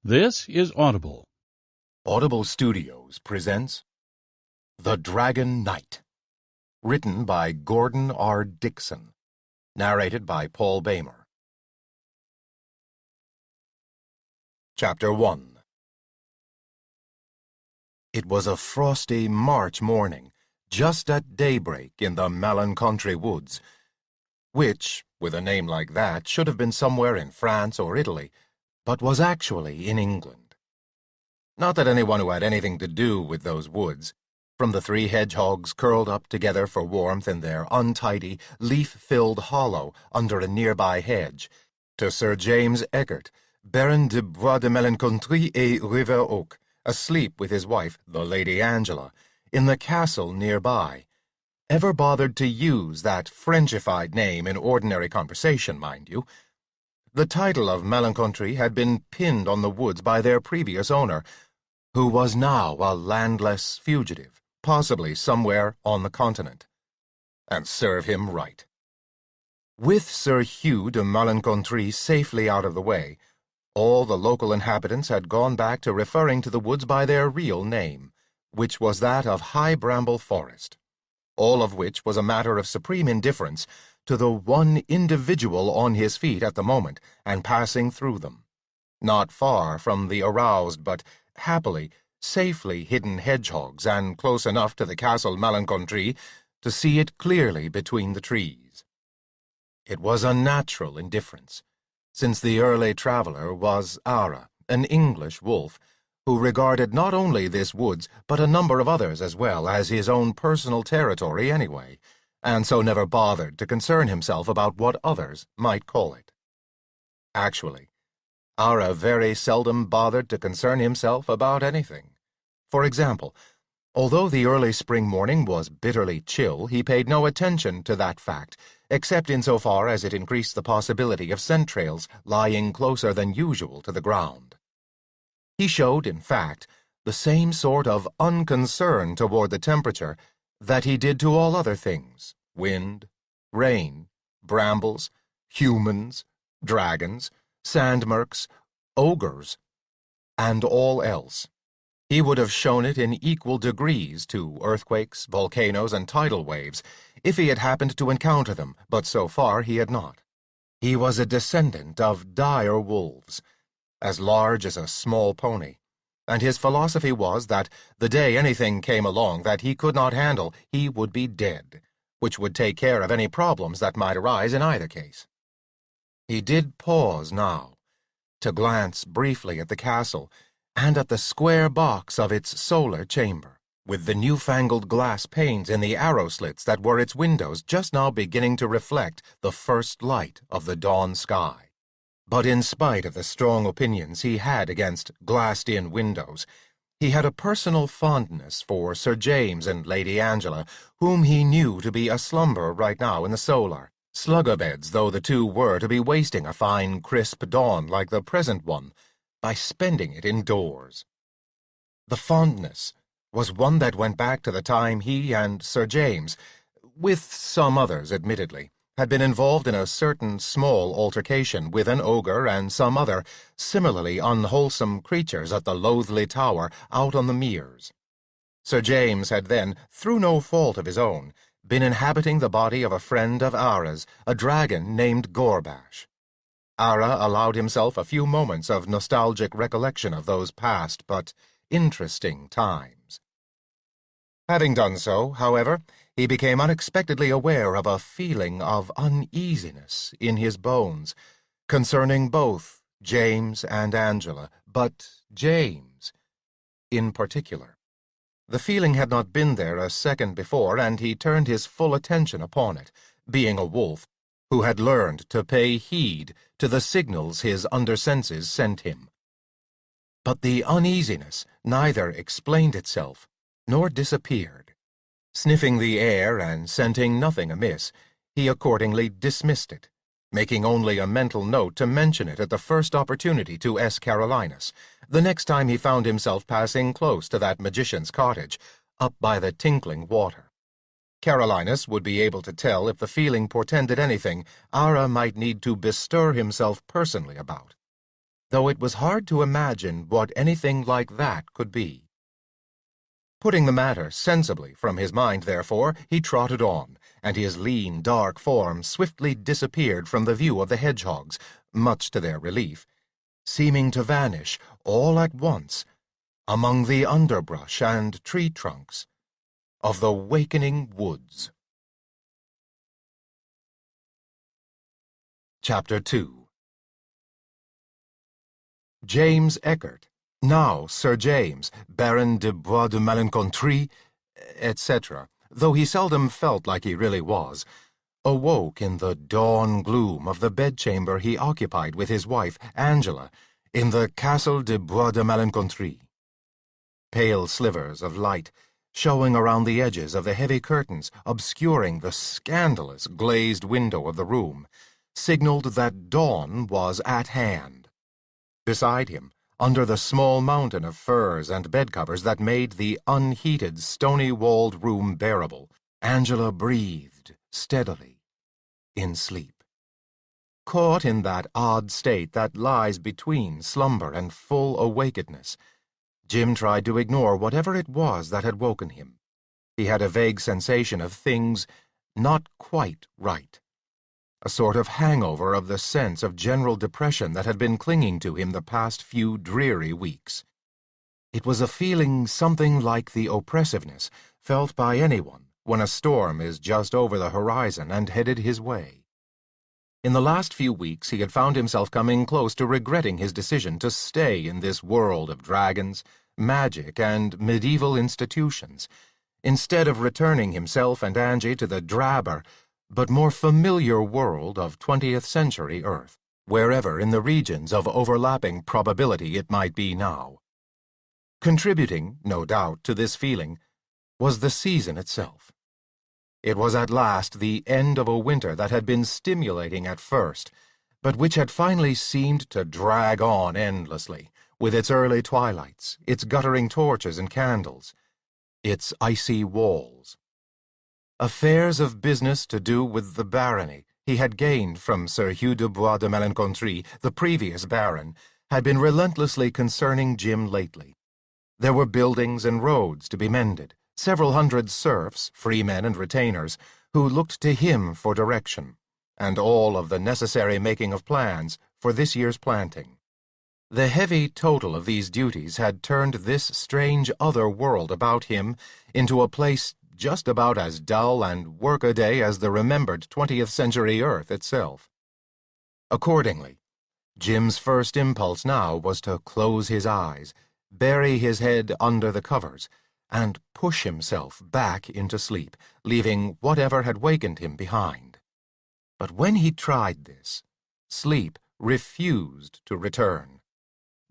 This is Audible. Audible Studios presents The Dragon Knight, written by Gordon R. Dickson, narrated by Paul Bamer. Chapter 1. It was a frosty March morning, just at daybreak in the Malencontré woods, which, with a name like that, should have been somewhere in France or Italy, but was actually in England. Not that anyone who had anything to do with those woods, from the three hedgehogs curled up together for warmth in their untidy, leaf-filled hollow under a nearby hedge, to Sir James Eckert, Baron de Bois de Malencontré et River-Oak, asleep with his wife, the Lady Angela, in the castle nearby, ever bothered to use that Frenchified name in ordinary conversation, mind you. The title of Malencontré had been pinned on the woods by their previous owner, who was now a landless fugitive, possibly somewhere on the continent. And serve him right. With Sir Hugh de Malencontré safely out of the way, all the local inhabitants had gone back to referring to the woods by their real name, which was that of High Bramble Forest, all of which was a matter of supreme indifference to the one individual on his feet at the moment and passing through them, not far from the aroused but happily, safely hidden hedgehogs and close enough to the castle Malencontré to see it clearly between the trees. It was a natural indifference, since the early traveller was Ara, an English wolf, who regarded not only this woods but a number of others as well as his own personal territory anyway, and so never bothered to concern himself about what others might call it. Actually, Ara very seldom bothered to concern himself about anything. For example, although the early spring morning was bitterly chill, he paid no attention to that fact, except insofar as it increased the possibility of scent trails lying closer than usual to the ground. He showed, in fact, the same sort of unconcern toward the temperature that he did to all other things: wind, rain, brambles, humans, dragons, sandmerks, ogres, and all else. He would have shown it in equal degrees to earthquakes, volcanoes, and tidal waves if he had happened to encounter them, but so far he had not. He was a descendant of dire wolves, as large as a small pony, and his philosophy was that the day anything came along that he could not handle, he would be dead, which would take care of any problems that might arise in either case. He did pause now, to glance briefly at the castle and at the square box of its solar chamber, with the newfangled glass panes in the arrow slits that were its windows just now beginning to reflect the first light of the dawn sky. But in spite of the strong opinions he had against glassed-in windows, he had a personal fondness for Sir James and Lady Angela, whom he knew to be aslumber right now in the solar, slug-a-beds though the two were to be wasting a fine crisp dawn like the present one, by spending it indoors. The fondness was one that went back to the time he and Sir James, with some others admittedly, had been involved in a certain small altercation with an ogre and some other similarly unwholesome creatures at the Loathly Tower out on the meres. Sir James had then, through no fault of his own, been inhabiting the body of a friend of Ara's, a dragon named Gorbash. Ara allowed himself a few moments of nostalgic recollection of those past but interesting times. Having done so, however, he became unexpectedly aware of a feeling of uneasiness in his bones concerning both James and Angela, but James in particular. The feeling had not been there a second before, and he turned his full attention upon it, being a wolf who had learned to pay heed to the signals his undersenses sent him. But the uneasiness neither explained itself nor disappeared. Sniffing the air and scenting nothing amiss, he accordingly dismissed it, making only a mental note to mention it at the first opportunity to S. Carolinus, the next time he found himself passing close to that magician's cottage, up by the tinkling water. Carolinus would be able to tell if the feeling portended anything Ara might need to bestir himself personally about. though it was hard to imagine what anything like that could be. Putting the matter sensibly from his mind, therefore, he trotted on, and his lean, dark form swiftly disappeared from the view of the hedgehogs, much to their relief, seeming to vanish all at once among the underbrush and tree trunks of the wakening woods. Chapter 2. James Eckert, now Sir James, Baron de Bois de Malencontrey, etc., though he seldom felt like he really was, awoke in the dawn gloom of the bedchamber he occupied with his wife, Angela, in the Castle de Bois de Malencontrey. Pale slivers of light, showing around the edges of the heavy curtains obscuring the scandalous glazed window of the room, signaled that dawn was at hand. Beside him, under the small mountain of furs and bedcovers that made the unheated, stony-walled room bearable, Angela breathed steadily, in sleep. Caught in that odd state that lies between slumber and full awakedness, Jim tried to ignore whatever it was that had woken him. He had a vague sensation of things not quite right, a sort of hangover of the sense of general depression that had been clinging to him the past few dreary weeks. It was a feeling something like the oppressiveness felt by anyone when a storm is just over the horizon and headed his way. In the last few weeks he had found himself coming close to regretting his decision to stay in this world of dragons, magic, and medieval institutions, instead of returning himself and Angie to the drabber but more familiar world of 20th century Earth, wherever in the regions of overlapping probability it might be now. Contributing, no doubt, to this feeling was the season itself. It was at last the end of a winter that had been stimulating at first, but which had finally seemed to drag on endlessly, with its early twilights, its guttering torches and candles, its icy walls. Affairs of business to do with the barony he had gained from Sir Hugh de Bois de Malencontrey, the previous baron, had been relentlessly concerning Jim lately. There were buildings and roads to be mended, several hundred serfs, freemen and retainers, who looked to him for direction, and all of the necessary making of plans for this year's planting. The heavy total of these duties had turned this strange other world about him into a place just about as dull and workaday as the remembered 20th century Earth itself. Accordingly, Jim's first impulse now was to close his eyes, bury his head under the covers, and push himself back into sleep, leaving whatever had wakened him behind. But when he tried this, sleep refused to return.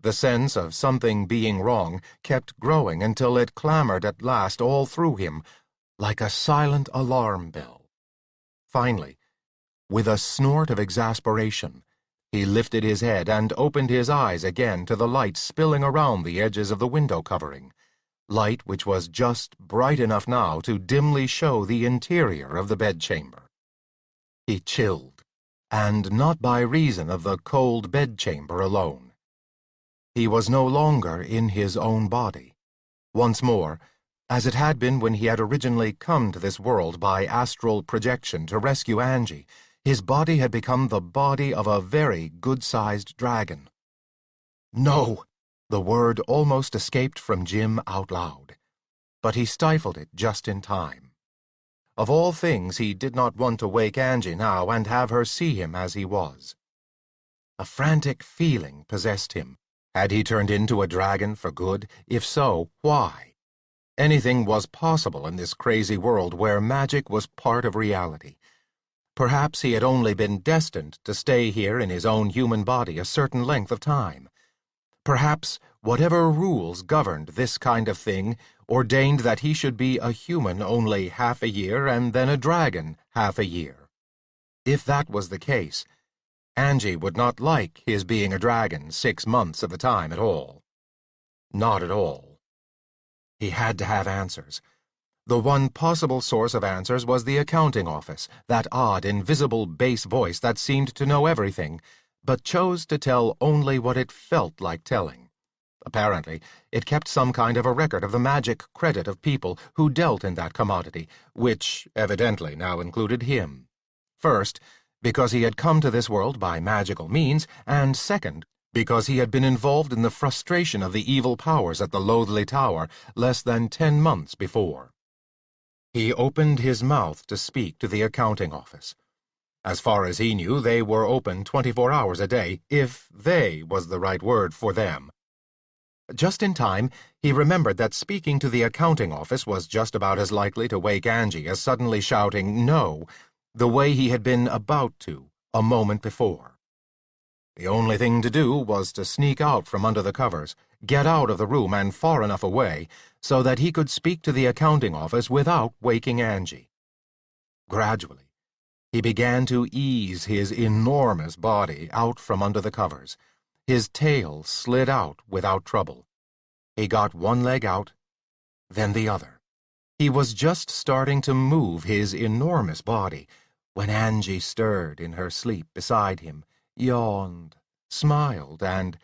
The sense of something being wrong kept growing until it clamored at last all through him, like a silent alarm bell. Finally, with a snort of exasperation, he lifted his head and opened his eyes again to the light spilling around the edges of the window covering, light which was just bright enough now to dimly show the interior of the bedchamber. He chilled, and not by reason of the cold bedchamber alone. He was no longer in his own body. Once more, as it had been when he had originally come to this world by astral projection to rescue Angie, his body had become the body of a very good-sized dragon. No! The word almost escaped from Jim out loud, but he stifled it just in time. Of all things, he did not want to wake Angie now and have her see him as he was. A frantic feeling possessed him. Had he turned into a dragon for good? If so, why? Anything was possible in this crazy world where magic was part of reality. Perhaps he had only been destined to stay here in his own human body a certain length of time. Perhaps whatever rules governed this kind of thing ordained that he should be a human only half a year and then a dragon half a year. If that was the case, Angie would not like his being a dragon 6 months of the time at all. Not at all. He had to have answers. The one possible source of answers was the accounting office, that odd, invisible bass voice that seemed to know everything, but chose to tell only what it felt like telling. Apparently, it kept some kind of a record of the magic credit of people who dealt in that commodity, which evidently now included him. First, because he had come to this world by magical means, and second, because he had been involved in the frustration of the evil powers at the Loathly Tower less than 10 months before. He opened his mouth to speak to the accounting office. As far as he knew, they were open 24 hours a day, if "they" was the right word for them. Just in time, he remembered that speaking to the accounting office was just about as likely to wake Angie as suddenly shouting "no," the way he had been about to a moment before. The only thing to do was to sneak out from under the covers, get out of the room and far enough away so that he could speak to the accounting office without waking Angie. Gradually, he began to ease his enormous body out from under the covers. His tail slid out without trouble. He got one leg out, then the other. He was just starting to move his enormous body when Angie stirred in her sleep beside him, yawned, smiled, and,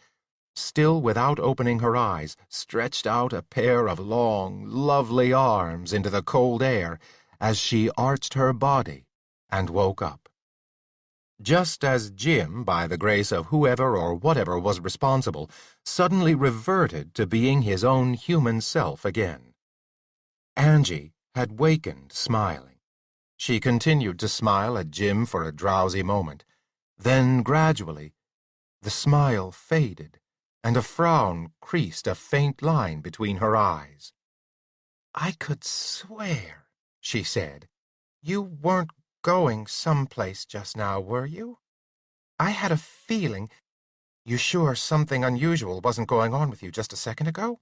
still without opening her eyes, stretched out a pair of long, lovely arms into the cold air as she arched her body and woke up. Just as Jim, by the grace of whoever or whatever was responsible, suddenly reverted to being his own human self again. Angie had wakened smiling. She continued to smile at Jim for a drowsy moment. Then, gradually, the smile faded, and a frown creased a faint line between her eyes. "I could swear," she said, "you weren't going someplace just now, were you? I had a feeling. You sure something unusual wasn't going on with you just a second ago?"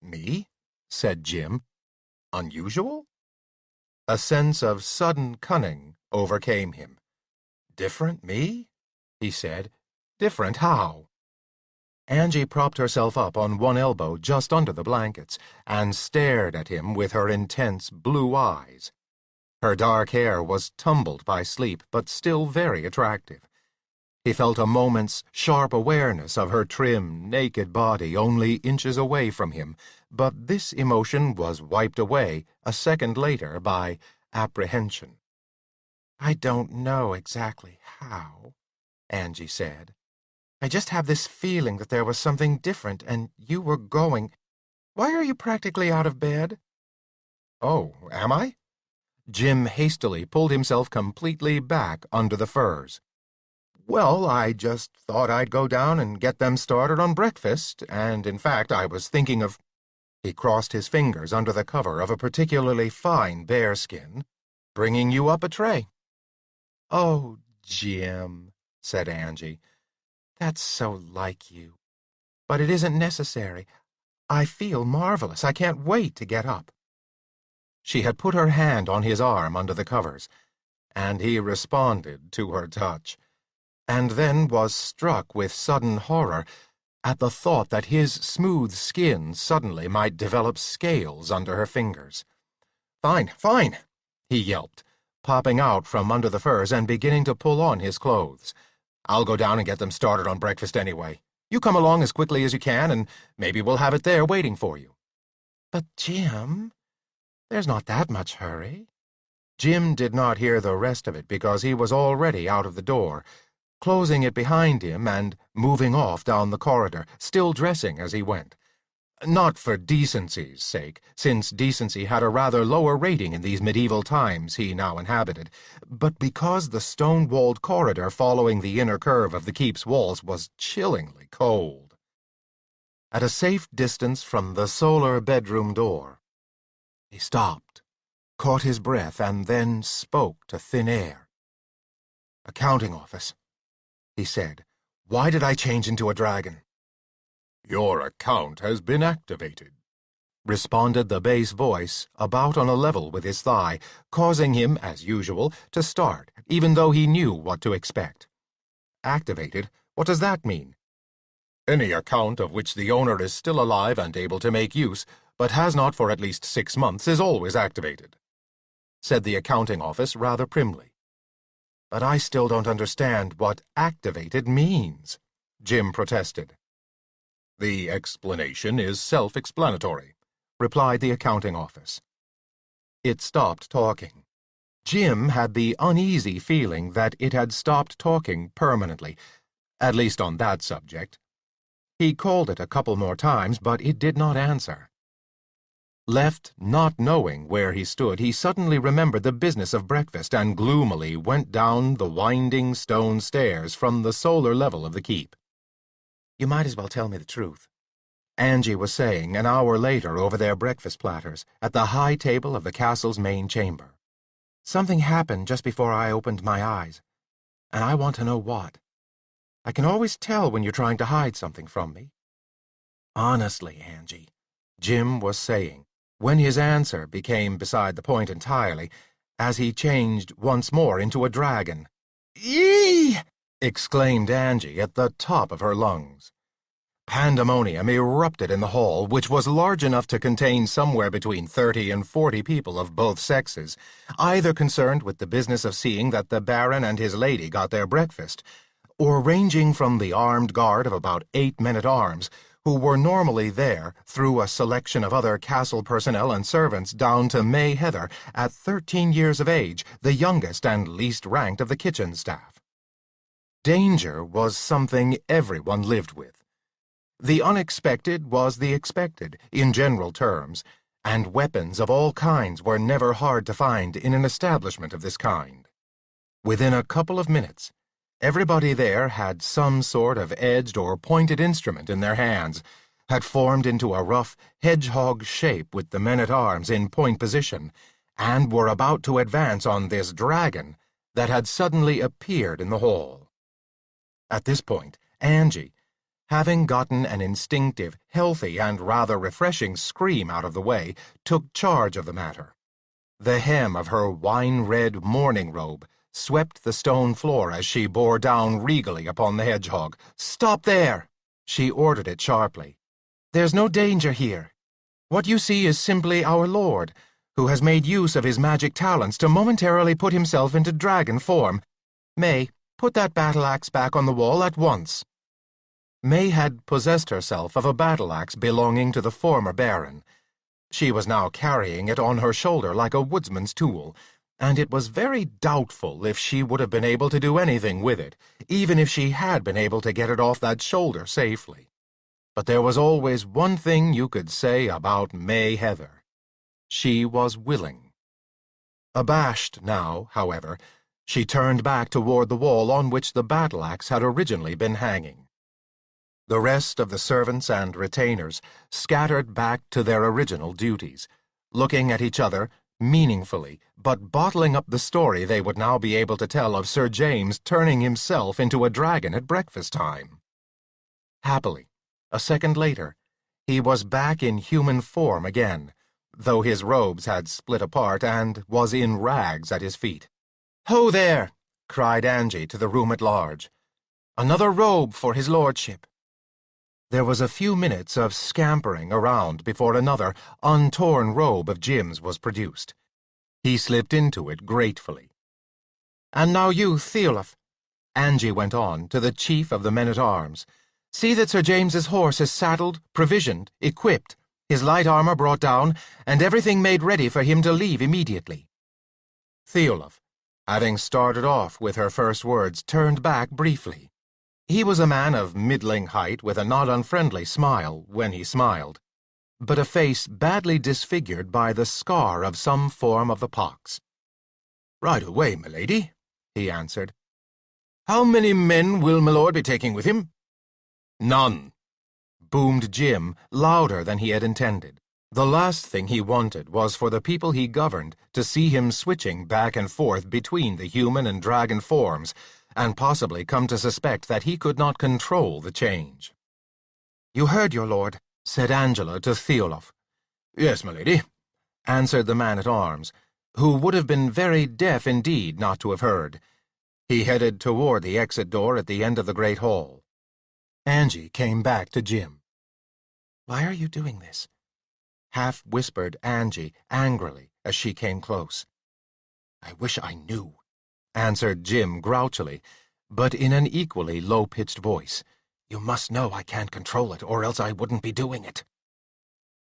"Me?" said Jim. "Unusual?" A sense of sudden cunning overcame him. "Different, me?" he said. "Different how?" Angie propped herself up on one elbow just under the blankets and stared at him with her intense blue eyes. Her dark hair was tumbled by sleep, but still very attractive. He felt a moment's sharp awareness of her trim, naked body only inches away from him, but this emotion was wiped away a second later by apprehension. "I don't know exactly how," Angie said. "I just have this feeling that there was something different, and you were going. Why are you practically out of bed?" "Oh, am I?" Jim hastily pulled himself completely back under the furs. "Well, I just thought I'd go down and get them started on breakfast, and in fact I was thinking of—" He crossed his fingers under the cover of a particularly fine bearskin, "bringing you up a tray." "Oh, Jim," said Angie, "that's so like you. But it isn't necessary. I feel marvelous. I can't wait to get up." She had put her hand on his arm under the covers, and he responded to her touch, and then was struck with sudden horror at the thought that his smooth skin suddenly might develop scales under her fingers. "Fine, fine," he yelped, popping out from under the furs and beginning to pull on his clothes. "I'll go down and get them started on breakfast anyway. You come along as quickly as you can, and maybe we'll have it there waiting for you." "But, Jim, there's not that much hurry." Jim did not hear the rest of it because he was already out of the door, closing it behind him and moving off down the corridor, still dressing as he went. Not for decency's sake, since decency had a rather lower rating in these medieval times he now inhabited, but because the stone-walled corridor following the inner curve of the keep's walls was chillingly cold. At a safe distance from the solar bedroom door, he stopped, caught his breath, and then spoke to thin air. "Accounting office," he said. "Why did I change into a dragon?" "Your account has been activated," responded the bass voice, about on a level with his thigh, causing him, as usual, to start, even though he knew what to expect. "Activated? What does that mean?" "Any account of which the owner is still alive and able to make use, but has not for at least 6 months, is always activated," said the accounting office rather primly. But I still don't understand what activated means, Jim protested. The explanation is self-explanatory, replied the accounting office. It stopped talking. Jim had the uneasy feeling that it had stopped talking permanently, at least on that subject. He called it a couple more times, but it did not answer. Left not knowing where he stood, he suddenly remembered the business of breakfast and gloomily went down the winding stone stairs from the solar level of the keep. You might as well tell me the truth, Angie was saying an hour later over their breakfast platters at the high table of the castle's main chamber. Something happened just before I opened my eyes, and I want to know what. I can always tell when you're trying to hide something from me. Honestly, Angie, Jim was saying, when his answer became beside the point entirely, as he changed once more into a dragon. "Eee!" exclaimed Angie at the top of her lungs. Pandemonium erupted in the hall, which was large enough to contain somewhere between 30 and 40 people of both sexes, either concerned with the business of seeing that the Baron and his lady got their breakfast, or ranging from the armed guard of about 8 men-at-arms, who were normally there, through a selection of other castle personnel and servants, down to May Heather, at 13 years of age, the youngest and least ranked of the kitchen staff. Danger was something everyone lived with. The unexpected was the expected, in general terms, and weapons of all kinds were never hard to find in an establishment of this kind. Within a couple of minutes, everybody there had some sort of edged or pointed instrument in their hands, had formed into a rough hedgehog shape with the men-at-arms in point position, and were about to advance on this dragon that had suddenly appeared in the hall. At this point, Angie, having gotten an instinctive, healthy, and rather refreshing scream out of the way, took charge of the matter. The hem of her wine-red morning robe swept the stone floor as she bore down regally upon the hedgehog. "Stop there!" she ordered it sharply. "There's no danger here. What you see is simply our lord, who has made use of his magic talents to momentarily put himself into dragon form. May, put that battle-axe back on the wall at once." May had possessed herself of a battle-axe belonging to the former Baron. She was now carrying it on her shoulder like a woodsman's tool, and it was very doubtful if she would have been able to do anything with it, even if she had been able to get it off that shoulder safely. But there was always one thing you could say about May Heather. She was willing. Abashed now, however, she turned back toward the wall on which the battle-axe had originally been hanging. The rest of the servants and retainers scattered back to their original duties, looking at each other meaningfully, but bottling up the story they would now be able to tell of Sir James turning himself into a dragon at breakfast time. Happily, a second later, he was back in human form again, though his robes had split apart and was in rags at his feet. "Ho there!" cried Angie to the room at large. "Another robe for his lordship." There was a few minutes of scampering around before another, untorn robe of Jim's was produced. He slipped into it gratefully. "And now you, Theolaf," Angie went on to the chief of the men-at-arms. "See that Sir James's horse is saddled, provisioned, equipped, his light armor brought down, and everything made ready for him to leave immediately." Theolaf, having started off with her first words, turned back briefly. He was a man of middling height with a not unfriendly smile when he smiled, but a face badly disfigured by the scar of some form of the pox. "Right away, milady," he answered. "How many men will my lord be taking with him?" "None," boomed Jim, louder than he had intended. The last thing he wanted was for the people he governed to see him switching back and forth between the human and dragon forms, and possibly come to suspect that he could not control the change. "You heard your lord," said Angela to Theolaf. "Yes, my lady," answered the man-at-arms, who would have been very deaf indeed not to have heard. He headed toward the exit door at the end of the great hall. Angie came back to Jim. "Why are you doing this?" half-whispered Angie angrily as she came close. "I wish I knew," answered Jim grouchily, but in an equally low-pitched voice. "You must know I can't control it, or else I wouldn't be doing it."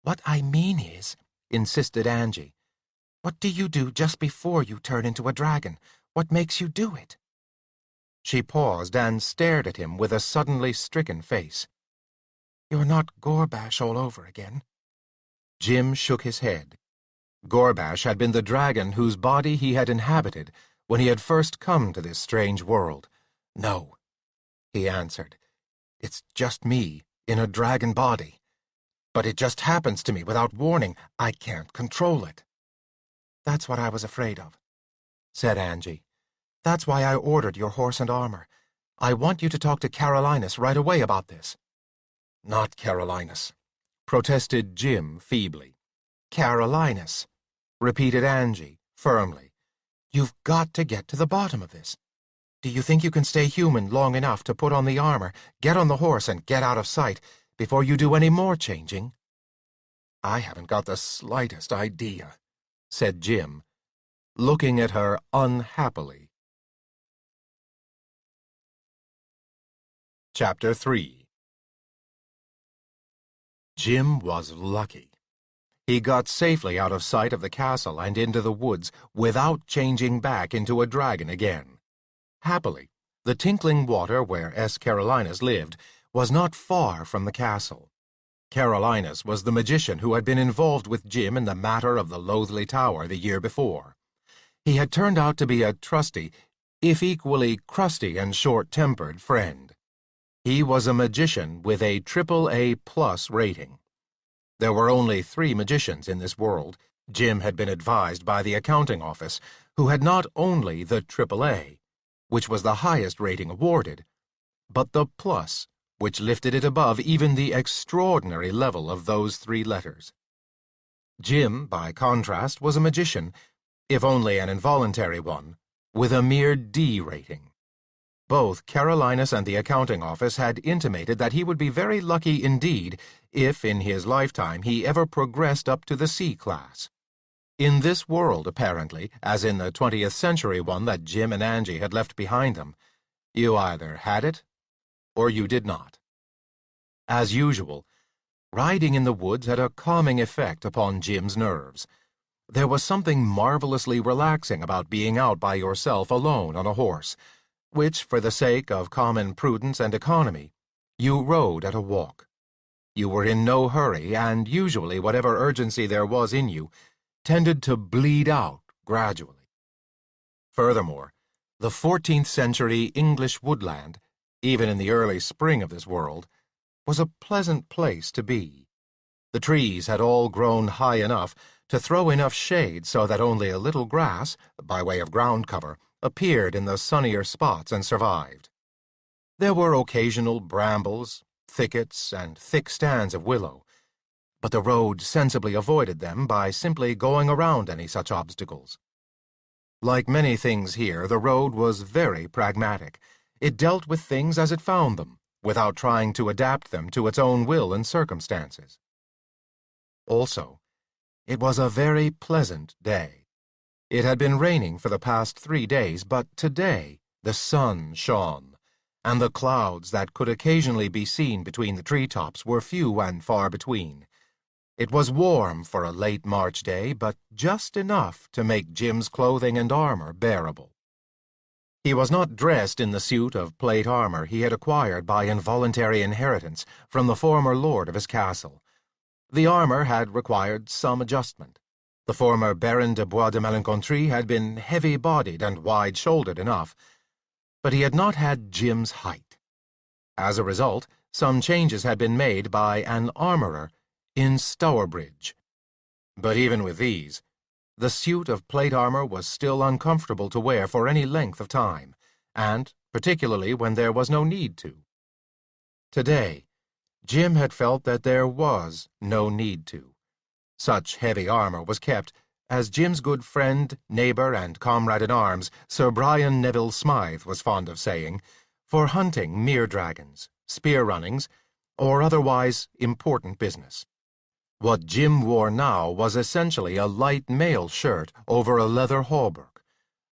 "What I mean is," insisted Angie, "what do you do just before you turn into a dragon? What makes you do it?" She paused and stared at him with a suddenly stricken face. "You're not Gorbash all over again?" Jim shook his head. Gorbash had been the dragon whose body he had inhabited when he had first come to this strange world. "No," he answered. "It's just me in a dragon body. But it just happens to me without warning. I can't control it." "That's what I was afraid of," said Angie. "That's why I ordered your horse and armor. I want you to talk to Carolinus right away about this." "Not Carolinus," protested Jim feebly. "Carolinus," repeated Angie firmly. "You've got to get to the bottom of this. Do you think you can stay human long enough to put on the armor, get on the horse, and get out of sight before you do any more changing?" "I haven't got the slightest idea," said Jim, looking at her unhappily. Chapter 3. Jim was lucky. He got safely out of sight of the castle and into the woods without changing back into a dragon again. Happily, the tinkling water where S. Carolinus lived was not far from the castle. Carolinus was the magician who had been involved with Jim in the matter of the Loathly Tower the year before. He had turned out to be a trusty, if equally crusty and short-tempered, friend. He was a magician with a AAA+ rating. There were only 3 magicians in this world. Jim had been advised by the accounting office, who had not only the AAA, which was the highest rating awarded, but the plus, which lifted it above even the extraordinary level of those 3 letters. Jim, by contrast, was a magician, if only an involuntary one, with a mere D rating. Both Carolinus and the accounting office had intimated that he would be very lucky indeed if, in his lifetime, he ever progressed up to the C class. In this world, apparently, as in the 20th century one that Jim and Angie had left behind them, you either had it or you did not. As usual, riding in the woods had a calming effect upon Jim's nerves. There was something marvelously relaxing about being out by yourself alone on a horse, which, for the sake of common prudence and economy, you rode at a walk. You were in no hurry, and usually whatever urgency there was in you tended to bleed out gradually. Furthermore, the 14th century English woodland, even in the early spring of this world, was a pleasant place to be. The trees had all grown high enough to throw enough shade so that only a little grass, by way of ground cover, appeared in the sunnier spots and survived. There were occasional brambles, thickets, and thick stands of willow, but the road sensibly avoided them by simply going around any such obstacles. Like many things here, the road was very pragmatic. It dealt with things as it found them, without trying to adapt them to its own will and circumstances. Also, it was a very pleasant day. It had been raining for the past 3 days, but today the sun shone, and the clouds that could occasionally be seen between the treetops were few and far between. It was warm for a late March day, but just enough to make Jim's clothing and armor bearable. He was not dressed in the suit of plate armor he had acquired by involuntary inheritance from the former lord of his castle. The armor had required some adjustment. The former Baron de Bois de Malencontrie had been heavy-bodied and wide-shouldered enough, but he had not had Jim's height. As a result, some changes had been made by an armorer in Stourbridge. But even with these, the suit of plate armor was still uncomfortable to wear for any length of time, and particularly when there was no need to. Today, Jim had felt that there was no need to. Such heavy armor was kept, as Jim's good friend, neighbor, and comrade-in-arms, Sir Brian Neville Smythe, was fond of saying, for hunting mere dragons, spear-runnings, or otherwise important business. What Jim wore now was essentially a light mail shirt over a leather hauberk,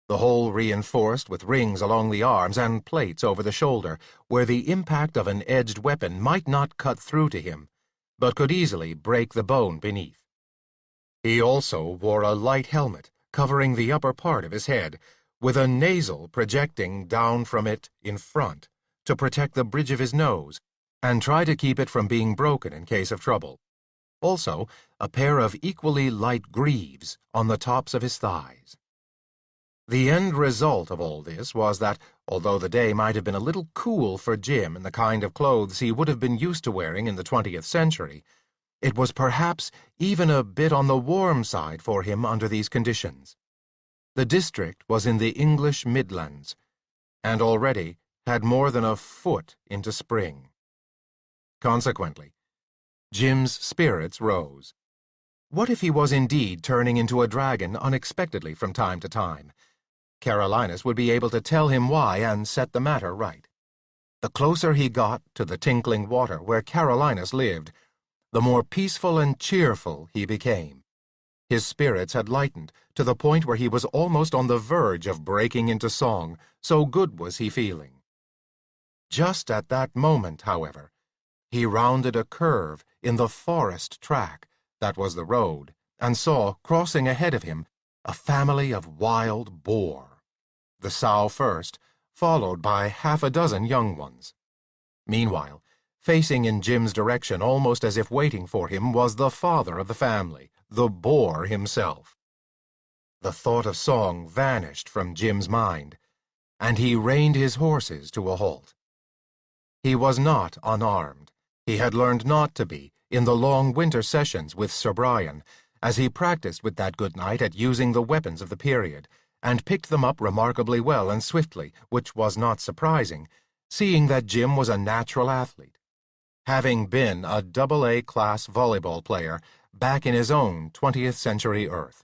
the whole reinforced with rings along the arms and plates over the shoulder, where the impact of an edged weapon might not cut through to him, but could easily break the bone beneath. He also wore a light helmet covering the upper part of his head, with a nasal projecting down from it in front to protect the bridge of his nose and try to keep it from being broken in case of trouble. Also, a pair of equally light greaves on the tops of his thighs. The end result of all this was that, although the day might have been a little cool for Jim in the kind of clothes he would have been used to wearing in the 20th century, it was perhaps even a bit on the warm side for him under these conditions. The district was in the English Midlands, and already had more than a foot into spring. Consequently, Jim's spirits rose. What if he was indeed turning into a dragon unexpectedly from time to time? Carolinus would be able to tell him why and set the matter right. The closer he got to the tinkling water where Carolinus lived, the more peaceful and cheerful he became. His spirits had lightened to the point where he was almost on the verge of breaking into song, so good was he feeling. Just at that moment, however, he rounded a curve in the forest track that was the road, and saw, crossing ahead of him, a family of wild boar. The sow first, followed by half a dozen young ones. Meanwhile, facing in Jim's direction almost as if waiting for him was the father of the family, the boar himself. The thought of song vanished from Jim's mind, and he reined his horses to a halt. He was not unarmed. He had learned not to be in the long winter sessions with Sir Brian, as he practiced with that good knight at using the weapons of the period, and picked them up remarkably well and swiftly, which was not surprising, seeing that Jim was a natural athlete, having been a AA-class volleyball player back in his own 20th century Earth.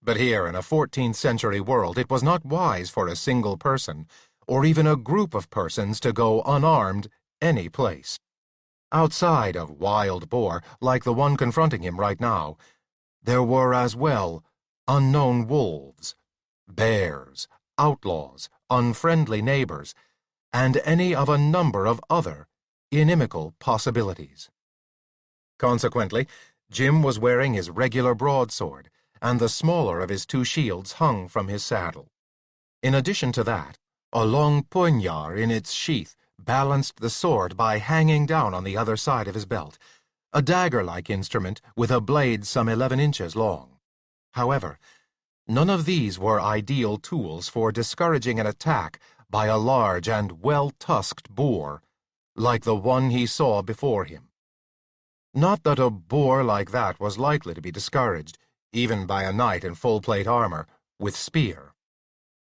But here in a 14th century world it was not wise for a single person, or even a group of persons, to go unarmed any place. Outside of wild boar, like the one confronting him right now, there were as well unknown wolves, bears, outlaws, unfriendly neighbors, and any of a number of other inimical possibilities. Consequently, Jim was wearing his regular broadsword, and the smaller of his two shields hung from his saddle. In addition to that, a long poignard in its sheath balanced the sword by hanging down on the other side of his belt, a dagger-like instrument with a blade some 11 inches long. However, none of these were ideal tools for discouraging an attack by a large and well-tusked boar, like the one he saw before him. Not that a boar like that was likely to be discouraged, even by a knight in full-plate armor, with spear.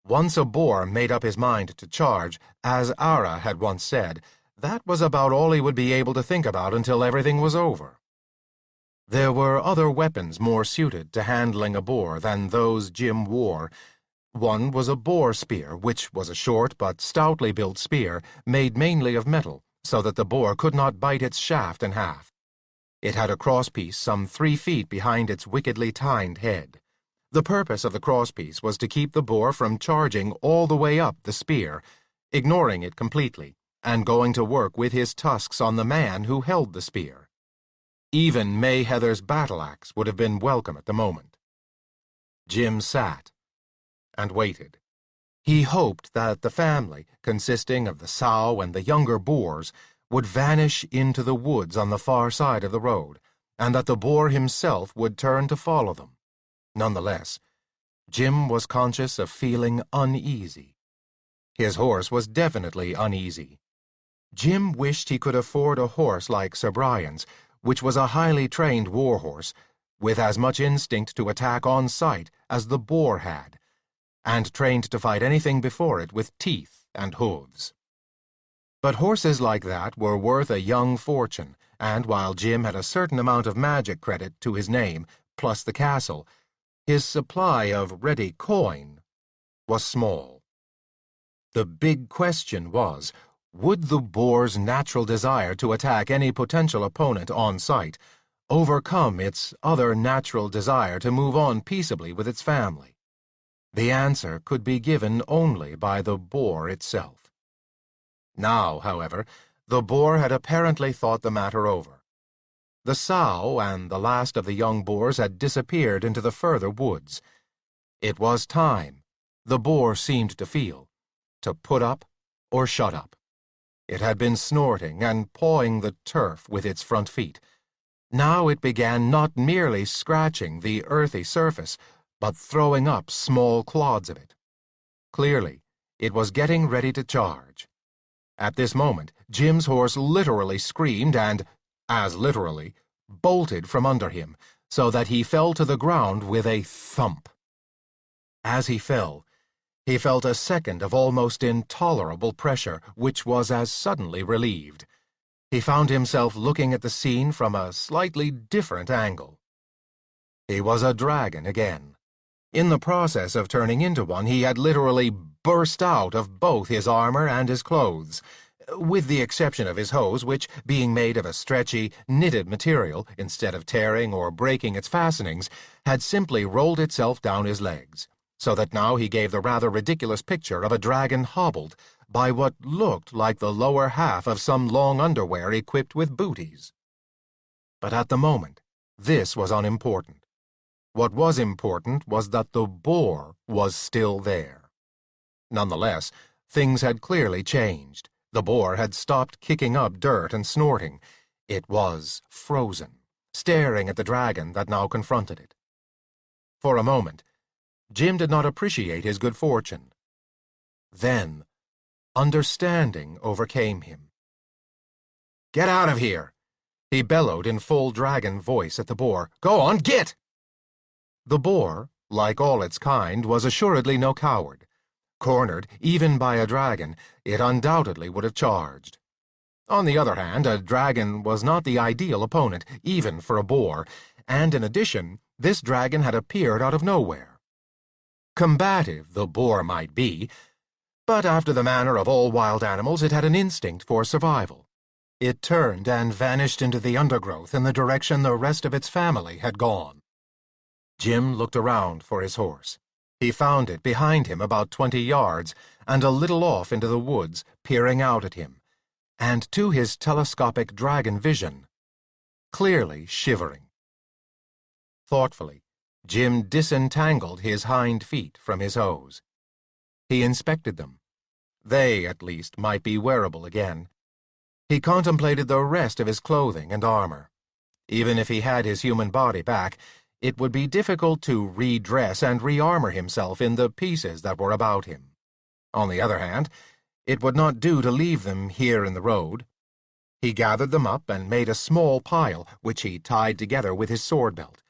Once a boar made up his mind to charge, as Ara had once said, that was about all he would be able to think about until everything was over. There were other weapons more suited to handling a boar than those Jim wore. One was a boar spear, which was a short but stoutly built spear made mainly of metal, so that the boar could not bite its shaft in half. It had a crosspiece some 3 feet behind its wickedly tined head. The purpose of the crosspiece was to keep the boar from charging all the way up the spear, ignoring it completely, and going to work with his tusks on the man who held the spear. Even Mayheather's battle-axe would have been welcome at the moment. Jim sat and waited. He hoped that the family, consisting of the sow and the younger boars, would vanish into the woods on the far side of the road, and that the boar himself would turn to follow them. Nonetheless, Jim was conscious of feeling uneasy. His horse was definitely uneasy. Jim wished he could afford a horse like Sir Brian's, which was a highly trained war horse, with as much instinct to attack on sight as the boar had, and trained to fight anything before it with teeth and hooves. But horses like that were worth a young fortune, and while Jim had a certain amount of magic credit to his name, plus the castle, his supply of ready coin was small. The big question was, would the boar's natural desire to attack any potential opponent on sight overcome its other natural desire to move on peaceably with its family? The answer could be given only by the boar itself. Now, however, the boar had apparently thought the matter over. The sow and the last of the young boars had disappeared into the further woods. It was time, the boar seemed to feel, to put up or shut up. It had been snorting and pawing the turf with its front feet. Now it began not merely scratching the earthy surface, but throwing up small clods of it. Clearly, it was getting ready to charge. At this moment, Jim's horse literally screamed and, as literally, bolted from under him, so that he fell to the ground with a thump. As he fell, he felt a second of almost intolerable pressure, which was as suddenly relieved. He found himself looking at the scene from a slightly different angle. He was a dragon again. In the process of turning into one, he had literally burst out of both his armor and his clothes, with the exception of his hose, which, being made of a stretchy, knitted material, instead of tearing or breaking its fastenings, had simply rolled itself down his legs, so that now he gave the rather ridiculous picture of a dragon hobbled by what looked like the lower half of some long underwear equipped with booties. But at the moment, this was unimportant. What was important was that the boar was still there. Nonetheless, things had clearly changed. The boar had stopped kicking up dirt and snorting. It was frozen, staring at the dragon that now confronted it. For a moment, Jim did not appreciate his good fortune. Then, understanding overcame him. "Get out of here!" he bellowed in full dragon voice at the boar. "Go on, get!" The boar, like all its kind, was assuredly no coward. Cornered, even by a dragon, it undoubtedly would have charged. On the other hand, a dragon was not the ideal opponent, even for a boar, and in addition, this dragon had appeared out of nowhere. Combative the boar might be, but after the manner of all wild animals, it had an instinct for survival. It turned and vanished into the undergrowth in the direction the rest of its family had gone. Jim looked around for his horse. He found it behind him about 20 yards, and a little off into the woods, peering out at him, and to his telescopic dragon vision, clearly shivering. Thoughtfully, Jim disentangled his hind feet from his hose. He inspected them. They, at least, might be wearable again. He contemplated the rest of his clothing and armor. Even if he had his human body back, it would be difficult to redress and rearmor himself in the pieces that were about him. On the other hand, it would not do to leave them here in the road. He gathered them up and made a small pile, which he tied together with his sword belt.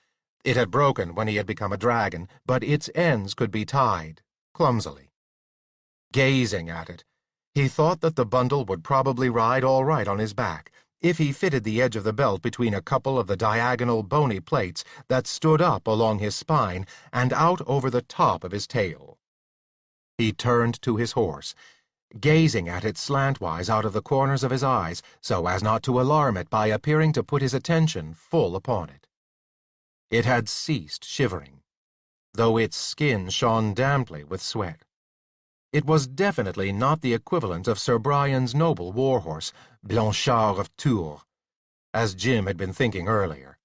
It had broken when he had become a dragon, but its ends could be tied, clumsily. Gazing at it, he thought that the bundle would probably ride all right on his back, if he fitted the edge of the belt between a couple of the diagonal bony plates that stood up along his spine and out over the top of his tail. He turned to his horse, gazing at it slantwise out of the corners of his eyes so as not to alarm it by appearing to put his attention full upon it. It had ceased shivering, though its skin shone damply with sweat. It was definitely not the equivalent of Sir Brian's noble war-horse, Blanchard of Tours, as Jim had been thinking earlier.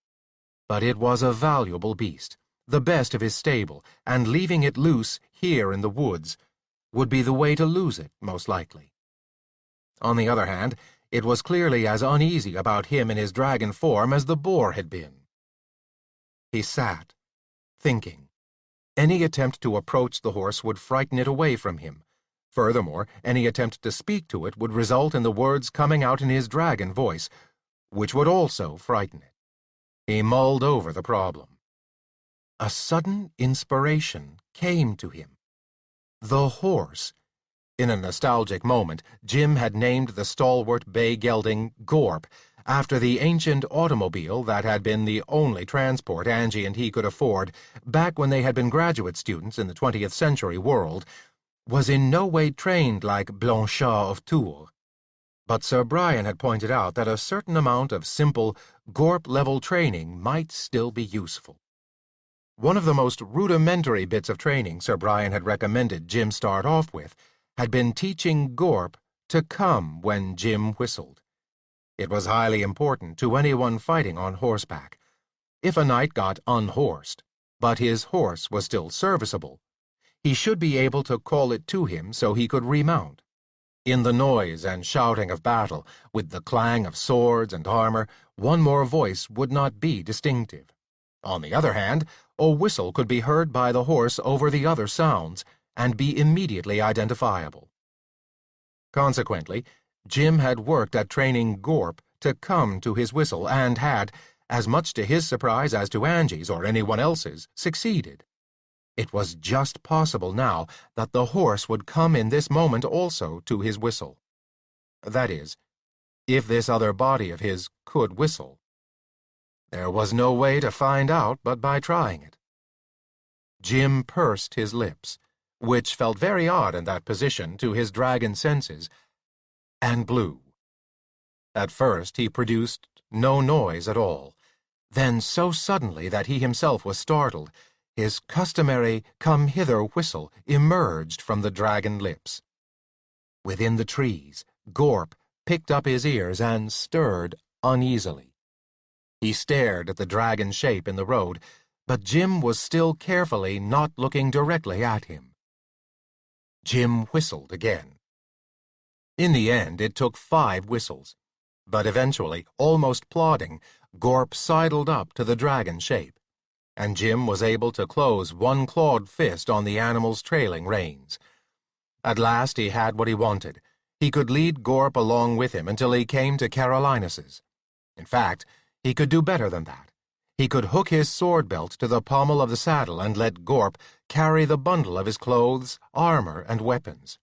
But it was a valuable beast, the best of his stable, and leaving it loose here in the woods would be the way to lose it, most likely. On the other hand, it was clearly as uneasy about him in his dragon form as the boar had been. He sat, thinking. Any attempt to approach the horse would frighten it away from him. Furthermore, any attempt to speak to it would result in the words coming out in his dragon voice, which would also frighten it. He mulled over the problem. A sudden inspiration came to him. The horse. In a nostalgic moment, Jim had named the stalwart bay gelding Gorp, after the ancient automobile that had been the only transport Angie and he could afford back when they had been graduate students in the 20th century world, was in no way trained like Blanchard of Tours. But Sir Brian had pointed out that a certain amount of simple, Gorp-level training might still be useful. One of the most rudimentary bits of training Sir Brian had recommended Jim start off with had been teaching Gorp to come when Jim whistled. It was highly important to anyone fighting on horseback. If a knight got unhorsed, but his horse was still serviceable, he should be able to call it to him so he could remount. In the noise and shouting of battle, with the clang of swords and armor, one more voice would not be distinctive. On the other hand, a whistle could be heard by the horse over the other sounds, and be immediately identifiable. Consequently, Jim had worked at training Gorp to come to his whistle and had, as much to his surprise as to Angie's or anyone else's, succeeded. It was just possible now that the horse would come in this moment also to his whistle. That is, if this other body of his could whistle. There was no way to find out but by trying it. Jim pursed his lips, which felt very odd in that position to his dragon senses, and blew. At first he produced no noise at all. Then so suddenly that he himself was startled, his customary come-hither whistle emerged from the dragon lips. Within the trees, Gorp picked up his ears and stirred uneasily. He stared at the dragon shape in the road, but Jim was still carefully not looking directly at him. Jim whistled again. In the end, it took 5 whistles, but eventually, almost plodding, Gorp sidled up to the dragon shape, and Jim was able to close one clawed fist on the animal's trailing reins. At last he had what he wanted. He could lead Gorp along with him until he came to Carolinus's. In fact, he could do better than that. He could hook his sword belt to the pommel of the saddle and let Gorp carry the bundle of his clothes, armor, and weapons.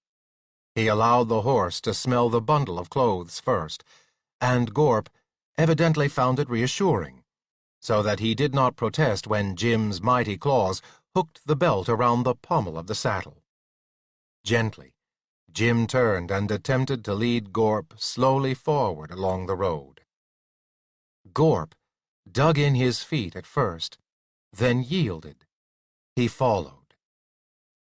He allowed the horse to smell the bundle of clothes first, and Gorp evidently found it reassuring, so that he did not protest when Jim's mighty claws hooked the belt around the pommel of the saddle. Gently, Jim turned and attempted to lead Gorp slowly forward along the road. Gorp dug in his feet at first, then yielded. He followed.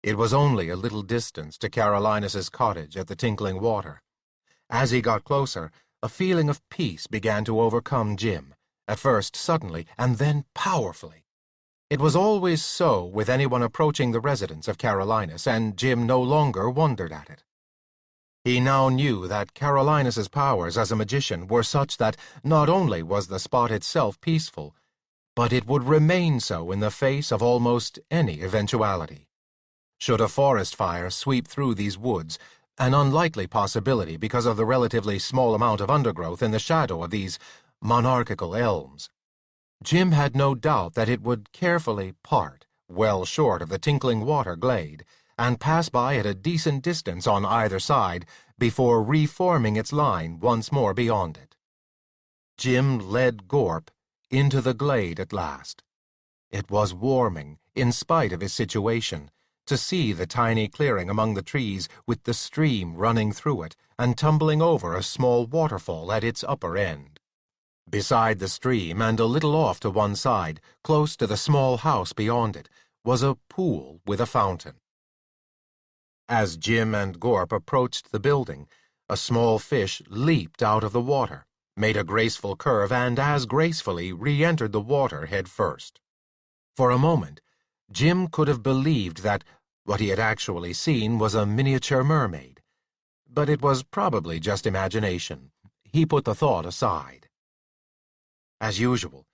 It was only a little distance to Carolinus's cottage at the Tinkling Water. As he got closer, a feeling of peace began to overcome Jim, at first suddenly and then powerfully. It was always so with anyone approaching the residence of Carolinus, and Jim no longer wondered at it. He now knew that Carolinus's powers as a magician were such that not only was the spot itself peaceful, but it would remain so in the face of almost any eventuality. Should a forest fire sweep through these woods, an unlikely possibility because of the relatively small amount of undergrowth in the shadow of these monarchical elms, Jim had no doubt that it would carefully part well short of the Tinkling Water glade and pass by at a decent distance on either side before reforming its line once more beyond it. Jim led Gorp into the glade at last. It was warming, in spite of his situation, to see the tiny clearing among the trees with the stream running through it and tumbling over a small waterfall at its upper end. Beside the stream and a little off to one side, close to the small house beyond it, was a pool with a fountain. As Jim and Gorp approached the building, a small fish leaped out of the water, made a graceful curve, and as gracefully re-entered the water head first. For a moment, Jim could have believed that what he had actually seen was a miniature mermaid, but it was probably just imagination. He put the thought aside. As usual,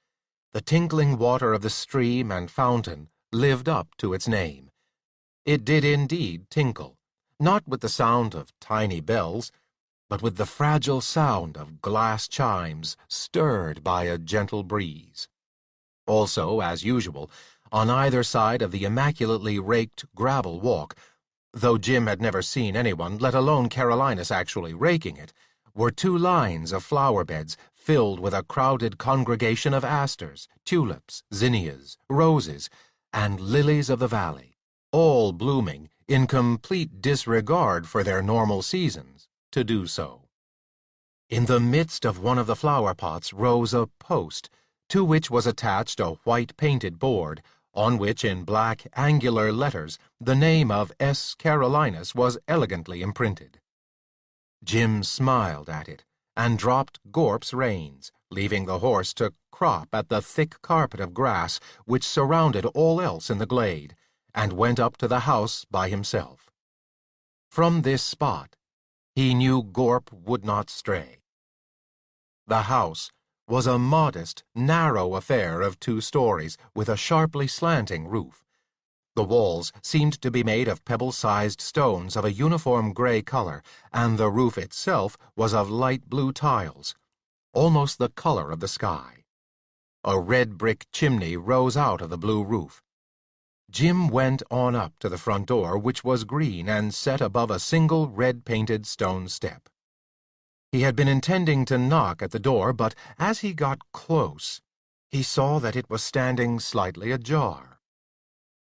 the tinkling water of the stream and fountain lived up to its name. It did indeed tinkle, not with the sound of tiny bells, but with the fragile sound of glass chimes stirred by a gentle breeze. Also, as usual, on either side of the immaculately raked gravel walk, though Jim had never seen anyone, let alone Carolinus, actually raking it, were 2 lines of flower beds filled with a crowded congregation of asters, tulips, zinnias, roses, and lilies of the valley, all blooming, in complete disregard for their normal seasons, to do so. In the midst of one of the flower pots rose a post, to which was attached a white painted board, on which in black, angular letters the name of S. Carolinus was elegantly imprinted. Jim smiled at it and dropped Gorp's reins, leaving the horse to crop at the thick carpet of grass which surrounded all else in the glade, and went up to the house by himself. From this spot, he knew Gorp would not stray. The house was a modest, narrow affair of 2 stories with a sharply slanting roof. The walls seemed to be made of pebble-sized stones of a uniform gray color, and the roof itself was of light blue tiles, almost the color of the sky. A red brick chimney rose out of the blue roof. Jim went on up to the front door, which was green and set above a single red-painted stone step. He had been intending to knock at the door, but as he got close, he saw that it was standing slightly ajar.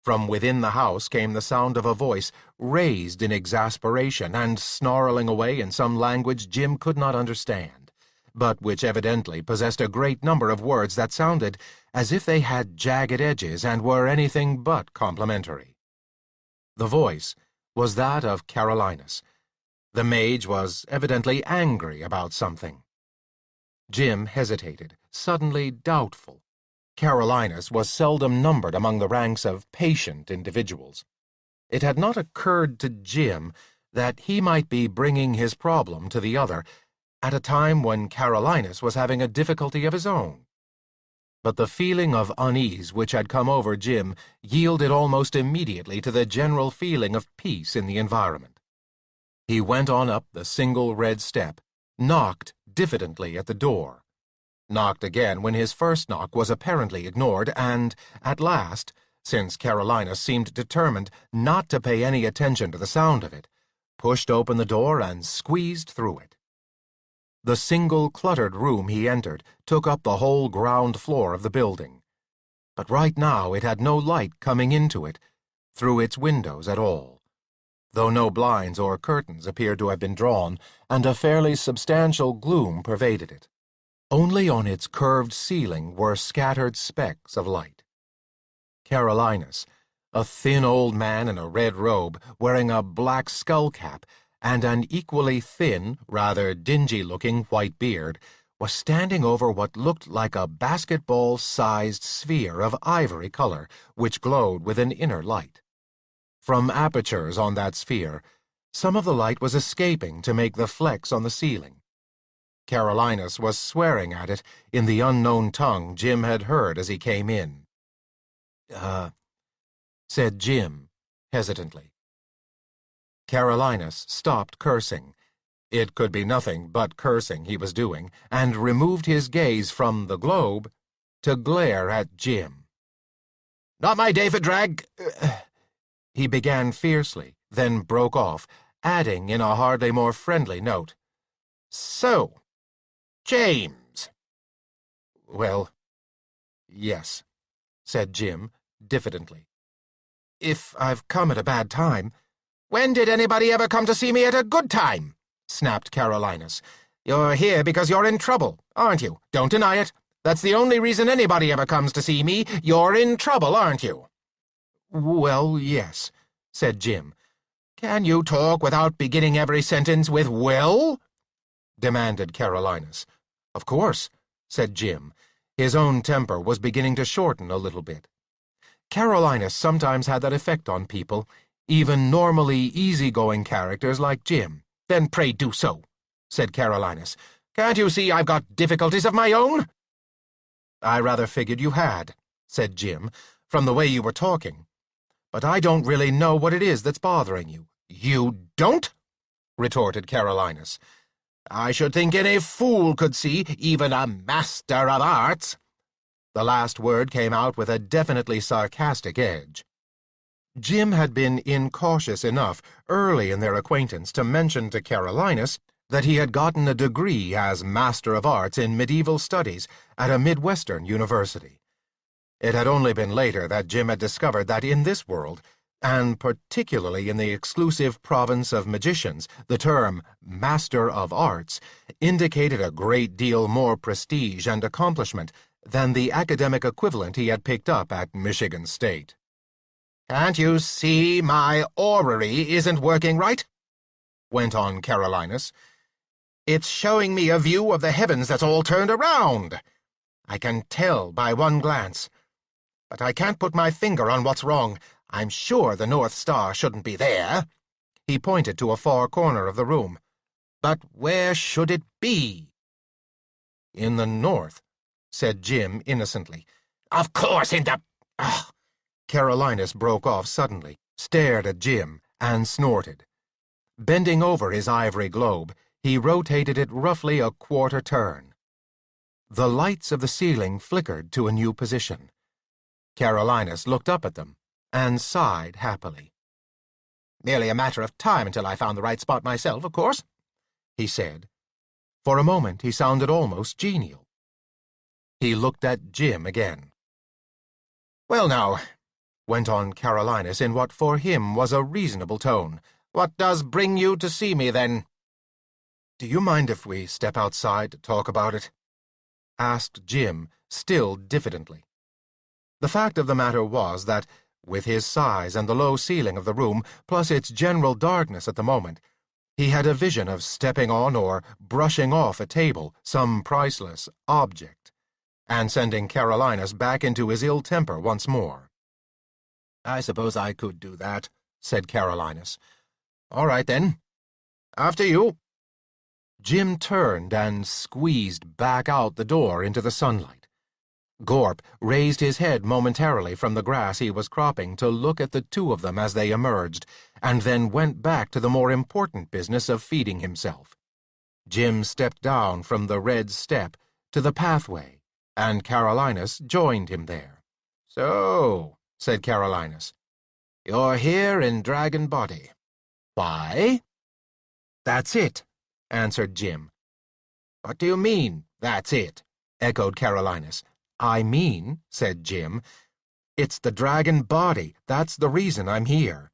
From within the house came the sound of a voice, raised in exasperation and snarling away in some language Jim could not understand, but which evidently possessed a great number of words that sounded as if they had jagged edges and were anything but complimentary. The voice was that of Carolinus. The mage was evidently angry about something. Jim hesitated, suddenly doubtful. Carolinus was seldom numbered among the ranks of patient individuals. It had not occurred to Jim that he might be bringing his problem to the other at a time when Carolinus was having a difficulty of his own. But the feeling of unease which had come over Jim yielded almost immediately to the general feeling of peace in the environment. He went on up the single red step, knocked diffidently at the door, knocked again when his first knock was apparently ignored, and, at last, since Carolinus seemed determined not to pay any attention to the sound of it, pushed open the door and squeezed through it. The single cluttered room he entered took up the whole ground floor of the building, but right now it had no light coming into it through its windows at all, though no blinds or curtains appeared to have been drawn, and a fairly substantial gloom pervaded it. Only on its curved ceiling were scattered specks of light. Carolinus, a thin old man in a red robe, wearing a black skull-cap and an equally thin, rather dingy-looking white beard, was standing over what looked like a basketball-sized sphere of ivory color, which glowed with an inner light. From apertures on that sphere, some of the light was escaping to make the flecks on the ceiling. Carolinus was swearing at it in the unknown tongue Jim had heard as he came in. Said Jim, hesitantly. Carolinus stopped cursing. It could be nothing but cursing he was doing, and removed his gaze from the globe to glare at Jim. "Not my day for drag," he began fiercely, then broke off, adding in a hardly more friendly note, "So, James." "Well, yes," said Jim, diffidently. "If I've come at a bad time—" "When did anybody ever come to see me at a good time?" snapped Carolinus. "You're here because you're in trouble, aren't you? Don't deny it. That's the only reason anybody ever comes to see me. You're in trouble, aren't you?" "Well, yes," said Jim. "Can you talk without beginning every sentence with 'well'?" demanded Carolinus. "Of course," said Jim. His own temper was beginning to shorten a little bit. Carolinus sometimes had that effect on people, even normally easy-going characters like Jim. "Then pray do so," said Carolinus. "Can't you see I've got difficulties of my own?" "I rather figured you had," said Jim, "from the way you were talking. But I don't really know what it is that's bothering you." "You don't?" retorted Carolinus. "I should think any fool could see, even a master of arts." The last word came out with a definitely sarcastic edge. Jim had been incautious enough early in their acquaintance to mention to Carolinus that he had gotten a degree as Master of Arts in Medieval Studies at a Midwestern university. It had only been later that Jim had discovered that in this world, and particularly in the exclusive province of magicians, the term Master of Arts indicated a great deal more prestige and accomplishment than the academic equivalent he had picked up at Michigan State. "Can't you see my orrery isn't working right?" went on Carolinus. "It's showing me a view of the heavens that's all turned around. I can tell by one glance. But I can't put my finger on what's wrong. I'm sure the North Star shouldn't be there." He pointed to a far corner of the room. "But where should it be?" "In the north," said Jim innocently. "Of course, in the—" Ugh. Carolinus broke off suddenly, stared at Jim, and snorted. Bending over his ivory globe, he rotated it roughly a quarter turn. The lights of the ceiling flickered to a new position. Carolinus looked up at them and sighed happily. "Merely a matter of time until I found the right spot myself, of course," he said. For a moment he sounded almost genial. He looked at Jim again. "Well now," went on Carolinus in what for him was a reasonable tone, "what does bring you to see me, then?" "Do you mind if we step outside to talk about it?" asked Jim, still diffidently. The fact of the matter was that, with his size and the low ceiling of the room, plus its general darkness at the moment, he had a vision of stepping on or brushing off a table some priceless object, and sending Carolinus back into his ill temper once more. "I suppose I could do that," said Carolinus. "All right, then. After you." Jim turned and squeezed back out the door into the sunlight. Gorp raised his head momentarily from the grass he was cropping to look at the two of them as they emerged, and then went back to the more important business of feeding himself. Jim stepped down from the red step to the pathway, and Carolinus joined him there. "So," said Carolinus, "you're here in Dragon Body. Why?" "That's it," answered Jim. "What do you mean, that's it?" echoed Carolinus. "I mean," said Jim, "it's the dragon body. That's the reason I'm here.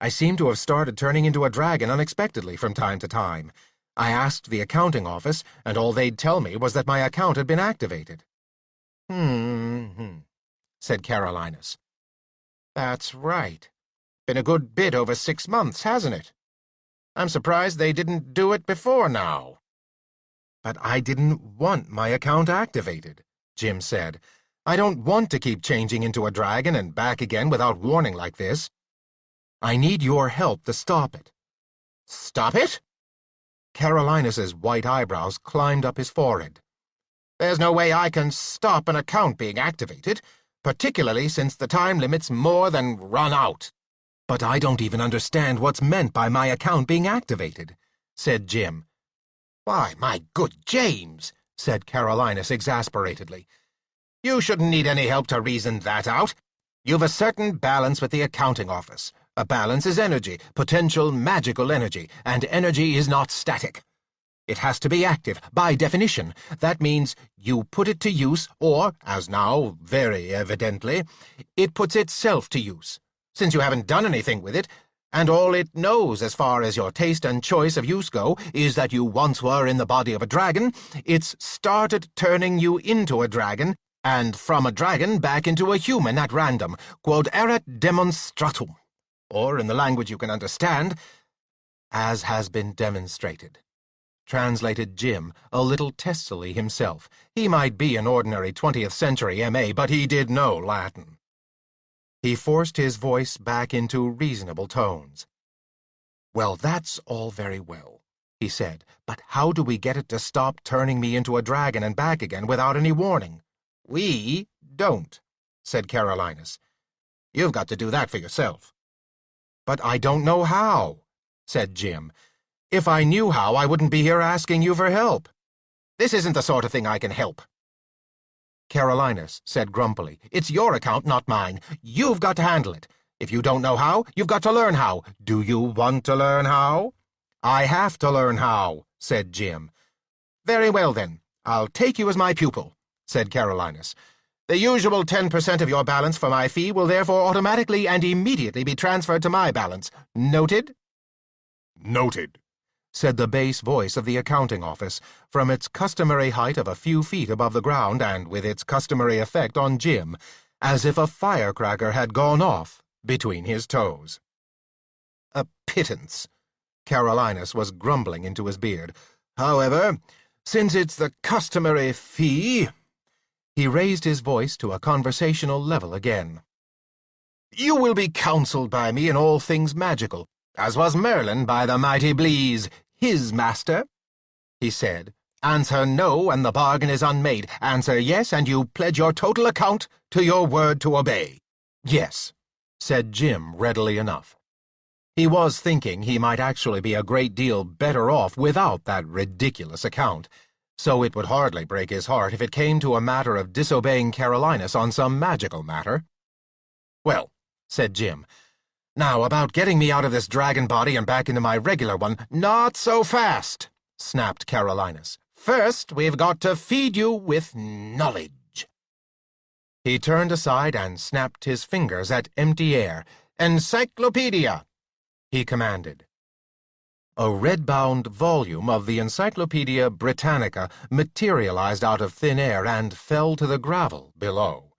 I seem to have started turning into a dragon unexpectedly from time to time. I asked the accounting office, and all they'd tell me was that my account had been activated." Said Carolinus. "That's right. Been a good bit over 6 months, hasn't it? I'm surprised they didn't do it before now." "But I didn't want my account activated," Jim said. "I don't want to keep changing into a dragon and back again without warning like this. I need your help to stop it." "Stop it?" Carolinus's white eyebrows climbed up his forehead. "There's no way I can stop an account being activated, particularly since the time limit's more than run out." "But I don't even understand what's meant by my account being activated," said Jim. "Why, my good James," said Carolinus exasperatedly, "you shouldn't need any help to reason that out. You've a certain balance with the accounting office. A balance is energy, potential magical energy, and energy is not static. It has to be active, by definition. That means you put it to use, or, as now, very evidently, it puts itself to use. Since you haven't done anything with it, and all it knows as far as your taste and choice of use go is that you once were in the body of a dragon, it's started turning you into a dragon, and from a dragon back into a human at random, quod erat demonstratum, or in the language you can understand, as has been demonstrated," translated Jim, a little testily himself. He might be an ordinary 20th century M.A., but he did know Latin. He forced his voice back into reasonable tones. "Well, that's all very well," he said, "but how do we get it to stop turning me into a dragon and back again without any warning?" "We don't," said Carolinus. "You've got to do that for yourself." "But I don't know how," said Jim. "If I knew how, I wouldn't be here asking you for help." "This isn't the sort of thing I can help." Carolinus said grumpily, "It's your account, not mine. You've got to handle it. If you don't know how, you've got to learn how. Do you want to learn how?" "I have to learn how," said Jim. "Very well, then. I'll take you as my pupil," said Carolinus. "The usual 10% of your balance for my fee will therefore automatically and immediately be transferred to my balance. Noted?" "Noted," said the bass voice of the accounting office, from its customary height of a few feet above the ground and with its customary effect on Jim, as if a firecracker had gone off between his toes. "A pittance," Carolinus was grumbling into his beard. "However, since it's the customary fee—" He raised his voice to a conversational level again. "You will be counselled by me in all things magical, as was Merlin by the mighty Blease, his master," he said. "Answer no, and the bargain is unmade. Answer yes, and you pledge your total account to your word to obey." "Yes," said Jim readily enough. He was thinking he might actually be a great deal better off without that ridiculous account, so it would hardly break his heart if it came to a matter of disobeying Carolinus on some magical matter. "Well," said Jim, "now about getting me out of this dragon body and back into my regular one—" "Not so fast," snapped Carolinus. "First, we've got to feed you with knowledge." He turned aside and snapped his fingers at empty air. "Encyclopedia!" he commanded. A red-bound volume of the Encyclopedia Britannica materialized out of thin air and fell to the gravel below.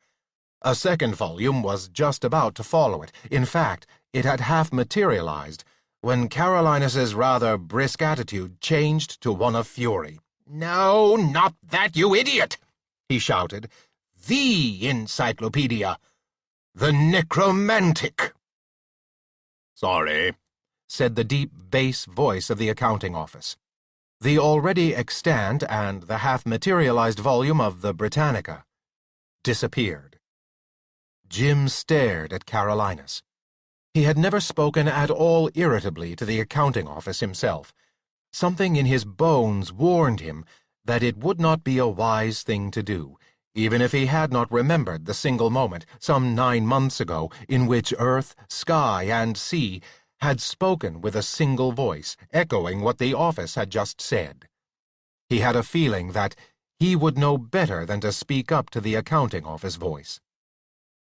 A second volume was just about to follow it. In fact, it had half materialized, when Carolinus's rather brisk attitude changed to one of fury. "No, not that, you idiot!" he shouted. "The encyclopedia! The necromantic!" "Sorry," said the deep bass voice of the accounting office. The already extant and the half-materialized volume of the Britannica disappeared. Jim stared at Carolinus. He had never spoken at all irritably to the accounting office himself. Something in his bones warned him that it would not be a wise thing to do, even if he had not remembered the single moment, some 9 months ago, in which earth, sky, and sea had spoken with a single voice, echoing what the office had just said. He had a feeling that he would know better than to speak up to the accounting office voice.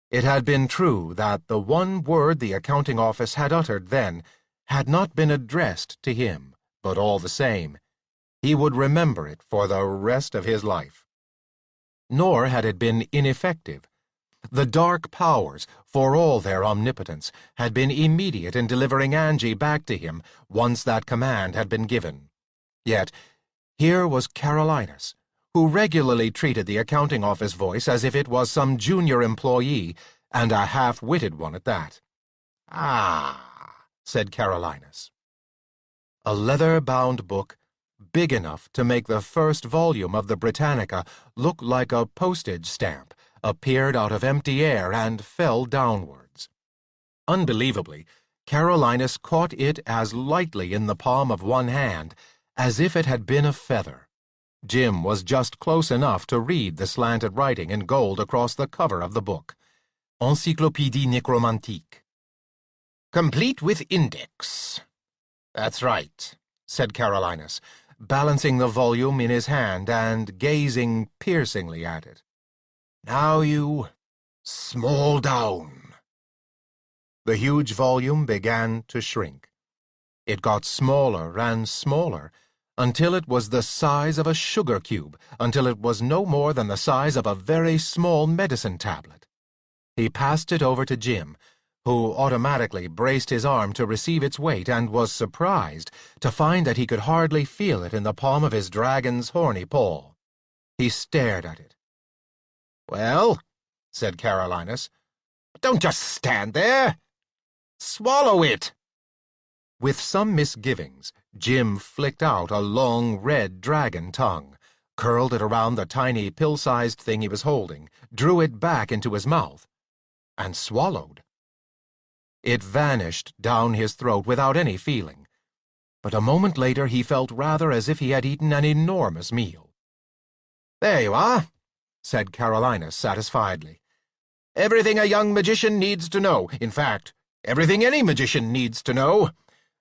It had been true that the one word the accounting office had uttered then had not been addressed to him, but all the same, he would remember it for the rest of his life. Nor had it been ineffective. The dark powers, for all their omnipotence, had been immediate in delivering Angie back to him once that command had been given. Yet, here was Carolinus, who regularly treated the accounting office voice as if it was some junior employee, and a half-witted one at that. "Ah," said Carolinus. A leather-bound book, big enough to make the first volume of the Britannica look like a postage stamp, appeared out of empty air and fell downwards. Unbelievably, Carolinus caught it as lightly in the palm of one hand as if it had been a feather. Jim was just close enough to read the slanted writing in gold across the cover of the book. Encyclopédie Nécromantique. "Complete with index." "That's right," said Carolinus, balancing the volume in his hand and gazing piercingly at it. "Now you small down." The huge volume began to shrink. It got smaller and smaller, until it was the size of a sugar cube, until it was no more than the size of a very small medicine tablet. He passed it over to Jim, who automatically braced his arm to receive its weight and was surprised to find that he could hardly feel it in the palm of his dragon's horny paw. He stared at it. "Well," said Carolinus, "don't just stand there. Swallow it." With some misgivings, Jim flicked out a long red dragon tongue, curled it around the tiny pill-sized thing he was holding, drew it back into his mouth, and swallowed. It vanished down his throat without any feeling, but a moment later he felt rather as if he had eaten an enormous meal. "There you are," said Carolinus satisfiedly. "Everything a young magician needs to know. In fact, everything any magician needs to know.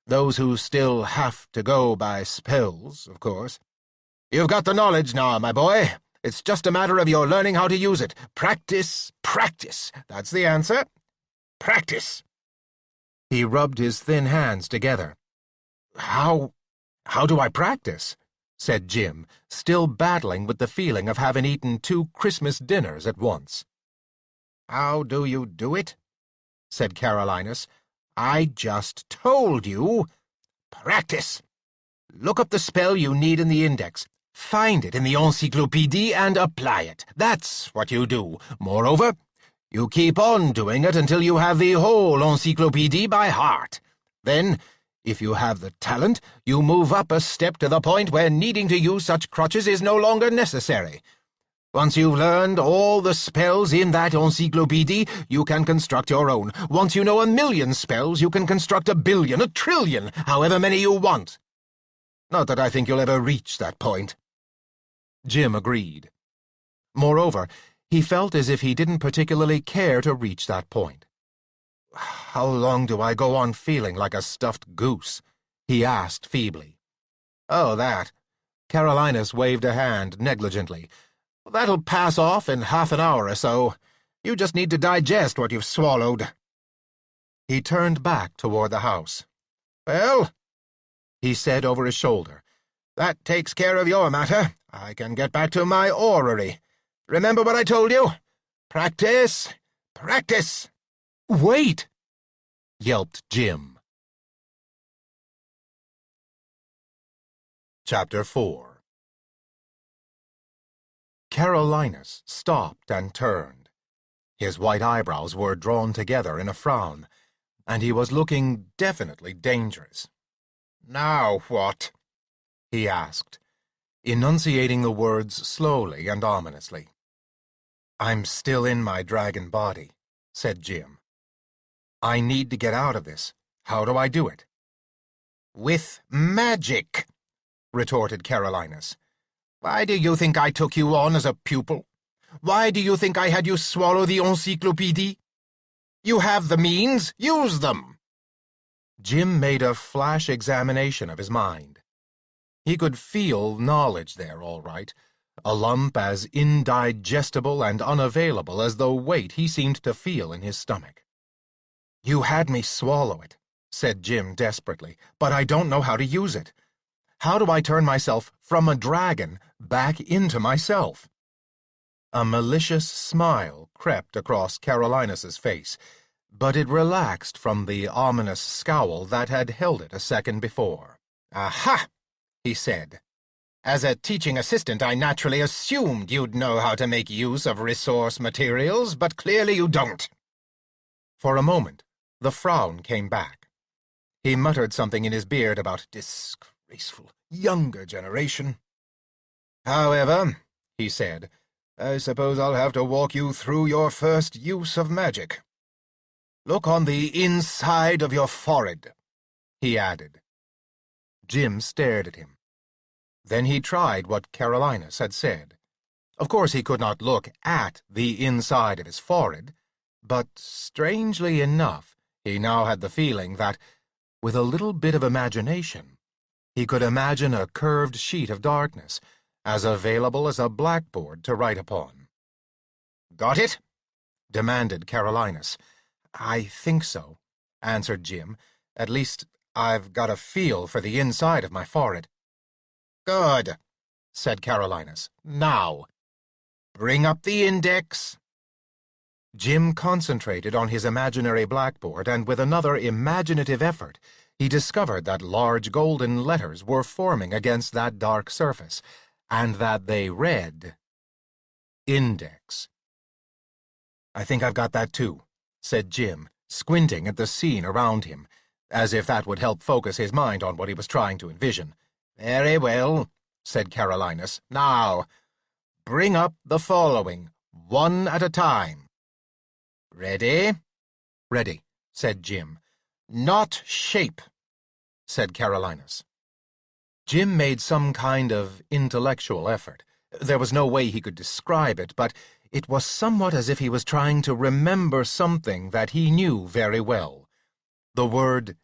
Those who still have to go by spells, of course. You've got the knowledge now, my boy. It's just a matter of your learning how to use it. Practice, practice. That's the answer. Practice." He rubbed his thin hands together. "How "How do I practice?" said Jim, still battling with the feeling of having eaten 2 Christmas dinners at once. "How do you do it?" said Carolinus. "I just told you. Practice. Look up the spell you need in the index. Find it in the encyclopédie and apply it. That's what you do. Moreover, you keep on doing it until you have the whole encyclopédie by heart. Then, if you have the talent, you move up a step to the point where needing to use such crutches is no longer necessary. Once you've learned all the spells in that encyclopédie, you can construct your own. Once you know 1,000,000 spells, you can construct 1,000,000,000, 1,000,000,000,000, however many you want. Not that I think you'll ever reach that point." Jim agreed. Moreover, he felt as if he didn't particularly care to reach that point. "How long do I go on feeling like a stuffed goose?" he asked feebly. "Oh, that." Carolinus waved a hand negligently. "That'll pass off in half an hour or so. You just need to digest what you've swallowed." He turned back toward the house. "Well," he said over his shoulder, "that takes care of your matter. I can get back to my orrery. Remember what I told you? Practice! Practice!" "Wait!" yelped Jim. Chapter 4. Carolinus stopped and turned. His white eyebrows were drawn together in a frown, and he was looking definitely dangerous. "Now what?" he asked, enunciating the words slowly and ominously. "I'm still in my dragon body," said Jim. "I need to get out of this. How do I do it?" "With magic," retorted Carolinus. "Why do you think I took you on as a pupil? Why do you think I had you swallow the encyclopédie? You have the means. Use them." Jim made a flash examination of his mind. He could feel knowledge there, all right, a lump as indigestible and unavailable as the weight he seemed to feel in his stomach. "You had me swallow it," said Jim desperately, "but I don't know how to use it. How do I turn myself from a dragon back into myself?" A malicious smile crept across Carolinus's face, but it relaxed from the ominous scowl that had held it a second before. "Aha!" he said. "As a teaching assistant, I naturally assumed you'd know how to make use of resource materials, but clearly you don't." For a moment, the frown came back. He muttered something in his beard about disgraceful younger generation. "However," he said, "I suppose I'll have to walk you through your first use of magic. Look on the inside of your forehead," he added. Jim stared at him. Then he tried what Carolinus had said. Of course he could not look at the inside of his forehead, but strangely enough, he now had the feeling that, with a little bit of imagination, he could imagine a curved sheet of darkness, as available as a blackboard to write upon. "Got it?" demanded Carolinus. "I think so," answered Jim. "At least, I've got a feel for the inside of my forehead." "Good," said Carolinus. "Now, bring up the index." Jim concentrated on his imaginary blackboard, and with another imaginative effort, he discovered that large golden letters were forming against that dark surface, and that they read, "Index." "I think I've got that too," said Jim, squinting at the scene around him, as if that would help focus his mind on what he was trying to envision. "Very well," said Carolinus. "Now, bring up the following, one at a time. Ready?" "Ready," said Jim. "Not shape," said Carolinus. Jim made some kind of intellectual effort. There was no way he could describe it, but it was somewhat as if he was trying to remember something that he knew very well. The word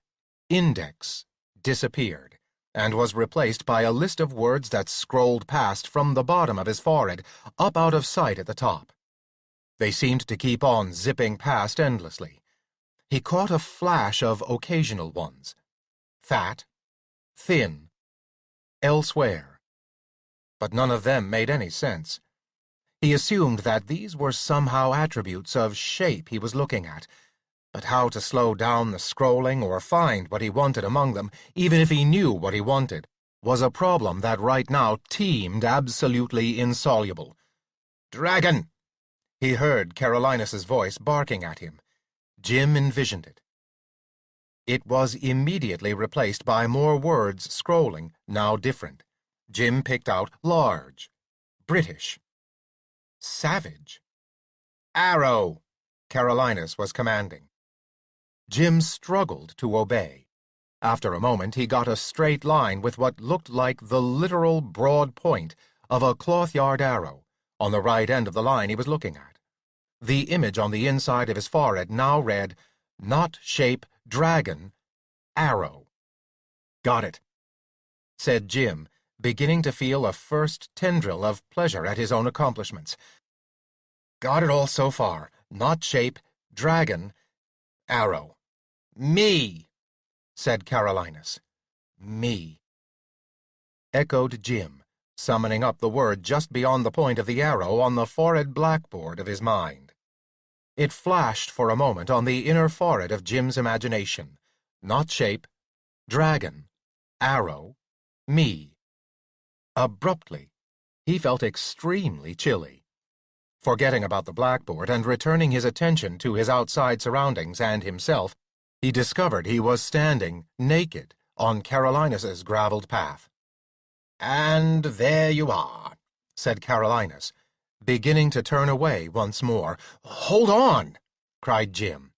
index disappeared, and was replaced by a list of words that scrolled past from the bottom of his forehead, up out of sight at the top. They seemed to keep on zipping past endlessly. He caught a flash of occasional ones. Fat, thin, elsewhere. But none of them made any sense. He assumed that these were somehow attributes of shape he was looking at, but how to slow down the scrolling or find what he wanted among them, even if he knew what he wanted, was a problem that right now seemed absolutely insoluble. "Dragon!" He heard Carolinus's voice barking at him. Jim envisioned it. It was immediately replaced by more words scrolling, now different. Jim picked out large, British, savage. "Arrow!" Carolinus was commanding. Jim struggled to obey. After a moment, he got a straight line with what looked like the literal broad point of a cloth-yard arrow on the right end of the line he was looking at. The image on the inside of his forehead now read, "Not shape, dragon, arrow." "Got it," said Jim, beginning to feel a first tendril of pleasure at his own accomplishments. "Got it all so far. Not shape, dragon, arrow." "Me," said Carolinus. "Me," echoed Jim, summoning up the word just beyond the point of the arrow on the forehead blackboard of his mind. It flashed for a moment on the inner forehead of Jim's imagination. Not shape, dragon, arrow, me. Abruptly, he felt extremely chilly. Forgetting about the blackboard and returning his attention to his outside surroundings and himself, he discovered he was standing, naked, on Carolinus's graveled path. "And there you are," said Carolinus, beginning to turn away once more. "Hold on!" cried Jim.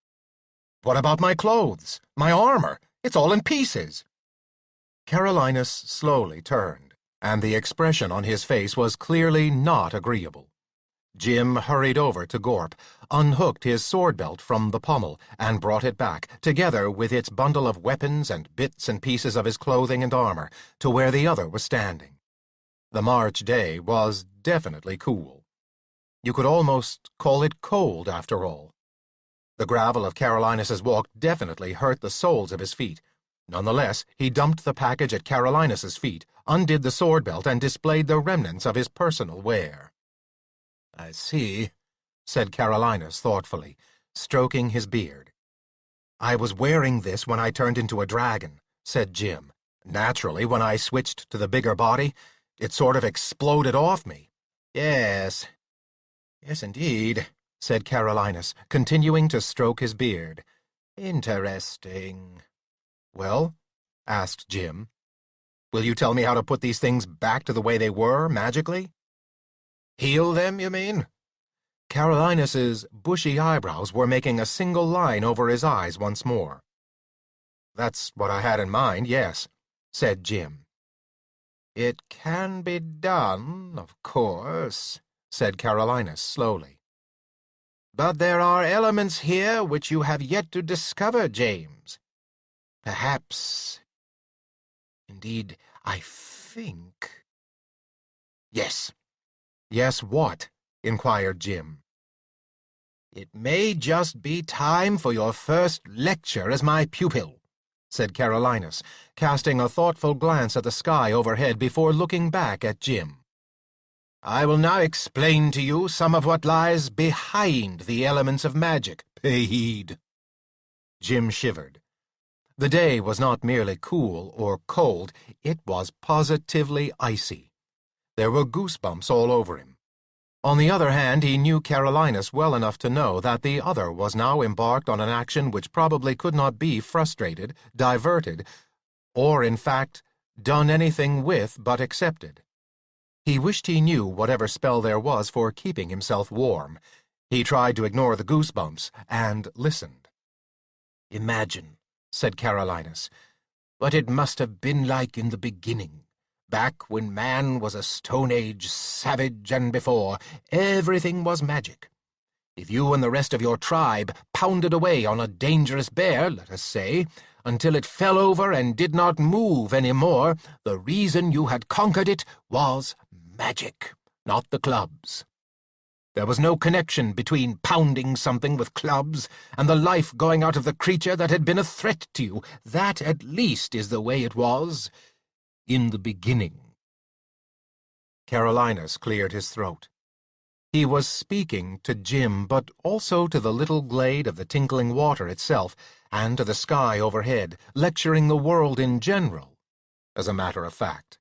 "What about my clothes, my armor? It's all in pieces." Carolinus slowly turned, and the expression on his face was clearly not agreeable. Jim hurried over to Gorp, unhooked his sword belt from the pommel, and brought it back, together with its bundle of weapons and bits and pieces of his clothing and armor, to where the other was standing. The March day was definitely cool. You could almost call it cold, after all. The gravel of Carolinus's walk definitely hurt the soles of his feet. Nonetheless, he dumped the package at Carolinus's feet, undid the sword belt, and displayed the remnants of his personal wear. "I see," said Carolinus thoughtfully, stroking his beard. "I was wearing this when I turned into a dragon," said Jim. "Naturally, when I switched to the bigger body, it sort of exploded off me." "Yes, indeed," said Carolinus, continuing to stroke his beard. "Interesting." "Well?" asked Jim. "Will you tell me how to put these things back to the way they were, magically?" "Heal them, you mean?" Carolinus's bushy eyebrows were making a single line over his eyes once more. "That's what I had in mind, yes," said Jim. "It can be done, of course," said Carolinus slowly. "But there are elements here which you have yet to discover, James. Perhaps... Indeed, I think..." "Yes." "Yes, what?" inquired Jim. "It may just be time for your first lecture as my pupil," said Carolinus, casting a thoughtful glance at the sky overhead before looking back at Jim. "I will now explain to you some of what lies behind the elements of magic. Pay heed." Jim shivered. The day was not merely cool or cold, it was positively icy. There were goosebumps all over him. On the other hand, he knew Carolinus well enough to know that the other was now embarked on an action which probably could not be frustrated, diverted, or, in fact, done anything with but accepted. He wished he knew whatever spell there was for keeping himself warm. He tried to ignore the goosebumps and listened. "Imagine," said Carolinus, "what it must have been like in the beginning. Back when man was a Stone Age savage and before, everything was magic. If you and the rest of your tribe pounded away on a dangerous bear, let us say, until it fell over and did not move any more, the reason you had conquered it was magic, not the clubs. There was no connection between pounding something with clubs and the life going out of the creature that had been a threat to you. That, at least, is the way it was in the beginning. Carolinus cleared his throat. He was speaking to Jim, but also to the little glade of the tinkling water itself, and to the sky overhead, lecturing the world in general, as a matter of fact.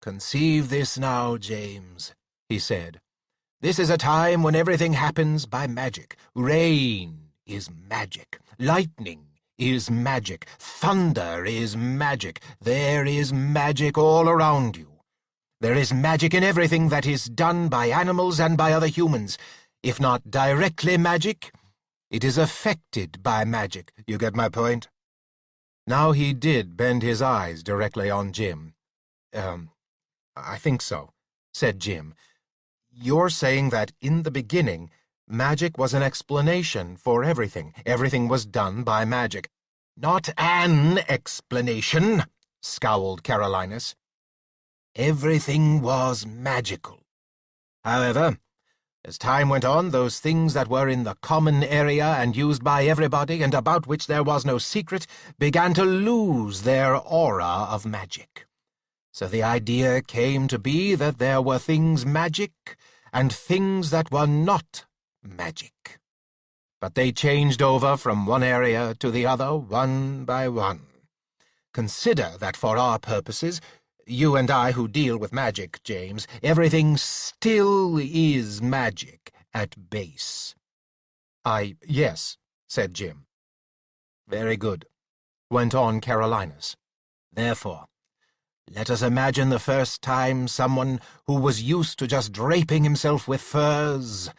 "Conceive this now, James," he said. "This is a time when everything happens by magic. Rain is magic. Lightning is magic. Thunder is magic. There is magic all around you. There is magic in everything that is done by animals and by other humans. If not directly magic, it is affected by magic. You get my point?" Now he did bend his eyes directly on Jim. I think so," said Jim. "You're saying that in the beginning, magic was an explanation for everything. Everything was done by magic." "Not an explanation," scowled Carolinus. "Everything was magical. However, as time went on, those things that were in the common area and used by everybody and about which there was no secret began to lose their aura of magic. So the idea came to be that there were things magic and things that were not magic. But they changed over from one area to the other one by one. Consider that for our purposes, you and I who deal with magic, James, everything still is magic at base." Yes," said Jim. "Very good," went on Carolinus. "Therefore, let us imagine the first time someone who was used to just draping himself with furs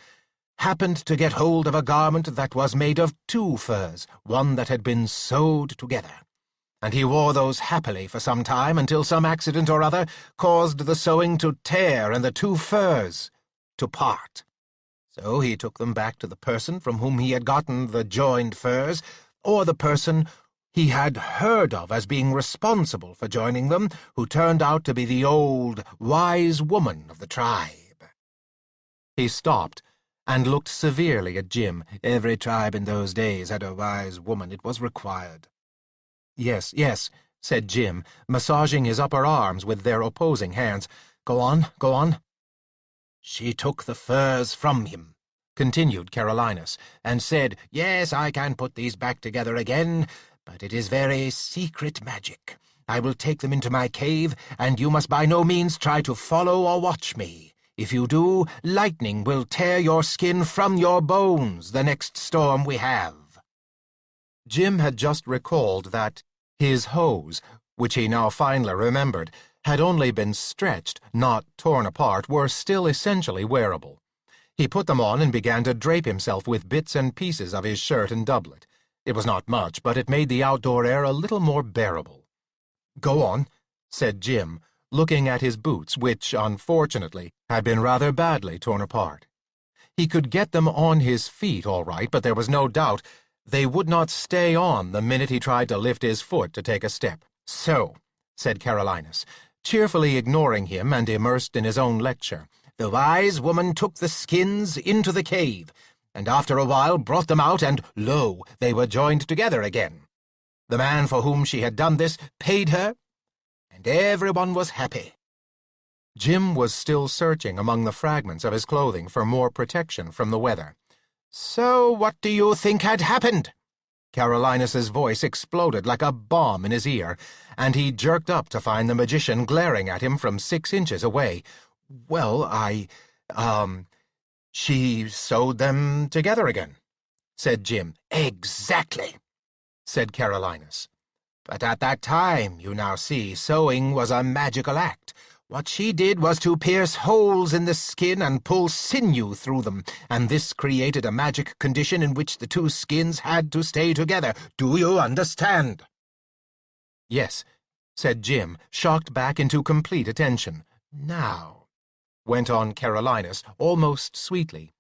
happened to get hold of a garment that was made of two furs, one that had been sewed together. And he wore those happily for some time until some accident or other caused the sewing to tear and the two furs to part. So he took them back to the person from whom he had gotten the joined furs, or the person he had heard of as being responsible for joining them, who turned out to be the old, wise woman of the tribe." He stopped and looked severely at Jim. "Every tribe in those days had a wise woman. It was required." Yes, said Jim, massaging his upper arms with their opposing hands. Go on. "She took the furs from him," continued Carolinus, "and said, 'Yes, I can put these back together again, but it is very secret magic. I will take them into my cave, and you must by no means try to follow or watch me. If you do, lightning will tear your skin from your bones the next storm we have.'" Jim had just recalled that his hose, which he now finally remembered, had only been stretched, not torn apart, were still essentially wearable. He put them on and began to drape himself with bits and pieces of his shirt and doublet. It was not much, but it made the outdoor air a little more bearable. "Go on," said Jim, looking at his boots, which, unfortunately, had been rather badly torn apart. He could get them on his feet all right, but there was no doubt they would not stay on the minute he tried to lift his foot to take a step. "So," said Carolinus, cheerfully ignoring him and immersed in his own lecture, "the wise woman took the skins into the cave, and after a while brought them out, and lo, they were joined together again. The man for whom she had done this paid her, and everyone was happy." Jim was still searching among the fragments of his clothing for more protection from the weather. "So what do you think had happened?" Carolinus's voice exploded like a bomb in his ear, and he jerked up to find the magician glaring at him from 6 inches away. "Well, she sewed them together again," said Jim. "Exactly," said Carolinus. "But at that time, you now see, sewing was a magical act. What she did was to pierce holes in the skin and pull sinew through them, and this created a magic condition in which the two skins had to stay together. Do you understand?" "Yes," said Jim, shocked back into complete attention. "Now," went on Carolinus, almost sweetly,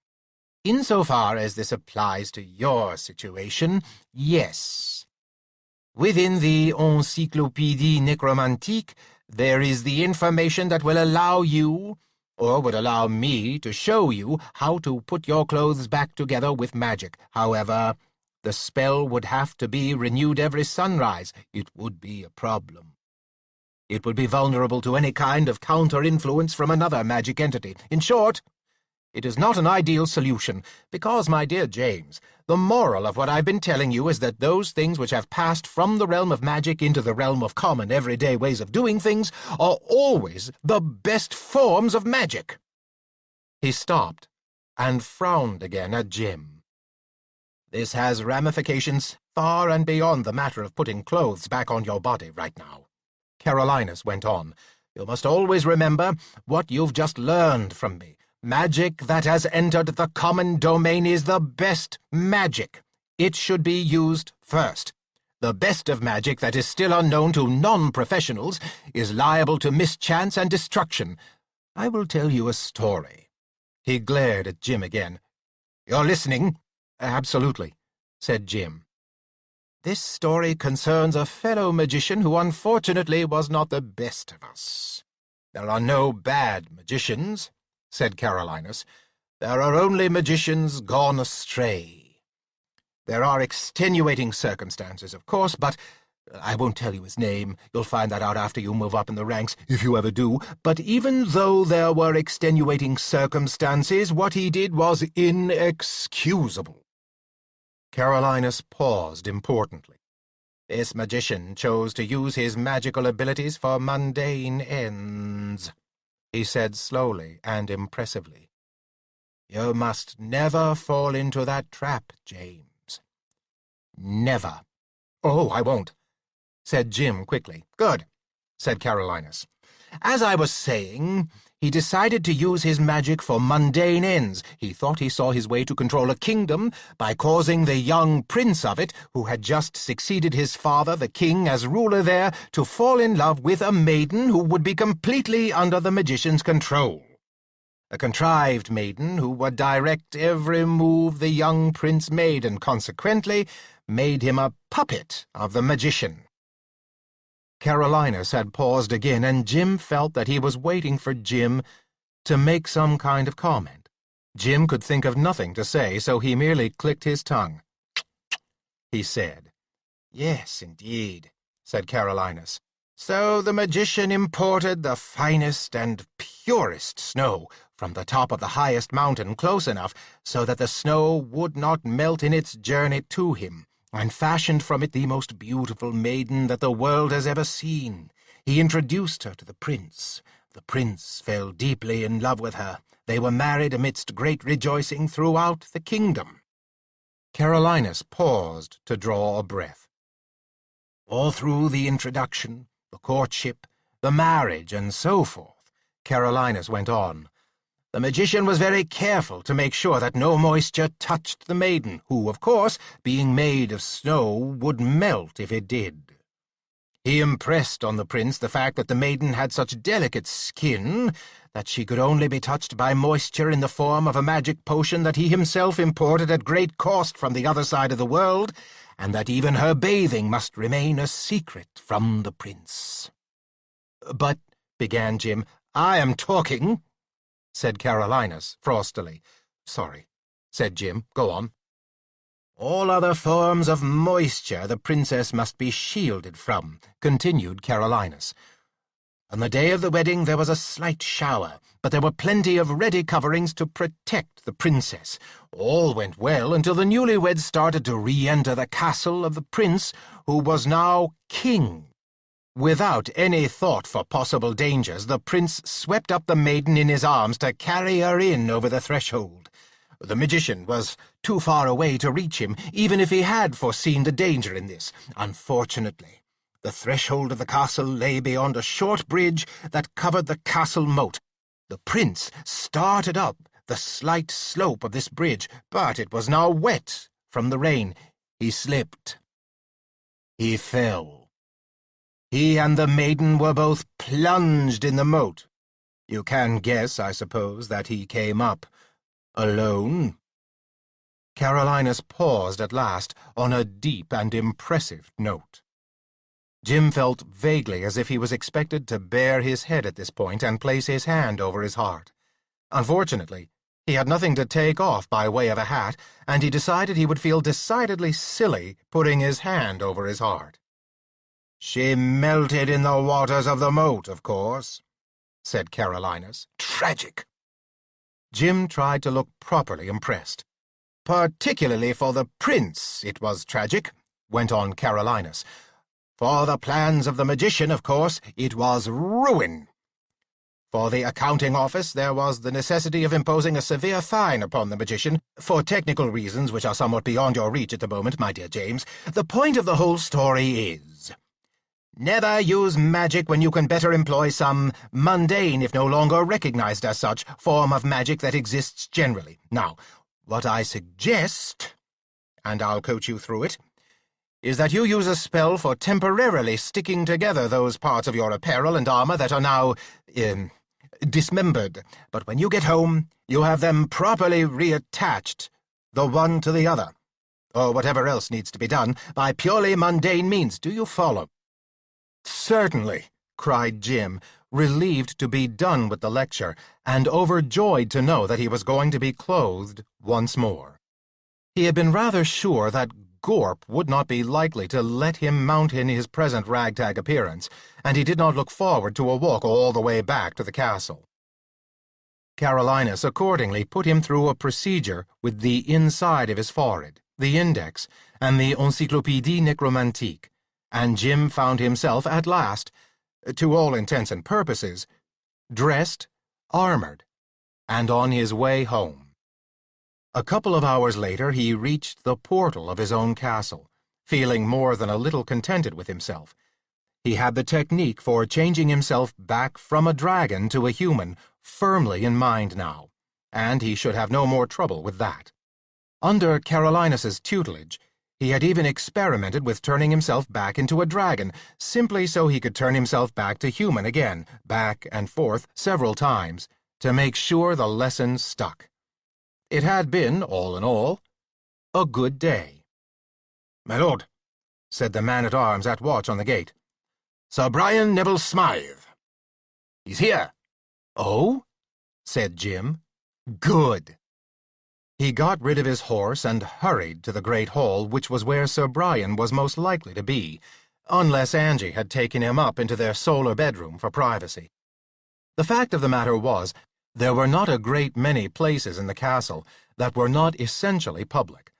"insofar as this applies to your situation, yes. Within the Encyclopédie Nécromantique, there is the information that will allow you, or would allow me, to show you how to put your clothes back together with magic. However, the spell would have to be renewed every sunrise. It would be a problem." It would be vulnerable to any kind of counter-influence from another magic entity. In short, it is not an ideal solution, because, my dear James, the moral of what I've been telling you is that those things which have passed from the realm of magic into the realm of common everyday ways of doing things are always the best forms of magic." He stopped and frowned again at Jim. "This has ramifications far and beyond the matter of putting clothes back on your body right now," Carolinus went on. "You must always remember what you've just learned from me. Magic that has entered the common domain is the best magic. It should be used first. The best of magic that is still unknown to non-professionals is liable to mischance and destruction. I will tell you a story." He glared at Jim again. "You're listening?" "Absolutely," said Jim. "This story concerns a fellow magician who unfortunately was not the best of us. There are no bad magicians," said Carolinus. "There are only magicians gone astray. There are extenuating circumstances, of course, but I won't tell you his name. You'll find that out after you move up in the ranks, if you ever do. But even though there were extenuating circumstances, what he did was inexcusable." Carolinus paused importantly. "This magician chose to use his magical abilities for mundane ends," he said slowly and impressively. "You must never fall into that trap, James. Never." "Oh, I won't," said Jim quickly. "Good," said Carolinus. "As I was saying, he decided to use his magic for mundane ends. He thought he saw his way to control a kingdom by causing the young prince of it, who had just succeeded his father, the king, as ruler there, to fall in love with a maiden who would be completely under the magician's control. A contrived maiden who would direct every move the young prince made, and consequently made him a puppet of the magician." Carolinus had paused again, and Jim felt that he was waiting for Jim to make some kind of comment. Jim could think of nothing to say, so he merely clicked his tongue. He said, "Yes, indeed," said Carolinus. "So the magician imported the finest and purest snow from the top of the highest mountain close enough so that the snow would not melt in its journey to him, and fashioned from it the most beautiful maiden that the world has ever seen. He introduced her to the prince. The prince fell deeply in love with her. They were married amidst great rejoicing throughout the kingdom." Carolinus paused to draw a breath. "All through the introduction, the courtship, the marriage, and so forth," Carolinus went on, "the magician was very careful to make sure that no moisture touched the maiden, who, of course, being made of snow, would melt if it did. He impressed on the prince the fact that the maiden had such delicate skin that she could only be touched by moisture in the form of a magic potion that he himself imported at great cost from the other side of the world, and that even her bathing must remain a secret from the prince." "But," began Jim. "I am talking," said Carolinus frostily. "Sorry," said Jim. "Go on." "All other forms of moisture the princess must be shielded from," continued Carolinus. "On the day of the wedding there was a slight shower, but there were plenty of ready coverings to protect the princess. All went well until the newlyweds started to re-enter the castle of the prince, who was now king. Without any thought for possible dangers, the prince swept up the maiden in his arms to carry her in over the threshold. The magician was too far away to reach him, even if he had foreseen the danger in this. Unfortunately, the threshold of the castle lay beyond a short bridge that covered the castle moat. The prince started up the slight slope of this bridge, but it was now wet from the rain. He slipped. He fell. He and the maiden were both plunged in the moat. You can guess, I suppose, that he came up alone." Carolinus paused at last on a deep and impressive note. Jim felt vaguely as if he was expected to bare his head at this point and place his hand over his heart. Unfortunately, he had nothing to take off by way of a hat, and he decided he would feel decidedly silly putting his hand over his heart. "She melted in the waters of the moat, of course," said Carolinus. "Tragic." Jim tried to look properly impressed. "Particularly for the prince it was tragic," went on Carolinus. "For the plans of the magician, of course, it was ruin. For the accounting office, there was the necessity of imposing a severe fine upon the magician, for technical reasons which are somewhat beyond your reach at the moment, my dear James. The point of the whole story is, never use magic when you can better employ some mundane, if no longer recognized as such, form of magic that exists generally. Now, what I suggest, and I'll coach you through it, is that you use a spell for temporarily sticking together those parts of your apparel and armor that are now, dismembered. But when you get home, you have them properly reattached, the one to the other, or whatever else needs to be done, by purely mundane means. Do you follow?" "Certainly," cried Jim, relieved to be done with the lecture, and overjoyed to know that he was going to be clothed once more. He had been rather sure that Gorp would not be likely to let him mount in his present ragtag appearance, and he did not look forward to a walk all the way back to the castle. Carolinus accordingly put him through a procedure with the inside of his forehead, the index, and the Encyclopédie Necromantique, and Jim found himself at last, to all intents and purposes, dressed, armored, and on his way home. A couple of hours later he reached the portal of his own castle, feeling more than a little contented with himself. He had the technique for changing himself back from a dragon to a human firmly in mind now, and he should have no more trouble with that. Under Carolinus's tutelage, he had even experimented with turning himself back into a dragon, simply so he could turn himself back to human again, back and forth several times, to make sure the lesson stuck. It had been, all in all, a good day. "My lord," said the man-at-arms at watch on the gate, "Sir Brian Neville Smythe. He's here." "Oh?" said Jim. "Good." He got rid of his horse and hurried to the great hall, which was where Sir Brian was most likely to be, unless Angie had taken him up into their solar bedroom for privacy. The fact of the matter was, there were not a great many places in the castle that were not essentially public.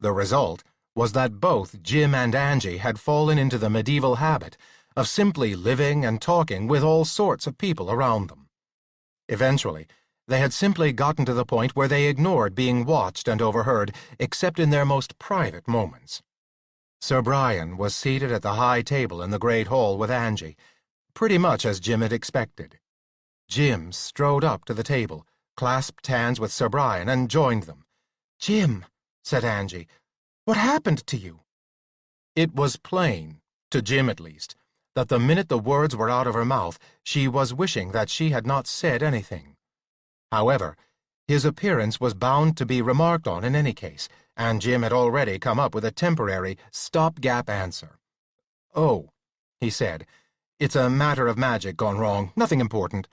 The result was that both Jim and Angie had fallen into the medieval habit of simply living and talking with all sorts of people around them. Eventually, they had simply gotten to the point where they ignored being watched and overheard, except in their most private moments. Sir Brian was seated at the high table in the great hall with Angie, pretty much as Jim had expected. Jim strode up to the table, clasped hands with Sir Brian, and joined them. "Jim," said Angie, "what happened to you?" It was plain, to Jim at least, that the minute the words were out of her mouth, she was wishing that she had not said anything. However, his appearance was bound to be remarked on in any case, and Jim had already come up with a temporary, stop-gap answer. "Oh," he said, "it's a matter of magic gone wrong, nothing important.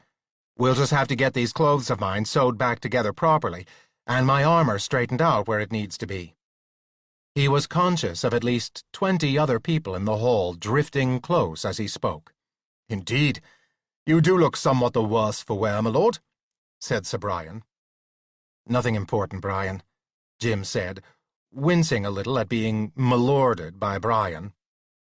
We'll just have to get these clothes of mine sewed back together properly, and my armor straightened out where it needs to be." He was conscious of at least 20 other people in the hall drifting close as he spoke. "Indeed, you do look somewhat the worse for wear, my lord," said Sir Brian. "Nothing important, Brian," Jim said, wincing a little at being milorded by Brian.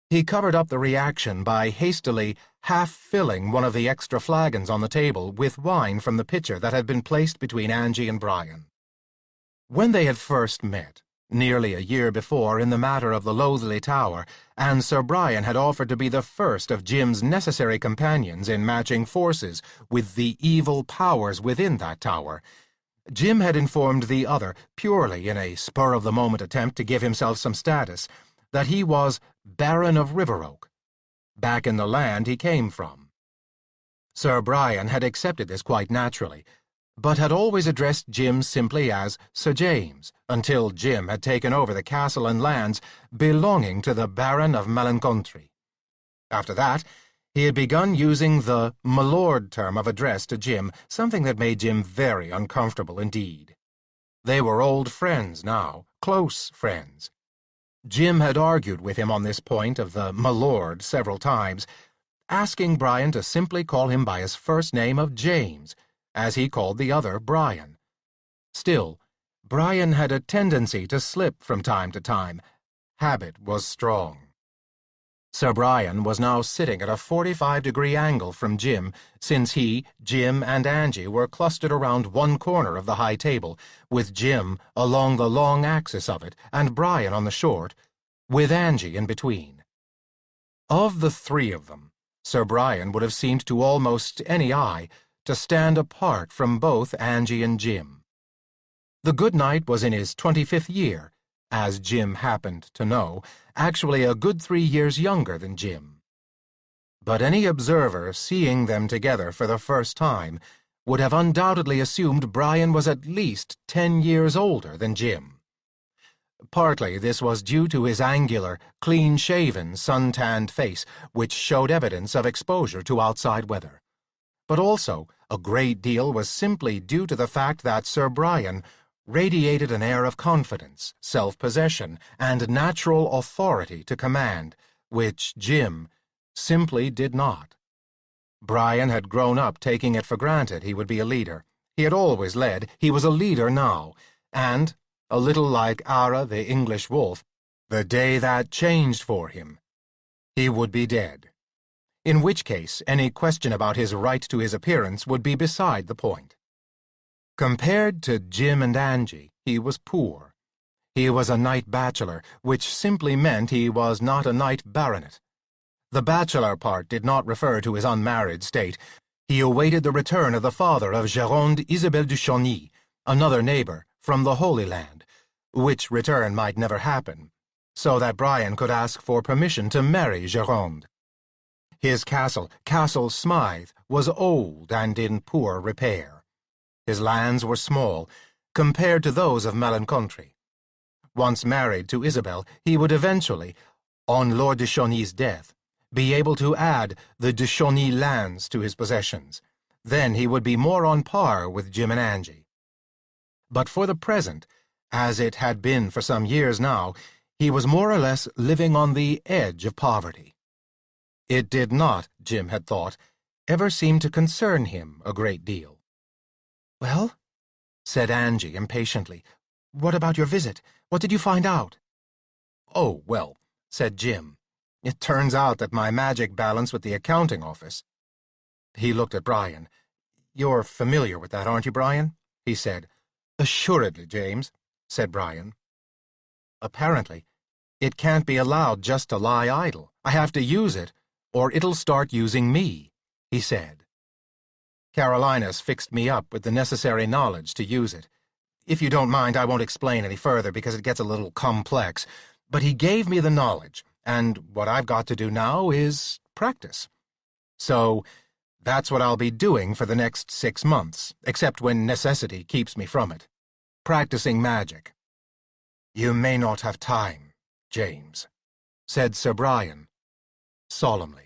He covered up the reaction by hastily half-filling one of the extra flagons on the table with wine from the pitcher that had been placed between Angie and Brian. When they had first met, nearly a year before, in the matter of the Loathly Tower, and Sir Brian had offered to be the first of Jim's necessary companions in matching forces with the evil powers within that tower, Jim had informed the other, purely in a spur-of-the-moment attempt to give himself some status, that he was Baron of Riveroak, back in the land he came from. Sir Brian had accepted this quite naturally, but had always addressed Jim simply as Sir James, until Jim had taken over the castle and lands belonging to the Baron of Melancontry. After that, he had begun using the "my lord" term of address to Jim, something that made Jim very uncomfortable indeed. They were old friends now, close friends. Jim had argued with him on this point of the "my lord" several times, asking Brian to simply call him by his first name of James, as he called the other Brian. Still, Brian had a tendency to slip from time to time. Habit was strong. Sir Brian was now sitting at a 45-degree angle from Jim, since he, Jim, and Angie were clustered around one corner of the high table, with Jim along the long axis of it, and Brian on the short, with Angie in between. Of the three of them, Sir Brian would have seemed to almost any eye to stand apart from both Angie and Jim. The good knight was in his 25th year, as Jim happened to know, actually a good 3 years younger than Jim. But any observer seeing them together for the first time would have undoubtedly assumed Brian was at least 10 years older than Jim. Partly this was due to his angular, clean-shaven, sun-tanned face, which showed evidence of exposure to outside weather. But also, a great deal was simply due to the fact that Sir Brian radiated an air of confidence, self-possession, and natural authority to command, which Jim simply did not. Brian had grown up taking it for granted he would be a leader. He had always led, he was a leader now, and, a little like Ara the English wolf, the day that changed for him, he would be dead. In which case, any question about his right to his appearance would be beside the point. Compared to Jim and Angie, he was poor. He was a knight bachelor, which simply meant he was not a knight baronet. The bachelor part did not refer to his unmarried state. He awaited the return of the father of Géronde Isabelle de Chauny, another neighbor, from the Holy Land, which return might never happen, so that Brian could ask for permission to marry Géronde. His castle, Castle Smythe, was old and in poor repair. His lands were small, compared to those of Malencountry. Once married to Isabel, he would eventually, on Lord de Chauny's death, be able to add the de Chauny lands to his possessions. Then he would be more on par with Jim and Angie. But for the present, as it had been for some years now, he was more or less living on the edge of poverty. It did not, Jim had thought, ever seem to concern him a great deal. "Well?" said Angie impatiently. "What about your visit? What did you find out?" "Oh, well," said Jim. "It turns out that my magic balance with the accounting office—" He looked at Brian. "You're familiar with that, aren't you, Brian?" he said. "Assuredly, James," said Brian. "Apparently, it can't be allowed just to lie idle. I have to use it, or it'll start using me," he said. "Carolinus fixed me up with the necessary knowledge to use it. If you don't mind, I won't explain any further because it gets a little complex, but he gave me the knowledge, and what I've got to do now is practice. So that's what I'll be doing for the next 6 months, except when necessity keeps me from it. Practicing magic." "You may not have time, James," said Sir Brian, solemnly.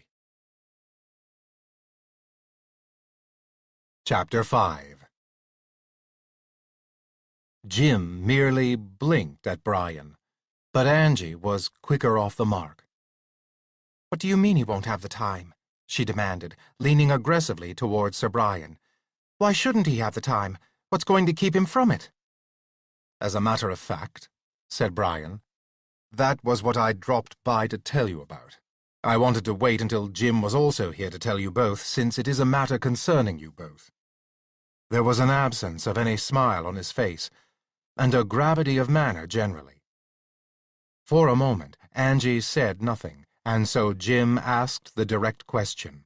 Chapter 5. Jim merely blinked at Brian, but Angie was quicker off the mark. "What do you mean he won't have the time?" she demanded, leaning aggressively towards Sir Brian. "Why shouldn't he have the time? What's going to keep him from it?" "As a matter of fact," said Brian, "that was what I dropped by to tell you about. I wanted to wait until Jim was also here to tell you both, since it is a matter concerning you both." There was an absence of any smile on his face, and a gravity of manner generally. For a moment, Angie said nothing, and so Jim asked the direct question.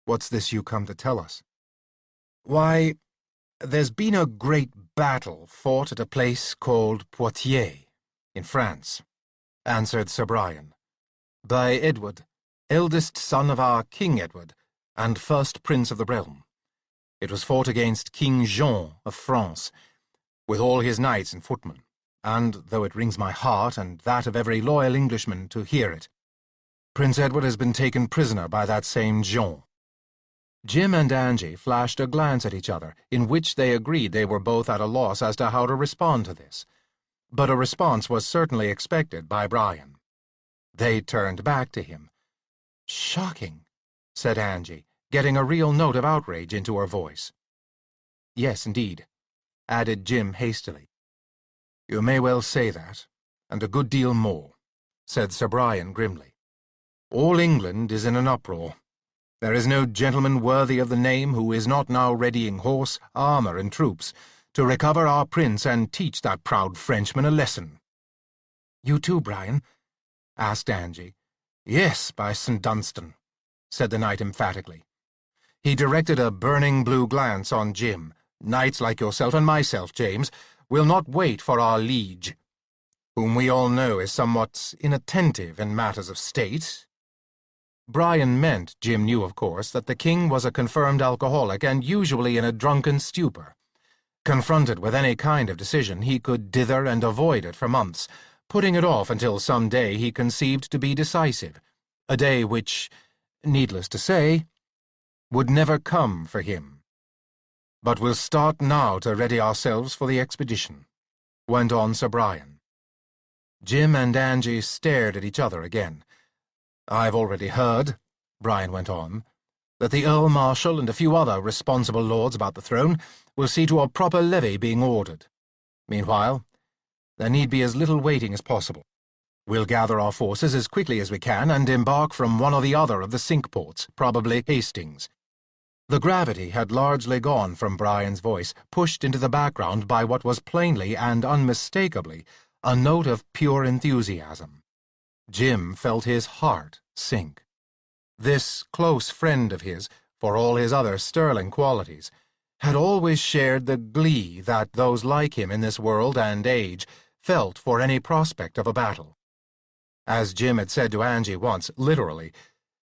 "What's this you come to tell us?" "Why, there's been a great battle fought at a place called Poitiers, in France," answered Sir Brian, "by Edward, eldest son of our King Edward, and first prince of the realm. It was fought against King Jean of France, with all his knights and footmen, and, though it wrings my heart and that of every loyal Englishman to hear it, Prince Edward has been taken prisoner by that same Jean." Jim and Angie flashed a glance at each other, in which they agreed they were both at a loss as to how to respond to this. but a response was certainly expected by Brian. They turned back to him. "Shocking," said Angie, getting a real note of outrage into her voice. "Yes, indeed," added Jim hastily. "You may well say that, and a good deal more," said Sir Brian grimly. "All England is in an uproar. There is no gentleman worthy of the name who is not now readying horse, armour, and troops to recover our prince and teach that proud Frenchman a lesson." "You too, Brian?" asked Angie. "Yes, by St. Dunstan," said the knight emphatically. He directed a burning blue glance on Jim. "Knights like yourself and myself, James, will not wait for our liege, whom we all know is somewhat inattentive in matters of state." Brian meant, Jim knew of course, that the king was a confirmed alcoholic and usually in a drunken stupor. Confronted with any kind of decision, he could dither and avoid it for months, putting it off until some day he conceived to be decisive, a day which, needless to say, would never come for him. "But we'll start now to ready ourselves for the expedition," went on Sir Brian. Jim and Angie stared at each other again. "I've already heard," Brian went on, "that the Earl Marshal and a few other responsible lords about the throne will see to a proper levy being ordered. Meanwhile, there need be as little waiting as possible. We'll gather our forces as quickly as we can and embark from one or the other of the sink ports, probably Hastings." The gravity had largely gone from Brian's voice, pushed into the background by what was plainly and unmistakably a note of pure enthusiasm. Jim felt his heart sink. This close friend of his, for all his other sterling qualities, had always shared the glee that those like him in this world and age felt for any prospect of a battle. As Jim had said to Angie once, literally,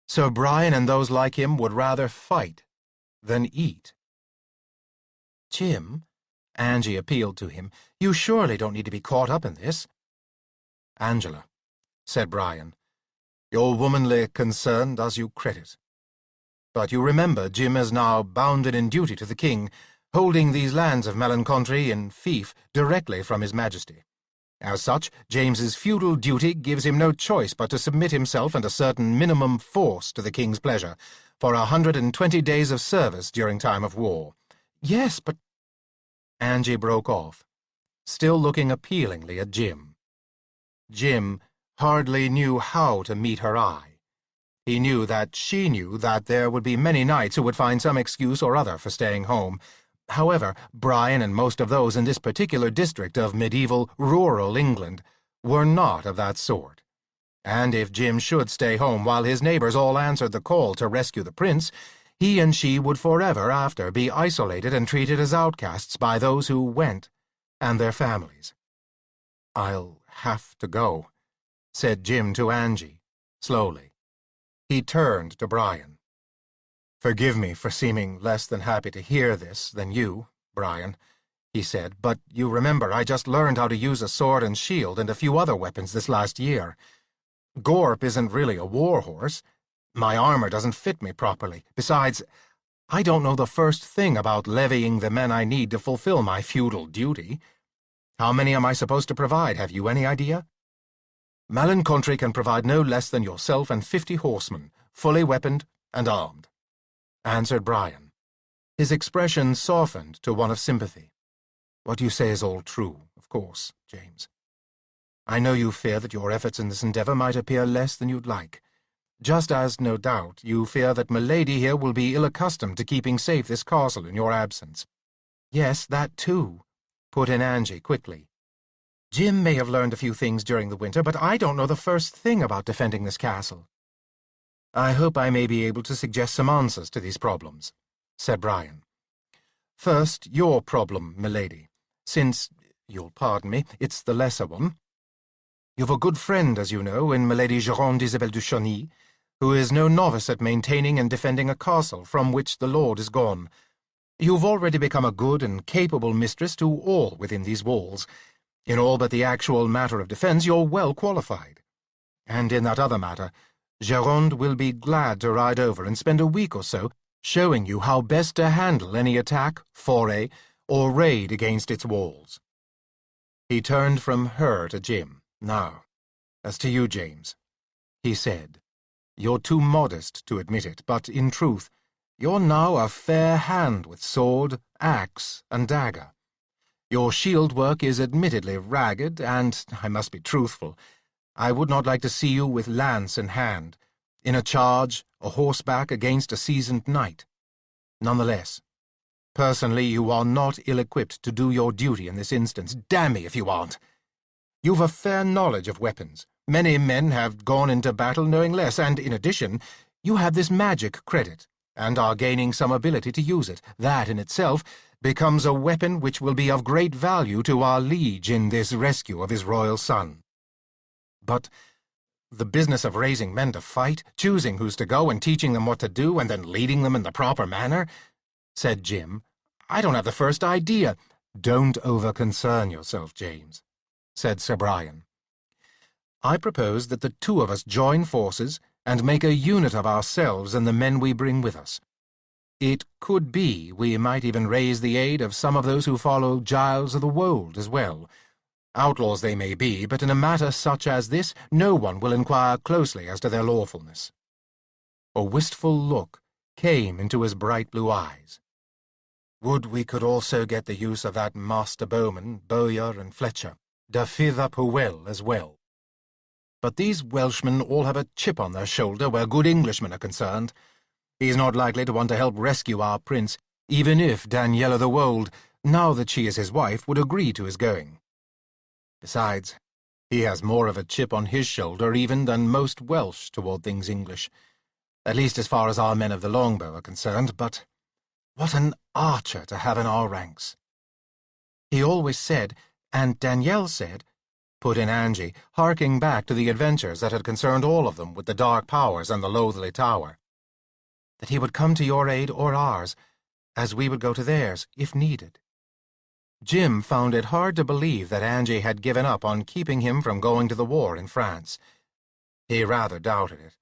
Sir Brian and those like him would rather fight than eat. "Jim," Angie appealed to him, "you surely don't need to be caught up in this." "Angela," said Brian, "your womanly concern does you credit. But you remember Jim is now bounden in duty to the king, holding these lands of Melancontry in fief directly from his majesty. As such, James's feudal duty gives him no choice but to submit himself and a certain minimum force to the king's pleasure for 120 days of service during time of war." "Yes, but—" Angie broke off, still looking appealingly at Jim. Jim hardly knew how to meet her eye. He knew that she knew that there would be many nights who would find some excuse or other for staying home. However, Brian and most of those in this particular district of medieval rural England were not of that sort. And if Jim should stay home while his neighbours all answered the call to rescue the prince, he and she would forever after be isolated and treated as outcasts by those who went, and their families. "I'll have to go," said Jim to Angie, slowly. He turned to Brian. "Forgive me for seeming less than happy to hear this than you, Brian," he said, "but you remember I just learned how to use a sword and shield and a few other weapons this last year. Gorp isn't really a war horse. My armor doesn't fit me properly. Besides, I don't know the first thing about levying the men I need to fulfill my feudal duty. How many am I supposed to provide, have you any idea?" "Melancontry can provide no less than yourself and 50 horsemen, fully weaponed and armed," answered Brian. His expression softened to one of sympathy. "What you say is all true, of course, James. I know you fear that your efforts in this endeavour might appear less than you'd like, just as, no doubt, you fear that Milady here will be ill-accustomed to keeping safe this castle in your absence." "Yes, that too," put in Angie quickly. "Jim may have learned a few things during the winter, but I don't know the first thing about defending this castle." "I hope I may be able to suggest some answers to these problems," said Brian. "First, your problem, Milady, since, you'll pardon me, it's the lesser one. You've a good friend, as you know, in Milady Geronde Isabelle du Chauny, who is no novice at maintaining and defending a castle from which the lord is gone. You've already become a good and capable mistress to all within these walls. In all but the actual matter of defence, you're well qualified. And in that other matter, Geronde will be glad to ride over and spend a week or so showing you how best to handle any attack, foray, or raid against its walls." He turned from her to Jim. "Now, as to you, James," he said. "You're too modest to admit it, but in truth, you're now a fair hand with sword, axe, and dagger. Your shield work is admittedly ragged, and, I must be truthful, I would not like to see you with lance in hand, in a charge, or horseback against a seasoned knight. Nonetheless, personally, you are not ill-equipped to do your duty in this instance. Damn me if you aren't. You've a fair knowledge of weapons. Many men have gone into battle knowing less, and, in addition, you have this magic credit, and are gaining some ability to use it. That, in itself, becomes a weapon which will be of great value to our liege in this rescue of his royal son. But the business of raising men to fight, choosing who's to go and teaching them what to do, and then leading them in the proper manner," said Jim, "I don't have the first idea." "Don't over-concern yourself, James," said Sir Brian. "I propose that the two of us join forces and make a unit of ourselves and the men we bring with us. It could be we might even raise the aid of some of those who follow Giles of the Wold as well. Outlaws they may be, but in a matter such as this, no one will inquire closely as to their lawfulness." A wistful look came into his bright blue eyes. "Would we could also get the use of that Master Bowman, Bowyer, and Fletcher, de Fither-Puel as well. But these Welshmen all have a chip on their shoulder where good Englishmen are concerned. He's not likely to want to help rescue our prince, even if Danielle of the Wold, now that she is his wife, would agree to his going. Besides, he has more of a chip on his shoulder even than most Welsh toward things English, at least as far as our men of the longbow are concerned. But what an archer to have in our ranks!" "He always said, and Danielle said," put in Angie, harking back to the adventures that had concerned all of them with the Dark Powers and the Loathly Tower, "that he would come to your aid or ours, as we would go to theirs, if needed." Jim found it hard to believe that Angie had given up on keeping him from going to the war in France. He rather doubted it.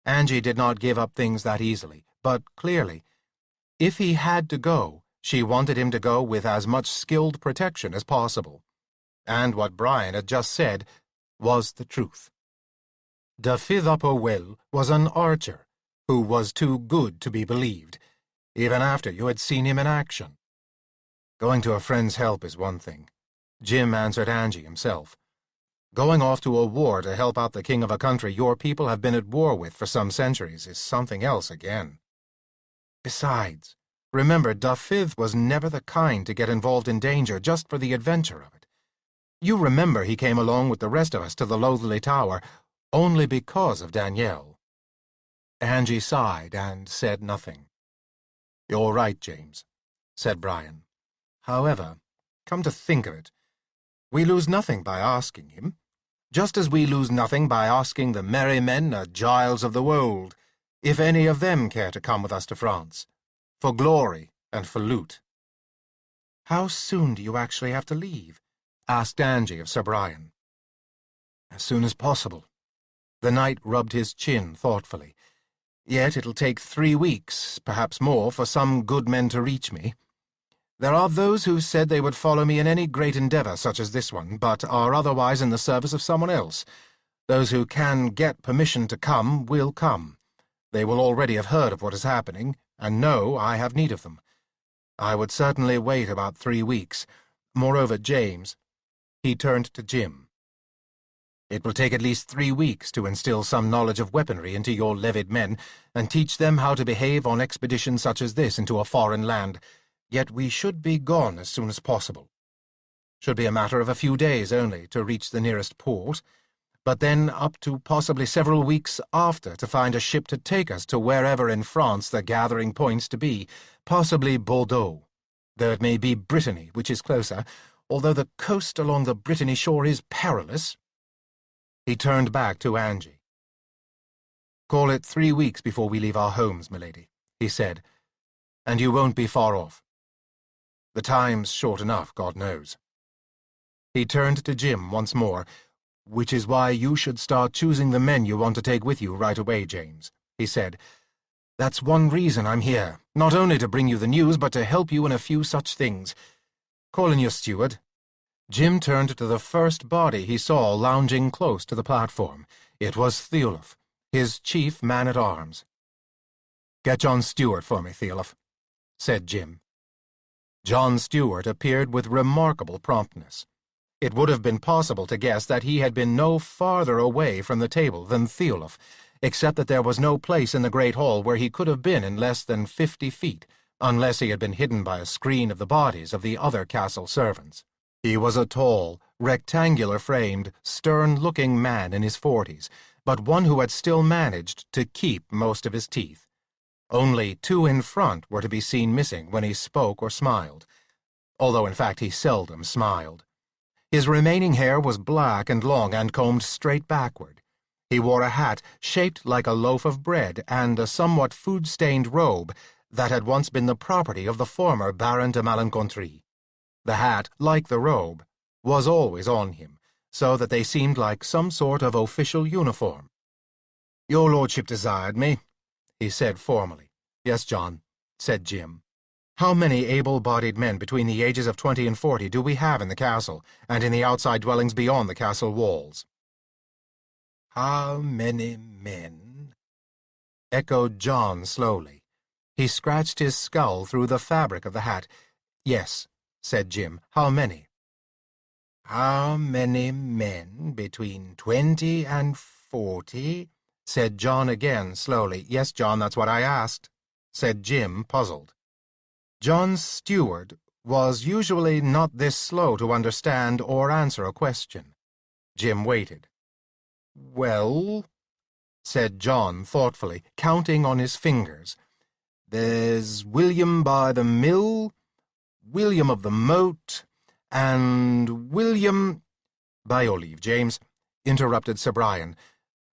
Angie did not give up things that easily, but clearly, if he had to go, she wanted him to go with as much skilled protection as possible. And what Brian had just said was the truth. De Fither-Puel was an archer who was too good to be believed, even after you had seen him in action. Going to a friend's help is one thing. Jim answered Angie himself. Going off to a war to help out the king of a country your people have been at war with for some centuries is something else again. Besides, remember, de Fither was never the kind to get involved in danger just for the adventure of it. You remember he came along with the rest of us to the Loathly Tower only because of Danielle. Angie sighed and said nothing. "You're right, James," said Brian. "However, come to think of it, we lose nothing by asking him, just as we lose nothing by asking the merry men at Giles of the Wold, if any of them care to come with us to France, for glory and for loot." "How soon do you actually have to leave?" asked Angie of Sir Brian. "As soon as possible." The knight rubbed his chin thoughtfully. "Yet it'll take 3 weeks, perhaps more, for some good men to reach me. There are those who said they would follow me in any great endeavour such as this one, but are otherwise in the service of someone else. Those who can get permission to come will come. They will already have heard of what is happening, and know I have need of them. I would certainly wait about 3 weeks. Moreover, James," he turned to Jim, "it will take at least 3 weeks to instill some knowledge of weaponry into your levied men, and teach them how to behave on expeditions such as this into a foreign land. Yet we should be gone as soon as possible. Should be a matter of a few days only to reach the nearest port, but then up to possibly several weeks after to find a ship to take us to wherever in France the gathering point's to be, possibly Bordeaux, though it may be Brittany, which is closer, although the coast along the Brittany shore is perilous." He turned back to Angie. "Call it 3 weeks before we leave our homes, milady," he said, "and you won't be far off. The time's short enough, God knows." He turned to Jim once more. "Which is why you should start choosing the men you want to take with you right away, James," he said. "That's one reason I'm here, not only to bring you the news, but to help you in a few such things. Call in your steward. Jim turned to the first body he saw lounging close to the platform. It was Theolf, his chief man-at-arms. "Get John Stewart for me, Theolf," said Jim. John Stewart appeared with remarkable promptness. It would have been possible to guess that he had been no farther away from the table than Theolf, except that there was no place in the great hall where he could have been in less than 50 feet, unless he had been hidden by a screen of the bodies of the other castle servants. He was a tall, rectangular-framed, stern-looking man in his 40s, but one who had still managed to keep most of his teeth. Only 2 in front were to be seen missing when he spoke or smiled, although in fact he seldom smiled. His remaining hair was black and long and combed straight backward. He wore a hat shaped like a loaf of bread and a somewhat food-stained robe that had once been the property of the former Baron de Malencontrie. The hat, like the robe, was always on him, so that they seemed like some sort of official uniform. "Your lordship desired me," he said formally. "Yes, John," said Jim. "How many able-bodied men between the ages of 20 and 40 do we have in the castle, and in the outside dwellings beyond the castle walls?" "How many men?" echoed John slowly. He scratched his skull through the fabric of the hat. "Yes," said Jim. "How many?" "How many men between 20 and 40? said John again slowly. "Yes, John, that's what I asked," said Jim, puzzled. John Stewart was usually not this slow to understand or answer a question. Jim waited. "Well," said John thoughtfully, counting on his fingers, "there's William by the mill, William of the moat, and William—" "By your leave, James," interrupted Sir Brian.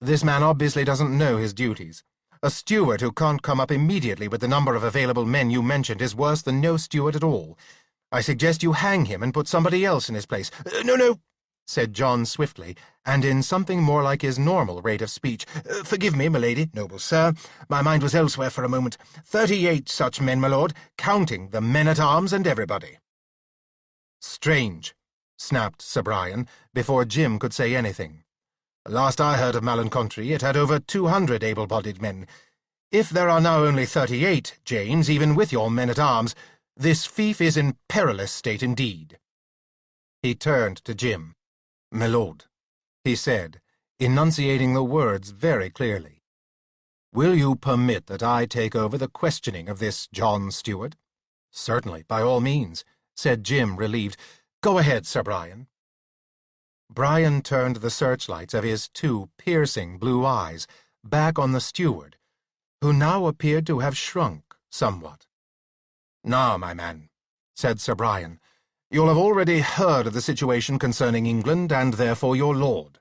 "This man obviously doesn't know his duties. A steward who can't come up immediately with the number of available men you mentioned is worse than no steward at all. I suggest you hang him and put somebody else in his place." No," said John swiftly, and in something more like his normal rate of speech. "Forgive me, my lady, noble sir. My mind was elsewhere for a moment. 38 such men, my lord, counting the men-at-arms and everybody." "Strange," snapped Sir Brian, before Jim could say anything. "Last I heard of Malencontrie, it had over 200 able-bodied men. If there are now only 38, James, even with your men-at-arms, this fief is in perilous state indeed." He turned to Jim. "My lord," he said, enunciating the words very clearly, "will you permit that I take over the questioning of this John Stewart?" "Certainly, by all means," said Jim, relieved. "Go ahead, Sir Brian." Brian turned the searchlights of his 2 piercing blue eyes back on the steward, who now appeared to have shrunk somewhat. "Now, my man," said Sir Brian, "you'll have already heard of the situation concerning England and therefore your lord.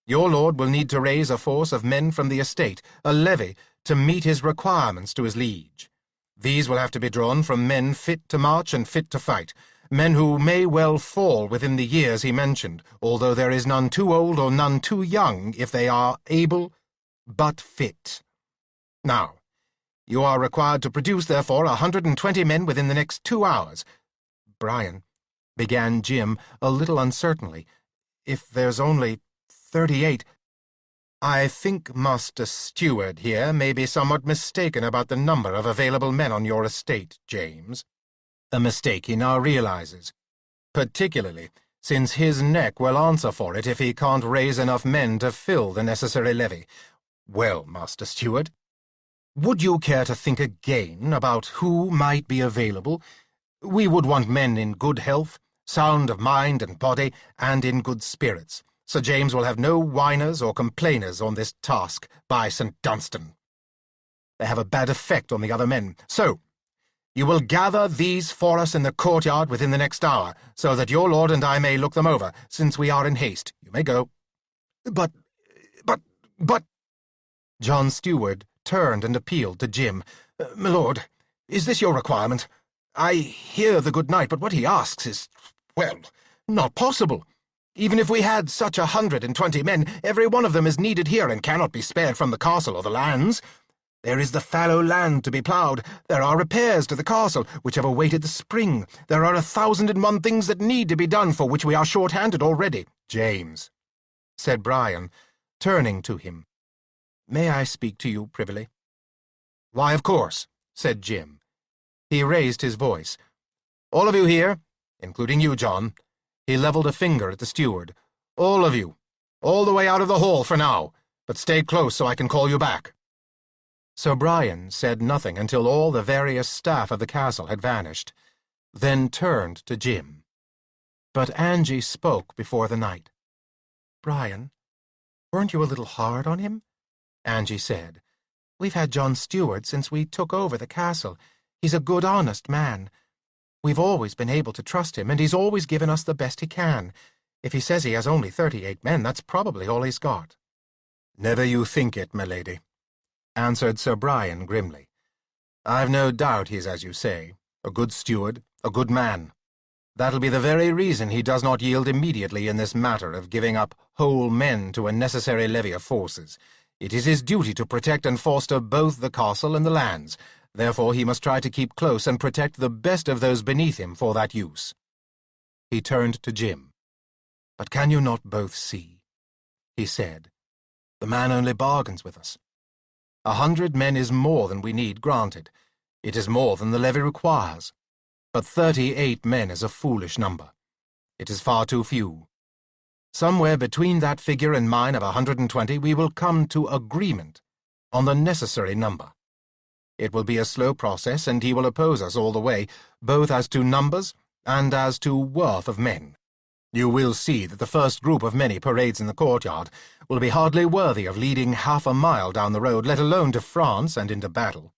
Your lord will need to raise a force of men from the estate, a levy, to meet his requirements to his liege. These will have to be drawn from men fit to march and fit to fight, men who may well fall within the years he mentioned, although there is none too old or none too young if they are able but fit. Now, you are required to produce, therefore, 120 men within the next 2 hours. Brian," began Jim, a little uncertainly, "if there's only 38— "I think Master Steward here may be somewhat mistaken about the number of available men on your estate, James. A mistake he now realizes, particularly since his neck will answer for it if he can't raise enough men to fill the necessary levy. Well, Master Steward, would you care to think again about who might be available? We would want men in good health, sound of mind and body, and in good spirits. Sir James will have no whiners or complainers on this task, by St. Dunstan. They have a bad effect on the other men. So, you will gather these for us in the courtyard within the next hour, so that your lord and I may look them over, since we are in haste. You may go." But... John Stewart turned and appealed to Jim. "My lord, is this your requirement? I hear the good knight, but what he asks is, well, not possible. Even if we had such 120 men, every one of them is needed here and cannot be spared from the castle or the lands. There is the fallow land to be ploughed. There are repairs to the castle, which have awaited the spring. There are 1,001 things that need to be done, for which we are short-handed already. James, said Brian, turning to him. May I speak to you privily? Why, of course, said Jim. He raised his voice. All of you here, including you, John. He levelled a finger at the steward. All of you, all the way out of the hall for now, but stay close so I can call you back. Sir Brian said nothing until all the various staff of the castle had vanished, then turned to Jim. But Angie spoke before the night. Brian, weren't you a little hard on him? Angie said. We've had John Stewart since we took over the castle. He's a good, honest man. We've always been able to trust him, and he's always given us the best he can. If he says he has only 38 men, that's probably all he's got. Never you think it, my lady, answered Sir Brian grimly. I've no doubt he's as you say, a good steward, a good man. That'll be the very reason he does not yield immediately in this matter of giving up whole men to a necessary levy of forces. It is his duty to protect and foster both the castle and the lands. Therefore he must try to keep close and protect the best of those beneath him for that use. He turned to Jim. But can you not both see? He said. The man only bargains with us. 100 men is more than we need, granted. It is more than the levy requires. But 38 men is a foolish number. It is far too few. Somewhere between that figure and mine of 120 we will come to agreement on the necessary number. It will be a slow process, and he will oppose us all the way, both as to numbers and as to worth of men. You will see that the first group of many parades in the courtyard will be hardly worthy of leading half a mile down the road, let alone to France and into battle.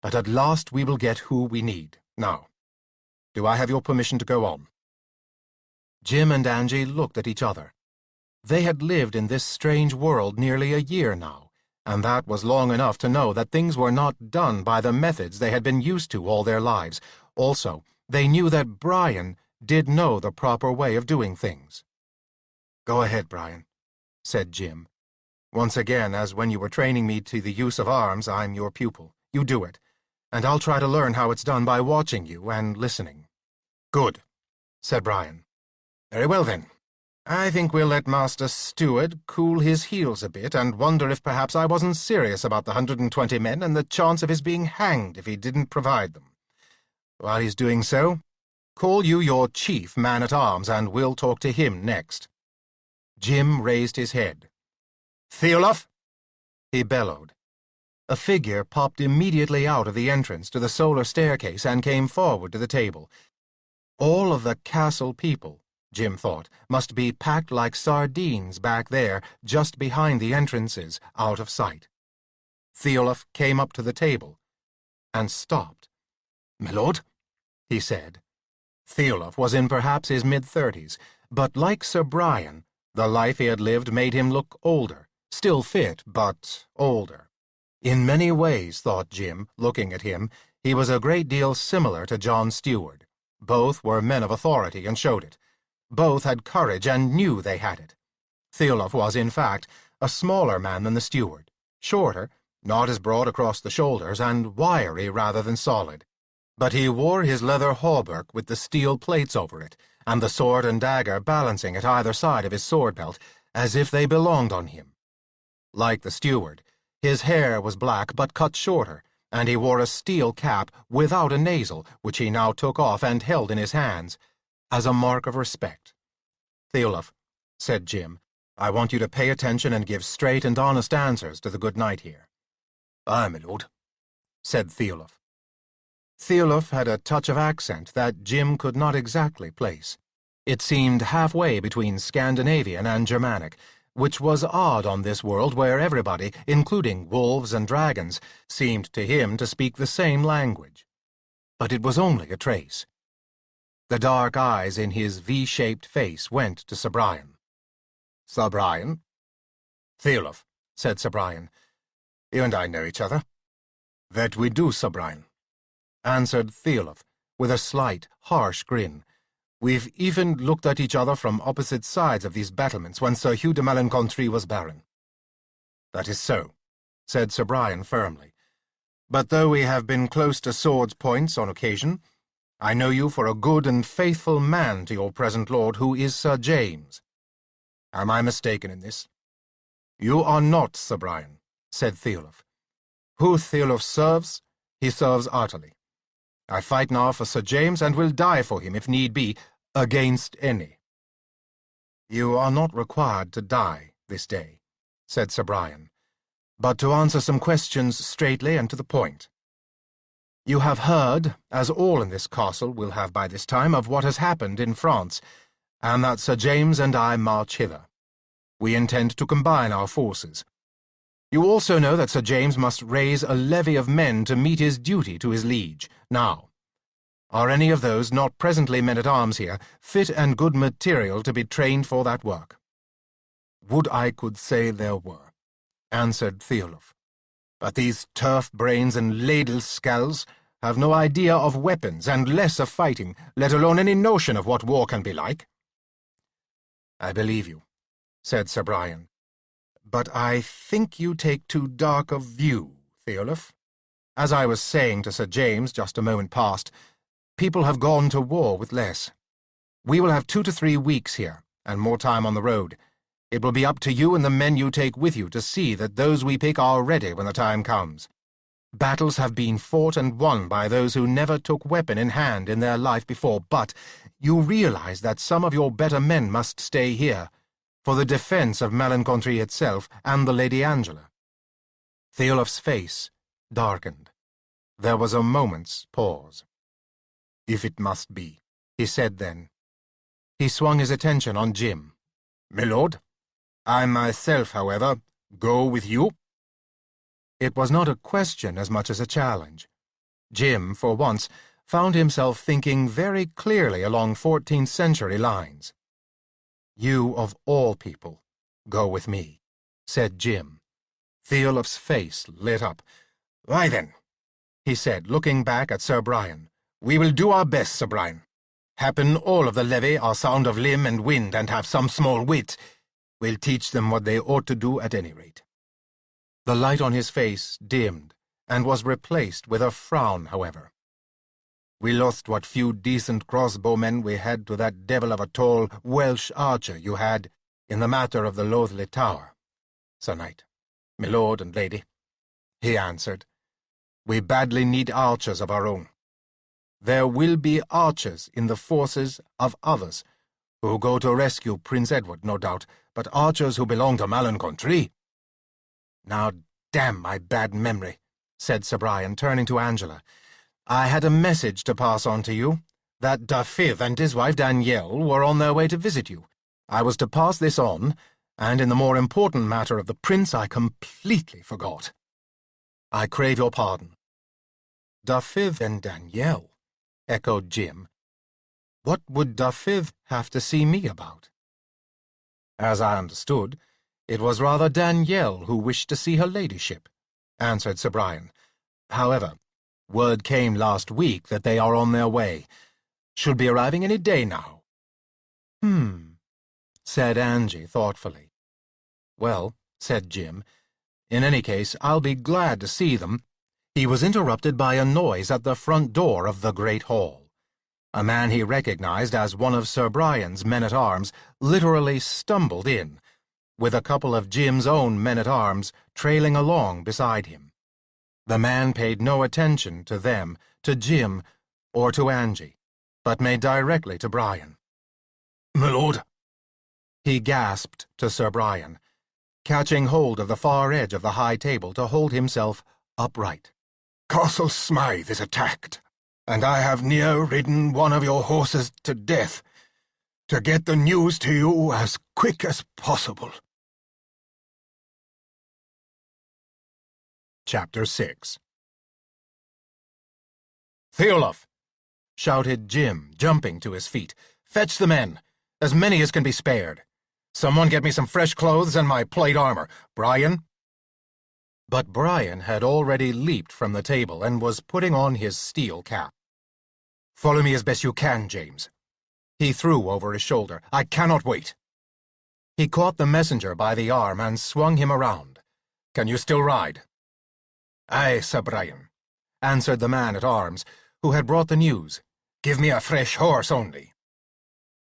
But at last we will get who we need. Now, do I have your permission to go on? Jim and Angie looked at each other. They had lived in this strange world nearly a year now, and that was long enough to know that things were not done by the methods they had been used to all their lives. Also, they knew that Brian did know the proper way of doing things. Go ahead, Brian, said Jim. Once again, as when you were training me to the use of arms, I'm your pupil. You do it, and I'll try to learn how it's done by watching you and listening. Good, said Brian. Very well, then. I think we'll let Master Steward cool his heels a bit and wonder if perhaps I wasn't serious about the 120 men and the chance of his being hanged if he didn't provide them. While he's doing so, call you your chief man-at-arms, and we'll talk to him next. Jim raised his head. Theolof! He bellowed. A figure popped immediately out of the entrance to the solar staircase and came forward to the table. All of the castle people, Jim thought, must be packed like sardines back there, just behind the entrances, out of sight. Theolof came up to the table and stopped. "My lord," he said. Theolof was in perhaps his mid-30s, but like Sir Brian, the life he had lived made him look older, still fit, but older. In many ways, thought Jim, looking at him, he was a great deal similar to John Stewart. Both were men of authority and showed it. Both had courage and knew they had it. Theolof was, in fact, a smaller man than the steward, shorter, not as broad across the shoulders, and wiry rather than solid. But he wore his leather hauberk with the steel plates over it, and the sword and dagger balancing at either side of his sword belt, as if they belonged on him. Like the steward, his hair was black but cut shorter, and he wore a steel cap without a nasal, which he now took off and held in his hands, as a mark of respect. Theolof, said Jim, I want you to pay attention and give straight and honest answers to the good knight here. Aye, my lord, said Theolof. Theolof had a touch of accent that Jim could not exactly place. It seemed halfway between Scandinavian and Germanic, which was odd on this world where everybody, including wolves and dragons, seemed to him to speak the same language. But it was only a trace. The dark eyes in his V-shaped face went to Sir Brian. Sir Brian? Theolof, said Sir Brian. You and I know each other. That we do, Sir Brian, answered Theolof, with a slight, harsh grin. We've even looked at each other from opposite sides of these battlements when Sir Hugh de Melancontry was Baron. That is so, said Sir Brian firmly. "But though we have been close to swords' points on occasion, I know you for a good and faithful man to your present lord, who is Sir James. Am I mistaken in this?" "You are not, Sir Brian," said Theolf. "Who Theolf serves, he serves heartily. I fight now for Sir James, and will die for him, if need be, against any." "You are not required to die this day," said Sir Brian, "but to answer some questions straightly and to the point. You have heard, as all in this castle will have by this time, of what has happened in France, and that Sir James and I march hither. We intend to combine our forces. You also know that Sir James must raise a levy of men to meet his duty to his liege. Now, are any of those not presently men-at-arms here fit and good material to be trained for that work?" "Would I could say there were," answered Theolf. "But these turf-brains and ladle-skulls have no idea of weapons and less of fighting, let alone any notion of what war can be like." "I believe you," said Sir Brian. "But I think you take too dark a view, Theolf. As I was saying to Sir James just a moment past, people have gone to war with less. We will have 2 to 3 weeks here, and more time on the road. It will be up to you and the men you take with you to see that those we pick are ready when the time comes. Battles have been fought and won by those who never took weapon in hand in their life before, but you realize that some of your better men must stay here, for the defense of Melancontry itself and the Lady Angela." Theolf's face darkened. There was a moment's pause. "If it must be," he said then. He swung his attention on Jim. "My lord, I myself, however, go with you?" It was not a question as much as a challenge. Jim, for once, found himself thinking very clearly along 14th-century lines. "You, of all people, go with me," said Jim. Theolf's face lit up. "Why then," he said, looking back at Sir Brian, "we will do our best, Sir Brian. Happen all of the levy are sound of limb and wind and have some small wit. We'll teach them what they ought to do at any rate." The light on his face dimmed, and was replaced with a frown, however. "We lost what few decent crossbowmen we had to that devil of a tall Welsh archer you had in the matter of the Loathly Tower, Sir Knight, my lord and lady," he answered. "We badly need archers of our own. There will be archers in the forces of others, who go to rescue Prince Edward, no doubt, but archers who belong to Melancontry—" "Now, damn my bad memory," said Sir Brian, turning to Angela. "I had a message to pass on to you, that Dafydd and his wife Danielle were on their way to visit you. I was to pass this on, and in the more important matter of the prince I completely forgot. I crave your pardon." "Dafydd and Danielle," echoed Jim. "What would Dafydd have to see me about?" "As I understood, it was rather Danielle who wished to see her ladyship," answered Sir Brian. "However, word came last week that they are on their way. Should be arriving any day now." Said Angie thoughtfully. "Well," said Jim, "in any case, I'll be glad to see them." He was interrupted by a noise at the front door of the great hall. A man he recognized as one of Sir Brian's men-at-arms literally stumbled in, with a couple of Jim's own men-at-arms trailing along beside him. The man paid no attention to them, to Jim, or to Angie, but made directly to Brian. "My lord," he gasped to Sir Brian, catching hold of the far edge of the high table to hold himself upright. "Castle Smythe is attacked, and I have near ridden one of your horses to death, to get the news to you as quick as possible." Chapter 6. "Theolf!" shouted Jim, jumping to his feet. "Fetch the men, as many as can be spared. Someone get me some fresh clothes and my plate armor. Brian?" But Brian had already leaped from the table and was putting on his steel cap. "Follow me as best you can, James," he threw over his shoulder. "I cannot wait." He caught the messenger by the arm and swung him around. "Can you still ride?" "Aye, Sir Brian," answered the man-at-arms, who had brought the news. "Give me a fresh horse only."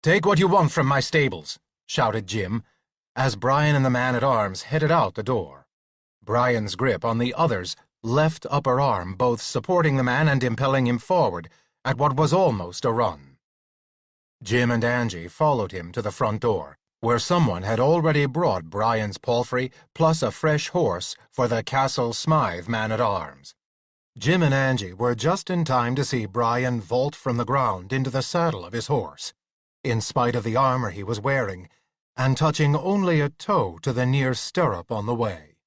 "Take what you want from my stables," shouted Jim, as Brian and the man-at-arms headed out the door, Brian's grip on the other's left upper arm both supporting the man and impelling him forward at what was almost a run. Jim and Angie followed him to the front door, where someone had already brought Brian's palfrey plus a fresh horse for the Castle Smythe man-at-arms. Jim and Angie were just in time to see Brian vault from the ground into the saddle of his horse, in spite of the armor he was wearing, and touching only a toe to the near stirrup on the way.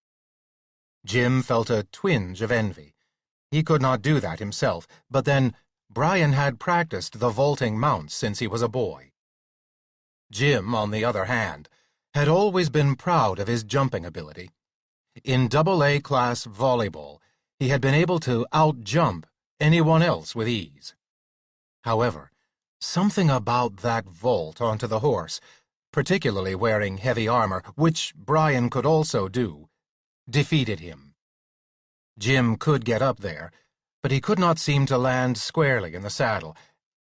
Jim felt a twinge of envy. He could not do that himself, but then Brian had practiced the vaulting mounts since he was a boy. Jim, on the other hand, had always been proud of his jumping ability. In AA class volleyball, he had been able to out-jump anyone else with ease. However, something about that vault onto the horse, particularly wearing heavy armor, which Brian could also do, defeated him. Jim could get up there, but he could not seem to land squarely in the saddle,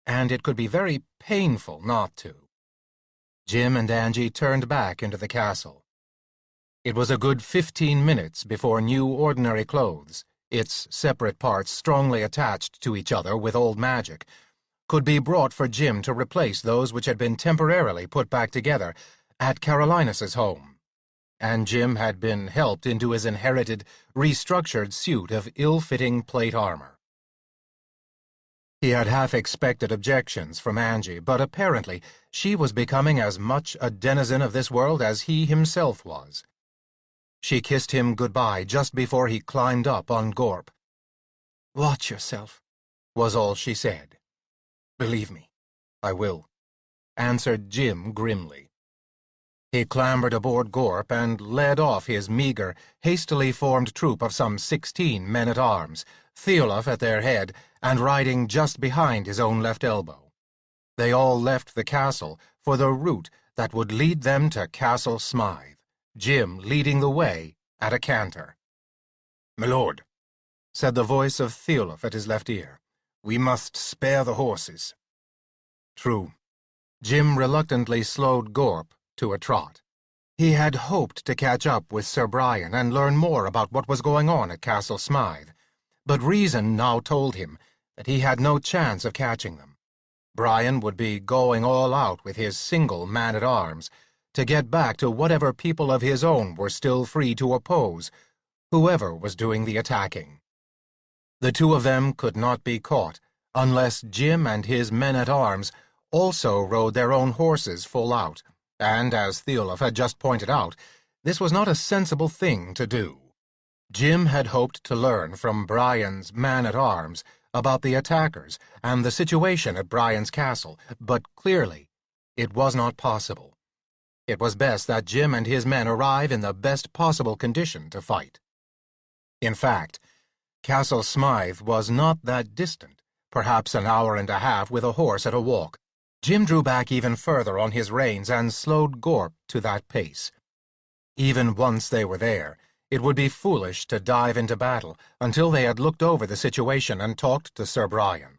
and it could be very painful not to. Jim and Angie turned back into the castle. It was a good 15 minutes before new ordinary clothes, its separate parts strongly attached to each other with old magic, could be brought for Jim to replace those which had been temporarily put back together at Carolinus's home, and Jim had been helped into his inherited, restructured suit of ill-fitting plate armor. He had half expected objections from Angie, but apparently she was becoming as much a denizen of this world as he himself was. She kissed him goodbye just before he climbed up on Gorp. "Watch yourself," was all she said. "Believe me, I will," answered Jim grimly. He clambered aboard Gorp and led off his meager, hastily formed troop of some 16 men-at-arms, Theolaf at their head and riding just behind his own left elbow. They all left the castle for the route that would lead them to Castle Smythe, Jim leading the way at a canter. "My lord," said the voice of Theolaf at his left ear, "we must spare the horses." True. Jim reluctantly slowed Gorp to a trot. He had hoped to catch up with Sir Brian and learn more about what was going on at Castle Smythe, but reason now told him that he had no chance of catching them. Brian would be going all out with his single man-at-arms to get back to whatever people of his own were still free to oppose, whoever was doing the attacking. The two of them could not be caught unless Jim and his men-at-arms also rode their own horses full out, and, as Theolaf had just pointed out, this was not a sensible thing to do. Jim had hoped to learn from Brian's man-at-arms about the attackers and the situation at Brian's castle, but clearly it was not possible. It was best that Jim and his men arrive in the best possible condition to fight. In fact, Castle Smythe was not that distant, perhaps an hour and a half with a horse at a walk. Jim drew back even further on his reins and slowed Gorp to that pace. Even once they were there, it would be foolish to dive into battle until they had looked over the situation and talked to Sir Brian.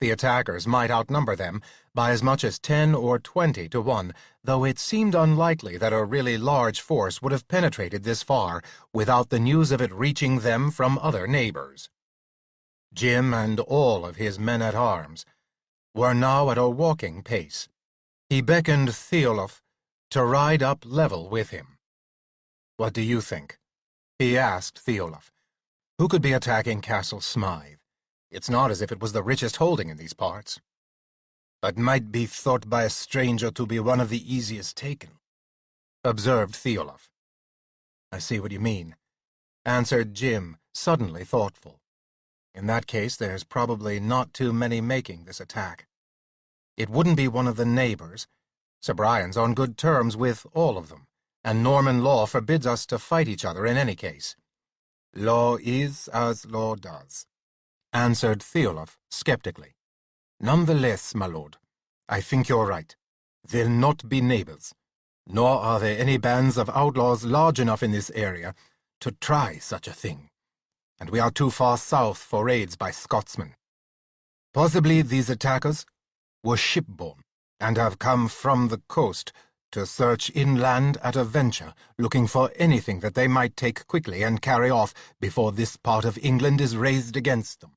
The attackers might outnumber them by as much as 10 or 20 to 1, though it seemed unlikely that a really large force would have penetrated this far without the news of it reaching them from other neighbors. Jim and all of his men-at-arms were now at a walking pace. He beckoned Theolaf to ride up level with him. "What do you think?" he asked Theolaf. "Who could be attacking Castle Smythe? It's not as if it was the richest holding in these parts." "It might be thought by a stranger to be one of the easiest taken," observed Theolaf. "I see what you mean," answered Jim, suddenly thoughtful. "In that case, there's probably not too many making this attack. It wouldn't be one of the neighbors. Sir Brian's on good terms with all of them, and Norman law forbids us to fight each other in any case." "Law is as law does," answered Theolaf skeptically. "Nonetheless, my lord, I think you're right. They'll not be neighbors, nor are there any bands of outlaws large enough in this area to try such a thing. and we are too far south for raids by Scotsmen. Possibly these attackers were shipborne and have come from the coast to search inland at a venture, looking for anything that they might take quickly and carry off before this part of England is raised against them."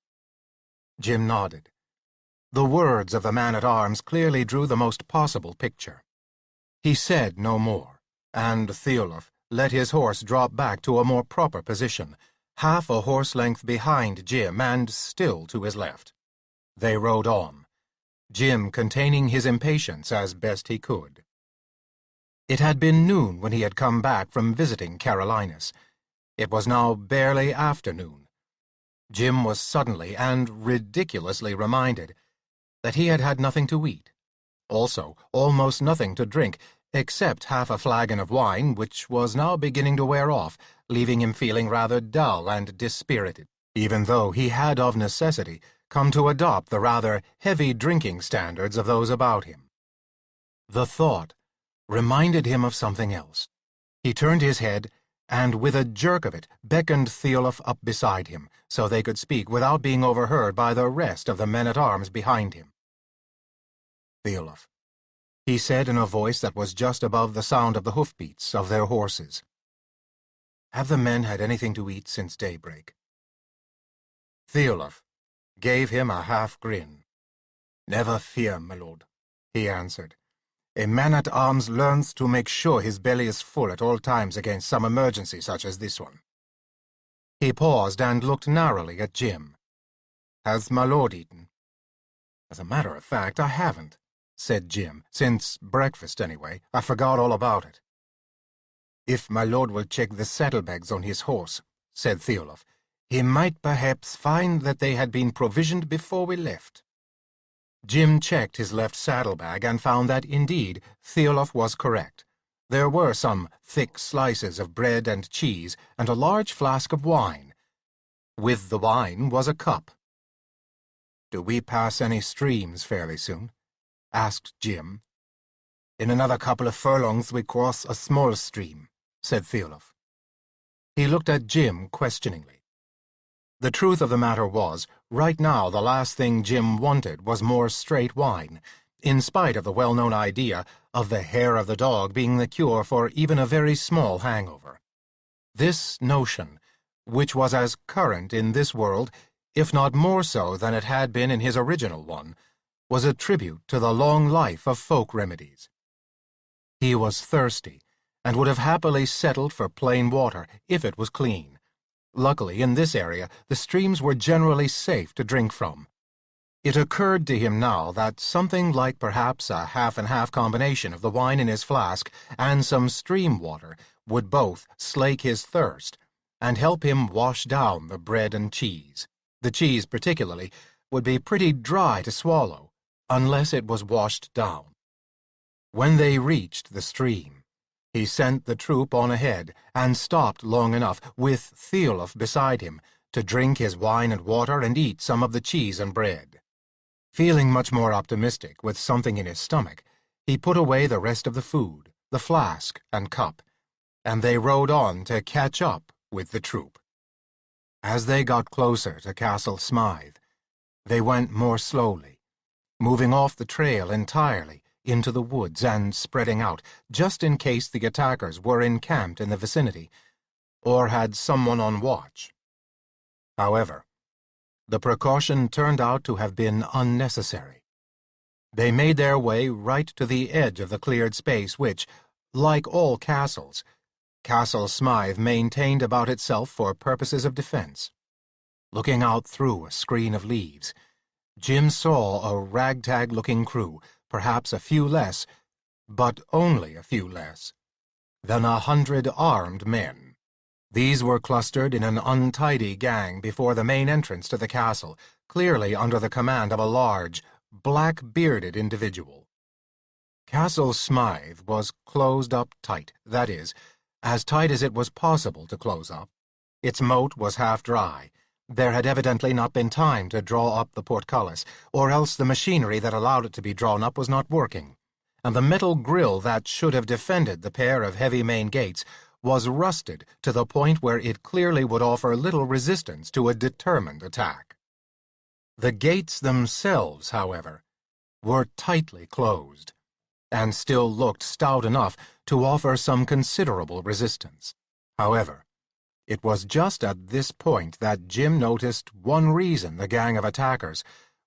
Jim nodded. The words of the man-at-arms clearly drew the most possible picture. He said no more, and Theolf let his horse drop back to a more proper position, half a horse-length behind Jim and still to his left. They rode on, Jim containing his impatience as best he could. It had been noon when he had come back from visiting Carolinus. It was now barely afternoon. Jim was suddenly and ridiculously reminded that he had had nothing to eat. Also, almost nothing to drink, except half a flagon of wine, which was now beginning to wear off, leaving him feeling rather dull and dispirited, even though he had of necessity come to adopt the rather heavy drinking standards of those about him. The thought reminded him of something else. He turned his head, and with a jerk of it beckoned Theolf up beside him, so they could speak without being overheard by the rest of the men-at-arms behind him. "Theolf," he said in a voice that was just above the sound of the hoofbeats of their horses, "have the men had anything to eat since daybreak?" Theolf gave him a half-grin. "Never fear, my lord," he answered. "A man-at-arms learns to make sure his belly is full at all times against some emergency such as this one." He paused and looked narrowly at Jim. "Has my lord eaten?" "As a matter of fact, I haven't," said Jim. "Since breakfast, anyway. I forgot all about it." "If my lord will check the saddlebags on his horse," said Theolf, "he might perhaps find that they had been provisioned before we left." Jim checked his left saddlebag and found that, indeed, Theolf was correct. There were some thick slices of bread and cheese and a large flask of wine. With the wine was a cup. "Do we pass any streams fairly soon?" asked Jim. "In another couple of furlongs we cross a small stream," said Theolf. He looked at Jim questioningly. The truth of the matter was, right now the last thing Jim wanted was more straight wine, in spite of the well-known idea of the hair of the dog being the cure for even a very small hangover. This notion, which was as current in this world, if not more so than it had been in his original one, was a tribute to the long life of folk remedies. He was thirsty, and would have happily settled for plain water if it was clean. Luckily, in this area, the streams were generally safe to drink from. It occurred to him now that something like perhaps a half-and-half combination of the wine in his flask and some stream water would both slake his thirst and help him wash down the bread and cheese. The cheese, particularly, would be pretty dry to swallow, unless it was washed down. When they reached the stream, he sent the troop on ahead and stopped long enough, with Theolf beside him, to drink his wine and water and eat some of the cheese and bread. Feeling much more optimistic, with something in his stomach, he put away the rest of the food, the flask and cup, and they rode on to catch up with the troop. As they got closer to Castle Smythe, they went more slowly, moving off the trail entirely into the woods and spreading out, just in case the attackers were encamped in the vicinity, or had someone on watch. However, the precaution turned out to have been unnecessary. They made their way right to the edge of the cleared space which, like all castles, Castle Smythe maintained about itself for purposes of defense. Looking out through a screen of leaves, Jim saw a ragtag-looking crew, perhaps a few less, but only a few less, than 100 armed men. These were clustered in an untidy gang before the main entrance to the castle, clearly under the command of a large, black-bearded individual. Castle Smythe was closed up tight, that is, as tight as it was possible to close up. Its moat was half dry. There had evidently not been time to draw up the portcullis, or else the machinery that allowed it to be drawn up was not working, and the metal grille that should have defended the pair of heavy main gates was rusted to the point where it clearly would offer little resistance to a determined attack. The gates themselves, however, were tightly closed, and still looked stout enough to offer some considerable resistance. However, it was just at this point that Jim noticed one reason the gang of attackers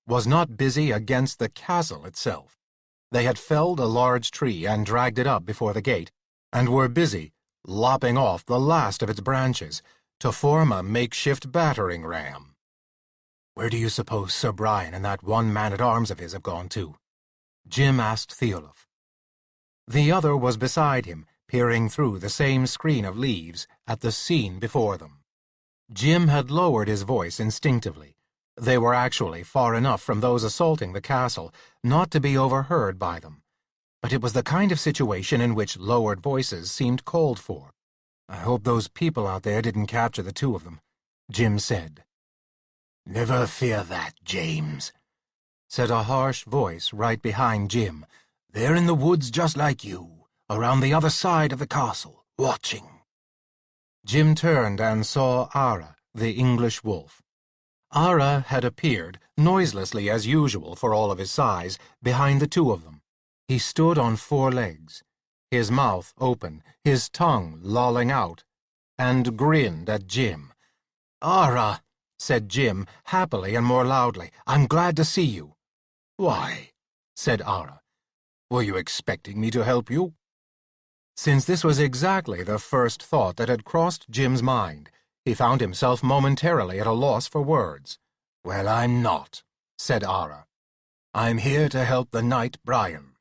was not busy against the castle itself. They had felled a large tree and dragged it up before the gate, and were busy lopping off the last of its branches to form a makeshift battering ram. "Where do you suppose Sir Brian and that one man-at-arms of his have gone to?" Jim asked Theolaf. The other was beside him, peering through the same screen of leaves at the scene before them. Jim had lowered his voice instinctively. They were actually far enough from those assaulting the castle not to be overheard by them, but it was the kind of situation in which lowered voices seemed called for. "I hope those people out there didn't capture the two of them," Jim said. "Never fear that, James," said a harsh voice right behind Jim. "They're in the woods just like you, around the other side of the castle, watching." Jim turned and saw Ara, the English wolf. Ara had appeared, noiselessly as usual for all of his size, behind the two of them. He stood on 4 legs, his mouth open, his tongue lolling out, and grinned at Jim. "Ara," said Jim, happily and more loudly, "I'm glad to see you." "Why?" said Ara. "Were you expecting me to help you?" Since this was exactly the first thought that had crossed Jim's mind, he found himself momentarily at a loss for words. "Well, I'm not," said Ara. "I'm here to help the knight Brian.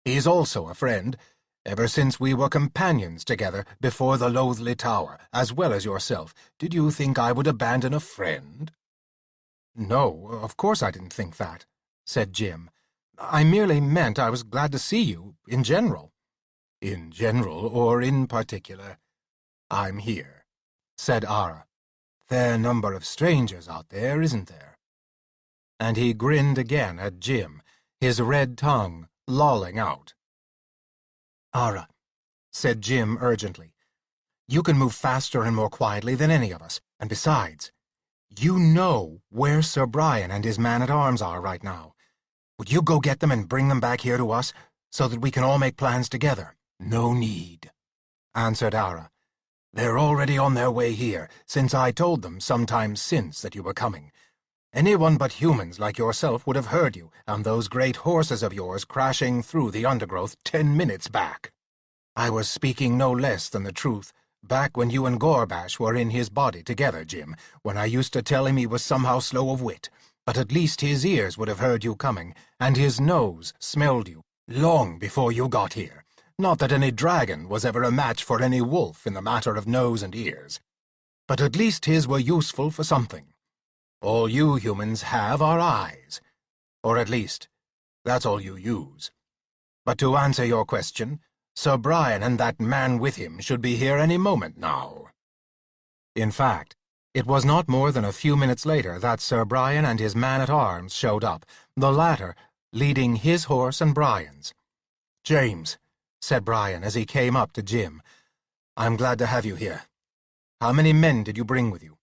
He's also a friend, ever since we were companions together before the Loathly Tower, as well as yourself. Did you think I would abandon a friend?" "No, of course I didn't think that," said Jim. "I merely meant I was glad to see you, in general." "In general or in particular?" "I'm here," said Ara. "Fair number of strangers out there, isn't there?" And he grinned again at Jim, his red tongue lolling out. "Ara," said Jim urgently, "you can move faster and more quietly than any of us, and besides, you know where Sir Brian and his man-at-arms are right now. Would you go get them and bring them back here to us, so that we can all make plans together?" "No need," answered Ara. "They're already on their way here, since I told them some time since that you were coming. Anyone but humans like yourself would have heard you and those great horses of yours crashing through the undergrowth 10 minutes back. I was speaking no less than the truth back when you and Gorbash were in his body together, Jim, when I used to tell him he was somehow slow of wit. But at least his ears would have heard you coming, and his nose smelled you, long before you got here. Not that any dragon was ever a match for any wolf in the matter of nose and ears. But at least his were useful for something. All you humans have are eyes. Or at least, that's all you use. But to answer your question, Sir Brian and that man with him should be here any moment now." In fact, it was not more than a few minutes later that Sir Brian and his man-at-arms showed up, the latter leading his horse and Brian's. "James," said Brian as he came up to Jim, "I'm glad to have you here. How many men did you bring with you?"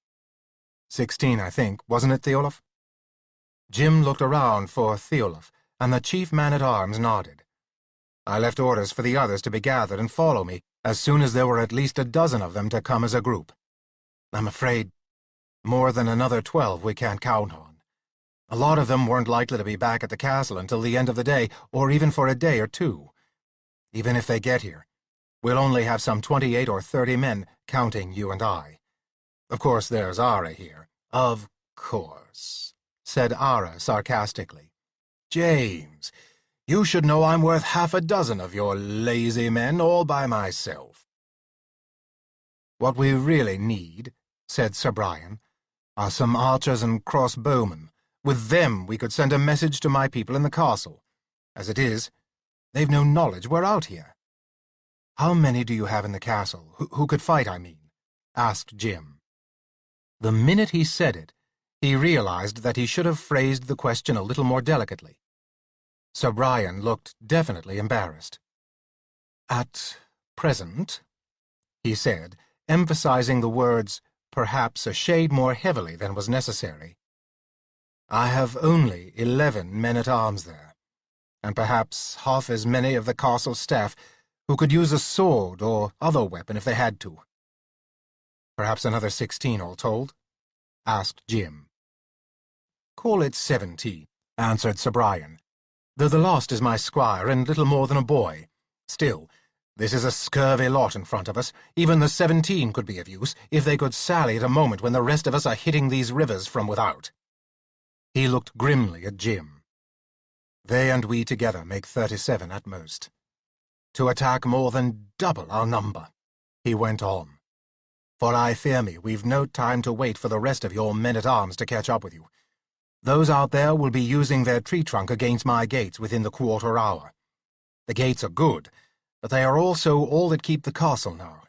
16, I think, wasn't it, Theolaf?" Jim looked around for Theolaf, and the chief man-at-arms nodded. "I left orders for the others to be gathered and follow me as soon as there were at least a dozen of them to come as a group. I'm afraid more than another 12 we can't count on. A lot of them weren't likely to be back at the castle until the end of the day, or even for a day or two. Even if they get here, we'll only have some 28 or 30 men, counting you and I. Of course, there's Ara here." "Of course," said Ara sarcastically. "James, you should know I'm worth half a dozen of your lazy men all by myself." "What we really need," said Sir Brian, "are some archers and crossbowmen. With them we could send a message to my people in the castle. As it is, they've no knowledge we're out here." "How many do you have in the castle, who could fight, I mean?" asked Jim. The minute he said it, he realized that he should have phrased the question a little more delicately. Sir Brian looked definitely embarrassed. "At present," he said, emphasizing the words perhaps a shade more heavily than was necessary. I have only 11 men-at-arms there, and perhaps half as many of the castle staff who could use a sword or other weapon if they had to. Perhaps another 16 all told? Asked Jim. Call it 70, answered Sir Brian, though the last is my squire and little more than a boy. Still, this is a scurvy lot in front of us. Even the 17 could be of use, if they could sally at a moment when the rest of us are hitting these rivers from without. He looked grimly at Jim. They and we together make 37 at most. To attack more than double our number, he went on. For I fear me we've no time to wait for the rest of your men-at-arms to catch up with you. Those out there will be using their tree trunk against my gates within the quarter hour. The gates are good, but they are also all that keep the castle now.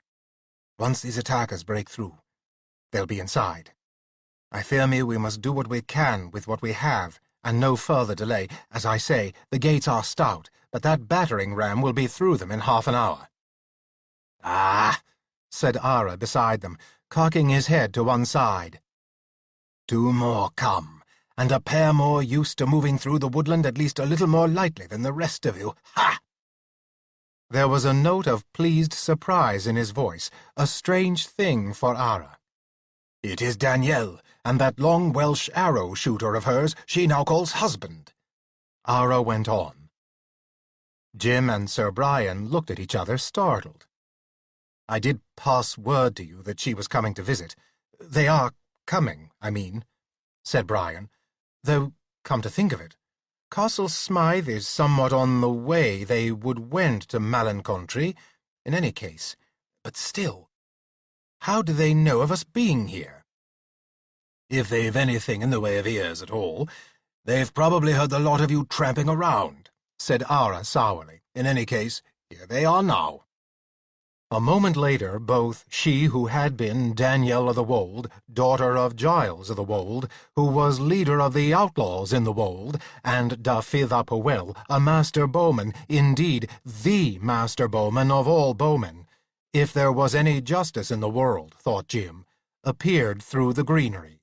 Once these attackers break through, they'll be inside. I fear me we must do what we can with what we have, and no further delay. As I say, the gates are stout, but that battering ram will be through them in half an hour. Ah, said Ara beside them, cocking his head to one side. 2 more come, and a pair more used to moving through the woodland at least a little more lightly than the rest of you. Ha! There was a note of pleased surprise in his voice, a strange thing for Ara. It is Danielle, and that long Welsh arrow-shooter of hers she now calls husband. Ara went on. Jim and Sir Brian looked at each other, startled. I did pass word to you that she was coming to visit. They are coming, I mean, said Brian, though, come to think of it, Castle Smythe is somewhat on the way. They would wend to Mallon-country, in any case, but still, how do they know of us being here? If they've anything in the way of ears at all, they've probably heard the lot of you tramping around, said Ara sourly. In any case, here they are now. A moment later, both she who had been Danielle of the Wold, daughter of Giles of the Wold, who was leader of the outlaws in the Wold, and Dafydd ap Hywel, a master bowman, indeed the master bowman of all bowmen, if there was any justice in the world, thought Jim, appeared through the greenery.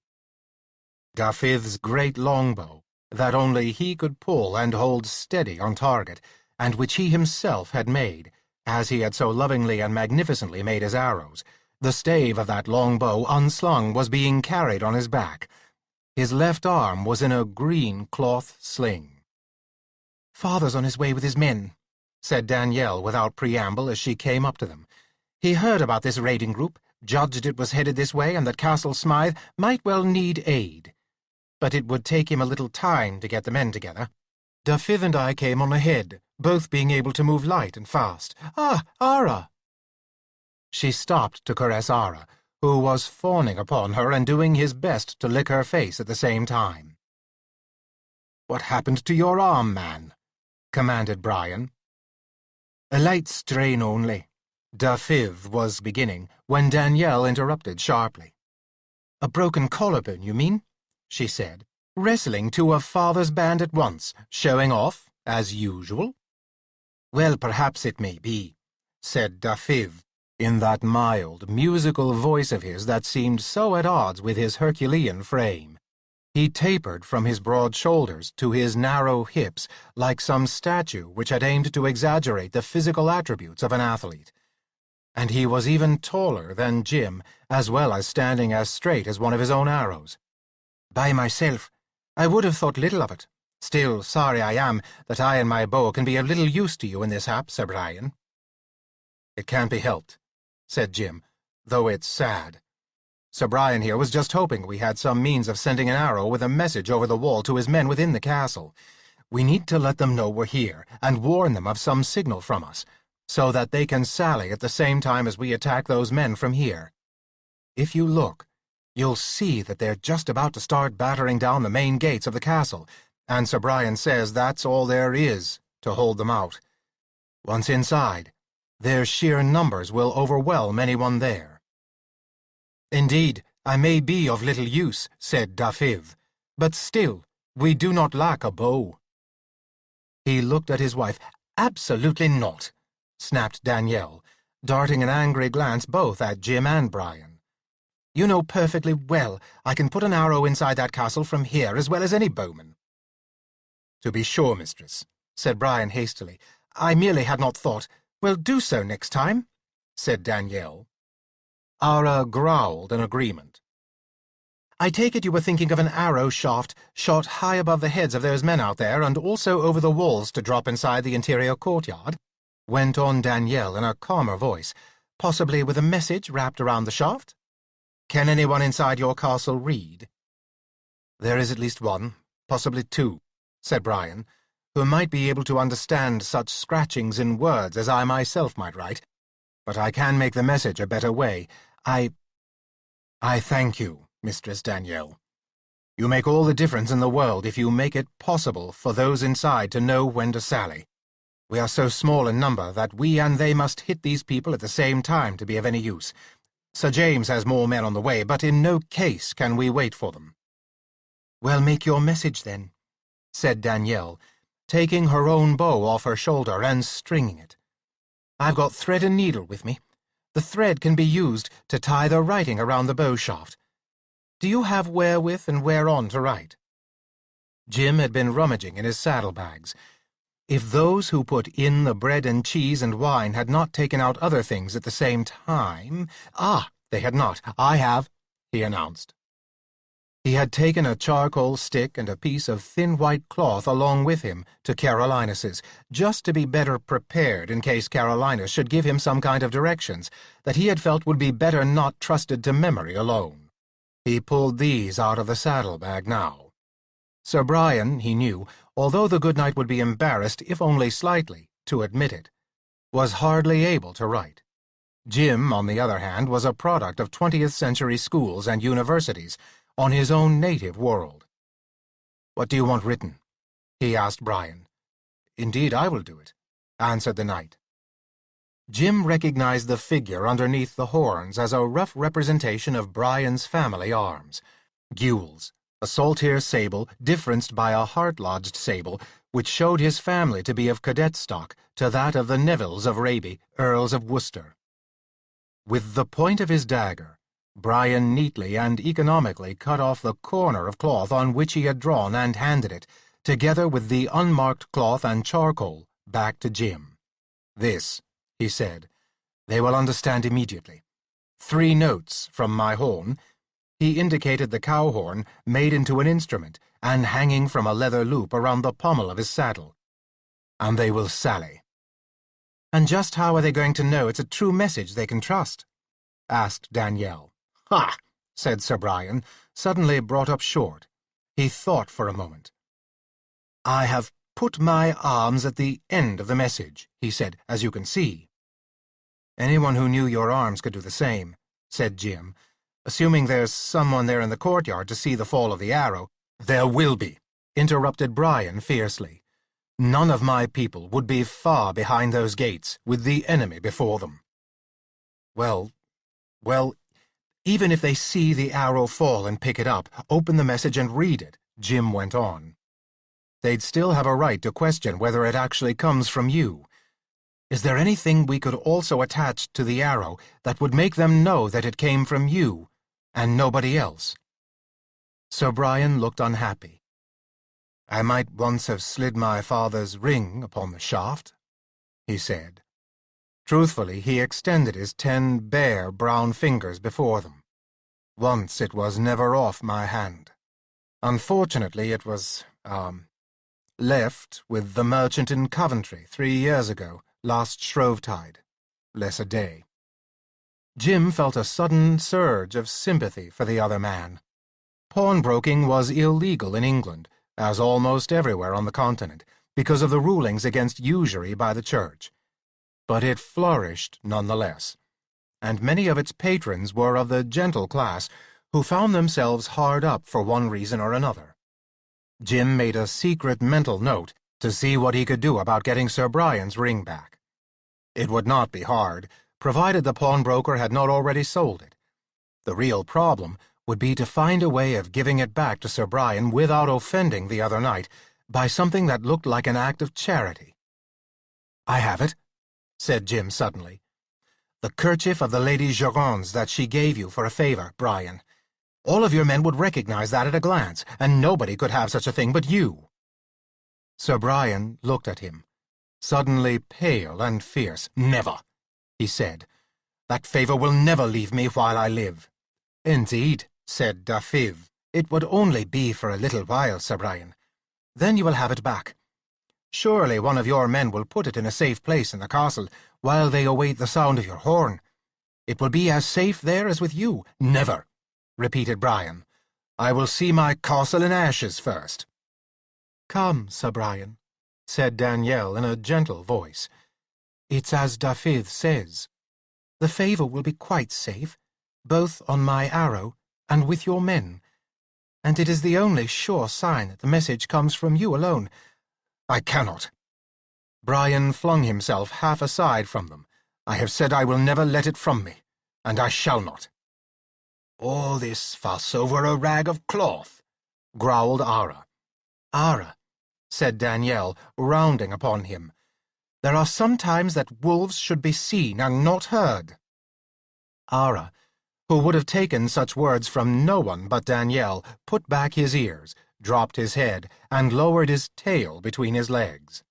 Dafydd's great longbow, that only he could pull and hold steady on target, and which he himself had made, as he had so lovingly and magnificently made his arrows, the stave of that long bow, unslung, was being carried on his back. His left arm was in a green cloth sling. "Father's on his way with his men," said Danielle without preamble as she came up to them. "He heard about this raiding group, judged it was headed this way, and that Castle Smythe might well need aid. But it would take him a little time to get the men together. Dafydd and I came on ahead, both being able to move light and fast. Ah, Ara!" She stopped to caress Ara, who was fawning upon her and doing his best to lick her face at the same time. "What happened to your arm, man?" commanded Brian. "A light strain only," Dafydd was beginning, when Danielle interrupted sharply. "A broken collarbone, you mean?" she said. "Wrestling 2 of father's band at once, showing off, as usual?" "Well, perhaps it may be," said Dafydd, in that mild, musical voice of his that seemed so at odds with his Herculean frame. He tapered from his broad shoulders to his narrow hips like some statue which had aimed to exaggerate the physical attributes of an athlete. And he was even taller than Jim, as well as standing as straight as one of his own arrows. "By myself, I would have thought little of it. Still, sorry I am that I and my bow can be of little use to you in this hap, Sir Brian." "It can't be helped," said Jim, "though it's sad. Sir Brian here was just hoping we had some means of sending an arrow with a message over the wall to his men within the castle. We need to let them know we're here, and warn them of some signal from us, so that they can sally at the same time as we attack those men from here. If you look, you'll see that they're just about to start battering down the main gates of the castle, and Sir Brian says that's all there is to hold them out. Once inside, their sheer numbers will overwhelm anyone there." "Indeed, I may be of little use," said Dafydd, "but still, we do not lack a bow." He looked at his wife. "Absolutely not," snapped Danielle, darting an angry glance both at Jim and Brian. "You know perfectly well I can put an arrow inside that castle from here as well as any bowman." "To be sure, mistress," said Brian hastily. "I merely had not thought—" "Well, do so next time," said Danielle. Ara growled an agreement. "I take it you were thinking of an arrow shaft shot high above the heads of those men out there and also over the walls to drop inside the interior courtyard?" went on Danielle in a calmer voice, "possibly with a message wrapped around the shaft? Can anyone inside your castle read?" "There is at least one, possibly two," said Brian, "who might be able to understand such scratchings in words as I myself might write, but I can make the message a better way. I thank you, Mistress Danielle. You make all the difference in the world if you make it possible for those inside to know when to sally. We are so small in number that we and they must hit these people at the same time to be of any use. Sir James has more men on the way, but in no case can we wait for them." "Well, make your message, then," said Danielle, taking her own bow off her shoulder and stringing it. "I've got thread and needle with me. The thread can be used to tie the writing around the bow shaft. Do you have wherewith and whereon to write?" Jim had been rummaging in his saddlebags. If those who put in the bread and cheese and wine had not taken out other things at the same time— they had not. "I have," he announced. He had taken a charcoal stick and a piece of thin white cloth along with him to Carolinus's, just to be better prepared in case Carolinus should give him some kind of directions that he had felt would be better not trusted to memory alone. He pulled these out of the saddlebag now. Sir Brian, he knew, although the good knight would be embarrassed, if only slightly, to admit it, was hardly able to write. Jim, on the other hand, was a product of 20th-century schools and universities, on his own native world. "What do you want written?" he asked Brian. "Indeed, I will do it," answered the knight. Jim recognized the figure underneath the horns as a rough representation of Brian's family arms. Gules, a saltire sable differenced by a heart-lodged sable, which showed his family to be of cadet stock to that of the Nevilles of Raby, Earls of Worcester. With the point of his dagger, Brian neatly and economically cut off the corner of cloth on which he had drawn and handed it, together with the unmarked cloth and charcoal, back to Jim. "This," he said, "they will understand immediately. 3 notes from my horn." He indicated the cow horn made into an instrument and hanging from a leather loop around the pommel of his saddle. "And they will sally." "And just how are they going to know it's a true message they can trust?" asked Danielle. "Ha!" said Sir Brian, suddenly brought up short. He thought for a moment. "I have put my arms at the end of the message," he said, "as you can see." "Anyone who knew your arms could do the same," said Jim. "Assuming there's someone there in the courtyard to see the fall of the arrow—" "There will be," interrupted Brian fiercely. "None of my people would be far behind those gates, with the enemy before them." Well, even if they see the arrow fall and pick it up, open the message and read it," Jim went on, "they'd still have a right to question whether it actually comes from you. Is there anything we could also attach to the arrow that would make them know that it came from you and nobody else?" Sir Brian looked unhappy. "I might once have slid my father's ring upon the shaft," he said. Truthfully, he extended his 10 bare brown fingers before them. "Once it was never off my hand. Unfortunately, it was, left with the merchant in Coventry 3 years ago, last Shrovetide, less a day." Jim felt a sudden surge of sympathy for the other man. Pawnbroking was illegal in England, as almost everywhere on the continent, because of the rulings against usury by the Church. But it flourished nonetheless, and many of its patrons were of the gentle class who found themselves hard up for one reason or another. Jim made a secret mental note to see what he could do about getting Sir Brian's ring back. It would not be hard, provided the pawnbroker had not already sold it. The real problem would be to find a way of giving it back to Sir Brian without offending the other knight, by something that looked like an act of charity. "I have it," said Jim suddenly. The kerchief of the Lady Gironde's that she gave you for a favor, Brian. All of your men would recognize that at a glance, and nobody could have such a thing but you." Sir Brian looked at him, suddenly pale and fierce. "Never," he said. "That favor will never leave me while I live." "Indeed," said Dafydd, "it would only be for a little while, Sir Brian. Then you will have it back. Surely one of your men will put it in a safe place in the castle, while they await the sound of your horn. It will be as safe there as with you." "Never," repeated Brian. "I will see my castle in ashes first." "Come, Sir Brian," said Danielle in a gentle voice. "It's as Dafydd says. The favor will be quite safe, both on my arrow and with your men. And it is the only sure sign that the message comes from you alone." "I cannot." Brian flung himself half aside from them. "I have said I will never let it from me, and I shall not." "All this fuss over a rag of cloth," growled Ara. "Ara," said Danielle, rounding upon him, "there are some times that wolves should be seen and not heard." Ara, who would have taken such words from no one but Danielle, put back his ears, dropped his head, and lowered his tail between his legs.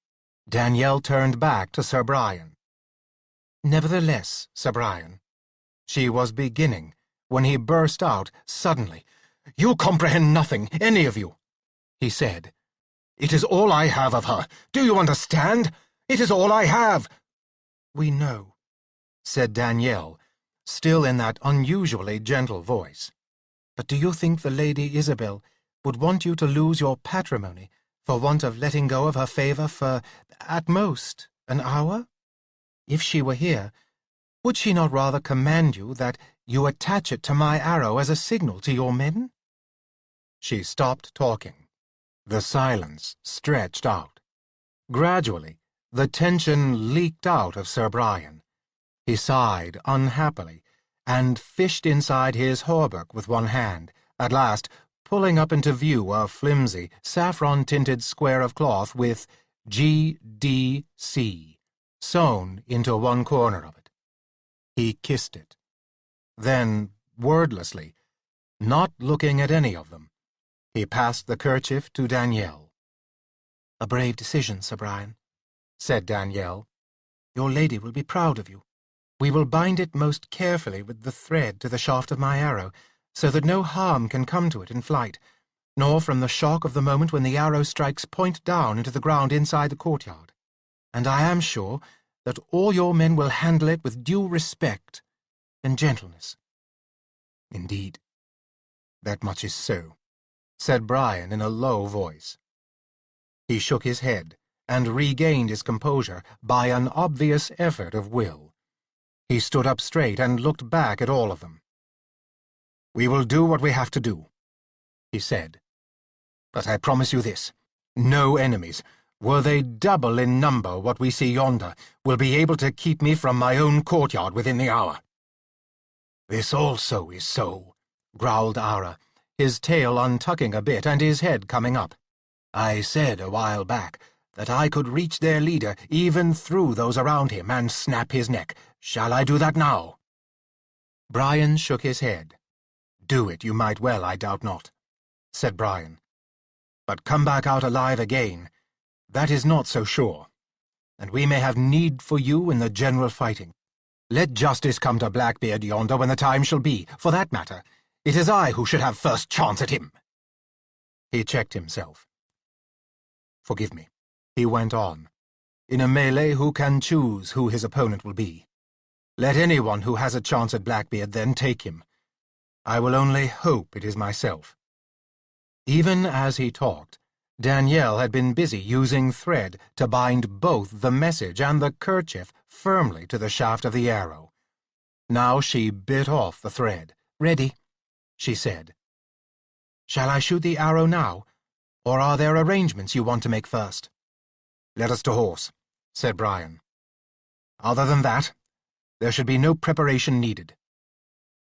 Danielle turned back to Sir Brian. "Nevertheless, Sir Brian," she was beginning, when he burst out suddenly. "You comprehend nothing, any of you," he said. "It is all I have of her. Do you understand? It is all I have." "We know," said Danielle, still in that unusually gentle voice. "But do you think the Lady Isabel would want you to lose your patrimony for want of letting go of her favor for, at most, an hour? If she were here, would she not rather command you that you attach it to my arrow as a signal to your men?" She stopped talking. The silence stretched out. Gradually, the tension leaked out of Sir Brian. He sighed unhappily, and fished inside his hauberk with one hand, at last pulling up into view a flimsy, saffron-tinted square of cloth with G.D.C. sewn into one corner of it. He kissed it. Then, wordlessly, not looking at any of them, he passed the kerchief to Danielle. "A brave decision, Sir Brian," said Danielle. "Your lady will be proud of you. We will bind it most carefully with the thread to the shaft of my arrow, so that no harm can come to it in flight, nor from the shock of the moment when the arrow strikes point down into the ground inside the courtyard. And I am sure that all your men will handle it with due respect and gentleness." "Indeed, that much is so," said Brian in a low voice. He shook his head, and regained his composure by an obvious effort of will. He stood up straight and looked back at all of them. "We will do what we have to do," he said. "But I promise you this, no enemies, were they double in number what we see yonder, will be able to keep me from my own courtyard within the hour." "This also is so," growled Ara, his tail untucking a bit and his head coming up. "I said a while back that I could reach their leader even through those around him and snap his neck. Shall I do that now?" Brian shook his head. "Do it you might well, I doubt not," said Brian. "But come back out alive again, that is not so sure, and we may have need for you in the general fighting. Let justice come to Blackbeard yonder when the time shall be. For that matter, it is I who should have first chance at him." He checked himself. "Forgive me," he went on. "In a melee, who can choose who his opponent will be? Let anyone who has a chance at Blackbeard then take him. I will only hope it is myself." Even as he talked, Danielle had been busy using thread to bind both the message and the kerchief firmly to the shaft of the arrow. Now she bit off the thread. "Ready," she said. "Shall I shoot the arrow now, or are there arrangements you want to make first?" "Let us to horse," said Brian. "Other than that, there should be no preparation needed.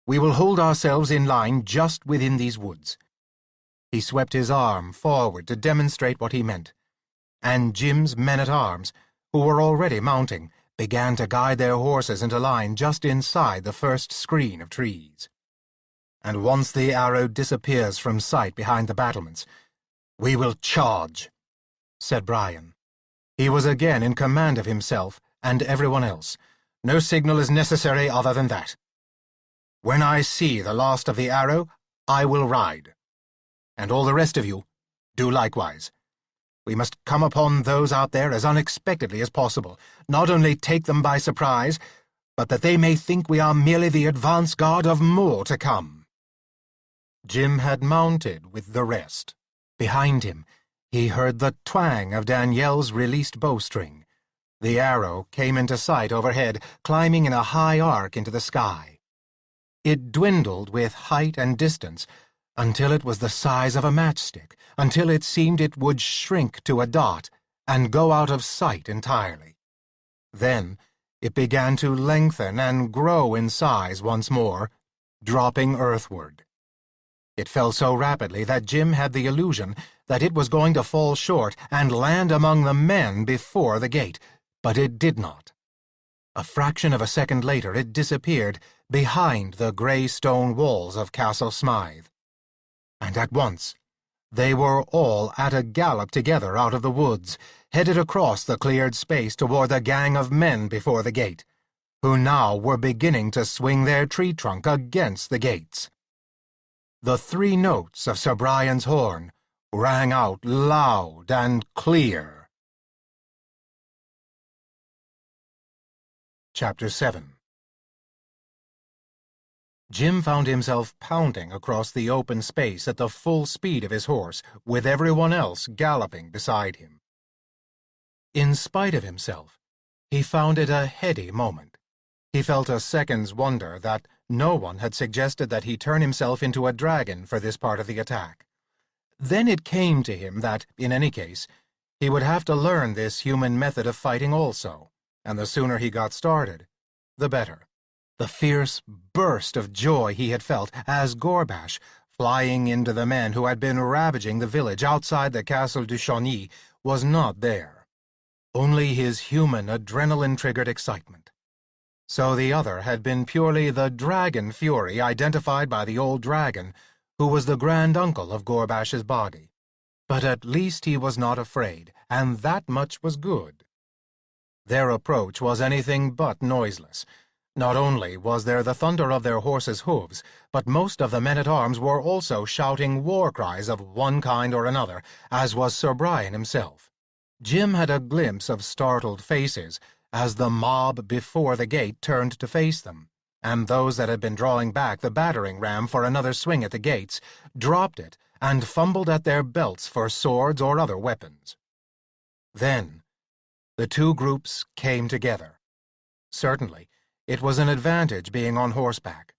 We will hold ourselves in line just within these woods." He swept his arm forward to demonstrate what he meant, and Jim's men-at-arms, who were already mounting, began to guide their horses into line just inside the first screen of trees. And once the arrow disappears from sight behind the battlements, "We will charge," said Brian. He was again in command of himself and everyone else. "No signal is necessary other than that. When I see the last of the arrow, I will ride. And all the rest of you, do likewise. We must come upon those out there as unexpectedly as possible, not only take them by surprise, but that they may think we are merely the advance guard of more to come." Jim had mounted with the rest. Behind him, he heard the twang of Danielle's released bowstring. The arrow came into sight overhead, climbing in a high arc into the sky. It dwindled with height and distance, until it was the size of a matchstick, until it seemed it would shrink to a dot and go out of sight entirely. Then it began to lengthen and grow in size once more, dropping earthward. It fell so rapidly that Jim had the illusion that it was going to fall short and land among the men before the gate, but it did not. A fraction of a second later it disappeared behind the grey stone walls of Castle Smythe. And at once they were all at a gallop together out of the woods, headed across the cleared space toward the gang of men before the gate, who now were beginning to swing their tree trunk against the gates. The 3 notes of Sir Brian's horn rang out loud and clear. Chapter 7. Jim found himself pounding across the open space at the full speed of his horse, with everyone else galloping beside him. In spite of himself, he found it a heady moment. He felt a second's wonder that no one had suggested that he turn himself into a dragon for this part of the attack. Then it came to him that, in any case, he would have to learn this human method of fighting also, and the sooner he got started, the better. The fierce burst of joy he had felt as Gorbash, flying into the men who had been ravaging the village outside the Castle du Chauny, was not there. Only his human adrenaline-triggered excitement. So the other had been purely the dragon fury identified by the old dragon, who was the grand-uncle of Gorbash's body. But at least he was not afraid, and that much was good. Their approach was anything but noiseless. Not only was there the thunder of their horses' hooves, but most of the men-at-arms were also shouting war cries of one kind or another, as was Sir Brian himself. Jim had a glimpse of startled faces as the mob before the gate turned to face them, and those that had been drawing back the battering ram for another swing at the gates dropped it and fumbled at their belts for swords or other weapons. Then the 2 groups came together. Certainly, it was an advantage being on horseback.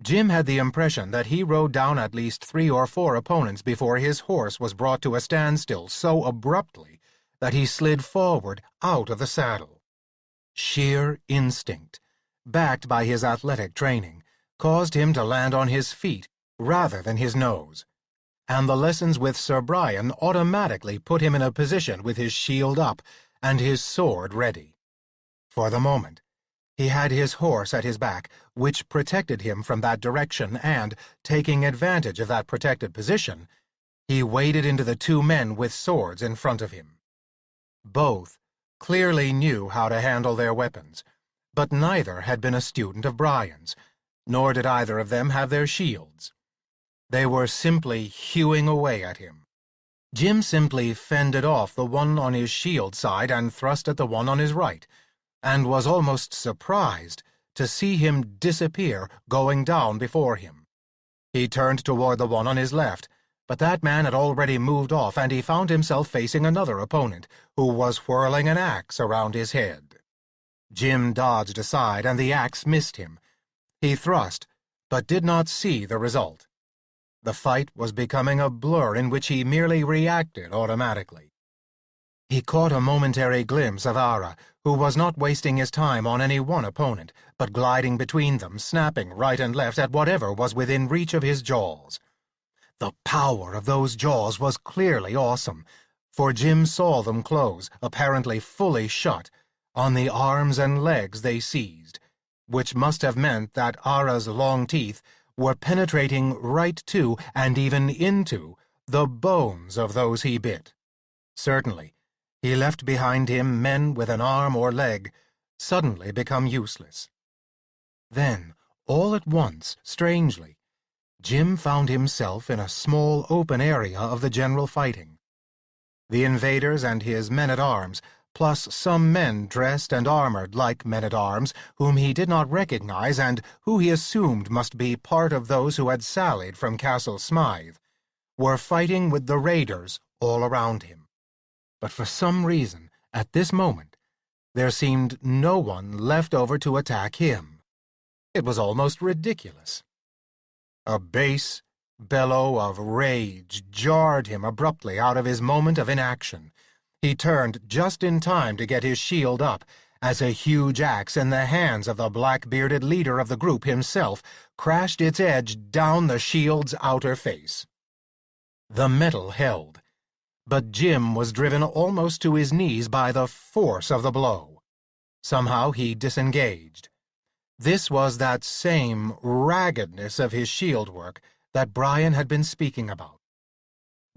Jim had the impression that he rode down at least 3 or 4 opponents before his horse was brought to a standstill so abruptly that he slid forward out of the saddle. Sheer instinct, backed by his athletic training, caused him to land on his feet rather than his nose, and the lessons with Sir Brian automatically put him in a position with his shield up and his sword ready. For the moment, he had his horse at his back, which protected him from that direction, and, taking advantage of that protected position, he waded into the 2 men with swords in front of him. Both clearly knew how to handle their weapons, but neither had been a student of Brian's, nor did either of them have their shields. They were simply hewing away at him. Jim simply fended off the one on his shield side and thrust at the one on his right, and was almost surprised to see him disappear going down before him. He turned toward the one on his left, but that man had already moved off, and he found himself facing another opponent, who was whirling an axe around his head. Jim dodged aside, and the axe missed him. He thrust, but did not see the result. The fight was becoming a blur in which he merely reacted automatically. He caught a momentary glimpse of Ara, who was not wasting his time on any one opponent, but gliding between them, snapping right and left at whatever was within reach of his jaws. The power of those jaws was clearly awesome, for Jim saw them close, apparently fully shut, on the arms and legs they seized, which must have meant that Ara's long teeth were penetrating right to, and even into, the bones of those he bit. Certainly, he left behind him men with an arm or leg suddenly become useless. Then, all at once, strangely, Jim found himself in a small open area of the general fighting. The invaders and his men-at-arms, plus some men dressed and armored like men-at-arms whom he did not recognize and who he assumed must be part of those who had sallied from Castle Smythe, were fighting with the raiders all around him. But for some reason, at this moment, there seemed no one left over to attack him. It was almost ridiculous. A bass bellow of rage jarred him abruptly out of his moment of inaction. He turned just in time to get his shield up, as a huge axe in the hands of the black-bearded leader of the group himself crashed its edge down the shield's outer face. The metal held, but Jim was driven almost to his knees by the force of the blow. Somehow he disengaged. This was that same raggedness of his shield work that Brian had been speaking about.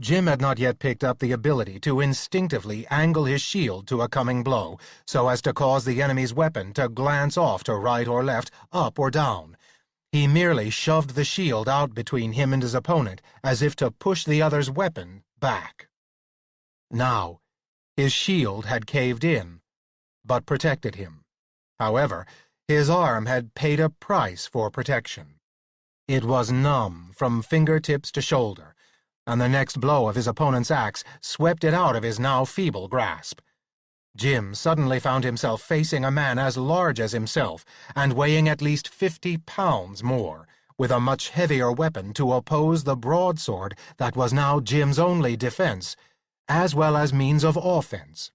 Jim had not yet picked up the ability to instinctively angle his shield to a coming blow, so as to cause the enemy's weapon to glance off to right or left, up or down. He merely shoved the shield out between him and his opponent, as if to push the other's weapon back. Now, his shield had caved in, but protected him. However, his arm had paid a price for protection. It was numb from fingertips to shoulder, and the next blow of his opponent's axe swept it out of his now feeble grasp. Jim suddenly found himself facing a man as large as himself, and weighing at least 50 pounds more, with a much heavier weapon to oppose the broadsword that was now Jim's only defense, as well as means of offense.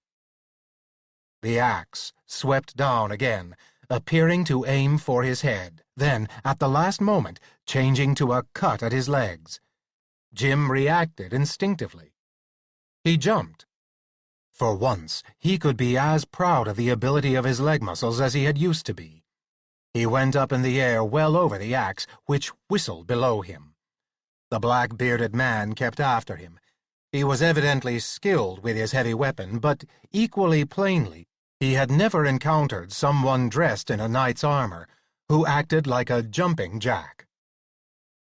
The axe swept down again, appearing to aim for his head, then, at the last moment, changing to a cut at his legs. Jim reacted instinctively. He jumped. For once, he could be as proud of the ability of his leg muscles as he had used to be. He went up in the air well over the axe, which whistled below him. The black-bearded man kept after him. He was evidently skilled with his heavy weapon, but equally plainly, he had never encountered someone dressed in a knight's armor who acted like a jumping jack.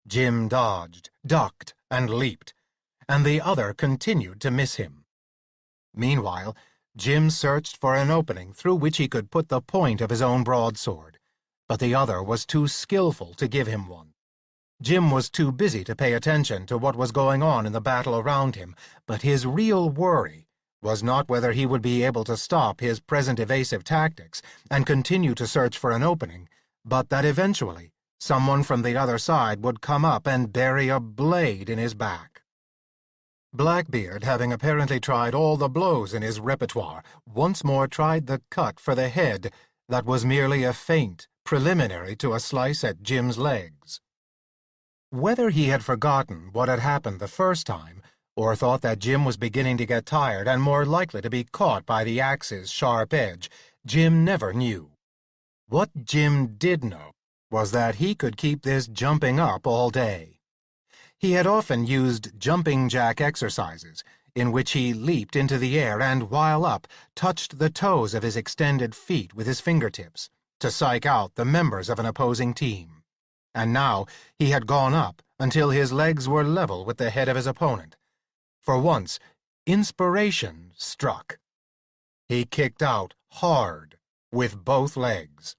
Jim dodged, ducked, and leaped, and the other continued to miss him. Meanwhile, Jim searched for an opening through which he could put the point of his own broadsword, but the other was too skillful to give him one. Jim was too busy to pay attention to what was going on in the battle around him, but his real worry was not whether he would be able to stop his present evasive tactics and continue to search for an opening, but that eventually someone from the other side would come up and bury a blade in his back. Blackbeard, having apparently tried all the blows in his repertoire, once more tried the cut for the head that was merely a feint preliminary to a slice at Jim's legs. Whether he had forgotten what had happened the first time, or thought that Jim was beginning to get tired and more likely to be caught by the axe's sharp edge, Jim never knew. What Jim did know was that he could keep this jumping up all day. He had often used jumping jack exercises, in which he leaped into the air and, while up, touched the toes of his extended feet with his fingertips, to psych out the members of an opposing team. And now he had gone up until his legs were level with the head of his opponent. For once, inspiration struck. He kicked out hard, with both legs.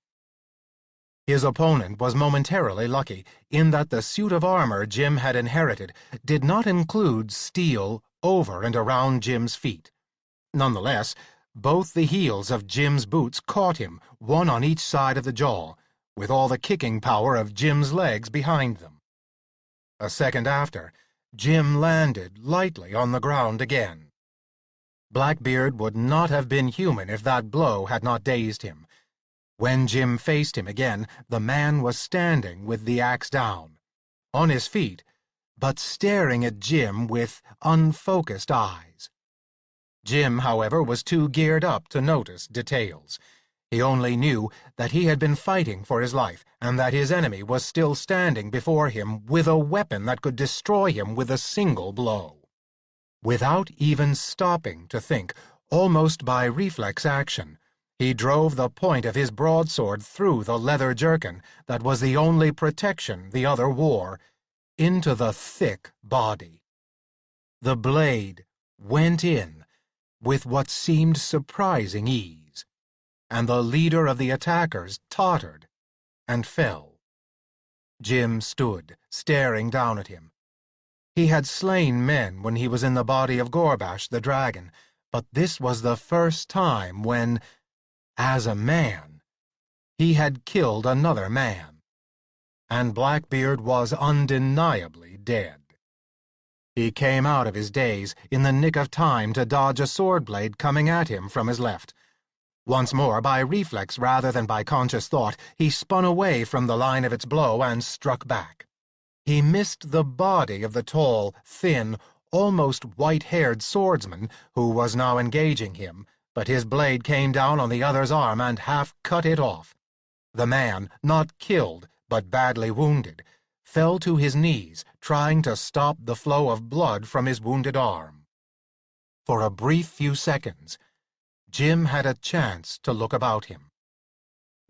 His opponent was momentarily lucky in that the suit of armor Jim had inherited did not include steel over and around Jim's feet. Nonetheless, both the heels of Jim's boots caught him, one on each side of the jaw, with all the kicking power of Jim's legs behind them. A second after, Jim landed lightly on the ground again. Blackbeard would not have been human if that blow had not dazed him. When Jim faced him again, the man was standing with the axe down, on his feet, but staring at Jim with unfocused eyes. Jim, however, was too geared up to notice details. He only knew that he had been fighting for his life, and that his enemy was still standing before him with a weapon that could destroy him with a single blow. Without even stopping to think, almost by reflex action, he drove the point of his broadsword through the leather jerkin that was the only protection the other wore, into the thick body. The blade went in with what seemed surprising ease, and the leader of the attackers tottered and fell. Jim stood, staring down at him. He had slain men when he was in the body of Gorbash the dragon, but this was the first time when, as a man, he had killed another man. And Blackbeard was undeniably dead. He came out of his daze in the nick of time to dodge a sword blade coming at him from his left. Once more, by reflex rather than by conscious thought, he spun away from the line of its blow and struck back. He missed the body of the tall, thin, almost white-haired swordsman who was now engaging him, but his blade came down on the other's arm and half cut it off. The man, not killed, but badly wounded, fell to his knees, trying to stop the flow of blood from his wounded arm. For a brief few seconds, Jim had a chance to look about him.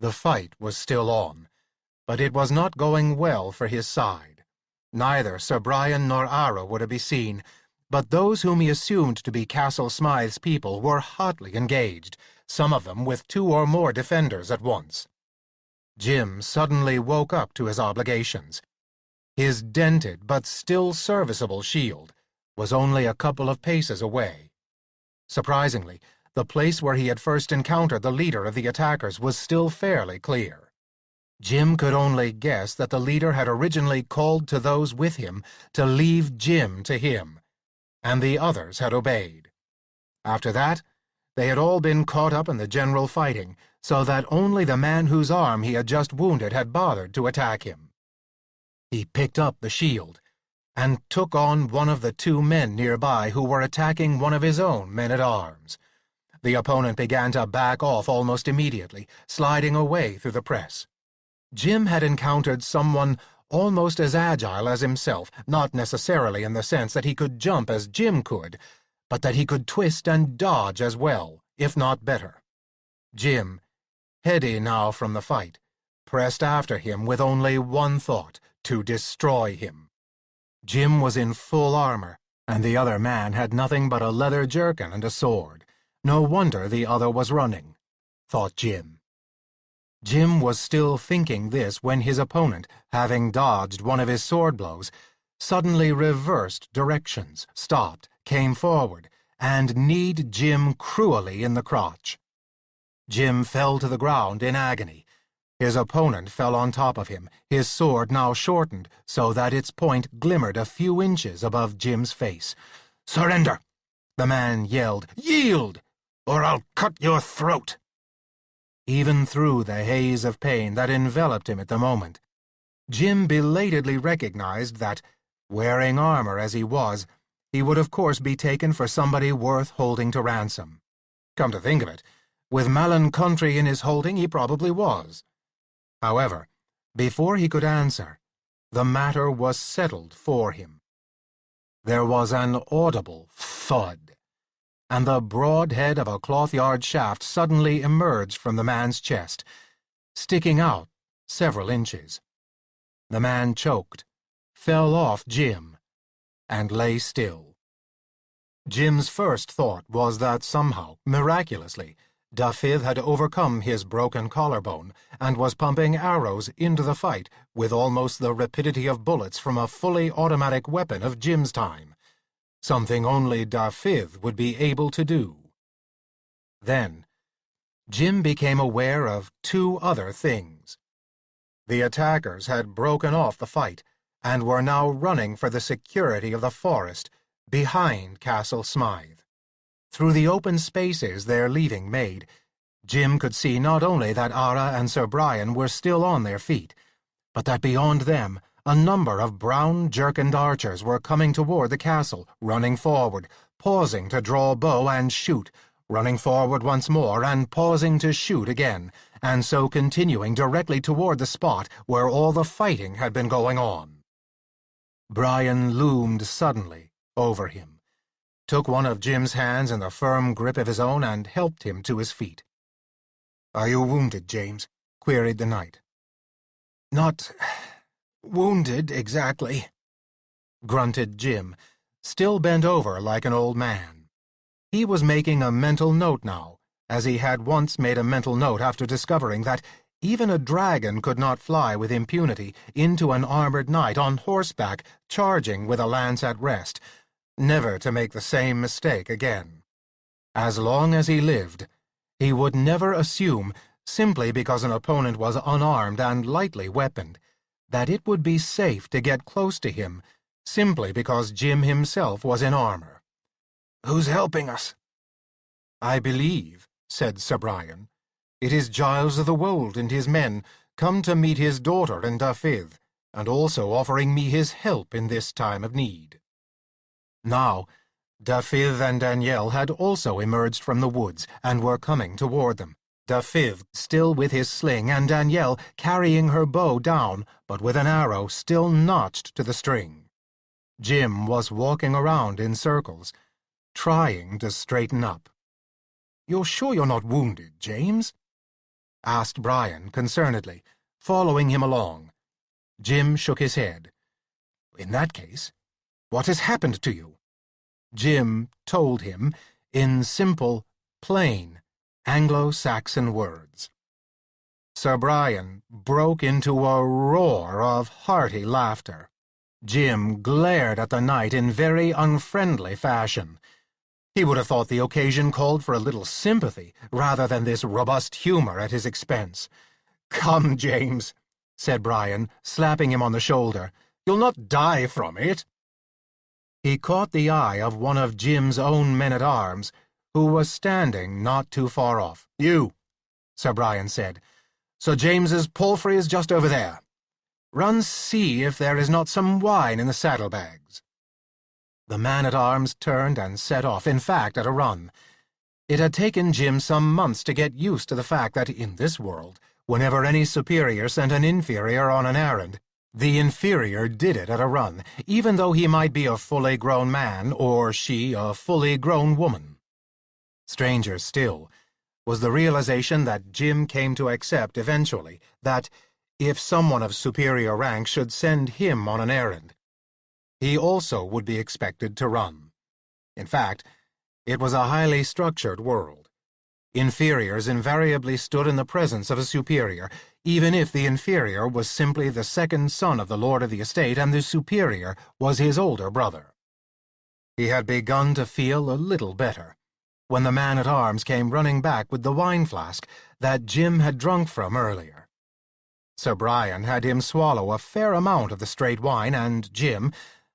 The fight was still on, but it was not going well for his side. Neither Sir Brian nor Ara were to be seen, but those whom he assumed to be Castle Smythe's people were hotly engaged, some of them with 2 or more defenders at once. Jim suddenly woke up to his obligations. His dented but still serviceable shield was only a couple of paces away. Surprisingly, the place where he had first encountered the leader of the attackers was still fairly clear. Jim could only guess that the leader had originally called to those with him to leave Jim to him, and the others had obeyed. After that, they had all been caught up in the general fighting, so that only the man whose arm he had just wounded had bothered to attack him. He picked up the shield and took on one of the 2 men nearby who were attacking one of his own men-at-arms. The opponent began to back off almost immediately, sliding away through the press. Jim had encountered someone almost as agile as himself, not necessarily in the sense that he could jump as Jim could, but that he could twist and dodge as well, if not better. Jim, heady now from the fight, pressed after him with only one thought: to destroy him. Jim was in full armor, and the other man had nothing but a leather jerkin and a sword. No wonder the other was running, thought Jim. Jim was still thinking this when his opponent, having dodged one of his sword blows, suddenly reversed directions, stopped, came forward, and kneed Jim cruelly in the crotch. Jim fell to the ground in agony. His opponent fell on top of him, his sword now shortened so that its point glimmered a few inches above Jim's face. "Surrender!" the man yelled. "Yield, or I'll cut your throat!" Even through the haze of pain that enveloped him at the moment, Jim belatedly recognized that, wearing armor as he was, he would of course be taken for somebody worth holding to ransom. Come to think of it, with Malin country in his holding, he probably was. However, before he could answer, the matter was settled for him. There was an audible thud, and the broad head of a cloth-yard shaft suddenly emerged from the man's chest, sticking out several inches. The man choked, fell off Jim, and lay still. Jim's first thought was that somehow, miraculously, Dafydd had overcome his broken collarbone and was pumping arrows into the fight with almost the rapidity of bullets from a fully automatic weapon of Jim's time, something only Dafydd would be able to do. Then, Jim became aware of 2 other things. The attackers had broken off the fight and were now running for the security of the forest behind Castle Smythe. Through the open spaces their leaving made, Jim could see not only that Ara and Sir Brian were still on their feet, but that beyond them a number of brown jerkined archers were coming toward the castle, running forward, pausing to draw bow and shoot, running forward once more and pausing to shoot again, and so continuing directly toward the spot where all the fighting had been going on. Brian loomed suddenly over him, took one of Jim's hands in the firm grip of his own, and helped him to his feet. "Are you wounded, James?" queried the knight. "Not wounded, exactly," grunted Jim, still bent over like an old man. He was making a mental note now, as he had once made a mental note after discovering that even a dragon could not fly with impunity into an armored knight on horseback charging with a lance at rest, never to make the same mistake again. As long as he lived, he would never assume, simply because an opponent was unarmed and lightly weaponed, that it would be safe to get close to him simply because Jim himself was in armor. "Who's helping us?" "I believe," said Sir Brian, "it is Giles of the Wold and his men, come to meet his daughter in Dafydd, and also offering me his help in this time of need." Now, Dafydd and Danielle had also emerged from the woods and were coming toward them, Dafydd still with his sling and Danielle carrying her bow down, but with an arrow still notched to the string. Jim was walking around in circles, trying to straighten up. "You're sure you're not wounded, James?" asked Brian concernedly, following him along. Jim shook his head. "In that case, what has happened to you?" Jim told him in simple, plain, Anglo-Saxon words. Sir Brian broke into a roar of hearty laughter. Jim glared at the knight in very unfriendly fashion. He would have thought the occasion called for a little sympathy rather than this robust humor at his expense. "Come, James," said Brian, slapping him on the shoulder. "You'll not die from it." He caught the eye of one of Jim's own men-at-arms, who was standing not too far off. "You," Sir Brian said. "Sir James's palfrey is just over there. Run see if there is not some wine in the saddlebags." The man-at-arms turned and set off, in fact, at a run. It had taken Jim some months to get used to the fact that in this world, whenever any superior sent an inferior on an errand, the inferior did it at a run, even though he might be a fully grown man or she a fully grown woman. Stranger still was the realization that Jim came to accept eventually, that if someone of superior rank should send him on an errand, he also would be expected to run. In fact, it was a highly structured world. Inferiors invariably stood in the presence of a superior, even if the inferior was simply the second son of the lord of the estate and the superior was his older brother. He had begun to feel a little better when the man-at-arms came running back with the wine flask that Jim had drunk from earlier. Sir Brian had him swallow a fair amount of the straight wine, and Jim,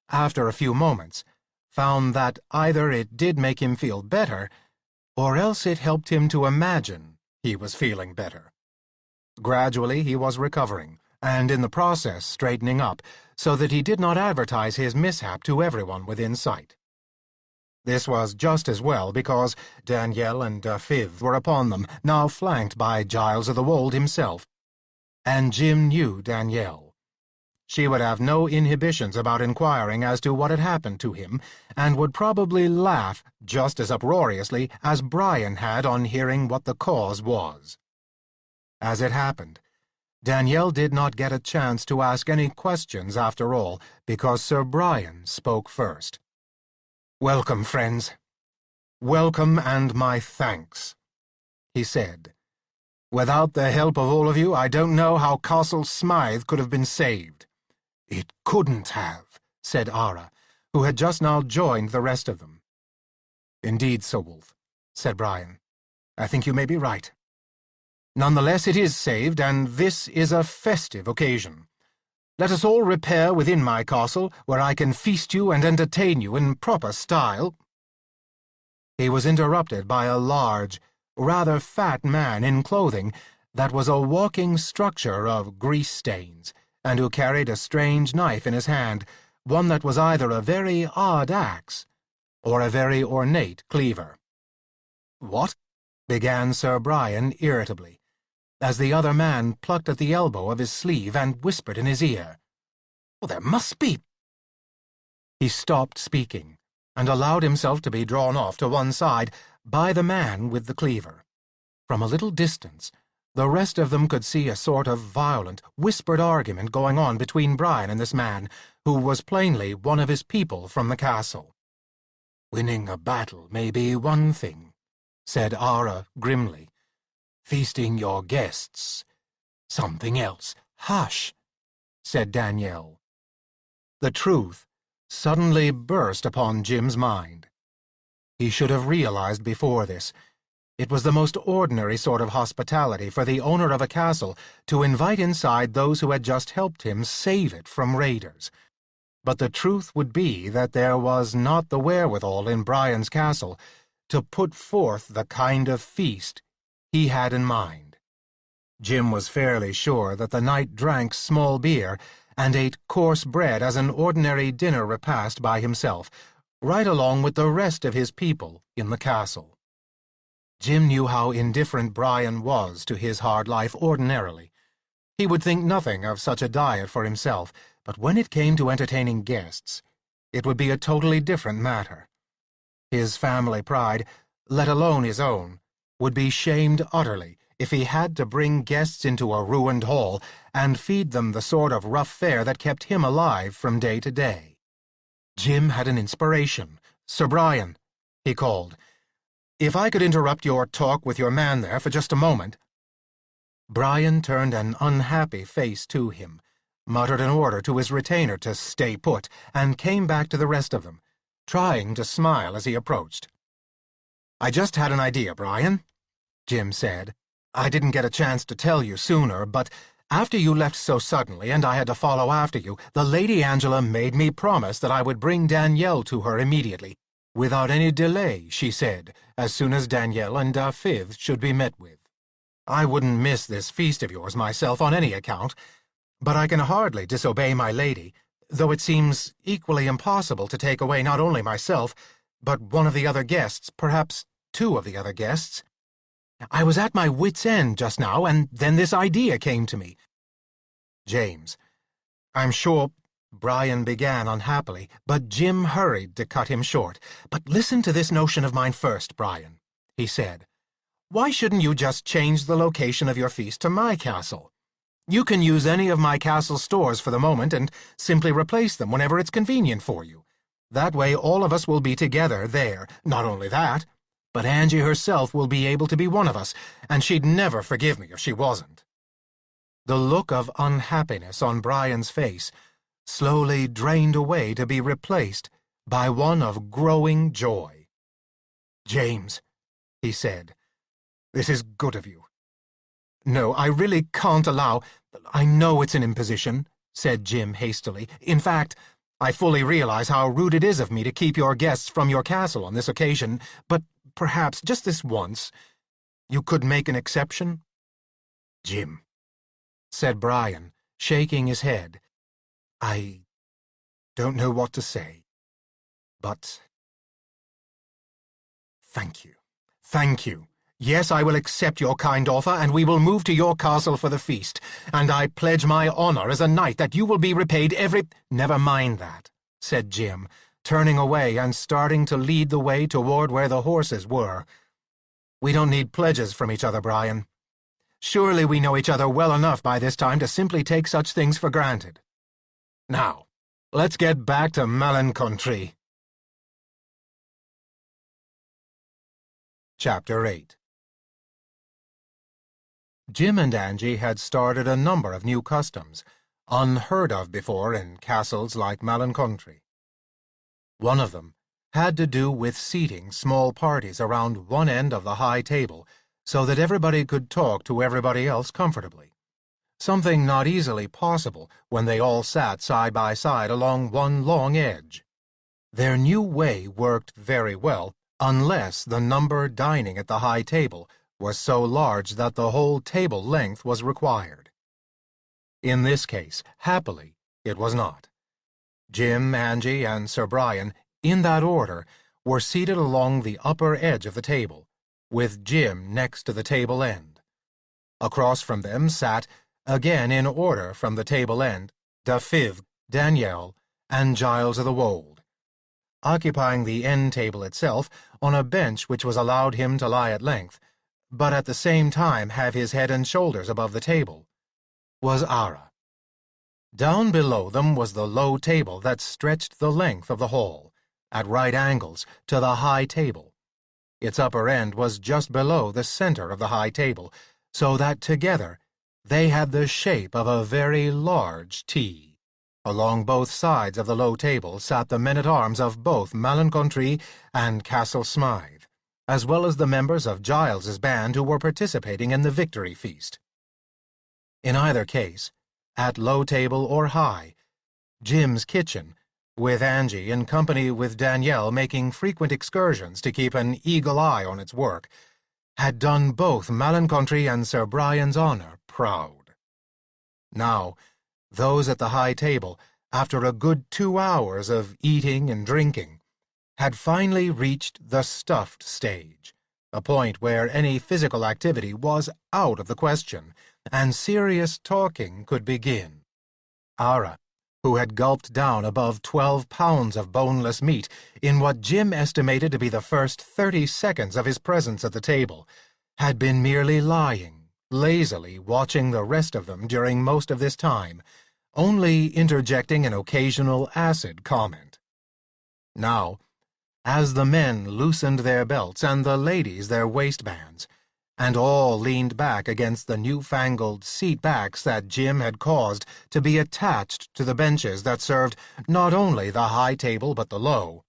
after a few moments, found that either it did make him feel better, or else it helped him to imagine he was feeling better. Gradually he was recovering, and in the process straightening up, so that he did not advertise his mishap to everyone within sight. This was just as well, because Danielle and Dafydd were upon them, now flanked by Giles of the Wold himself. And Jim knew Danielle. She would have no inhibitions about inquiring as to what had happened to him, and would probably laugh just as uproariously as Brian had on hearing what the cause was. As it happened, Danielle did not get a chance to ask any questions after all, because Sir Brian spoke first. "Welcome, friends. Welcome, and my thanks," he said. "Without the help of all of you, I don't know how Castle Smythe could have been saved." "It couldn't have," said Ara, who had just now joined the rest of them. "Indeed, Sir Wolf," said Brian. "I think you may be right. Nonetheless, it is saved, and this is a festive occasion. Let us all repair within my castle, where I can feast you and entertain you in proper style." He was interrupted by a large, rather fat man in clothing that was a walking structure of grease stains, and who carried a strange knife in his hand, one that was either a very odd axe or a very ornate cleaver. "What?" began Sir Brian irritably, as the other man plucked at the elbow of his sleeve and whispered in his ear. "Well, there must be—" He stopped speaking, and allowed himself to be drawn off to one side by the man with the cleaver. From a little distance, the rest of them could see a sort of violent, whispered argument going on between Brian and this man, who was plainly one of his people from the castle. "Winning a battle may be one thing," said Ara grimly. "Feasting your guests, something else." "Hush," said Danielle. The truth suddenly burst upon Jim's mind. He should have realized before this. It was the most ordinary sort of hospitality for the owner of a castle to invite inside those who had just helped him save it from raiders. But the truth would be that there was not the wherewithal in Brian's castle to put forth the kind of feast he had in mind. Jim was fairly sure that the knight drank small beer and ate coarse bread as an ordinary dinner repast by himself, right along with the rest of his people in the castle. Jim knew how indifferent Brian was to his hard life ordinarily. He would think nothing of such a diet for himself, but when it came to entertaining guests, it would be a totally different matter. His family pride, let alone his own, would be shamed utterly if he had to bring guests into a ruined hall and feed them the sort of rough fare that kept him alive from day to day. Jim had an inspiration. "Sir Brian," he called, "if I could interrupt your talk with your man there for just a moment." Brian turned an unhappy face to him, muttered an order to his retainer to stay put, and came back to the rest of them, trying to smile as he approached. "I just had an idea, Brian," Jim said. "I didn't get a chance to tell you sooner, but after you left so suddenly and I had to follow after you, the Lady Angela made me promise that I would bring Danielle to her immediately. Without any delay, she said, as soon as Danielle and Dafydd should be met with. I wouldn't miss this feast of yours myself on any account, but I can hardly disobey my lady, though it seems equally impossible to take away not only myself, but one of the other guests, perhaps two of the other guests. I was at my wit's end just now, and then this idea came to me." "James, I'm sure—" Brian began unhappily, but Jim hurried to cut him short. "But listen to this notion of mine first, Brian," he said. "Why shouldn't you just change the location of your feast to my castle? You can use any of my castle stores for the moment and simply replace them whenever it's convenient for you. That way all of us will be together there. Not only that, but Angie herself will be able to be one of us, and she'd never forgive me if she wasn't." The look of unhappiness on Brian's face slowly drained away to be replaced by one of growing joy. "James," he said, "this is good of you." "No, I really can't allow—" "I know it's an imposition," said Jim hastily. "In fact, I fully realize how rude it is of me to keep your guests from your castle on this occasion, but perhaps, just this once, you could make an exception?" "Jim," said Brian, shaking his head, "I don't know what to say, but thank you. Thank you. Yes, I will accept your kind offer, and we will move to your castle for the feast, and I pledge my honor as a knight that you will be repaid every—" "Never mind that," said Jim, turning away and starting to lead the way toward where the horses were. "We don't need pledges from each other, Brian. Surely we know each other well enough by this time to simply take such things for granted. Now, let's get back to Malin Country." Chapter 8. Jim and Angie had started a number of new customs, unheard of before in castles like Malin Country. One of them had to do with seating small parties around one end of the high table so that everybody could talk to everybody else comfortably, something not easily possible when they all sat side by side along one long edge. Their new way worked very well, unless the number dining at the high table was so large that the whole table length was required. In this case, happily, it was not. Jim, Angie, and Sir Brian, in that order, were seated along the upper edge of the table, with Jim next to the table end. Across from them sat, again in order from the table end, Dafiv, Danielle, and Giles of the Wold. Occupying the end table itself, on a bench which was allowed him to lie at length, but at the same time have his head and shoulders above the table, was Ara. Down below them was the low table that stretched the length of the hall, at right angles to the high table. Its upper end was just below the center of the high table, so that together they had the shape of a very large T. Along both sides of the low table sat the men-at-arms of both Malencontri and Castle Smythe, as well as the members of Giles's band who were participating in the victory feast. In either case, at low table or high, Jim's kitchen, with Angie in company with Danielle making frequent excursions to keep an eagle eye on its work, had done both Malencontri and Sir Brian's honour proud. Now, those at the high table, after a good 2 hours of eating and drinking, had finally reached the stuffed stage, a point where any physical activity was out of the question, and serious talking could begin. Ara, who had gulped down above 12 pounds of boneless meat in what Jim estimated to be the first 30 seconds of his presence at the table, had been merely lying, lazily watching the rest of them during most of this time, only interjecting an occasional acid comment. Now, as the men loosened their belts and the ladies their waistbands, and all leaned back against the newfangled seat-backs that Jim had caused to be attached to the benches that served not only the high table but the low,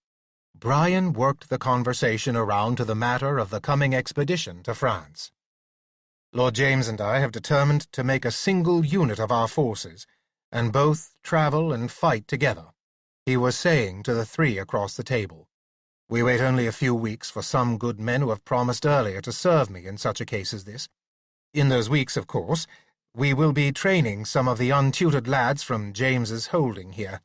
Brian worked the conversation around to the matter of the coming expedition to France. Lord James and I have determined to make a single unit of our forces, and both travel and fight together, he was saying to the three across the table. We wait only a few weeks for some good men who have promised earlier to serve me in such a case as this. In those weeks, of course, we will be training some of the untutored lads from James's holding here.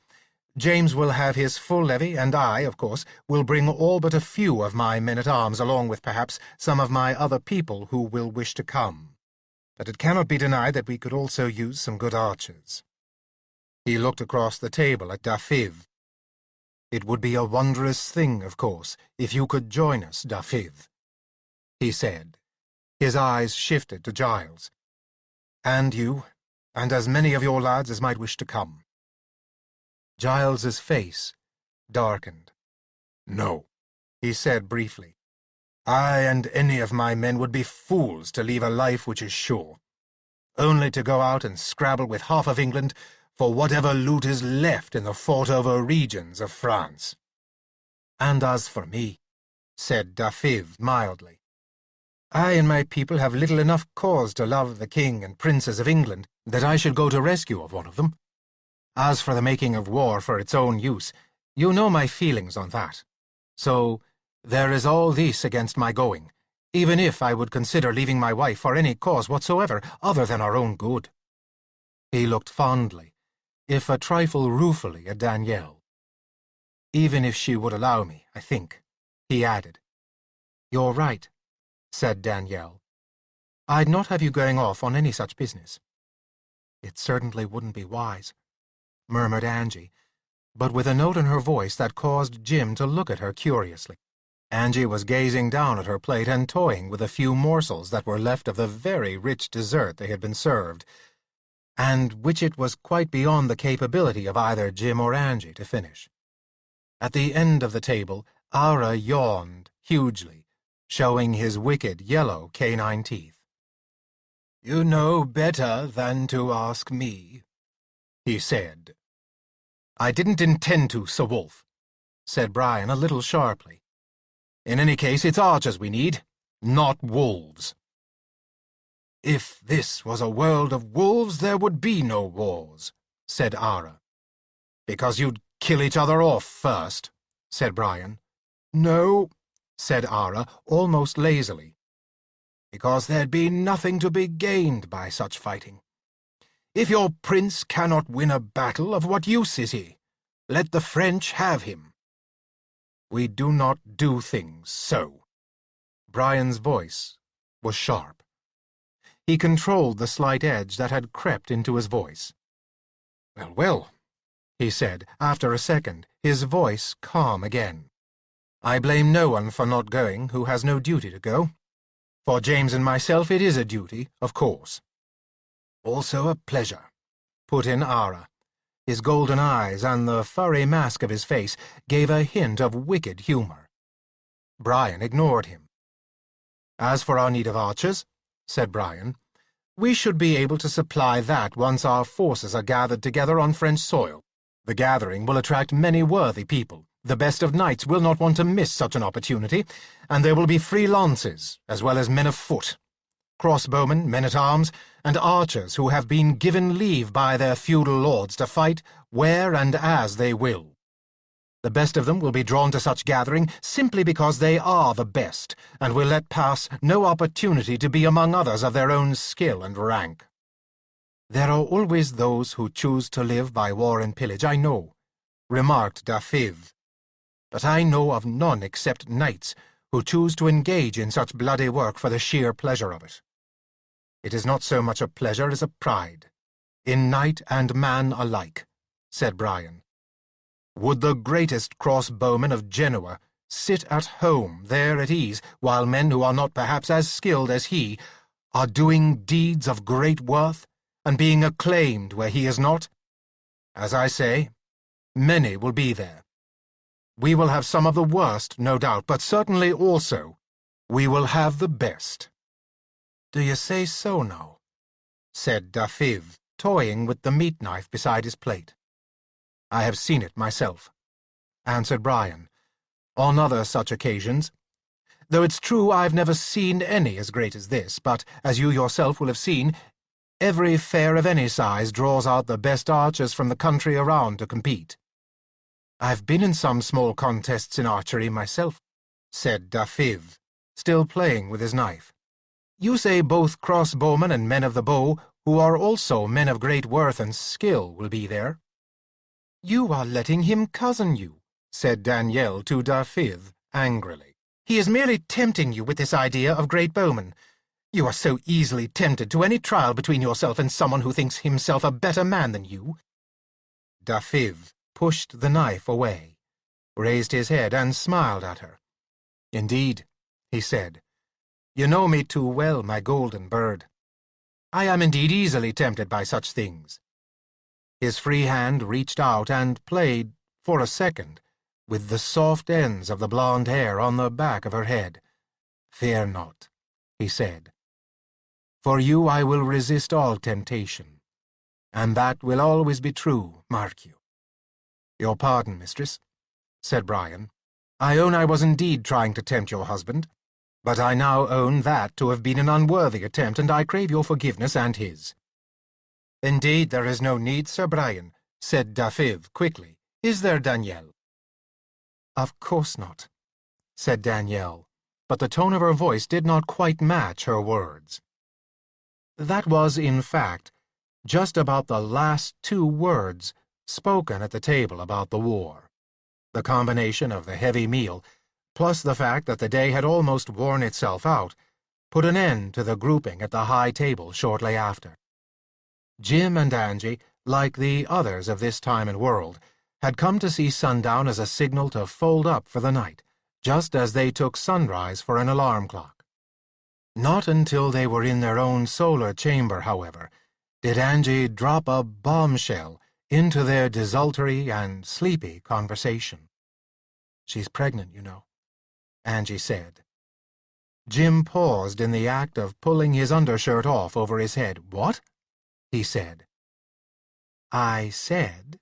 James will have his full levy, and I, of course, will bring all but a few of my men-at-arms, along with perhaps some of my other people who will wish to come. But it cannot be denied that we could also use some good archers. He looked across the table at Dafiv. It would be a wondrous thing, of course, if you could join us, Dafiv, he said. His eyes shifted to Giles. And you, and as many of your lads as might wish to come. Giles's face darkened. No, he said briefly. I and any of my men would be fools to leave a life which is sure, only to go out and scrabble with half of England for whatever loot is left in the fought-over regions of France. And as for me, said Dafiv mildly, I and my people have little enough cause to love the king and princes of England that I should go to rescue of one of them. As for the making of war for its own use, you know my feelings on that. So there is all this against my going, even if I would consider leaving my wife for any cause whatsoever other than our own good. He looked fondly, if a trifle ruefully, at Danielle. Even if she would allow me, I think, he added. You're right, said Danielle. I'd not have you going off on any such business. It certainly wouldn't be wise, murmured Angie, but with a note in her voice that caused Jim to look at her curiously. Angie was gazing down at her plate and toying with a few morsels that were left of the very rich dessert they had been served, and which it was quite beyond the capability of either Jim or Angie to finish. At the end of the table, Ara yawned hugely, showing his wicked yellow canine teeth. You know better than to ask me, he said. I didn't intend to, Sir Wolf, said Brian a little sharply. In any case, it's archers we need, not wolves. If this was a world of wolves, there would be no wars, said Ara. Because you'd kill each other off first, said Brian. No, said Ara, almost lazily. Because there'd be nothing to be gained by such fighting. If your prince cannot win a battle, of what use is he? Let the French have him. We do not do things so." Brian's voice was sharp. He controlled the slight edge that had crept into his voice. "Well, well," he said, after a second, his voice calm again. "I blame no one for not going who has no duty to go. For James and myself it is a duty, of course." "Also a pleasure," put in Ara. His golden eyes and the furry mask of his face gave a hint of wicked humor. Brian ignored him. "As for our need of archers," said Brian, "we should be able to supply that once our forces are gathered together on French soil. The gathering will attract many worthy people. The best of knights will not want to miss such an opportunity, and there will be free lances, as well as men of foot, crossbowmen, men-at-arms, and archers who have been given leave by their feudal lords to fight where and as they will. The best of them will be drawn to such gathering simply because they are the best, and will let pass no opportunity to be among others of their own skill and rank. There are always those who choose to live by war and pillage, I know," remarked Dafiv. "But I know of none except knights who choose to engage in such bloody work for the sheer pleasure of it. It is not so much a pleasure as a pride, in knight and man alike," said Brian. "Would the greatest crossbowman of Genoa sit at home there at ease while men who are not perhaps as skilled as he are doing deeds of great worth and being acclaimed where he is not? As I say, many will be there. We will have some of the worst, no doubt, but certainly also we will have the best." "Do you say so now?" said Dafiv, toying with the meat-knife beside his plate. "I have seen it myself," answered Brian, "on other such occasions. Though it's true I've never seen any as great as this, but, as you yourself will have seen, every fair of any size draws out the best archers from the country around to compete." "I've been in some small contests in archery myself," said Dafiv, still playing with his knife. "You say both crossbowmen and men of the bow, who are also men of great worth and skill, will be there." "You are letting him cozen you," said Danielle to Dafiv angrily. "He is merely tempting you with this idea of great bowmen. You are so easily tempted to any trial between yourself and someone who thinks himself a better man than you." Dafiv pushed the knife away, raised his head, and smiled at her. "Indeed," he said, "you know me too well, my golden bird. I am indeed easily tempted by such things." His free hand reached out and played, for a second, with the soft ends of the blonde hair on the back of her head. "Fear not," he said. "For you I will resist all temptation, and that will always be true, mark you." "Your pardon, mistress," said Brian. "I own I was indeed trying to tempt your husband, but I now own that to have been an unworthy attempt, and I crave your forgiveness and his." "Indeed, there is no need, Sir Brian," said Dafiv quickly. "Is there, Danielle?" "Of course not," said Danielle, but the tone of her voice did not quite match her words. That was, in fact, just about the last 2 words spoken at the table about the war. The combination of the heavy meal, plus the fact that the day had almost worn itself out, put an end to the grouping at the high table shortly after. Jim and Angie, like the others of this time and world, had come to see sundown as a signal to fold up for the night, just as they took sunrise for an alarm clock. Not until they were in their own solar chamber, however, did Angie drop a bombshell into their desultory and sleepy conversation. "She's pregnant, you know," Angie said. Jim paused in the act of pulling his undershirt off over his head. "What?" he said. "I said,"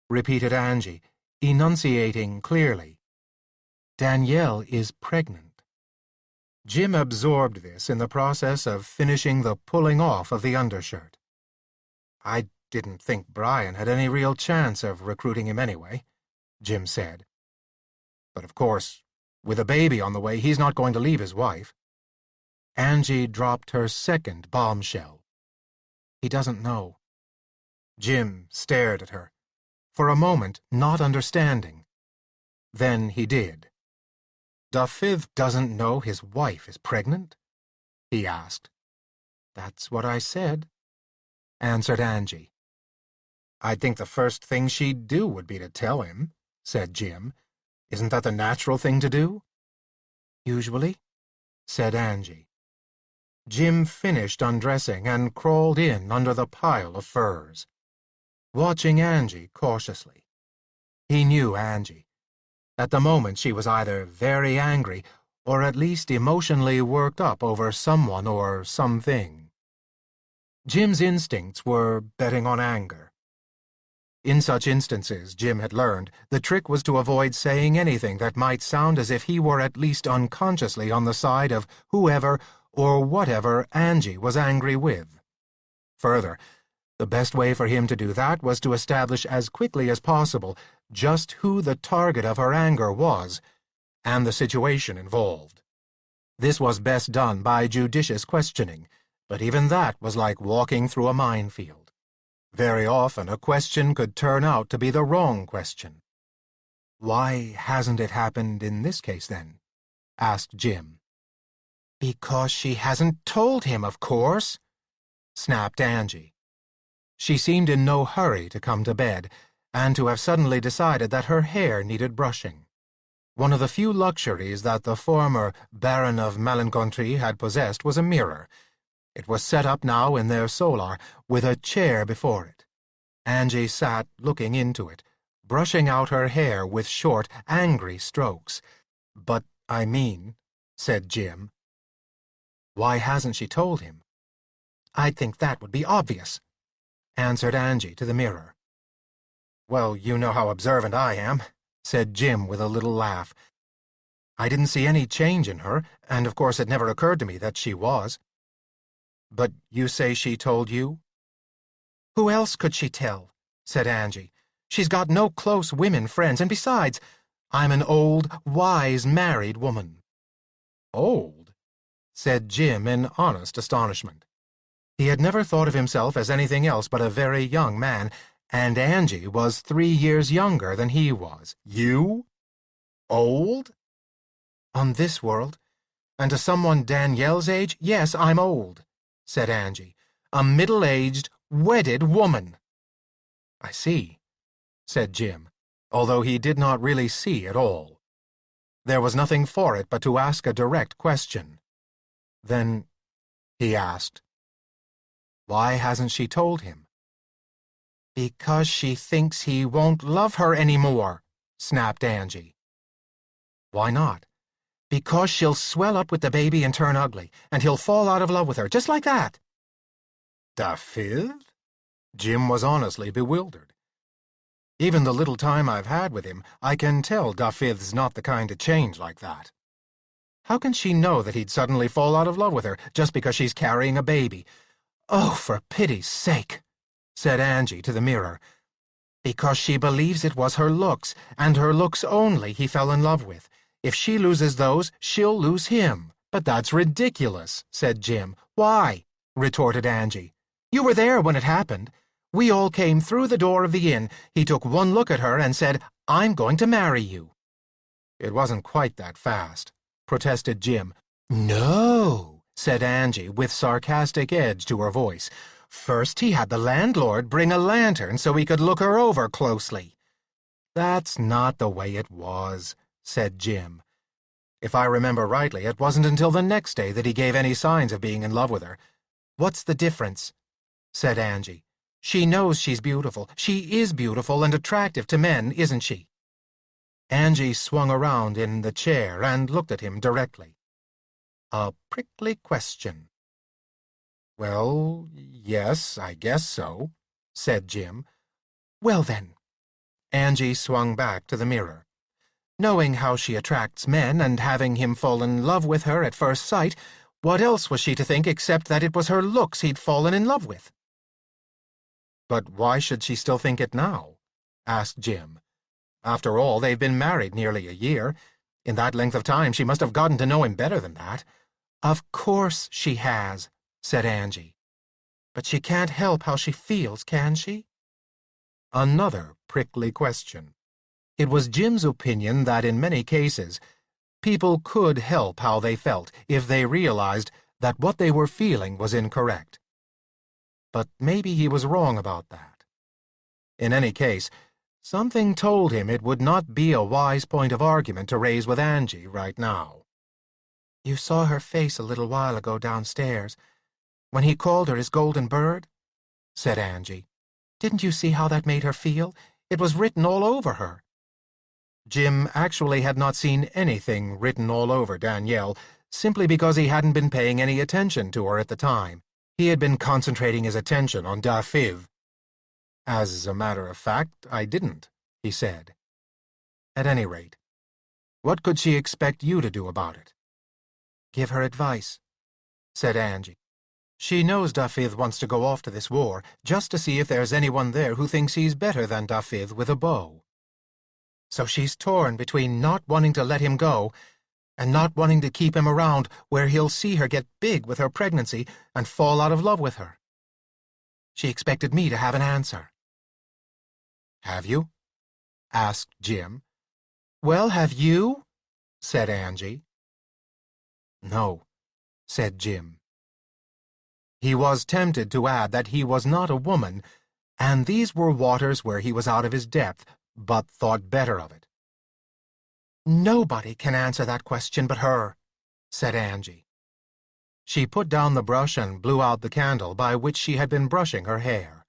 repeated Angie, enunciating clearly, "Danielle is pregnant." Jim absorbed this in the process of finishing the pulling off of the undershirt. "I didn't think Brian had any real chance of recruiting him anyway," Jim said. "But of course, with a baby on the way, he's not going to leave his wife." Angie dropped her second bombshell. "He doesn't know." Jim stared at her, for a moment not understanding. Then he did. "Dafydd doesn't know his wife is pregnant?" he asked. "That's what I said," answered Angie. "I'd think the first thing she'd do would be to tell him," said Jim. "Isn't that the natural thing to do?" "Usually," said Angie. Jim finished undressing and crawled in under the pile of furs, watching Angie cautiously. He knew Angie. At the moment she was either very angry or at least emotionally worked up over someone or something. Jim's instincts were betting on anger. In such instances, Jim had learned, the trick was to avoid saying anything that might sound as if he were at least unconsciously on the side of whoever or whatever Angie was angry with. Further, the best way for him to do that was to establish as quickly as possible just who the target of her anger was and the situation involved. This was best done by judicious questioning, but even that was like walking through a minefield. Very often a question could turn out to be the wrong question. "Why hasn't it happened in this case, then?" asked Jim. "Because she hasn't told him, of course," snapped Angie. She seemed in no hurry to come to bed, and to have suddenly decided that her hair needed brushing. One of the few luxuries that the former Baron of Malencontri had possessed was a mirror. It was set up now in their solar, with a chair before it. Angie sat looking into it, brushing out her hair with short, angry strokes. "But, I mean," said Jim. "Why hasn't she told him?" "I'd think that would be obvious," answered Angie to the mirror. "Well, you know how observant I am," said Jim with a little laugh. "I didn't see any change in her, and of course it never occurred to me that she was." "But you say she told you?" "Who else could she tell?" said Angie. "She's got no close women friends, and besides, I'm an old, wise, married woman." "Old?" said Jim in honest astonishment. He had never thought of himself as anything else but a very young man, and Angie was 3 years younger than he was. "You? Old?" "On this world, and to someone Danielle's age, yes, I'm old," said Angie. "A middle-aged, wedded woman." "I see," said Jim, although he did not really see at all. There was nothing for it but to ask a direct question. "Then," he asked, "why hasn't she told him?" "Because she thinks he won't love her any more," snapped Angie. "Why not?" "Because she'll swell up with the baby and turn ugly, and he'll fall out of love with her, just like that." "Dafydd?" Jim was honestly bewildered. "Even the little time I've had with him, I can tell Dafydd's not the kind to change like that. How can she know that he'd suddenly fall out of love with her just because she's carrying a baby?" "Oh, for pity's sake," said Angie to the mirror. "Because she believes it was her looks, and her looks only, he fell in love with. If she loses those, she'll lose him." "But that's ridiculous," said Jim. "Why?" retorted Angie. "You were there when it happened. We all came through the door of the inn. He took one look at her and said, 'I'm going to marry you.'" "It wasn't quite that fast," protested Jim. "No," said Angie, with sarcastic edge to her voice. "First he had the landlord bring a lantern so he could look her over closely." "That's not the way it was," said Jim. "If I remember rightly, it wasn't until the next day that he gave any signs of being in love with her." "What's the difference?" said Angie. "She knows she's beautiful. She is beautiful and attractive to men, isn't she?" Angie swung around in the chair and looked at him directly. A prickly question. "Well, yes, I guess so," said Jim. "Well, then," Angie swung back to the mirror. "Knowing how she attracts men and having him fall in love with her at first sight, what else was she to think except that it was her looks he'd fallen in love with?" "But why should she still think it now?" asked Jim. "After all, they've been married nearly a year. In that length of time she must have gotten to know him better than that." "Of course she has," said Angie. "But she can't help how she feels, can she?" Another prickly question. It was Jim's opinion that in many cases, people could help how they felt if they realized that what they were feeling was incorrect. But maybe he was wrong about that. In any case, something told him it would not be a wise point of argument to raise with Angie right now. "You saw her face a little while ago downstairs, when he called her his golden bird?" said Angie. "Didn't you see how that made her feel? It was written all over her." Jim actually had not seen anything written all over Danielle, simply because he hadn't been paying any attention to her at the time. He had been concentrating his attention on Dafiv. "As a matter of fact, I didn't," he said. "At any rate, what could she expect you to do about it?" "Give her advice," said Angie. "She knows Dafiv wants to go off to this war, just to see if there's anyone there who thinks he's better than Dafiv with a bow. So she's torn between not wanting to let him go and not wanting to keep him around where he'll see her get big with her pregnancy and fall out of love with her. She expected me to have an answer." "Have you?" asked Jim. "Well, have you?" said Angie. "No," said Jim. He was tempted to add that he was not a woman, and these were waters where he was out of his depth, but thought better of it. "Nobody can answer that question but her," said Angie. She put down the brush and blew out the candle by which she had been brushing her hair.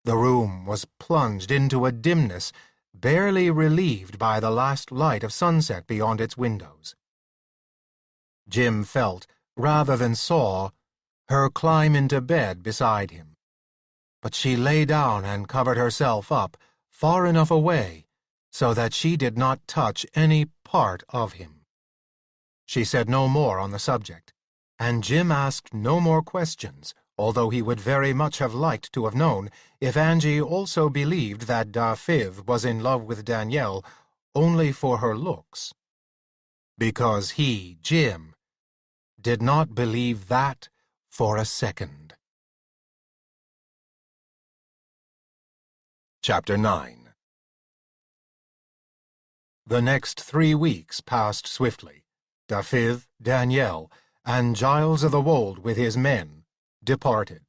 The room was plunged into a dimness, barely relieved by the last light of sunset beyond its windows. Jim felt, rather than saw, her climb into bed beside him. But she lay down and covered herself up, far enough away, so that she did not touch any part of him. She said no more on the subject, and Jim asked no more questions, although he would very much have liked to have known if Angie also believed that Dafiv was in love with Danielle only for her looks. Because he, Jim, did not believe that for a second. Chapter 9. The next 3 weeks passed swiftly. Dafiv, Danielle, and Giles of the Wold with his men departed.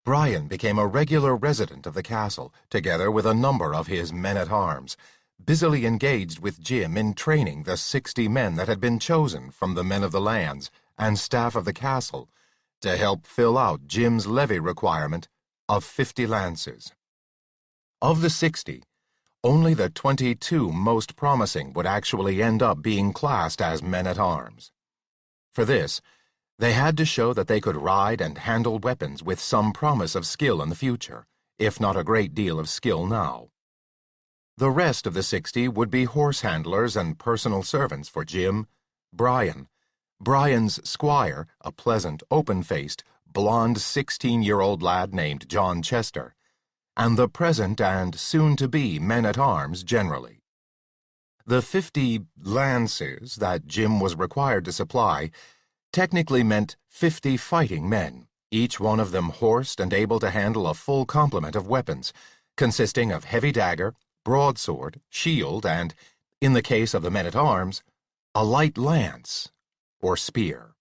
Brian became a regular resident of the castle, together with a number of his men-at-arms, busily engaged with Jim in training the 60 men that had been chosen from the men of the lands and staff of the castle to help fill out Jim's levy requirement of 50 lances. Of the 60, only the 22 most promising would actually end up being classed as men-at-arms. For this, they had to show that they could ride and handle weapons with some promise of skill in the future, if not a great deal of skill now. The rest of the 60 would be horse handlers and personal servants for Jim, Brian's squire, a pleasant, open-faced, blond 16-year-old lad named John Chester, and the present and soon-to-be men-at-arms generally. The 50 lances that Jim was required to supply technically meant 50 fighting men, each one of them horsed and able to handle a full complement of weapons, consisting of heavy dagger, broadsword, shield, and, in the case of the men-at-arms, a light lance or spear.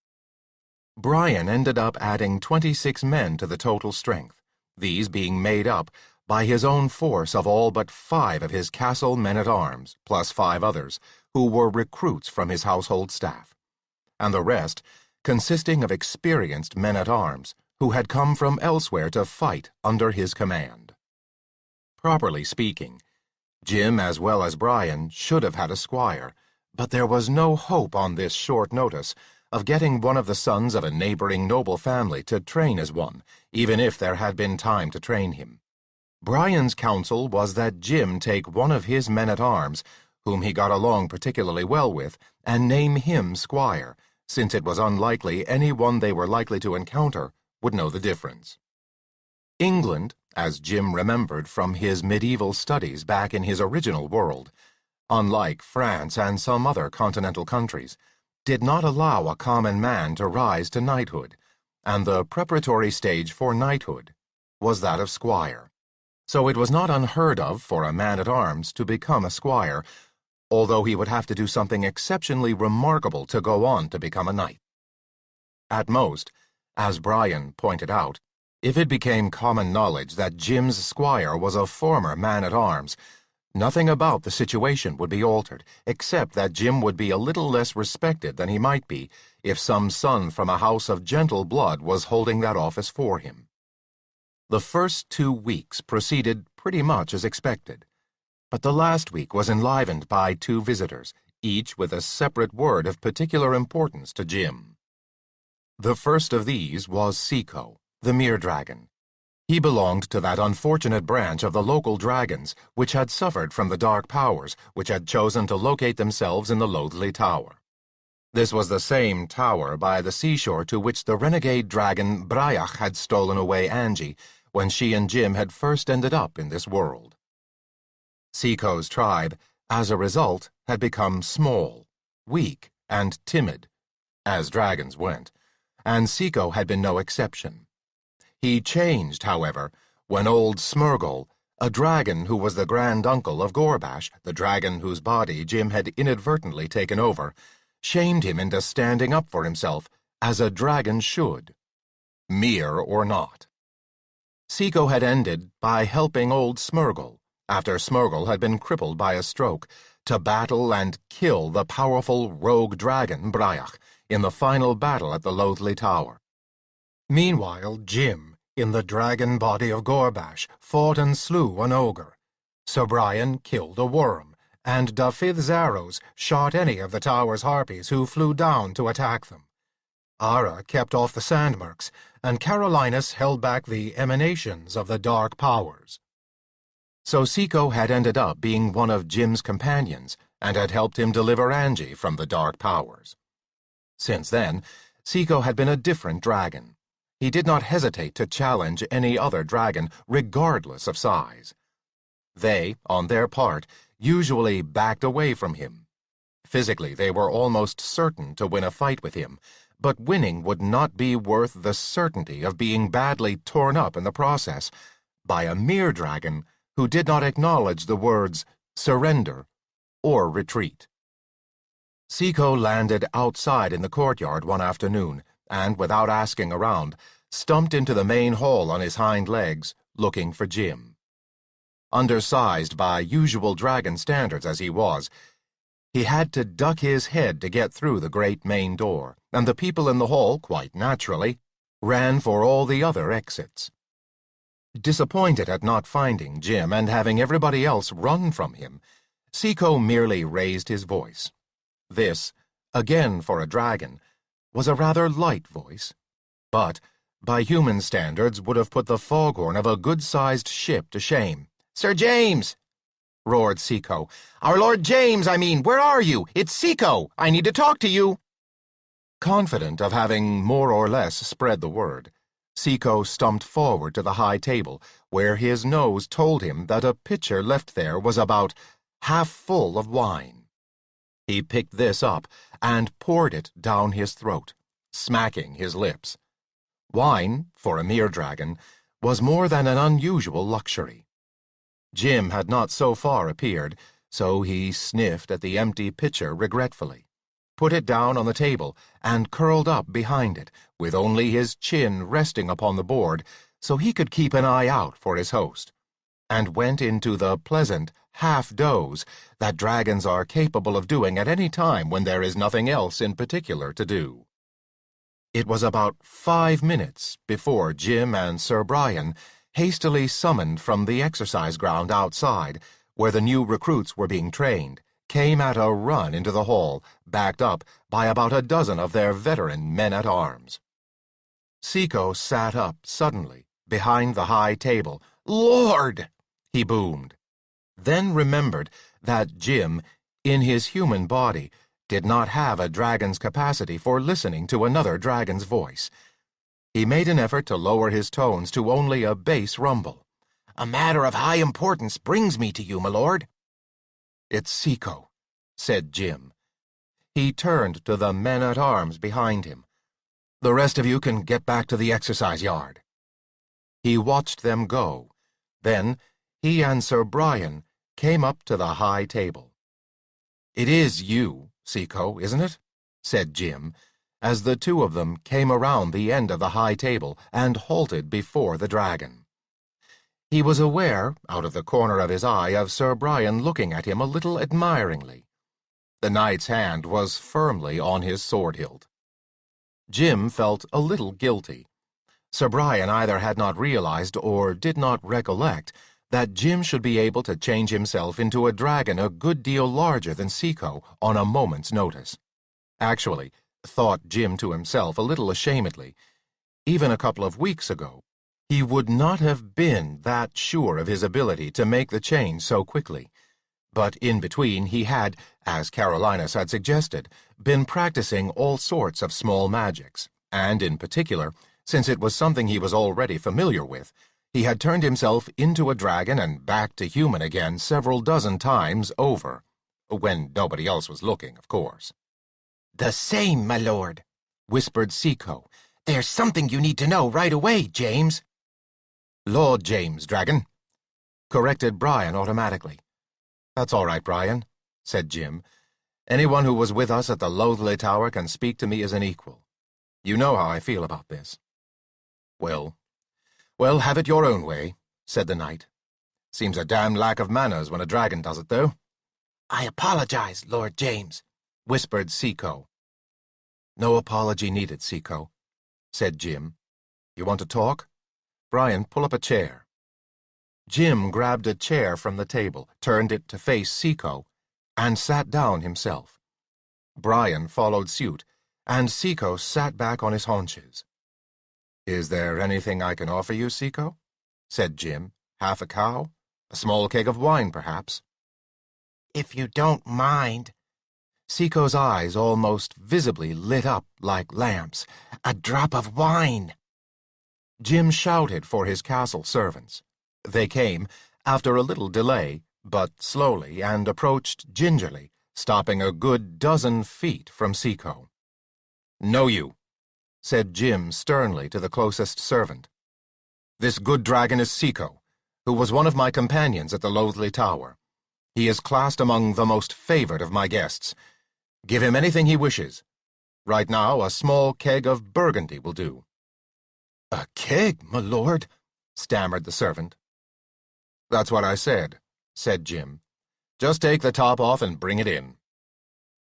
Brian ended up adding 26 men to the total strength, these being made up by his own force of all but 5 of his castle men-at-arms, plus 5 others, who were recruits from his household staff, and the rest consisting of experienced men-at-arms who had come from elsewhere to fight under his command. Properly speaking, Jim as well as Brian should have had a squire, but there was no hope on this short notice of getting one of the sons of a neighboring noble family to train as one, even if there had been time to train him. Brian's counsel was that Jim take one of his men-at-arms, whom he got along particularly well with, and name him squire, since it was unlikely anyone they were likely to encounter would know the difference. England, as Jim remembered from his medieval studies back in his original world, unlike France and some other continental countries, did not allow a common man to rise to knighthood, and the preparatory stage for knighthood was that of squire. So it was not unheard of for a man-at-arms to become a squire, although he would have to do something exceptionally remarkable to go on to become a knight. At most, as Brian pointed out, if it became common knowledge that Jim's squire was a former man-at-arms, nothing about the situation would be altered, except that Jim would be a little less respected than he might be if some son from a house of gentle blood was holding that office for him. The first 2 weeks proceeded pretty much as expected, but the last week was enlivened by 2 visitors, each with a separate word of particular importance to Jim. The first of these was Seco, the mere dragon. He belonged to that unfortunate branch of the local dragons which had suffered from the dark powers which had chosen to locate themselves in the Loathly Tower. This was the same tower by the seashore to which the renegade dragon Braiach had stolen away Angie when she and Jim had first ended up in this world. Seco's tribe, as a result, had become small, weak, and timid, as dragons went, and Seco had been no exception. He changed, however, when old Smurgle, a dragon who was the grand-uncle of Gorbash, the dragon whose body Jim had inadvertently taken over, shamed him into standing up for himself, as a dragon should, mere or not. Seco had ended by helping old Smurgle, after Smurgle had been crippled by a stroke, to battle and kill the powerful rogue dragon Braiach in the final battle at the Loathly Tower. Meanwhile, Jim, in the dragon body of Gorbash, fought and slew an ogre. Sir Brian killed a worm, and Dafith's arrows shot any of the tower's harpies who flew down to attack them. Ara kept off the sandmerks, and Carolinus held back the emanations of the dark powers. So Seco had ended up being one of Jim's companions, and had helped him deliver Angie from the dark powers. Since then, Seco had been a different dragon. He did not hesitate to challenge any other dragon, regardless of size. They, on their part, usually backed away from him. Physically, they were almost certain to win a fight with him, but winning would not be worth the certainty of being badly torn up in the process by a mere dragon who did not acknowledge the words surrender or retreat. Seco landed outside in the courtyard one afternoon, and, without asking around, stumped into the main hall on his hind legs, looking for Jim. Undersized by usual dragon standards as he was, he had to duck his head to get through the great main door, and the people in the hall, quite naturally, ran for all the other exits. Disappointed at not finding Jim and having everybody else run from him, Seco merely raised his voice. This, again for a dragon, was a rather light voice, but, by human standards, would have put the foghorn of a good-sized ship to shame. "Sir James!" roared Seco. "Our Lord James, I mean, where are you? It's Seco! I need to talk to you!" Confident of having more or less spread the word, Seco stumped forward to the high table, where his nose told him that a pitcher left there was about half full of wine. He picked this up and poured it down his throat, smacking his lips. Wine, for a mere dragon, was more than an unusual luxury. Jim had not so far appeared, so he sniffed at the empty pitcher regretfully, put it down on the table, and curled up behind it, with only his chin resting upon the board so he could keep an eye out for his host, and went into the pleasant half-doze that dragons are capable of doing at any time when there is nothing else in particular to do. It was about 5 minutes before Jim and Sir Brian, hastily summoned from the exercise ground outside, where the new recruits were being trained, came at a run into the hall, backed up by about a dozen of their veteran men-at-arms. Seco sat up suddenly, behind the high table. "Lord!" he boomed. Then remembered that Jim, in his human body, did not have a dragon's capacity for listening to another dragon's voice. He made an effort to lower his tones to only a bass rumble. "A matter of high importance brings me to you, my lord." "It's Seco," said Jim. He turned to the men-at-arms behind him. "The rest of you can get back to the exercise yard." He watched them go. Then, he and Sir Brian came up to the high table. "It is you, Seco, isn't it?" said Jim, as the two of them came around the end of the high table and halted before the dragon. He was aware, out of the corner of his eye, of Sir Brian looking at him a little admiringly. The knight's hand was firmly on his sword hilt. Jim felt a little guilty. Sir Brian either had not realized or did not recollect that Jim should be able to change himself into a dragon a good deal larger than Seco on a moment's notice. Actually, thought Jim to himself a little ashamedly, even a couple of weeks ago, he would not have been that sure of his ability to make the change so quickly. But in between he had, as Carolinus had suggested, been practicing all sorts of small magics, and in particular, since it was something he was already familiar with, he had turned himself into a dragon and back to human again several dozen times over, when nobody else was looking, of course. "The same, my lord," whispered Seco. "There's something you need to know right away, James." "Lord James, dragon," corrected Brian automatically. "That's all right, Brian," said Jim. "Anyone who was with us at the Loathly Tower can speak to me as an equal. You know how I feel about this." Well, have it your own way," said the knight. "Seems a damn lack of manners when a dragon does it, though." "I apologize, Lord James," whispered Seco. "No apology needed, Seco," said Jim. "You want to talk? Brian, pull up a chair." Jim grabbed a chair from the table, turned it to face Seco, and sat down himself. Brian followed suit, and Seco sat back on his haunches. "Is there anything I can offer you, Seco?" said Jim. "Half a cow? A small keg of wine, perhaps?" "If you don't mind." Seco's eyes almost visibly lit up like lamps. "A drop of wine." Jim shouted for his castle servants. They came, after a little delay, but slowly, and approached gingerly, stopping a good dozen feet from Seco. "Know you," said Jim sternly to the closest servant. "This good dragon is Seco, who was one of my companions at the Loathly Tower. He is classed among the most favored of my guests. Give him anything he wishes. Right now, a small keg of Burgundy will do." "A keg, my lord," stammered the servant. "That's what I said," said Jim. "Just take the top off and bring it in."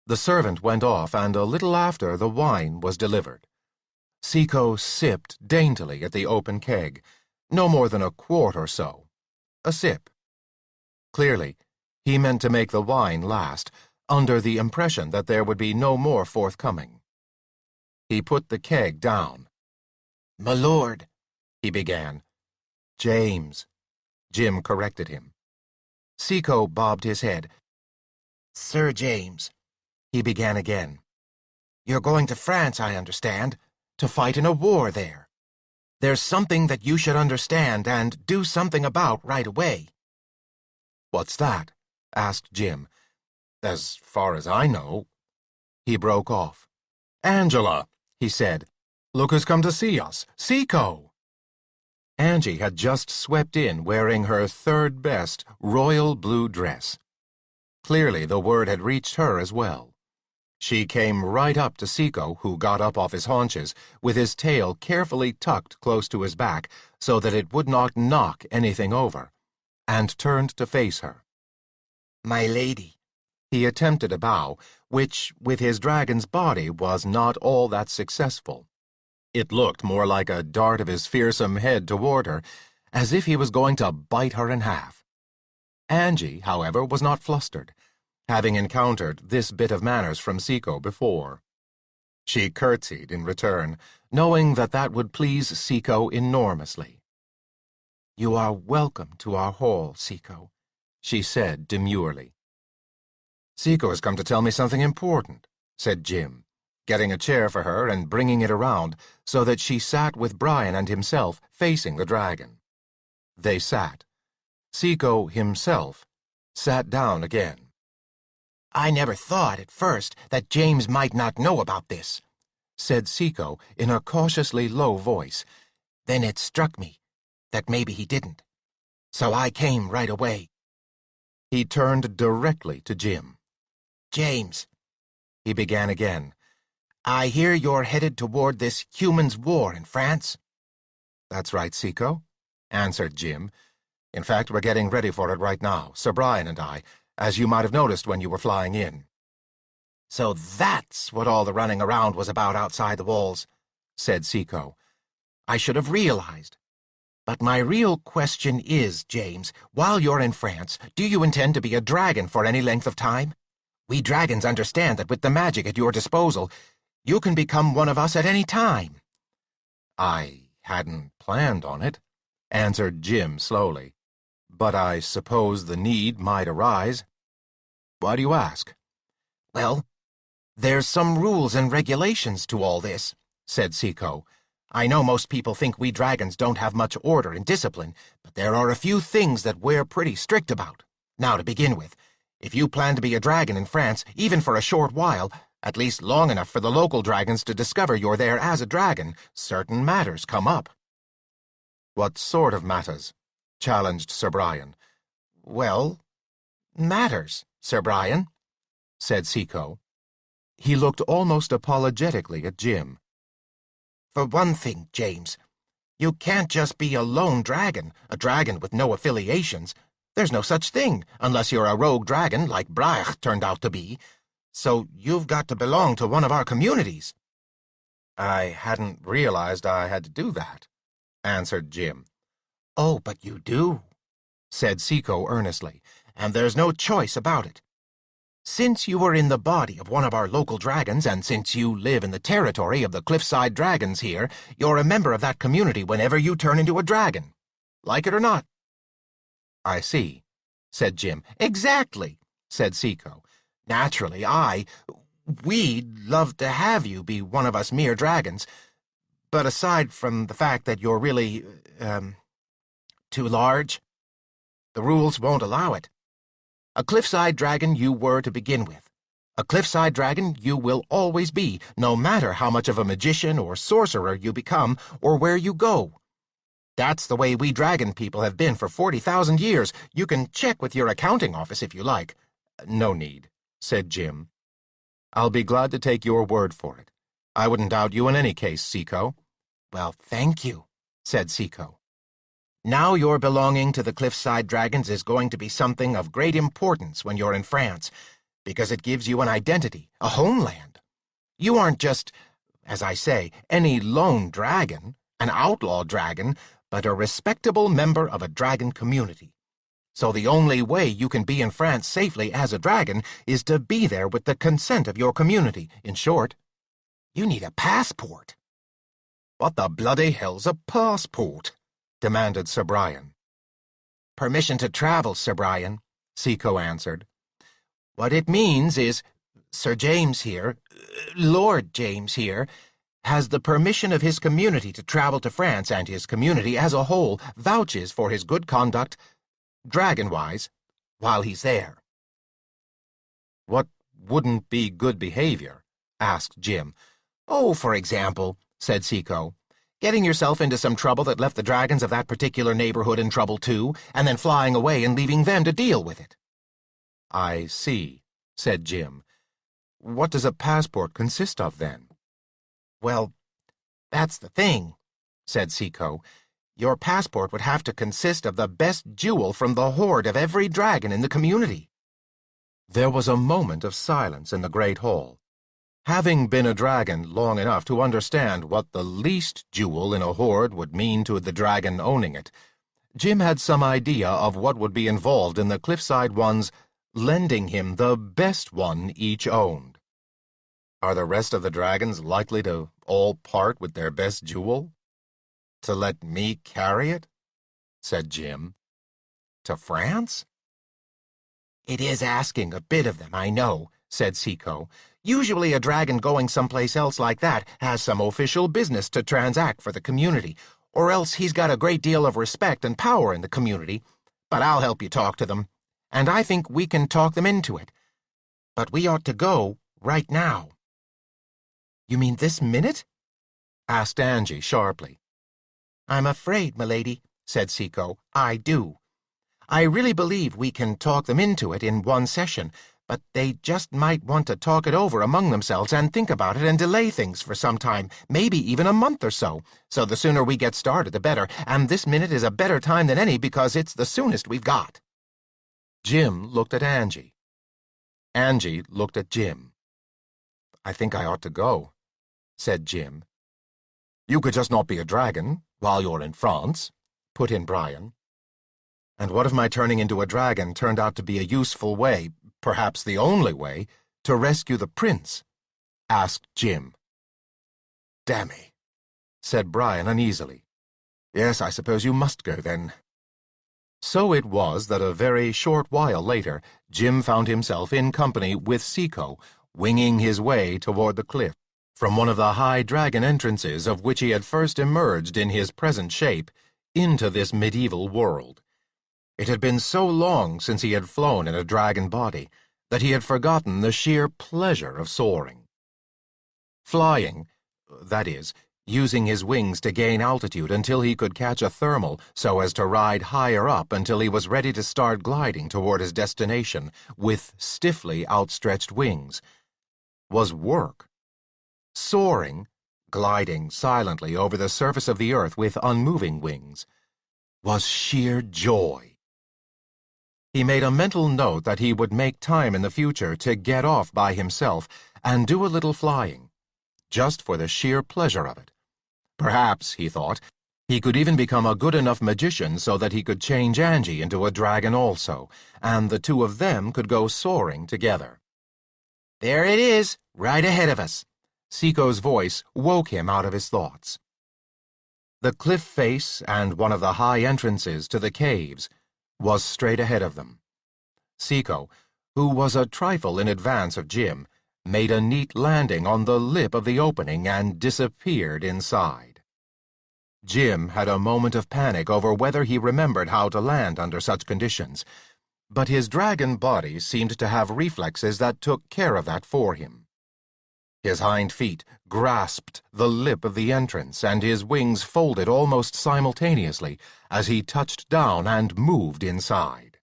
The servant went off, and a little after the wine was delivered. Seco sipped daintily at the open keg, no more than a quart or so. A sip. Clearly, he meant to make the wine last, under the impression that there would be no more forthcoming. He put the keg down. "My lord," he began. "James," Jim corrected him. Seco bobbed his head. "Sir James," he began again. "You're going to France, I understand, to fight in a war there. There's something that you should understand and do something about right away." "What's that?" asked Jim. "As far as I know—" He broke off. "Angela," he said. "Look who's come to see us. Seco!" Angie had just swept in wearing her third best royal blue dress. Clearly the word had reached her as well. She came right up to Seco, who got up off his haunches, with his tail carefully tucked close to his back so that it would not knock anything over, and turned to face her. "My lady." He attempted a bow, which, with his dragon's body, was not all that successful. It looked more like a dart of his fearsome head toward her, as if he was going to bite her in half. Angie, however, was not flustered, having encountered this bit of manners from Seco before. She curtsied in return, knowing that that would please Seco enormously. "You are welcome to our hall, Seco," she said demurely. "Seco has come to tell me something important," said Jim, getting a chair for her and bringing it around so that she sat with Brian and himself facing the dragon. They sat. Seco himself sat down again. "I never thought at first that James might not know about this," said Seco in a cautiously low voice. "Then it struck me that maybe he didn't." So I came right away. He turned directly to Jim. James, he began again, I hear you're headed toward this humans' war in France. That's right, Seco, answered Jim. In fact, we're getting ready for it right now, Sir Brian and I, as you might have noticed when you were flying in. So that's what all the running around was about outside the walls, said Seco. I should have realized. But my real question is, James, while you're in France, do you intend to be a dragon for any length of time? We dragons understand that with the magic at your disposal, you can become one of us at any time. I hadn't planned on it, answered Jim slowly. But I suppose the need might arise. Why do you ask? Well, there's some rules and regulations to all this, said Seco. I know most people think we dragons don't have much order and discipline, but there are a few things that we're pretty strict about. Now, to begin with, if you plan to be a dragon in France, even for a short while, at least long enough for the local dragons to discover you're there as a dragon, certain matters come up. What sort of matters? Challenged Sir Brian. Well, matters, Sir Brian, said Seco. He looked almost apologetically at Jim. For one thing, James, you can't just be a lone dragon, a dragon with no affiliations. There's no such thing, unless you're a rogue dragon like Braich turned out to be. So you've got to belong to one of our communities. I hadn't realized I had to do that, answered Jim. Oh, but you do, said Seco earnestly, and there's no choice about it. Since you were in the body of one of our local dragons, and since you live in the territory of the cliffside dragons here, you're a member of that community whenever you turn into a dragon. Like it or not. I see, said Jim. Exactly, said Seco. Naturally, we'd love to have you be one of us mere dragons, but aside from the fact that you're really, too large, the rules won't allow it. A cliffside dragon you were to begin with. A cliffside dragon you will always be, no matter how much of a magician or sorcerer you become or where you go. That's the way we dragon people have been for 40,000 years. You can check with your accounting office if you like. No need, said Jim. I'll be glad to take your word for it. I wouldn't doubt you in any case, Seco. Well, thank you, said Seco. Now your belonging to the Cliffside Dragons is going to be something of great importance when you're in France, because it gives you an identity, a homeland. You aren't just, as I say, any lone dragon, an outlaw dragon, but a respectable member of a dragon community. So the only way you can be in France safely as a dragon is to be there with the consent of your community. In short, you need a passport. What the bloody hell's a passport? Demanded Sir Brian. Permission to travel, Sir Brian, Seco answered. What it means is, Sir James here, Lord James here, has the permission of his community to travel to France, and his community as a whole vouches for his good conduct, dragon-wise, while he's there. What wouldn't be good behavior? Asked Jim. Oh, for example, said Seco, getting yourself into some trouble that left the dragons of that particular neighborhood in trouble too, and then flying away and leaving them to deal with it. I see, said Jim. What does a passport consist of, then? Well, that's the thing, said Seco. Your passport would have to consist of the best jewel from the hoard of every dragon in the community. There was a moment of silence in the great hall. Having been a dragon long enough to understand what the least jewel in a hoard would mean to the dragon owning it, Jim had some idea of what would be involved in the cliffside ones lending him the best one each owned. Are the rest of the dragons likely to all part with their best jewel? To let me carry it? Said Jim. To France? It is asking a bit of them, I know, said Seco. Usually a dragon going someplace else like that has some official business to transact for the community, or else he's got a great deal of respect and power in the community. But I'll help you talk to them, and I think we can talk them into it. But we ought to go right now. You mean this minute? Asked Angie sharply. I'm afraid, milady, said Seco, I do. I really believe we can talk them into it in one session, but they just might want to talk it over among themselves and think about it and delay things for some time, maybe even a month or so. So the sooner we get started, the better, and this minute is a better time than any because it's the soonest we've got." Jim looked at Angie. Angie looked at Jim. "I think I ought to go," said Jim. "You could just not be a dragon while you're in France," put in Brian. "And what if my turning into a dragon turned out to be a useful way, perhaps the only way, to rescue the prince?" asked Jim. "Dammy," said Brian uneasily. "Yes, I suppose you must go then." So it was that a very short while later, Jim found himself in company with Seco, winging his way toward the cliff, from one of the high dragon entrances of which he had first emerged in his present shape, into this medieval world. It had been so long since he had flown in a dragon body that he had forgotten the sheer pleasure of soaring. Flying, that is, using his wings to gain altitude until he could catch a thermal so as to ride higher up until he was ready to start gliding toward his destination with stiffly outstretched wings, was work. Soaring, gliding silently over the surface of the earth with unmoving wings, was sheer joy. He made a mental note that he would make time in the future to get off by himself and do a little flying, just for the sheer pleasure of it. Perhaps, he thought, he could even become a good enough magician so that he could change Angie into a dragon also, and the two of them could go soaring together. "There it is, right ahead of us." Seco's voice woke him out of his thoughts. The cliff face and one of the high entrances to the caves was straight ahead of them. Seco, who was a trifle in advance of Jim, made a neat landing on the lip of the opening and disappeared inside. Jim had a moment of panic over whether he remembered how to land under such conditions, but his dragon body seemed to have reflexes that took care of that for him. His hind feet grasped the lip of the entrance, and his wings folded almost simultaneously as he touched down and moved inside.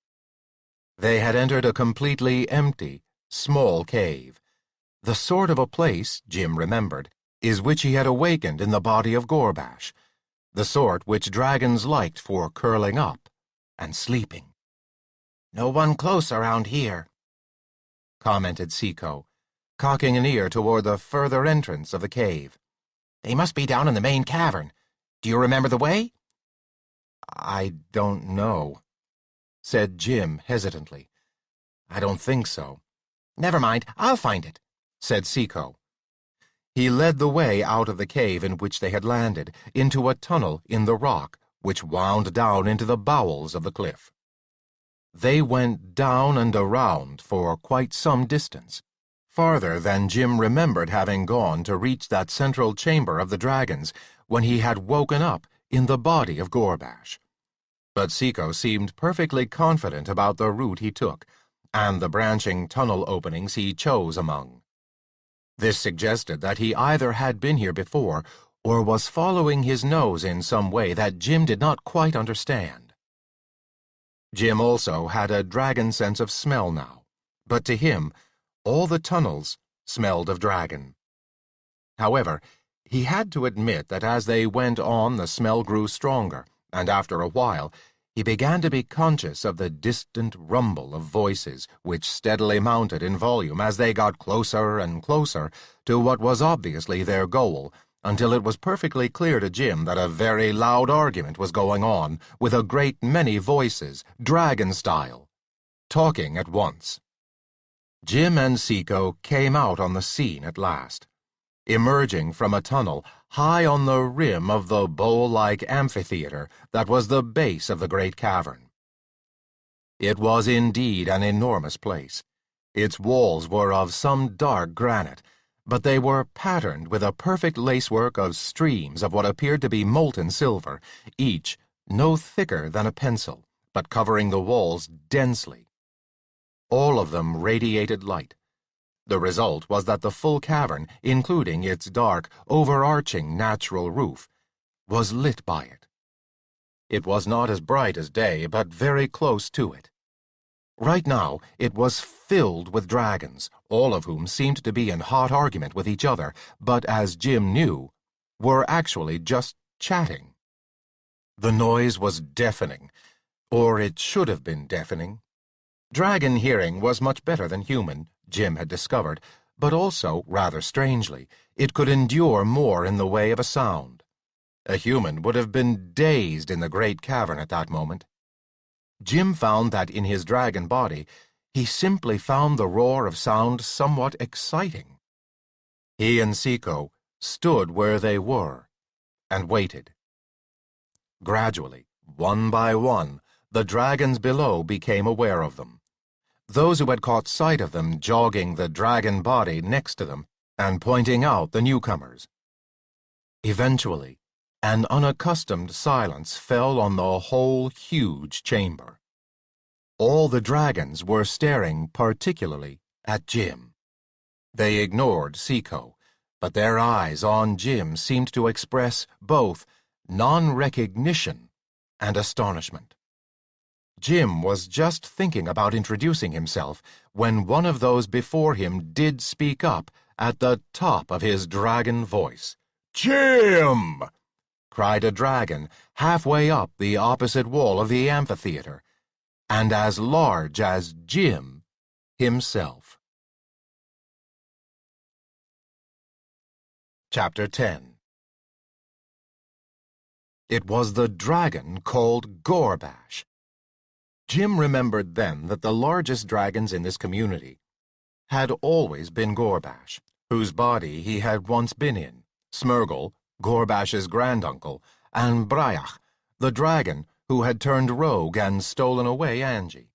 They had entered a completely empty, small cave, the sort of a place, Jim remembered, is which he had awakened in the body of Gorbash, the sort which dragons liked for curling up and sleeping. "No one close around here," commented Seco, cocking an ear toward the further entrance of the cave. "They must be down in the main cavern. Do you remember the way?" "I don't know," said Jim hesitantly. "I don't think so." "Never mind, I'll find it," said Seco. He led the way out of the cave in which they had landed, into a tunnel in the rock which wound down into the bowels of the cliff. They went down and around for quite some distance, farther than Jim remembered having gone to reach that central chamber of the dragons when he had woken up in the body of Gorbash. But Seco seemed perfectly confident about the route he took, and the branching tunnel openings he chose among. This suggested that he either had been here before or was following his nose in some way that Jim did not quite understand. Jim also had a dragon sense of smell now, but to him, all the tunnels smelled of dragon. However, he had to admit that as they went on the smell grew stronger, and after a while he began to be conscious of the distant rumble of voices which steadily mounted in volume as they got closer and closer to what was obviously their goal, until it was perfectly clear to Jim that a very loud argument was going on with a great many voices, dragon-style, talking at once. Jim and Seco came out on the scene at last, emerging from a tunnel high on the rim of the bowl-like amphitheater that was the base of the great cavern. It was indeed an enormous place. Its walls were of some dark granite, but they were patterned with a perfect lacework of streams of what appeared to be molten silver, each no thicker than a pencil, but covering the walls densely. All of them radiated light. The result was that the full cavern, including its dark, overarching natural roof, was lit by it. It was not as bright as day, but very close to it. Right now, it was filled with dragons, all of whom seemed to be in hot argument with each other, but as Jim knew, were actually just chatting. The noise was deafening, or it should have been deafening. Dragon hearing was much better than human, Jim had discovered, but also, rather strangely, it could endure more in the way of a sound. A human would have been dazed in the great cavern at that moment. Jim found that in his dragon body, he simply found the roar of sound somewhat exciting. He and Seiko stood where they were and waited. Gradually, one by one, the dragons below became aware of them. Those who had caught sight of them jogging the dragon body next to them and pointing out the newcomers. Eventually, an unaccustomed silence fell on the whole huge chamber. All the dragons were staring particularly at Jim. They ignored Seiko, but their eyes on Jim seemed to express both non-recognition and astonishment. Jim was just thinking about introducing himself when one of those before him did speak up at the top of his dragon voice. "Jim!" cried a dragon halfway up the opposite wall of the amphitheater, and as large as Jim himself. Chapter 10. It was the dragon called Gorbash. Jim remembered then that the largest dragons in this community had always been Gorbash, whose body he had once been in, Smergel, Gorbash's granduncle, and Brajach, the dragon who had turned rogue and stolen away Angie.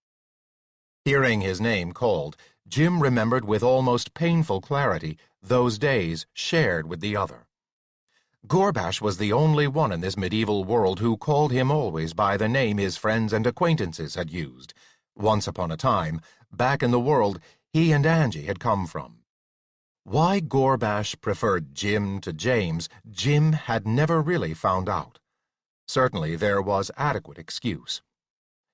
Hearing his name called, Jim remembered with almost painful clarity those days shared with the other. Gorbash was the only one in this medieval world who called him always by the name his friends and acquaintances had used. Once upon a time, back in the world he and Angie had come from. Why Gorbash preferred Jim to James, Jim had never really found out. Certainly there was adequate excuse.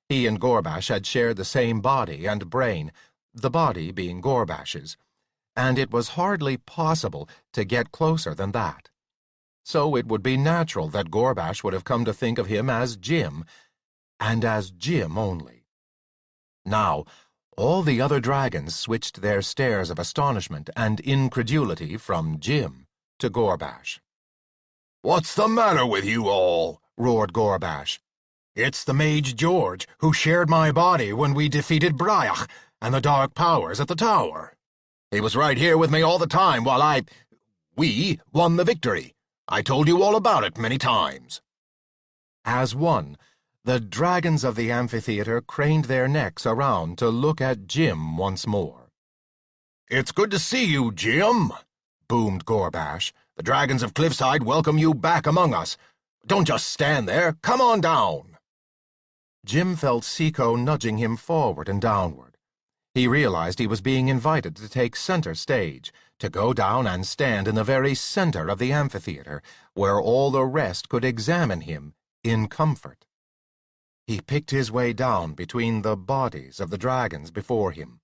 He and Gorbash had shared the same body and brain, the body being Gorbash's, and it was hardly possible to get closer than that. So it would be natural that Gorbash would have come to think of him as Jim, and as Jim only. Now, all the other dragons switched their stares of astonishment and incredulity from Jim to Gorbash. "What's the matter with you all?" roared Gorbash. "It's the Mage George, who shared my body when we defeated Brajach and the Dark Powers at the tower. He was right here with me all the time while we won the victory. I told you all about it many times." As one, the dragons of the amphitheater craned their necks around to look at Jim once more. "It's good to see you, Jim," boomed Gorbash. "The dragons of Cliffside welcome you back among us. Don't just stand there. Come on down." Jim felt Seiko nudging him forward and downward. He realized he was being invited to take center stage, to go down and stand in the very center of the amphitheater, where all the rest could examine him in comfort. He picked his way down between the bodies of the dragons before him.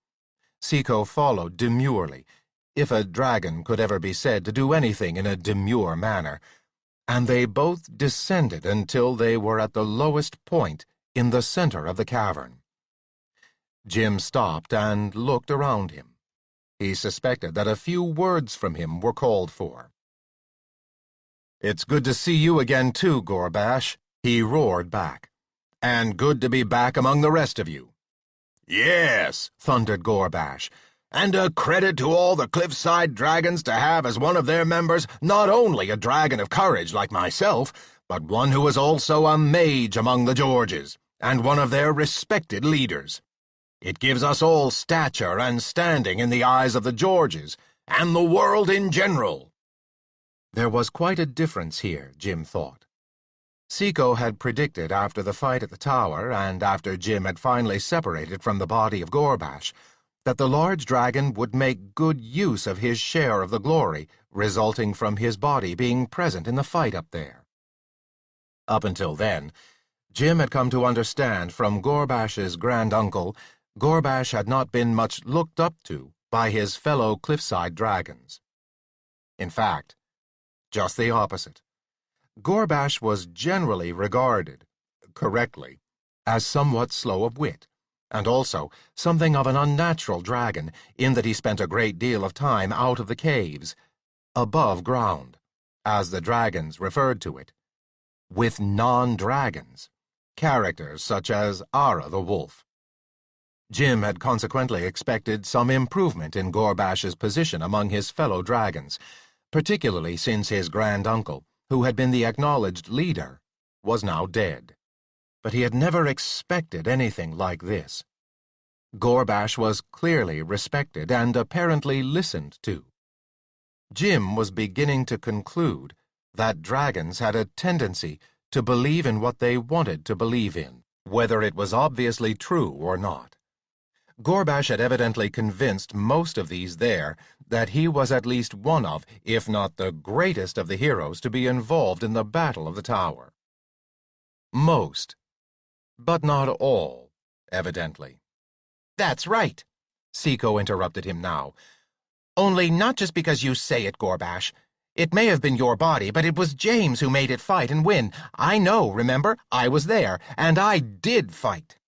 Seiko followed demurely, if a dragon could ever be said to do anything in a demure manner, and they both descended until they were at the lowest point in the center of the cavern. Jim stopped and looked around him. He suspected that a few words from him were called for. "It's good to see you again too, Gorbash," he roared back. "And good to be back among the rest of you." "Yes," thundered Gorbash, "and a credit to all the Cliffside Dragons to have as one of their members not only a dragon of courage like myself, but one who is also a mage among the Georges, and one of their respected leaders. It gives us all stature and standing in the eyes of the Georges, and the world in general." There was quite a difference here, Jim thought. Seiko had predicted after the fight at the tower, and after Jim had finally separated from the body of Gorbash, that the large dragon would make good use of his share of the glory resulting from his body being present in the fight up there. Up until then, Jim had come to understand from Gorbash's granduncle, Gorbash had not been much looked up to by his fellow cliffside dragons. In fact, just the opposite. Gorbash was generally regarded, correctly, as somewhat slow of wit, and also something of an unnatural dragon in that he spent a great deal of time out of the caves, above ground, as the dragons referred to it, with non-dragons, characters such as Ara the wolf. Jim had consequently expected some improvement in Gorbash's position among his fellow dragons, particularly since his granduncle, who had been the acknowledged leader, was now dead. But he had never expected anything like this. Gorbash was clearly respected and apparently listened to. Jim was beginning to conclude that dragons had a tendency to believe in what they wanted to believe in, whether it was obviously true or not. Gorbash had evidently convinced most of these there that he was at least one of, if not the greatest of the heroes to be involved in the Battle of the Tower. Most, but not all, evidently. "That's right," Seiko interrupted him now. "Only not just because you say it, Gorbash. It may have been your body, but it was James who made it fight and win. I know, remember? I was there, and I did fight."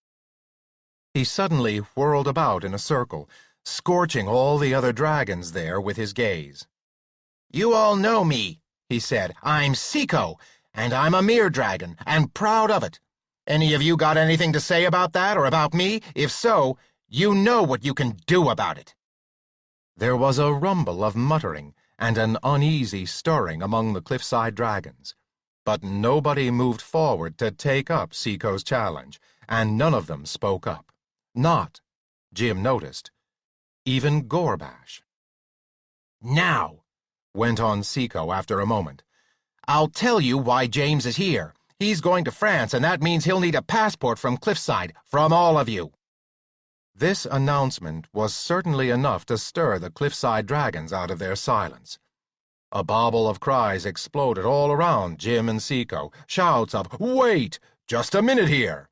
He suddenly whirled about in a circle, scorching all the other dragons there with his gaze. "You all know me," he said. "I'm Seiko, and I'm a mere dragon, and proud of it. Any of you got anything to say about that or about me? If so, you know what you can do about it." There was a rumble of muttering and an uneasy stirring among the cliffside dragons, but nobody moved forward to take up Seiko's challenge, and none of them spoke up. Not, Jim noticed, even Gorbash. "Now," went on Seiko after a moment, "I'll tell you why James is here. He's going to France, and that means he'll need a passport from Cliffside, from all of you." This announcement was certainly enough to stir the cliffside dragons out of their silence. A babble of cries exploded all around Jim and Seiko, shouts of, "Wait! Just a minute here!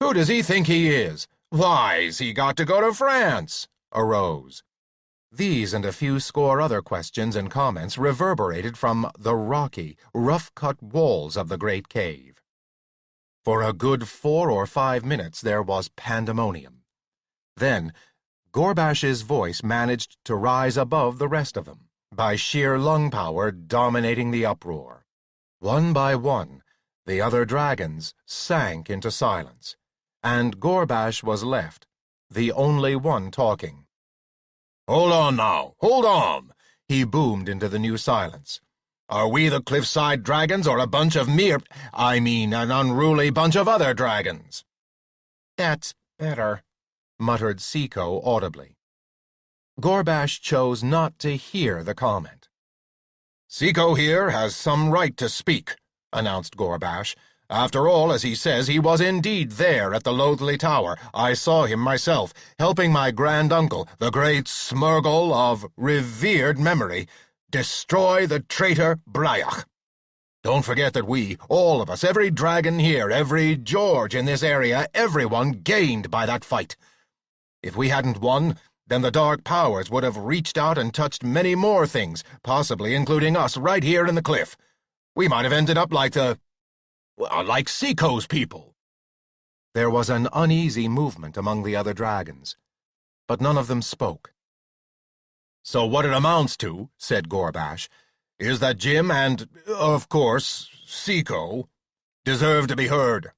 Who does he think he is? Why's he got to go to France?" arose. These and a few score other questions and comments reverberated from the rocky, rough-cut walls of the great cave. For a good 4 or 5 minutes there was pandemonium. Then, Gorbash's voice managed to rise above the rest of them, by sheer lung power dominating the uproar. One by one, the other dragons sank into silence, and Gorbash was left, the only one talking. "Hold on now, hold on," he boomed into the new silence. "Are we the cliffside dragons or a bunch of an unruly bunch of other dragons?" "That's better," muttered Seiko audibly. Gorbash chose not to hear the comment. "Seiko here has some right to speak," announced Gorbash. "After all, as he says, he was indeed there at the Loathly Tower. I saw him myself, helping my granduncle, the great Smurgle of revered memory, destroy the traitor Bryach. Don't forget that we, all of us, every dragon here, every George in this area, everyone gained by that fight. If we hadn't won, then the Dark Powers would have reached out and touched many more things, possibly including us right here in the cliff. We might have ended up like Seiko's people." There was an uneasy movement among the other dragons, but none of them spoke. "So what it amounts to," said Gorbash, "is that Jim and, of course, Seiko deserve to be heard.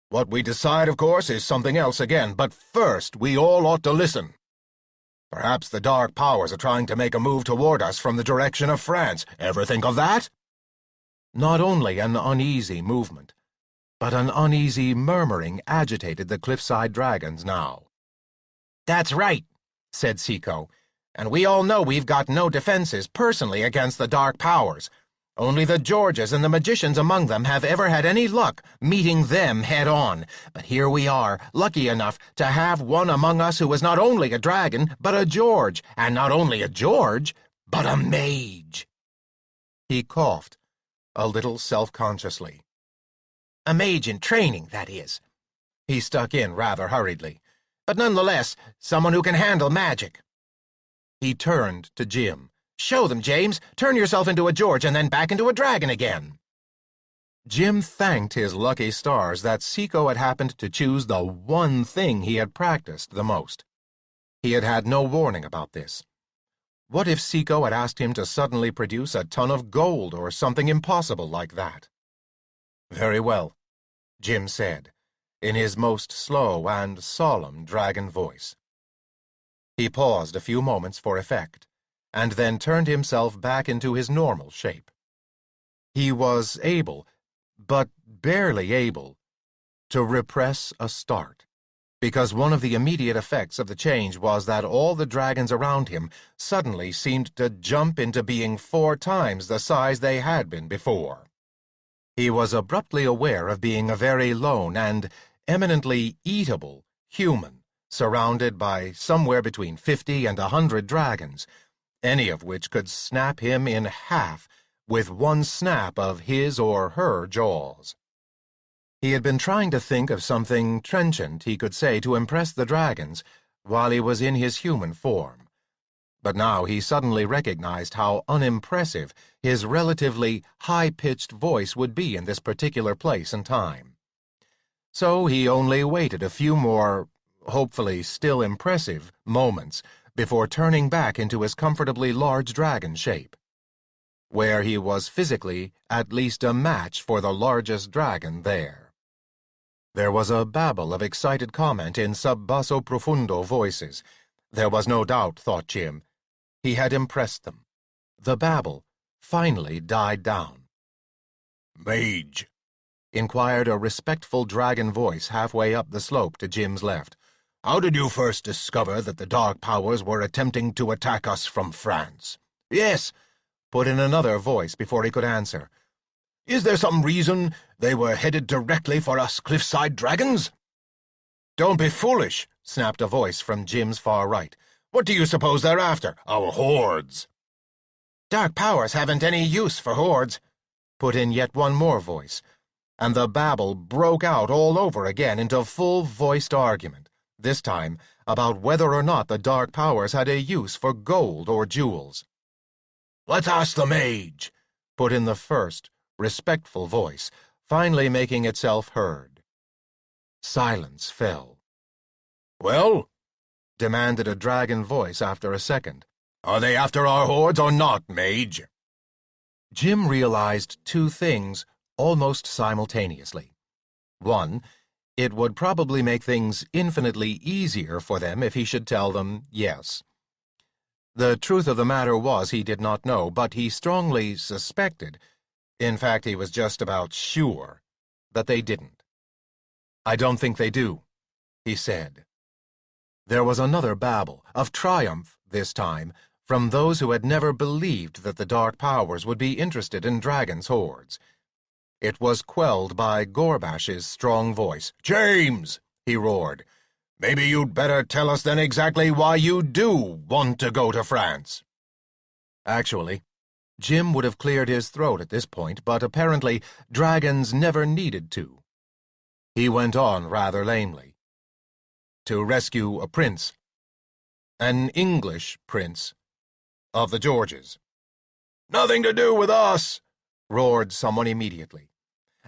What we decide, of course, is something else again, but first we all ought to listen. Perhaps the Dark Powers are trying to make a move toward us from the direction of France. Ever think of that?" Not only an uneasy movement, but an uneasy murmuring agitated the cliffside dragons now. "That's right," said Seiko, "and we all know we've got no defenses personally against the Dark Powers. Only the Georges and the magicians among them have ever had any luck meeting them head-on. But here we are, lucky enough to have one among us who is not only a dragon, but a George, and not only a George, but a mage." He coughed, a little self-consciously. A mage in training, that is. He stuck in rather hurriedly. But nonetheless, someone who can handle magic. He turned to Jim. Show them, James. Turn yourself into a George and then back into a dragon again. Jim thanked his lucky stars that Seiko had happened to choose the one thing he had practiced the most. He had had no warning about this. What if Seiko had asked him to suddenly produce a ton of gold or something impossible like that? Very well, Jim said, in his most slow and solemn dragon voice. He paused a few moments for effect, and then turned himself back into his normal shape. He was able, but barely able, to repress a start, because one of the immediate effects of the change was that all the dragons around him suddenly seemed to jump into being 4 times the size they had been before. He was abruptly aware of being a very lone and eminently eatable human, surrounded by somewhere between 50 and 100 dragons, any of which could snap him in half with one snap of his or her jaws. He had been trying to think of something trenchant he could say to impress the dragons while he was in his human form, but now he suddenly recognized how unimpressive his relatively high-pitched voice would be in this particular place and time. So he only waited a few more, hopefully still impressive, moments before turning back into his comfortably large dragon shape, where he was physically at least a match for the largest dragon there. There was a babble of excited comment in sub-basso profundo voices. There was no doubt, thought Jim. He had impressed them. The babble finally died down. "Mage," inquired a respectful dragon voice halfway up the slope to Jim's left. "How did you first discover that the dark powers were attempting to attack us from France?" "Yes," put in another voice before he could answer. "Is there some reason they were headed directly for us cliffside dragons?" "Don't be foolish," snapped a voice from Jim's far right. "What do you suppose they're after? Our hordes." "Dark powers haven't any use for hordes," put in yet one more voice, and the babble broke out all over again into full-voiced argument, this time about whether or not the dark powers had a use for gold or jewels. "Let's ask the mage," put in the first, respectful voice, finally making itself heard. Silence fell. "Well?" demanded a dragon voice after a second. "Are they after our hordes or not, mage?" Jim realized 2 things almost simultaneously. 1, it would probably make things infinitely easier for them if he should tell them yes. The truth of the matter was he did not know, but he strongly suspected, in fact he was just about sure, that they didn't. "I don't think they do," he said. There was another babble, of triumph this time, from those who had never believed that the dark powers would be interested in dragons' hordes. It was quelled by Gorbash's strong voice. "James," he roared, "maybe you'd better tell us then exactly why you do want to go to France." Actually, Jim would have cleared his throat at this point, but apparently dragons never needed to. He went on rather lamely. "To rescue a prince. An English prince. Of the Georges." "Nothing to do with us," roared someone immediately,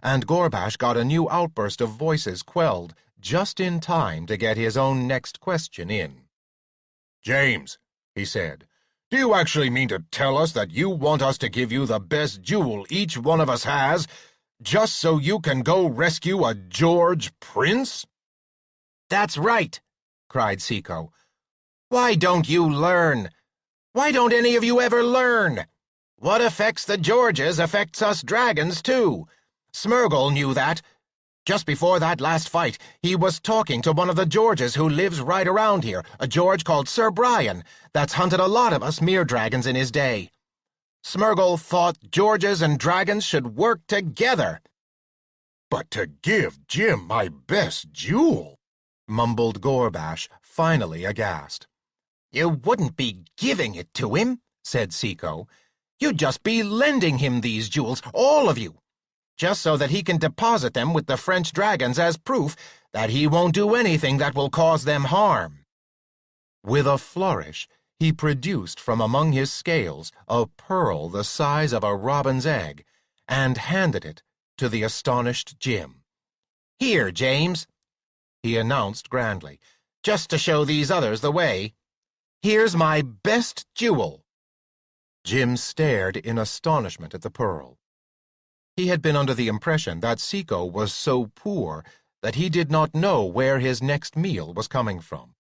and Gorbash got a new outburst of voices quelled just in time to get his own next question in. "James," he said, "do you actually mean to tell us that you want us to give you the best jewel each one of us has, just so you can go rescue a George prince?" "That's right," cried Seiko. "Why don't you learn? Why don't any of you ever learn? What affects the Georges affects us dragons, too. Smeargle knew that. Just before that last fight, he was talking to one of the Georges who lives right around here, a George called Sir Brian, that's hunted a lot of us mere dragons in his day. Smeargle thought Georges and dragons should work together." "But to give Jim my best jewel," mumbled Gorbash, finally aghast. "You wouldn't be giving it to him," said Seiko. "You'd just be lending him these jewels, all of you. just so that he can deposit them with the French dragons as proof that he won't do anything that will cause them harm." With a flourish, he produced from among his scales a pearl the size of a robin's egg, and handed it to the astonished Jim. "Here, James," he announced grandly, "just to show these others the way. Here's my best jewel." Jim stared in astonishment at the pearl. He had been under the impression that Seco was so poor that he did not know where his next meal was coming from.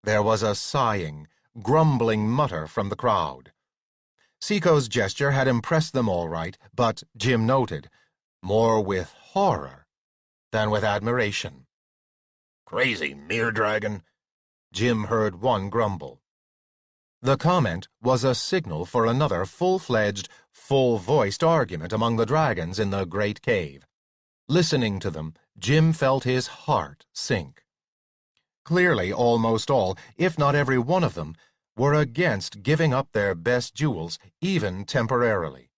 There was a sighing, grumbling mutter from the crowd. Seco's gesture had impressed them all right, but, Jim noted, more with horror than with admiration. "Crazy mere dragon," Jim heard one grumble. The comment was a signal for another full-fledged, full-voiced argument among the dragons in the great cave. Listening to them, Jim felt his heart sink. Clearly, almost all, if not every one of them, were against giving up their best jewels, even temporarily.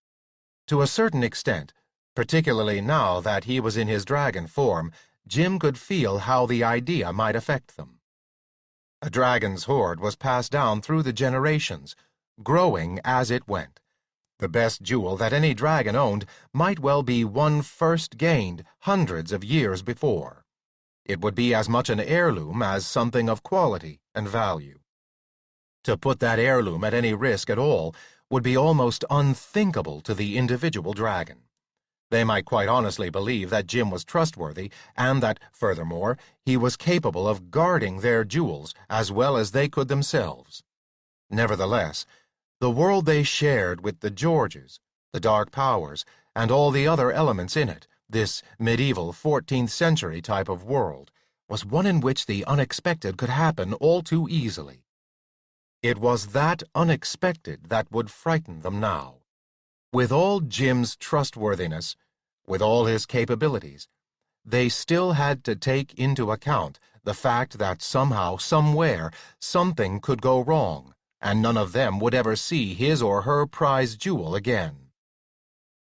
To a certain extent, particularly now that he was in his dragon form, Jim could feel how the idea might affect them. A dragon's hoard was passed down through the generations, growing as it went. The best jewel that any dragon owned might well be one first gained hundreds of years before. It would be as much an heirloom as something of quality and value. To put that heirloom at any risk at all would be almost unthinkable to the individual dragon. They might quite honestly believe that Jim was trustworthy, and that, furthermore, he was capable of guarding their jewels as well as they could themselves. Nevertheless, the world they shared with the Georges, the Dark Powers, and all the other elements in it, this medieval 14th century type of world, was one in which the unexpected could happen all too easily. It was that unexpected that would frighten them now. With all Jim's trustworthiness, with all his capabilities, they still had to take into account the fact that somehow, somewhere, something could go wrong, and none of them would ever see his or her prize jewel again.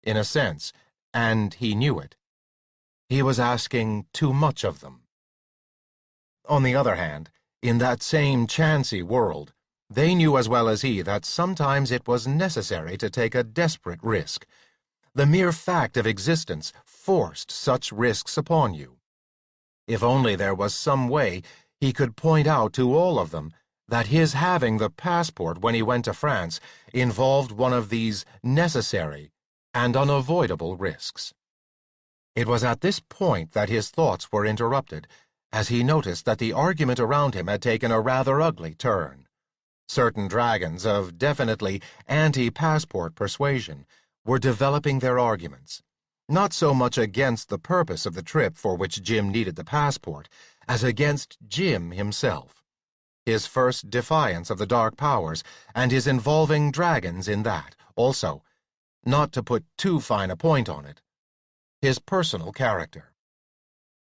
In a sense, and he knew it, he was asking too much of them. On the other hand, in that same chancy world, they knew as well as he that sometimes it was necessary to take a desperate risk. The mere fact of existence forced such risks upon you. If only there was some way he could point out to all of them that his having the passport when he went to France involved one of these necessary and unavoidable risks. It was at this point that his thoughts were interrupted, as he noticed that the argument around him had taken a rather ugly turn. Certain dragons of definitely anti-passport persuasion were developing their arguments, not so much against the purpose of the trip for which Jim needed the passport, as against Jim himself, his first defiance of the Dark Powers, and his involving dragons in that, also, not to put too fine a point on it, his personal character.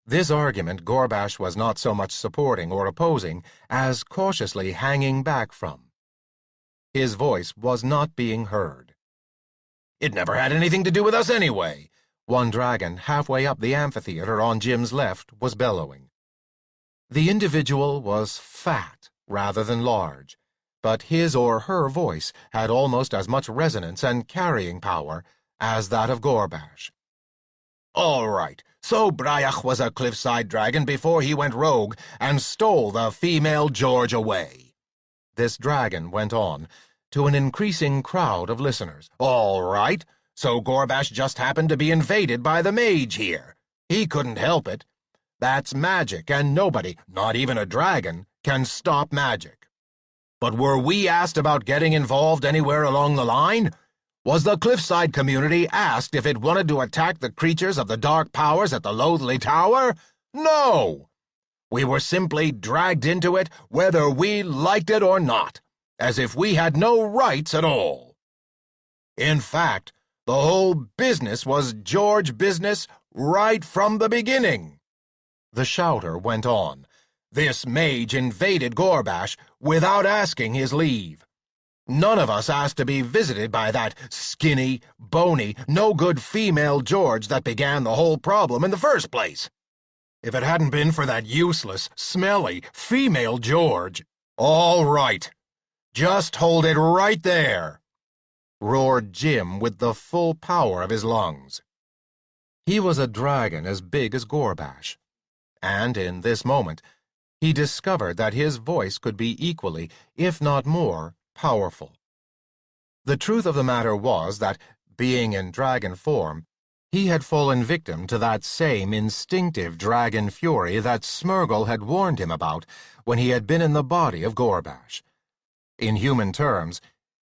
This argument Gorbash was not so much supporting or opposing as cautiously hanging back from. His voice was not being heard. "It never had anything to do with us anyway," one dragon halfway up the amphitheater on Jim's left was bellowing. The individual was fat rather than large, but his or her voice had almost as much resonance and carrying power as that of Gorbash. "All right, so Brayach was a cliffside dragon before he went rogue and stole the female George away," this dragon went on, to an increasing crowd of listeners. "All right, so Gorbash just happened to be invaded by the mage here. He couldn't help it. That's magic, and nobody, not even a dragon, can stop magic. But were we asked about getting involved anywhere along the line? Was the cliffside community asked if it wanted to attack the creatures of the Dark Powers at the Loathly Tower? No! We were simply dragged into it whether we liked it or not, as if we had no rights at all. In fact, the whole business was George business right from the beginning." The shouter went on. "This mage invaded Gorbash without asking his leave. None of us asked to be visited by that skinny, bony, no-good female George that began the whole problem in the first place. If it hadn't been for that useless, smelly, female George— All right. Just hold it right there, roared Jim with the full power of his lungs. He was a dragon as big as Gorbash, and in this moment he discovered that his voice could be equally, if not more, powerful. The truth of the matter was that, being in dragon form, he had fallen victim to that same instinctive dragon fury that Smeargle had warned him about when he had been in the body of Gorbash. In human terms,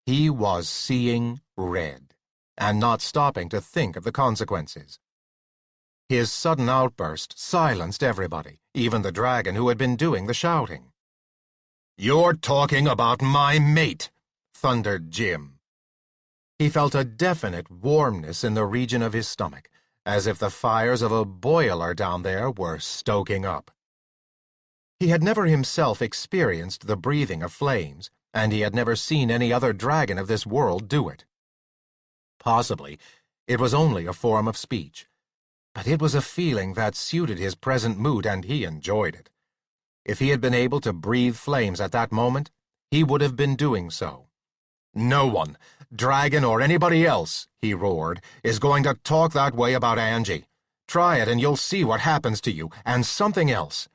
he was seeing red, and not stopping to think of the consequences. His sudden outburst silenced everybody, even the dragon who had been doing the shouting. "You're talking about my mate," thundered Jim. He felt a definite warmness in the region of his stomach, as if the fires of a boiler down there were stoking up. He had never himself experienced the breathing of flames, and he had never seen any other dragon of this world do it. Possibly, it was only a form of speech, but it was a feeling that suited his present mood, and he enjoyed it. If he had been able to breathe flames at that moment, he would have been doing so. "No one, dragon or anybody else," he roared, "is going to talk that way about Angie. Try it and you'll see what happens to you, and something else.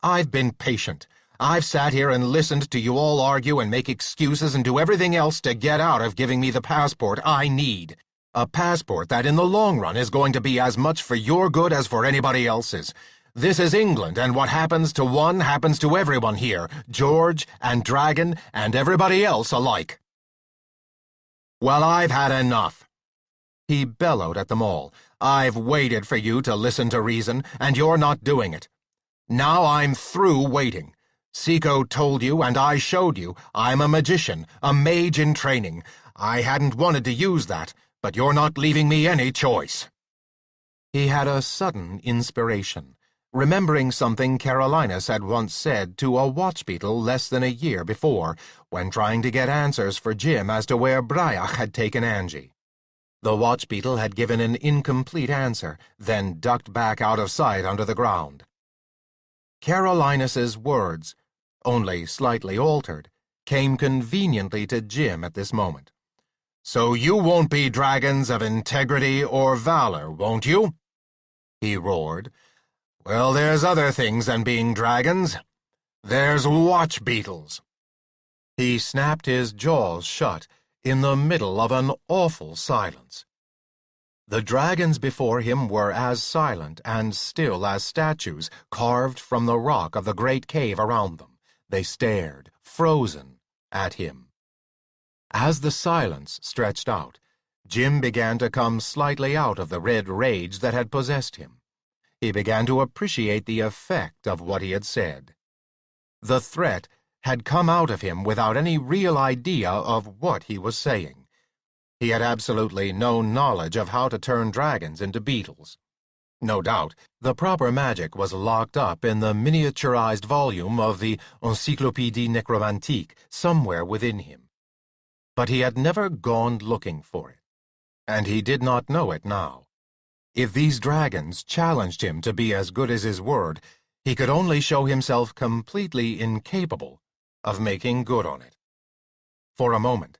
I've been patient. I've sat here and listened to you all argue and make excuses and do everything else to get out of giving me the passport I need. A passport that in the long run is going to be as much for your good as for anybody else's. This is England, and what happens to one happens to everyone here, George and Dragon and everybody else alike. Well, I've had enough," he bellowed at them all. "I've waited for you to listen to reason, and you're not doing it. Now I'm through waiting. Seiko told you, and I showed you, I'm a magician, a mage in training. I hadn't wanted to use that, but you're not leaving me any choice." He had a sudden inspiration, remembering something Carolinus had once said to a watch beetle less than a year before, when trying to get answers for Jim as to where Braiach had taken Angie. The watch beetle had given an incomplete answer, then ducked back out of sight under the ground. Carolinus's words, only slightly altered, came conveniently to Jim at this moment. "So you won't be dragons of integrity or valor, won't you?" he roared. "Well, there's other things than being dragons. There's watch beetles." He snapped his jaws shut in the middle of an awful silence. The dragons before him were as silent and still as statues carved from the rock of the great cave around them. They stared, frozen, at him. As the silence stretched out, Jim began to come slightly out of the red rage that had possessed him. He began to appreciate the effect of what he had said. The threat had come out of him without any real idea of what he was saying. He had absolutely no knowledge of how to turn dragons into beetles. No doubt, the proper magic was locked up in the miniaturized volume of the Encyclopédie Necromantique somewhere within him. But he had never gone looking for it, and he did not know it now. If these dragons challenged him to be as good as his word, he could only show himself completely incapable of making good on it. For a moment,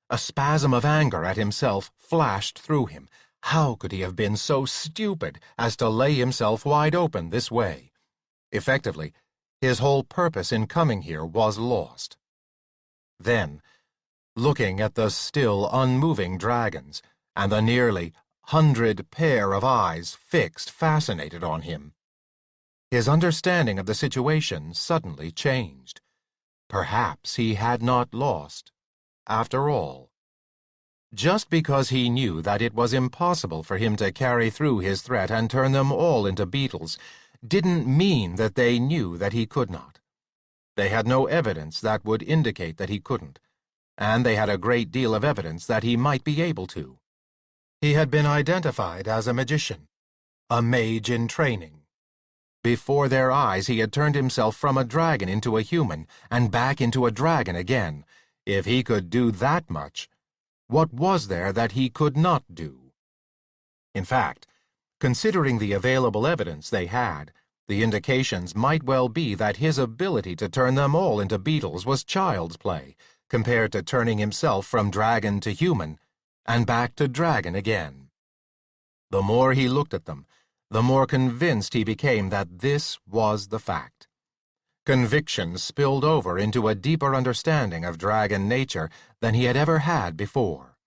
a spasm of anger at himself flashed through him. How could he have been so stupid as to lay himself wide open this way? Effectively, his whole purpose in coming here was lost. Then, looking at the still unmoving dragons, and the nearly 100 pair of eyes fixed, fascinated on him, his understanding of the situation suddenly changed. Perhaps he had not lost, after all. Just because he knew that it was impossible for him to carry through his threat and turn them all into beetles, didn't mean that they knew that he could not. They had no evidence that would indicate that he couldn't, and they had a great deal of evidence that he might be able to. He had been identified as a magician, a mage in training. Before their eyes he had turned himself from a dragon into a human, and back into a dragon again. If he could do that much, what was there that he could not do? In fact, considering the available evidence they had, the indications might well be that his ability to turn them all into beetles was child's play, compared to turning himself from dragon to human, and back to dragon again. The more he looked at them, the more convinced he became that this was the fact. Conviction spilled over into a deeper understanding of dragon nature than he had ever had before.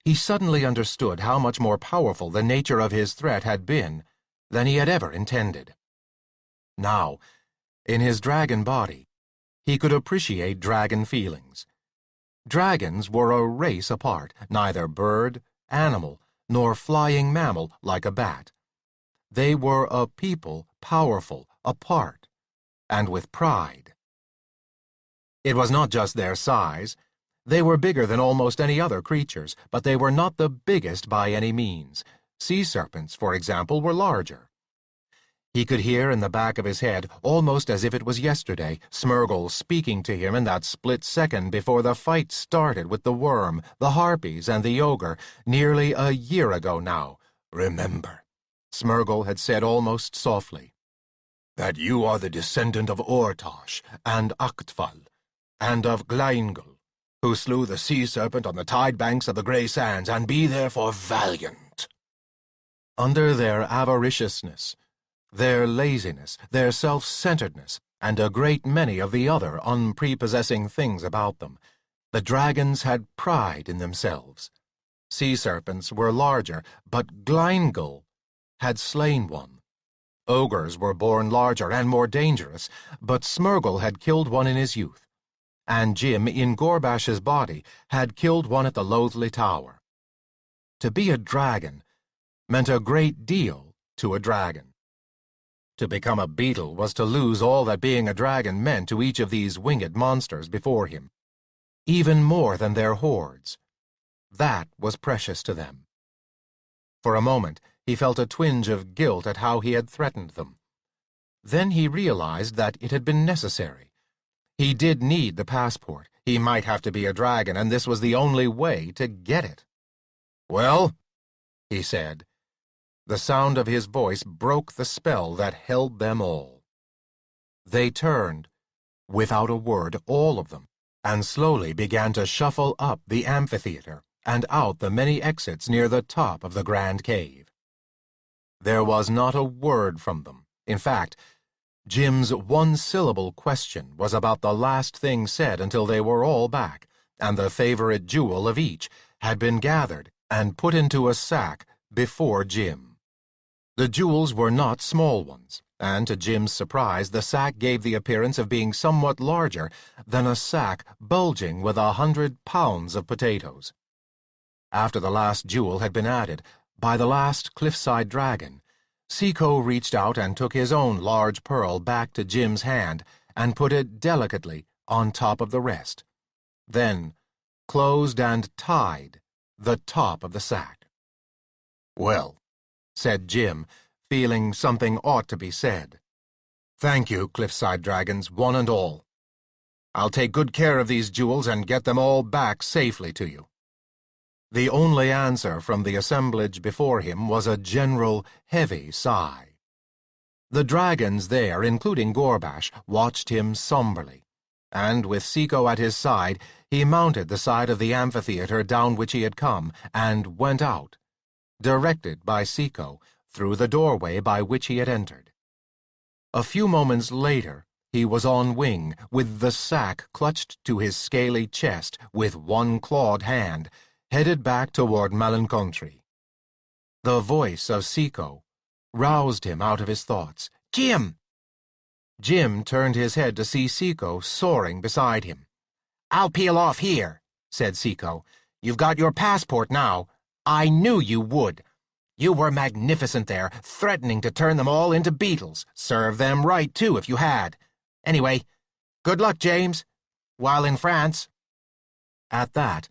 He suddenly understood how much more powerful the nature of his threat had been than he had ever intended. Now, in his dragon body, he could appreciate dragon feelings. Dragons were a race apart, neither bird, animal, nor flying mammal like a bat. They were a people powerful, apart, and with pride. It was not just their size. They were bigger than almost any other creatures, but they were not the biggest by any means. Sea serpents, for example, were larger. He could hear in the back of his head, almost as if it was yesterday, Smeargle speaking to him in that split second before the fight started with the worm, the harpies, and the ogre, nearly a year ago now. "Remember," Smeargle had said almost softly, "that you are the descendant of Ortosh and Aktval, and of Gleingel, who slew the sea serpent on the tide banks of the Grey Sands, and be therefore valiant." Under their avariciousness, their laziness, their self-centeredness, and a great many of the other unprepossessing things about them, the dragons had pride in themselves. Sea serpents were larger, but Gleingel had slain one. Ogres were born larger and more dangerous, but Smeargle had killed one in his youth, and Jim, in Gorbash's body, had killed one at the Loathly Tower. To be a dragon meant a great deal to a dragon. To become a beetle was to lose all that being a dragon meant to each of these winged monsters before him, even more than their hordes. That was precious to them. For a moment, he felt a twinge of guilt at how he had threatened them. Then he realized that it had been necessary. He did need the passport. He might have to be a dragon, and this was the only way to get it. "Well," he said. The sound of his voice broke the spell that held them all. They turned, without a word, all of them, and slowly began to shuffle up the amphitheater and out the many exits near the top of the grand cave. There was not a word from them. In fact, Jim's one-syllable question was about the last thing said until they were all back, and the favorite jewel of each had been gathered and put into a sack before Jim. The jewels were not small ones, and to Jim's surprise the sack gave the appearance of being somewhat larger than a sack bulging with 100 pounds of potatoes. After the last jewel had been added, by the last cliffside dragon, Seiko reached out and took his own large pearl back to Jim's hand and put it delicately on top of the rest, then closed and tied the top of the sack. "Well," said Jim, feeling something ought to be said. "Thank you, cliffside dragons, one and all. I'll take good care of these jewels and get them all back safely to you." The only answer from the assemblage before him was a general, heavy sigh. The dragons there, including Gorbash, watched him somberly, and with Seiko at his side, he mounted the side of the amphitheater down which he had come and went out, directed by Seiko, through the doorway by which he had entered. A few moments later, he was on wing, with the sack clutched to his scaly chest with one clawed hand, headed back toward Malencontri. The voice of Seiko roused him out of his thoughts. "Jim!" Jim turned his head to see Seiko soaring beside him. "I'll peel off here," said Seiko. "You've got your passport now. I knew you would. You were magnificent there, threatening to turn them all into beetles. Serve them right, too, if you had. Anyway, good luck, James, while in France." At that,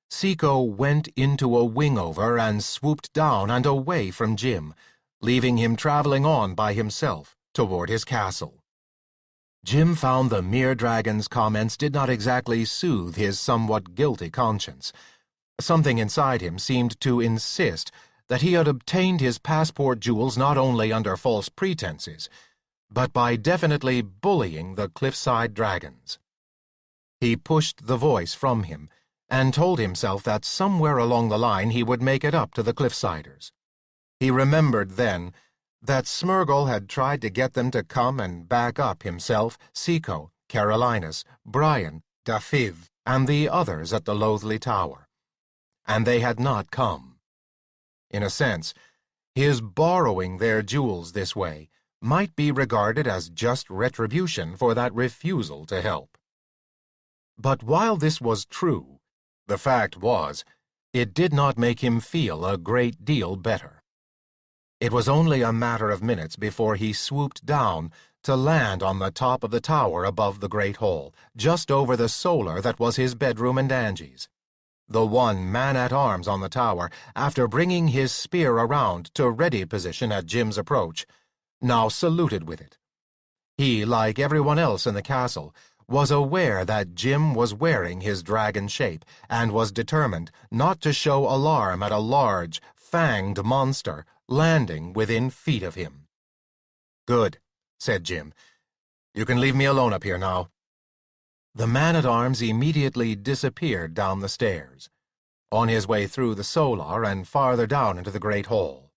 Seiko went into a wing-over and swooped down and away from Jim, leaving him traveling on by himself toward his castle. Jim found the mere dragon's comments did not exactly soothe his somewhat guilty conscience. Something inside him seemed to insist that he had obtained his passport jewels not only under false pretenses, but by definitely bullying the cliffside dragons. He pushed the voice from him and told himself that somewhere along the line he would make it up to the cliffsiders. He remembered then that Smurgle had tried to get them to come and back up himself, Seco, Carolinus, Brian, Dafiv, and the others at the Loathly Tower. And they had not come. In a sense, his borrowing their jewels this way might be regarded as just retribution for that refusal to help. But while this was true, the fact was, it did not make him feel a great deal better. It was only a matter of minutes before he swooped down to land on the top of the tower above the great hall, just over the solar that was his bedroom and Angie's. The one man-at-arms on the tower, after bringing his spear around to ready position at Jim's approach, now saluted with it. He, like everyone else in the castle, was aware that Jim was wearing his dragon shape, and was determined not to show alarm at a large, fanged monster landing within feet of him. "Good," said Jim. "You can leave me alone up here now." The man-at-arms immediately disappeared down the stairs, on his way through the solar and farther down into the great hall.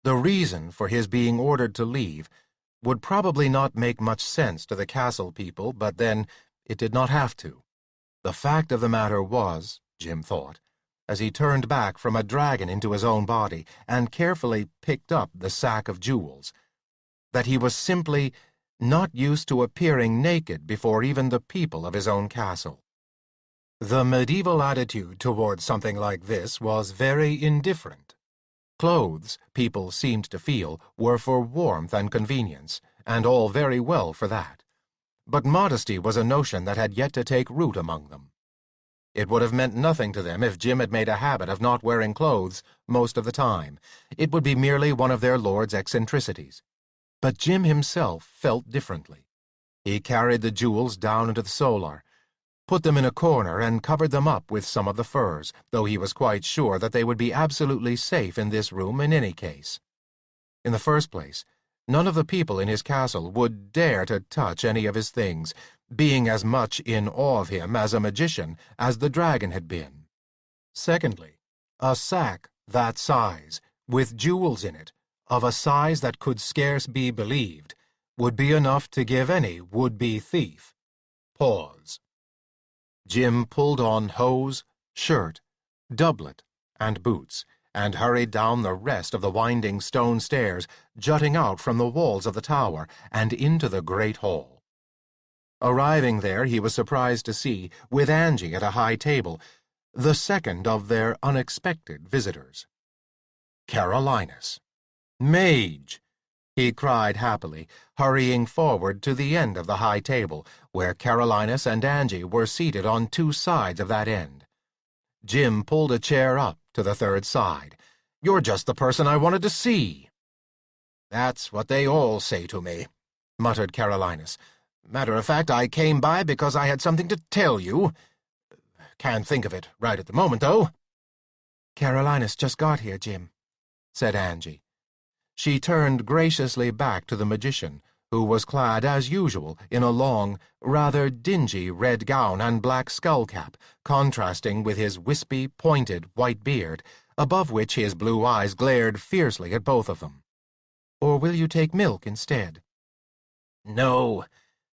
The reason for his being ordered to leave would probably not make much sense to the castle people, but then it did not have to. The fact of the matter was, Jim thought, as he turned back from a dragon into his own body and carefully picked up the sack of jewels, that he was simply not used to appearing naked before even the people of his own castle. The medieval attitude towards something like this was very indifferent. Clothes, people seemed to feel, were for warmth and convenience, and all very well for that. But modesty was a notion that had yet to take root among them. It would have meant nothing to them if Jim had made a habit of not wearing clothes most of the time. It would be merely one of their lord's eccentricities. But Jim himself felt differently. He carried the jewels down into the solar, put them in a corner, and covered them up with some of the furs, though he was quite sure that they would be absolutely safe in this room in any case. In the first place, none of the people in his castle would dare to touch any of his things, being as much in awe of him as a magician as the dragon had been. Secondly, a sack that size, with jewels in it, of a size that could scarce be believed, would be enough to give any would-be thief pause. Jim pulled on hose, shirt, doublet, and boots, and hurried down the rest of the winding stone stairs jutting out from the walls of the tower and into the great hall. Arriving there, he was surprised to see, with Angie at a high table, the second of their unexpected visitors. Carolinus. "Mage!" he cried happily, hurrying forward to the end of the high table, where Carolinus and Angie were seated on two sides of that end. Jim pulled a chair up to the third side. "You're just the person I wanted to see." "That's what they all say to me," muttered Carolinus. "Matter of fact, I came by because I had something to tell you. Can't think of it right at the moment, though." "Carolinus just got here, Jim," said Angie. She turned graciously back to the magician, who was clad as usual in a long, rather dingy red gown and black skull-cap, contrasting with his wispy, pointed white beard, above which his blue eyes glared fiercely at both of them. "Or will you take milk instead?" "No.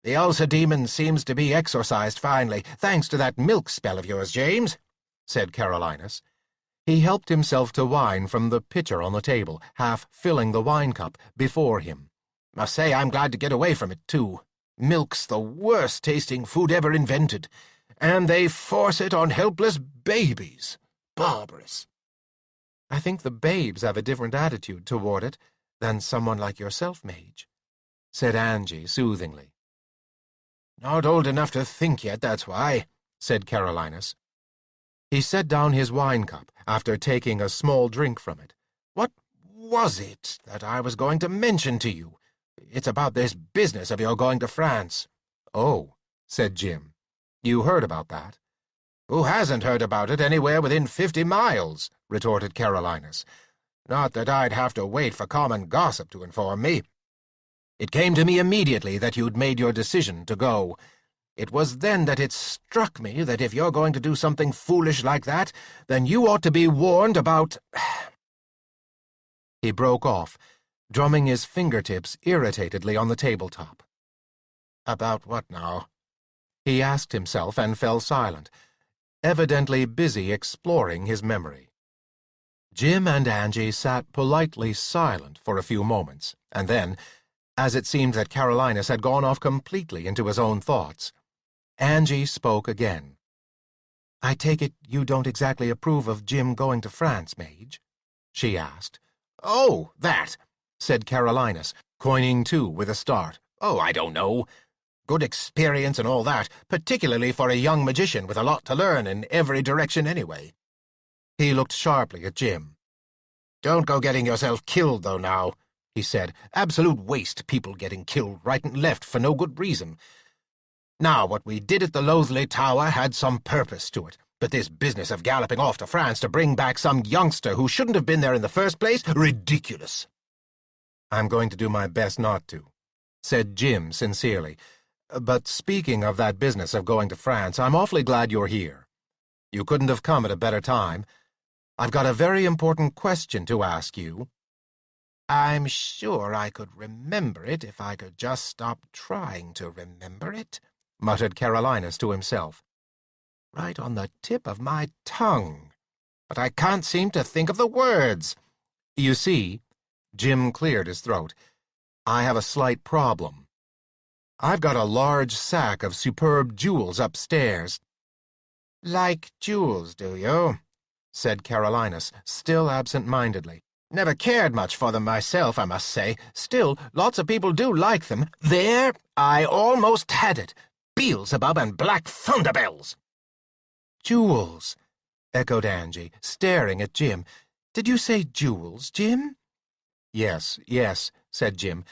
The ulcer demon seems to be exorcised finally, thanks to that milk spell of yours, James," said Carolinus. He helped himself to wine from the pitcher on the table, half filling the wine-cup before him. "Must say I'm glad to get away from it, too. Milk's the worst-tasting food ever invented, and they force it on helpless babies. Barbarous." "I think the babes have a different attitude toward it than someone like yourself, Mage," said Angie soothingly. "Not old enough to think yet, that's why," said Carolinus. He set down his wine-cup after taking a small drink from it. "What was it that I was going to mention to you? It's about this business of your going to France." "Oh," said Jim. "You heard about that?" "Who hasn't heard about it anywhere within 50 miles?" retorted Carolinus. "Not that I'd have to wait for common gossip to inform me. It came to me immediately that you'd made your decision to go. It was then that it struck me that if you're going to do something foolish like that, then you ought to be warned about—" He broke off, drumming his fingertips irritatedly on the tabletop. "About what now?" He asked himself and fell silent, evidently busy exploring his memory. Jim and Angie sat politely silent for a few moments, and then, as it seemed that Carolinus had gone off completely into his own thoughts, Angie spoke again. "I take it you don't exactly approve of Jim going to France, Mage?" she asked. "Oh, that," said Carolinus, coining to with a start. "Oh, I don't know. Good experience and all that, particularly for a young magician with a lot to learn in every direction anyway." He looked sharply at Jim. "Don't go getting yourself killed, though, now," he said. "Absolute waste, people getting killed right and left for no good reason. Now, what we did at the Loathley Tower had some purpose to it, but this business of galloping off to France to bring back some youngster who shouldn't have been there in the first place, ridiculous." "I'm going to do my best not to," said Jim sincerely. "But speaking of that business of going to France, I'm awfully glad you're here. You couldn't have come at a better time. I've got a very important question to ask you." "I'm sure I could remember it if I could just stop trying to remember it," muttered Carolinus to himself. "Right on the tip of my tongue. But I can't seem to think of the words." "You see," Jim cleared his throat, "I have a slight problem. I've got a large sack of superb jewels upstairs." "Like jewels, do you?" said Carolinus, still absent-mindedly. "Never cared much for them myself, I must say. Still, lots of people do like them. There, I almost had it. Beelzebub and Black Thunderbells." "Jewels," echoed Angie, staring at Jim. "Did you say jewels, Jim?" "Yes, said Jim.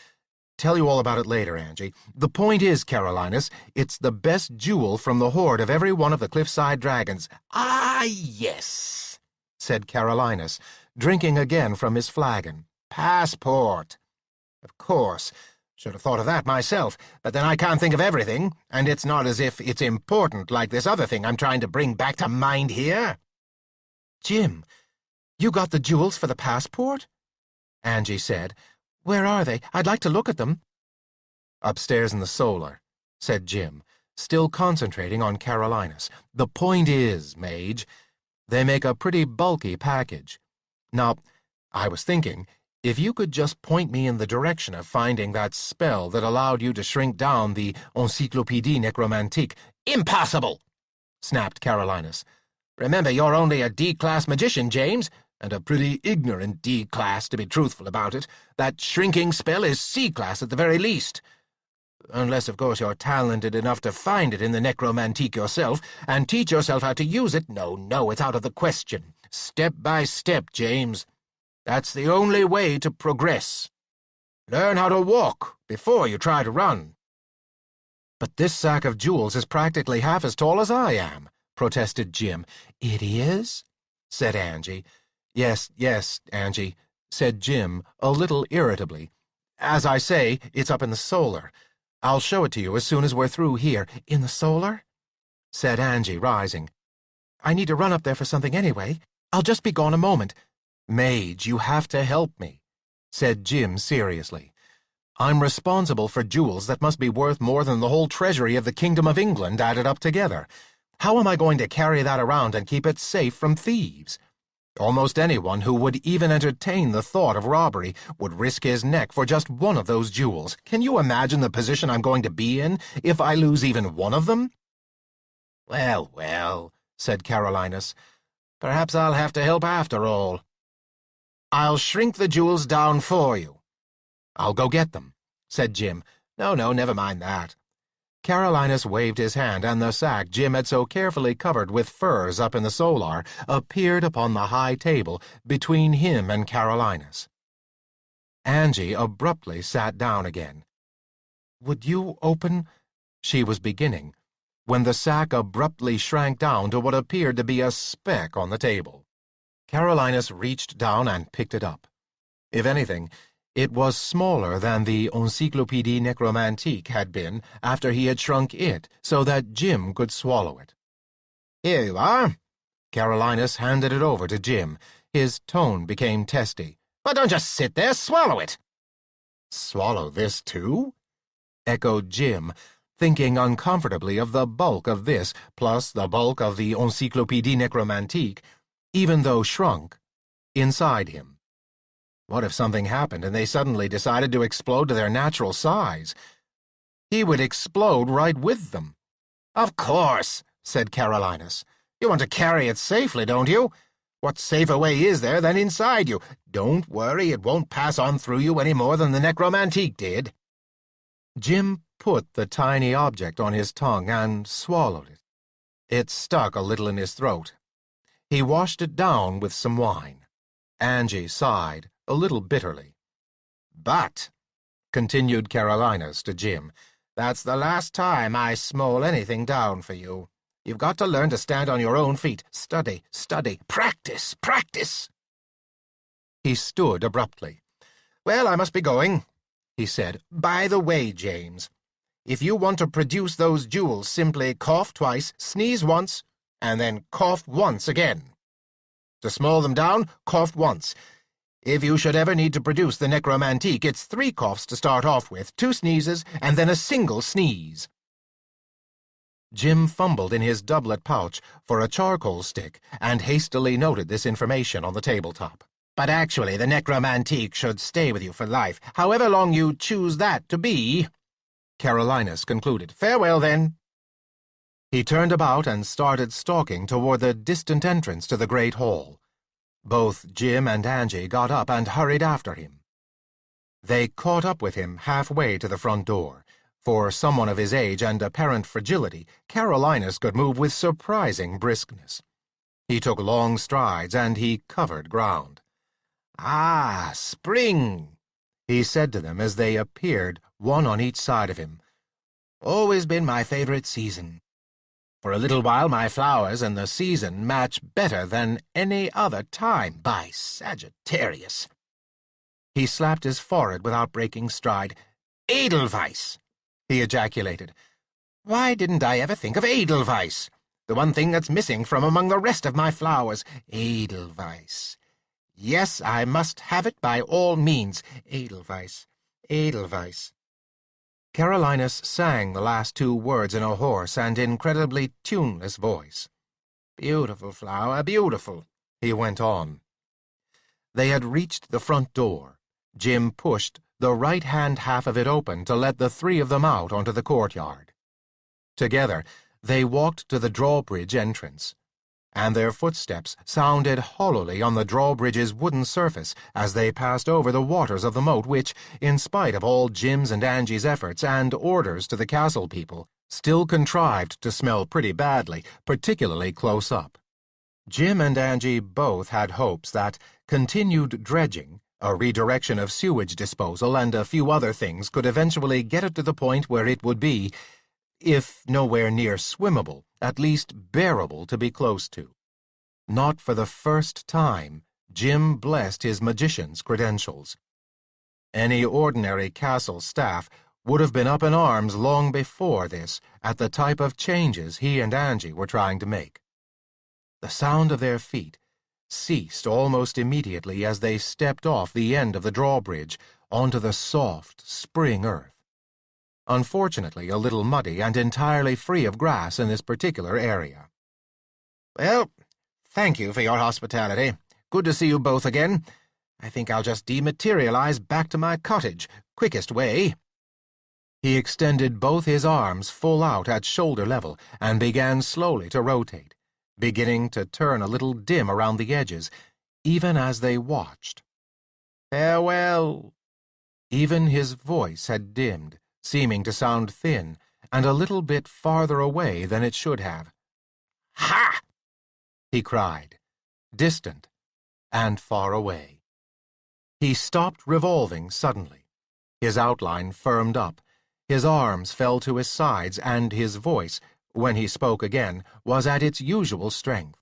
"Tell you all about it later, Angie. The point is, Carolinus, it's the best jewel from the hoard of every one of the cliffside dragons." "Ah, yes," said Carolinus, drinking again from his flagon. "Passport. Of course. Should have thought of that myself, but then I can't think of everything, and it's not as if it's important like this other thing I'm trying to bring back to mind here." "Jim, you got the jewels for the passport?" Angie said. "Where are they? I'd like to look at them." "Upstairs in the solar," said Jim, still concentrating on Carolinus. "The point is, Mage, they make a pretty bulky package. Now, I was thinking, if you could just point me in the direction of finding that spell that allowed you to shrink down the Encyclopédie Necromantique—" "Impossible!" snapped Carolinus. "Remember, you're only a D-class magician, James, and a pretty ignorant D-class, to be truthful about it. That shrinking spell is C-class at the very least. Unless, of course, you're talented enough to find it in the Necromantique yourself and teach yourself how to use it. No, it's out of the question. Step by step, James. That's the only way to progress. Learn how to walk before you try to run." "But this sack of jewels is practically half as tall as I am," protested Jim. "It is?" said Angie. Yes, Angie," said Jim, a little irritably. "As I say, it's up in the solar. I'll show it to you as soon as we're through here." "In the solar?" said Angie, rising. "I need to run up there for something anyway. I'll just be gone a moment." "Mage, you have to help me," said Jim seriously. "I'm responsible for jewels that must be worth more than the whole treasury of the Kingdom of England added up together. How am I going to carry that around and keep it safe from thieves? Almost anyone who would even entertain the thought of robbery would risk his neck for just one of those jewels. Can you imagine the position I'm going to be in if I lose even one of them?" Well, said Carolinus. "Perhaps I'll have to help after all. I'll shrink the jewels down for you." "I'll go get them," said Jim. No, never mind that." Carolinus waved his hand, and the sack Jim had so carefully covered with furs up in the solar appeared upon the high table between him and Carolinus. Angie abruptly sat down again. "Would you open—" she was beginning, when the sack abruptly shrank down to what appeared to be a speck on the table. Carolinus reached down and picked it up. If anything, it was smaller than the Encyclopédie Necromantique had been after he had shrunk it so that Jim could swallow it. "Here you are." Carolinus handed it over to Jim. His tone became testy. "Well, don't just sit there. Swallow it." "Swallow this, too?" echoed Jim, thinking uncomfortably of the bulk of this, plus the bulk of the Encyclopédie Necromantique, even though shrunk, inside him. What if something happened and they suddenly decided to explode to their natural size? He would explode right with them. "Of course," said Carolinus. "You want to carry it safely, don't you? What safer way is there than inside you? Don't worry, it won't pass on through you any more than the Necromantique did." Jim put the tiny object on his tongue and swallowed it. It stuck a little in his throat. He washed it down with some wine. Angie sighed, a little bitterly. "But," continued Carolinus to Jim, "that's the last time I smole anything down for you. You've got to learn to stand on your own feet. Study, study, practice, practice." He stood abruptly. "Well, I must be going," he said. "By the way, James, if you want to produce those jewels, simply cough twice, sneeze once, and then cough once again. To small them down, cough once. If you should ever need to produce the Necromantique, it's 3 coughs to start off with, 2 sneezes, and then a single sneeze." Jim fumbled in his doublet pouch for a charcoal stick and hastily noted this information on the tabletop. "But actually, the Necromantique should stay with you for life, however long you choose that to be," Carolinus concluded. "Farewell, then." He turned about and started stalking toward the distant entrance to the great hall. Both Jim and Angie got up and hurried after him. They caught up with him halfway to the front door. For someone of his age and apparent fragility, Carolinus could move with surprising briskness. He took long strides, and he covered ground. "Ah, spring," he said to them as they appeared, one on each side of him. "Always been my favorite season. For a little while my flowers and the season match better than any other time, by Sagittarius." He slapped his forehead without breaking stride. "Edelweiss!" he ejaculated. "Why didn't I ever think of Edelweiss? The one thing that's missing from among the rest of my flowers. Edelweiss. Yes, I must have it by all means. Edelweiss, Edelweiss." Carolinus sang the last 2 words in a hoarse and incredibly tuneless voice. "Beautiful flower, beautiful," he went on. They had reached the front door. Jim pushed the right-hand half of it open to let the 3 of them out onto the courtyard. Together, they walked to the drawbridge entrance, and their footsteps sounded hollowly on the drawbridge's wooden surface as they passed over the waters of the moat which, in spite of all Jim's and Angie's efforts and orders to the castle people, still contrived to smell pretty badly, particularly close up. Jim and Angie both had hopes that continued dredging, a redirection of sewage disposal, and a few other things could eventually get it to the point where it would be, if nowhere near swimmable, at least bearable to be close to. Not for the first time, Jim blessed his magician's credentials. Any ordinary castle staff would have been up in arms long before this at the type of changes he and Angie were trying to make. The sound of their feet ceased almost immediately as they stepped off the end of the drawbridge onto the soft spring earth. Unfortunately, a little muddy and entirely free of grass in this particular area. "Well, thank you for your hospitality. Good to see you both again. I think I'll just dematerialize back to my cottage. Quickest way." He extended both his arms full out at shoulder level and began slowly to rotate, beginning to turn a little dim around the edges, even as they watched. "Farewell." Even his voice had dimmed, seeming to sound thin, and a little bit farther away than it should have. "Ha!" he cried, distant and far away. He stopped revolving suddenly. His outline firmed up, his arms fell to his sides, and his voice, when he spoke again, was at its usual strength.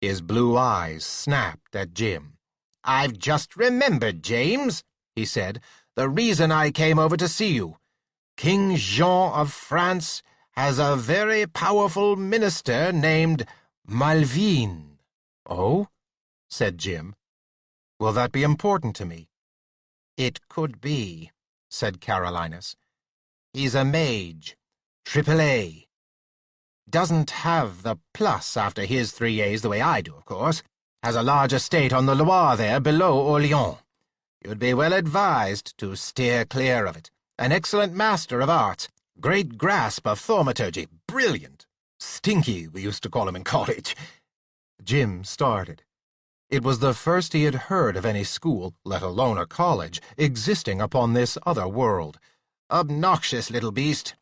His blue eyes snapped at Jim. "I've just remembered, James," he said, "the reason I came over to see you. King Jean of France has a very powerful minister named Malvine." "Oh?" said Jim. "Will that be important to me?" "It could be," said Carolinus. "He's a mage, AAA. Doesn't have the plus after his 3 A's the way I do, of course. Has a large estate on the Loire there below Orleans. You'd be well advised to steer clear of it. An excellent master of arts, great grasp of thaumaturgy, brilliant. Stinky, we used to call him in college." Jim started. It was the first he had heard of any school, let alone a college, existing upon this other world. "Obnoxious little beast."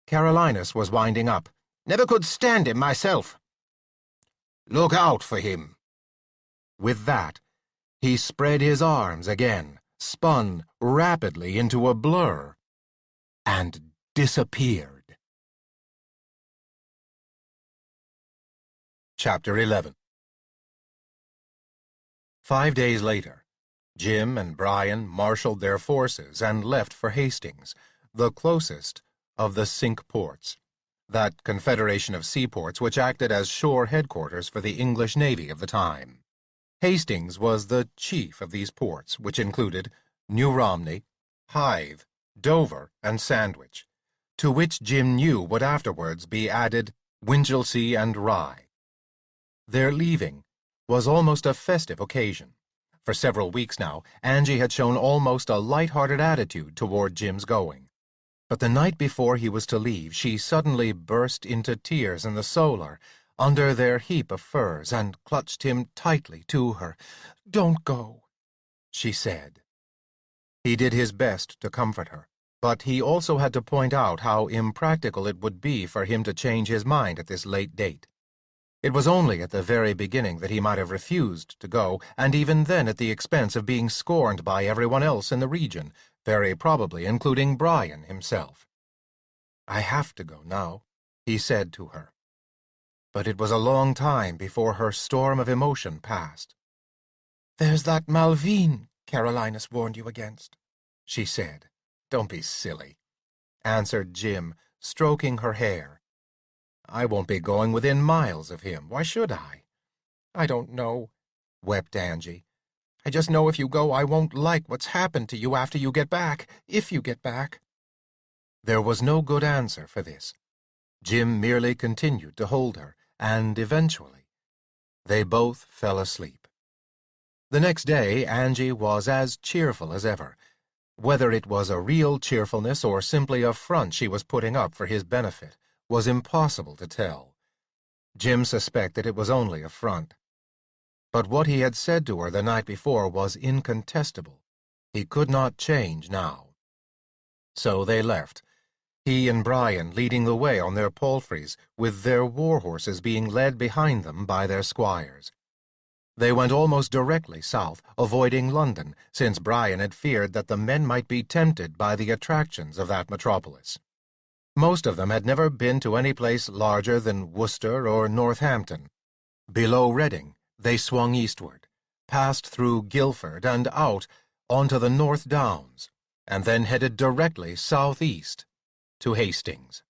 Carolinus was winding up. "Never could stand him myself." "Look out for him." With that, he spread his arms again, spun rapidly into a blur, and disappeared. Chapter 11. 5 days later, Jim and Brian marshaled their forces and left for Hastings, the closest of the Cinque Ports, that confederation of seaports which acted as shore headquarters for the English Navy of the time. Hastings was the chief of these ports, which included New Romney, Hythe, Dover, and Sandwich, to which Jim knew would afterwards be added Winchelsea and Rye. Their leaving was almost a festive occasion. For several weeks now, Angie had shown almost a light-hearted attitude toward Jim's going. But the night before he was to leave, she suddenly burst into tears in the solar, under their heap of furs, and clutched him tightly to her. "Don't go," she said. He did his best to comfort her, but he also had to point out how impractical it would be for him to change his mind at this late date. It was only at the very beginning that he might have refused to go, and even then at the expense of being scorned by everyone else in the region, very probably including Brian himself. "I have to go now," he said to her. But it was a long time before her storm of emotion passed. "There's that Malvine Carolinus warned you against," she said. "Don't be silly," answered Jim, stroking her hair. "I won't be going within miles of him. Why should I?" "I don't know," wept Angie. "I just know if you go I won't like what's happened to you after you get back, if you get back." There was no good answer for this. Jim merely continued to hold her, and eventually they both fell asleep. The next day Angie was as cheerful as ever. Whether it was a real cheerfulness or simply a front she was putting up for his benefit was impossible to tell. Jim suspected it was only a front. But what he had said to her the night before was incontestable. He could not change now. So they left, he and Brian leading the way on their palfreys, with their war horses being led behind them by their squires. They went almost directly south, avoiding London, since Brian had feared that the men might be tempted by the attractions of that metropolis. Most of them had never been to any place larger than Worcester or Northampton. Below Reading, they swung eastward, passed through Guildford and out onto the North Downs, and then headed directly southeast to Hastings.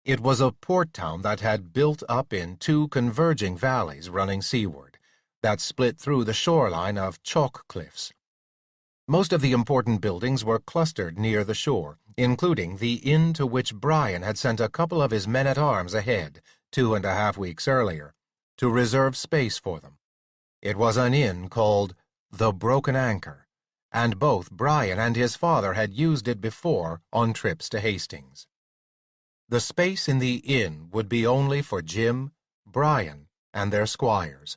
It was a port town that had built up in two converging valleys running seaward, that split through the shoreline of chalk cliffs. Most of the important buildings were clustered near the shore, including the inn to which Brian had sent a couple of his men-at-arms ahead, 2.5 weeks earlier, to reserve space for them. It was an inn called the Broken Anchor, and both Brian and his father had used it before on trips to Hastings. The space in the inn would be only for Jim, Brian, and their squires.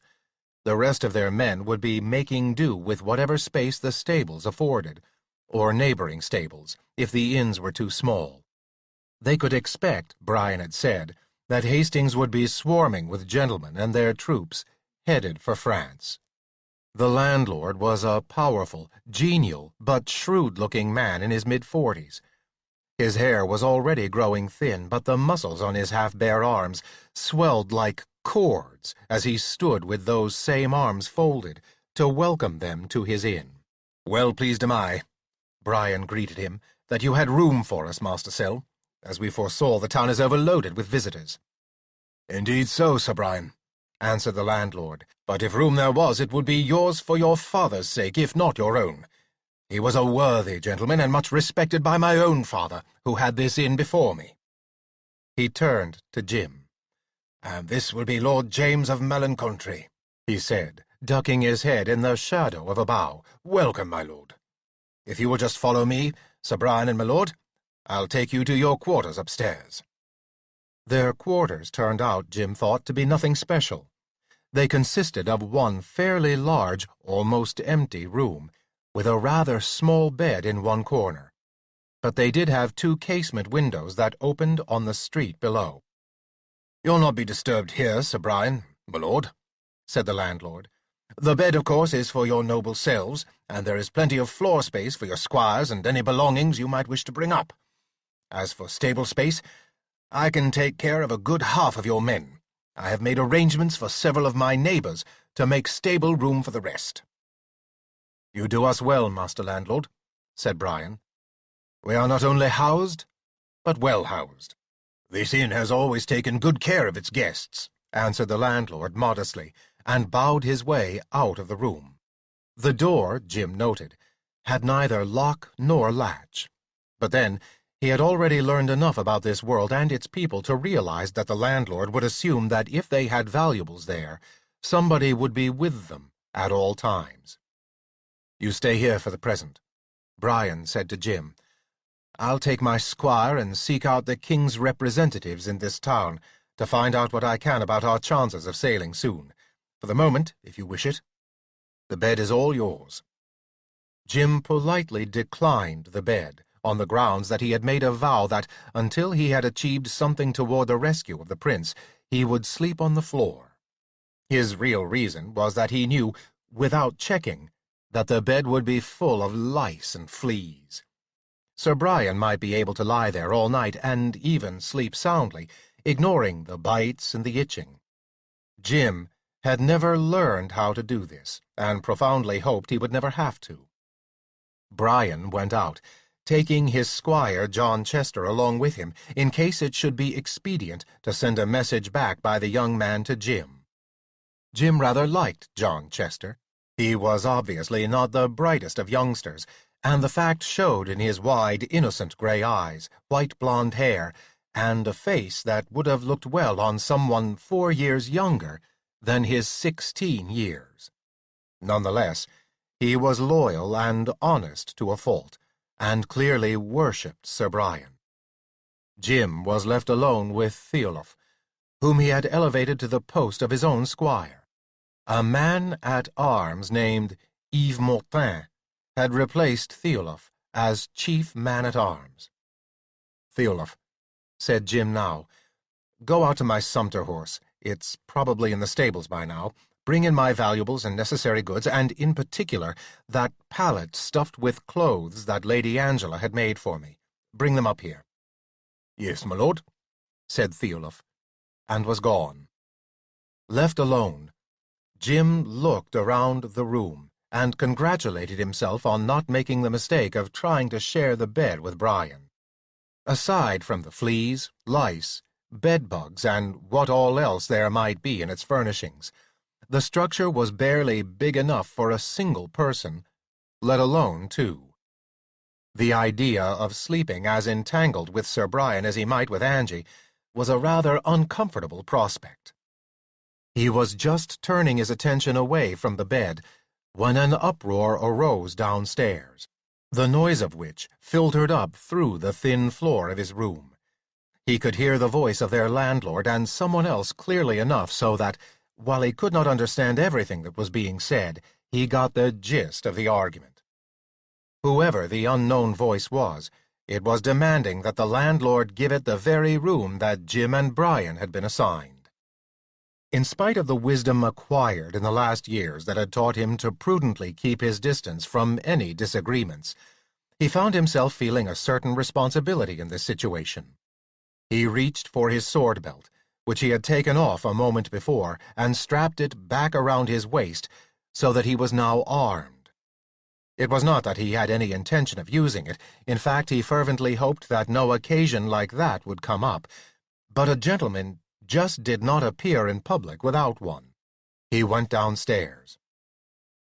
The rest of their men would be making do with whatever space the stables afforded, or neighboring stables, if the inns were too small. They could expect, Brian had said, that Hastings would be swarming with gentlemen and their troops, headed for France. The landlord was a powerful, genial, but shrewd-looking man in his mid-40s. His hair was already growing thin, but the muscles on his half-bare arms swelled like cords as he stood with those same arms folded to welcome them to his inn. "Well pleased am I," Brian greeted him, "that you had room for us, Master Sill. As we foresaw, the town is overloaded with visitors." "Indeed so, Sir Brian," answered the landlord. "But if room there was, it would be yours for your father's sake, if not your own. He was a worthy gentleman, and much respected by my own father, who had this inn before me." He turned to Jim. "And this will be Lord James of Melancontry," he said, ducking his head in the shadow of a bough. "Welcome, my lord. If you will just follow me, Sir Brian and my lord, I'll take you to your quarters upstairs." Their quarters turned out, Jim thought, to be nothing special. They consisted of one fairly large, almost empty room, with a rather small bed in one corner. But they did have two casement windows that opened on the street below. "You'll not be disturbed here, Sir Brian, my lord," said the landlord. "The bed, of course, is for your noble selves, and there is plenty of floor space for your squires and any belongings you might wish to bring up. As for stable space, I can take care of a good half of your men. I have made arrangements for several of my neighbours to make stable room for the rest." "You do us well, Master Landlord," said Brian. "We are not only housed, but well housed. This inn has always taken good care of its guests," answered the landlord modestly, and bowed his way out of the room. The door, Jim noted, had neither lock nor latch. But then, he had already learned enough about this world and its people to realize that the landlord would assume that if they had valuables there, somebody would be with them at all times. "You stay here for the present," Brian said to Jim. "I'll take my squire and seek out the king's representatives in this town to find out what I can about our chances of sailing soon. For the moment, if you wish it. The bed is all yours." Jim politely declined the bed, on the grounds that he had made a vow that, until he had achieved something toward the rescue of the prince, he would sleep on the floor. His real reason was that he knew, without checking, that the bed would be full of lice and fleas. Sir Brian might be able to lie there all night and even sleep soundly, ignoring the bites and the itching. Jim had never learned how to do this, and profoundly hoped he would never have to. Brian went out, taking his squire John Chester along with him, in case it should be expedient to send a message back by the young man to Jim. Jim rather liked John Chester. He was obviously not the brightest of youngsters, and the fact showed in his wide, innocent gray eyes, white blonde hair, and a face that would have looked well on someone 4 years younger than his 16 years. Nonetheless, he was loyal and honest to a fault, and clearly worshipped Sir Brian. Jim was left alone with Theolof, whom he had elevated to the post of his own squire. A man-at-arms named Yves Mortain had replaced Theolof as chief man-at-arms. "Theolof," said Jim now, "go out to my sumpter horse. It's probably in the stables by now. Bring in my valuables and necessary goods, and in particular that pallet stuffed with clothes that Lady Angela had made for me. Bring them up here." "Yes, my lord," said Theolof, and was gone. Left alone, Jim looked around the room and congratulated himself on not making the mistake of trying to share the bed with Brian. Aside from the fleas, lice, bedbugs, and what all else there might be in its furnishings, the structure was barely big enough for a single person, let alone two. The idea of sleeping as entangled with Sir Brian as he might with Angie was a rather uncomfortable prospect. He was just turning his attention away from the bed when an uproar arose downstairs, the noise of which filtered up through the thin floor of his room. He could hear the voice of their landlord and someone else clearly enough so that, while he could not understand everything that was being said, he got the gist of the argument. Whoever the unknown voice was, it was demanding that the landlord give it the very room that Jim and Brian had been assigned. In spite of the wisdom acquired in the last years that had taught him to prudently keep his distance from any disagreements, he found himself feeling a certain responsibility in this situation. He reached for his sword belt, which he had taken off a moment before, and strapped it back around his waist so that he was now armed. It was not that he had any intention of using it. In fact, he fervently hoped that no occasion like that would come up. But a gentleman just did not appear in public without one. He went downstairs.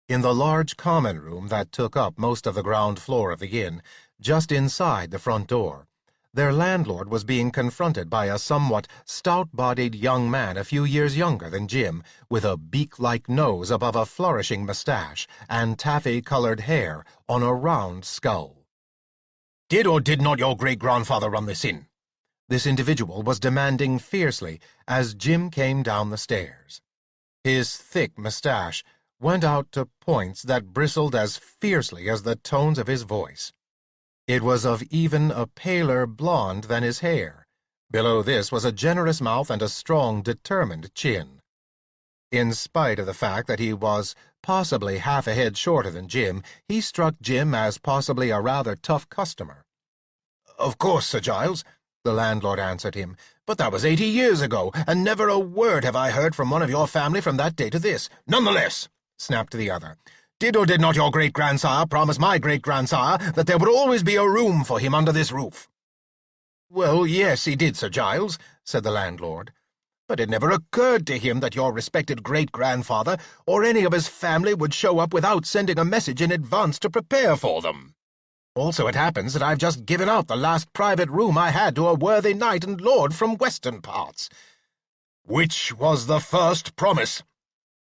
In the large common room that took up most of the ground floor of the inn, just inside the front door, their landlord was being confronted by a somewhat stout-bodied young man a few years younger than Jim, with a beak-like nose above a flourishing mustache and taffy-colored hair on a round skull. "Did or did not your great-grandfather run this inn?" This individual was demanding fiercely as Jim came down the stairs. His thick mustache went out to points that bristled as fiercely as the tones of his voice. It was of even a paler blonde than his hair. Below this was a generous mouth and a strong, determined chin. In spite of the fact that he was possibly half a head shorter than Jim, he struck Jim as possibly a rather tough customer. "Of course, Sir Giles," the landlord answered him, "but that was 80 years ago, and never a word have I heard from one of your family from that day to this." "Nonetheless," snapped the other, "did or did not your great-grandsire promise my great-grandsire that there would always be a room for him under this roof?" "Well, yes, he did, Sir Giles," said the landlord. "But it never occurred to him that your respected great-grandfather or any of his family would show up without sending a message in advance to prepare for them. Also, it happens that I've just given out the last private room I had to a worthy knight and lord from western parts." "Which was the first promise?"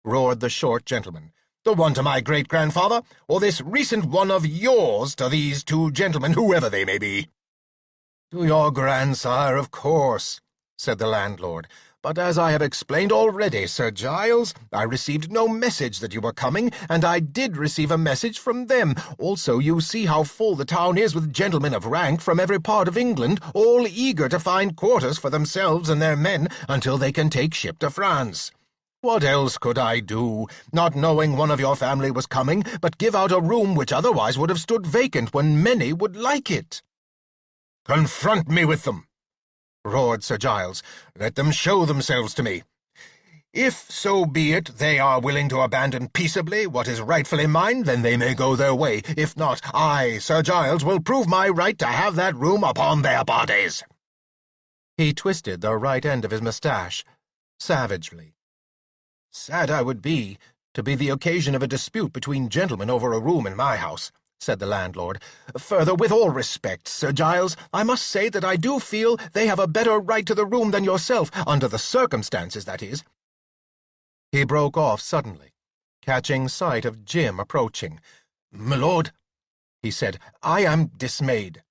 roared the short gentleman. "The one to my great-grandfather, or this recent one of yours to these two gentlemen, whoever they may be?" "To your grandsire, of course," said the landlord. "But as I have explained already, Sir Giles, I received no message that you were coming, and I did receive a message from them. Also, you see how full the town is with gentlemen of rank from every part of England, all eager to find quarters for themselves and their men until they can take ship to France. What else could I do, not knowing one of your family was coming, but give out a room which otherwise would have stood vacant when many would like it?" "Confront me with them," roared Sir Giles. "Let them show themselves to me. If, so be it, they are willing to abandon peaceably what is rightfully mine, then they may go their way. If not, I, Sir Giles, will prove my right to have that room upon their bodies." He twisted the right end of his mustache savagely. "Sad I would be to be the occasion of a dispute between gentlemen over a room in my house," said the landlord. "Further, with all respect, Sir Giles, I must say that I do feel they have a better right to the room than yourself, under the circumstances, that is." He broke off suddenly, catching sight of Jim approaching. "My lord," he said, "I am dismayed."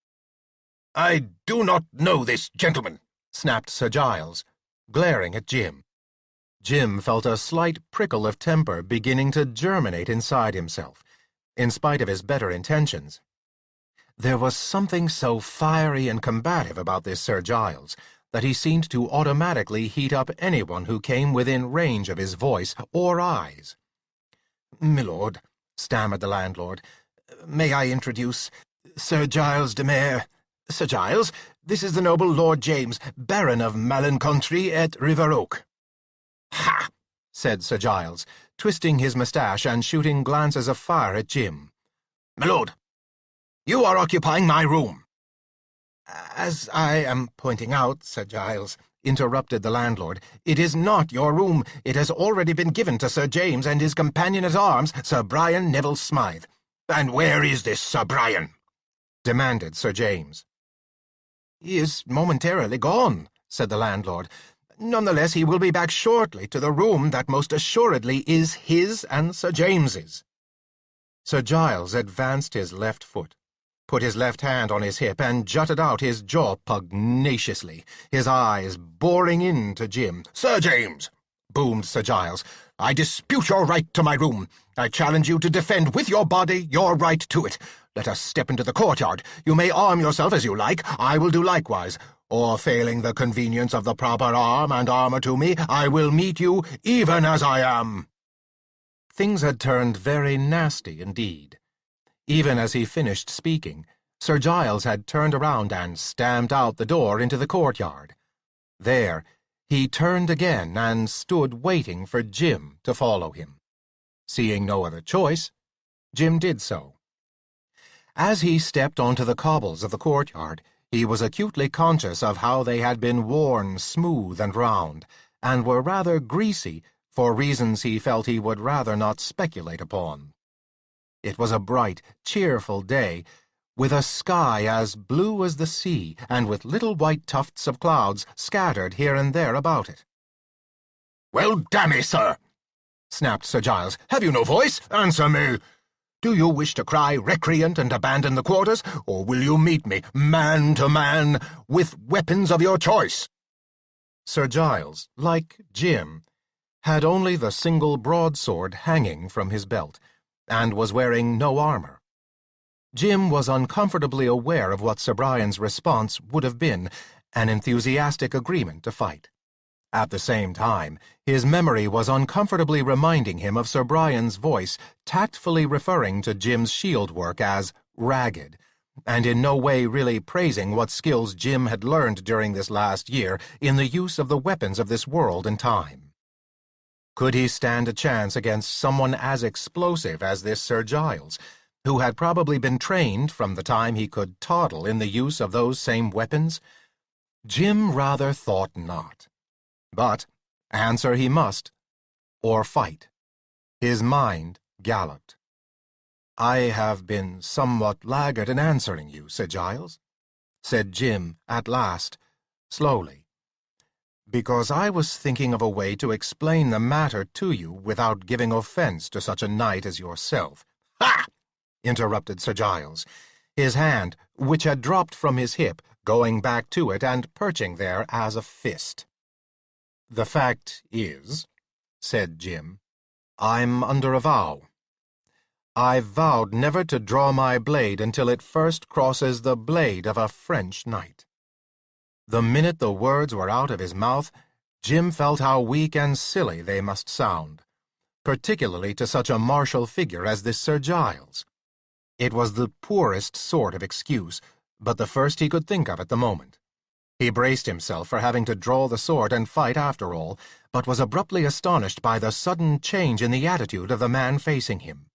"I do not know this gentleman," snapped Sir Giles, glaring at Jim. Jim felt a slight prickle of temper beginning to germinate inside himself, in spite of his better intentions. There was something so fiery and combative about this Sir Giles that he seemed to automatically heat up anyone who came within range of his voice or eyes. "My lord," stammered the landlord, "may I introduce Sir Giles de Mere? Sir Giles, this is the noble Lord James, Baron of Malencontry et Riveroque." "Ha!" said Sir Giles, twisting his moustache and shooting glances of fire at Jim. "My lord, you are occupying my room." "As I am pointing out, Sir Giles," interrupted the landlord, "it is not your room. It has already been given to Sir James and his companion-at-arms, Sir Brian Neville Smythe." "And where is this Sir Brian?" demanded Sir James. "He is momentarily gone," said the landlord. "Nonetheless, he will be back shortly to the room that most assuredly is his and Sir James's." Sir Giles advanced his left foot, put his left hand on his hip, and jutted out his jaw pugnaciously, his eyes boring into Jim. "Sir James," boomed Sir Giles, "I dispute your right to my room. I challenge you to defend with your body your right to it. Let us step into the courtyard. You may arm yourself as you like. I will do likewise. or failing the convenience of the proper arm and armour to me, I will meet you even as I am." Things had turned very nasty indeed. Even as he finished speaking, Sir Giles had turned around and stamped out the door into the courtyard. There, he turned again and stood waiting for Jim to follow him. Seeing no other choice, Jim did so. As he stepped onto the cobbles of the courtyard, he was acutely conscious of how they had been worn smooth and round, and were rather greasy for reasons he felt he would rather not speculate upon. It was a bright, cheerful day, with a sky as blue as the sea, and with little white tufts of clouds scattered here and there about it. "Well, damme, sir," snapped Sir Giles. "Have you no voice? Answer me. Do you wish to cry recreant and abandon the quarters, or will you meet me, man to man, with weapons of your choice?" Sir Giles, like Jim, had only the single broadsword hanging from his belt, and was wearing no armour. Jim was uncomfortably aware of what Sir Brian's response would have been, an enthusiastic agreement to fight. At the same time, his memory was uncomfortably reminding him of Sir Brian's voice tactfully referring to Jim's shield work as ragged, and in no way really praising what skills Jim had learned during this last year in the use of the weapons of this world and time. Could he stand a chance against someone as explosive as this Sir Giles, who had probably been trained from the time he could toddle in the use of those same weapons? Jim rather thought not. But answer he must, or fight. His mind galloped. "I have been somewhat laggard in answering you, Sir Giles," said Jim at last, slowly, "because I was thinking of a way to explain the matter to you without giving offence to such a knight as yourself." "Ha!" interrupted Sir Giles, his hand, which had dropped from his hip, going back to it and perching there as a fist. "The fact is," said Jim, "I'm under a vow. I've vowed never to draw my blade until it first crosses the blade of a French knight." The minute the words were out of his mouth, Jim felt how weak and silly they must sound, particularly to such a martial figure as this Sir Giles. It was the poorest sort of excuse, but the first he could think of at the moment. He braced himself for having to draw the sword and fight after all, but was abruptly astonished by the sudden change in the attitude of the man facing him.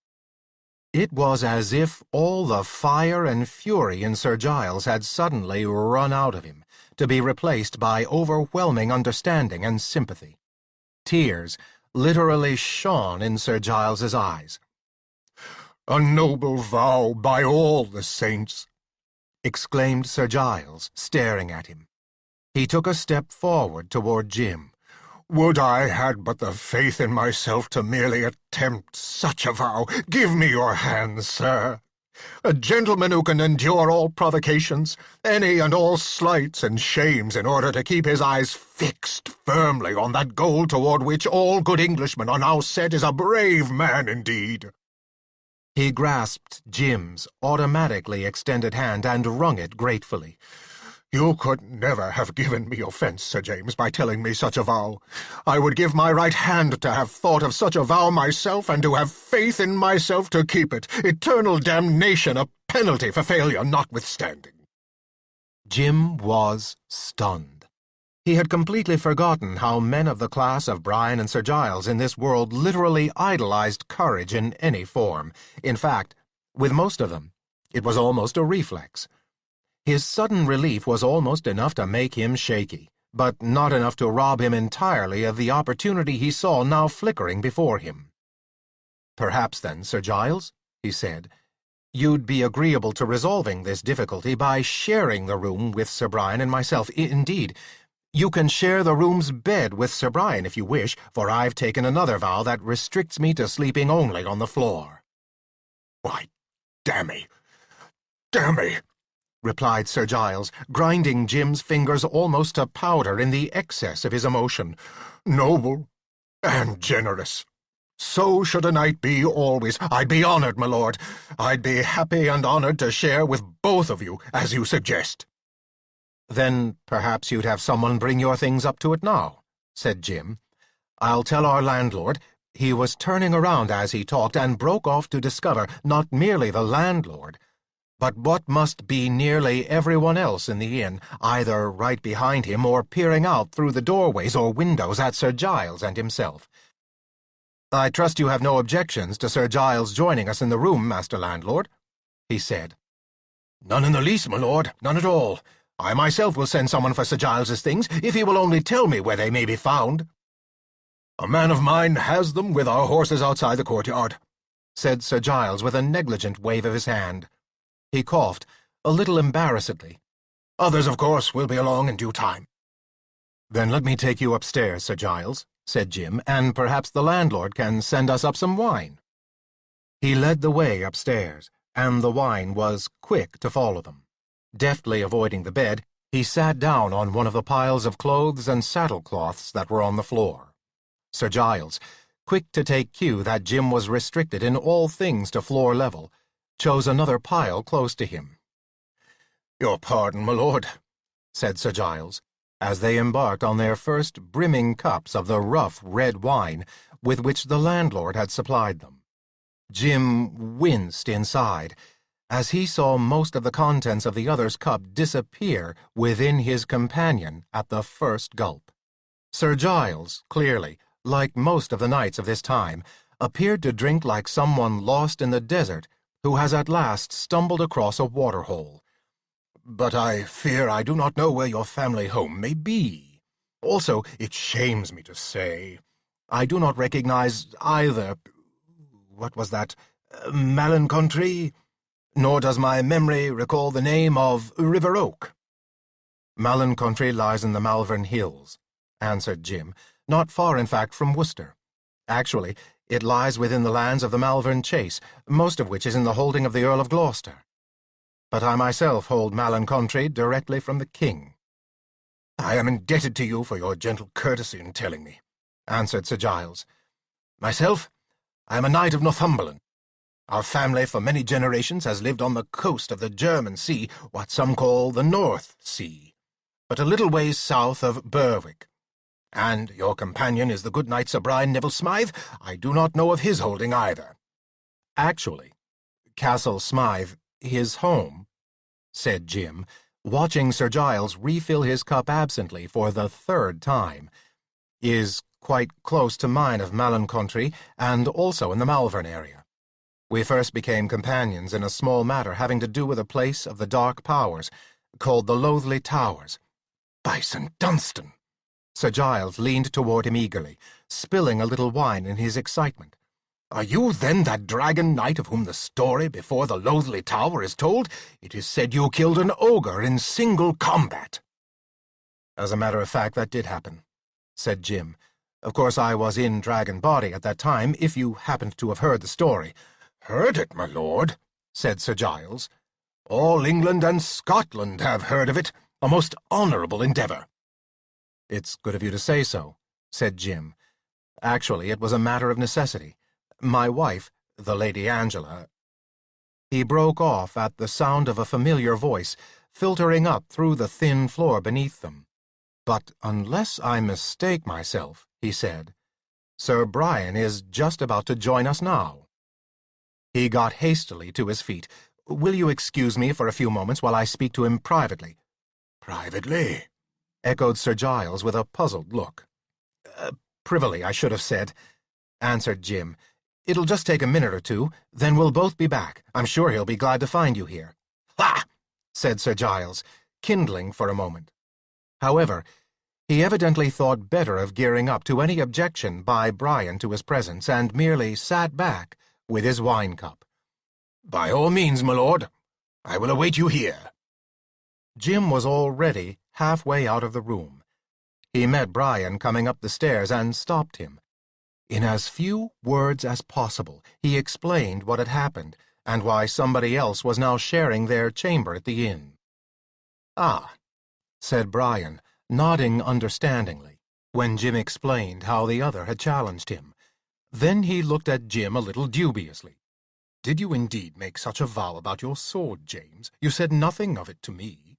It was as if all the fire and fury in Sir Giles had suddenly run out of him, to be replaced by overwhelming understanding and sympathy. Tears literally shone in Sir Giles's eyes. "A noble vow, by all the saints!" exclaimed Sir Giles, staring at him. He took a step forward toward Jim. "Would I had but the faith in myself to merely attempt such a vow! Give me your hand, sir. A gentleman who can endure all provocations, any and all slights and shames, in order to keep his eyes fixed firmly on that goal toward which all good Englishmen are now set, is a brave man indeed." He grasped Jim's automatically extended hand and wrung it gratefully. "You could never have given me offence, Sir James, by telling me such a vow. I would give my right hand to have thought of such a vow myself, and to have faith in myself to keep it, eternal damnation a penalty for failure notwithstanding." Jim was stunned. He had completely forgotten how men of the class of Brian and Sir Giles in this world literally idolized courage in any form. In fact, with most of them, it was almost a reflex. His sudden relief was almost enough to make him shaky, but not enough to rob him entirely of the opportunity he saw now flickering before him. "Perhaps then, Sir Giles," he said, "you'd be agreeable to resolving this difficulty by sharing the room with Sir Brian and myself. Indeed, you can share the room's bed with Sir Brian if you wish, for I've taken another vow that restricts me to sleeping only on the floor." "Why, damn me," replied Sir Giles, grinding Jim's fingers almost to powder in the excess of his emotion. "Noble and generous. So should a knight be always. I'd be honoured, my lord. I'd be happy and honoured to share with both of you, as you suggest." "Then perhaps you'd have someone bring your things up to it now," said Jim. "I'll tell our landlord." He was turning around as he talked and broke off to discover not merely the landlord, but what must be nearly everyone else in the inn, either right behind him or peering out through the doorways or windows at Sir Giles and himself. "I trust you have no objections to Sir Giles joining us in the room, Master Landlord," he said. "None in the least, my lord, none at all. I myself will send someone for Sir Giles's things, if he will only tell me where they may be found." "A man of mine has them with our horses outside the courtyard," said Sir Giles with a negligent wave of his hand. He coughed, a little embarrassedly. "Others, of course, will be along in due time." "Then let me take you upstairs, Sir Giles," said Jim, "and perhaps the landlord can send us up some wine." He led the way upstairs, and the wine was quick to follow them. Deftly avoiding the bed, he sat down on one of the piles of clothes and saddle-cloths that were on the floor. Sir Giles, quick to take cue that Jim was restricted in all things to floor level, chose another pile close to him. "Your pardon, my lord," said Sir Giles, as they embarked on their first brimming cups of the rough red wine with which the landlord had supplied them. Jim winced inside, as he saw most of the contents of the other's cup disappear within his companion at the first gulp. Sir Giles, clearly, like most of the knights of this time, appeared to drink like someone lost in the desert who has at last stumbled across a water-hole. "But I fear I do not know where your family home may be. Also, it shames me to say, I do not recognize either— what was that— Mallon-country, nor does my memory recall the name of River Oak." "Mallon-country lies in the Malvern Hills," answered Jim, "not far, in fact, from Worcester. Actually, it lies within the lands of the Malvern Chase, most of which is in the holding of the Earl of Gloucester. But I myself hold Mallon-country directly from the king." "I am indebted to you for your gentle courtesy in telling me," answered Sir Giles. "Myself, I am a knight of Northumberland. Our family for many generations has lived on the coast of the German Sea, what some call the North Sea, but a little ways south of Berwick. And your companion is the good knight Sir Brian Neville Smythe. I do not know of his holding either." "Actually, Castle Smythe, his home," said Jim, watching Sir Giles refill his cup absently for the third time, "is quite close to mine of Mallon-country, and also in the Malvern area. We first became companions in a small matter having to do with a place of the dark powers, called the Loathly Towers." "By St. Dunstan!" Sir Giles leaned toward him eagerly, spilling a little wine in his excitement. "Are you then that dragon knight of whom the story before the Loathly Tower is told? It is said you killed an ogre in single combat." "As a matter of fact, that did happen," said Jim. "Of course, I was in dragon body at that time, if you happened to have heard the story." "Heard it, my lord," said Sir Giles. "All England and Scotland have heard of it. A most honourable endeavour." "It's good of you to say so," said Jim. "Actually, it was a matter of necessity. My wife, the Lady Angela—" He broke off at the sound of a familiar voice filtering up through the thin floor beneath them. "But unless I mistake myself," he said, "Sir Brian is just about to join us now." He got hastily to his feet. "Will you excuse me for a few moments while I speak to him privately?" "Privately?" echoed Sir Giles with a puzzled look. "Privily, I should have said," answered Jim. "It'll just take a minute or two, then we'll both be back. I'm sure he'll be glad to find you here." "Ha!" said Sir Giles, kindling for a moment. However, he evidently thought better of gearing up to any objection by Brian to his presence, and merely sat back with his wine-cup. "By all means, my lord. I will await you here." Jim was already halfway out of the room. He met Brian coming up the stairs and stopped him. In as few words as possible, he explained what had happened, and why somebody else was now sharing their chamber at the inn. "Ah," said Brian, nodding understandingly, when Jim explained how the other had challenged him. Then he looked at Jim a little dubiously. "Did you indeed make such a vow about your sword, James? You said nothing of it to me."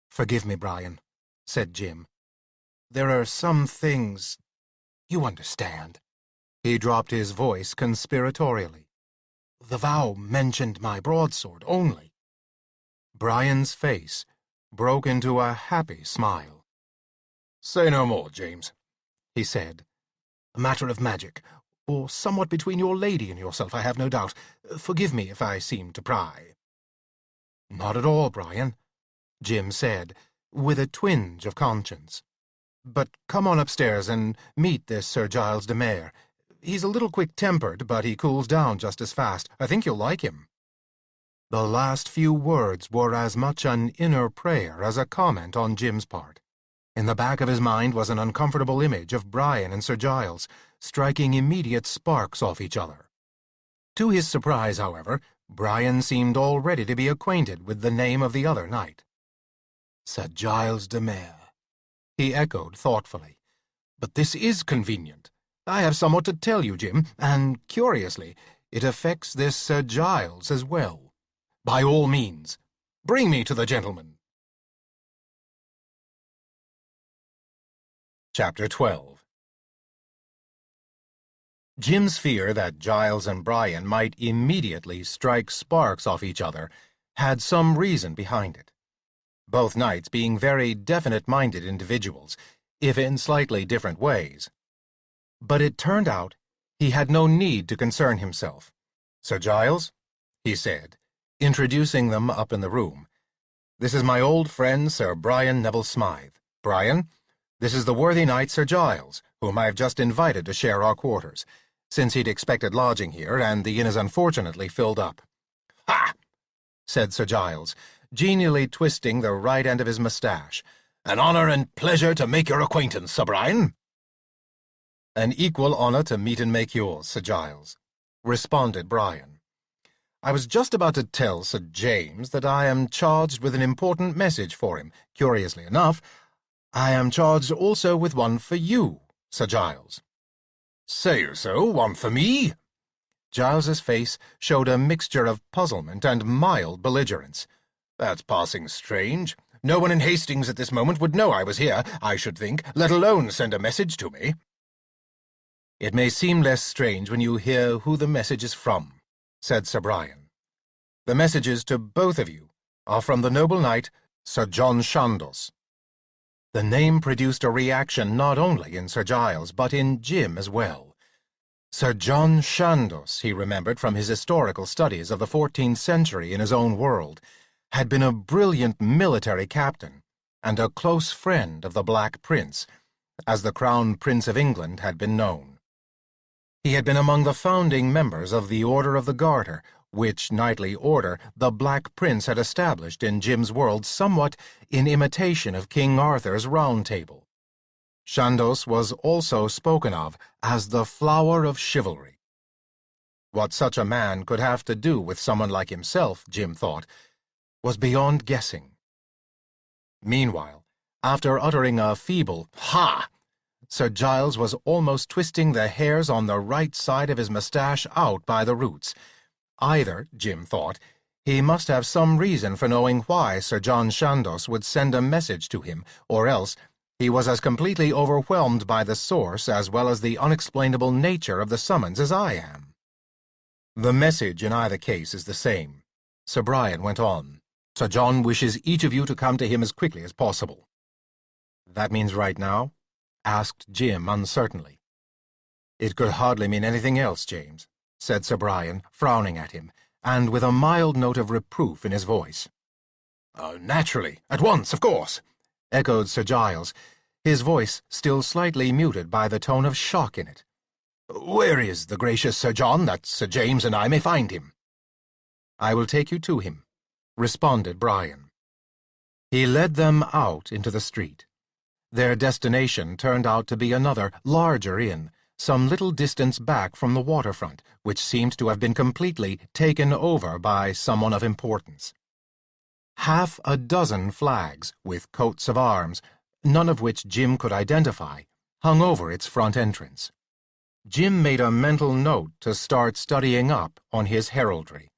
"Forgive me, Brian," said Jim. "There are some things... you understand." He dropped his voice conspiratorially. "The vow mentioned my broadsword only." Brian's face broke into a happy smile. "Say no more, James," he said. "A matter of magic, or somewhat between your lady and yourself, I have no doubt. Forgive me if I seem to pry." "Not at all, Brian," Jim said, with a twinge of conscience. "But come on upstairs and meet this Sir Giles de Mayor. He's a little quick-tempered, but he cools down just as fast. I think you'll like him." The last few words were as much an inner prayer as a comment on Jim's part. In the back of his mind was an uncomfortable image of Brian and Sir Giles, striking immediate sparks off each other. To his surprise, however, Brian seemed already to be acquainted with the name of the other knight. "Sir Giles de Mayor," he echoed thoughtfully. "But this is convenient. I have somewhat to tell you, Jim, and, curiously, it affects this Sir Giles as well. By all means, bring me to the gentleman." Chapter 12. Jim's fear that Giles and Brian might immediately strike sparks off each other had some reason behind it, both knights being very definite-minded individuals, if in slightly different ways. But it turned out he had no need to concern himself. "Sir Giles," he said, introducing them up in the room, "this is my old friend Sir Brian Neville Smythe. Brian, this is the worthy knight Sir Giles, whom I have just invited to share our quarters, since he'd expected lodging here, and the inn is unfortunately filled up." "Ha!" said Sir Giles, genially twisting the right end of his moustache. "An honour and pleasure to make your acquaintance, Sir Brian." "An equal honour to meet and make yours, Sir Giles," responded Brian. "I was just about to tell Sir James that I am charged with an important message for him. Curiously enough, I am charged also with one for you, Sir Giles." "Say you so? One for me?" Giles's face showed a mixture of puzzlement and mild belligerence. "That's passing strange. No one in Hastings at this moment would know I was here, I should think, let alone send a message to me." "It may seem less strange when you hear who the message is from," said Sir Brian. "The messages to both of you are from the noble knight, Sir John Chandos." The name produced a reaction not only in Sir Giles, but in Jim as well. Sir John Chandos, he remembered from his historical studies of the 14th century in his own world, had been a brilliant military captain and a close friend of the Black Prince, as the Crown Prince of England had been known. He had been among the founding members of the Order of the Garter, which knightly order the Black Prince had established in Jim's world somewhat in imitation of King Arthur's Round Table. Chandos was also spoken of as the flower of chivalry. What such a man could have to do with someone like himself, Jim thought, was beyond guessing. Meanwhile, after uttering a feeble "Ha!", Sir Giles was almost twisting the hairs on the right side of his moustache out by the roots. Either, Jim thought, he must have some reason for knowing why Sir John Chandos would send a message to him, or else he was as completely overwhelmed by the source as well as the unexplainable nature of the summons as I am. "The message in either case is the same," Sir Brian went on. "Sir John wishes each of you to come to him as quickly as possible." "That means right now?" asked Jim uncertainly. "It could hardly mean anything else, James," said Sir Brian, frowning at him, and with a mild note of reproof in his voice. "Naturally, at once, of course," echoed Sir Giles, his voice still slightly muted by the tone of shock in it. "Where is the gracious Sir John, that Sir James and I may find him?" "I will take you to him," responded Brian. He led them out into the street. Their destination turned out to be another, larger inn, some little distance back from the waterfront, which seemed to have been completely taken over by someone of importance. Half a dozen flags, with coats of arms, none of which Jim could identify, hung over its front entrance. Jim made a mental note to start studying up on his heraldry.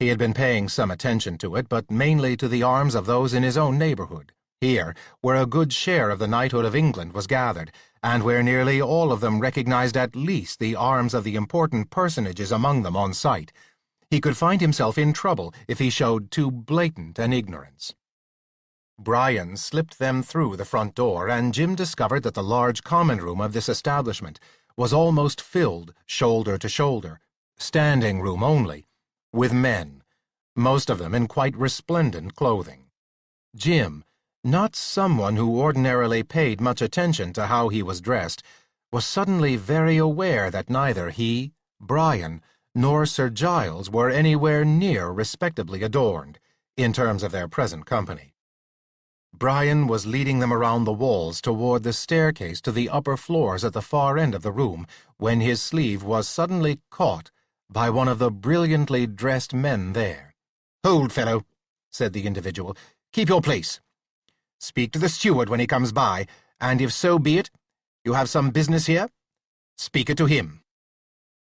He had been paying some attention to it, but mainly to the arms of those in his own neighborhood, here, where a good share of the knighthood of England was gathered, and where nearly all of them recognized at least the arms of the important personages among them on sight. He could find himself in trouble if he showed too blatant an ignorance. Brian slipped them through the front door, and Jim discovered that the large common room of this establishment was almost filled, shoulder to shoulder, standing room only, with men, most of them in quite resplendent clothing. Jim, not someone who ordinarily paid much attention to how he was dressed, was suddenly very aware that neither he, Brian, nor Sir Giles were anywhere near respectably adorned, in terms of their present company. Brian was leading them around the walls toward the staircase to the upper floors at the far end of the room, when his sleeve was suddenly caught by one of the brilliantly dressed men there. "Hold, fellow," said the individual. "Keep your place. Speak to the steward when he comes by, and if so be it, you have some business here, speak it to him."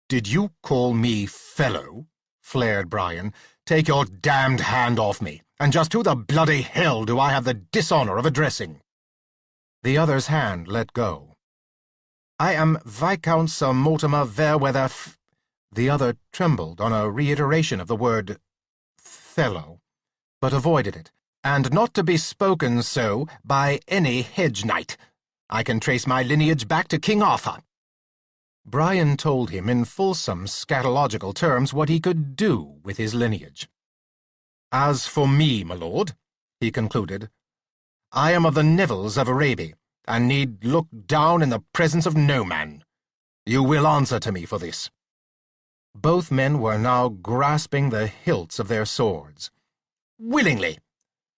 "Did you call me fellow?" flared Brian. "Take your damned hand off me, and just who the bloody hell do I have the dishonor of addressing?" The other's hand let go. "I am Viscount Sir Mortimer Fairweather The other trembled on a reiteration of the word fellow, but avoided it. "And not to be spoken so by any hedge knight. I can trace my lineage back to King Arthur." Brian told him in fulsome scatological terms what he could do with his lineage. "As for me, my lord," he concluded, "I am of the Nevilles of Arabia, and need look down in the presence of no man. You will answer to me for this." Both men were now grasping the hilts of their swords. "Willingly,"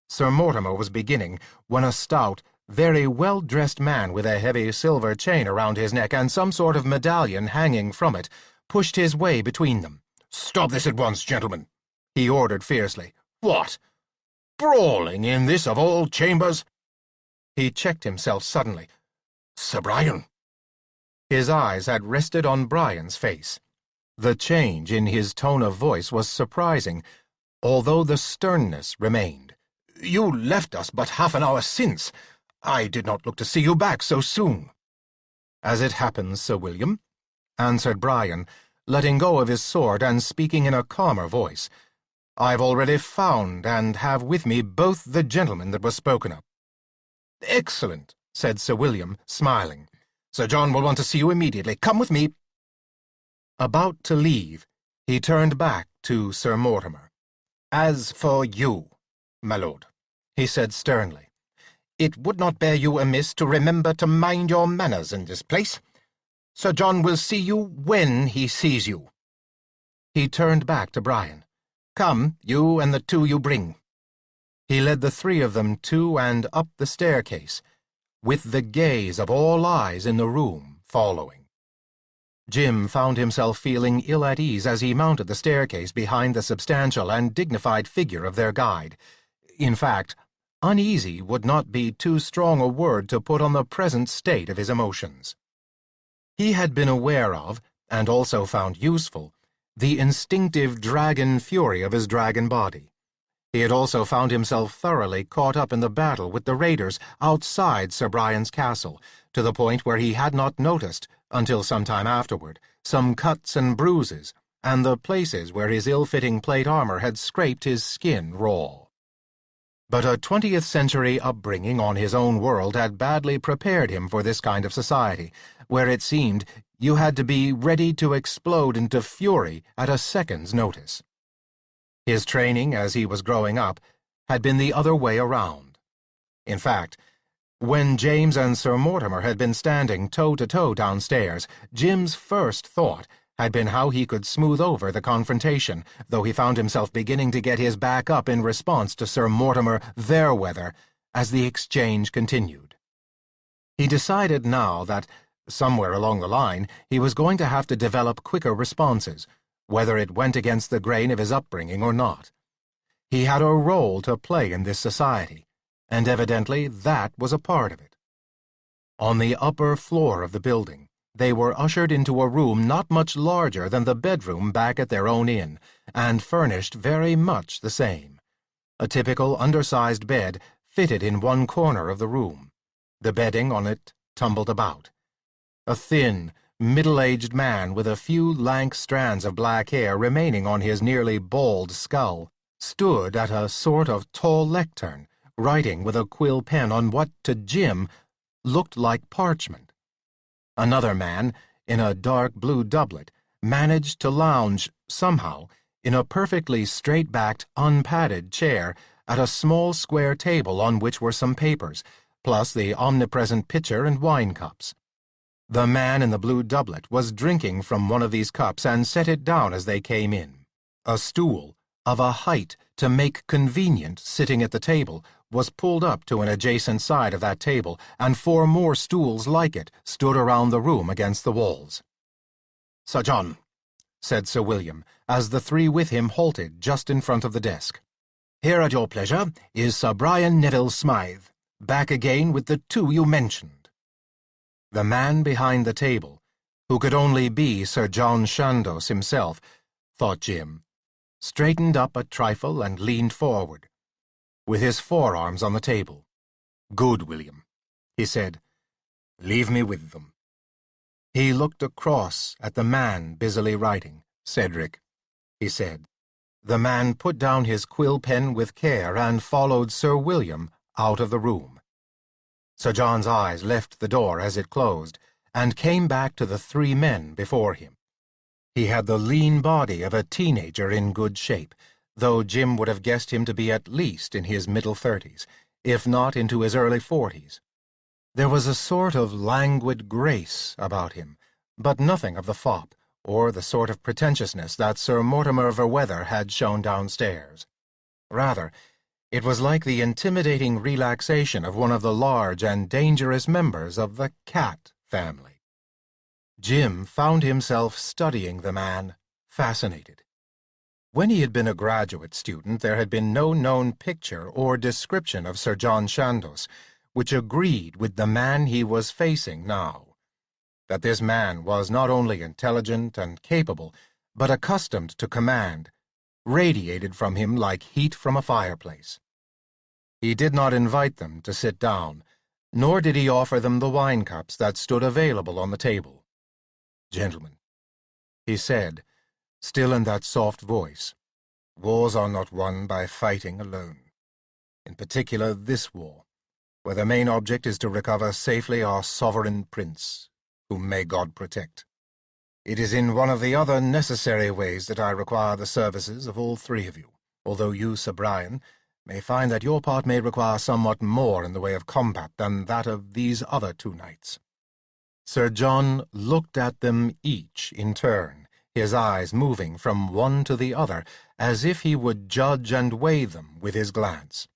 Sir Mortimer was beginning, when a stout, very well-dressed man with a heavy silver chain around his neck and some sort of medallion hanging from it pushed his way between them. "Stop this at once, gentlemen," he ordered fiercely. "What? Brawling in this of all chambers?" He checked himself suddenly. "Sir Brian." His eyes had rested on Brian's face. The change in his tone of voice was surprising, although the sternness remained. "You left us but half an hour since. I did not look to see you back so soon." "As it happens, Sir William," answered Brian, letting go of his sword and speaking in a calmer voice, "I've already found and have with me both the gentlemen that were spoken of." "Excellent," said Sir William, smiling. "Sir John will want to see you immediately. Come with me." About to leave, he turned back to Sir Mortimer. "As for you, my lord," he said sternly, "it would not bear you amiss to remember to mind your manners in this place. Sir John will see you when he sees you." He turned back to Brian. "Come, you and the two you bring." He led the three of them to and up the staircase, with the gaze of all eyes in the room following. Jim found himself feeling ill at ease as he mounted the staircase behind the substantial and dignified figure of their guide. In fact, uneasy would not be too strong a word to put on the present state of his emotions. He had been aware of, and also found useful, the instinctive dragon fury of his dragon body. He had also found himself thoroughly caught up in the battle with the raiders outside Sir Brian's castle, to the point where he had not noticed, until some time afterward, some cuts and bruises, and the places where his ill-fitting plate armor had scraped his skin raw. But a 20th-century upbringing on his own world had badly prepared him for this kind of society, where it seemed you had to be ready to explode into fury at a second's notice. His training as he was growing up had been the other way around. In fact, when James and Sir Mortimer had been standing toe-to-toe downstairs, Jim's first thought had been how he could smooth over the confrontation, though he found himself beginning to get his back up in response to Sir Mortimer Fairweather as the exchange continued. He decided now that, somewhere along the line, he was going to have to develop quicker responses, whether it went against the grain of his upbringing or not. He had a role to play in this society, and evidently that was a part of it. On the upper floor of the building, they were ushered into a room not much larger than the bedroom back at their own inn, and furnished very much the same. A typical undersized bed fitted in one corner of the room. The bedding on it tumbled about. A thin, middle-aged man with a few lank strands of black hair remaining on his nearly bald skull stood at a sort of tall lectern, writing with a quill pen on what, to Jim, looked like parchment. Another man, in a dark blue doublet, managed to lounge, somehow, in a perfectly straight-backed, unpadded chair at a small square table on which were some papers, plus the omnipresent pitcher and wine cups. The man in the blue doublet was drinking from one of these cups and set it down as they came in. A stool, of a height to make convenient sitting at the table, was pulled up to an adjacent side of that table, and 4 more stools like it stood around the room against the walls. "Sir John," said Sir William, as the 3 with him halted just in front of the desk. "Here at your pleasure is Sir Brian Neville Smythe, back again with the 2 you mentioned." The man behind the table, who could only be Sir John Chandos himself, thought Jim, straightened up a trifle and leaned forward, with his forearms on the table. "Good, William," he said. "Leave me with them." He looked across at the man busily writing. "Cedric," he said. The man put down his quill pen with care and followed Sir William out of the room. Sir John's eyes left the door as it closed, and came back to the 3 men before him. He had the lean body of a teenager in good shape, though Jim would have guessed him to be at least in his middle 30s, if not into his early 40s. There was a sort of languid grace about him, but nothing of the fop, or the sort of pretentiousness that Sir Mortimer Verweather had shown downstairs. Rather, it was like the intimidating relaxation of one of the large and dangerous members of the cat family. Jim found himself studying the man, fascinated. When he had been a graduate student, there had been no known picture or description of Sir John Chandos which agreed with the man he was facing now. That this man was not only intelligent and capable, but accustomed to command, radiated from him like heat from a fireplace. He did not invite them to sit down, nor did he offer them the wine cups that stood available on the table. "Gentlemen," he said, still in that soft voice, "wars are not won by fighting alone. In particular this war, where the main object is to recover safely our sovereign prince, whom may God protect. It is in one of the other necessary ways that I require the services of all 3 of you, although you, Sir Brian, may find that your part may require somewhat more in the way of combat than that of these other 2 knights." Sir John looked at them each in turn, his eyes moving from one to the other, as if he would judge and weigh them with his glance.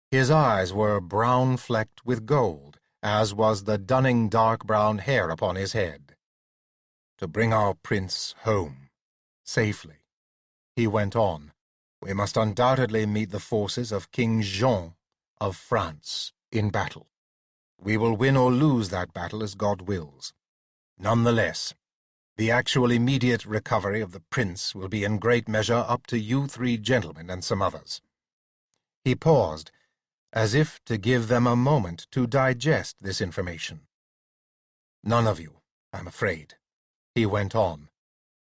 His eyes were brown-flecked with gold, as was the dunning dark-brown hair upon his head. "To bring our prince home, safely," he went on, "we must undoubtedly meet the forces of King Jean of France in battle. We will win or lose that battle as God wills. Nonetheless, the actual immediate recovery of the prince will be in great measure up to you 3 gentlemen and some others." He paused, as if to give them a moment to digest this information. "None of you, I'm afraid," he went on,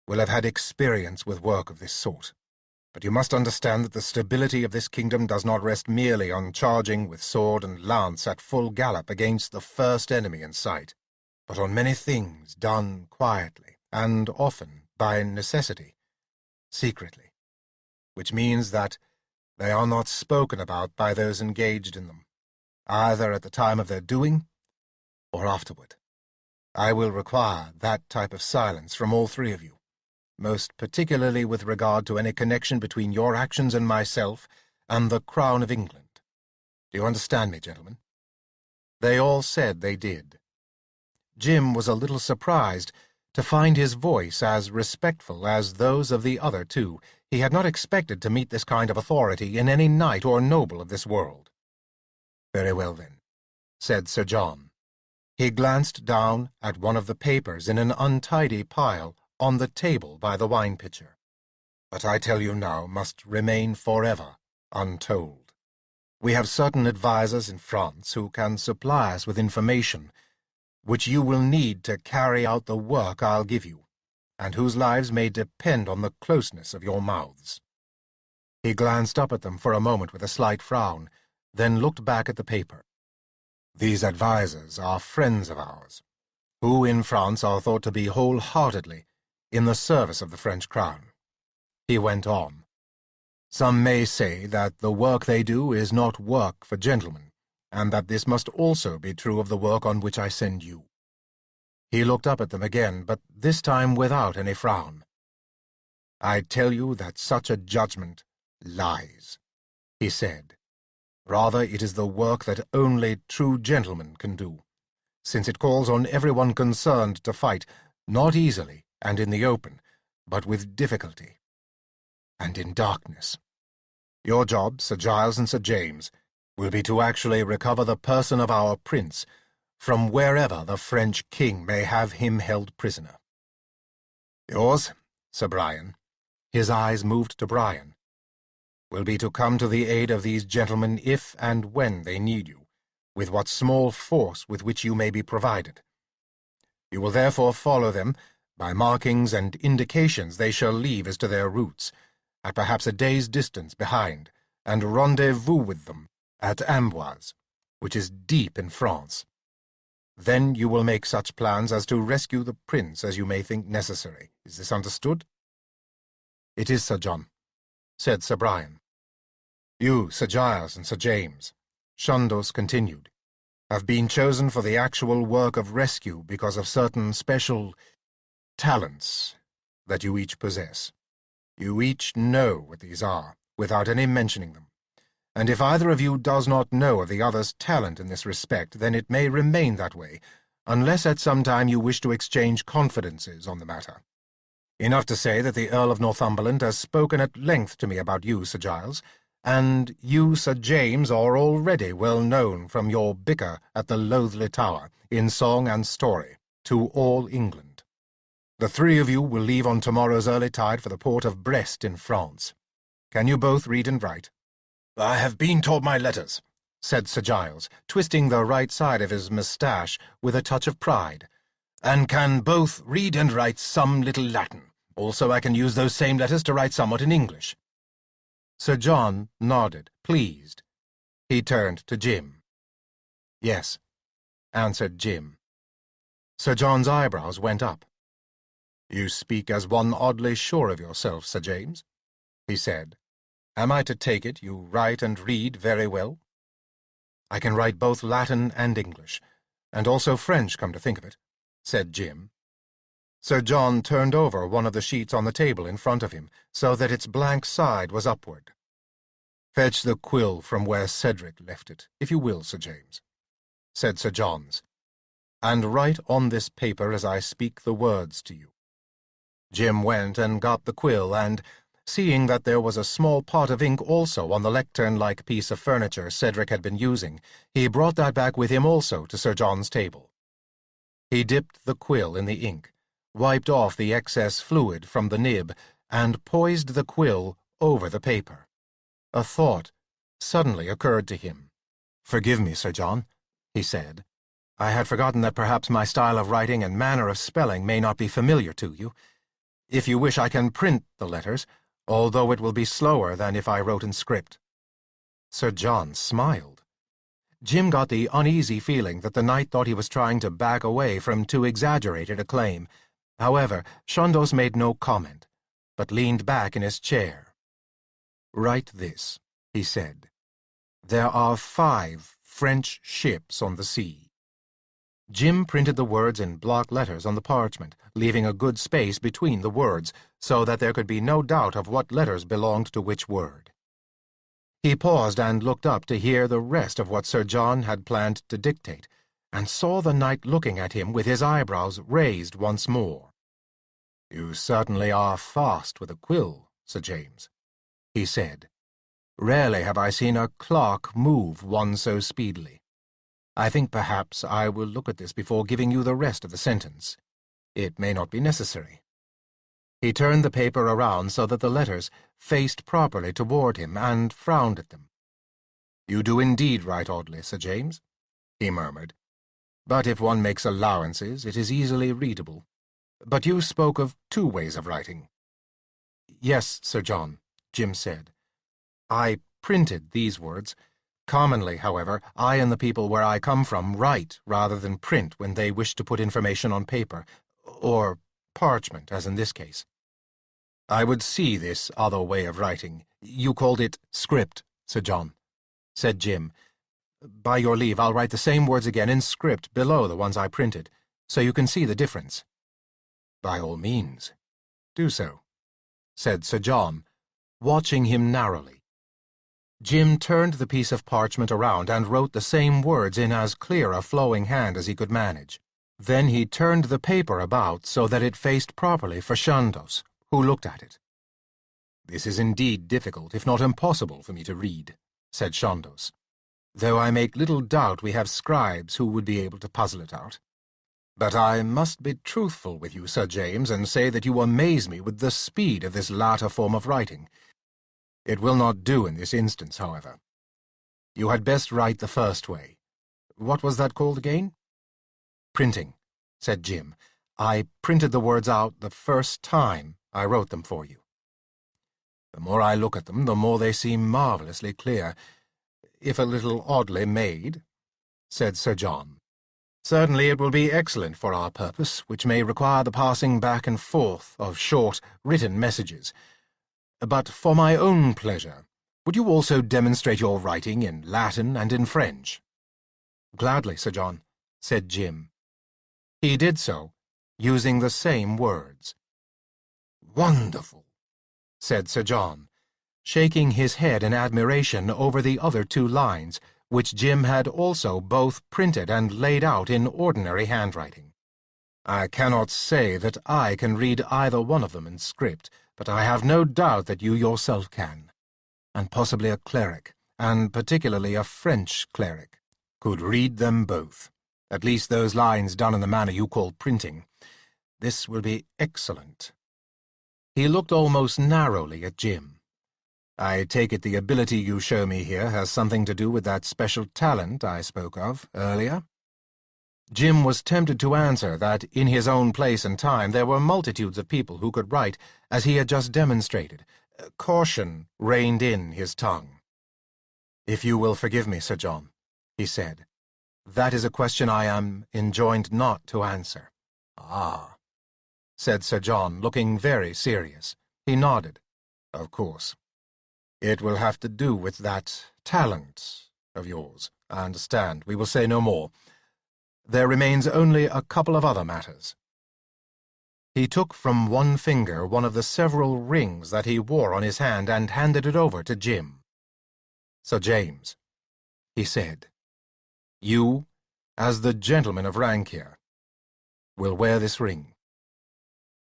"will have had experience with work of this sort. But you must understand that the stability of this kingdom does not rest merely on charging with sword and lance at full gallop against the first enemy in sight, but on many things done quietly, and often, by necessity, secretly, which means that they are not spoken about by those engaged in them, either at the time of their doing or afterward. I will require that type of silence from all 3 of you, most particularly with regard to any connection between your actions and myself and the Crown of England. Do you understand me, gentlemen?" They all said they did. Jim was a little surprised to find his voice as respectful as those of the other 2. He had not expected to meet this kind of authority in any knight or noble of this world. "Very well, then," said Sir John. He glanced down at one of the papers in an untidy pile on the table by the wine pitcher. "What I tell you now must remain forever untold. We have certain advisers in France who can supply us with information which you will need to carry out the work I'll give you, and whose lives may depend on the closeness of your mouths." He glanced up at them for a moment with a slight frown, then looked back at the paper. "These advisers are friends of ours, who in France are thought to be wholeheartedly in the service of the French crown." He went on. "Some may say that the work they do is not work for gentlemen, and that this must also be true of the work on which I send you." He looked up at them again, but this time without any frown. "I tell you that such a judgment lies," he said. "Rather, it is the work that only true gentlemen can do, since it calls on everyone concerned to fight, not easily and in the open, but with difficulty and in darkness. Your job, Sir Giles and Sir James, will be to actually recover the person of our prince from wherever the French king may have him held prisoner. Yours, Sir Brian," his eyes moved to Brian, "will be to come to the aid of these gentlemen if and when they need you, with what small force with which you may be provided. You will therefore follow them by markings and indications they shall leave as to their routes, at perhaps a day's distance behind, and rendezvous with them at Amboise, which is deep in France. Then you will make such plans as to rescue the prince as you may think necessary. Is this understood?" "It is, Sir John," said Sir Brian. "You, Sir Giles and Sir James," Chandos continued, "have been chosen for the actual work of rescue because of certain special talents that you each possess. You each know what these are, without any mentioning them. And if either of you does not know of the other's talent in this respect, then it may remain that way, unless at some time you wish to exchange confidences on the matter. Enough to say that the Earl of Northumberland has spoken at length to me about you, Sir Giles, and you, Sir James, are already well known from your bicker at the Loathly Tower, in song and story, to all England. The three of you will leave on tomorrow's early tide for the port of Brest in France. Can you both read and write?" "I have been taught my letters," said Sir Giles, twisting the right side of his moustache with a touch of pride, "and can both read and write some little Latin. Also I can use those same letters to write somewhat in English." Sir John nodded, pleased. He turned to Jim. "Yes," answered Jim. Sir John's eyebrows went up. "You speak as one oddly sure of yourself, Sir James," he said. "Am I to take it you write and read very well?" "I can write both Latin and English, and also French, come to think of it," said Jim. Sir John turned over one of the sheets on the table in front of him, so that its blank side was upward. "Fetch the quill from where Cedric left it, if you will, Sir James," said Sir John's, "and write on this paper as I speak the words to you." Jim went and got the quill, and, seeing that there was a small pot of ink also on the lectern-like piece of furniture Cedric had been using, he brought that back with him also to Sir John's table. He dipped the quill in the ink, wiped off the excess fluid from the nib, and poised the quill over the paper. A thought suddenly occurred to him. "Forgive me, Sir John," he said. "I had forgotten that perhaps my style of writing and manner of spelling may not be familiar to you. If you wish, I can print the letters, although it will be slower than if I wrote in script." Sir John smiled. Jim got the uneasy feeling that the knight thought he was trying to back away from too exaggerated a claim. However, Chandos made no comment, but leaned back in his chair. "Write this," he said. "There are 5 French ships on the sea." Jim printed the words in block letters on the parchment, leaving a good space between the words, so that there could be no doubt of what letters belonged to which word. He paused and looked up to hear the rest of what Sir John had planned to dictate, and saw the knight looking at him with his eyebrows raised once more. "You certainly are fast with a quill, Sir James," he said. "Rarely have I seen a clerk move one so speedily." I think perhaps I will look at this before giving you the rest of the sentence. It may not be necessary." He turned the paper around so that the letters faced properly toward him and frowned at them. "You do indeed write oddly, Sir James," he murmured. "But if one makes allowances, it is easily readable. But you spoke of 2 ways of writing." "Yes, Sir John," Jim said. "I printed these words. Commonly, however, I and the people where I come from write rather than print when they wish to put information on paper, or parchment, as in this case." "I would see this other way of writing. You called it script, Sir John," said Jim. "By your leave, I'll write the same words again in script below the ones I printed, so you can see the difference." "By all means, do so," said Sir John, watching him narrowly. Jim turned the piece of parchment around and wrote the same words in as clear a flowing hand as he could manage. Then he turned the paper about so that it faced properly for Chandos, who looked at it. "This is indeed difficult, if not impossible, for me to read," said Chandos, "though I make little doubt we have scribes who would be able to puzzle it out. But I must be truthful with you, Sir James, and say that you amaze me with the speed of this latter form of writing. It will not do in this instance, however. You had best write the first way. What was that called again?" "Printing," said Jim. "I printed the words out the first time I wrote them for you. The more I look at them, the more they seem marvellously clear, if a little oddly made," said Sir John. "Certainly it will be excellent for our purpose, which may require the passing back and forth of short, written messages. But for my own pleasure, would you also demonstrate your writing in Latin and in French?" "Gladly, Sir John," said Jim. He did so, using the same words. "Wonderful," said Sir John, shaking his head in admiration over the other 2 lines, which Jim had also both printed and laid out in ordinary handwriting. "I cannot say that I can read either one of them in script, but I have no doubt that you yourself can, and possibly a cleric, and particularly a French cleric, could read them both, at least those lines done in the manner you call printing. This will be excellent." He looked almost narrowly at Jim. "I take it the ability you show me here has something to do with that special talent I spoke of earlier?" Jim was tempted to answer that in his own place and time there were multitudes of people who could write as he had just demonstrated. Caution reined in his tongue. "If you will forgive me, Sir John," he said, "that is a question I am enjoined not to answer." "Ah," said Sir John, looking very serious. He nodded. "Of course. It will have to do with that talent of yours. I understand. We will say no more. There remains only a couple of other matters." He took from one finger one of the several rings that he wore on his hand and handed it over to Jim. "Sir James," he said, "you, as the gentleman of rank here, will wear this ring.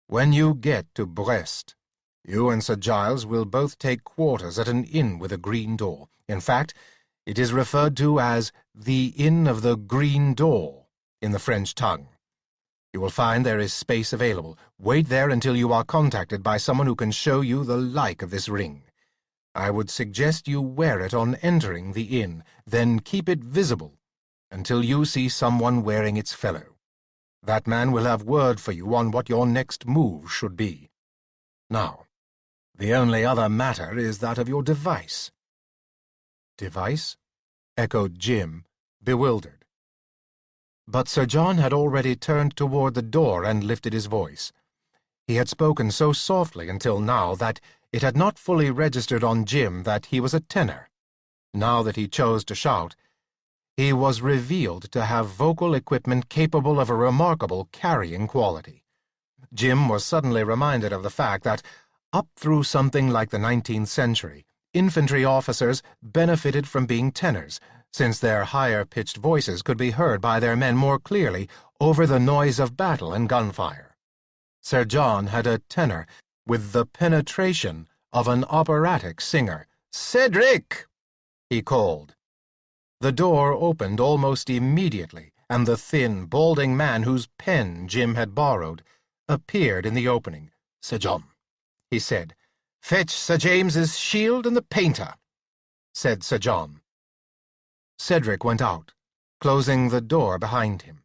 When you get to Brest, you and Sir Giles will both take quarters at an inn with a green door. In fact, it is referred to as the Inn of the Green Door in the French tongue. You will find there is space available. Wait there until you are contacted by someone who can show you the like of this ring. I would suggest you wear it on entering the inn, then keep it visible until you see someone wearing its fellow. That man will have word for you on what your next move should be. Now, the only other matter is that of your device." "Device?" echoed Jim, bewildered. But Sir John had already turned toward the door and lifted his voice. He had spoken so softly until now that it had not fully registered on Jim that he was a tenor. Now that he chose to shout, he was revealed to have vocal equipment capable of a remarkable carrying quality. Jim was suddenly reminded of the fact that, up through something like the 19th century, infantry officers benefited from being tenors, since their higher-pitched voices could be heard by their men more clearly over the noise of battle and gunfire. Sir John had a tenor with the penetration of an operatic singer. "Cedric!" he called. The door opened almost immediately, and the thin, balding man whose pen Jim had borrowed appeared in the opening. "Sir John," he said, "fetch Sir James's shield and the painter," said Sir John. Cedric went out, closing the door behind him.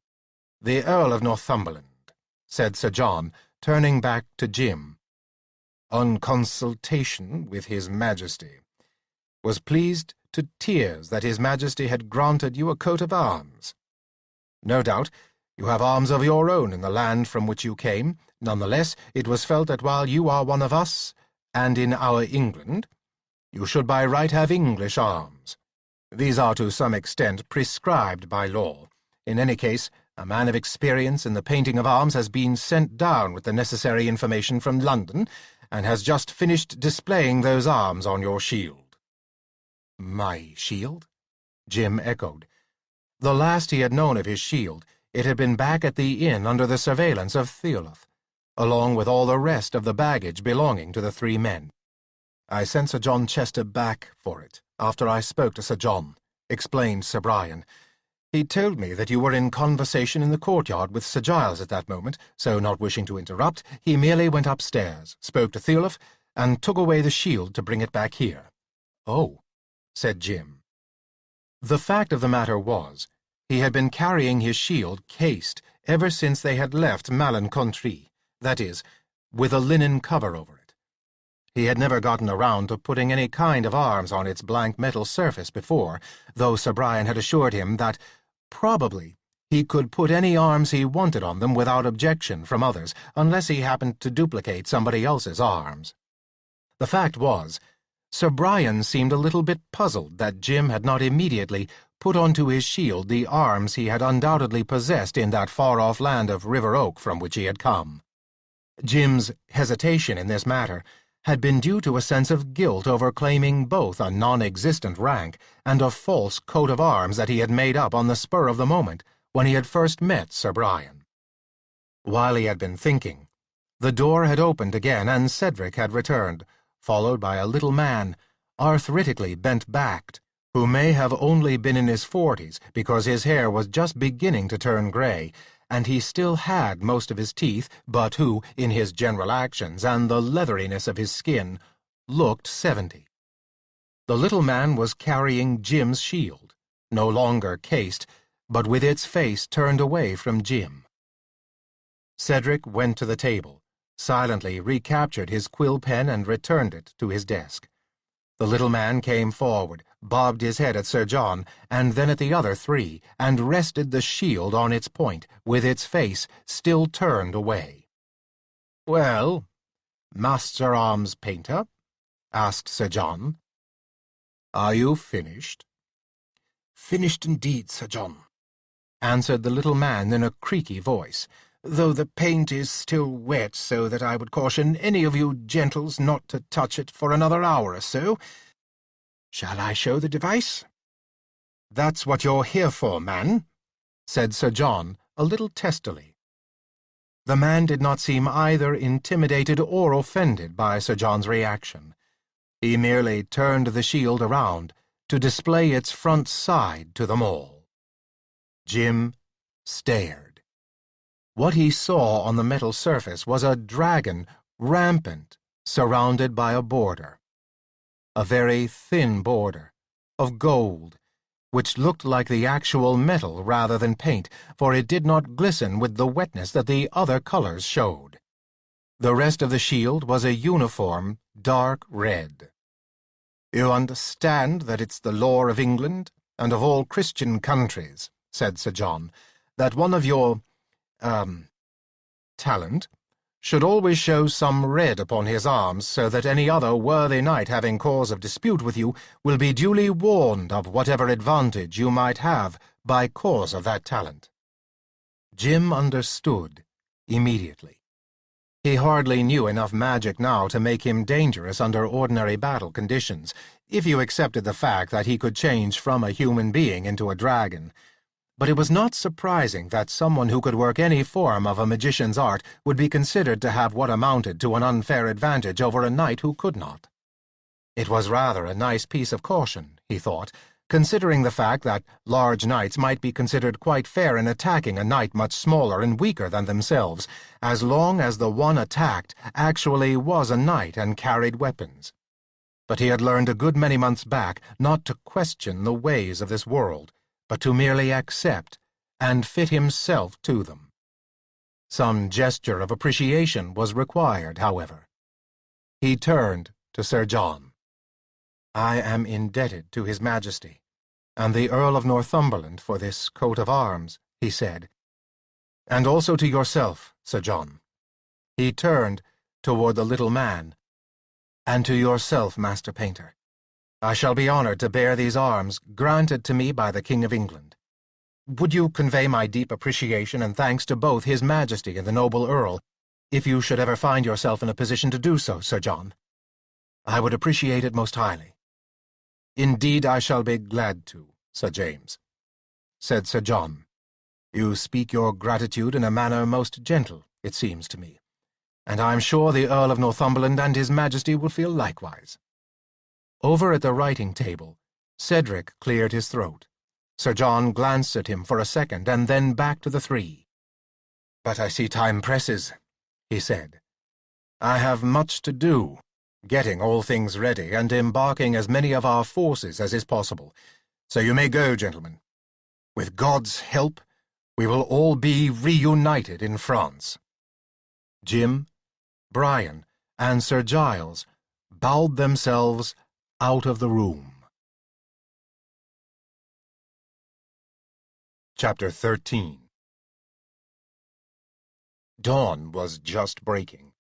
"The Earl of Northumberland," said Sir John, turning back to Jim, "on consultation with His Majesty, was pleased to tears that His Majesty had granted you a coat of arms. No doubt you have arms of your own in the land from which you came. None the less, it was felt that while you are one of us, and in our England, you should by right have English arms. These are to some extent prescribed by law. In any case, a man of experience in the painting of arms has been sent down with the necessary information from London, and has just finished displaying those arms on your shield." "My shield?" Jim echoed. The last he had known of his shield, it had been back at the inn under the surveillance of Theolth, along with all the rest of the baggage belonging to the three men. "I sent Sir John Chester back for it, after I spoke to Sir John," explained Sir Brian. "He told me that you were in conversation in the courtyard with Sir Giles at that moment, so not wishing to interrupt, he merely went upstairs, spoke to Theolth, and took away the shield to bring it back here." "Oh," said Jim. The fact of the matter was, he had been carrying his shield cased ever since they had left Malin-Contrie, that is, with a linen cover over it. He had never gotten around to putting any kind of arms on its blank metal surface before, though Sir Brian had assured him that, probably, he could put any arms he wanted on them without objection from others, unless he happened to duplicate somebody else's arms. The fact was, Sir Brian seemed a little bit puzzled that Jim had not immediately put onto his shield the arms he had undoubtedly possessed in that far-off land of River Oak from which he had come. Jim's hesitation in this matter had been due to a sense of guilt over claiming both a non-existent rank and a false coat of arms that he had made up on the spur of the moment when he had first met Sir Brian. While he had been thinking, the door had opened again and Cedric had returned, followed by a little man, arthritically bent-backed, who may have only been in his 40s because his hair was just beginning to turn grey, and he still had most of his teeth, but who, in his general actions and the leatheriness of his skin, looked 70. The little man was carrying Jim's shield, no longer cased, but with its face turned away from Jim. Cedric went to the table, silently recaptured his quill pen and returned it to his desk. The little man came forward, bobbed his head at Sir John, and then at the other three, and rested the shield on its point, with its face still turned away. "Well, Master Arms Painter," asked Sir John, "are you finished?" "Finished indeed, Sir John," answered the little man in a creaky voice, "though the paint is still wet, so that I would caution any of you gentles not to touch it for another hour or so. Shall I show the device?" "That's what you're here for, man," said Sir John, a little testily. The man did not seem either intimidated or offended by Sir John's reaction. He merely turned the shield around to display its front side to them all. Jim stared. What he saw on the metal surface was a dragon, rampant, surrounded by a border. A very thin border, of gold, which looked like the actual metal rather than paint, for it did not glisten with the wetness that the other colors showed. The rest of the shield was a uniform dark red. "You understand that it's the law of England, and of all Christian countries," said Sir John, "that one of your, talent should always show some red upon his arms, so that any other worthy knight having cause of dispute with you will be duly warned of whatever advantage you might have by cause of that talent." Jim understood immediately. He hardly knew enough magic now to make him dangerous under ordinary battle conditions, if you accepted the fact that he could change from a human being into a dragon. But it was not surprising that someone who could work any form of a magician's art would be considered to have what amounted to an unfair advantage over a knight who could not. It was rather a nice piece of caution, he thought, considering the fact that large knights might be considered quite fair in attacking a knight much smaller and weaker than themselves, as long as the one attacked actually was a knight and carried weapons. But he had learned a good many months back not to question the ways of this world, but to merely accept and fit himself to them. Some gesture of appreciation was required, however. He turned to Sir John. "I am indebted to His Majesty and the Earl of Northumberland for this coat of arms," he said, "and also to yourself, Sir John." He turned toward the little man. "And to yourself, Master Painter. I shall be honored to bear these arms granted to me by the King of England. Would you convey my deep appreciation and thanks to both His Majesty and the noble Earl, if you should ever find yourself in a position to do so, Sir John? I would appreciate it most highly." "Indeed I shall be glad to, Sir James," said Sir John. "You speak your gratitude in a manner most gentle, it seems to me, and I am sure the Earl of Northumberland and His Majesty will feel likewise." Over at the writing-table, Cedric cleared his throat. Sir John glanced at him for a second and then back to the three. "But I see time presses," he said. "I have much to do, getting all things ready and embarking as many of our forces as is possible. So you may go, gentlemen. With God's help, we will all be reunited in France." Jim, Brian, and Sir Giles bowed themselves out of the room. Chapter 13. Dawn was just breaking.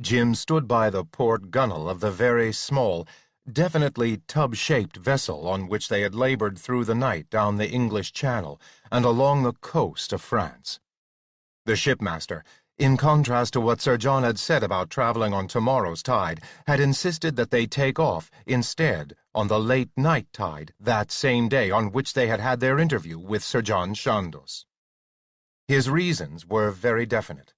Jim stood by the port gunwale of the very small, definitely tub-shaped vessel on which they had labored through the night down the English Channel and along the coast of France. The shipmaster, in contrast to what Sir John had said about traveling on tomorrow's tide, had insisted that they take off instead on the late night tide that same day on which they had had their interview with Sir John Chandos. His reasons were very definite.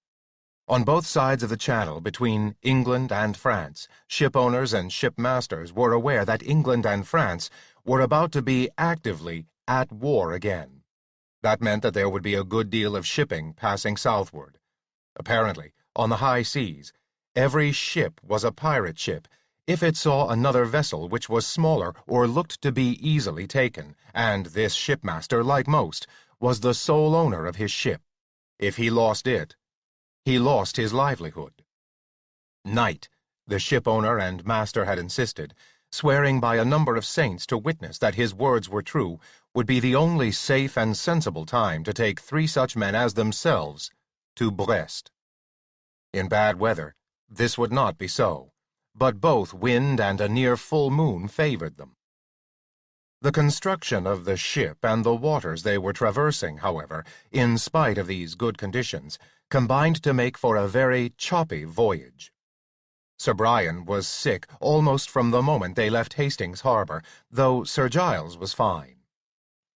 On both sides of the Channel, between England and France, shipowners and shipmasters were aware that England and France were about to be actively at war again. That meant that there would be a good deal of shipping passing southward. Apparently, on the high seas, every ship was a pirate ship if it saw another vessel which was smaller or looked to be easily taken, and this shipmaster, like most, was the sole owner of his ship. If he lost it, he lost his livelihood. Knight, the shipowner and master had insisted, swearing by a number of saints to witness that his words were true, would be the only safe and sensible time to take 3 such men as themselves to Brest. In bad weather, this would not be so, but both wind and a near full moon favored them. The construction of the ship and the waters they were traversing, however, in spite of these good conditions, combined to make for a very choppy voyage. Sir Brian was sick almost from the moment they left Hastings Harbor, though Sir Giles was fine.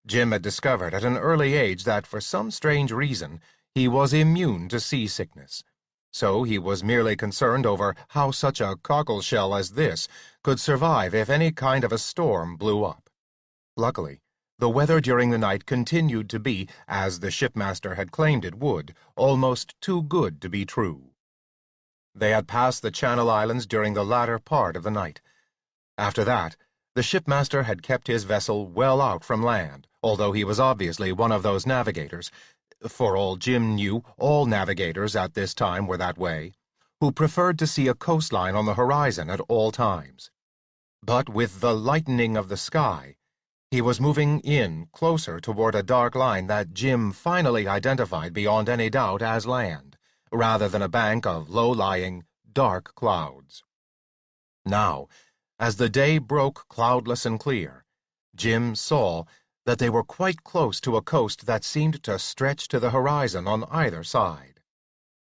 Jim had discovered at an early age that, for some strange reason, he was immune to seasickness, so he was merely concerned over how such a cockleshell as this could survive if any kind of a storm blew up. Luckily, the weather during the night continued to be, as the shipmaster had claimed it would, almost too good to be true. They had passed the Channel Islands during the latter part of the night. After that, the shipmaster had kept his vessel well out from land, although he was obviously one of those navigators, for all Jim knew, all navigators at this time were that way, who preferred to see a coastline on the horizon at all times. But with the lightening of the sky, he was moving in closer toward a dark line that Jim finally identified beyond any doubt as land, rather than a bank of low-lying, dark clouds. Now, as the day broke cloudless and clear, Jim saw that they were quite close to a coast that seemed to stretch to the horizon on either side.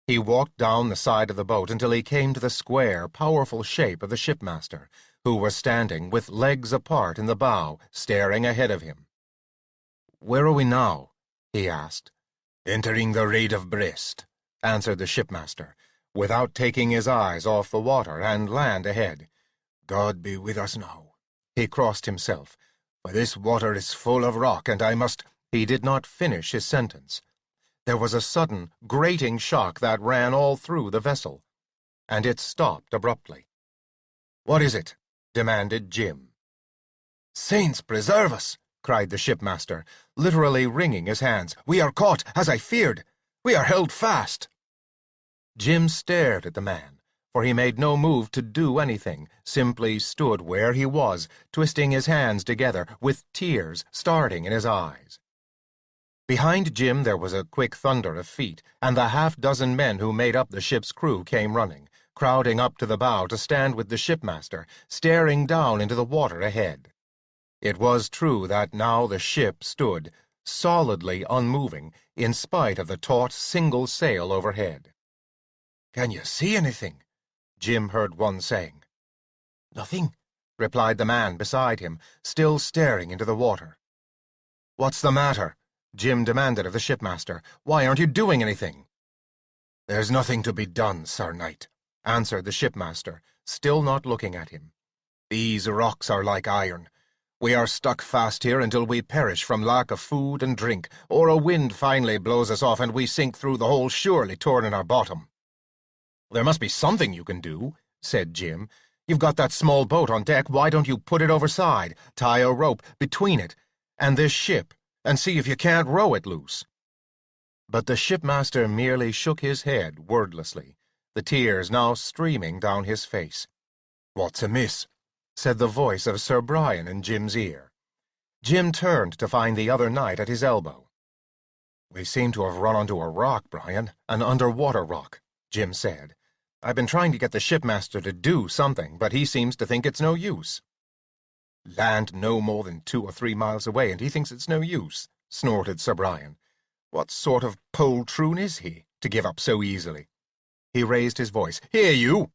He walked down the side of the boat until he came to the square, powerful shape of the shipmaster, who was standing with legs apart in the bow, staring ahead of him. "Where are we now?" he asked. "Entering the Raid of Brest," answered the shipmaster, without taking his eyes off the water and land ahead. "God be with us now." He crossed himself. But this water is full of rock, and I must—" He did not finish his sentence. There was a sudden, grating shock that ran all through the vessel, and it stopped abruptly. "What is it?" demanded Jim. "Saints preserve us!" cried the shipmaster, literally wringing his hands. "We are caught, as I feared! We are held fast!" Jim stared at the man, for he made no move to do anything, simply stood where he was, twisting his hands together, with tears starting in his eyes. Behind Jim there was a quick thunder of feet, and the half-dozen men who made up the ship's crew came running, crowding up to the bow to stand with the shipmaster, staring down into the water ahead. It was true that now the ship stood, solidly unmoving, in spite of the taut single sail overhead. "Can you see anything?" Jim heard one saying. "Nothing," replied the man beside him, still staring into the water. "What's the matter?" Jim demanded of the shipmaster. "Why aren't you doing anything?" "There's nothing to be done, Sir Knight," answered the shipmaster, still not looking at him. "These rocks are like iron. We are stuck fast here until we perish from lack of food and drink, or a wind finally blows us off and we sink through the hole surely torn in our bottom." "There must be something you can do," said Jim. "You've got that small boat on deck. Why don't you put it overside, tie a rope between it and this ship, and see if you can't row it loose?" But the shipmaster merely shook his head wordlessly, the tears now streaming down his face. "What's amiss?" said the voice of Sir Brian in Jim's ear. Jim turned to find the other knight at his elbow. "We seem to have run onto a rock, Brian, an underwater rock," Jim said. "I've been trying to get the shipmaster to do something, but he seems to think it's no use." "Land no more than 2 or 3 miles away, and he thinks it's no use," snorted Sir Brian. "What sort of poltroon is he, to give up so easily?" He raised his voice. "Here, you!"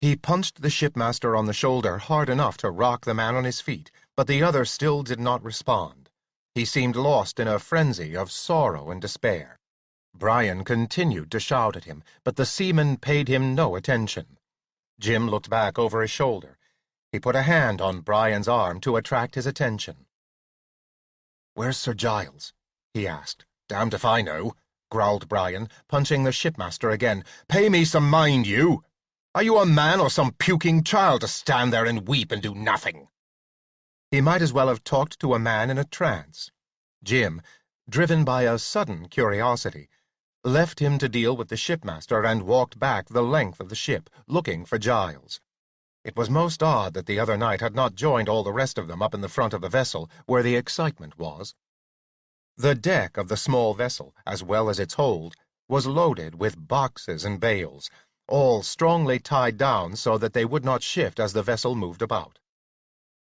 He punched the shipmaster on the shoulder hard enough to rock the man on his feet, but the other still did not respond. He seemed lost in a frenzy of sorrow and despair. Brian continued to shout at him, but the seaman paid him no attention. Jim looked back over his shoulder. He put a hand on Brian's arm to attract his attention. "Where's Sir Giles?" he asked. "Damned if I know," growled Brian, punching the shipmaster again. "Pay me some mind, you! Are you a man or some puking child to stand there and weep and do nothing?" He might as well have talked to a man in a trance. Jim, driven by a sudden curiosity, left him to deal with the shipmaster and walked back the length of the ship, looking for Giles. It was most odd that the other knight had not joined all the rest of them up in the front of the vessel, where the excitement was. The deck of the small vessel, as well as its hold, was loaded with boxes and bales, all strongly tied down so that they would not shift as the vessel moved about.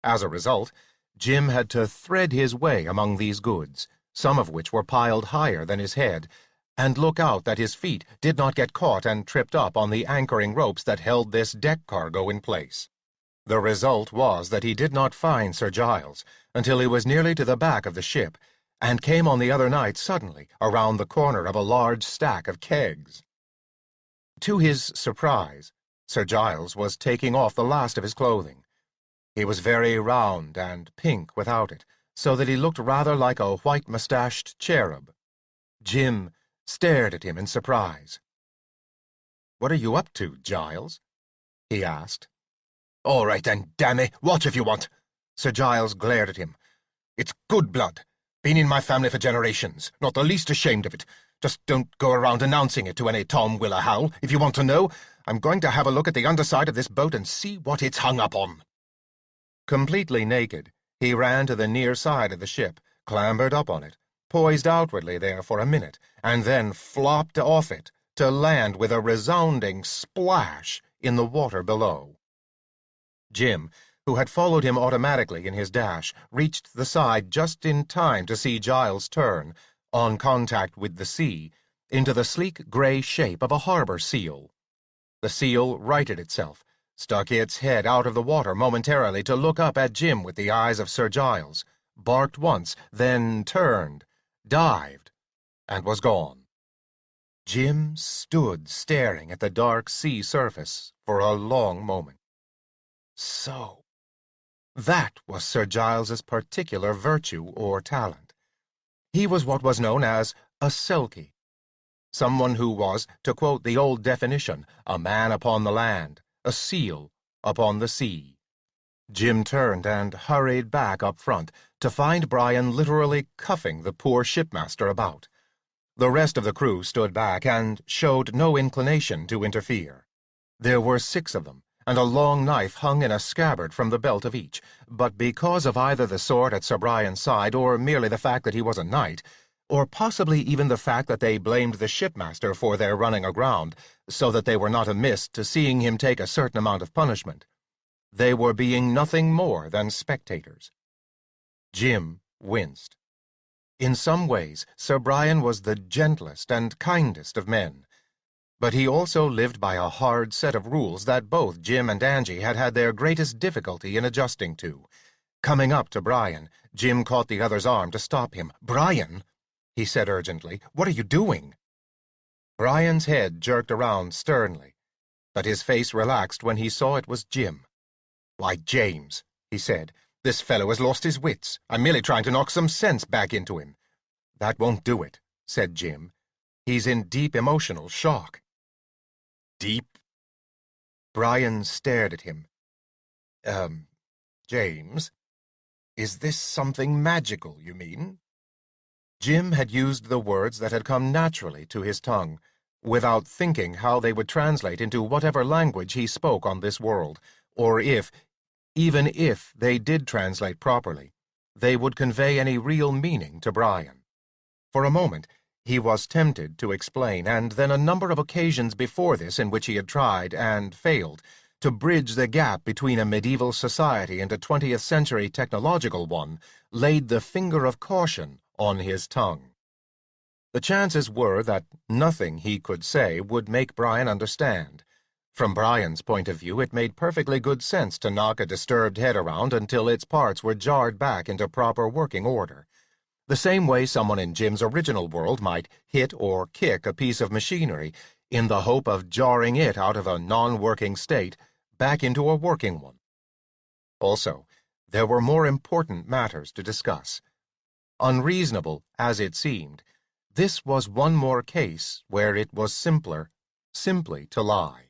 As a result, Jim had to thread his way among these goods, some of which were piled higher than his head, and look out that his feet did not get caught and tripped up on the anchoring ropes that held this deck cargo in place. The result was that he did not find Sir Giles until he was nearly to the back of the ship, and came on the other night suddenly around the corner of a large stack of kegs. To his surprise, Sir Giles was taking off the last of his clothing. He was very round and pink without it, so that he looked rather like a white-moustached cherub. Jim stared at him in surprise. "What are you up to, Giles?" he asked. "All right then, damme, watch if you want." Sir Giles glared at him. "It's good blood. Been in my family for generations, not the least ashamed of it. Just don't go around announcing it to any Tom Willerhowl. If you want to know, I'm going to have a look at the underside of this boat and see what it's hung up on." Completely naked, he ran to the near side of the ship, clambered up on it, poised outwardly there for a minute, and then flopped off it to land with a resounding splash in the water below. Jim, who had followed him automatically in his dash, reached the side just in time to see Giles turn, on contact with the sea, into the sleek gray shape of a harbor seal. The seal righted itself, stuck its head out of the water momentarily to look up at Jim with the eyes of Sir Giles, barked once, then turned, dived, and was gone. Jim stood staring at the dark sea surface for a long moment. So That was Sir Giles's particular virtue or talent. He was what was known as a selkie, someone who was, to quote the old definition, a man upon the land, a seal upon the sea. Jim turned and hurried back up front to find Brian literally cuffing the poor shipmaster about. The rest of the crew stood back and showed no inclination to interfere. There were 6 of them, and a long knife hung in a scabbard from the belt of each, but because of either the sword at Sir Brian's side or merely the fact that he was a knight, or possibly even the fact that they blamed the shipmaster for their running aground, so that they were not amiss to seeing him take a certain amount of punishment, they were being nothing more than spectators. Jim winced. In some ways, Sir Brian was the gentlest and kindest of men, but he also lived by a hard set of rules that both Jim and Angie had had their greatest difficulty in adjusting to. Coming up to Brian, Jim caught the other's arm to stop him. "Brian," he said urgently, "what are you doing?" Brian's head jerked around sternly, but his face relaxed when he saw it was Jim. "Why, James," he said, "this fellow has lost his wits. I'm merely trying to knock some sense back into him." "That won't do it," said Jim. "He's in deep emotional shock." "Deep?" Brian stared at him. James, is this something magical, you mean?" Jim had used the words that had come naturally to his tongue, without thinking how they would translate into whatever language he spoke on this world, or if, even if they did translate properly, they would convey any real meaning to Brian. For a moment, he was tempted to explain, and then a number of occasions before this in which he had tried, and failed, to bridge the gap between a medieval society and a 20th century technological one, laid the finger of caution on his tongue. The chances were that nothing he could say would make Brian understand. From Brian's point of view, it made perfectly good sense to knock a disturbed head around until its parts were jarred back into proper working order, the same way someone in Jim's original world might hit or kick a piece of machinery in the hope of jarring it out of a non-working state back into a working one. Also, there were more important matters to discuss. Unreasonable as it seemed, this was one more case where it was simpler simply to lie.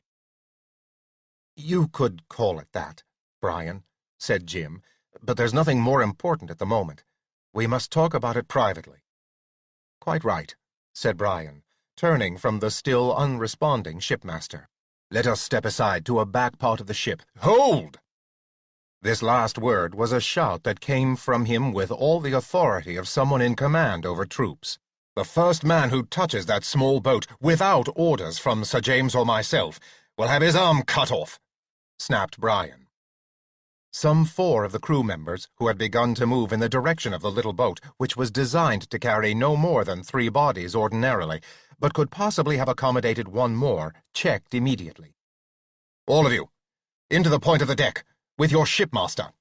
"You could call it that, Brian," said Jim, "but there's nothing more important at the moment. We must talk about it privately." "Quite right," said Brian, turning from the still unresponding shipmaster. "Let us step aside to a back part of the ship. Hold!" This last word was a shout that came from him with all the authority of someone in command over troops. "The first man who touches that small boat without orders from Sir James or myself will have his arm cut off," snapped Brian. Some 4 of the crew members, who had begun to move in the direction of the little boat, which was designed to carry no more than 3 bodies ordinarily, but could possibly have accommodated 1 more, checked immediately. "All of you, into the point of the deck, with your shipmaster,"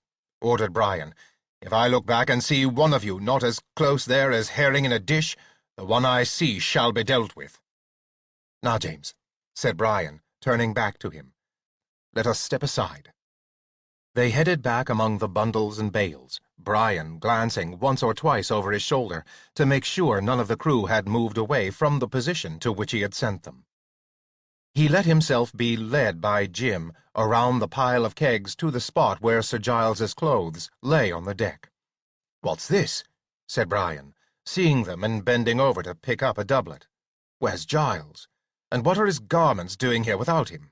ordered Brian. "If I look back and see one of you not as close there as herring in a dish, the one I see shall be dealt with." "Now, James," said Brian, turning back to him, "let us step aside." They headed back among the bundles and bales, Brian glancing once or twice over his shoulder to make sure none of the crew had moved away from the position to which he had sent them. He let himself be led by Jim around the pile of kegs to the spot where Sir Giles's clothes lay on the deck. "What's this?" said Brian, seeing them and bending over to pick up a doublet. "Where's Giles? And what are his garments doing here without him?"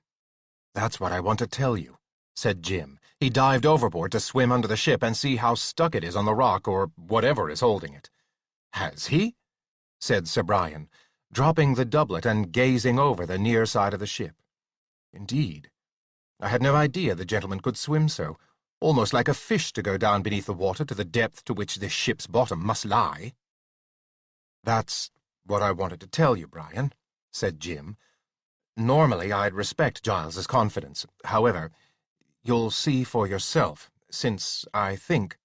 "That's what I want to tell you," said Jim. "He dived overboard to swim under the ship and see how stuck it is on the rock or whatever is holding it." "Has he?" said Sir Brian, dropping the doublet and gazing over the near side of the ship. "Indeed. I had no idea the gentleman could swim so, almost like a fish to go down beneath the water to the depth to which this ship's bottom must lie." "That's what I wanted to tell you, Brian," said Jim. "Normally I'd respect Giles's confidence. However, you'll see for yourself, since I think—"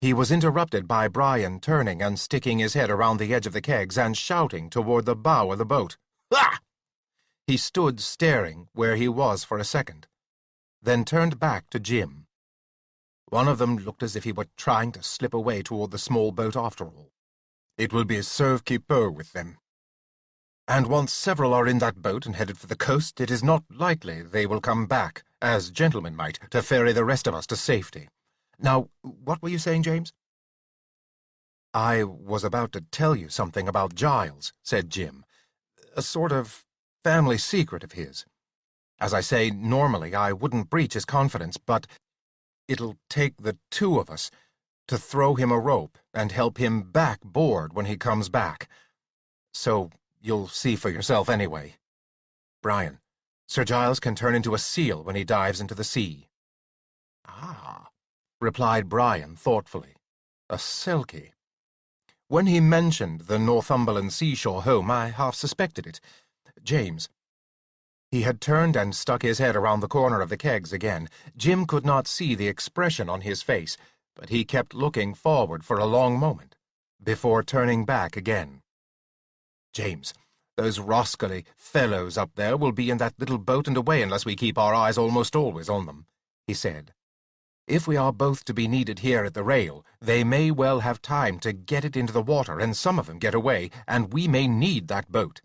He was interrupted by Brian turning and sticking his head around the edge of the kegs and shouting toward the bow of the boat. "Ah!" He stood staring where he was for a second, then turned back to Jim. One of them looked as if he were trying to slip away toward the small boat after all. It will be a sauve-qui-peut with them. And once several are in that boat and headed for the coast, it is not likely they will come back, as gentlemen might, to ferry the rest of us to safety. Now, what were you saying, James? I was about to tell you something about Giles, said Jim. A sort of family secret of his. As I say, normally I wouldn't breach his confidence, but it'll take the two of us to throw him a rope and help him back board when he comes back. So you'll see for yourself anyway. Brian, Sir Giles can turn into a seal when he dives into the sea. Ah, replied Brian thoughtfully. A selkie. When he mentioned the Northumberland seashore home, I half suspected it. James. He had turned and stuck his head around the corner of the kegs again. Jim could not see the expression on his face, but he kept looking forward for a long moment, before turning back again. James, those rascally fellows up there will be in that little boat and away unless we keep our eyes almost always on them, he said. If we are both to be needed here at the rail, they may well have time to get it into the water and some of them get away, and we may need that boat.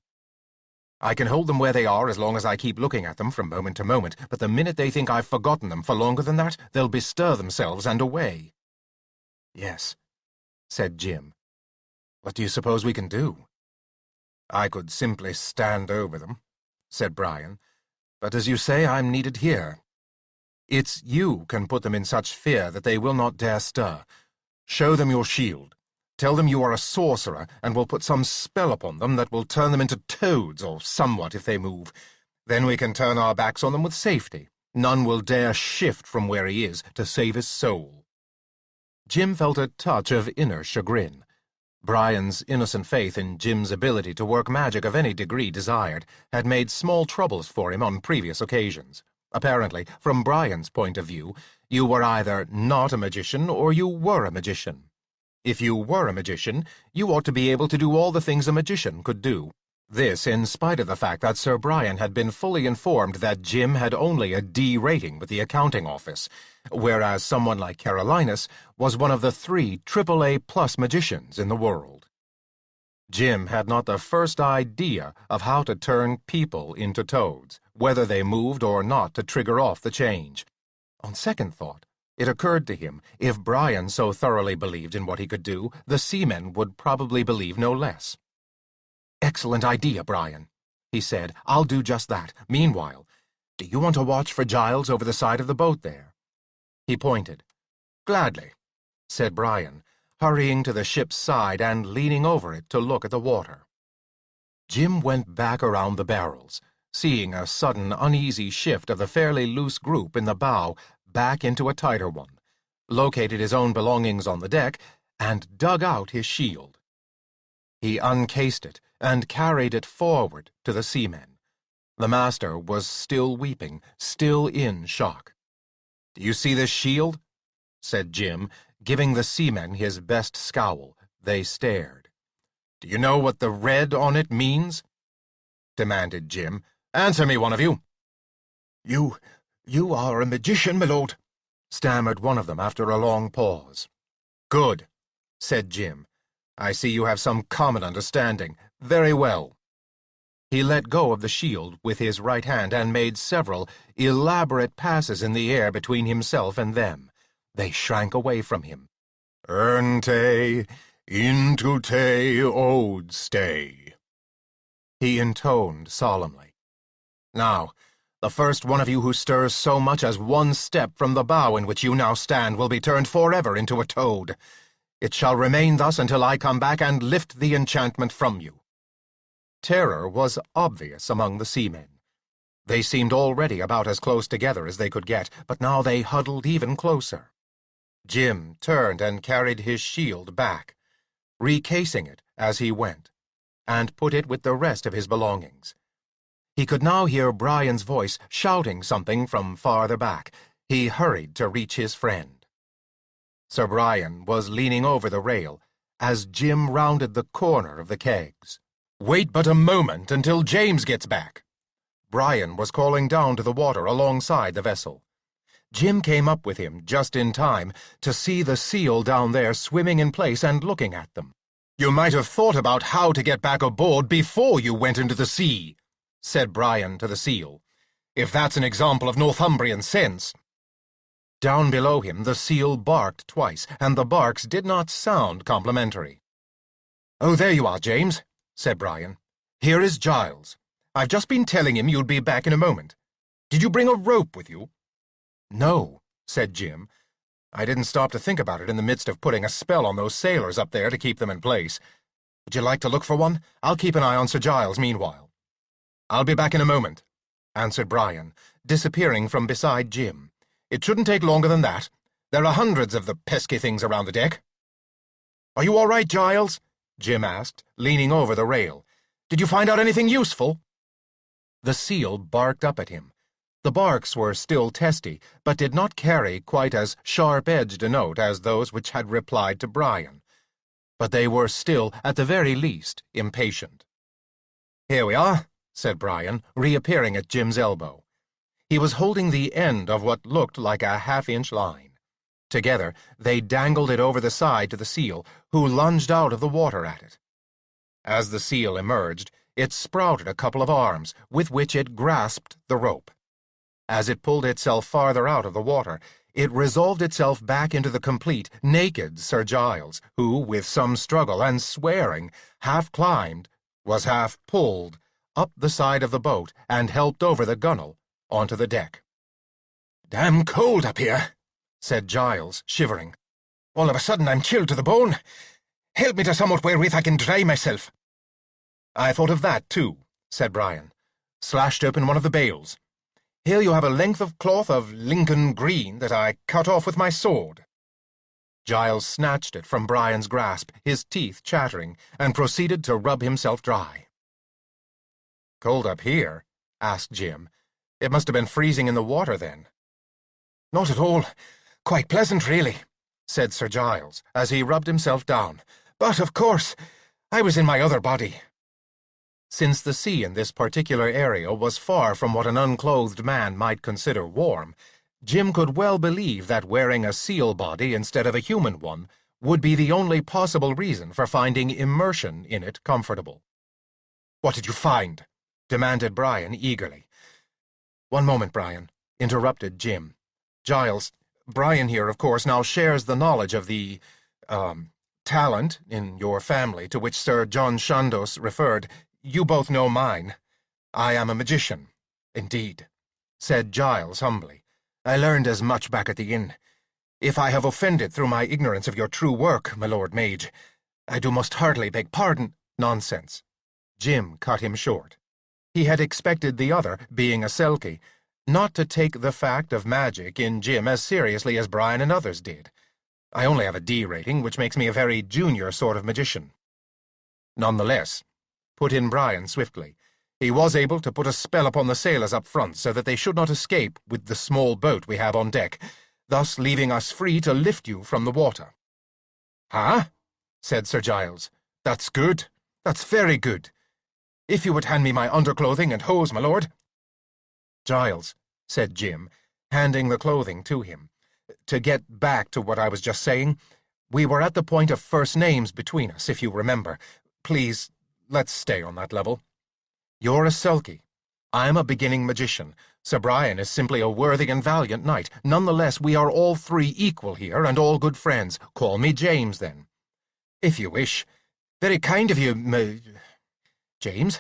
I can hold them where they are as long as I keep looking at them from moment to moment, but the minute they think I've forgotten them for longer than that, they'll bestir themselves and away. Yes, said Jim. What do you suppose we can do? I could simply stand over them, said Brian, but as you say, I'm needed here. It's you can put them in such fear that they will not dare stir. Show them your shield. Tell them you are a sorcerer, and will put some spell upon them that will turn them into toads, or somewhat, if they move. Then we can turn our backs on them with safety. None will dare shift from where he is to save his soul. Jim felt a touch of inner chagrin. Brian's innocent faith in Jim's ability to work magic of any degree desired had made small troubles for him on previous occasions. Apparently, from Brian's point of view, you were either not a magician or you were a magician. If you were a magician, you ought to be able to do all the things a magician could do. This in spite of the fact that Sir Brian had been fully informed that Jim had only a D rating with the accounting office, whereas someone like Carolinus was one of the 3 AAA+ magicians in the world. Jim had not the first idea of how to turn people into toads, whether they moved or not to trigger off the change. On second thought, it occurred to him, if Brian so thoroughly believed in what he could do, the seamen would probably believe no less. Excellent idea, Brian, he said. I'll do just that. Meanwhile, do you want to watch for Giles over the side of the boat there? He pointed. Gladly, said Brian, hurrying to the ship's side and leaning over it to look at the water. Jim went back around the barrels, seeing a sudden uneasy shift of the fairly loose group in the bow back into a tighter one, located his own belongings on the deck, and dug out his shield. He uncased it and carried it forward to the seamen. The master was still weeping, still in shock. "Do you see this shield?" said Jim, giving the seamen his best scowl. They stared. "Do you know what the red on it means?" demanded Jim. "Answer me, one of you." You are a magician, my lord," stammered one of them after a long pause. "Good," said Jim. "I see you have some common understanding. Very well." He let go of the shield with his right hand and made several elaborate passes in the air between himself and them. They shrank away from him. "Erte, into te ode stay," he intoned solemnly. "Now, the first one of you who stirs so much as one step from the bow in which you now stand will be turned forever into a toad. It shall remain thus until I come back and lift the enchantment from you." Terror was obvious among the seamen. They seemed already about as close together as they could get, but now they huddled even closer. Jim turned and carried his shield back, recasing it as he went, and put it with the rest of his belongings. He could now hear Brian's voice shouting something from farther back. He hurried to reach his friend. Sir Brian was leaning over the rail as Jim rounded the corner of the kegs. "Wait but a moment until James gets back," Brian was calling down to the water alongside the vessel. Jim came up with him just in time to see the seal down there swimming in place and looking at them. "You might have thought about how to get back aboard before you went into the sea," said Brian to the seal, "if that's an example of Northumbrian sense." Down below him the seal barked twice, and the barks did not sound complimentary. "Oh, there you are, James," said Brian. "Here is Giles. I've just been telling him you'd be back in a moment. Did you bring a rope with you?" "No," said Jim. "I didn't stop to think about it in the midst of putting a spell on those sailors up there to keep them in place. Would you like to look for one? I'll keep an eye on Sir Giles meanwhile." "I'll be back in a moment," answered Brian, disappearing from beside Jim. "It shouldn't take longer than that. There are hundreds of the pesky things around the deck." "Are you all right, Giles?" Jim asked, leaning over the rail. "Did you find out anything useful?" The seal barked up at him. The barks were still testy, but did not carry quite as sharp-edged a note as those which had replied to Brian. But they were still, at the very least, impatient. "Here we are," said Brian, reappearing at Jim's elbow. He was holding the end of what looked like a half-inch line. Together, they dangled it over the side to the seal, who lunged out of the water at it. As the seal emerged, it sprouted a couple of arms, with which it grasped the rope. As it pulled itself farther out of the water, it resolved itself back into the complete, naked Sir Giles, who, with some struggle and swearing, half climbed, was half pulled, up the side of the boat and helped over the gunwale onto the deck. "Damn cold up here," said Giles, shivering. "All of a sudden I'm chilled to the bone. Help me to somewhat wherewith I can dry myself." "I thought of that, too," said Brian. "Slashed open one of the bales. Here you have a length of cloth of Lincoln green that I cut off with my sword." Giles snatched it from Brian's grasp, his teeth chattering, and proceeded to rub himself dry. "Cold up here?" asked Jim. "It must have been freezing in the water, then." "Not at all. Quite pleasant, really," said Sir Giles, as he rubbed himself down. "But, of course, I was in my other body." Since the sea in this particular area was far from what an unclothed man might consider warm, Jim could well believe that wearing a seal body instead of a human one would be the only possible reason for finding immersion in it comfortable. "What did you find?" demanded Brian eagerly. "One moment, Brian," interrupted Jim. "Giles, Brian here, of course, now shares the knowledge of the, talent in your family to which Sir John Chandos referred. You both know mine. I am a magician, indeed," said Giles humbly. "I learned as much back at the inn. If I have offended through my ignorance of your true work, my lord mage, I do most heartily beg pardon." "Nonsense." Jim cut him short. He had expected the other, being a Selkie, not to take the fact of magic in Jim as seriously as Brian and others did. "I only have a D rating, which makes me a very junior sort of magician." "Nonetheless," put in Brian swiftly, "he was able to put a spell upon the sailors up front so that they should not escape with the small boat we have on deck, thus leaving us free to lift you from the water." "Huh?" said Sir Giles. "That's good. That's very good. If you would hand me my underclothing and hose, my lord." "Giles," said Jim, handing the clothing to him, "to get back to what I was just saying, we were at the point of first names between us, if you remember. Please, let's stay on that level. You're a Selkie. I'm a beginning magician. Sir Brian is simply a worthy and valiant knight. Nonetheless, we are all three equal here, and all good friends. Call me James, then." "If you wish. Very kind of you, James,"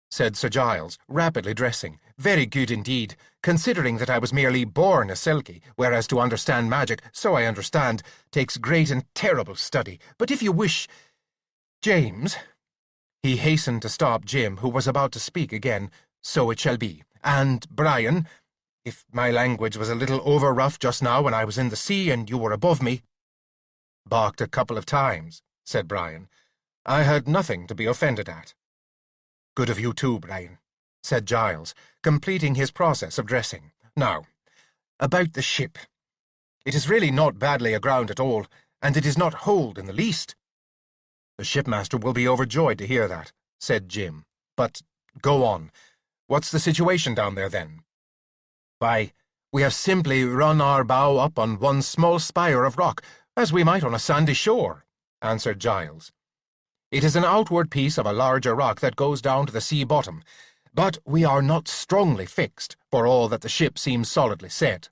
said Sir Giles, rapidly dressing. "Very good indeed, considering that I was merely born a Selkie, whereas to understand magic, so I understand, takes great and terrible study. But if you wish, James—" He hastened to stop Jim, who was about to speak again. "So it shall be. And, Brian, if my language was a little over-rough just now when I was in the sea and you were above me—" "Balked a couple of times," said Brian. "I had nothing to be offended at." "Good of you too, Brian," said Giles, completing his process of dressing. "Now, about the ship. It is really not badly aground at all, and it is not holed in the least." "The shipmaster will be overjoyed to hear that," said Jim. "But go on. What's the situation down there, then?" "Why, We have simply run our bow up on one small spire of rock, as we might on a sandy shore," answered Giles. "It is an outward piece of a larger rock that goes down to the sea bottom, but we are not strongly fixed, for all that the ship seems solidly set.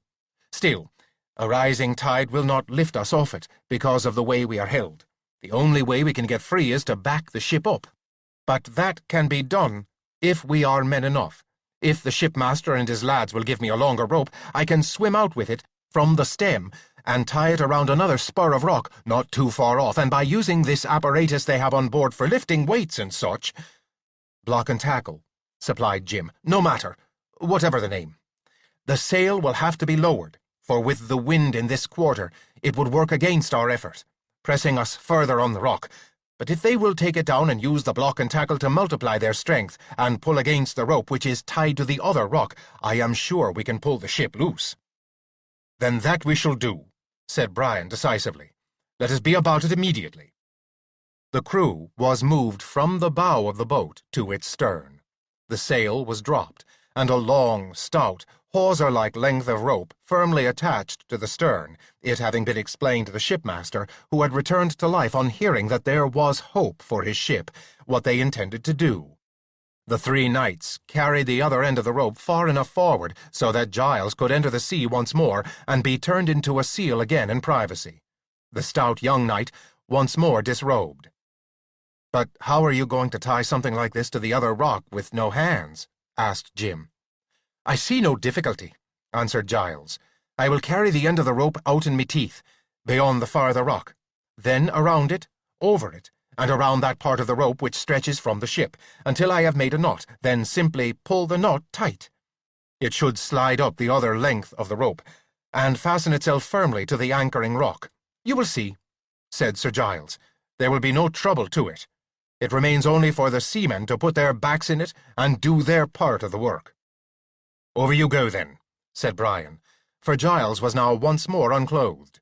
Still, a rising tide will not lift us off it, because of the way we are held. The only way we can get free is to back the ship up. But that can be done if we are men enough. If the shipmaster and his lads will give me a longer rope, I can swim out with it from the stem and tie it around another spur of rock not too far off, and by using this apparatus they have on board for lifting weights and such—" "Block and tackle," supplied Jim. "No matter, whatever the name. The sail will have to be lowered, for with the wind in this quarter it would work against our effort, pressing us further on the rock. But if they will take it down and use the block and tackle to multiply their strength and pull against the rope which is tied to the other rock, I am sure we can pull the ship loose." "Then that we shall do," said Brian decisively. "Let us be about it immediately." The crew was moved from the bow of the boat to its stern. The sail was dropped, and a long, stout, hawser-like length of rope firmly attached to the stern, it having been explained to the shipmaster, who had returned to life on hearing that there was hope for his ship, what they intended to do. The 3 knights carried the other end of the rope far enough forward so that Giles could enter the sea once more and be turned into a seal again in privacy. The stout young knight once more disrobed. "But how are you going to tie something like this to the other rock with no hands?" asked Jim. "I see no difficulty," answered Giles. "I will carry the end of the rope out in me teeth, beyond the farther rock, then around it, over it, and around that part of the rope which stretches from the ship, until I have made a knot, then simply pull the knot tight. It should slide up the other length of the rope, and fasten itself firmly to the anchoring rock. You will see," said Sir Giles. "There will be no trouble to it. It remains only for the seamen to put their backs in it and do their part of the work." "Over you go, then," said Brian, for Giles was now once more unclothed.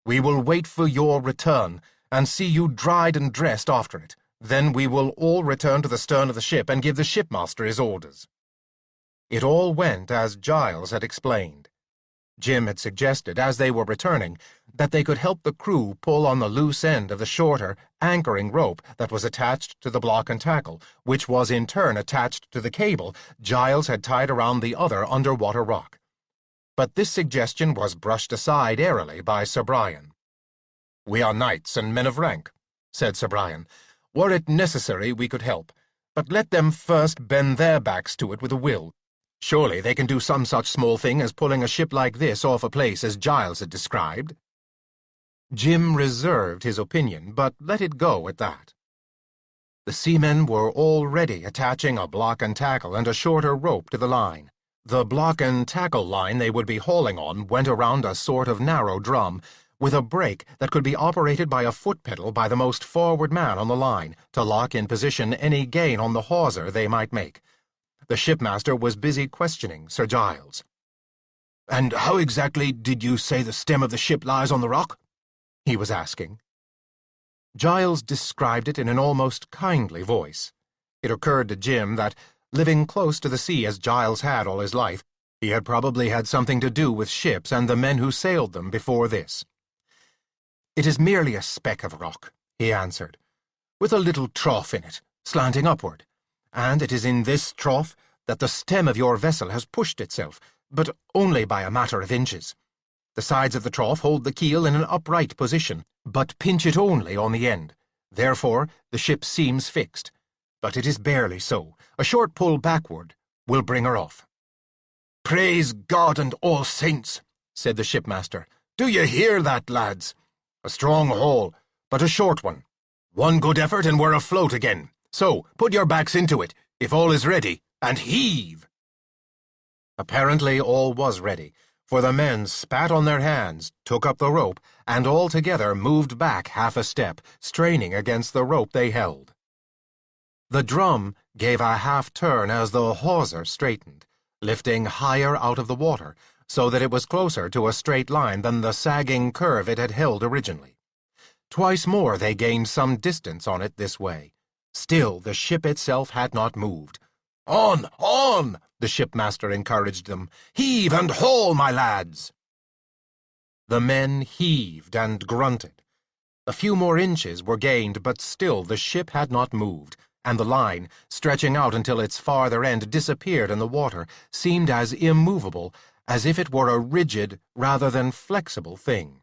"We will wait for your return, and see you dried and dressed after it. Then we will all return to the stern of the ship and give the shipmaster his orders." It all went as Giles had explained. Jim had suggested, as they were returning, that they could help the crew pull on the loose end of the shorter, anchoring rope that was attached to the block and tackle, which was in turn attached to the cable Giles had tied around the other underwater rock. But this suggestion was brushed aside airily by Sir Brian. "We are knights and men of rank," said Sir Brian. "Were it necessary, we could help, but let them first bend their backs to it with a will. Surely they can do some such small thing as pulling a ship like this off a place as Giles had described." Jim reserved his opinion, but let it go at that. The seamen were already attaching a block and tackle and a shorter rope to the line. The block and tackle line they would be hauling on went around a sort of narrow drum, with a brake that could be operated by a foot pedal by the most forward man on the line, to lock in position any gain on the hawser they might make. The shipmaster was busy questioning Sir Giles. "And how exactly did you say the stem of the ship lies on the rock?" he was asking. Giles described it in an almost kindly voice. It occurred to Jim that, living close to the sea as Giles had all his life, he had probably had something to do with ships and the men who sailed them before this. "It is merely a speck of rock," he answered, "with a little trough in it, slanting upward, and it is in this trough that the stem of your vessel has pushed itself, but only by a matter of inches. The sides of the trough hold the keel in an upright position, but pinch it only on the end. Therefore the ship seems fixed, but it is barely so. A short pull backward will bring her off." "Praise God and all saints," said the shipmaster. "Do you hear that, lads? A strong haul, but a short one. One good effort and we're afloat again. So, put your backs into it, if all is ready, and heave." Apparently all was ready, for the men spat on their hands, took up the rope, and all together moved back half a step, straining against the rope they held. The drum gave a half-turn as the hawser straightened, lifting higher out of the water, so that it was closer to a straight line than the sagging curve it had held originally. Twice more they gained some distance on it this way. Still the ship itself had not moved. On, the shipmaster encouraged them. Heave and haul, my lads. The men heaved and grunted. A few more inches were gained, but still the ship had not moved, and the line, stretching out until its farther end disappeared in the water, seemed as immovable as if it were a rigid rather than flexible thing.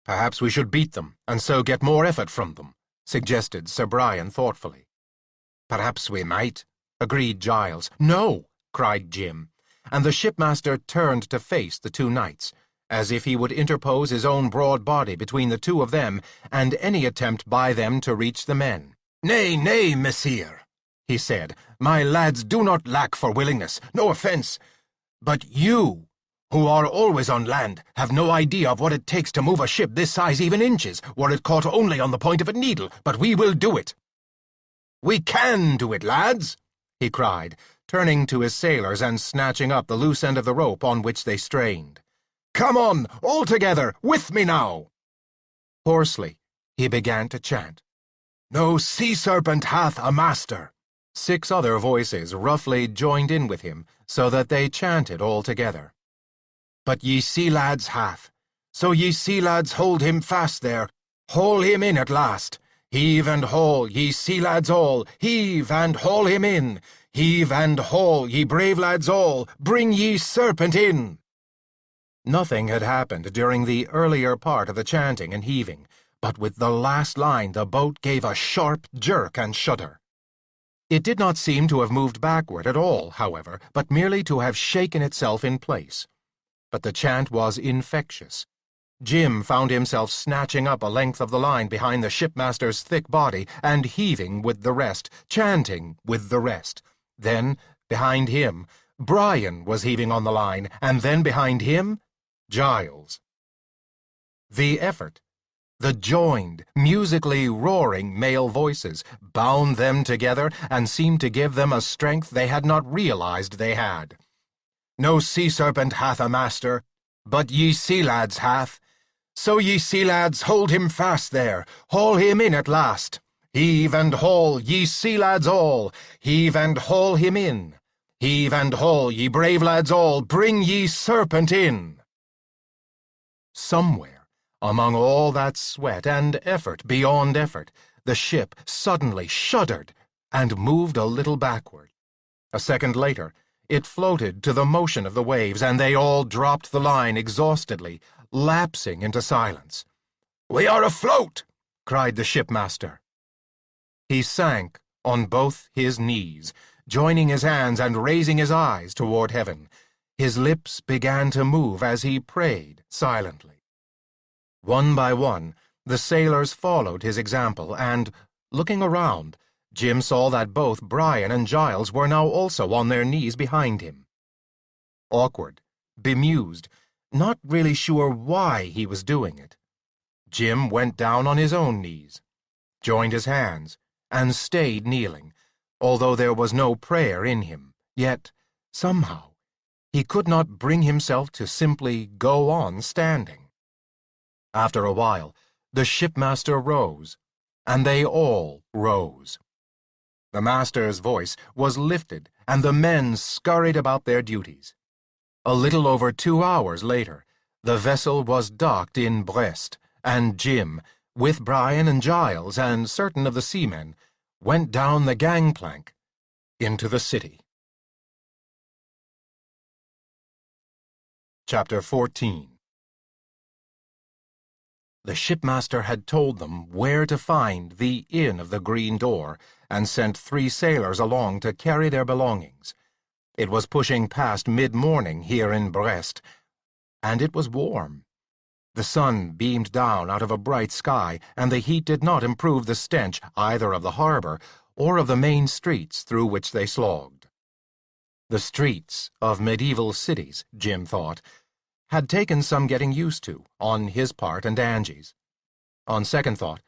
Perhaps we should beat them, and so get more effort from them, suggested Sir Brian thoughtfully. Perhaps we might, agreed Giles. No, cried Jim, and the shipmaster turned to face the two knights, as if he would interpose his own broad body between the two of them and any attempt by them to reach the men. Nay, nay, messire, he said, my lads do not lack for willingness, no offence, but you, who are always on land, have no idea of what it takes to move a ship this size even inches, were it caught only on the point of a needle, but we will do it. We can do it, lads, he cried, turning to his sailors and snatching up the loose end of the rope on which they strained. Come on, all together, with me now. Hoarsely, he began to chant. No sea serpent hath a master. 6 other voices roughly joined in with him, so that they chanted all together. But ye sea lads hath. So ye sea lads hold him fast there. Haul him in at last. Heave and haul, ye sea lads all. Heave and haul him in. Heave and haul, ye brave lads all. Bring ye serpent in. Nothing had happened during the earlier part of the chanting and heaving, but with the last line the boat gave a sharp jerk and shudder. It did not seem to have moved backward at all, however, but merely to have shaken itself in place. But the chant was infectious. Jim found himself snatching up a length of the line behind the shipmaster's thick body and heaving with the rest, chanting with the rest. Then, behind him, Brian was heaving on the line, and then behind him, Giles. The effort, the joined, musically roaring male voices, bound them together and seemed to give them a strength they had not realized they had. No sea serpent hath a master, but ye sea lads hath. So ye sea lads hold him fast there, haul him in at last. Heave and haul, ye sea lads all, heave and haul him in. Heave and haul, ye brave lads all, bring ye serpent in. Somewhere, among all that sweat and effort beyond effort, the ship suddenly shuddered and moved a little backward. A second later, it floated to the motion of the waves, and they all dropped the line exhaustedly, lapsing into silence. "We are afloat!" cried the shipmaster. He sank on both his knees, joining his hands and raising his eyes toward heaven. His lips began to move as he prayed silently. One by one, the sailors followed his example, and, looking around, Jim saw that both Brian and Giles were now also on their knees behind him. Awkward, bemused, not really sure why he was doing it, Jim went down on his own knees, joined his hands, and stayed kneeling, although there was no prayer in him. Yet, somehow, he could not bring himself to simply go on standing. After a while, the shipmaster rose, and they all rose. The master's voice was lifted, and the men scurried about their duties. A little over 2 hours later, the vessel was docked in Brest, and Jim, with Brian and Giles and certain of the seamen, went down the gangplank into the city. Chapter 14. The shipmaster had told them where to find the Inn of the Green Door, and sent 3 sailors along to carry their belongings. It was pushing past mid-morning here in Brest, and it was warm. The sun beamed down out of a bright sky, and the heat did not improve the stench either of the harbor or of the main streets through which they slogged. The streets of medieval cities, Jim thought, had taken some getting used to, on his part and Angie's. On second thought,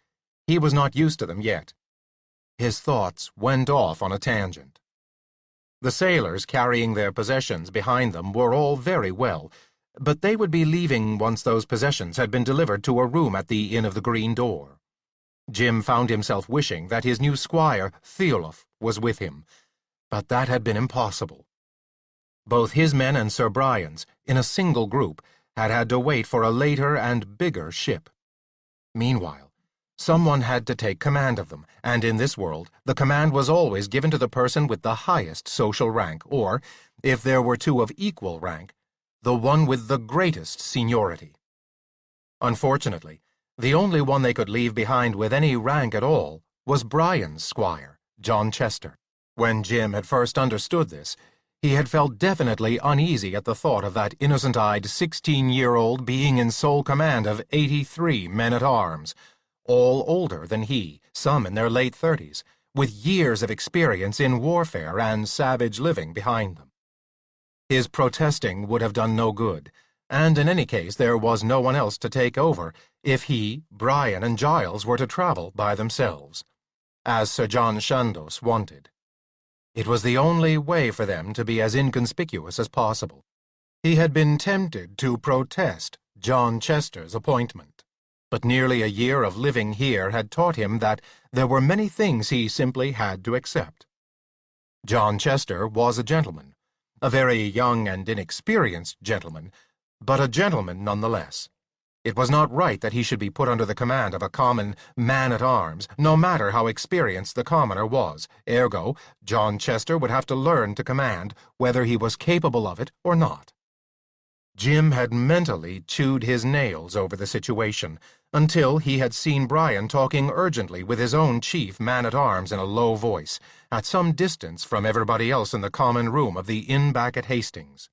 he was not used to them yet. His thoughts went off on a tangent. The sailors carrying their possessions behind them were all very well, but they would be leaving once those possessions had been delivered to a room at the Inn of the Green Door. Jim found himself wishing that his new squire, Theolof, was with him, But that had been impossible. Both his men and Sir Brian's, in a single group, had had to wait for a later and bigger ship. Meanwhile, someone had to take command of them, and in this world, the command was always given to the person with the highest social rank, or, if there were two of equal rank, the one with the greatest seniority. Unfortunately, the only one they could leave behind with any rank at all was Brian's squire, John Chester. When Jim had first understood this, he had felt definitely uneasy at the thought of that innocent-eyed 16-year-old being in sole command of 83 men-at-arms, all older than he, some in their late 30s, with years of experience in warfare and savage living behind them. His protesting would have done no good, and in any case there was no one else to take over if he, Brian, and Giles were to travel by themselves, as Sir John Chandos wanted. It was the only way for them to be as inconspicuous as possible. He had been tempted to protest John Chester's appointment, but nearly a year of living here had taught him that there were many things he simply had to accept. John Chester was a gentleman, a very young and inexperienced gentleman, but a gentleman nonetheless. It was not right that he should be put under the command of a common man-at-arms, no matter how experienced the commoner was. Ergo, John Chester would have to learn to command, whether he was capable of it or not. Jim had mentally chewed his nails over the situation, until he had seen Brian talking urgently with his own chief man-at-arms in a low voice, at some distance from everybody else in the common room of the inn back at Hastings.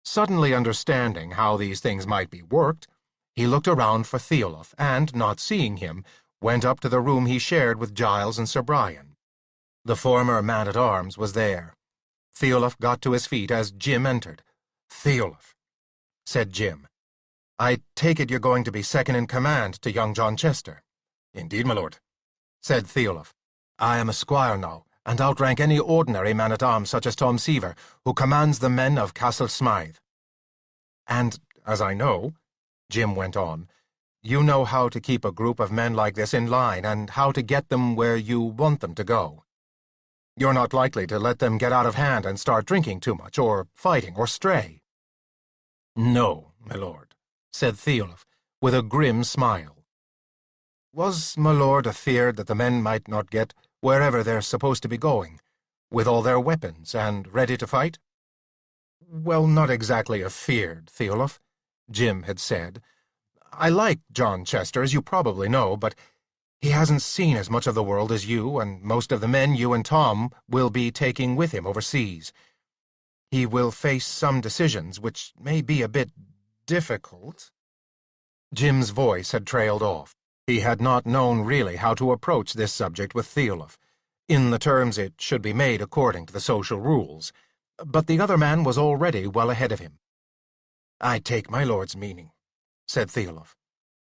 Suddenly understanding how these things might be worked, he looked around for Theolf, and, not seeing him, went up to the room he shared with Giles and Sir Brian. The former man-at-arms was there. Theolf got to his feet as Jim entered. "Theolf," said Jim, "I take it you're going to be second in command to young John Chester." "Indeed, my lord," said Theolf. "I am a squire now, and outrank any ordinary man-at-arms such as Tom Seaver, who commands the men of Castle Smythe. And, as I know," Jim went on, "you know how to keep a group of men like this in line and how to get them where you want them to go. You're not likely to let them get out of hand and start drinking too much, or fighting, or stray." "No, my lord," said Theolf, with a grim smile. "Was my lord afeard that the men might not get wherever they're supposed to be going, with all their weapons and ready to fight?" "Well, not exactly afeard, Theolf," Jim had said. "I like John Chester, as you probably know, but he hasn't seen as much of the world as you and most of the men you and Tom will be taking with him overseas. He will face some decisions which may be a bit difficult." Jim's voice had trailed off. He had not known really how to approach this subject with Theolf, in the terms it should be made according to the social rules, but the other man was already well ahead of him. "I take my lord's meaning," said Theolf.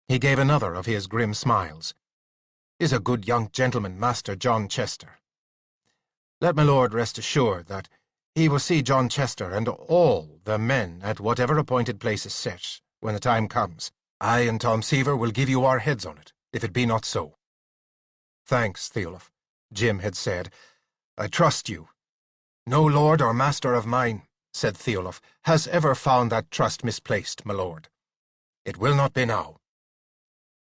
He gave another of his grim smiles. "Is a good young gentleman, Master John Chester. Let my lord rest assured that he will see John Chester and all the men at whatever appointed place is set, when the time comes. I and Tom Seaver will give you our heads on it, if it be not so." "Thanks, Theolf," Jim had said. "I trust you." "No lord or master of mine," said Theolf, "has ever found that trust misplaced, my lord. It will not be now."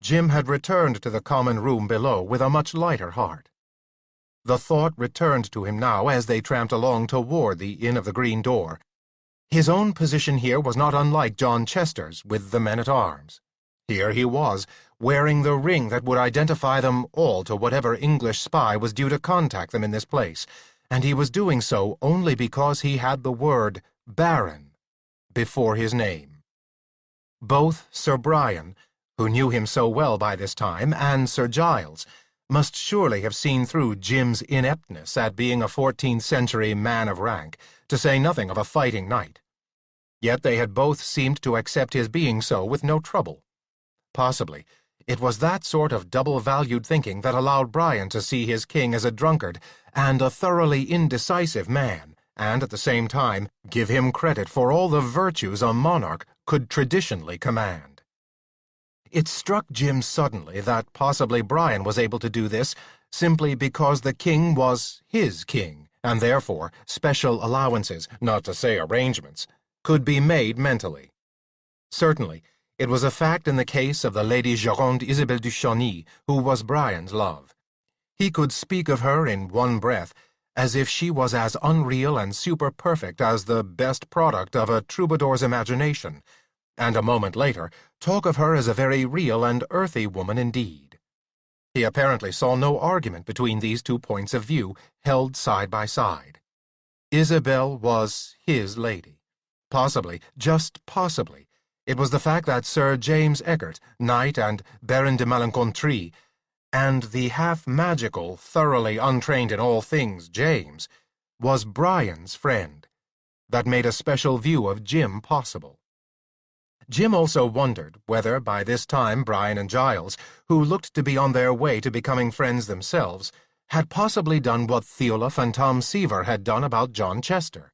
Jim had returned to the common room below with a much lighter heart. The thought returned to him now as they tramped along toward the Inn of the Green Door. His own position here was not unlike John Chester's with the men-at-arms. Here he was, wearing the ring that would identify them all to whatever English spy was due to contact them in this place, and he was doing so only because he had the word Baron before his name. Both Sir Brian, who knew him so well by this time, and Sir Giles must surely have seen through Jim's ineptness at being a 14th-century man of rank, to say nothing of a fighting knight. Yet they had both seemed to accept his being so with no trouble. Possibly it was that sort of double-valued thinking that allowed Brian to see his king as a drunkard and a thoroughly indecisive man, and at the same time give him credit for all the virtues a monarch could traditionally command. It struck Jim suddenly that possibly Brian was able to do this simply because the king was his king, and therefore special allowances, not to say arrangements, could be made mentally. Certainly, it was a fact in the case of the Lady Geronde Isabelle du Chauny, who was Brian's love. He could speak of her in one breath, as if she was as unreal and super-perfect as the best product of a troubadour's imagination, and a moment later talk of her as a very real and earthy woman indeed. He apparently saw no argument between these two points of view, held side by side. Isabelle was his lady. Possibly, just possibly, it was the fact that Sir James Eckert, knight and Baron de Malencontrie, and the half-magical, thoroughly untrained in all things James, was Brian's friend, that made a special view of Jim possible. Jim also wondered whether, by this time, Brian and Giles, who looked to be on their way to becoming friends themselves, had possibly done what Theolaf and Tom Seaver had done about John Chester.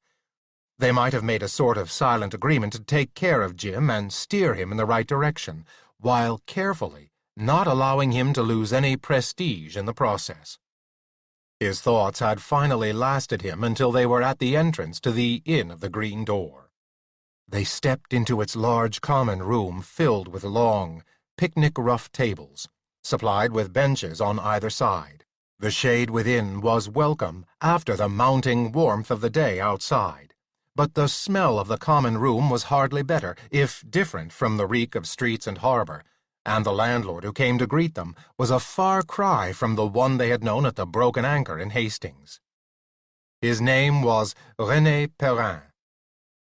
They might have made a sort of silent agreement to take care of Jim and steer him in the right direction, while carefully not allowing him to lose any prestige in the process. His thoughts had finally lasted him until they were at the entrance to the Inn of the Green Door. They stepped into its large common room filled with long, picnic-rough tables, supplied with benches on either side. The shade within was welcome after the mounting warmth of the day outside, but the smell of the common room was hardly better, if different from the reek of streets and harbor, and the landlord who came to greet them was a far cry from the one they had known at the Broken Anchor in Hastings. His name was René Perrin.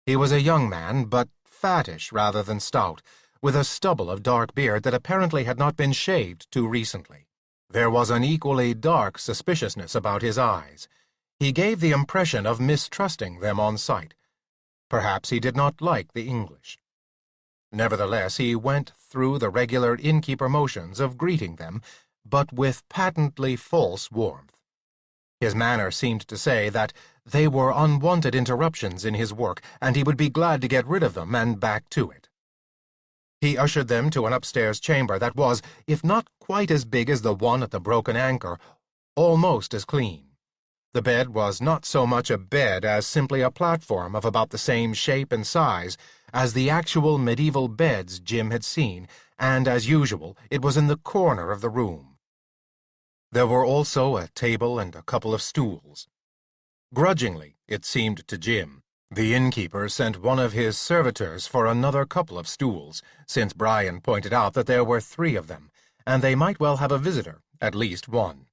He was a young man, but fattish rather than stout, with a stubble of dark beard that apparently had not been shaved too recently. There was an equally dark suspiciousness about his eyes. He gave the impression of mistrusting them on sight. Perhaps he did not like the English. Nevertheless, he went through the regular innkeeper motions of greeting them, but with patently false warmth. His manner seemed to say that they were unwanted interruptions in his work, and he would be glad to get rid of them and back to it. He ushered them to an upstairs chamber that was, if not quite as big as the one at the Broken Anchor, almost as clean. The bed was not so much a bed as simply a platform of about the same shape and size as the actual medieval beds Jim had seen, and, as usual, it was in the corner of the room. There were also a table and a couple of stools. Grudgingly, it seemed to Jim, the innkeeper sent one of his servitors for another couple of stools, since Brian pointed out that there were 3 of them, and they might well have a visitor, at least one.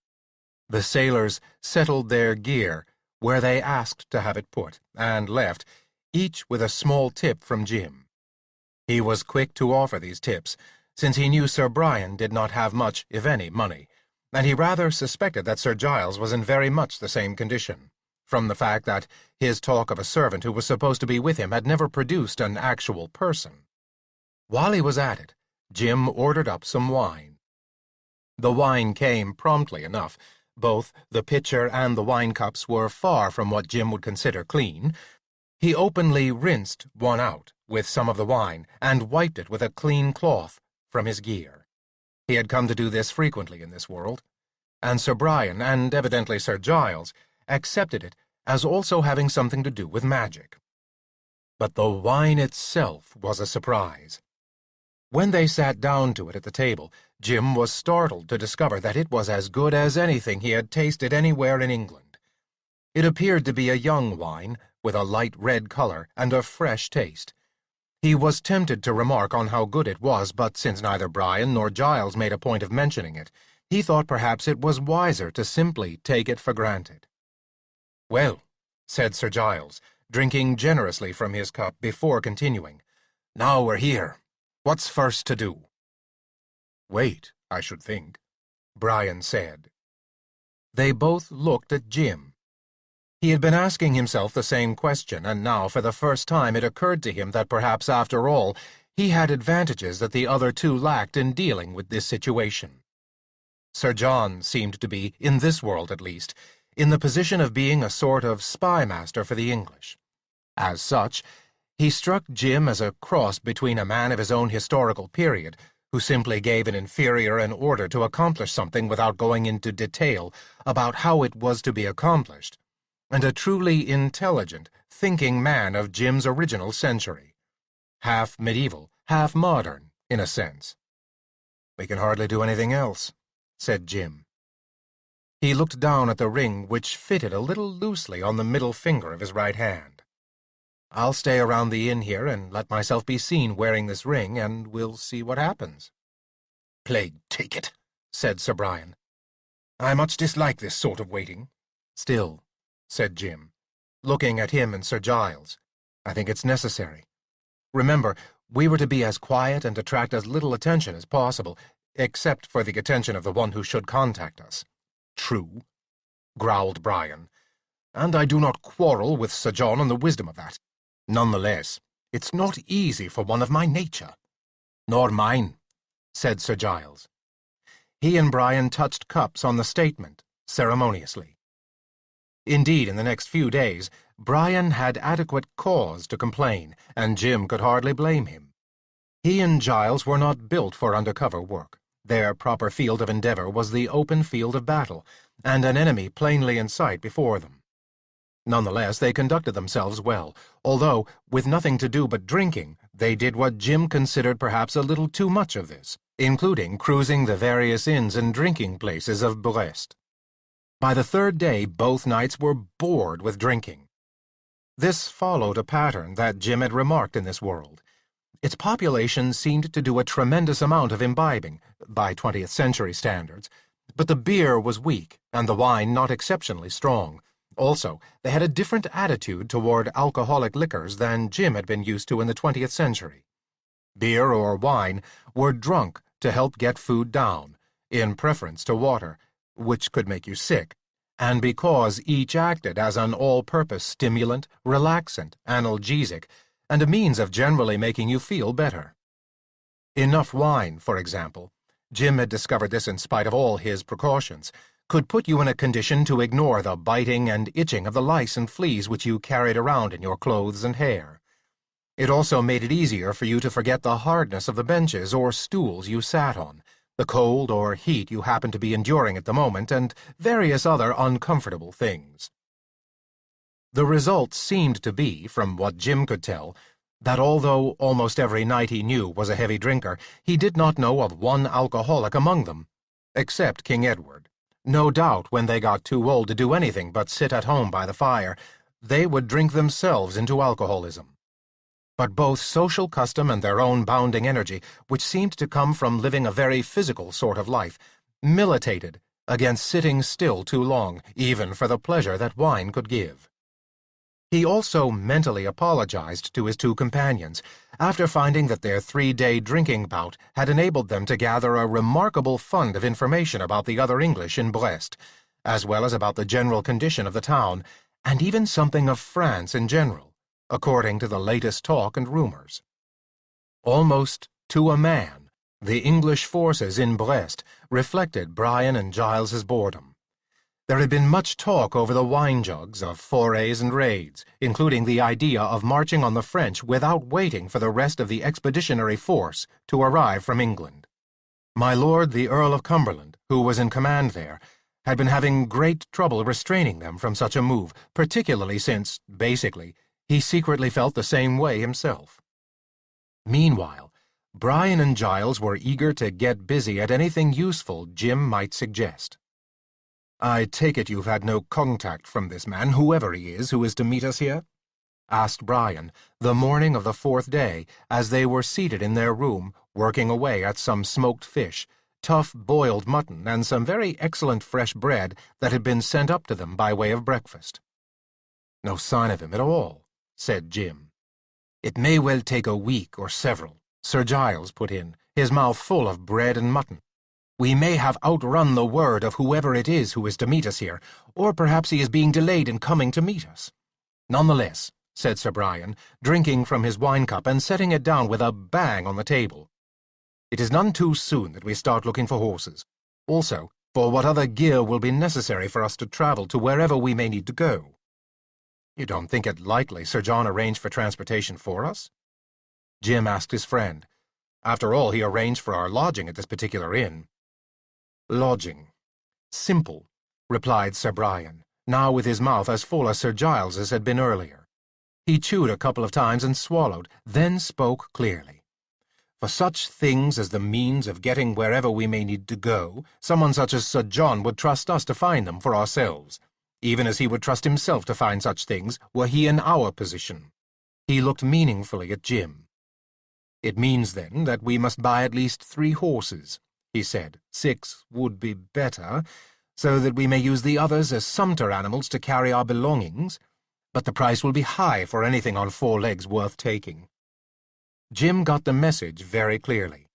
The sailors settled their gear where they asked to have it put, and left, each with a small tip from Jim. He was quick to offer these tips, since he knew Sir Brian did not have much, if any, money, and he rather suspected that Sir Giles was in very much the same condition, from the fact that his talk of a servant who was supposed to be with him had never produced an actual person. While he was at it, Jim ordered up some wine. The wine came promptly enough. Both the pitcher and the wine cups were far from what Jim would consider clean. He openly rinsed one out with some of the wine and wiped it with a clean cloth from his gear. He had come to do this frequently in this world, and Sir Brian, and evidently Sir Giles, accepted it as also having something to do with magic. But the wine itself was a surprise. When they sat down to it at the table, Jim was startled to discover that it was as good as anything he had tasted anywhere in England. It appeared to be a young wine, with a light red color and a fresh taste. He was tempted to remark on how good it was, but since neither Brian nor Giles made a point of mentioning it, he thought perhaps it was wiser to simply take it for granted. "Well," said Sir Giles, drinking generously from his cup before continuing, "now we're here. What's first to do?" "Wait, I should think," Brian said. They both looked at Jim. He had been asking himself the same question, and now, for the first time, it occurred to him that perhaps, after all, he had advantages that the other 2 lacked in dealing with this situation. Sir John seemed to be, in this world at least, in the position of being a sort of spy-master for the English. As such, he struck Jim as a cross between a man of his own historical period, who simply gave an inferior an order to accomplish something without going into detail about how it was to be accomplished, and a truly intelligent, thinking man of Jim's original century. Half medieval, half modern, in a sense. "We can hardly do anything else," said Jim. He looked down at the ring, which fitted a little loosely on the middle finger of his right hand. "I'll stay around the inn here and let myself be seen wearing this ring, and we'll see what happens." "Plague take it," said Sir Brian. "I much dislike this sort of waiting." "Still," said Jim, looking at him and Sir Giles, "I think it's necessary. Remember, we were to be as quiet and attract as little attention as possible, except for the attention of the one who should contact us." "True," growled Brian, "and I do not quarrel with Sir John on the wisdom of that. None the less, it's not easy for one of my nature." "Nor mine," said Sir Giles. He and Brian touched cups on the statement, ceremoniously. Indeed, in the next few days, Brian had adequate cause to complain, and Jim could hardly blame him. He and Giles were not built for undercover work. Their proper field of endeavor was the open field of battle, and an enemy plainly in sight before them. Nonetheless, they conducted themselves well, although, with nothing to do but drinking, they did what Jim considered perhaps a little too much of this, including cruising the various inns and drinking places of Brest. By the third day, both knights were bored with drinking. This followed a pattern that Jim had remarked in this world. Its population seemed to do a tremendous amount of imbibing, by 20th century standards, but the beer was weak and the wine not exceptionally strong. Also, they had a different attitude toward alcoholic liquors than Jim had been used to in the 20th century. Beer or wine were drunk to help get food down, in preference to water, which could make you sick, and because each acted as an all-purpose stimulant, relaxant, analgesic, and a means of generally making you feel better. Enough wine, for example, Jim had discovered this in spite of all his precautions, could put you in a condition to ignore the biting and itching of the lice and fleas which you carried around in your clothes and hair. It also made it easier for you to forget the hardness of the benches or stools you sat on, the cold or heat you happened to be enduring at the moment, and various other uncomfortable things. The result seemed to be, from what Jim could tell, that although almost every knight he knew was a heavy drinker, he did not know of one alcoholic among them, except King Edward. No doubt when they got too old to do anything but sit at home by the fire, they would drink themselves into alcoholism. But both social custom and their own bounding energy, which seemed to come from living a very physical sort of life, militated against sitting still too long, even for the pleasure that wine could give. He also mentally apologized to his two companions, after finding that their 3-day drinking bout had enabled them to gather a remarkable fund of information about the other English in Brest, as well as about the general condition of the town, and even something of France in general, according to the latest talk and rumors. Almost to a man, the English forces in Brest reflected Brian and Giles's boredom. There had been much talk over the wine jugs of forays and raids, including the idea of marching on the French without waiting for the rest of the expeditionary force to arrive from England. My lord the Earl of Cumberland, who was in command there, had been having great trouble restraining them from such a move, particularly since, basically, he secretly felt the same way himself. Meanwhile, Brian and Giles were eager to get busy at anything useful Jim might suggest. "I take it you've had no contact from this man, whoever he is, who is to meet us here?" asked Brian, the morning of the 4th day, as they were seated in their room, working away at some smoked fish, tough boiled mutton, and some very excellent fresh bread that had been sent up to them by way of breakfast. "No sign of him at all," said Jim. "It may well take a week or several," Sir Giles put in, his mouth full of bread and mutton. "We may have outrun the word of whoever it is who is to meet us here, or perhaps he is being delayed in coming to meet us. Nonetheless," said Sir Brian, drinking from his wine-cup and setting it down with a bang on the table, "it is none too soon that we start looking for horses. Also, for what other gear will be necessary for us to travel to wherever we may need to go." "You don't think it likely Sir John arranged for transportation for us?" Jim asked his friend. "After all, he arranged for our lodging at this particular inn." "Lodging. Simple," replied Sir Brian, now with his mouth as full as Sir Giles's had been earlier. He chewed a couple of times and swallowed, then spoke clearly. For such things as the means of getting wherever we may need to go, someone such as Sir John would trust us to find them for ourselves, even as he would trust himself to find such things were he in our position. He looked meaningfully at Jim. It means, then, that we must buy at least 3 horses, he said. 6 would be better, so that we may use the others as sumpter animals to carry our belongings, but the price will be high for anything on 4 legs worth taking. Jim got the message very clearly.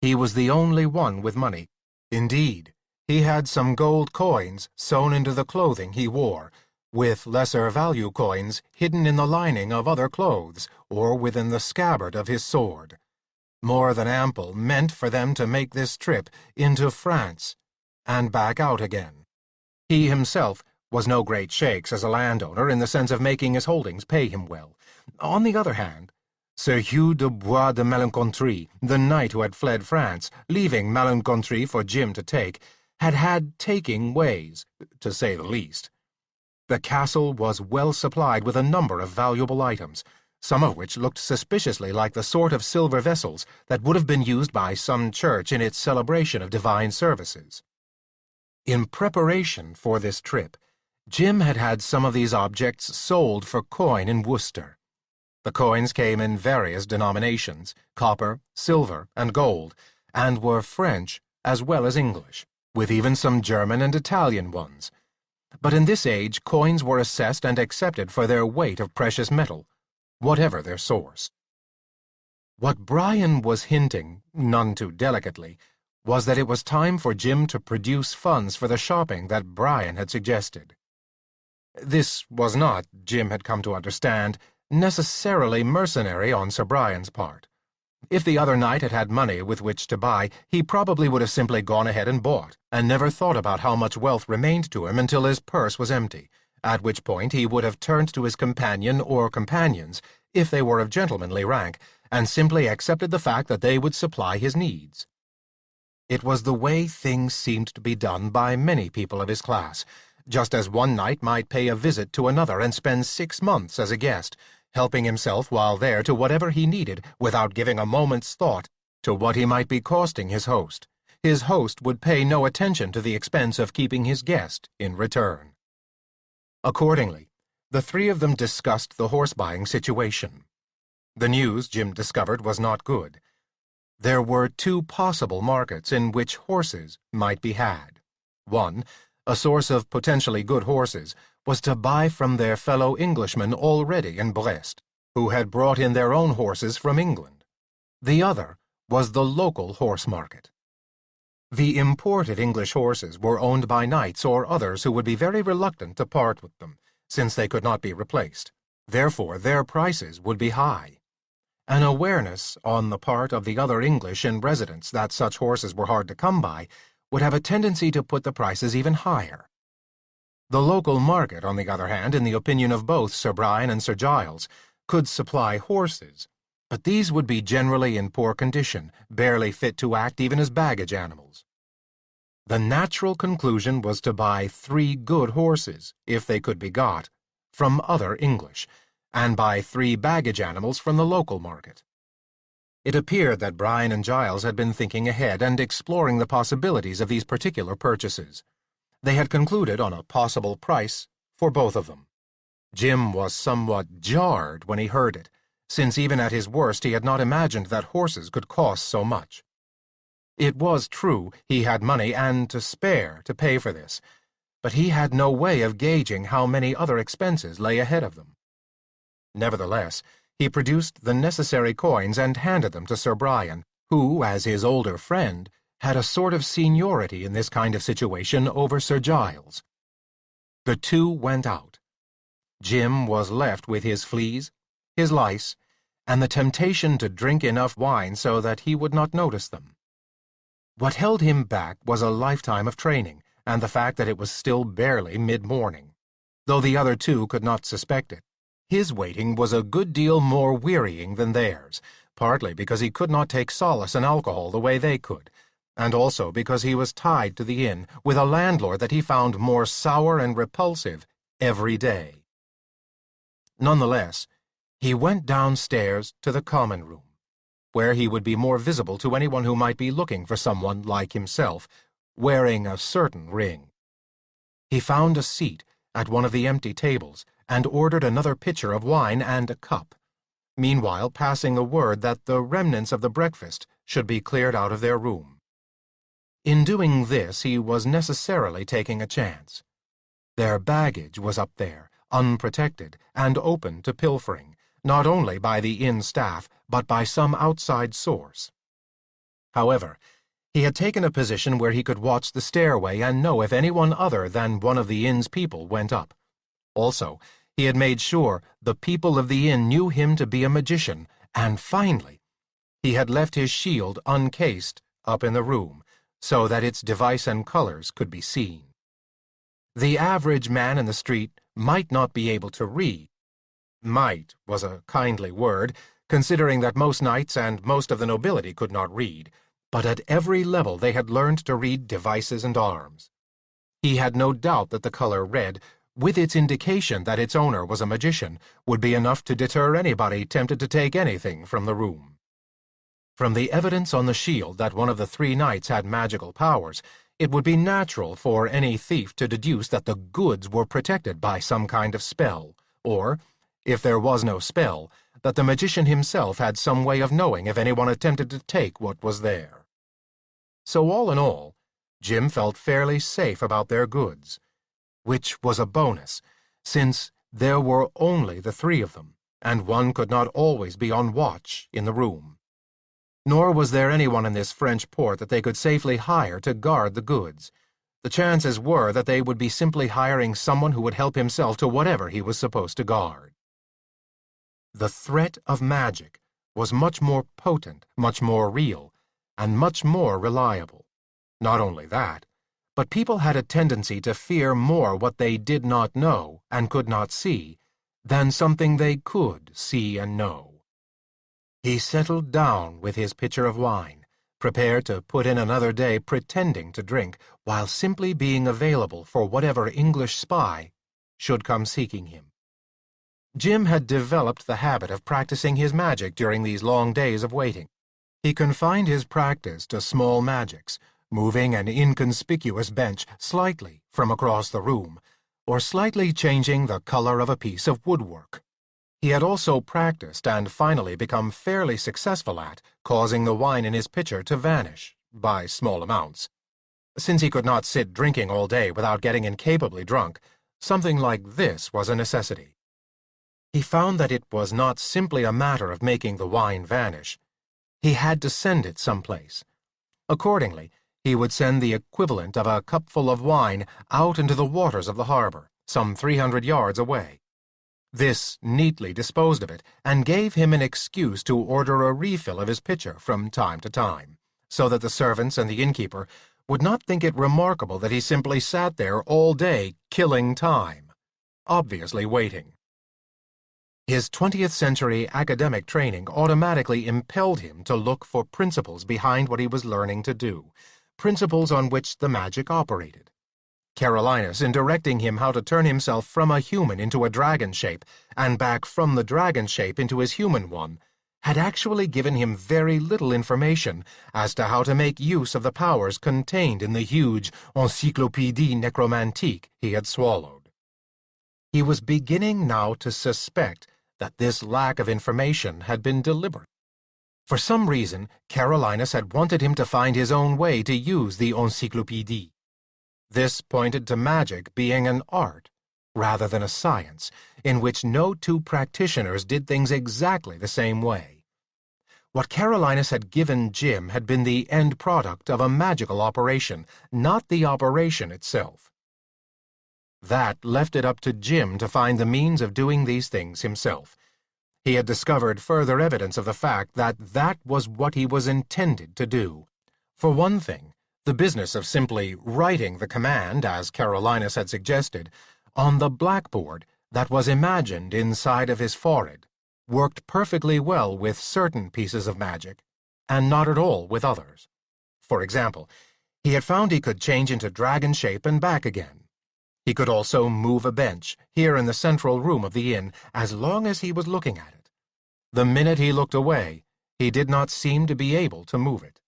He was the only one with money. Indeed, he had some gold coins sewn into the clothing he wore, with lesser-value coins hidden in the lining of other clothes or within the scabbard of his sword. More than ample meant for them to make this trip into France and back out again. He himself was no great shakes as a landowner in the sense of making his holdings pay him well. On the other hand, Sir Hugh de Bois de Melancontrie, the knight who had fled France, leaving Melancontrie for Jim to take, had taking ways, to say the least. The castle was well supplied with a number of valuable items, some of which looked suspiciously like the sort of silver vessels that would have been used by some church in its celebration of divine services. In preparation for this trip, Jim had had some of these objects sold for coin in Worcester. The coins came in various denominations, copper, silver, and gold, and were French as well as English, with even some German and Italian ones. But in this age, coins were assessed and accepted for their weight of precious metal, whatever their source. What Brian was hinting, none too delicately, was that it was time for Jim to produce funds for the shopping that Brian had suggested. This was not, Jim had come to understand, necessarily mercenary on Sir Brian's part. If the other knight had had money with which to buy, he probably would have simply gone ahead and bought, and never thought about how much wealth remained to him until his purse was empty, at which point he would have turned to his companion or companions, if they were of gentlemanly rank, and simply accepted the fact that they would supply his needs. It was the way things seemed to be done by many people of his class, just as one knight might pay a visit to another and spend 6 months as a guest, helping himself while there to whatever he needed without giving a moment's thought to what he might be costing his host. His host would pay no attention to the expense of keeping his guest in return. Accordingly, the 3 of them discussed the horse-buying situation. The news, Jim discovered, was not good. There were 2 possible markets in which horses might be had. One, a source of potentially good horses, was to buy from their fellow Englishmen already in Brest, who had brought in their own horses from England. The other was the local horse market. The imported English horses were owned by knights or others who would be very reluctant to part with them, since they could not be replaced. Therefore, their prices would be high. An awareness on the part of the other English in residence that such horses were hard to come by would have a tendency to put the prices even higher. The local market, on the other hand, in the opinion of both Sir Brian and Sir Giles, could supply horses, but these would be generally in poor condition, barely fit to act even as baggage animals. The natural conclusion was to buy 3 good horses, if they could be got, from other English, and buy 3 baggage animals from the local market. It appeared that Brian and Giles had been thinking ahead and exploring the possibilities of these particular purchases. They had concluded on a possible price for both of them. Jim was somewhat jarred when he heard it, since even at his worst he had not imagined that horses could cost so much. It was true he had money and to spare to pay for this, but he had no way of gauging how many other expenses lay ahead of them. Nevertheless, he produced the necessary coins and handed them to Sir Brian, who, as his older friend, had a sort of seniority in this kind of situation over Sir Giles. The 2 went out. Jim was left with his fleas, his lice, and the temptation to drink enough wine so that he would not notice them. What held him back was a lifetime of training, and the fact that it was still barely mid-morning. Though the other 2 could not suspect it, his waiting was a good deal more wearying than theirs, partly because he could not take solace in alcohol the way they could, and also because he was tied to the inn with a landlord that he found more sour and repulsive every day. Nonetheless, he went downstairs to the common room, where he would be more visible to anyone who might be looking for someone like himself, wearing a certain ring. He found a seat at one of the empty tables and ordered another pitcher of wine and a cup, meanwhile passing the word that the remnants of the breakfast should be cleared out of their room. In doing this, he was necessarily taking a chance. Their baggage was up there, unprotected and open to pilfering, not only by the inn staff, but by some outside source. However, he had taken a position where he could watch the stairway and know if anyone other than one of the inn's people went up. Also, he had made sure the people of the inn knew him to be a magician, and finally, he had left his shield uncased up in the room, so that its device and colors could be seen. The average man in the street might not be able to read. Might was a kindly word, considering that most knights and most of the nobility could not read, but at every level they had learned to read devices and arms. He had no doubt that the color red, with its indication that its owner was a magician, would be enough to deter anybody tempted to take anything from the room. From the evidence on the shield that one of the 3 knights had magical powers, it would be natural for any thief to deduce that the goods were protected by some kind of spell, or, if there was no spell, that the magician himself had some way of knowing if anyone attempted to take what was there. So all in all, Jim felt fairly safe about their goods, which was a bonus, since there were only the 3 of them, and one could not always be on watch in the room. Nor was there anyone in this French port that they could safely hire to guard the goods. The chances were that they would be simply hiring someone who would help himself to whatever he was supposed to guard. The threat of magic was much more potent, much more real, and much more reliable. Not only that, but people had a tendency to fear more what they did not know and could not see than something they could see and know. He settled down with his pitcher of wine, prepared to put in another day pretending to drink, while simply being available for whatever English spy should come seeking him. Jim had developed the habit of practicing his magic during these long days of waiting. He confined his practice to small magics, moving an inconspicuous bench slightly from across the room, or slightly changing the color of a piece of woodwork. He had also practiced and finally become fairly successful at causing the wine in his pitcher to vanish, by small amounts. Since he could not sit drinking all day without getting incapably drunk, something like this was a necessity. He found that it was not simply a matter of making the wine vanish. He had to send it someplace. Accordingly, he would send the equivalent of a cupful of wine out into the waters of the harbor, some 300 yards away. This neatly disposed of it, and gave him an excuse to order a refill of his pitcher from time to time, so that the servants and the innkeeper would not think it remarkable that he simply sat there all day killing time, obviously waiting. His 20th-century academic training automatically impelled him to look for principles behind what he was learning to do, principles on which the magic operated. Carolinus, in directing him how to turn himself from a human into a dragon shape, and back from the dragon shape into his human one, had actually given him very little information as to how to make use of the powers contained in the huge Encyclopédie Necromantique he had swallowed. He was beginning now to suspect that this lack of information had been deliberate. For some reason, Carolinus had wanted him to find his own way to use the Encyclopédie. This pointed to magic being an art, rather than a science, in which no 2 practitioners did things exactly the same way. What Carolinus had given Jim had been the end product of a magical operation, not the operation itself. That left it up to Jim to find the means of doing these things himself. He had discovered further evidence of the fact that that was what he was intended to do. For one thing, the business of simply writing the command, as Carolinus had suggested, on the blackboard that was imagined inside of his forehead, worked perfectly well with certain pieces of magic, and not at all with others. For example, he had found he could change into dragon shape and back again. He could also move a bench, here in the central room of the inn, as long as he was looking at it. The minute he looked away, he did not seem to be able to move it.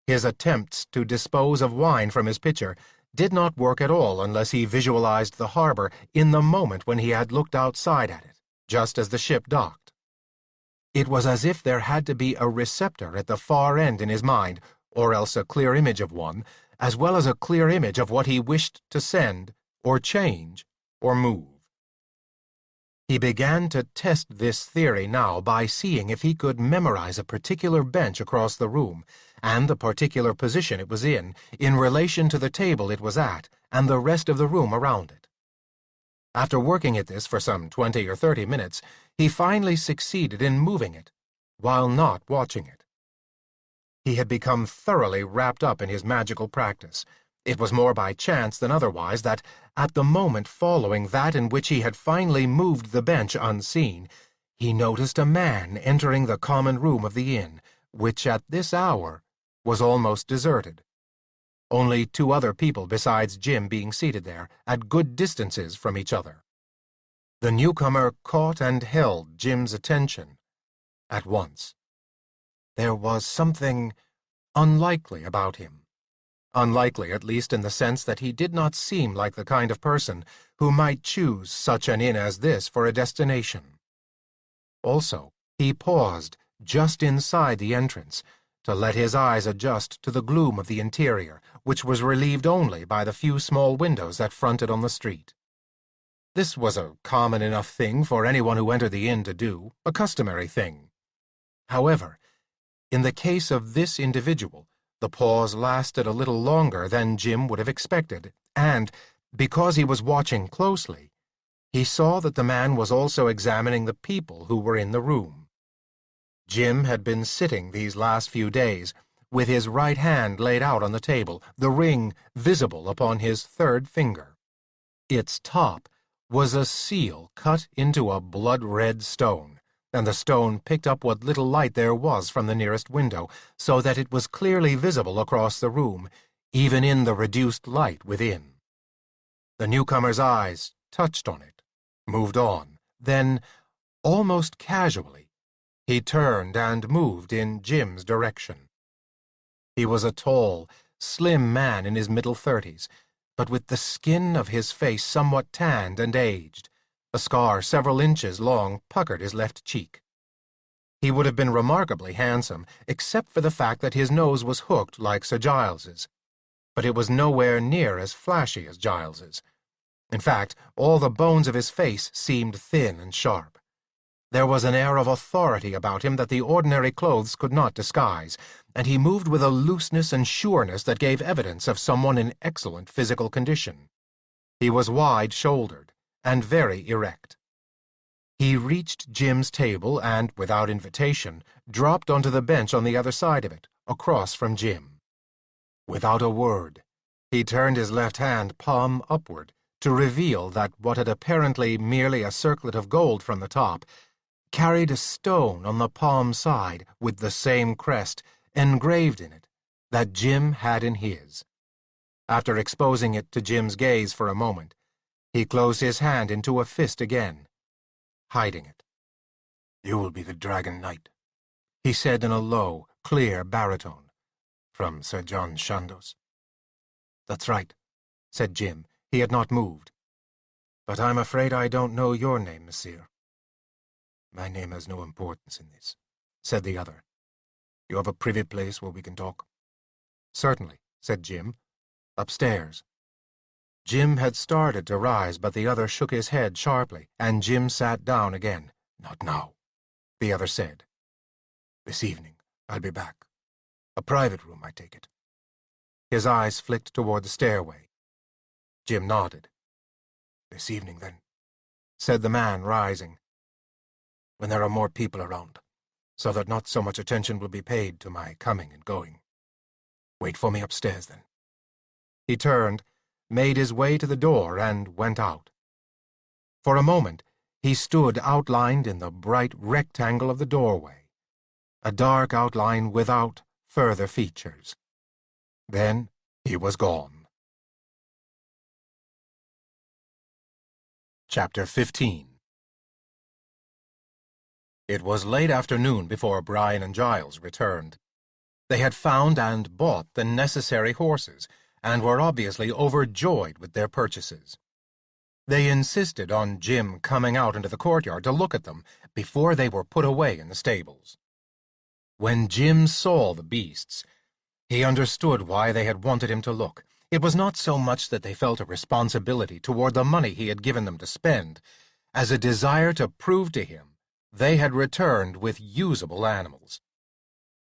His attempts to dispose of wine from his pitcher did not work at all unless he visualized the harbor in the moment when he had looked outside at it, just as the ship docked. It was as if there had to be a receptor at the far end in his mind, or else a clear image of one, as well as a clear image of what he wished to send, or change, or move. He began to test this theory now by seeing if he could memorize a particular bench across the room, and the particular position it was in relation to the table it was at, and the rest of the room around it. After working at this for some 20 or 30 minutes, he finally succeeded in moving it, while not watching it. He had become thoroughly wrapped up in his magical practice. It was more by chance than otherwise that, at the moment following that in which he had finally moved the bench unseen, he noticed a man entering the common room of the inn, which at this hour was almost deserted. Only 2 other people besides Jim being seated there, at good distances from each other. The newcomer caught and held Jim's attention at once. There was something unlikely about him. Unlikely, at least, in the sense that he did not seem like the kind of person who might choose such an inn as this for a destination. Also, he paused just inside the entrance to let his eyes adjust to the gloom of the interior, which was relieved only by the few small windows that fronted on the street. This was a common enough thing for anyone who entered the inn to do, a customary thing. However, in the case of this individual, the pause lasted a little longer than Jim would have expected, and, because he was watching closely, he saw that the man was also examining the people who were in the room. Jim had been sitting these last few days, with his right hand laid out on the table, the ring visible upon his 3rd finger. Its top was a seal cut into a blood-red stone, and the stone picked up what little light there was from the nearest window, so that it was clearly visible across the room, even in the reduced light within. The newcomer's eyes touched on it, moved on, then, almost casually, he turned and moved in Jim's direction. He was a tall, slim man in his middle 30s, but with the skin of his face somewhat tanned and aged. A scar several inches long puckered his left cheek. He would have been remarkably handsome, except for the fact that his nose was hooked like Sir Giles's, but it was nowhere near as flashy as Giles's. In fact, all the bones of his face seemed thin and sharp. There was an air of authority about him that the ordinary clothes could not disguise, and he moved with a looseness and sureness that gave evidence of someone in excellent physical condition. He was wide-shouldered and very erect. He reached Jim's table and, without invitation, dropped onto the bench on the other side of it, across from Jim. Without a word, he turned his left hand palm upward to reveal that what had apparently merely a circlet of gold from the top carried a stone on the palm side with the same crest engraved in it that Jim had in his. After exposing it to Jim's gaze for a moment, he closed his hand into a fist again, hiding it. "You will be the Dragon Knight," he said in a low, clear baritone, "from Sir John Chandos." "That's right," said Jim. He had not moved. "But I'm afraid I don't know your name, monsieur." "My name has no importance in this," said the other. "You have a private place where we can talk?" "Certainly," said Jim. "Upstairs." Jim had started to rise, but the other shook his head sharply, and Jim sat down again. "Not now," the other said. "This evening I'll be back. A private room, I take it." His eyes flicked toward the stairway. Jim nodded. "This evening, then," said the man, rising, "when there are more people around, so that not so much attention will be paid to my coming and going. Wait for me upstairs, then." He turned, made his way to the door, and went out. For a moment, he stood outlined in the bright rectangle of the doorway, a dark outline without further features. Then he was gone. Chapter 15. It was late afternoon before Brian and Giles returned. They had found and bought the necessary horses, and were obviously overjoyed with their purchases. They insisted on Jim coming out into the courtyard to look at them before they were put away in the stables. When Jim saw the beasts, he understood why they had wanted him to look. It was not so much that they felt a responsibility toward the money he had given them to spend, as a desire to prove to him they had returned with usable animals.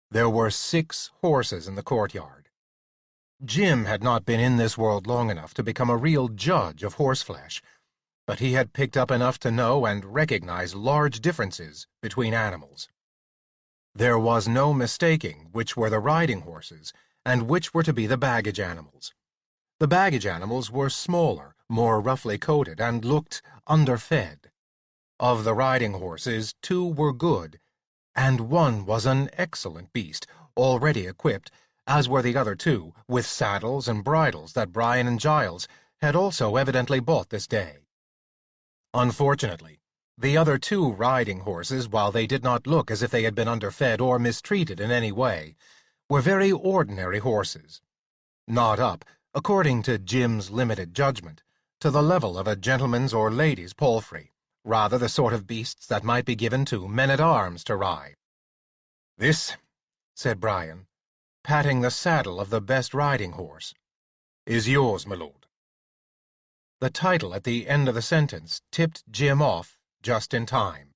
There were 6 horses in the courtyard. Jim had not been in this world long enough to become a real judge of horseflesh, but he had picked up enough to know and recognize large differences between animals. There was no mistaking which were the riding horses and which were to be the baggage animals. The baggage animals were smaller, more roughly coated, and looked underfed. Of the riding horses, 2 were good, and 1 was an excellent beast, already equipped, as were the other 2, with saddles and bridles that Brian and Giles had also evidently bought this day. Unfortunately, the other 2 riding horses, while they did not look as if they had been underfed or mistreated in any way, were very ordinary horses, not up, according to Jim's limited judgment, to the level of a gentleman's or lady's palfrey, rather the sort of beasts that might be given to men-at-arms to ride. "This," said Brian, patting the saddle of the best riding horse, "is yours, my lord." The title at the end of the sentence tipped Jim off just in time.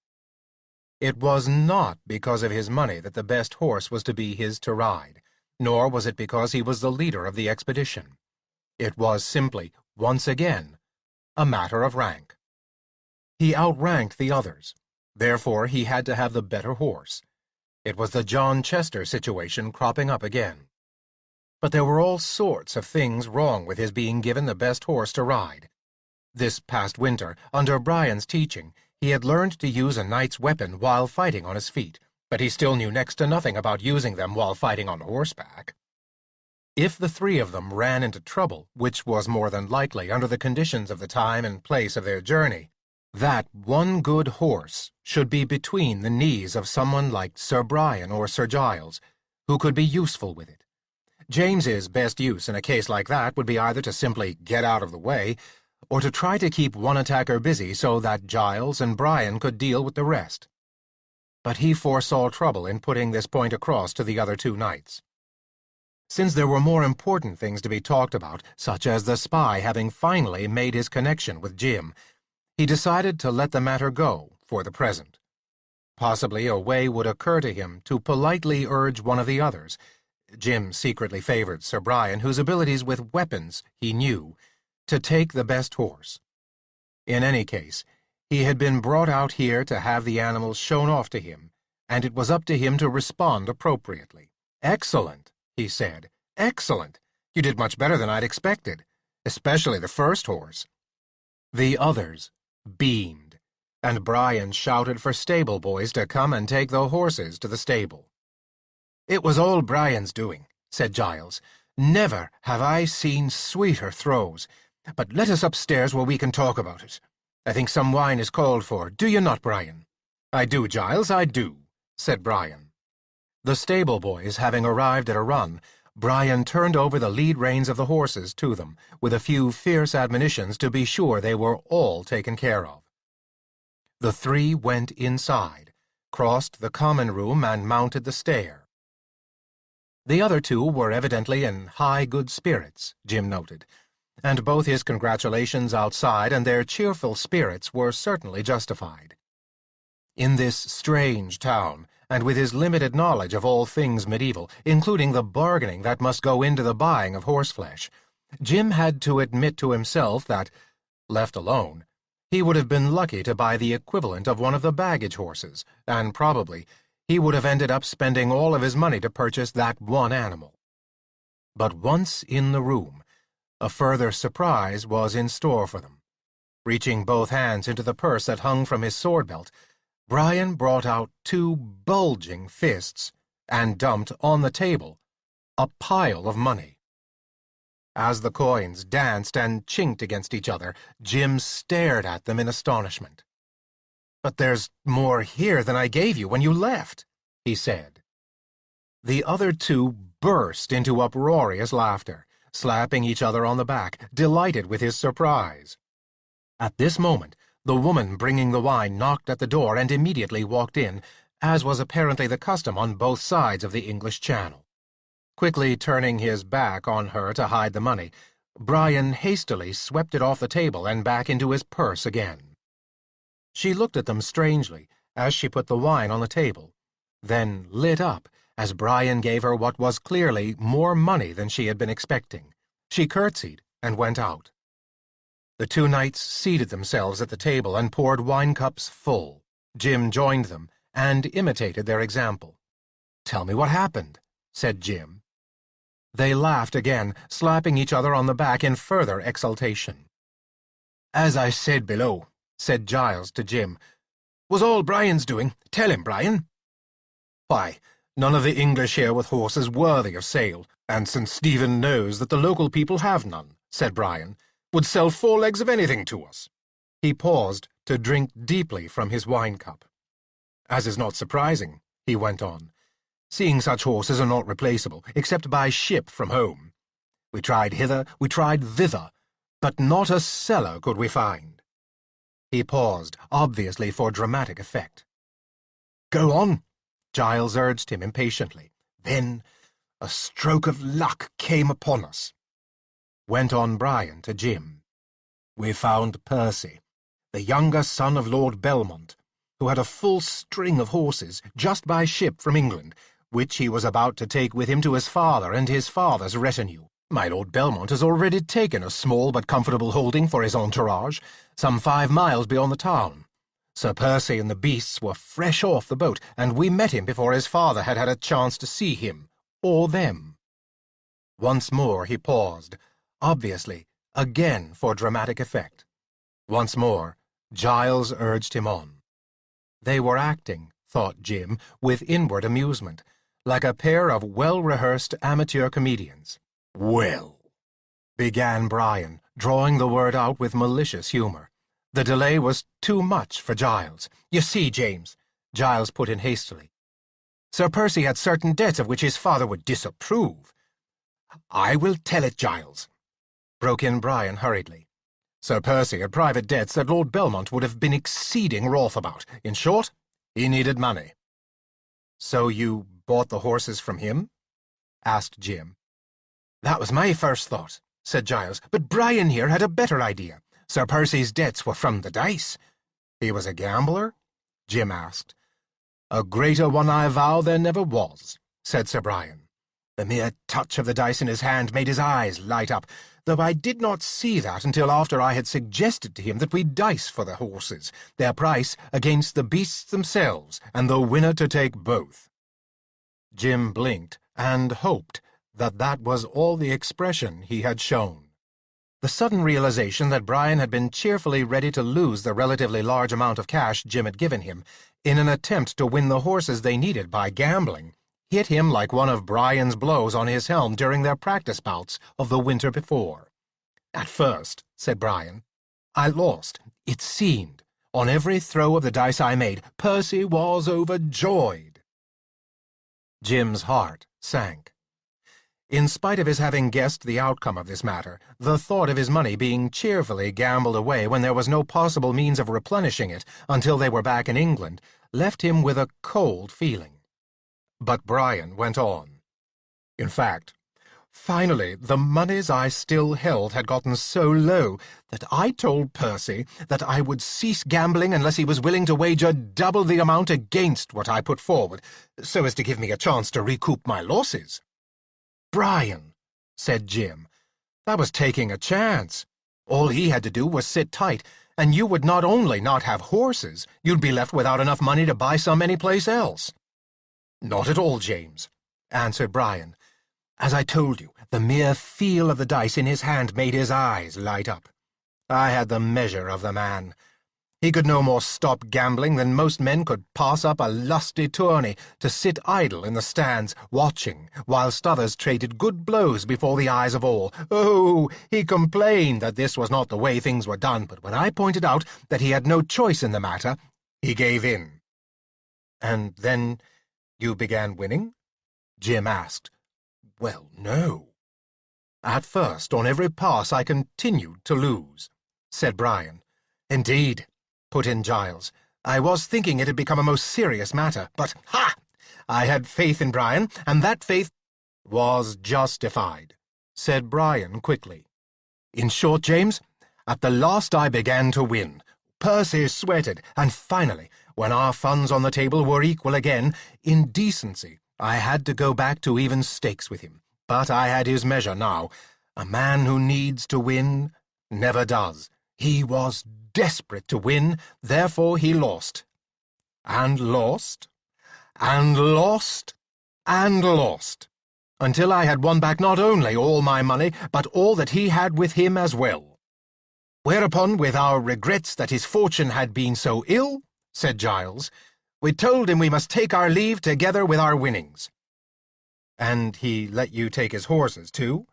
It was not because of his money that the best horse was to be his to ride, nor was it because he was the leader of the expedition. It was simply, once again, a matter of rank. He outranked the others, therefore he had to have the better horse. It was the John Chester situation cropping up again. But there were all sorts of things wrong with his being given the best horse to ride. This past winter, under Brian's teaching, he had learned to use a knight's weapon while fighting on his feet, but he still knew next to nothing about using them while fighting on horseback. If the 3 of them ran into trouble, which was more than likely under the conditions of the time and place of their journey, that one good horse should be between the knees of someone like Sir Brian or Sir Giles, who could be useful with it. James's best use in a case like that would be either to simply get out of the way, or to try to keep one attacker busy so that Giles and Brian could deal with the rest. But he foresaw trouble in putting this point across to the other 2 knights. Since there were more important things to be talked about, such as the spy having finally made his connection with Jim, he decided to let the matter go for the present. Possibly a way would occur to him to politely urge one of the others. Jim secretly favored Sir Brian, whose abilities with weapons he knew, to take the best horse. In any case, he had been brought out here to have the animals shown off to him, and it was up to him to respond appropriately. "Excellent," he said. "Excellent. You did much better than I'd expected, especially the first horse." The others beamed, and Brian shouted for stable boys to come and take the horses to the stable. "It was all Brian's doing," said Giles. "Never have I seen sweeter throws. But let us upstairs where we can talk about it. I think some wine is called for, do you not, Brian?" "I do, Giles, I do," said Brian. The stable boys having arrived at a run, Brian turned over the lead reins of the horses to them, with a few fierce admonitions to be sure they were all taken care of. The 3 went inside, crossed the common room, and mounted the stair. The other 2 were evidently in high good spirits, Jim noted, and both his congratulations outside and their cheerful spirits were certainly justified. In this strange town, and with his limited knowledge of all things medieval, including the bargaining that must go into the buying of horseflesh, Jim had to admit to himself that, left alone, he would have been lucky to buy the equivalent of one of the baggage horses, and probably he would have ended up spending all of his money to purchase that one animal. But once in the room, a further surprise was in store for them. Reaching both hands into the purse that hung from his sword-belt, Brian brought out 2 bulging fists and dumped on the table a pile of money. As the coins danced and chinked against each other, Jim stared at them in astonishment. "But there's more here than I gave you when you left," he said. The other two burst into uproarious laughter, slapping each other on the back, delighted with his surprise. At this moment, the woman bringing the wine knocked at the door and immediately walked in, as was apparently the custom on both sides of the English Channel. Quickly turning his back on her to hide the money, Brian hastily swept it off the table and back into his purse again. She looked at them strangely as she put the wine on the table, then lit up as Brian gave her what was clearly more money than she had been expecting. She curtsied and went out. The two knights seated themselves at the table and poured wine cups full. Jim joined them and imitated their example. "Tell me what happened," said Jim. They laughed again, slapping each other on the back in further exultation. "As I said below," said Giles to Jim, "was all Brian's doing. Tell him, Brian." "Why, none of the English here with horses worthy of sale, and since Stephen knows that the local people have none," said Brian, "would sell 4 legs of anything to us." He paused to drink deeply from his wine-cup. "As is not surprising," he went on, "seeing such horses are not replaceable, except by ship from home. We tried hither, we tried thither, but not a seller could we find." He paused, obviously for dramatic effect. "Go on," Giles urged him impatiently. "Then a stroke of luck came upon us," went on Brian to Jim. "We found Percy, the younger son of Lord Belmont, who had a full string of horses just by ship from England, which he was about to take with him to his father and his father's retinue. My Lord Belmont has already taken a small but comfortable holding for his entourage, some 5 miles beyond the town. Sir Percy and the beasts were fresh off the boat, and we met him before his father had had a chance to see him, or them." Once more he paused, obviously, again for dramatic effect. Once more, Giles urged him on. They were acting, thought Jim, with inward amusement, like a pair of well-rehearsed amateur comedians. "Well," began Brian, drawing the word out with malicious humor. The delay was too much for Giles. "You see, James," Giles put in hastily, "Sir Percy had certain debts of which his father would disapprove." "I will tell it, Giles," broke in Brian hurriedly. "Sir Percy had private debts that Lord Belmont would have been exceeding wroth about. In short, he needed money." "So you bought the horses from him?" asked Jim. "That was my first thought," said Giles, "but Brian here had a better idea. Sir Percy's debts were from the dice." "He was a gambler?" Jim asked. "A greater one, I vow, there never was," said Sir Brian. "The mere touch of the dice in his hand made his eyes light up, though I did not see that until after I had suggested to him that we dice for the horses, their price against the beasts themselves, and the winner to take both." Jim blinked and hoped that that was all the expression he had shown. The sudden realization that Brian had been cheerfully ready to lose the relatively large amount of cash Jim had given him in an attempt to win the horses they needed by gambling hit him like one of Brian's blows on his helm during their practice bouts of the winter before. "At first," said Brian, "I lost. It seemed. On every throw of the dice I made, Percy was overjoyed." Jim's heart sank. In spite of his having guessed the outcome of this matter, the thought of his money being cheerfully gambled away when there was no possible means of replenishing it until they were back in England left him with a cold feeling. But Brian went on. "In fact, finally, the moneys I still held had gotten so low that I told Percy that I would cease gambling unless he was willing to wager double the amount against what I put forward, so as to give me a chance to recoup my losses." "Brian," said Jim, "that was taking a chance. All he had to do was sit tight, and you would not only not have horses, you'd be left without enough money to buy some anyplace else." "Not at all, James," answered Brian. "As I told you, the mere feel of the dice in his hand made his eyes light up. I had the measure of the man. He could no more stop gambling than most men could pass up a lusty tourney to sit idle in the stands watching, whilst others traded good blows before the eyes of all. Oh, he complained that this was not the way things were done, but when I pointed out that he had no choice in the matter, he gave in. And then you began winning? Jim asked. Well, no. At first, on every pass, I continued to lose, said Brian. Indeed, put in Giles. I was thinking it had become a most serious matter, but, ha! I had faith in Brian, and that faith was justified, said Brian quickly. In short, James, at the last I began to win. Percy sweated, and finally, when our funds on the table were equal again, in decency, I had to go back to even stakes with him. But I had his measure now. A man who needs to win never does. He was desperate to win, therefore he lost. And lost, and lost, and lost, until I had won back not only all my money, but all that he had with him as well. Whereupon, with our regrets that his fortune had been so ill, said Giles, we told him we must take our leave together with our winnings. And he let you take his horses, too?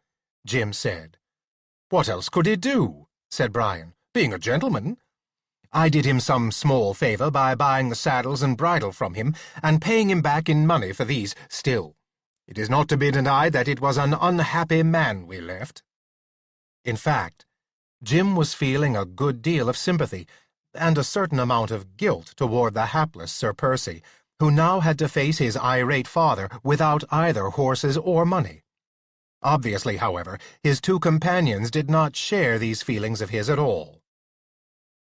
Jim said. What else could he do? Said Brian. Being a gentleman. I did him some small favour by buying the saddles and bridle from him, and paying him back in money for these. Still, it is not to be denied that it was an unhappy man we left. In fact, Jim was feeling a good deal of sympathy, and a certain amount of guilt toward the hapless Sir Percy, who now had to face his irate father without either horses or money. Obviously, however, his two companions did not share these feelings of his at all.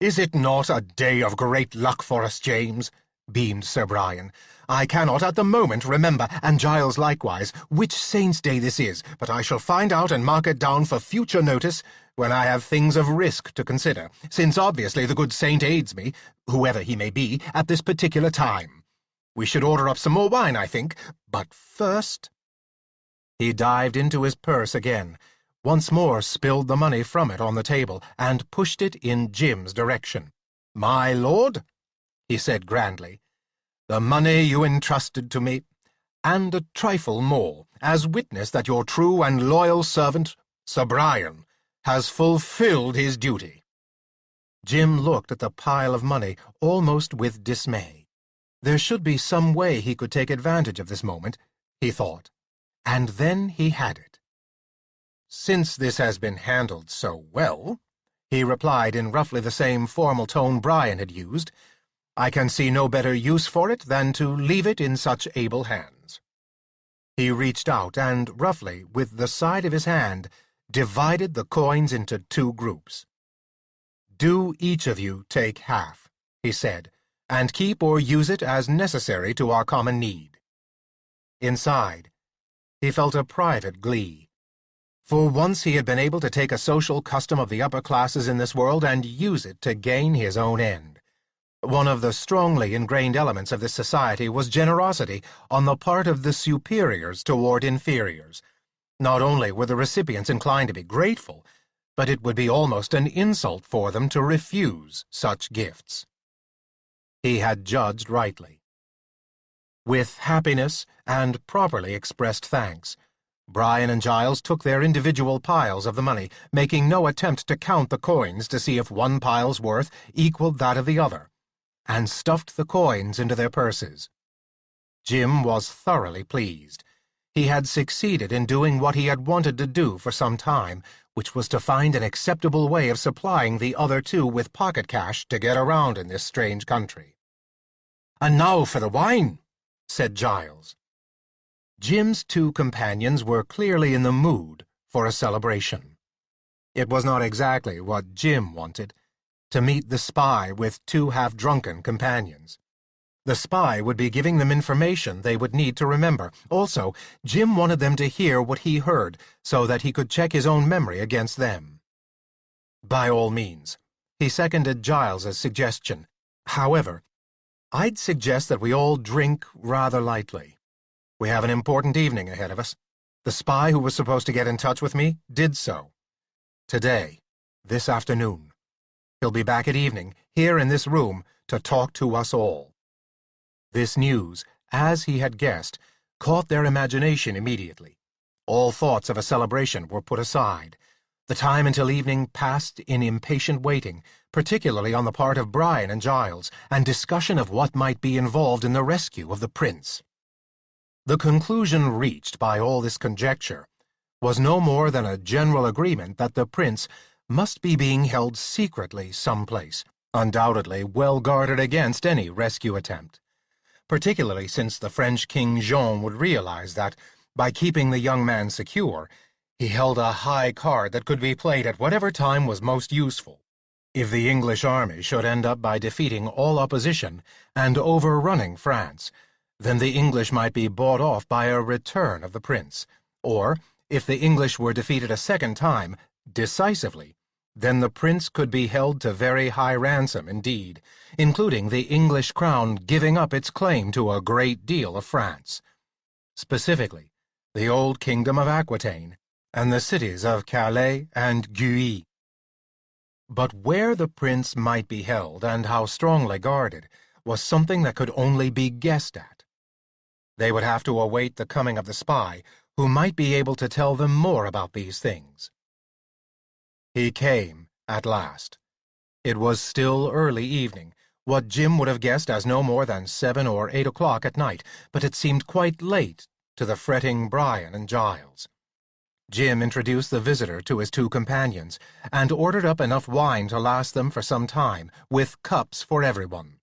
"Is it not a day of great luck for us, James?" beamed Sir Brian. "I cannot at the moment remember, and Giles likewise, which saint's day this is, but I shall find out and mark it down for future notice when I have things of risk to consider, since obviously the good saint aids me, whoever he may be, at this particular time. We should order up some more wine, I think, but first—" He dived into his purse again, once more spilled the money from it on the table, and pushed it in Jim's direction. "My lord," he said grandly, "the money you entrusted to me, and a trifle more, as witness that your true and loyal servant, Sir Brian, has fulfilled his duty." Jim looked at the pile of money almost with dismay. There should be some way he could take advantage of this moment, he thought, and then he had it. "Since this has been handled so well," he replied in roughly the same formal tone Brian had used, "I can see no better use for it than to leave it in such able hands." He reached out and, roughly, with the side of his hand, divided the coins into two groups. "Do each of you take half," he said, "and keep or use it as necessary to our common need." Inside, he felt a private glee. For once he had been able to take a social custom of the upper classes in this world and use it to gain his own end. One of the strongly ingrained elements of this society was generosity on the part of the superiors toward inferiors. Not only were the recipients inclined to be grateful, but it would be almost an insult for them to refuse such gifts. He had judged rightly. With happiness and properly expressed thanks, Brian and Giles took their individual piles of the money, making no attempt to count the coins to see if one pile's worth equaled that of the other, and stuffed the coins into their purses. Jim was thoroughly pleased. He had succeeded in doing what he had wanted to do for some time, which was to find an acceptable way of supplying the other two with pocket cash to get around in this strange country. "And now for the wine," said Giles. Jim's two companions were clearly in the mood for a celebration. It was not exactly what Jim wanted, to meet the spy with two half-drunken companions. The spy would be giving them information they would need to remember. Also, Jim wanted them to hear what he heard so that he could check his own memory against them. By all means, he seconded Giles's suggestion. However, I'd suggest that we all drink rather lightly. We have an important evening ahead of us. The spy who was supposed to get in touch with me did so. Today, this afternoon. He'll be back at evening, here in this room, to talk to us all." This news, as he had guessed, caught their imagination immediately. All thoughts of a celebration were put aside. The time until evening passed in impatient waiting, particularly on the part of Brian and Giles, and discussion of what might be involved in the rescue of the prince. The conclusion reached by all this conjecture was no more than a general agreement that the prince must be being held secretly someplace, undoubtedly well guarded against any rescue attempt, particularly since the French King Jean would realize that, by keeping the young man secure, he held a high card that could be played at whatever time was most useful. If the English army should end up by defeating all opposition and overrunning France, then the English might be bought off by a return of the prince, or, if the English were defeated a second time, decisively, then the prince could be held to very high ransom indeed, including the English crown giving up its claim to a great deal of France. Specifically, the old kingdom of Aquitaine, and the cities of Calais and Guy. But where the prince might be held and how strongly guarded was something that could only be guessed at. They would have to await the coming of the spy, who might be able to tell them more about these things. He came at last. It was still early evening, what Jim would have guessed as no more than 7 or 8 o'clock at night, but it seemed quite late to the fretting Brian and Giles. Jim introduced the visitor to his 2 companions, and ordered up enough wine to last them for some time, with cups for everyone.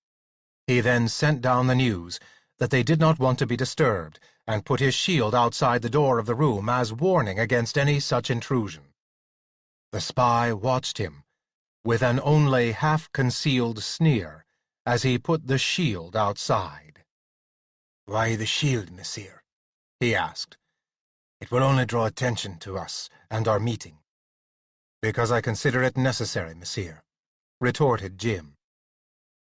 He then sent down the news that they did not want to be disturbed, and put his shield outside the door of the room as warning against any such intrusion. The spy watched him, with an only half-concealed sneer, as he put the shield outside. "Why the shield, monsieur?" he asked. "It will only draw attention to us and our meeting." "Because I consider it necessary, monsieur," retorted Jim.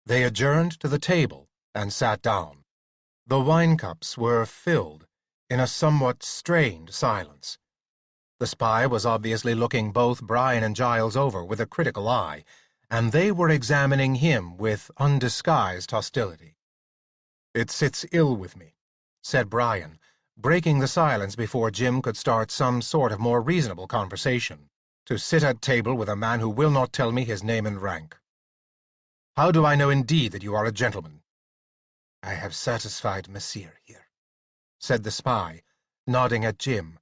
They adjourned to the table and sat down. The wine cups were filled in a somewhat strained silence. The spy was obviously looking both Brian and Giles over with a critical eye, and they were examining him with undisguised hostility. "It sits ill with me," said Brian, breaking the silence before Jim could start some sort of more reasonable conversation, "to sit at table with a man who will not tell me his name and rank. How do I know indeed that you are a gentleman?" "I have satisfied monsieur here," said the spy, nodding at Jim,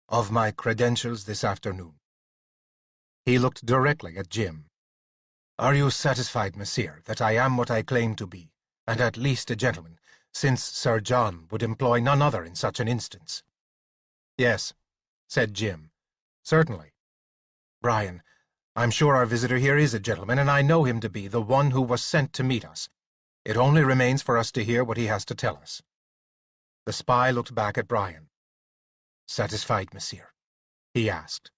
"of my credentials this afternoon." He looked directly at Jim. "Are you satisfied, monsieur, that I am what I claim to be, and at least a gentleman, since Sir John would employ none other in such an instance?" "Yes," said Jim. "Certainly. Brian, I'm sure our visitor here is a gentleman, and I know him to be the one who was sent to meet us. It only remains for us to hear what he has to tell us." The spy looked back at Brian. "Satisfied, monsieur?" he asked.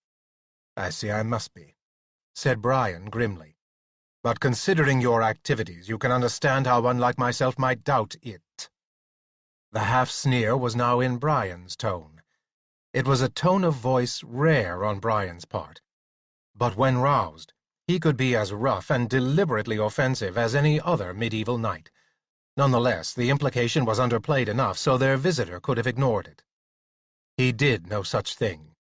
"I see I must be," said Brian grimly. "But considering your activities, you can understand how one like myself might doubt it." The half-sneer was now in Brian's tone. It was a tone of voice rare on Brian's part. But when roused, he could be as rough and deliberately offensive as any other medieval knight. Nonetheless, the implication was underplayed enough so their visitor could have ignored it. He did no such thing.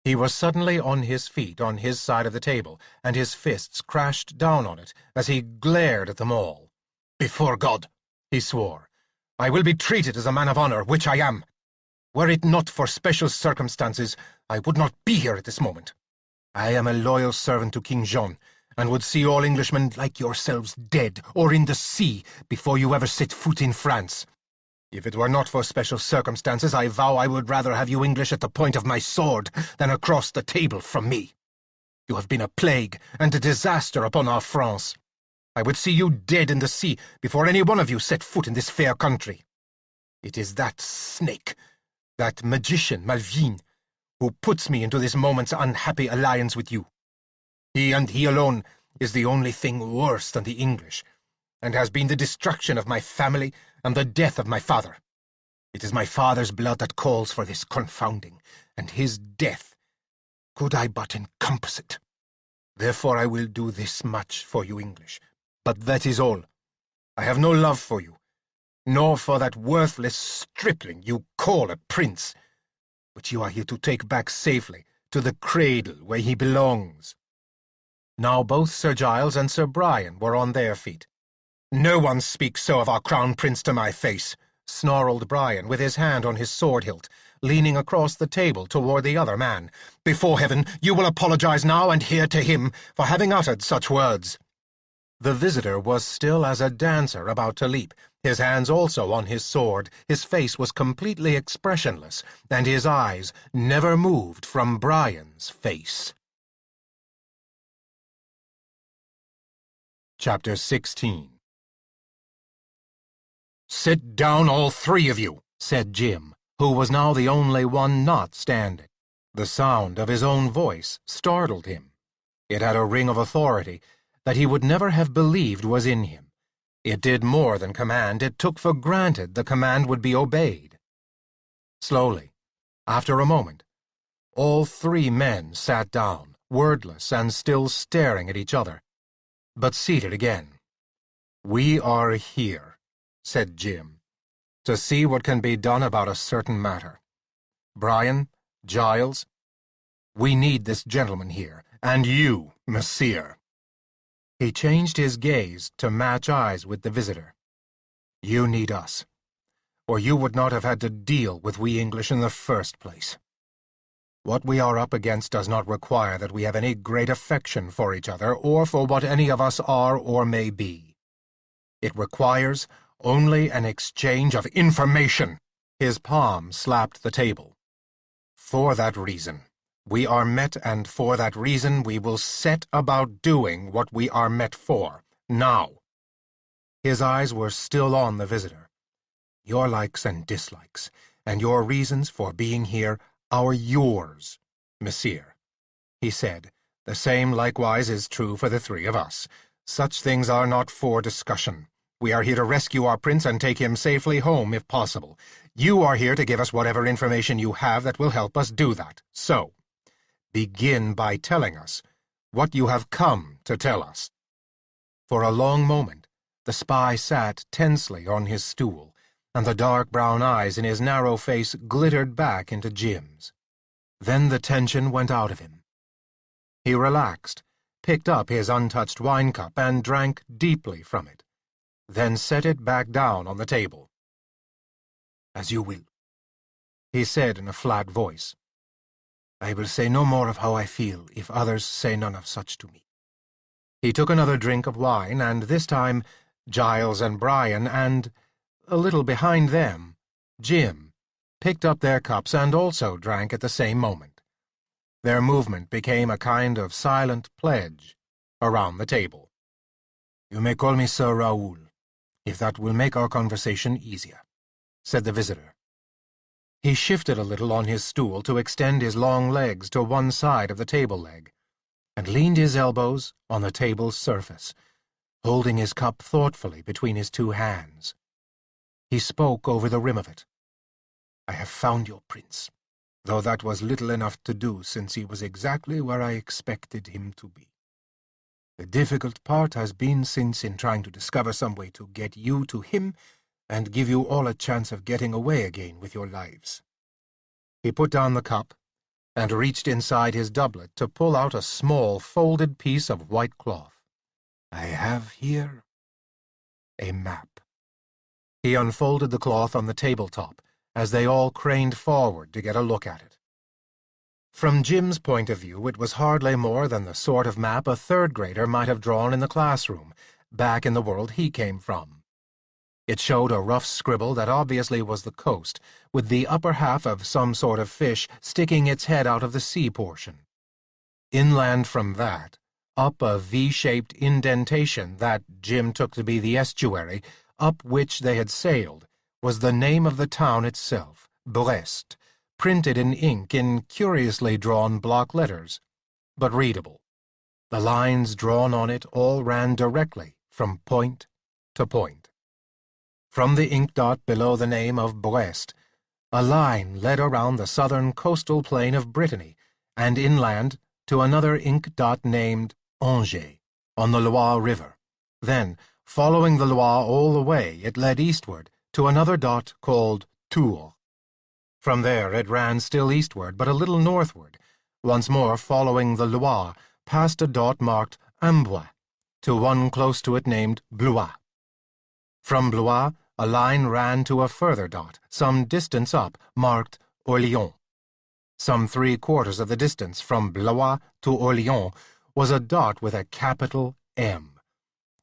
He was suddenly on his feet on his side of the table, and his fists crashed down on it as he glared at them all. "Before God," he swore, "I will be treated as a man of honor, which I am. Were it not for special circumstances, I would not be here at this moment. I am a loyal servant to King John, and would see all Englishmen like yourselves dead or in the sea before you ever set foot in France. If it were not for special circumstances, I vow I would rather have you English at the point of my sword than across the table from me. You have been a plague and a disaster upon our France. I would see you dead in the sea before any one of you set foot in this fair country. It is that snake, that magician Malvine, who puts me into this moment's unhappy alliance with you. He and he alone is the only thing worse than the English, and has been the destruction of my family and the death of my father. It is my father's blood that calls for this confounding, and his death, could I but encompass it." Therefore I will do this much for you English, but that is all. I have no love for you, nor for that worthless stripling you call a prince, which you are here to take back safely to the cradle where he belongs." Now both Sir Giles and Sir Brian were on their feet. "No one speaks so of our crown prince to my face," snarled Brian, with his hand on his sword hilt, leaning across the table toward the other man. "Before heaven, you will apologize now and here to him for having uttered such words." The visitor was still as a dancer about to leap, his hands also on his sword. His face was completely expressionless, and his eyes never moved from Brian's face. Chapter 16. "Sit down, all three of you," said Jim, who was now the only one not standing. The sound of his own voice startled him. It had a ring of authority that he would never have believed was in him. It did more than command, it took for granted the command would be obeyed. Slowly, after a moment, all three men sat down, wordless and still staring at each other, but seated again. "We are here," said Jim, "to see what can be done about a certain matter. Brian, Giles, we need this gentleman here, and you, Monsieur." He changed his gaze to match eyes with the visitor. "You need us, or you would not have had to deal with we English in the first place. What we are up against does not require that we have any great affection for each other or for what any of us are or may be. It requires only an exchange of information." His palm slapped the table. "For that reason, we are met, and for that reason we will set about doing what we are met for, now." His eyes were still on the visitor. "Your likes and dislikes, and your reasons for being here, are yours, Monsieur," he said. "The same likewise is true for the three of us. Such things are not for discussion. We are here to rescue our prince and take him safely home if possible. You are here to give us whatever information you have that will help us do that. So, begin by telling us what you have come to tell us." For a long moment, the spy sat tensely on his stool, and the dark brown eyes in his narrow face glittered back into Jim's. Then the tension went out of him. He relaxed, picked up his untouched wine cup and drank deeply from it, then set it back down on the table. "As you will," he said in a flat voice. "I will say no more of how I feel if others say none of such to me." He took another drink of wine, and this time Giles and Brian, and, a little behind them, Jim, picked up their cups and also drank at the same moment. Their movement became a kind of silent pledge around the table. "You may call me Sir Raoul, if that will make our conversation easier," said the visitor. He shifted a little on his stool to extend his long legs to one side of the table leg, and leaned his elbows on the table's surface, holding his cup thoughtfully between his two hands. He spoke over the rim of it. "I have found your prince, though that was little enough to do since he was exactly where I expected him to be. The difficult part has been since in trying to discover some way to get you to him and give you all a chance of getting away again with your lives." He put down the cup and reached inside his doublet to pull out a small folded piece of white cloth. "I have here a map." He unfolded the cloth on the tabletop as they all craned forward to get a look at it. From Jim's point of view, it was hardly more than the sort of map a third grader might have drawn in the classroom, back in the world he came from. It showed a rough scribble that obviously was the coast, with the upper half of some sort of fish sticking its head out of the sea portion. Inland from that, up a V-shaped indentation that Jim took to be the estuary, up which they had sailed, was the name of the town itself, Brest, printed in ink in curiously drawn block letters, but readable. The lines drawn on it all ran directly from point to point. From the ink dot below the name of Brest, a line led around the southern coastal plain of Brittany and inland to another ink dot named Angers, on the Loire River. Then, following the Loire all the way, it led eastward to another dot called Tours. From there it ran still eastward, but a little northward, once more following the Loire, past a dot marked Amboise, to one close to it named Blois. From Blois, a line ran to a further dot, some distance up, marked Orléans. Some 3/4 of the distance from Blois to Orléans was a dot with a capital M,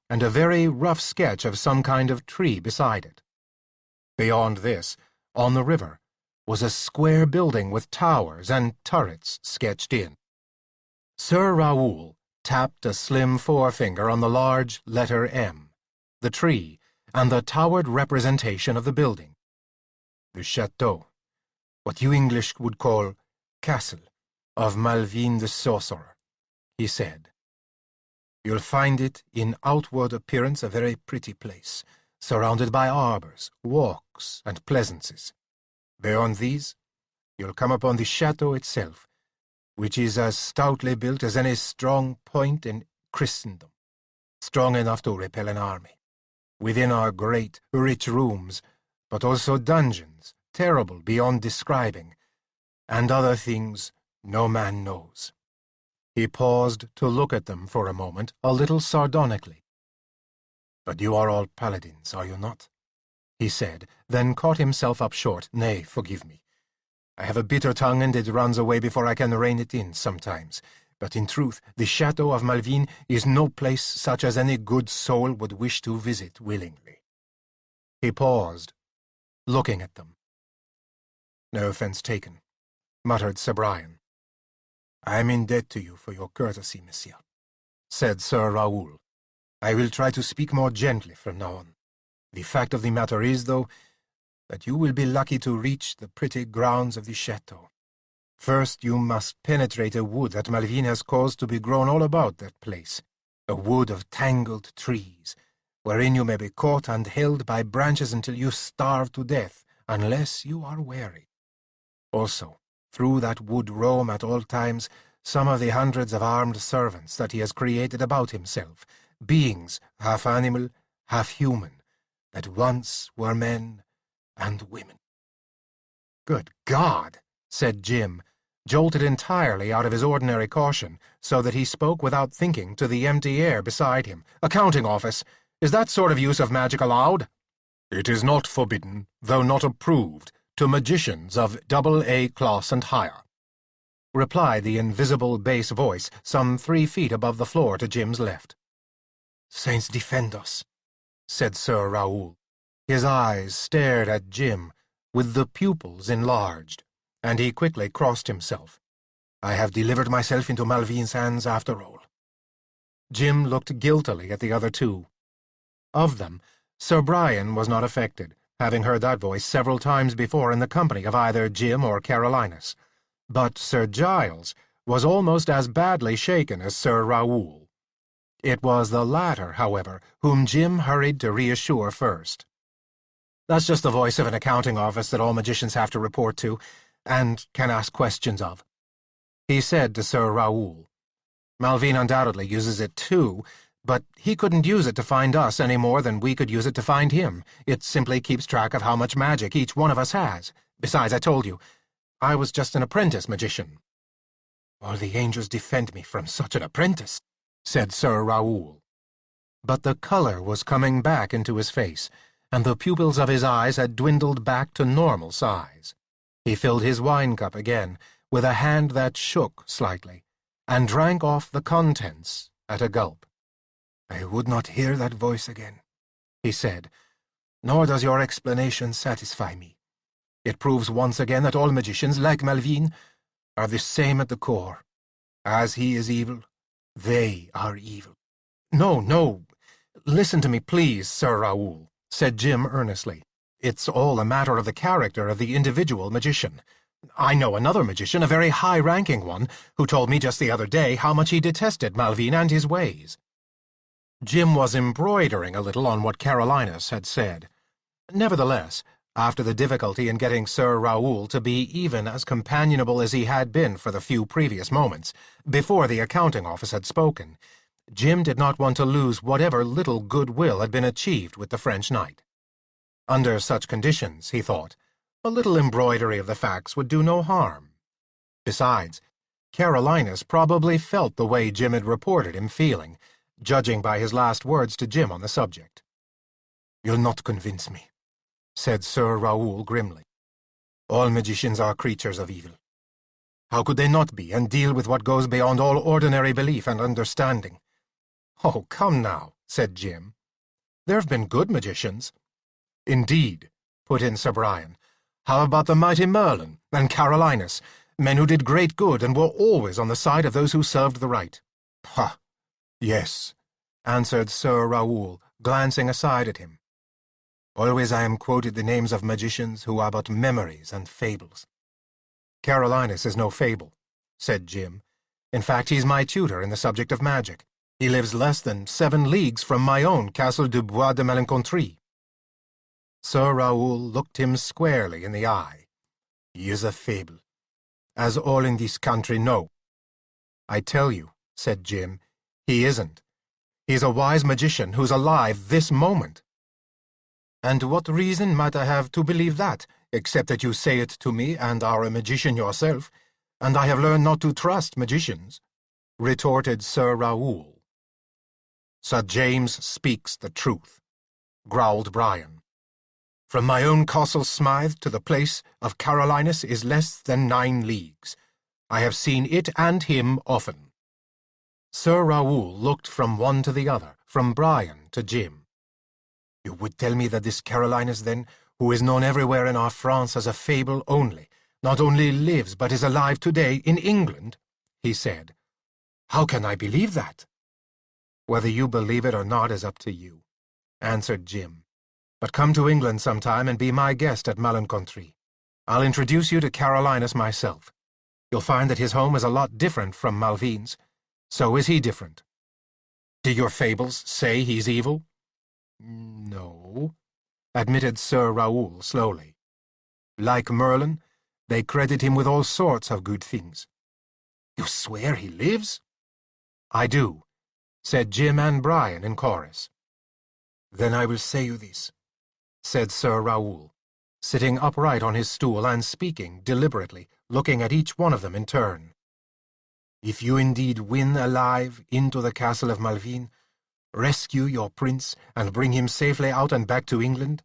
and a very rough sketch of some kind of tree beside it. Beyond this, on the river, was a square building with towers and turrets sketched in. Sir Raoul tapped a slim forefinger on the large letter M, the tree, and the towered representation of the building. The château, what you English would call castle, of Malvine the sorcerer, he said. You'll find it in outward appearance a very pretty place, surrounded by arbours, walks, and pleasances. Beyond these, you'll come upon the château itself, which is as stoutly built as any strong point in Christendom, strong enough to repel an army. Within are great, rich rooms, but also dungeons, terrible beyond describing, and other things no man knows. He paused to look at them for a moment, a little sardonically. But you are all paladins, are you not? He said, then caught himself up short. Nay, forgive me. I have a bitter tongue, and it runs away before I can rein it in sometimes. But in truth, the château of Malvine is no place such as any good soul would wish to visit willingly. He paused, looking at them. No offence taken, muttered Sir Brian. I am in debt to you for your courtesy, monsieur, said Sir Raoul. I will try to speak more gently from now on. The fact of the matter is, though, that you will be lucky to reach the pretty grounds of the château. First, you must penetrate a wood that Malvine has caused to be grown all about that place, a wood of tangled trees, wherein you may be caught and held by branches until you starve to death, unless you are wary. Also, through that wood roam at all times some of the hundreds of armed servants that he has created about himself, beings half animal, half human, that once were men and women. Good God, said Jim, jolted entirely out of his ordinary caution, so that he spoke without thinking to the empty air beside him. A counting office. Is that sort of use of magic allowed? It is not forbidden, though not approved, to magicians of AA class and higher, replied the invisible bass voice some 3 feet above the floor to Jim's left. Saints defend us, said Sir Raoul. His eyes stared at Jim, with the pupils enlarged, and he quickly crossed himself. I have delivered myself into Malvine's hands after all. Jim looked guiltily at the other two. Of them, Sir Brian was not affected, having heard that voice several times before in the company of either Jim or Carolinus. But Sir Giles was almost as badly shaken as Sir Raoul. It was the latter, however, whom Jim hurried to reassure first. That's just the voice of an accounting office that all magicians have to report to, and can ask questions of, he said to Sir Raoul. Malvine undoubtedly uses it too, but he couldn't use it to find us any more than we could use it to find him. It simply keeps track of how much magic each one of us has. Besides, I told you, I was just an apprentice magician. All the angels defend me from such an apprentice, said Sir Raoul. But the colour was coming back into his face, and the pupils of his eyes had dwindled back to normal size. He filled his wine-cup again, with a hand that shook slightly, and drank off the contents at a gulp. I would not hear that voice again, he said, nor does your explanation satisfy me. It proves once again that all magicians, like Malvine, are the same at the core. As he is evil, they are evil. No, no, listen to me, please, Sir Raoul, said Jim earnestly. It's all a matter of the character of the individual magician. I know another magician, a very high-ranking one, who told me just the other day how much he detested Malvine and his ways. Jim was embroidering a little on what Carolinus had said. Nevertheless, after the difficulty in getting Sir Raoul to be even as companionable as he had been for the few previous moments, before the accounting office had spoken, Jim did not want to lose whatever little goodwill had been achieved with the French knight. Under such conditions, he thought, a little embroidery of the facts would do no harm. Besides, Carolinus probably felt the way Jim had reported him feeling, judging by his last words to Jim on the subject. "You'll not convince me," said Sir Raoul grimly. "All magicians are creatures of evil. How could they not be, and deal with what goes beyond all ordinary belief and understanding?" "Oh, come now," said Jim. "There have been good magicians." "Indeed," put in Sir Brian. "How about the mighty Merlin and Carolinus, men who did great good and were always on the side of those who served the right?" "Ha! Yes," answered Sir Raoul, glancing aside at him. "Always I am quoted the names of magicians who are but memories and fables." "Carolinus is no fable," said Jim. "In fact, he's my tutor in the subject of magic. He lives less than 7 leagues from my own Castle du Bois de Malencontrie." Sir Raoul looked him squarely in the eye. "He is a fable, as all in this country know." "I tell you," said Jim, "he isn't. He's a wise magician who's alive this moment." "And what reason might I have to believe that, except that you say it to me and are a magician yourself, and I have learned not to trust magicians?" retorted Sir Raoul. "Sir James speaks the truth," growled Brian. "From my own castle Smythe to the place of Carolinus is less than 9 leagues. I have seen it and him often." Sir Raoul looked from one to the other, from Brian to Jim. "You would tell me that this Carolinus, then, who is known everywhere in our France as a fable only, not only lives but is alive today in England?" he said. "How can I believe that?" "Whether you believe it or not is up to you," answered Jim. "But come to England sometime and be my guest at Malencontrie. I'll introduce you to Carolinus myself. You'll find that his home is a lot different from Malvine's. So is he different." "Do your fables say he's evil?" "No," admitted Sir Raoul slowly. "Like Merlin, they credit him with all sorts of good things." "You swear he lives?" "I do," said Jim and Brian in chorus. "Then I will say you this," said Sir Raoul, sitting upright on his stool and speaking deliberately, looking at each one of them in turn. "If you indeed win alive into the castle of Malvine, rescue your prince, and bring him safely out and back to England,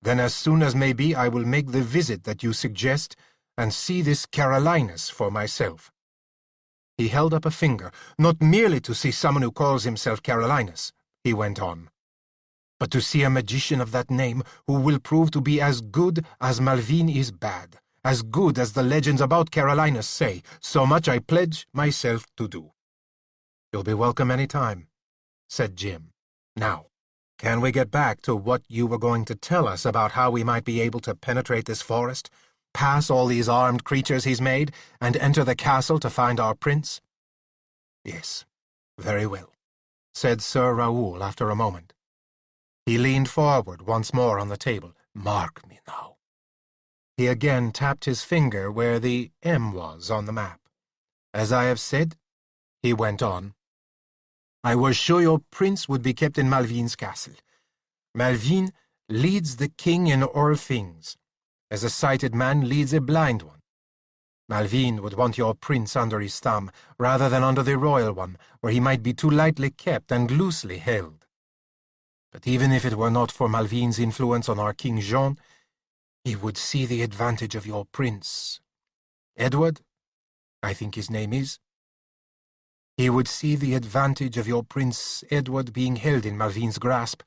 then as soon as may be I will make the visit that you suggest and see this Carolinus for myself." He held up a finger, "Not merely to see someone who calls himself Carolinus," he went on, "but to see a magician of that name who will prove to be as good as Malvine is bad, as good as the legends about Carolinus say. So much I pledge myself to do." "You'll be welcome any time," said Jim. "Now, can we get back to what you were going to tell us about how we might be able to penetrate this forest, pass all these armed creatures he's made, and enter the castle to find our prince?" "Yes, very well," said Sir Raoul after a moment. He leaned forward once more on the table. "Mark me now." He again tapped his finger where the M was on the map. "As I have said," he went on, "I was sure your prince would be kept in Malvine's castle. Malvine leads the king in all things, as a sighted man leads a blind one. Malvine would want your prince under his thumb, rather than under the royal one, where he might be too lightly kept and loosely held. But even if it were not for Malvine's influence on our King Jean, he would see the advantage of your prince. Edward, I think his name is. He would see the advantage of your Prince Edward being held in Malvine's grasp,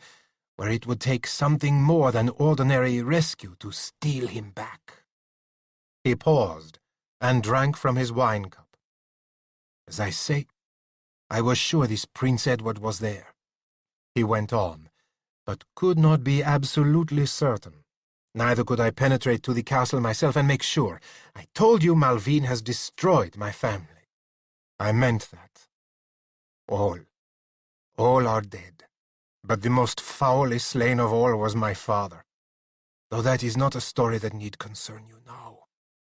where it would take something more than ordinary rescue to steal him back." He paused and drank from his wine-cup. "As I say, I was sure this Prince Edward was there," he went on, "but could not be absolutely certain. Neither could I penetrate to the castle myself and make sure. I told you Malvine has destroyed my family. I meant that. All are dead. But the most foully slain of all was my father. Though that is not a story that need concern you now.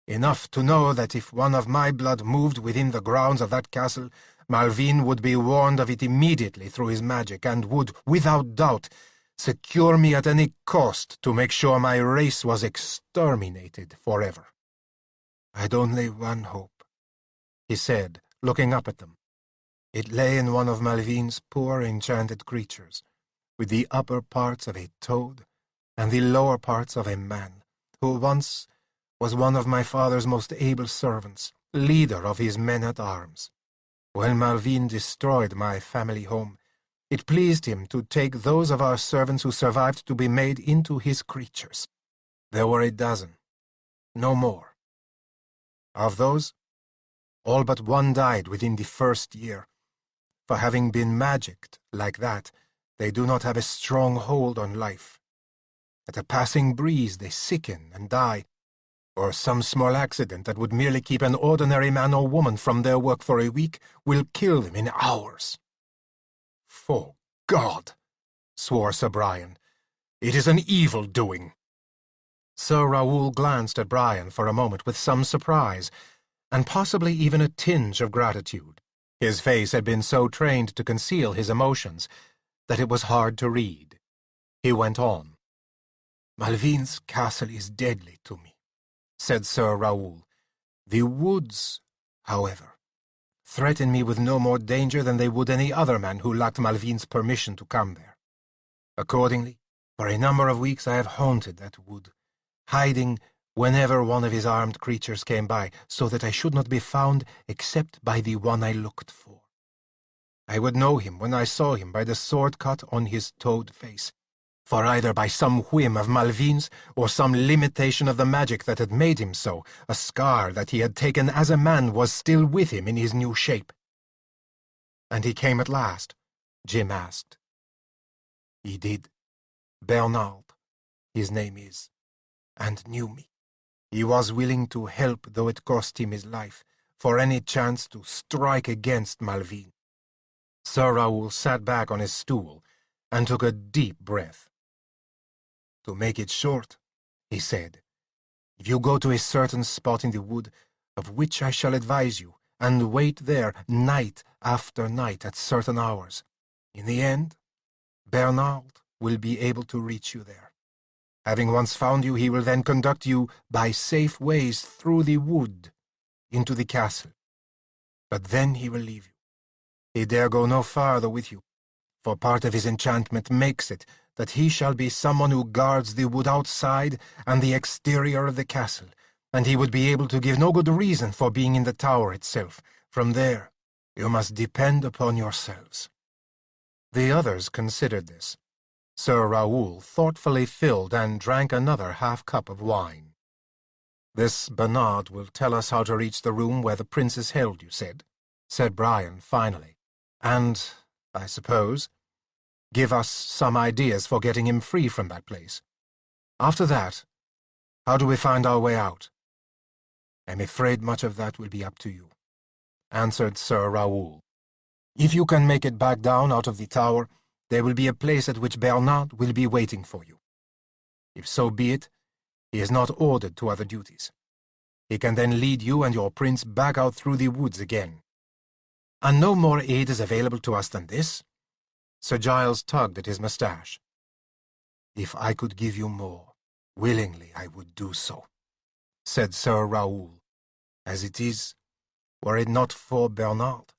Enough to know that if one of my blood moved within the grounds of that castle, Malvine would be warned of it immediately through his magic and would, without doubt, secure me at any cost to make sure my race was exterminated forever. "I'd only one hope," he said, looking up at them. "It lay in one of Malvine's poor enchanted creatures, with the upper parts of a toad and the lower parts of a man, who once was one of my father's most able servants, leader of his men-at-arms. When Malvine destroyed my family home, it pleased him to take those of our servants who survived to be made into his creatures. There were a dozen, no more. Of those, all but one died within the first year. For having been magicked like that, they do not have a strong hold on life. At a passing breeze they sicken and die, or some small accident that would merely keep an ordinary man or woman from their work for a week will kill them in hours." "For God," swore Sir Brian, "it is an evil doing." Sir Raoul glanced at Brian for a moment with some surprise, and possibly even a tinge of gratitude. His face had been so trained to conceal his emotions that it was hard to read. He went on. "Malvine's castle is deadly to me," said Sir Raoul. "The woods, however, threaten me with no more danger than they would any other man who lacked Malvine's permission to come there. Accordingly, for a number of weeks I have haunted that wood, hiding whenever one of his armed creatures came by, so that I should not be found except by the one I looked for. I would know him when I saw him by the sword cut on his toad face, for either by some whim of Malvine's or some limitation of the magic that had made him so, a scar that he had taken as a man was still with him in his new shape." "And he came at last?" Jim asked. "He did. Bernard, his name is, and knew me. He was willing to help, though it cost him his life, for any chance to strike against Malvine." Sir Raoul sat back on his stool and took a deep breath. "To make it short," he said, "if you go to a certain spot in the wood, of which I shall advise you, and wait there night after night at certain hours, in the end, Bernard will be able to reach you there. Having once found you, he will then conduct you by safe ways through the wood into the castle. But then he will leave you. He dare go no farther with you, for part of his enchantment makes it that he shall be someone who guards the wood outside and the exterior of the castle, and he would be able to give no good reason for being in the tower itself. From there, you must depend upon yourselves." The others considered this. Sir Raoul thoughtfully filled and drank another half-cup of wine. "This Bernard will tell us how to reach the room where the prince is held, you said Brian finally, "and, I suppose, give us some ideas for getting him free from that place. After that, how do we find our way out?" "I'm afraid much of that will be up to you," answered Sir Raoul. "If you can make it back down out of the tower, there will be a place at which Bernard will be waiting for you. If so be it, he is not ordered to other duties. He can then lead you and your prince back out through the woods again. And no more aid is available to us than this?" Sir Giles tugged at his moustache. "If I could give you more, willingly I would do so," said Sir Raoul. "As it is, were it not for Bernard,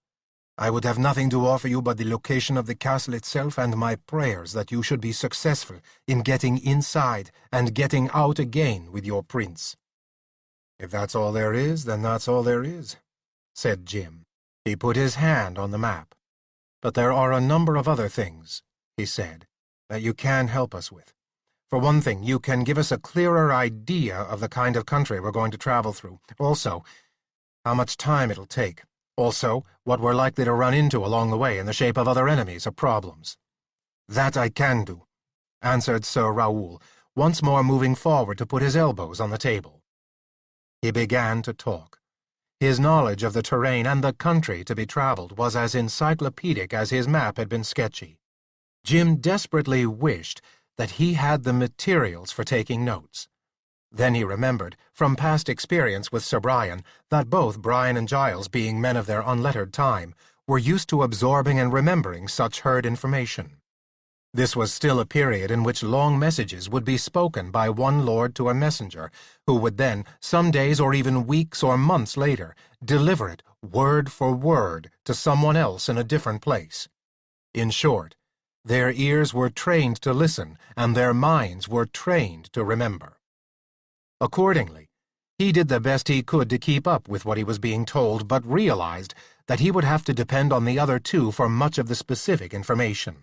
I would have nothing to offer you but the location of the castle itself and my prayers that you should be successful in getting inside and getting out again with your prince." "If that's all there is, then that's all there is," said Jim. He put his hand on the map. "But there are a number of other things," he said, "that you can help us with. For one thing, you can give us a clearer idea of the kind of country we're going to travel through. Also, how much time it'll take. Also, what we're likely to run into along the way in the shape of other enemies or problems." "That I can do," answered Sir Raoul, once more moving forward to put his elbows on the table. He began to talk. His knowledge of the terrain and the country to be traveled was as encyclopedic as his map had been sketchy. Jim desperately wished that he had the materials for taking notes. Then he remembered, from past experience with Sir Brian, that both Brian and Giles, being men of their unlettered time, were used to absorbing and remembering such heard information. This was still a period in which long messages would be spoken by one lord to a messenger, who would then, some days or even weeks or months later, deliver it word for word to someone else in a different place. In short, their ears were trained to listen, and their minds were trained to remember. Accordingly, he did the best he could to keep up with what he was being told, but realized that he would have to depend on the other two for much of the specific information.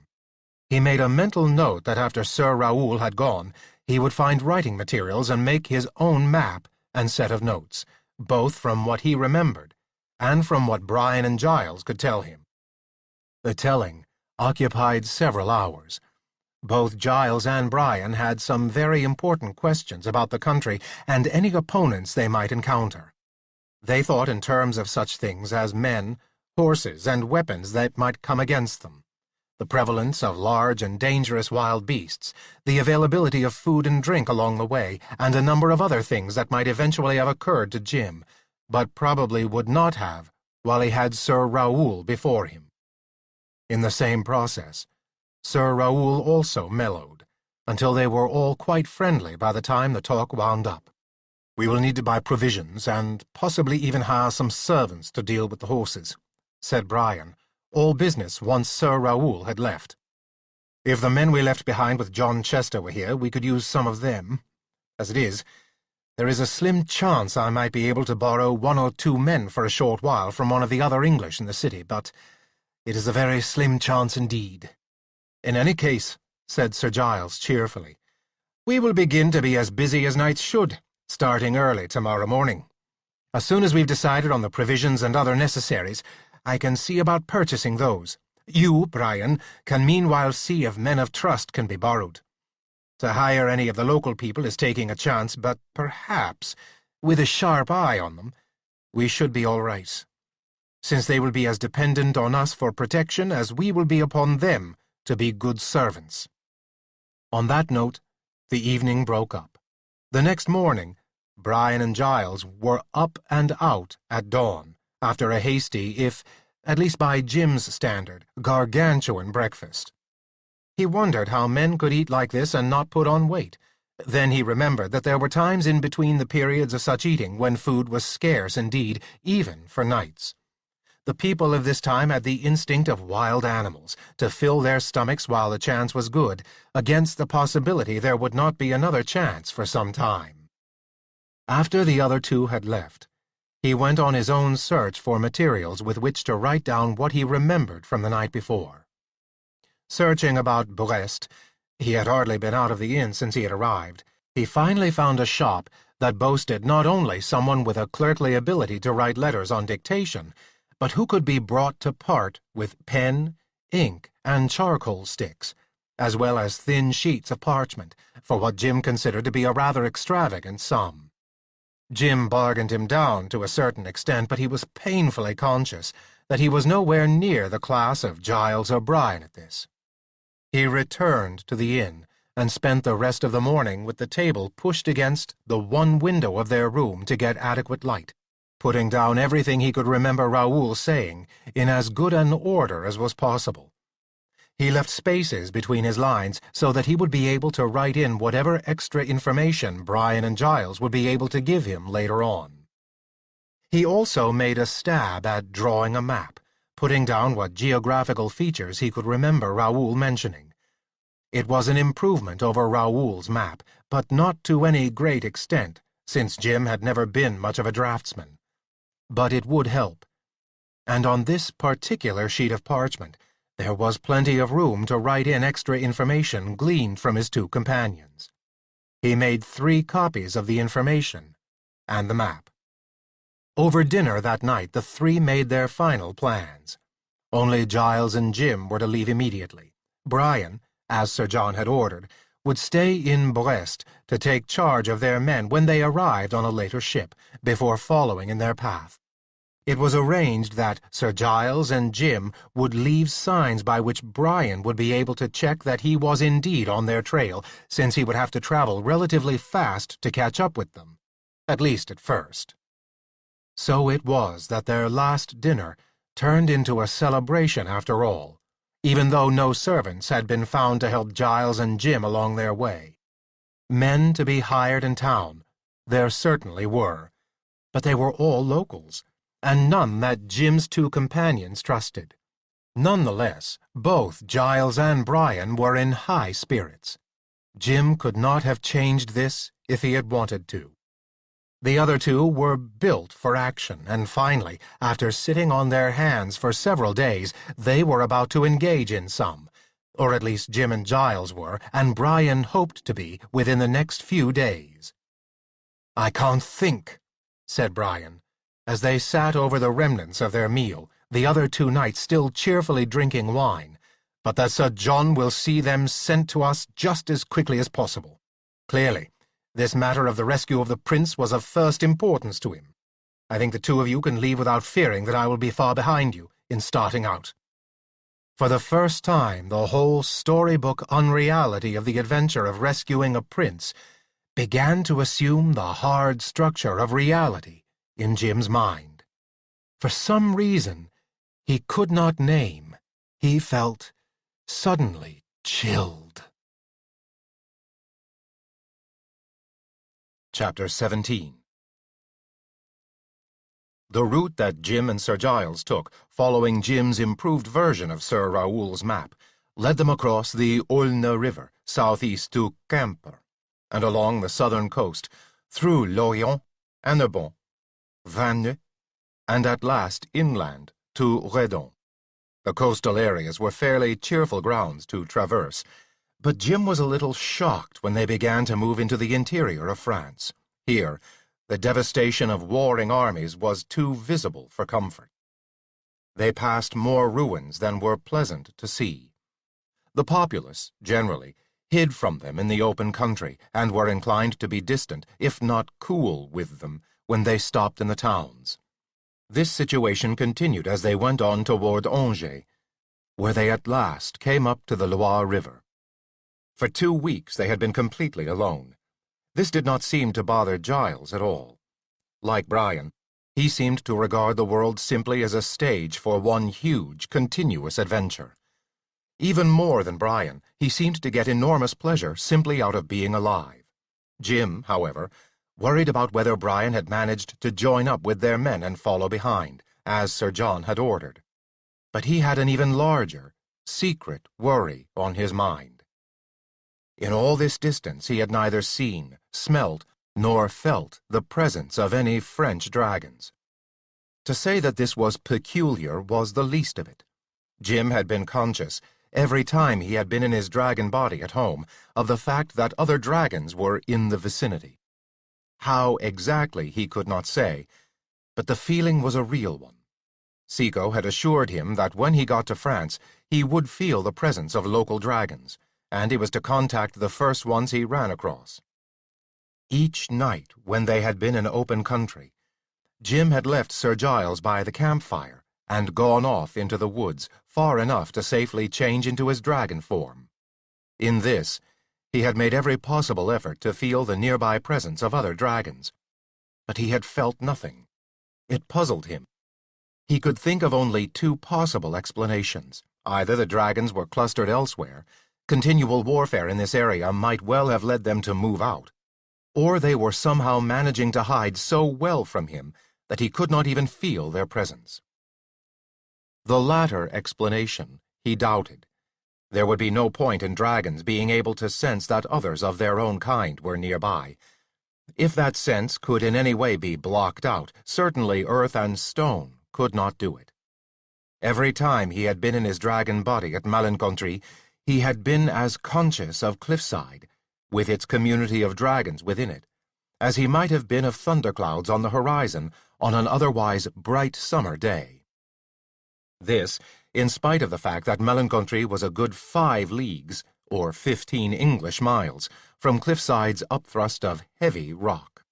He made a mental note that after Sir Raoul had gone, he would find writing materials and make his own map and set of notes, both from what he remembered and from what Brian and Giles could tell him. The telling occupied several hours. Both Giles and Brian had some very important questions about the country and any opponents they might encounter. They thought in terms of such things as men, horses, and weapons that might come against them, the prevalence of large and dangerous wild beasts, the availability of food and drink along the way, and a number of other things that might eventually have occurred to Jim, but probably would not have while he had Sir Raoul before him. In the same process, Sir Raoul also mellowed, until they were all quite friendly by the time the talk wound up. "We will need to buy provisions and possibly even hire some servants to deal with the horses," said Brian, all business once Sir Raoul had left. "If the men we left behind with John Chester were here, we could use some of them. As it is, there is a slim chance I might be able to borrow 1 or 2 men for a short while from one of the other English in the city, but it is a very slim chance indeed. In any case," said Sir Giles cheerfully, "we will begin to be as busy as knights should, starting early tomorrow morning. As soon as we've decided on the provisions and other necessaries, I can see about purchasing those. You, Brian, can meanwhile see if men of trust can be borrowed. To hire any of the local people is taking a chance, but perhaps, with a sharp eye on them, we should be all right, since they will be as dependent on us for protection as we will be upon them to be good servants." On that note, the evening broke up. The next morning, Brian and Giles were up and out at dawn, after a hasty, if, at least by Jim's standard, gargantuan breakfast. He wondered how men could eat like this and not put on weight. Then he remembered that there were times in between the periods of such eating when food was scarce indeed, even for knights. The people of this time had the instinct of wild animals, to fill their stomachs while the chance was good, against the possibility there would not be another chance for some time. After the other two had left, he went on his own search for materials with which to write down what he remembered from the night before. Searching about Brest, he had hardly been out of the inn since he had arrived, he finally found a shop that boasted not only someone with a clerkly ability to write letters on dictation, but who could be brought to part with pen, ink, and charcoal sticks, as well as thin sheets of parchment, for what Jim considered to be a rather extravagant sum. Jim bargained him down to a certain extent, but he was painfully conscious that he was nowhere near the class of Giles or Brian at this. He returned to the inn and spent the rest of the morning with the table pushed against the one window of their room to get adequate light, putting down everything he could remember Raoul saying in as good an order as was possible. He left spaces between his lines so that he would be able to write in whatever extra information Brian and Giles would be able to give him later on. He also made a stab at drawing a map, putting down what geographical features he could remember Raoul mentioning. It was an improvement over Raoul's map, but not to any great extent, since Jim had never been much of a draftsman. But it would help. And on this particular sheet of parchment, there was plenty of room to write in extra information gleaned from his two companions. He made 3 copies of the information and the map. Over dinner that night, the 3 made their final plans. Only Giles and Jim were to leave immediately. Brian, as Sir John had ordered, would stay in Brest to take charge of their men when they arrived on a later ship, before following in their path. It was arranged that Sir Giles and Jim would leave signs by which Brian would be able to check that he was indeed on their trail, since he would have to travel relatively fast to catch up with them, at least at first. So it was that their last dinner turned into a celebration after all, even though no servants had been found to help Giles and Jim along their way. Men to be hired in town, there certainly were, but they were all locals, and none that Jim's two companions trusted. Nonetheless, both Giles and Brian were in high spirits. Jim could not have changed this if he had wanted to. The other two were built for action, and finally, after sitting on their hands for several days, they were about to engage in some, or at least Jim and Giles were, and Brian hoped to be within the next few days. "I can't think," said Brian, as they sat over the remnants of their meal, the other 2 nights still cheerfully drinking wine, "but that Sir John will see them sent to us just as quickly as possible. Clearly, this matter of the rescue of the prince was of first importance to him. I think the 2 of you can leave without fearing that I will be far behind you in starting out." For the first time, the whole storybook unreality of the adventure of rescuing a prince began to assume the hard structure of reality in Jim's mind. For some reason he could not name, he felt suddenly chilled. Chapter 17. The route that Jim and Sir Giles took, following Jim's improved version of Sir Raoul's map, led them across the Aulne River, southeast to Quimper, and along the southern coast, through Lorient, Annebon, Vannes, and at last inland to Redon. The coastal areas were fairly cheerful grounds to traverse, but Jim was a little shocked when they began to move into the interior of France. Here, the devastation of warring armies was too visible for comfort. They passed more ruins than were pleasant to see. The populace, generally, hid from them in the open country and were inclined to be distant, if not cool, with them when they stopped in the towns. This situation continued as they went on toward Angers, where they at last came up to the Loire River. For 2 weeks they had been completely alone. This did not seem to bother Giles at all. Like Brian, he seemed to regard the world simply as a stage for one huge, continuous adventure. Even more than Brian, he seemed to get enormous pleasure simply out of being alive. Jim, however, worried about whether Brian had managed to join up with their men and follow behind, as Sir John had ordered. But he had an even larger, secret worry on his mind. In all this distance he had neither seen, smelt, nor felt the presence of any French dragons. To say that this was peculiar was the least of it. Jim had been conscious, every time he had been in his dragon body at home, of the fact that other dragons were in the vicinity. How exactly he could not say, but the feeling was a real one. Seco had assured him that when he got to France he would feel the presence of local dragons, and he was to contact the first ones he ran across. Each night, when they had been in open country, Jim had left Sir Giles by the campfire and gone off into the woods far enough to safely change into his dragon form. In this, he had made every possible effort to feel the nearby presence of other dragons, but he had felt nothing. It puzzled him. He could think of only 2 possible explanations. Either the dragons were clustered elsewhere, continual warfare in this area might well have led them to move out, or they were somehow managing to hide so well from him that he could not even feel their presence. The latter explanation he doubted. There would be no point in dragons being able to sense that others of their own kind were nearby. If that sense could in any way be blocked out, certainly earth and stone could not do it. Every time he had been in his dragon body at Malencontri, he had been as conscious of Cliffside, with its community of dragons within it, as he might have been of thunderclouds on the horizon on an otherwise bright summer day. This, in spite of the fact that Malencontri was a good 5 leagues, or 15 English miles, from Cliffside's upthrust of heavy rock.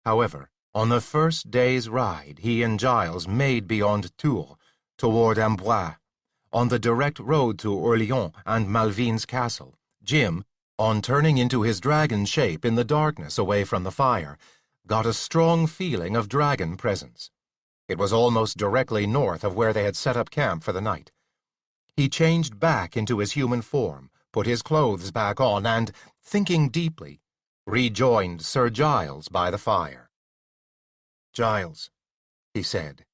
However, on the first day's ride he and Giles made beyond Tours, toward Amboise, on the direct road to Orléans and Malvine's castle, Jim, on turning into his dragon shape in the darkness away from the fire, got a strong feeling of dragon presence. It was almost directly north of where they had set up camp for the night. He changed back into his human form, put his clothes back on, and, thinking deeply, rejoined Sir Giles by the fire. "Giles," he said,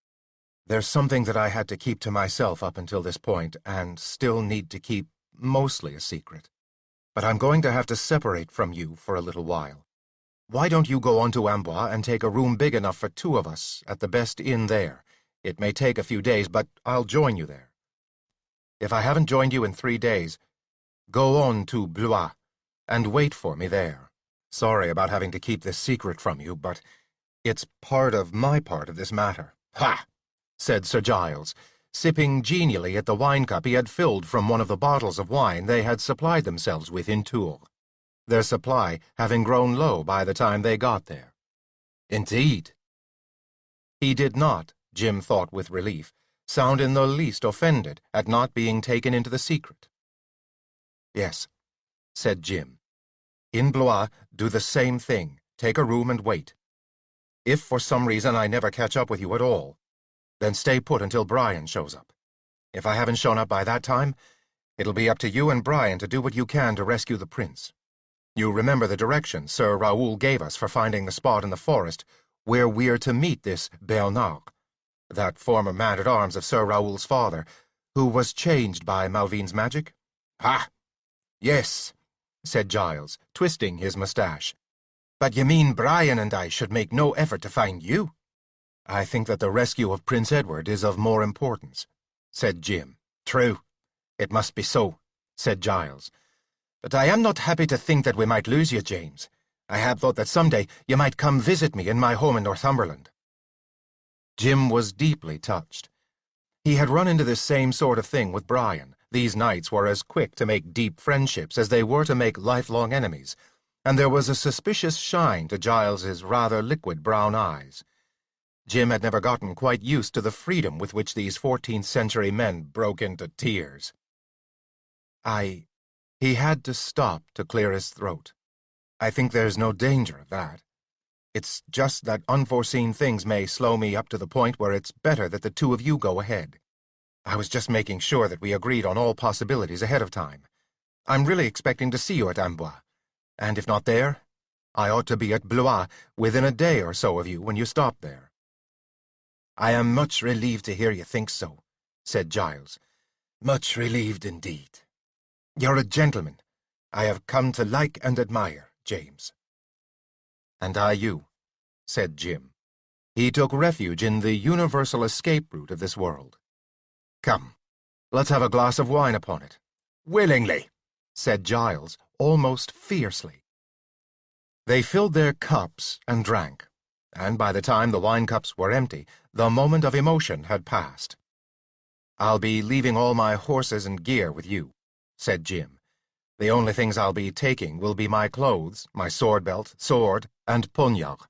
"there's something that I had to keep to myself up until this point, and still need to keep mostly a secret. But I'm going to have to separate from you for a little while. Why don't you go on to Amboise and take a room big enough for two of us at the best inn there? It may take a few days, but I'll join you there. If I haven't joined you in 3 days, go on to Blois and wait for me there. Sorry about having to keep this secret from you, but it's part of my part of this matter." "Ha!" said Sir Giles, sipping genially at the wine cup he had filled from one of the bottles of wine they had supplied themselves with in Tours, their supply having grown low by the time they got there. "Indeed." He did not, Jim thought with relief, sound in the least offended at not being taken into the secret. "Yes," said Jim. "In Blois, do the same thing. Take a room and wait. If for some reason I never catch up with you at all, then stay put until Brian shows up. If I haven't shown up by that time, it'll be up to you and Brian to do what you can to rescue the prince. You remember the directions Sir Raoul gave us for finding the spot in the forest where we're to meet this Bernard, that former man-at-arms of Sir Raoul's father, who was changed by Malvine's magic?" "Ha! Yes," said Giles, twisting his moustache. "But you mean Brian and I should make no effort to find you?" "I think that the rescue of Prince Edward is of more importance," said Jim. "True. It must be so," said Giles. "But I am not happy to think that we might lose you, James. I had thought that someday you might come visit me in my home in Northumberland." Jim was deeply touched. He had run into this same sort of thing with Brian. These knights were as quick to make deep friendships as they were to make lifelong enemies, and there was a suspicious shine to Giles's rather liquid brown eyes. Jim had never gotten quite used to the freedom with which these 14th-century men broke into tears. He had to stop to clear his throat. "I think there's no danger of that. It's just that unforeseen things may slow me up to the point where it's better that the two of you go ahead. I was just making sure that we agreed on all possibilities ahead of time. I'm really expecting to see you at Amboise, and if not there, I ought to be at Blois within a day or so of you when you stop there." "I am much relieved to hear you think so," said Giles. "Much relieved indeed. You're a gentleman I have come to like and admire, James." "And I you," said Jim. He took refuge in the universal escape route of this world. "Come, let's have a glass of wine upon it." "Willingly," said Giles, almost fiercely. They filled their cups and drank, and by the time the wine cups were empty, the moment of emotion had passed. "I'll be leaving all my horses and gear with you," said Jim. "The only things I'll be taking will be my clothes, my sword-belt, sword, and poniard,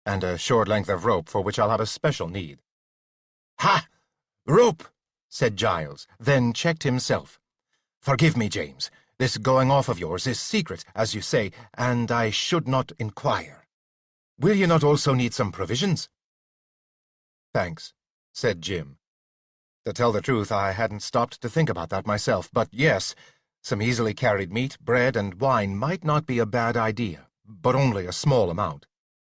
and a short length of rope for which I'll have a special need." "Ha! Rope!" said Giles, then checked himself. "Forgive me, James. This going off of yours is secret, as you say, and I should not inquire. Will you not also need some provisions?" "Thanks," said Jim. To tell the truth, I hadn't stopped to think about that myself, but yes, some easily carried meat, bread, and wine might not be a bad idea, but only a small amount.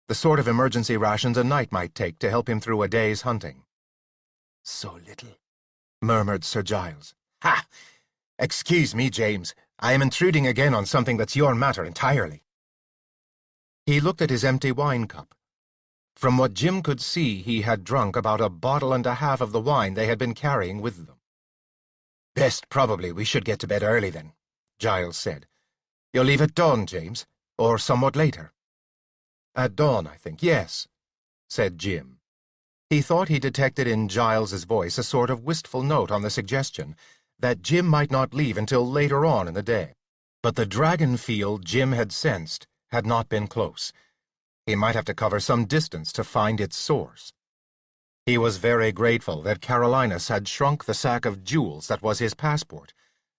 The sort of emergency rations a knight might take to help him through a day's hunting. "So little," murmured Sir Giles. "Ha! Excuse me, James. I am intruding again on something that's your matter entirely." He looked at his empty wine cup. From what Jim could see, he had drunk about 1.5 bottles of the wine they had been carrying with them. "Best probably we should get to bed early, then," Giles said. "You'll leave at dawn, James, or somewhat later?" "At dawn, I think, yes," said Jim. He thought he detected in Giles's voice a sort of wistful note on the suggestion that Jim might not leave until later on in the day. But the dragon field Jim had sensed had not been close. He might have to cover some distance to find its source. He was very grateful that Carolinus had shrunk the sack of jewels that was his passport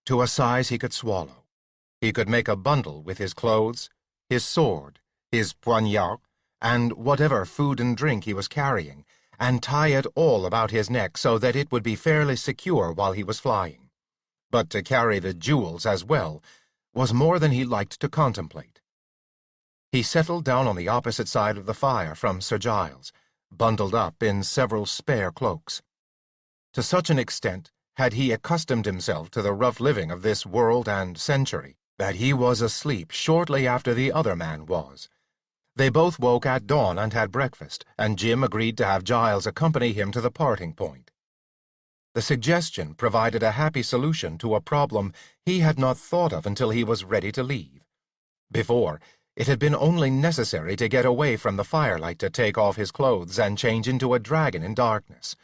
to a size he could swallow. He could make a bundle with his clothes, his sword, his poignard, and whatever food and drink he was carrying, and tie it all about his neck so that it would be fairly secure while he was flying. But to carry the jewels as well was more than he liked to contemplate. He settled down on the opposite side of the fire from Sir Giles, bundled up in several spare cloaks. To such an extent had he accustomed himself to the rough living of this world and century that he was asleep shortly after the other man was. They both woke at dawn and had breakfast, and Jim agreed to have Giles accompany him to the parting point. The suggestion provided a happy solution to a problem he had not thought of until he was ready to leave. Before, it had been only necessary to get away from the firelight to take off his clothes and change into a dragon in darkness.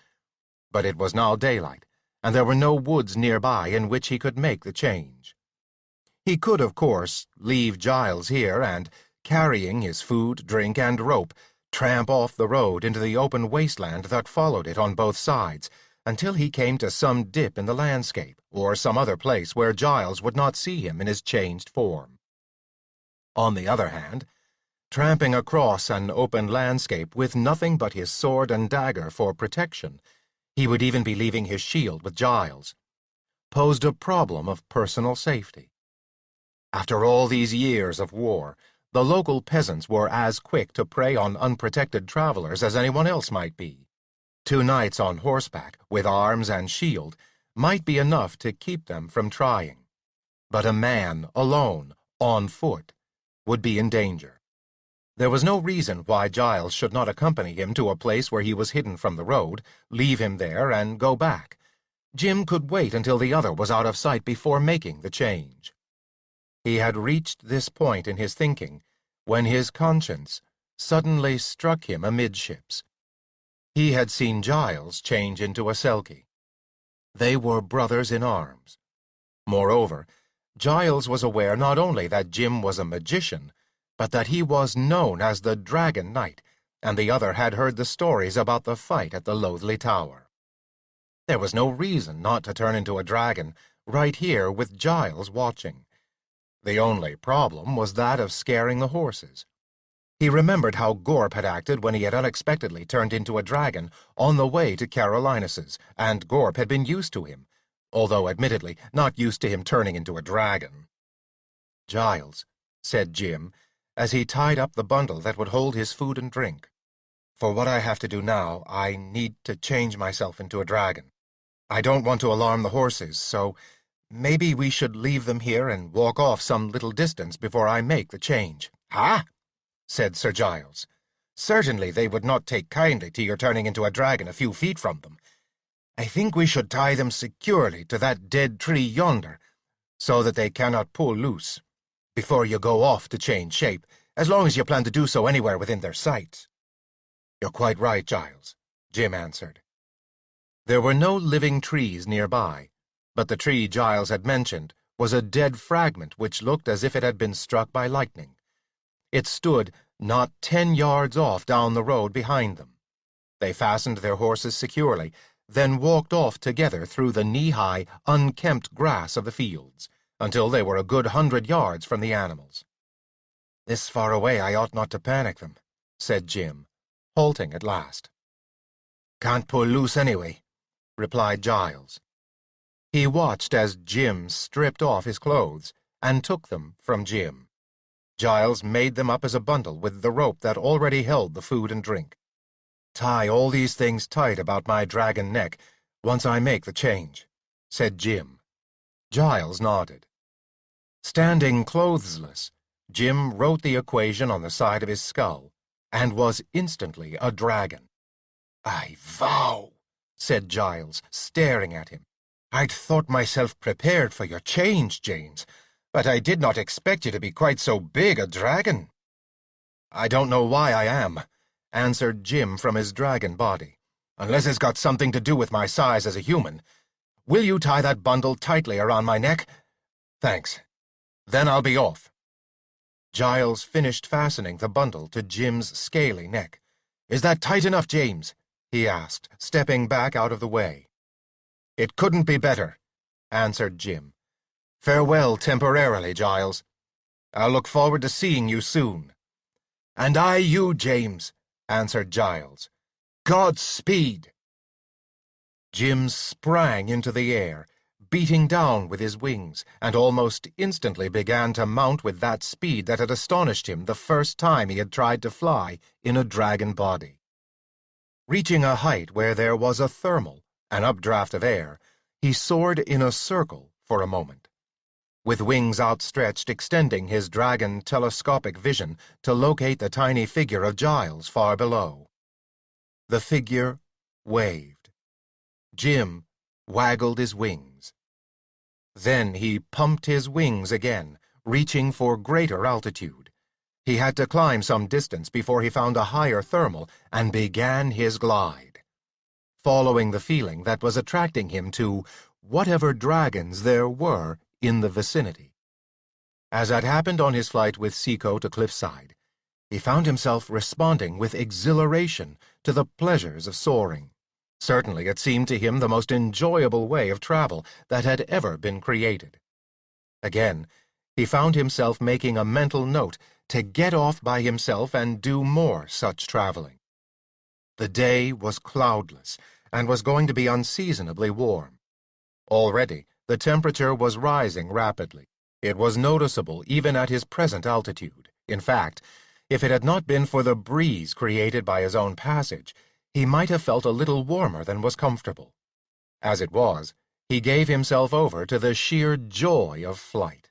But it was now daylight, and there were no woods nearby in which he could make the change. He could, of course, leave Giles here and, carrying his food, drink, and rope, tramp off the road into the open wasteland that followed it on both sides, until he came to some dip in the landscape, or some other place where Giles would not see him in his changed form. On the other hand, tramping across an open landscape with nothing but his sword and dagger for protection, he would even be leaving his shield with Giles, posed a problem of personal safety. After all these years of war, the local peasants were as quick to prey on unprotected travelers as anyone else might be. 2 nights on horseback, with arms and shield, might be enough to keep them from trying. But a man, alone, on foot, would be in danger. There was no reason why Giles should not accompany him to a place where he was hidden from the road, leave him there, and go back. Jim could wait until the other was out of sight before making the change. He had reached this point in his thinking when his conscience suddenly struck him amidships. He had seen Giles change into a Selkie. They were brothers in arms. Moreover, Giles was aware not only that Jim was a magician, but that he was known as the Dragon Knight, and the other had heard the stories about the fight at the Loathly Tower. There was no reason not to turn into a dragon right here with Giles watching. The only problem was that of scaring the horses. He remembered how Gorp had acted when he had unexpectedly turned into a dragon on the way to Carolinus's, and Gorp had been used to him, although admittedly not used to him turning into a dragon. "Giles," said Jim, as he tied up the bundle that would hold his food and drink, "for what I have to do now, I need to change myself into a dragon. I don't want to alarm the horses, so maybe we should leave them here and walk off some little distance before I make the change." "Ha!" said Sir Giles. "Certainly they would not take kindly to your turning into a dragon a few feet from them. I think we should tie them securely to that dead tree yonder, so that they cannot pull loose, before you go off to change shape, as long as you plan to do so anywhere within their sight." "You're quite right, Giles," Jim answered. There were no living trees nearby, but the tree Giles had mentioned was a dead fragment which looked as if it had been struck by lightning. It stood not 10 yards off down the road behind them. They fastened their horses securely, then walked off together through the knee-high, unkempt grass of the fields, until they were a good 100 yards from the animals. "This far away I ought not to panic them," said Jim, halting at last. "Can't pull loose anyway," replied Giles. He watched as Jim stripped off his clothes and took them from Jim. Giles made them up as a bundle with the rope that already held the food and drink. "Tie all these things tight about my dragon neck once I make the change," said Jim. Giles nodded. Standing clothesless, Jim wrote the equation on the side of his skull, and was instantly a dragon. "I vow," said Giles, staring at him. "I'd thought myself prepared for your change, James, but I did not expect you to be quite so big a dragon." "I don't know why I am," answered Jim from his dragon body, "unless it's got something to do with my size as a human. Will you tie that bundle tightly around my neck? Thanks. Then I'll be off." Giles finished fastening the bundle to Jim's scaly neck. "Is that tight enough, James?" he asked, stepping back out of the way. "It couldn't be better," answered Jim. "Farewell temporarily, Giles. I'll look forward to seeing you soon." "And I you, James," answered Giles. Godspeed! Jim sprang into the air, beating down with his wings, and almost instantly began to mount with that speed that had astonished him the first time he had tried to fly in a dragon body. Reaching a height where there was a thermal, an updraft of air, he soared in a circle for a moment, with wings outstretched, extending his dragon telescopic vision to locate the tiny figure of Giles far below. The figure waved. Jim waggled his wings. Then he pumped his wings again, reaching for greater altitude. He had to climb some distance before he found a higher thermal and began his glide, following the feeling that was attracting him to whatever dragons there were in the vicinity. As had happened on his flight with Seco to Cliffside, he found himself responding with exhilaration to the pleasures of soaring. Certainly it seemed to him the most enjoyable way of travel that had ever been created. Again, he found himself making a mental note to get off by himself and do more such traveling. The day was cloudless and was going to be unseasonably warm. Already, the temperature was rising rapidly. It was noticeable even at his present altitude. In fact, if it had not been for the breeze created by his own passage, he might have felt a little warmer than was comfortable. As it was, he gave himself over to the sheer joy of flight.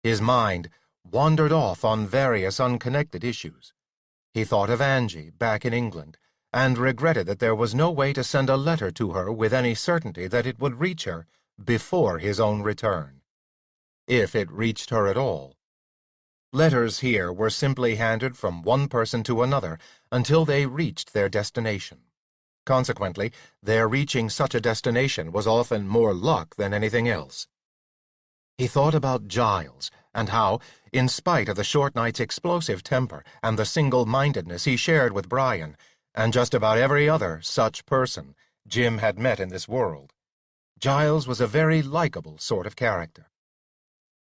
His mind wandered off on various unconnected issues. He thought of Angie back in England, and regretted that there was no way to send a letter to her with any certainty that it would reach her before his own return, if it reached her at all. Letters here were simply handed from one person to another until they reached their destination. Consequently, their reaching such a destination was often more luck than anything else. He thought about Giles, and how, in spite of the short night's explosive temper and the single-mindedness he shared with Brian, and just about every other such person Jim had met in this world, Giles was a very likable sort of character.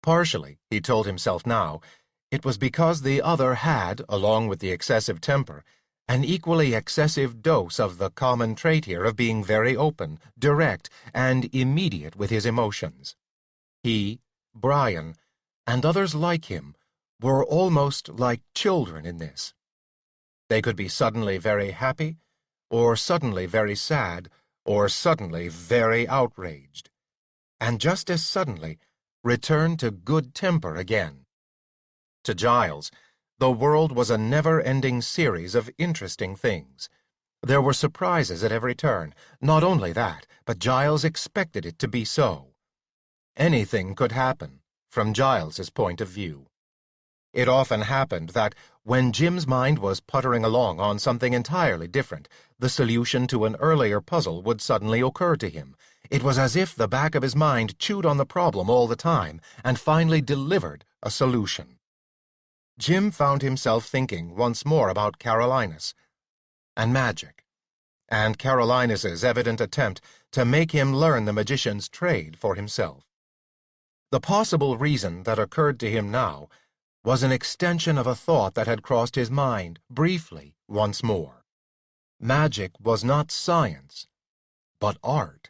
Partially, he told himself now, it was because the other had, along with the excessive temper, an equally excessive dose of the common trait here of being very open, direct, and immediate with his emotions. He, Brian, and others like him were almost like children in this. They could be suddenly very happy, or suddenly very sad, or suddenly very outraged, and just as suddenly return to good temper again. To Giles, the world was a never-ending series of interesting things. There were surprises at every turn. Not only that, but Giles expected it to be so. Anything could happen, from Giles's point of view. It often happened that, when Jim's mind was puttering along on something entirely different, the solution to an earlier puzzle would suddenly occur to him. It was as if the back of his mind chewed on the problem all the time and finally delivered a solution. Jim found himself thinking once more about Carolinus and magic, and Carolinus's evident attempt to make him learn the magician's trade for himself. The possible reason that occurred to him now was an extension of a thought that had crossed his mind briefly once more. Magic was not science, but art.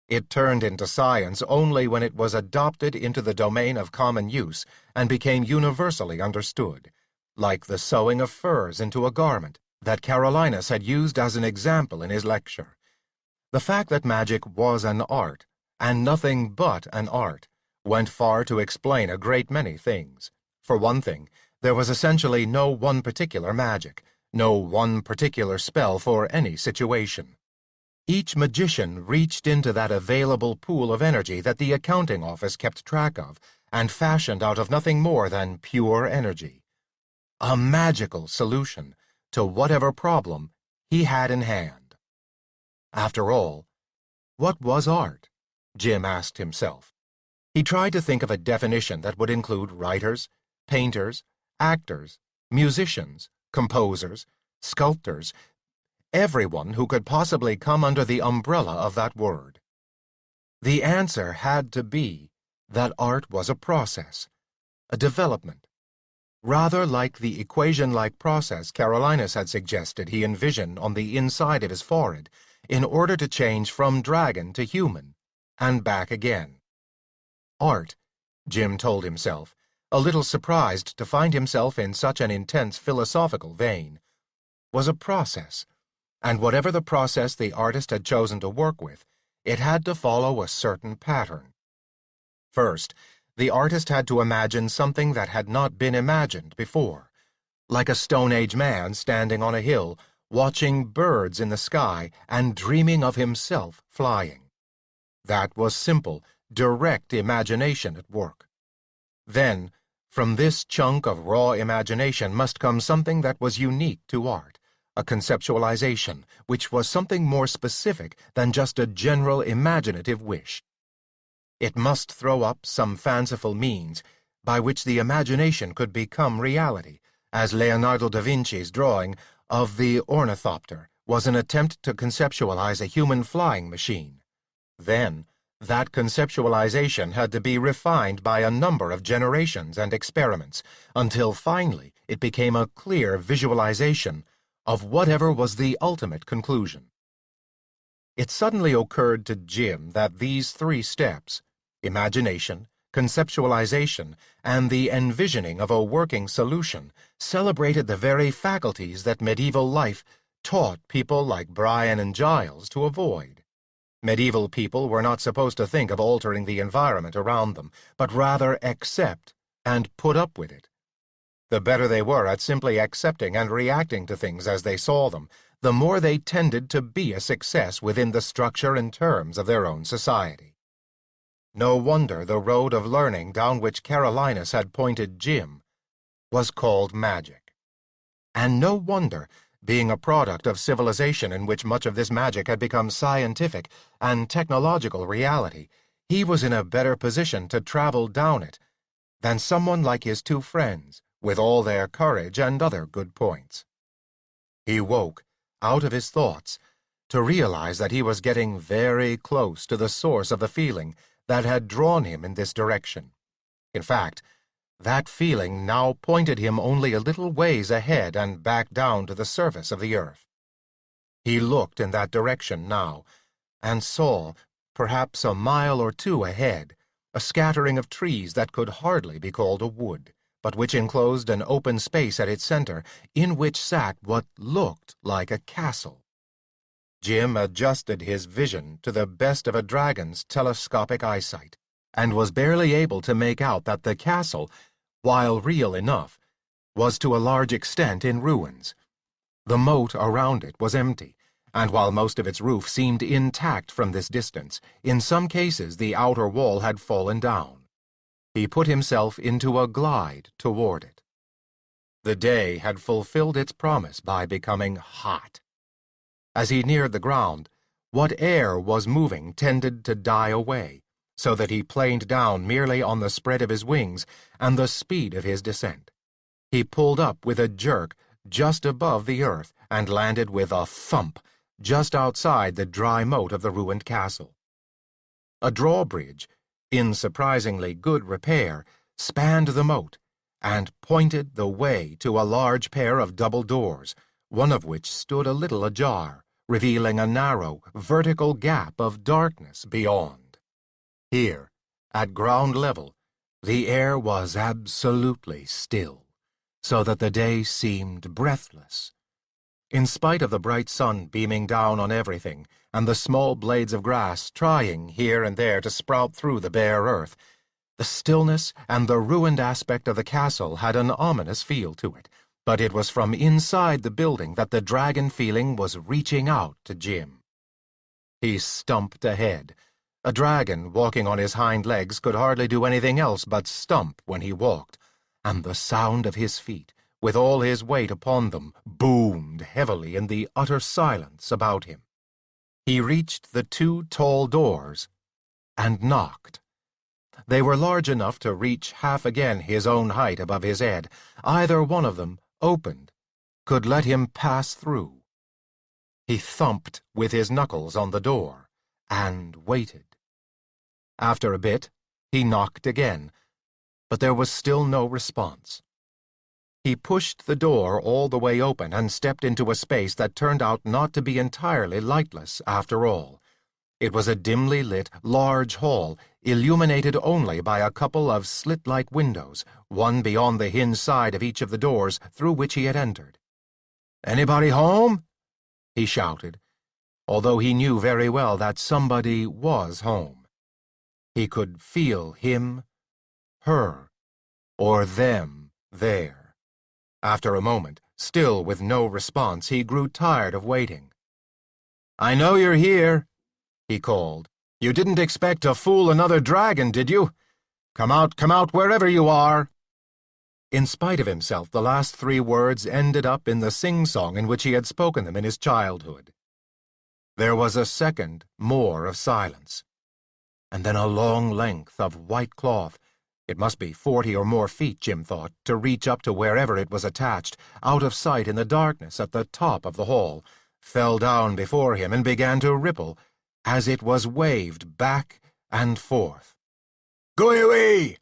It turned into science only when it was adopted into the domain of common use and became universally understood, like the sewing of furs into a garment that Carolinus had used as an example in his lecture. The fact that magic was an art, and nothing but an art, went far to explain a great many things. For one thing, there was essentially no one particular magic, no one particular spell for any situation. Each magician reached into that available pool of energy that the accounting office kept track of and fashioned out of nothing more than pure energy. A magical solution to whatever problem he had in hand. After all, what was art? Jim asked himself. He tried to think of a definition that would include writers, painters, actors, musicians, composers, sculptors, everyone who could possibly come under the umbrella of that word. The answer had to be that art was a process, a development, rather like the equation-like process Carolinus had suggested he envision on the inside of his forehead in order to change from dragon to human, and back again. Art, Jim told himself, a little surprised to find himself in such an intense philosophical vein, was a process, and whatever the process the artist had chosen to work with, it had to follow a certain pattern. First, the artist had to imagine something that had not been imagined before, like a Stone Age man standing on a hill, watching birds in the sky and dreaming of himself flying. That was simple, direct imagination at work. Then, from this chunk of raw imagination must come something that was unique to art, a conceptualization, which was something more specific than just a general imaginative wish. It must throw up some fanciful means by which the imagination could become reality, as Leonardo da Vinci's drawing of the ornithopter was an attempt to conceptualize a human flying machine. Then, that conceptualization had to be refined by a number of generations and experiments, until finally it became a clear visualization of whatever was the ultimate conclusion. It suddenly occurred to Jim that these three steps, imagination, conceptualization, and the envisioning of a working solution, celebrated the very faculties that medieval life taught people like Brian and Giles to avoid. Medieval people were not supposed to think of altering the environment around them, but rather accept and put up with it. The better they were at simply accepting and reacting to things as they saw them, the more they tended to be a success within the structure and terms of their own society. No wonder the road of learning down which Carolinus had pointed Jim was called magic. And no wonder, being a product of civilization in which much of this magic had become scientific and technological reality, he was in a better position to travel down it than someone like his two friends, with all their courage and other good points. He woke, out of his thoughts, to realize that he was getting very close to the source of the feeling that had drawn him in this direction. In fact, that feeling now pointed him only a little ways ahead and back down to the surface of the earth. He looked in that direction now, and saw, perhaps a mile or two ahead, a scattering of trees that could hardly be called a wood, but which enclosed an open space at its center, in which sat what looked like a castle. Jim adjusted his vision to the best of a dragon's telescopic eyesight, and was barely able to make out that the castle, while real enough, was to a large extent in ruins. The moat around it was empty, and while most of its roof seemed intact from this distance, in some cases the outer wall had fallen down. He put himself into a glide toward it. The day had fulfilled its promise by becoming hot. As he neared the ground, what air was moving tended to die away, so that he planed down merely on the spread of his wings and the speed of his descent. He pulled up with a jerk just above the earth and landed with a thump just outside the dry moat of the ruined castle. A drawbridge, in surprisingly good repair, spanned the moat and pointed the way to a large pair of double doors, one of which stood a little ajar, revealing a narrow, vertical gap of darkness beyond. Here, at ground level, the air was absolutely still, so that the day seemed breathless. In spite of the bright sun beaming down on everything, and the small blades of grass trying here and there to sprout through the bare earth, the stillness and the ruined aspect of the castle had an ominous feel to it, but it was from inside the building that the dragon feeling was reaching out to Jim. He stumped ahead. A dragon walking on his hind legs could hardly do anything else but stump when he walked, and the sound of his feet, with all his weight upon them, boomed heavily in the utter silence about him. He reached the two tall doors and knocked. They were large enough to reach half again his own height above his head. Either one of them, opened, could let him pass through. He thumped with his knuckles on the door and waited. After a bit, he knocked again, but there was still no response. He pushed the door all the way open and stepped into a space that turned out not to be entirely lightless, after all. It was a dimly lit, large hall, illuminated only by a couple of slit-like windows, one beyond the hinge side of each of the doors through which he had entered. "Anybody home?" he shouted, although he knew very well that somebody was home. He could feel him, her, or them there. After a moment, still with no response, he grew tired of waiting. "I know you're here," he called. "You didn't expect to fool another dragon, did you? Come out wherever you are." In spite of himself, the last 3 words ended up in the sing-song in which he had spoken them in his childhood. There was a second more of silence, and then a long length of white cloth. It must be 40 or more feet, Jim thought, to reach up to wherever it was attached, out of sight in the darkness at the top of the hall, fell down before him and began to ripple as it was waved back and forth. "Go away!"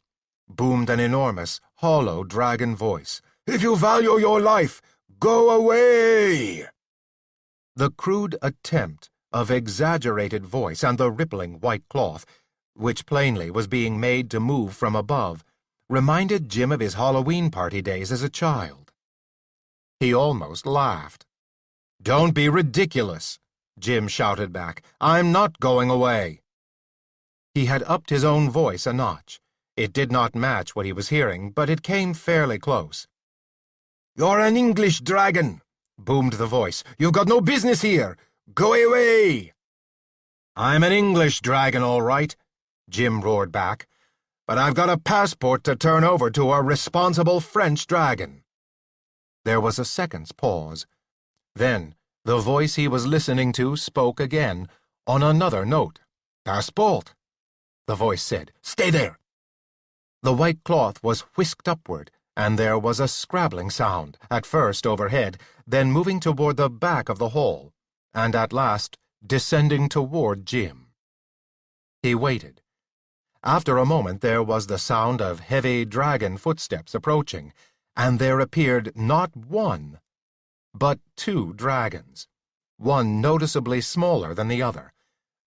boomed an enormous, hollow dragon voice. "If you value your life, go away!" The crude attempt of exaggerated voice and the rippling white cloth, which plainly was being made to move from above, reminded Jim of his Halloween party days as a child. He almost laughed. "Don't be ridiculous," Jim shouted back. "I'm not going away." He had upped his own voice a notch. It did not match what he was hearing, but it came fairly close. "You're an English dragon," boomed the voice. "You've got no business here. Go away!" "I'm an English dragon, all right," Jim roared back, "but I've got a passport to turn over to a responsible French dragon." There was a second's pause. Then the voice he was listening to spoke again, on another note. "Passport," the voice said. "Stay there." The white cloth was whisked upward, and there was a scrabbling sound, at first overhead, then moving toward the back of the hall, and at last descending toward Jim. He waited. After a moment there was the sound of heavy dragon footsteps approaching, and there appeared not one, but 2 dragons, one noticeably smaller than the other.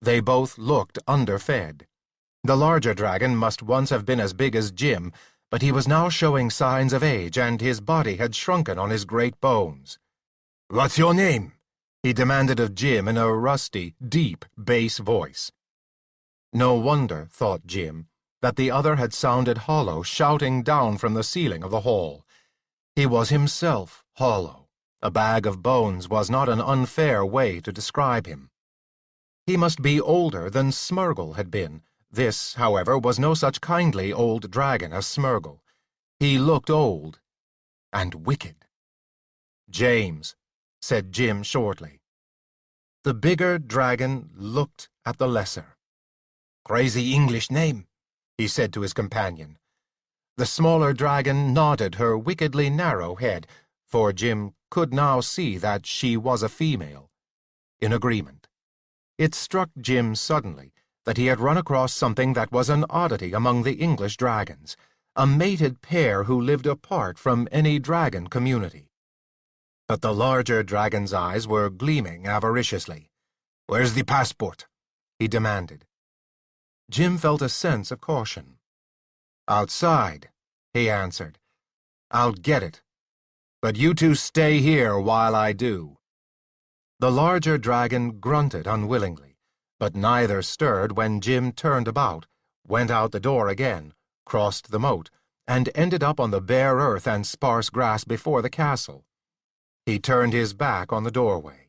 They both looked underfed. The larger dragon must once have been as big as Jim, but he was now showing signs of age, and his body had shrunken on his great bones. "What's your name?" he demanded of Jim in a rusty, deep bass voice. No wonder, thought Jim, that the other had sounded hollow, shouting down from the ceiling of the hall. He was himself hollow. A bag of bones was not an unfair way to describe him. He must be older than Smurgle had been. This, however, was no such kindly old dragon as Smurgle. He looked old and wicked. "James," said Jim shortly. The bigger dragon looked at the lesser. "Crazy English name," he said to his companion. The smaller dragon nodded her wickedly narrow head, for Jim could now see that she was a female, in agreement. It struck Jim suddenly that he had run across something that was an oddity among the English dragons, a mated pair who lived apart from any dragon community. But the larger dragon's eyes were gleaming avariciously. "Where's the passport?" he demanded. Jim felt a sense of caution. "Outside," he answered. "I'll get it. But you 2 stay here while I do." The larger dragon grunted unwillingly, but neither stirred when Jim turned about, went out the door again, crossed the moat, and ended up on the bare earth and sparse grass before the castle. He turned his back on the doorway.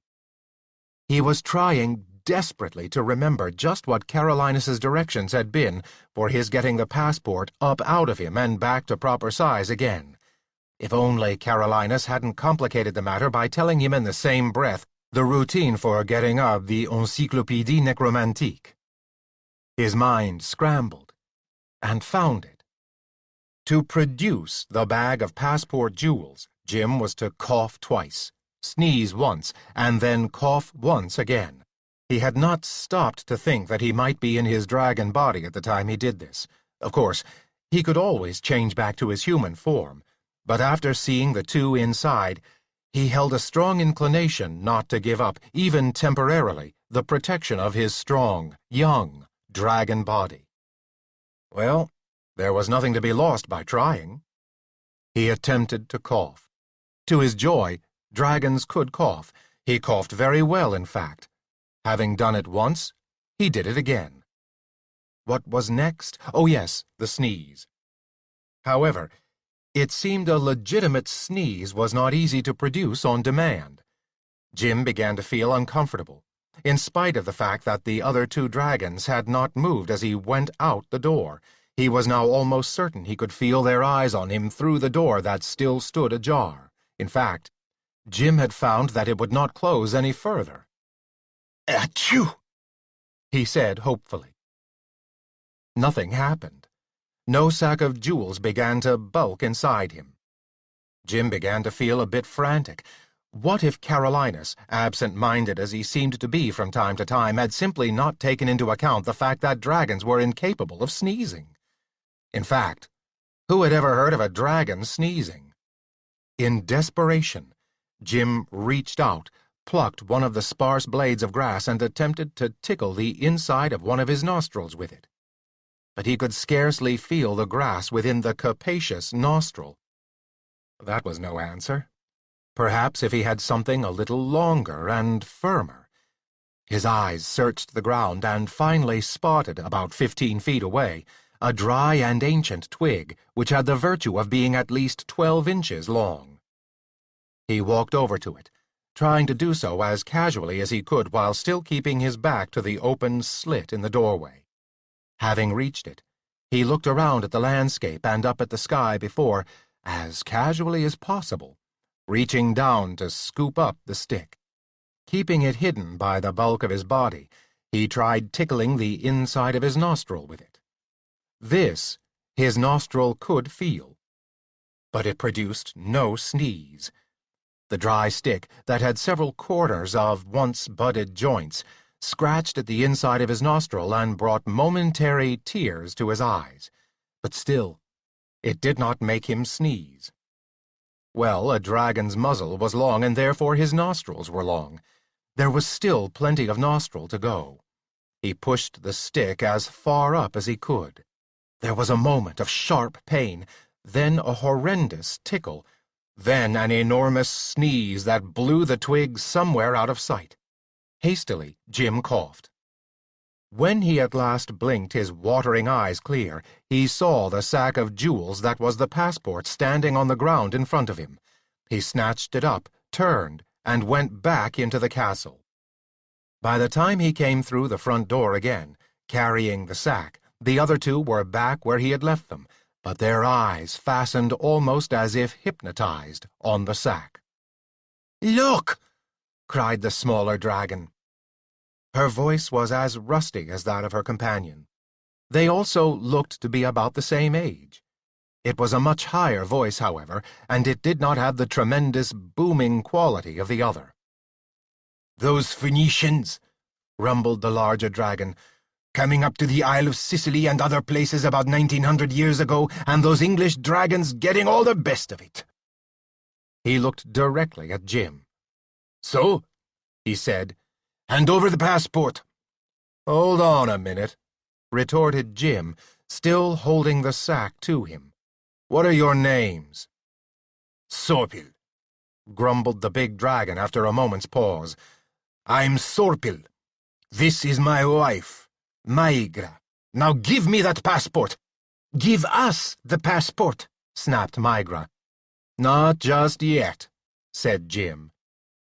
He was trying desperately to remember just what Carolinus's directions had been for his getting the passport up out of him and back to proper size again. If only Carolinus hadn't complicated the matter by telling him in the same breath the routine for getting up the Encyclopédie Necromantique. His mind scrambled, and found it. To produce the bag of passport jewels, Jim was to cough twice, sneeze once, and then cough once again. He had not stopped to think that he might be in his dragon body at the time he did this. Of course, he could always change back to his human form, But after seeing the two inside, he held a strong inclination not to give up, even temporarily, the protection of his strong, young, dragon body. Well, there was nothing to be lost by trying. He attempted to cough. To his joy, dragons could cough. He coughed very well, in fact. Having done it once, he did it again. What was next? Oh yes, the sneeze. However, it seemed a legitimate sneeze was not easy to produce on demand. Jim began to feel uncomfortable, in spite of the fact that the other two dragons had not moved as he went out the door. He was now almost certain he could feel their eyes on him through the door that still stood ajar. In fact, Jim had found that it would not close any further. "Achoo!" he said hopefully. Nothing happened. No sack of jewels began to bulk inside him. Jim began to feel a bit frantic. What if Carolinus, absent-minded as he seemed to be from time to time, had simply not taken into account the fact that dragons were incapable of sneezing? In fact, who had ever heard of a dragon sneezing? In desperation, Jim reached out, plucked one of the sparse blades of grass, and attempted to tickle the inside of one of his nostrils with it. But he could scarcely feel the grass within the capacious nostril. That was no answer. Perhaps if he had something a little longer and firmer. His eyes searched the ground and finally spotted, about 15 feet away, a dry and ancient twig which had the virtue of being at least 12 inches long. He walked over to it, trying to do so as casually as he could while still keeping his back to the open slit in the doorway. Having reached it, he looked around at the landscape and up at the sky before, as casually as possible, reaching down to scoop up the stick. Keeping it hidden by the bulk of his body, he tried tickling the inside of his nostril with it. This his nostril could feel, but it produced no sneeze. The dry stick, that had several corners of once-budded joints, scratched at the inside of his nostril and brought momentary tears to his eyes. But still, it did not make him sneeze. Well, a dragon's muzzle was long, and therefore his nostrils were long. There was still plenty of nostril to go. He pushed the stick as far up as he could. There was a moment of sharp pain, then a horrendous tickle, then an enormous sneeze that blew the twig somewhere out of sight. Hastily, Jim coughed. When he at last blinked his watering eyes clear, he saw the sack of jewels that was the passport standing on the ground in front of him. He snatched it up, turned, and went back into the castle. By the time he came through the front door again, carrying the sack, the other two were back where he had left them, but their eyes fastened almost as if hypnotized on the sack. "Look!" cried the smaller dragon. Her voice was as rusty as that of her companion. They also looked to be about the same age. It was a much higher voice, however, and it did not have the tremendous booming quality of the other. "Those Phoenicians," rumbled the larger dragon, "coming up to the Isle of Sicily and other places about 1900 years ago, and those English dragons getting all the best of it." He looked directly at Jim. "So," he said, "hand over the passport." "Hold on a minute," retorted Jim, still holding the sack to him. "What are your names?" "Sorpil," grumbled the big dragon after a moment's pause. "I'm Sorpil. This is my wife, Maigra. Now give me that passport." "Give us the passport," snapped Maigra. "Not just yet," said Jim.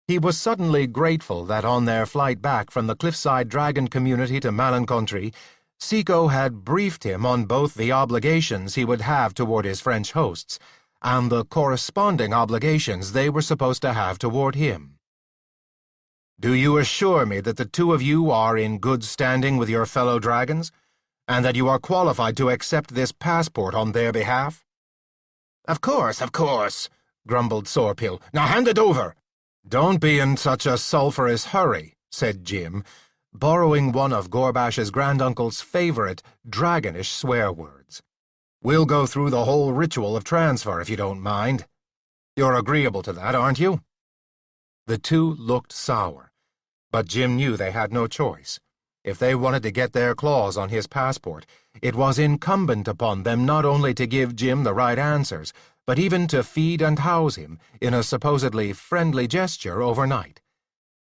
He was suddenly grateful that on their flight back from the cliffside dragon community to Malencontri, Seco had briefed him on both the obligations he would have toward his French hosts and the corresponding obligations they were supposed to have toward him. "Do you assure me that the two of you are in good standing with your fellow dragons, and that you are qualified to accept this passport on their behalf?" Of course, grumbled Sorpil. "Now hand it over." "Don't be in such a sulphurous hurry," said Jim, borrowing one of Gorbash's granduncle's favorite dragonish swear words. "We'll go through the whole ritual of transfer if you don't mind." You're agreeable to that, aren't you?" The two looked sour, but Jim knew they had no choice. If they wanted to get their claws on his passport, it was incumbent upon them not only to give Jim the right answers, but even to feed and house him in a supposedly friendly gesture overnight.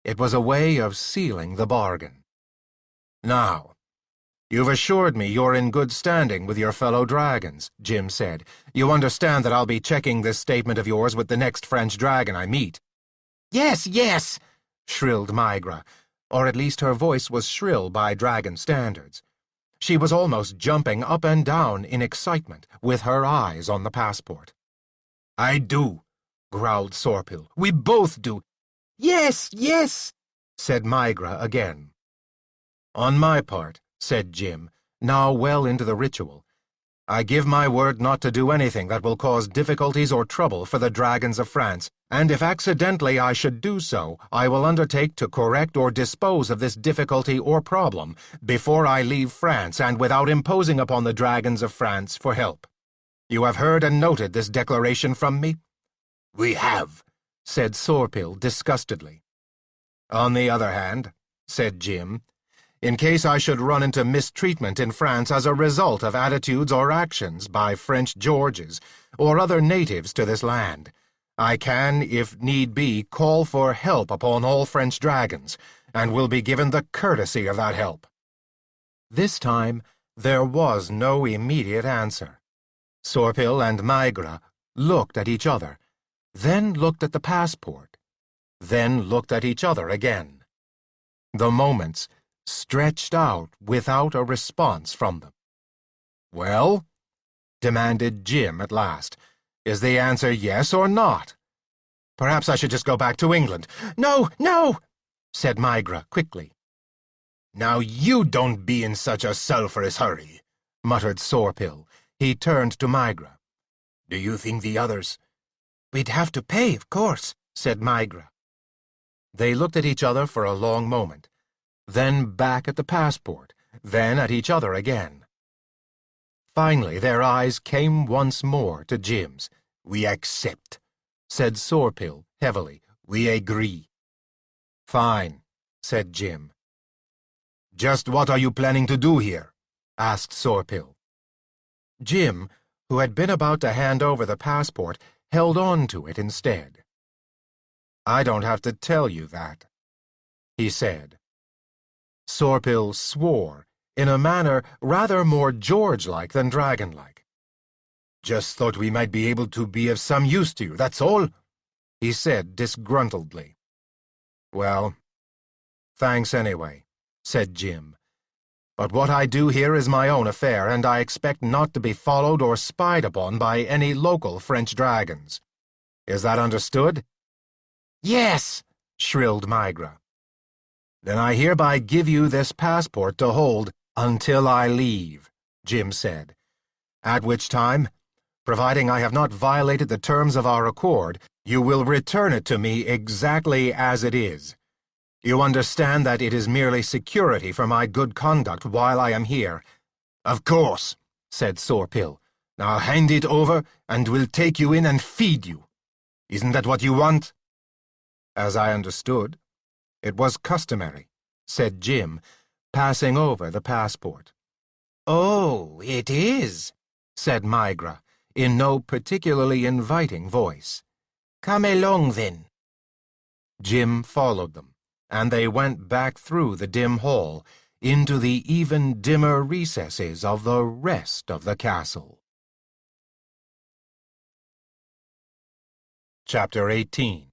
It was a way of sealing the bargain. "Now, you've assured me you're in good standing with your fellow dragons," Jim said. "You understand that I'll be checking this statement of yours with the next French dragon I meet." "Yes, yes," shrilled Migra, or at least her voice was shrill by dragon standards. She was almost jumping up and down in excitement, with her eyes on the passport. "I do," growled Sorpil. "We both do." "Yes, yes," said Migra again. "On my part," said Jim, now well into the ritual, "I give my word not to do anything that will cause difficulties or trouble for the dragons of France, and if accidentally I should do so, I will undertake to correct or dispose of this difficulty or problem before I leave France and without imposing upon the dragons of France for help. You have heard and noted this declaration from me?" "We have," said Sorpil disgustedly. "On the other hand," said Jim, "in case I should run into mistreatment in France as a result of attitudes or actions by French Georges or other natives to this land, I can, if need be, call for help upon all French dragons, and will be given the courtesy of that help." This time there was no immediate answer. Sorpil and Migra looked at each other, then looked at the passport, then looked at each other again. The moments stretched out without a response from them. "Well?" demanded Jim at last. "Is the answer yes or not? Perhaps I should just go back to England." "No, no," said Migra quickly. "Now you don't be in such a sulphurous hurry," muttered Sorpil. He turned to Migra. "Do you think the others—" "We'd have to pay, of course," said Migra. They looked at each other for a long moment, then back at the passport, then at each other again. Finally their eyes came once more to Jim's. "We accept," said Sorpil heavily. "We agree." "Fine," said Jim. "Just what are you planning to do here?" asked Sorpil. Jim, who had been about to hand over the passport, held on to it instead. "I don't have to tell you that," he said. Sorpil swore, in a manner rather more George-like than dragon-like. "Just thought we might be able to be of some use to you, that's all," he said disgruntledly. "Well, thanks anyway," said Jim. "But what I do here is my own affair, and I expect not to be followed or spied upon by any local French dragons. Is that understood?" "Yes," shrilled Migra. "Then I hereby give you this passport to hold until I leave," Jim said, "at which time, providing I have not violated the terms of our accord, you will return it to me exactly as it is. You understand that it is merely security for my good conduct while I am here." "Of course," said Sorpil. "Now hand it over, and we'll take you in and feed you. Isn't that what you want?" "As I understood, it was customary," said Jim, passing over the passport. "Oh, it is," said Migra, in no particularly inviting voice. "Come along, then." Jim followed them, and they went back through the dim hall into the even dimmer recesses of the rest of the castle. Chapter 18.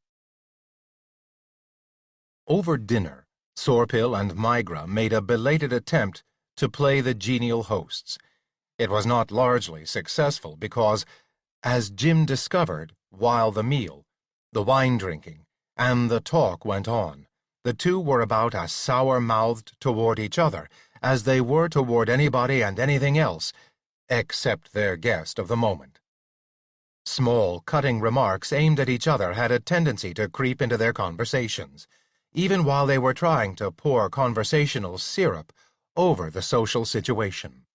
Over dinner, Sorpil and Migra made a belated attempt to play the genial hosts. It was not largely successful because, as Jim discovered while the meal, the wine-drinking, and the talk went on, the two were about as sour-mouthed toward each other as they were toward anybody and anything else, except their guest of the moment. Small, cutting remarks aimed at each other had a tendency to creep into their conversations, even while they were trying to pour conversational syrup over the social situation.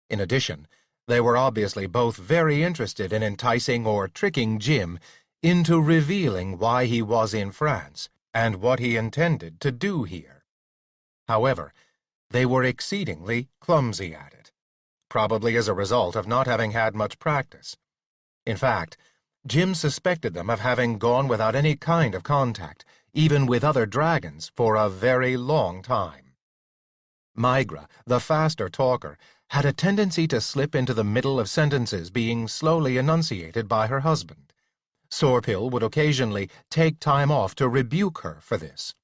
In addition, they were obviously both very interested in enticing or tricking Jim into revealing why he was in France and what he intended to do here. However, they were exceedingly clumsy at it, probably as a result of not having had much practice. In fact, Jim suspected them of having gone without any kind of contact, even with other dragons, for a very long time. Migra, the faster talker, had a tendency to slip into the middle of sentences being slowly enunciated by her husband. Sorpil would occasionally take time off to rebuke her for this.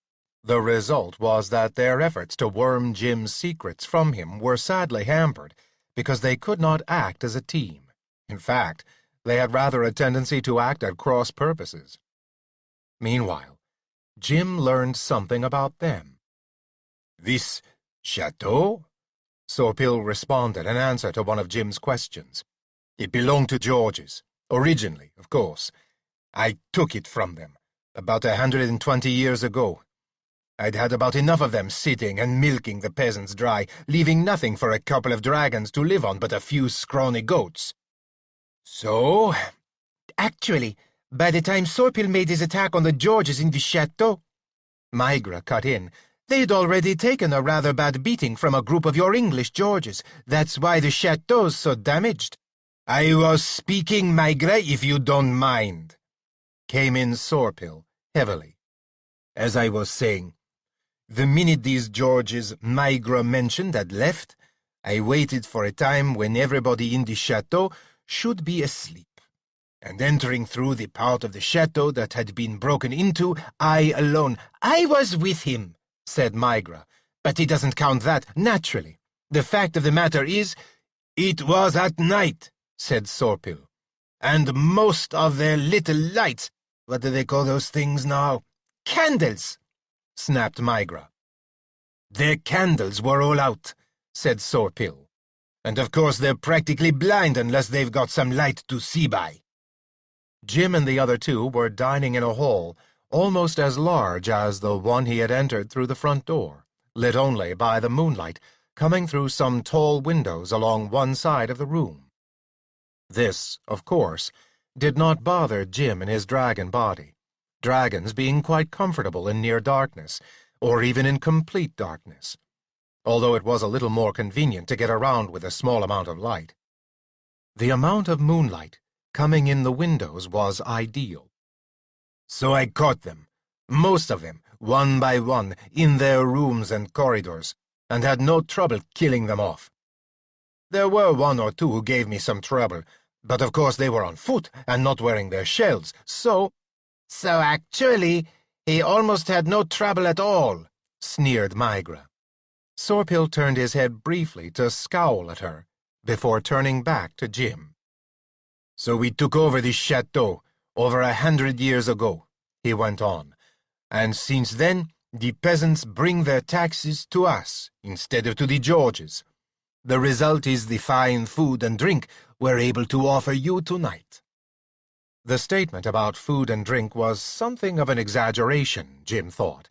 The result was that their efforts to worm Jim's secrets from him were sadly hampered because they could not act as a team. In fact, they had rather a tendency to act at cross purposes. Meanwhile, Jim learned something about them. "This chateau?" Sorpil responded in answer to one of Jim's questions. "It belonged to George's, originally, of course. I took it from them, about 120 years ago. I'd had about enough of them sitting and milking the peasants dry, leaving nothing for a couple of dragons to live on but a few scrawny goats. So, actually, by the time Sorpil made his attack on the Georges in the chateau," Migra cut in, "they'd already taken a rather bad beating from a group of your English Georges. That's why the chateau's so damaged." "I was speaking, Migra, if you don't mind," came in Sorpil, heavily. "As I was saying, the minute these Georges Migra mentioned had left, I waited for a time when everybody in the chateau should be asleep, and entering through the part of the chateau that had been broken into, I alone—" "I was with him," said Migra, "but it doesn't count that, naturally. The fact of the matter is—" "It was at night," said Sorpil, "and most of their little lights—what do they call those things now? Candles!" snapped Migra. "Their candles were all out," said Sorpil, "and of course they're practically blind unless they've got some light to see by." Jim and the other two were dining in a hall almost as large as the one he had entered through the front door, lit only by the moonlight coming through some tall windows along one side of the room. This, of course, did not bother Jim in his dragon body, dragons being quite comfortable in near darkness, or even in complete darkness, although it was a little more convenient to get around with a small amount of light. The amount of moonlight coming in the windows was ideal. "So I caught them, most of them, one by one, in their rooms and corridors, and had no trouble killing them off. There were one or two who gave me some trouble, but of course they were on foot and not wearing their shells, so—" "So actually, he almost had no trouble at all," sneered Migra. Sorpil turned his head briefly to scowl at her, before turning back to Jim. "So we took over this chateau over 100 years ago," he went on, "and since then the peasants bring their taxes to us instead of to the Georges. The result is the fine food and drink we're able to offer you tonight." The statement about food and drink was something of an exaggeration, Jim thought.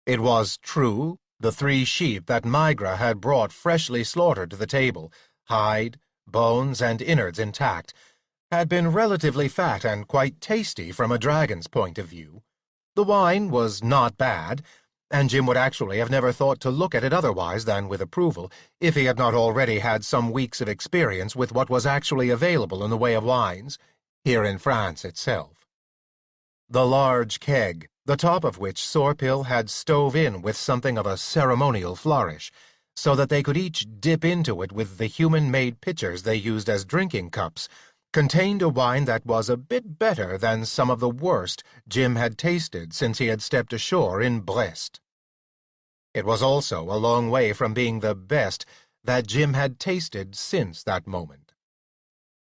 It was true, the 3 sheep that Migra had brought freshly slaughtered to the table, hide, bones, and innards intact, had been relatively fat and quite tasty from a dragon's point of view. The wine was not bad, and Jim would actually have never thought to look at it otherwise than with approval if he had not already had some weeks of experience with what was actually available in the way of wines here in France itself. The large keg, the top of which Sorpil had stove in with something of a ceremonial flourish, so that they could each dip into it with the human-made pitchers they used as drinking cups, contained a wine that was a bit better than some of the worst Jim had tasted since he had stepped ashore in Brest. It was also a long way from being the best that Jim had tasted since that moment.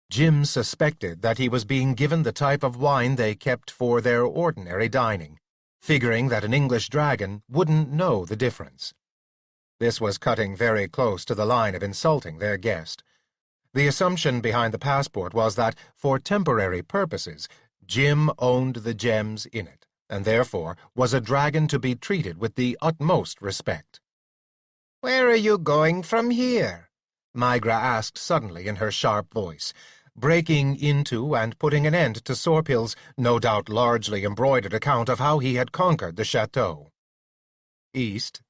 Jim suspected that he was being given the type of wine they kept for their ordinary dining, figuring that an English dragon wouldn't know the difference. This was cutting very close to the line of insulting their guest. The assumption behind the passport was that, for temporary purposes, Jim owned the gems in it, and therefore was a dragon to be treated with the utmost respect. "Where are you going from here?" Migra asked suddenly in her sharp voice, breaking into and putting an end to Sorpil's no doubt largely embroidered account of how he had conquered the chateau. "East,"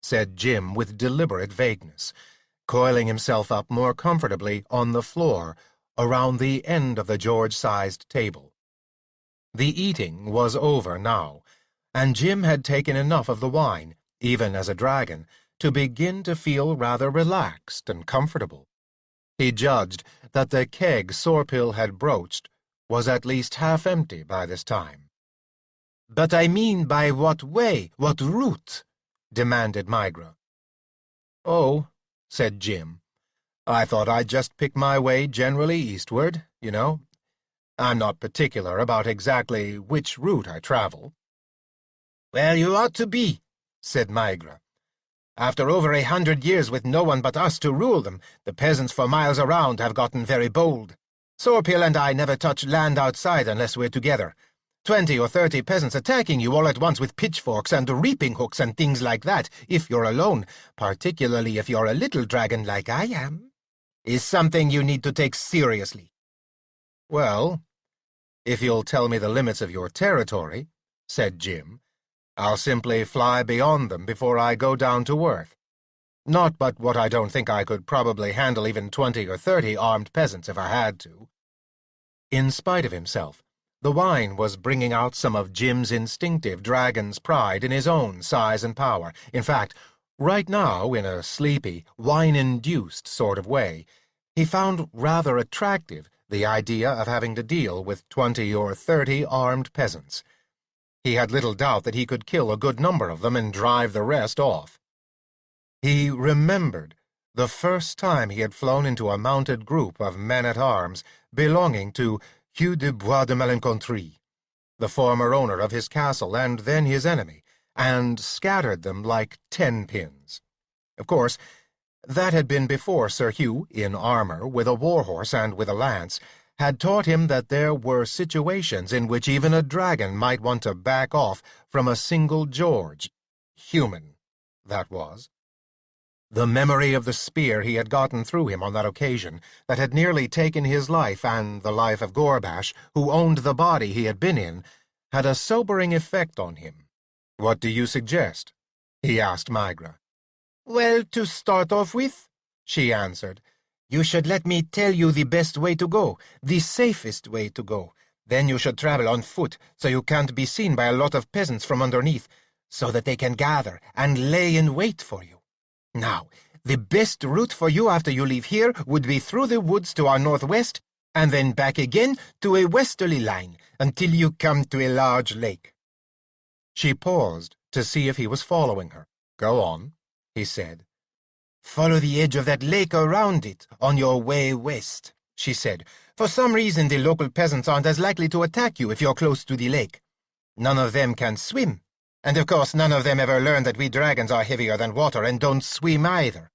said Jim with deliberate vagueness, coiling himself up more comfortably on the floor around the end of the George-sized table. The eating was over now, and Jim had taken enough of the wine, even as a dragon, to begin to feel rather relaxed and comfortable. He judged that the keg Sorpil had broached was at least half empty by this time. "But I mean by what way, what route?" demanded Migra. "Oh," said Jim, "I thought I'd just pick my way generally eastward, you know. I'm not particular about exactly which route I travel." "Well, you ought to be," said Migra. "After over 100 years with no one but us to rule them, the peasants for miles around have gotten very bold. Sorpil and I never touch land outside unless we're together. 20 or 30 peasants attacking you all at once with pitchforks and reaping hooks and things like that, if you're alone, particularly if you're a little dragon like I am, is something you need to take seriously." "Well, if you'll tell me the limits of your territory," said Jim, "I'll simply fly beyond them before I go down to earth. Not but what I don't think I could probably handle even 20 or 30 armed peasants if I had to." In spite of himself, the wine was bringing out some of Jim's instinctive dragon's pride in his own size and power. In fact, right now, in a sleepy, wine-induced sort of way, he found rather attractive the idea of having to deal with 20 or 30 armed peasants. He had little doubt that he could kill a good number of them and drive the rest off. He remembered the first time he had flown into a mounted group of men-at-arms belonging to Hugh de Bois de Malencontrie, the former owner of his castle and then his enemy, and scattered them like 10-pins. Of course, that had been before Sir Hugh, in armor, with a war-horse and with a lance, had taught him that there were situations in which even a dragon might want to back off from a single George. Human, that was. The memory of the spear he had gotten through him on that occasion, that had nearly taken his life and the life of Gorbash, who owned the body he had been in, had a sobering effect on him. "What do you suggest?" he asked Migra. "Well, to start off with," she answered, "you should let me tell you the best way to go, the safest way to go. Then you should travel on foot, so you can't be seen by a lot of peasants from underneath, so that they can gather and lay in wait for you. Now, the best route for you after you leave here would be through the woods to our northwest, and then back again to a westerly line until you come to a large lake." She paused to see if he was following her. "Go on," he said. "Follow the edge of that lake around it on your way west," she said. "For some reason the local peasants aren't as likely to attack you if you're close to the lake. None of them can swim, and of course none of them ever learned that we dragons are heavier than water and don't swim either.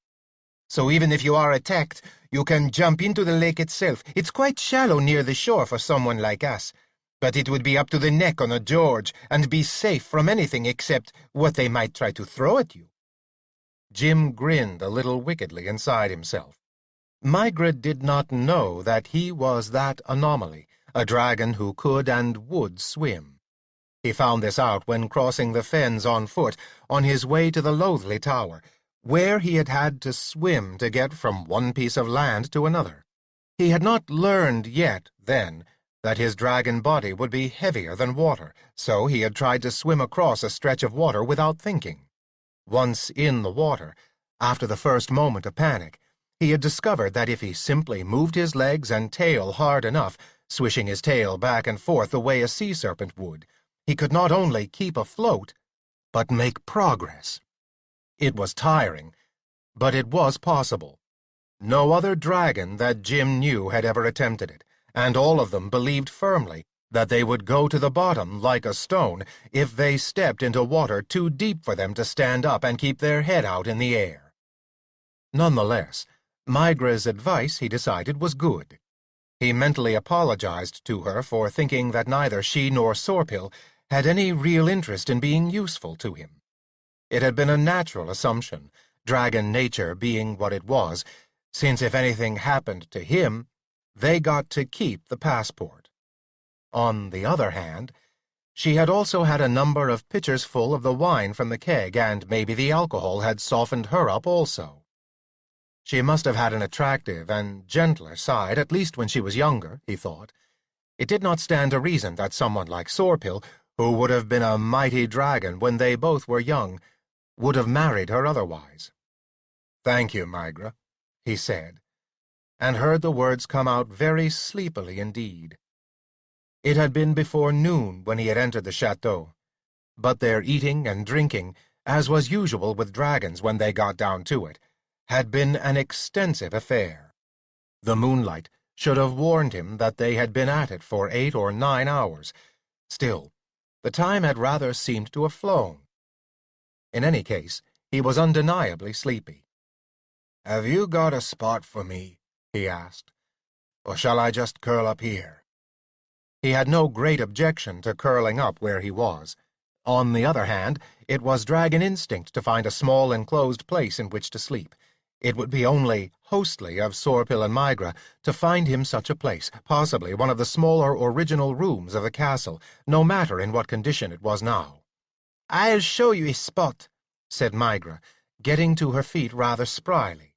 So even if you are attacked, you can jump into the lake itself. It's quite shallow near the shore for someone like us, but it would be up to the neck on a George and be safe from anything except what they might try to throw at you." Jim grinned a little wickedly inside himself. Migra did not know that he was that anomaly, a dragon who could and would swim. He found this out when crossing the fens on foot on his way to the Loathly Tower, where he had had to swim to get from one piece of land to another. He had not learned yet, then, that his dragon body would be heavier than water, so he had tried to swim across a stretch of water without thinking. Once in the water, after the first moment of panic, he had discovered that if he simply moved his legs and tail hard enough, swishing his tail back and forth the way a sea serpent would, he could not only keep afloat, but make progress. It was tiring, but it was possible. No other dragon that Jim knew had ever attempted it, and all of them believed firmly that they would go to the bottom like a stone if they stepped into water too deep for them to stand up and keep their head out in the air. Nonetheless, Migra's advice, he decided, was good. He mentally apologized to her for thinking that neither she nor Sorpil had any real interest in being useful to him. It had been a natural assumption, dragon nature being what it was, since if anything happened to him, they got to keep the passport. On the other hand, she had also had a number of pitchers full of the wine from the keg, and maybe the alcohol had softened her up also. She must have had an attractive and gentler side, at least when she was younger, he thought. It did not stand to reason that someone like Sorpil, who would have been a mighty dragon when they both were young, would have married her otherwise. "Thank you, Migra," he said, and heard the words come out very sleepily indeed. It had been before noon when he had entered the chateau, but their eating and drinking, as was usual with dragons when they got down to it, had been an extensive affair. The moonlight should have warned him that they had been at it for 8 or 9 hours. Still, the time had rather seemed to have flown. In any case, he was undeniably sleepy. "Have you got a spot for me?" he asked. "Or shall I just curl up here?" He had no great objection to curling up where he was. On the other hand, it was dragon instinct to find a small enclosed place in which to sleep. It would be only hostly of Sorpil and Migra to find him such a place, possibly one of the smaller original rooms of the castle, no matter in what condition it was now. "I'll show you a spot," said Migra, getting to her feet rather spryly.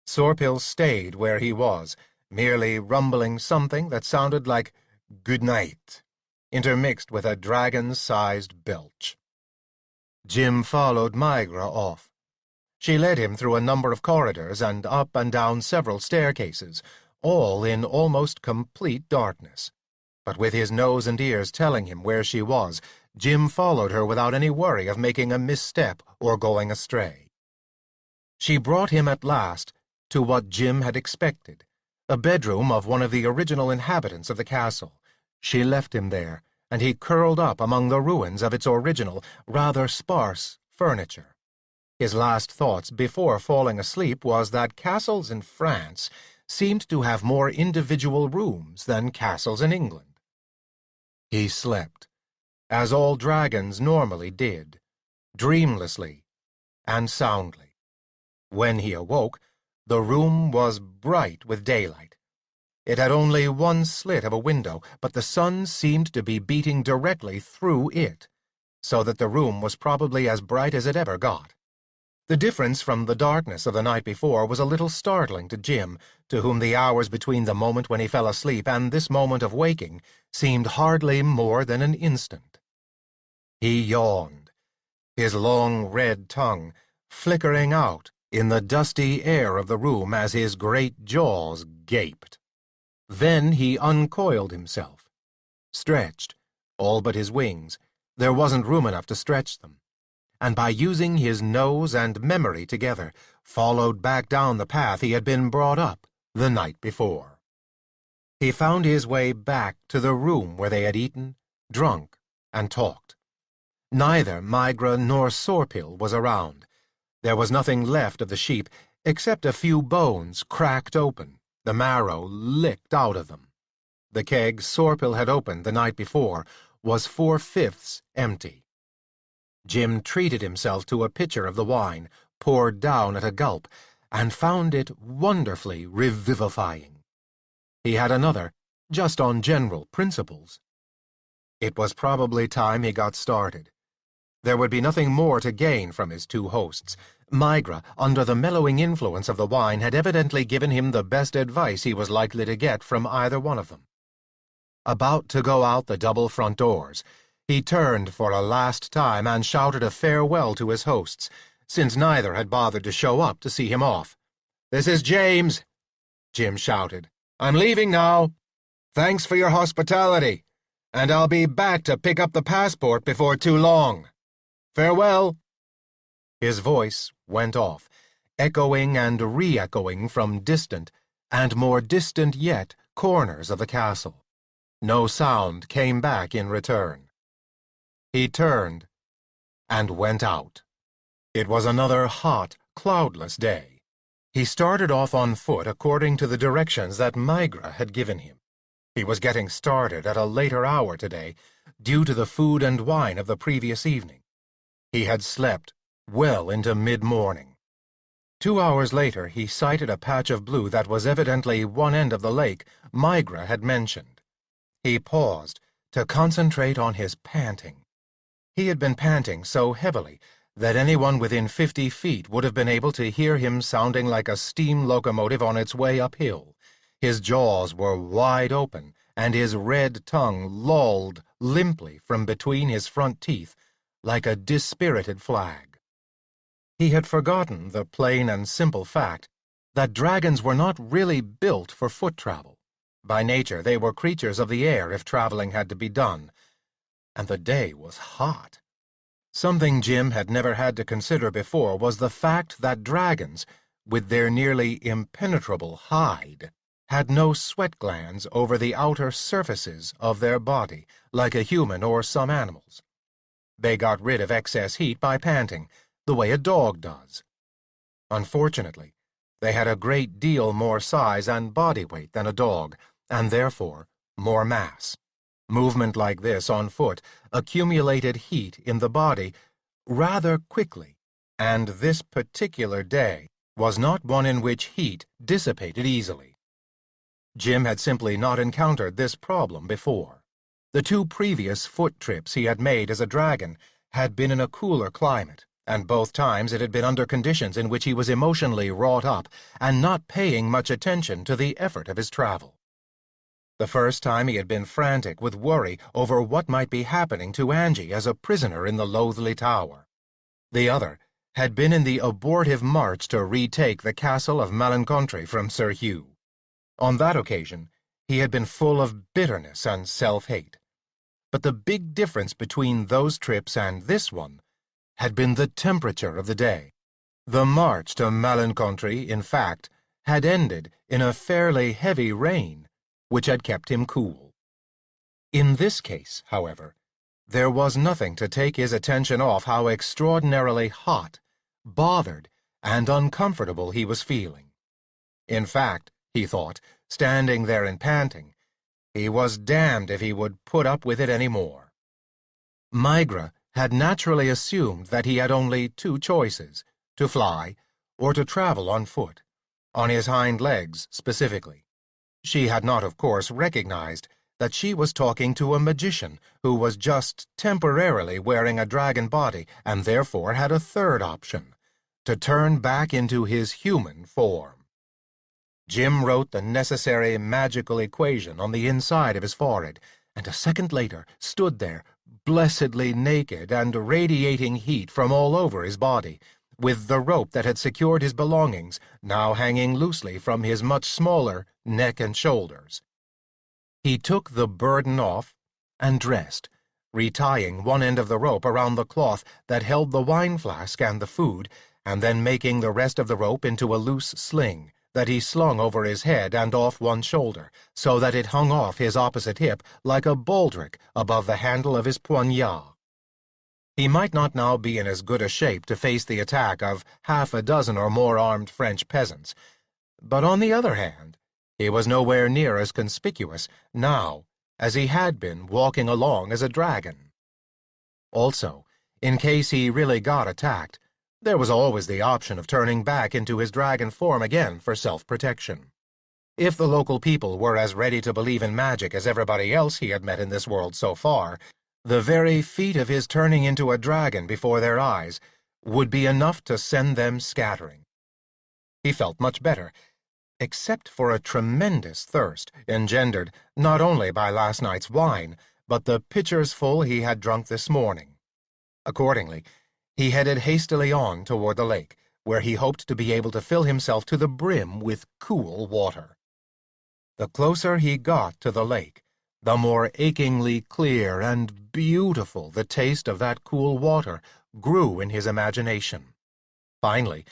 Sorpil stayed where he was, merely rumbling something that sounded like "good night," intermixed with a dragon-sized belch. Jim followed Migra off. She led him through a number of corridors and up and down several staircases, all in almost complete darkness. But with his nose and ears telling him where she was, Jim followed her without any worry of making a misstep or going astray. She brought him at last to what Jim had expected, a bedroom of one of the original inhabitants of the castle. She left him there, and he curled up among the ruins of its original, rather sparse furniture. His last thoughts before falling asleep was that castles in France seemed to have more individual rooms than castles in England. He slept, as all dragons normally did, dreamlessly and soundly. When he awoke, the room was bright with daylight. It had only one slit of a window, but the sun seemed to be beating directly through it, so that the room was probably as bright as it ever got. The difference from the darkness of the night before was a little startling to Jim, to whom the hours between the moment when he fell asleep and this moment of waking seemed hardly more than an instant. He yawned, his long red tongue flickering out in the dusty air of the room as his great jaws gaped. Then he uncoiled himself, stretched, all but his wings. There wasn't room enough to stretch them. And by using his nose and memory together, followed back down the path he had been brought up the night before. He found his way back to the room where they had eaten, drunk, and talked. Neither Migra nor Sorpil was around. There was nothing left of the sheep except a few bones cracked open, the marrow licked out of them. The keg Sorpil had opened the night before was 4/5 empty. Jim treated himself to a pitcher of the wine, poured down at a gulp, and found it wonderfully revivifying. He had another, just on general principles. It was probably time he got started. There would be nothing more to gain from his two hosts. Migra, under the mellowing influence of the wine, had evidently given him the best advice he was likely to get from either one of them. About to go out the double front doors, he turned for a last time and shouted a farewell to his hosts, since neither had bothered to show up to see him off. "This is James," Jim shouted. "I'm leaving now. Thanks for your hospitality, and I'll be back to pick up the passport before too long. Farewell." His voice went off, echoing and re-echoing from distant, and more distant yet, corners of the castle. No sound came back in return. He turned and went out. It was another hot, cloudless day. He started off on foot according to the directions that Migra had given him. He was getting started at a later hour today, due to the food and wine of the previous evening. He had slept well into mid-morning. 2 hours later, he sighted a patch of blue that was evidently one end of the lake Migra had mentioned. He paused to concentrate on his panting. He had been panting so heavily that anyone within 50 feet would have been able to hear him sounding like a steam locomotive on its way uphill. His jaws were wide open, and his red tongue lolled limply from between his front teeth like a dispirited flag. He had forgotten the plain and simple fact that dragons were not really built for foot travel. By nature, they were creatures of the air if traveling had to be done. And the day was hot. Something Jim had never had to consider before was the fact that dragons, with their nearly impenetrable hide, had no sweat glands over the outer surfaces of their body, like a human or some animals. They got rid of excess heat by panting, the way a dog does. Unfortunately, they had a great deal more size and body weight than a dog, and therefore more mass. Movement like this on foot accumulated heat in the body rather quickly, and this particular day was not one in which heat dissipated easily. Jim had simply not encountered this problem before. The 2 previous foot trips he had made as a dragon had been in a cooler climate, and both times it had been under conditions in which he was emotionally wrought up and not paying much attention to the effort of his travel. The first time he had been frantic with worry over what might be happening to Angie as a prisoner in the Loathly Tower. The other had been in the abortive march to retake the castle of Malencontre from Sir Hugh. On that occasion, he had been full of bitterness and self-hate. But the big difference between those trips and this one had been the temperature of the day. The march to Malencontre, in fact, had ended in a fairly heavy rain, which had kept him cool. In this case, however, there was nothing to take his attention off how extraordinarily hot, bothered, and uncomfortable he was feeling. In fact, he thought, standing there and panting, he was damned if he would put up with it any more. Migra had naturally assumed that he had only 2 choices, to fly or to travel on foot, on his hind legs specifically. She had not, of course, recognized that she was talking to a magician who was just temporarily wearing a dragon body and therefore had a third option, to turn back into his human form. Jim wrote the necessary magical equation on the inside of his forehead, and a second later stood there, blessedly naked and radiating heat from all over his body, with the rope that had secured his belongings now hanging loosely from his much smaller neck and shoulders. He took the burden off and dressed, retying one end of the rope around the cloth that held the wine flask and the food, and then making the rest of the rope into a loose sling that he slung over his head and off one shoulder, so that it hung off his opposite hip like a baldric above the handle of his poignard. He might not now be in as good a shape to face the attack of half a dozen or more armed French peasants, but on the other hand, he was nowhere near as conspicuous now as he had been walking along as a dragon. Also, in case he really got attacked, there was always the option of turning back into his dragon form again for self-protection. If the local people were as ready to believe in magic as everybody else he had met in this world so far, the very feat of his turning into a dragon before their eyes would be enough to send them scattering. He felt much better, except for a tremendous thirst engendered not only by last night's wine, but the pitchers full he had drunk this morning. Accordingly, he headed hastily on toward the lake, where he hoped to be able to fill himself to the brim with cool water. The closer he got to the lake, the more achingly clear and beautiful the taste of that cool water grew in his imagination. Finally,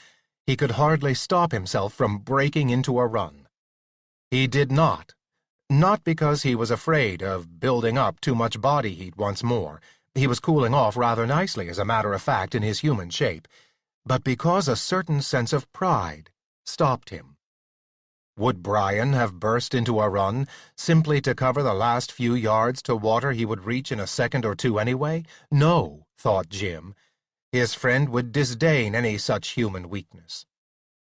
he could hardly stop himself from breaking into a run. He did not because he was afraid of building up too much body heat once more. He was cooling off rather nicely, as a matter of fact, in his human shape, but because a certain sense of pride stopped him. Would Brian have burst into a run simply to cover the last few yards to water he would reach in a second or two anyway? No, thought Jim. His friend would disdain any such human weakness.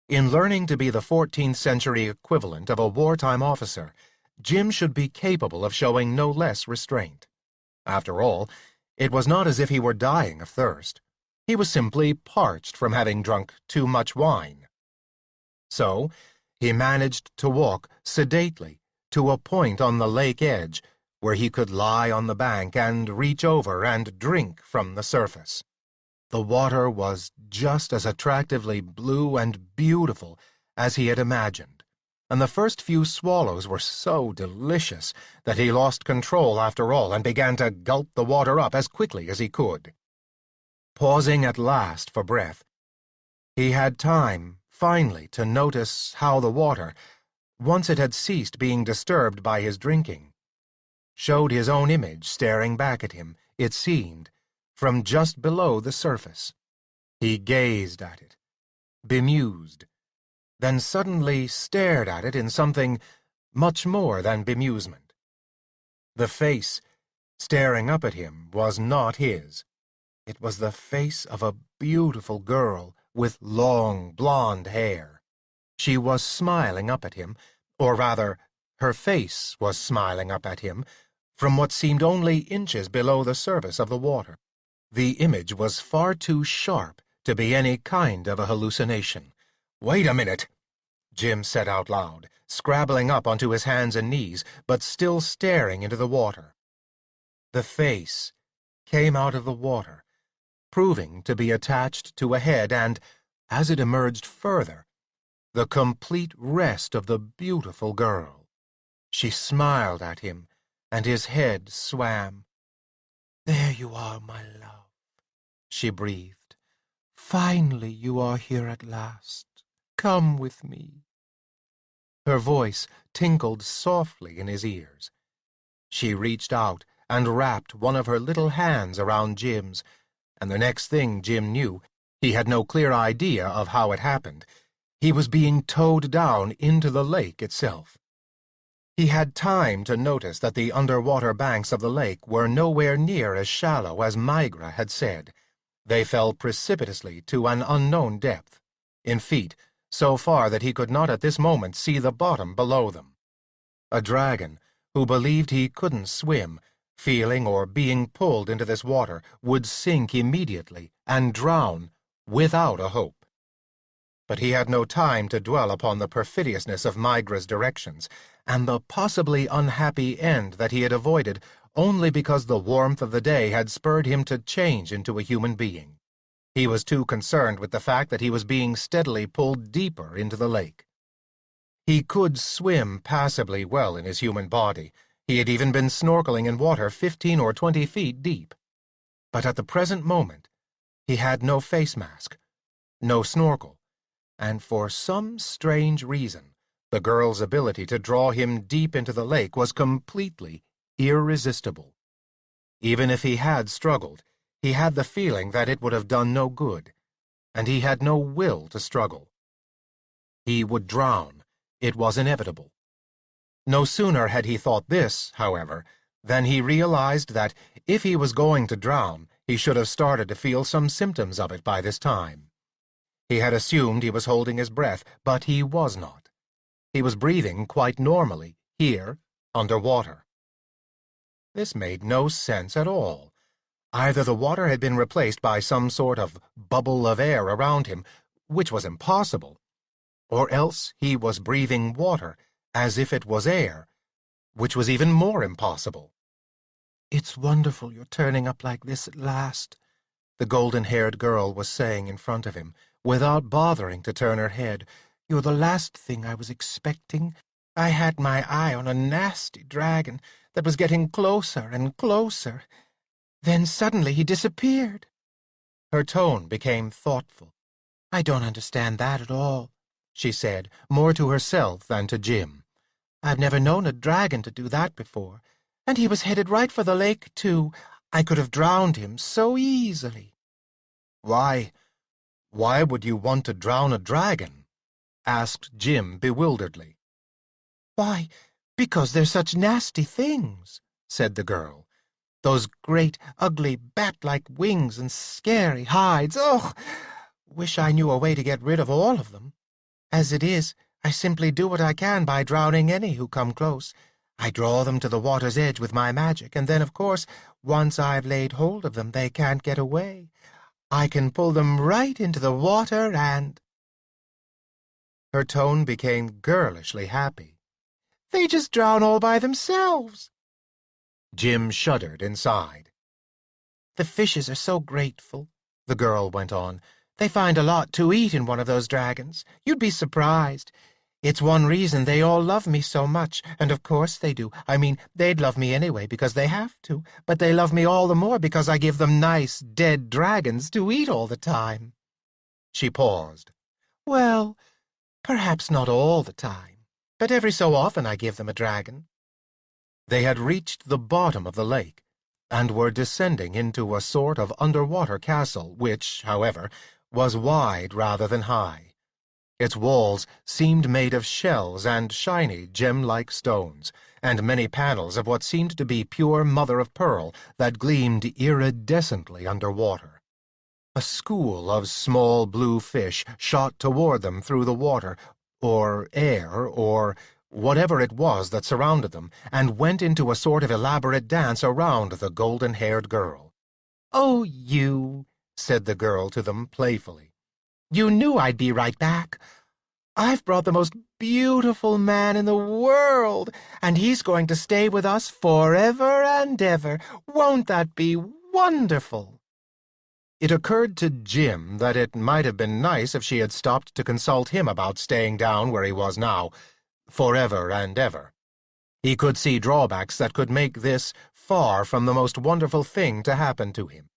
In learning to be the 14th century equivalent of a wartime officer, Jim should be capable of showing no less restraint. After all, it was not as if he were dying of thirst. He was simply parched from having drunk too much wine. So, he managed to walk sedately to a point on the lake edge where he could lie on the bank and reach over and drink from the surface. The water was just as attractively blue and beautiful as he had imagined, and the first few swallows were so delicious that he lost control after all and began to gulp the water up as quickly as he could. Pausing at last for breath, he had time, finally, to notice how the water, once it had ceased being disturbed by his drinking, showed his own image staring back at him, it seemed, from just below the surface. He gazed at it, bemused, then suddenly stared at it in something much more than bemusement. The face staring up at him was not his. It was the face of a beautiful girl with long blonde hair. She was smiling up at him, or rather, her face was smiling up at him, from what seemed only inches below the surface of the water. The image was far too sharp to be any kind of a hallucination. "Wait a minute," Jim said out loud, scrabbling up onto his hands and knees, but still staring into the water. The face came out of the water, proving to be attached to a head and, as it emerged further, the complete rest of the beautiful girl. She smiled at him, and his head swam. "There you are, my love," she breathed. "Finally you are here at last. Come with me." Her voice tinkled softly in his ears. She reached out and wrapped one of her little hands around Jim's, and the next thing Jim knew, he had no clear idea of how it happened, he was being towed down into the lake itself. He had time to notice that the underwater banks of the lake were nowhere near as shallow as Migra had said. They fell precipitously to an unknown depth, in feet, so far that he could not at this moment see the bottom below them. A dragon, who believed he couldn't swim, feeling or being pulled into this water, would sink immediately and drown without a hope. But he had no time to dwell upon the perfidiousness of Migra's directions, and the possibly unhappy end that he had avoided only because the warmth of the day had spurred him to change into a human being. He was too concerned with the fact that he was being steadily pulled deeper into the lake. He could swim passably well in his human body. He had even been snorkeling in water 15 or 20 feet deep. But at the present moment, he had no face mask, no snorkel, and for some strange reason, the girl's ability to draw him deep into the lake was completely irresistible. Even if he had struggled, he had the feeling that it would have done no good, and he had no will to struggle. He would drown. It was inevitable. No sooner had he thought this, however, than he realized that if he was going to drown, he should have started to feel some symptoms of it by this time. He had assumed he was holding his breath, but he was not. He was breathing quite normally, here, underwater. This made no sense at all. Either the water had been replaced by some sort of bubble of air around him, which was impossible, or else he was breathing water as if it was air, which was even more impossible. "It's wonderful you're turning up like this at last," the golden-haired girl was saying in front of him, without bothering to turn her head. "You're the last thing I was expecting. I had my eye on a nasty dragon that was getting closer and closer. Then suddenly he disappeared." Her tone became thoughtful. "I don't understand that at all," she said, more to herself than to Jim. "I've never known a dragon to do that before. And he was headed right for the lake, too. I could have drowned him so easily." Why would you want to drown a dragon?" asked Jim bewilderedly. "Why, because they're such nasty things," said the girl. "Those great, ugly, bat-like wings and scary hides. Oh, wish I knew a way to get rid of all of them." As it is, I simply do what I can by drowning any who come close. I draw them to the water's edge with my magic, and then, of course, once I've laid hold of them, they can't get away. I can pull them right into the water and—" Her tone became girlishly happy. "They just drown all by themselves." Jim shuddered inside. "The fishes are so grateful," the girl went on. "They find a lot to eat in one of those dragons. You'd be surprised. It's one reason they all love me so much, and of course they do. I mean, they'd love me anyway because they have to, but they love me all the more because I give them nice, dead dragons to eat all the time." She paused. "Well, perhaps not all the time, but every so often I give them a dragon." They had reached the bottom of the lake, and were descending into a sort of underwater castle, which, however, was wide rather than high. Its walls seemed made of shells and shiny gem-like stones, and many panels of what seemed to be pure mother-of-pearl that gleamed iridescently under water. A school of small blue fish shot toward them through the water, or air, or whatever it was that surrounded them, and went into a sort of elaborate dance around the golden-haired girl. "Oh, you," said the girl to them playfully. "You knew I'd be right back. I've brought the most beautiful man in the world, and he's going to stay with us forever and ever. Won't that be wonderful?" It occurred to Jim that it might have been nice if she had stopped to consult him about staying down where he was now, forever and ever. He could see drawbacks that could make this far from the most wonderful thing to happen to him.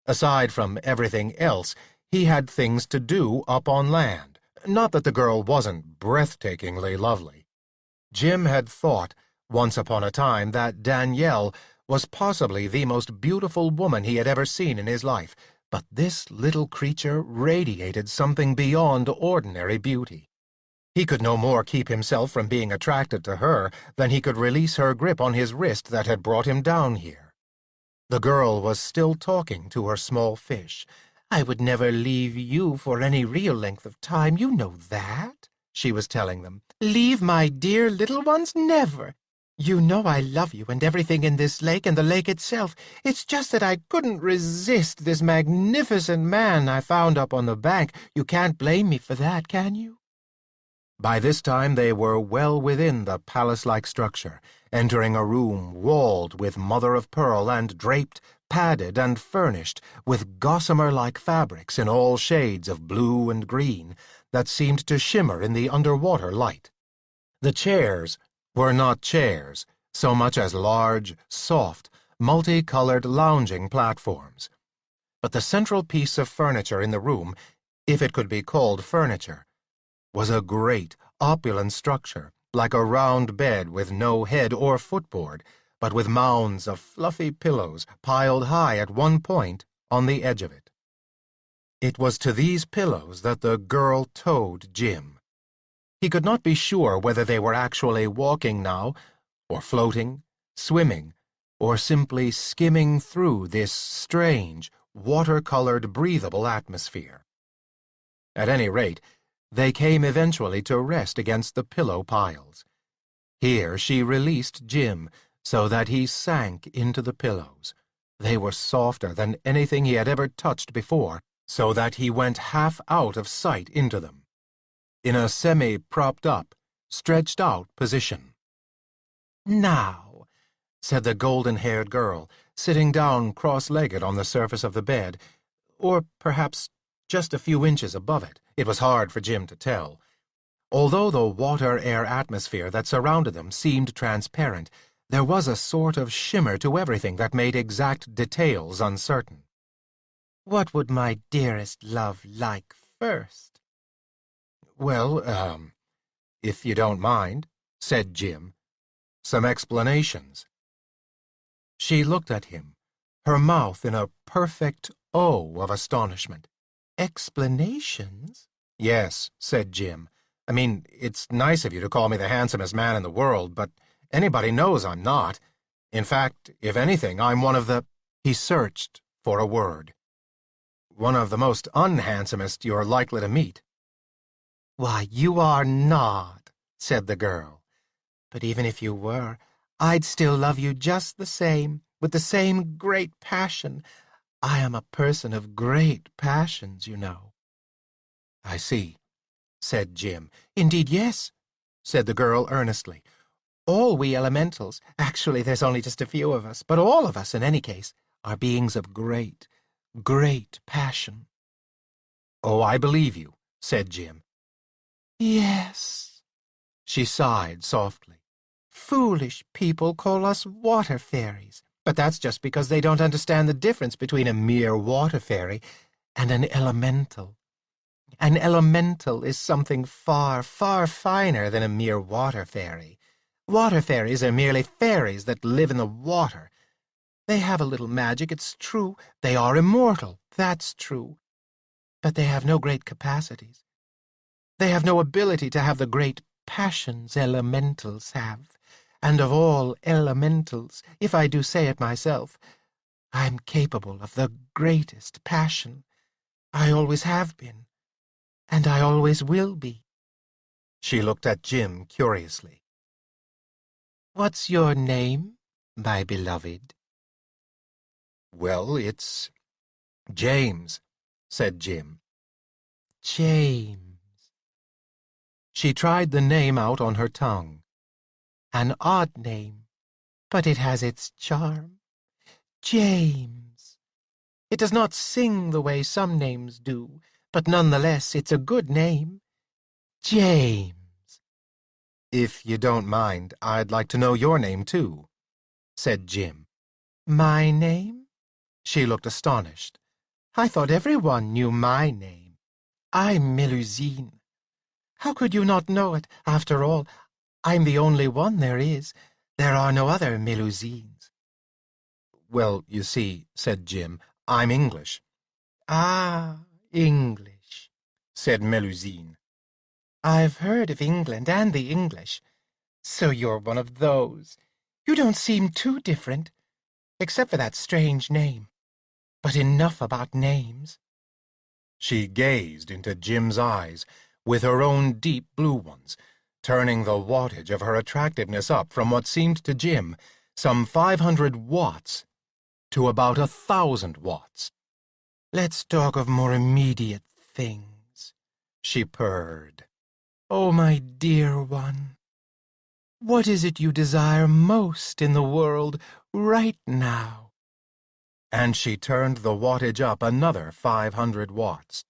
Aside from everything else, he had things to do up on land. Not that the girl wasn't breathtakingly lovely. Jim had thought, once upon a time, that Danielle was possibly the most beautiful woman he had ever seen in his life, but this little creature radiated something beyond ordinary beauty. He could no more keep himself from being attracted to her than he could release her grip on his wrist that had brought him down here. The girl was still talking to her small fish. "I would never leave you for any real length of time, you know that," she was telling them. "Leave my dear little ones? Never. You know I love you and everything in this lake and the lake itself. It's just that I couldn't resist this magnificent man I found up on the bank. You can't blame me for that, can you?" By this time they were well within the palace-like structure, entering a room walled with mother-of-pearl and draped, padded, and furnished with gossamer-like fabrics in all shades of blue and green that seemed to shimmer in the underwater light. The chairs were not chairs, so much as large, soft, multicolored lounging platforms. But the central piece of furniture in the room, if it could be called furniture, was a great, opulent structure, like a round bed with no head or footboard, but with mounds of fluffy pillows piled high at one point on the edge of it. It was to these pillows that the girl towed Jim. He could not be sure whether they were actually walking now, or floating, swimming, or simply skimming through this strange, water-colored, breathable atmosphere. At any rate, they came eventually to rest against the pillow piles. Here she released Jim, so that he sank into the pillows. They were softer than anything he had ever touched before, so that he went half out of sight into them, in a semi-propped-up, stretched-out position. "Now," said the golden-haired girl, sitting down cross-legged on the surface of the bed, or perhaps just a few inches above it. It was hard for Jim to tell. Although the water-air atmosphere that surrounded them seemed transparent, there was a sort of shimmer to everything that made exact details uncertain. "What would my dearest love like first?" "Well, if you don't mind," said Jim. "Some explanations." She looked at him, her mouth in a perfect O of astonishment. "Explanations?" "Yes," said Jim. "I mean, it's nice of you to call me the handsomest man in the world, but anybody knows I'm not. In fact, if anything, I'm one of the—" He searched for a word. "One of the most unhandsomest you're likely to meet." "Why, you are not," said the girl. "But even if you were, I'd still love you just the same, with the same great passion. I am a person of great passions, you know." I see, said Jim. "Indeed, yes," said the girl earnestly. "All we elementals, actually there's only just a few of us, but all of us in any case, are beings of great, great passion." "Oh, I believe you," said Jim. "Yes," she sighed softly. "Foolish people call us water fairies, but that's just because they don't understand the difference between a mere water fairy and an elemental. An elemental is something far, far finer than a mere water fairy. Water fairies are merely fairies that live in the water. They have a little magic, it's true. They are immortal, that's true. But they have no great capacities. They have no ability to have the great passions elementals have. And of all elementals, if I do say it myself, I'm capable of the greatest passion. I always have been, and I always will be." She looked at Jim curiously. "What's your name, my beloved?" "Well, it's James," said Jim. "James." She tried the name out on her tongue. "An odd name, but it has its charm. James. It does not sing the way some names do, but nonetheless it's a good name. James." "If you don't mind, I'd like to know your name, too," said Jim. "My name?" She looked astonished. "I thought everyone knew my name. I'm Melusine. How could you not know it? After all, I'm the only one there is. There are no other Melusines." "Well, you see," said Jim, "I'm English." "Ah, English," said Melusine. "I've heard of England and the English. So you're one of those. You don't seem too different, except for that strange name. But enough about names." She gazed into Jim's eyes with her own deep blue ones, turning the wattage of her attractiveness up from what seemed to Jim some 500 watts to about 1,000 watts. "Let's talk of more immediate things," she purred. "Oh, my dear one, what is it you desire most in the world right now?" And she turned the wattage up another 500 watts.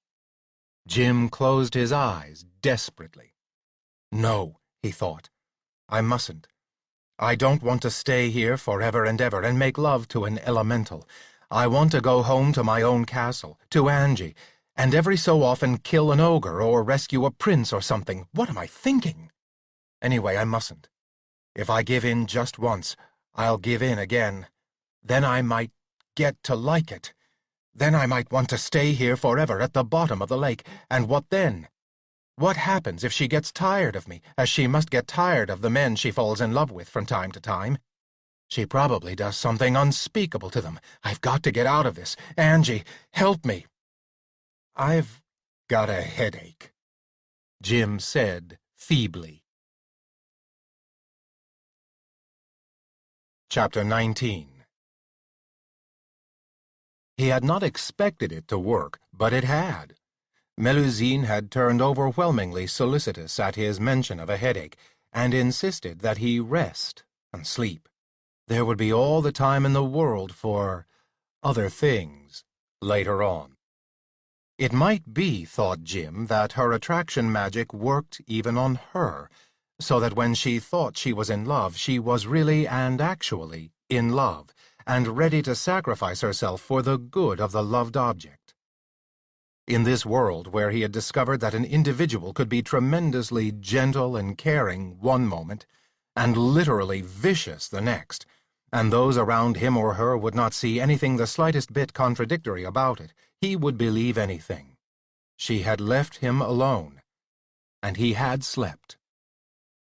Jim closed his eyes desperately. "No," he thought, "I mustn't. I don't want to stay here forever and ever and make love to an elemental. I want to go home to my own castle, to Angie, and every so often kill an ogre or rescue a prince or something. What am I thinking? Anyway, I mustn't. If I give in just once, I'll give in again. Then I might get to like it. Then I might want to stay here forever at the bottom of the lake, and what then? What happens if she gets tired of me, as she must get tired of the men she falls in love with from time to time? She probably does something unspeakable to them. I've got to get out of this. Angie, help me." "I've got a headache," Jim said feebly. Chapter 19. He had not expected it to work, but it had. Melusine had turned overwhelmingly solicitous at his mention of a headache, and insisted that he rest and sleep. There would be all the time in the world for other things later on. It might be, thought Jim, that her attraction magic worked even on her, so that when she thought she was in love, she was really and actually in love, and ready to sacrifice herself for the good of the loved object. In this world where he had discovered that an individual could be tremendously gentle and caring one moment, and literally vicious the next, and those around him or her would not see anything the slightest bit contradictory about it, he would believe anything. She had left him alone, and he had slept.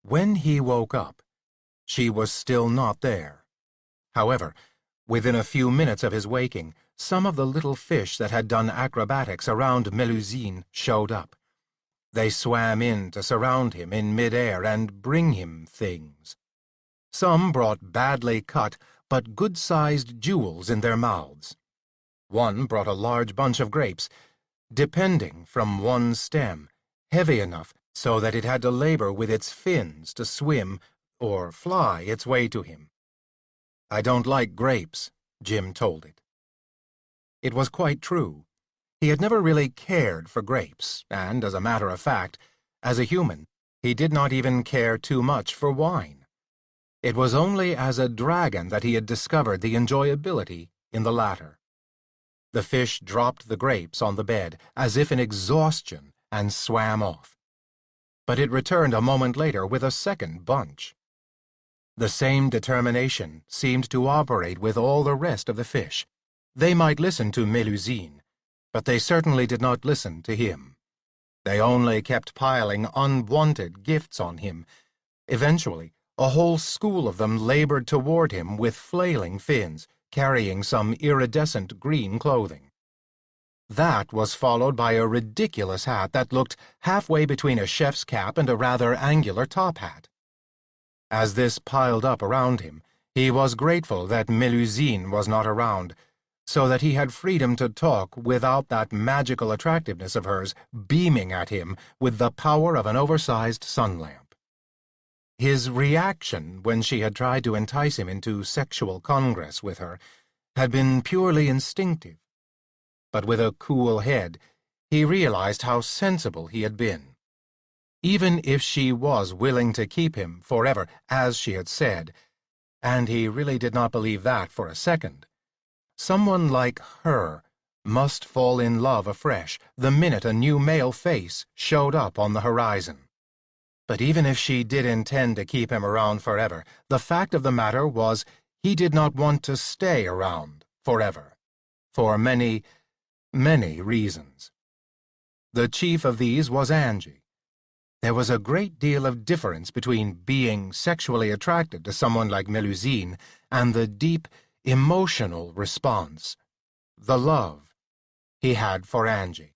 When he woke up, she was still not there. However, within a few minutes of his waking, some of the little fish that had done acrobatics around Melusine showed up. They swam in to surround him in mid-air and bring him things. Some brought badly cut but good-sized jewels in their mouths. One brought a large bunch of grapes, depending from one stem, heavy enough so that it had to labor with its fins to swim or fly its way to him. "I don't like grapes," Jim told it. It was quite true. He had never really cared for grapes, and, as a matter of fact, as a human, he did not even care too much for wine. It was only as a dragon that he had discovered the enjoyability in the latter. The fish dropped the grapes on the bed, as if in exhaustion, and swam off. But it returned a moment later with a second bunch. The same determination seemed to operate with all the rest of the fish. They might listen to Melusine, but they certainly did not listen to him. They only kept piling unwanted gifts on him. Eventually, a whole school of them labored toward him with flailing fins, carrying some iridescent green clothing. That was followed by a ridiculous hat that looked halfway between a chef's cap and a rather angular top hat. As this piled up around him, he was grateful that Melusine was not around, so that he had freedom to talk without that magical attractiveness of hers beaming at him with the power of an oversized sun lamp. His reaction when she had tried to entice him into sexual congress with her had been purely instinctive. But with a cool head, he realized how sensible he had been. Even if she was willing to keep him forever, as she had said, and he really did not believe that for a second, someone like her must fall in love afresh the minute a new male face showed up on the horizon. But even if she did intend to keep him around forever, the fact of the matter was he did not want to stay around forever, for many, many reasons. The chief of these was Angie. There was a great deal of difference between being sexually attracted to someone like Melusine and the deep, emotional response, the love, he had for Angie.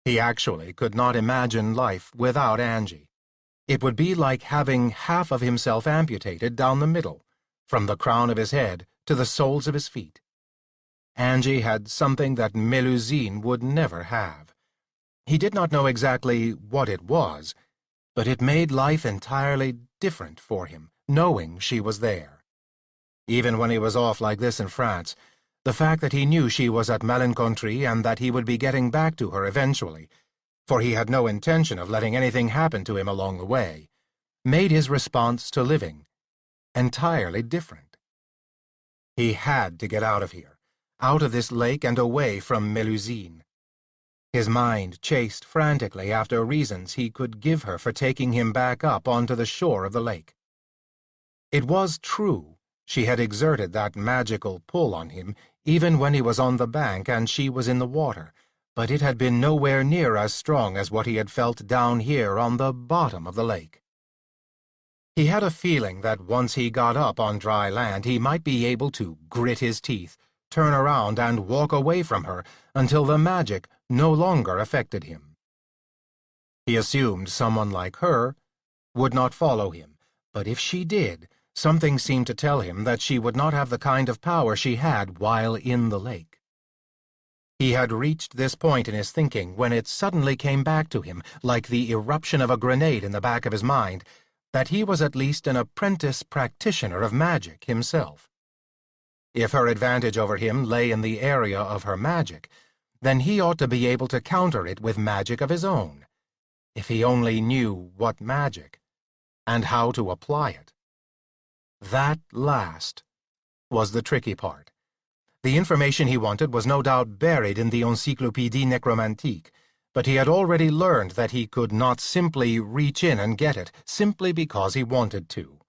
He actually could not imagine life without Angie. It would be like having half of himself amputated down the middle, from the crown of his head to the soles of his feet. Angie had something that Melusine would never have. He did not know exactly what it was, but it made life entirely different for him, knowing she was there. Even when he was off like this in France, the fact that he knew she was at Malencontri and that he would be getting back to her eventually, for he had no intention of letting anything happen to him along the way, made his response to living entirely different. He had to get out of here, out of this lake and away from Melusine. His mind chased frantically after reasons he could give her for taking him back up onto the shore of the lake. It was true she had exerted that magical pull on him even when he was on the bank and she was in the water, but it had been nowhere near as strong as what he had felt down here on the bottom of the lake. He had a feeling that once he got up on dry land he might be able to grit his teeth, turn around and walk away from her until the magic no longer affected him. He assumed someone like her would not follow him, but if she did, something seemed to tell him that she would not have the kind of power she had while in the lake. He had reached this point in his thinking when it suddenly came back to him, like the eruption of a grenade in the back of his mind, that he was at least an apprentice practitioner of magic himself. If her advantage over him lay in the area of her magic, then he ought to be able to counter it with magic of his own, if he only knew what magic, and how to apply it. That last was the tricky part. The information he wanted was no doubt buried in the Encyclopédie Necromantique, but he had already learned that he could not simply reach in and get it simply because he wanted to.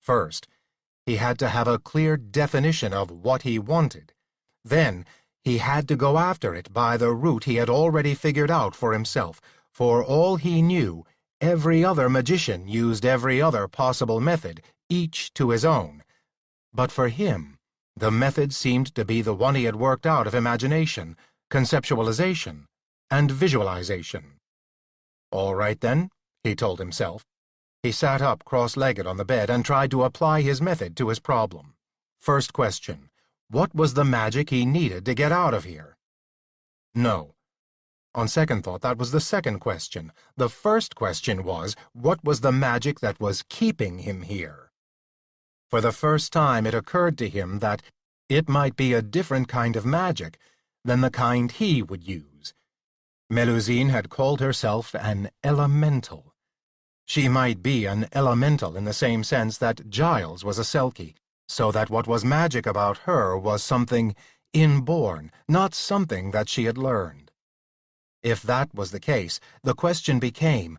First, he had to have a clear definition of what he wanted. Then, he had to go after it by the route he had already figured out for himself. For all he knew, every other magician used every other possible method, each to his own. But for him, the method seemed to be the one he had worked out of imagination, conceptualization, and visualization. All right, then, he told himself. He sat up cross-legged on the bed and tried to apply his method to his problem. First question, what was the magic he needed to get out of here? No. On second thought, that was the second question. The first question was, what was the magic that was keeping him here? For the first time it occurred to him that it might be a different kind of magic than the kind he would use. Melusine had called herself an elemental. She might be an elemental in the same sense that Giles was a Selkie, so that what was magic about her was something inborn, not something that she had learned. If that was the case, the question became,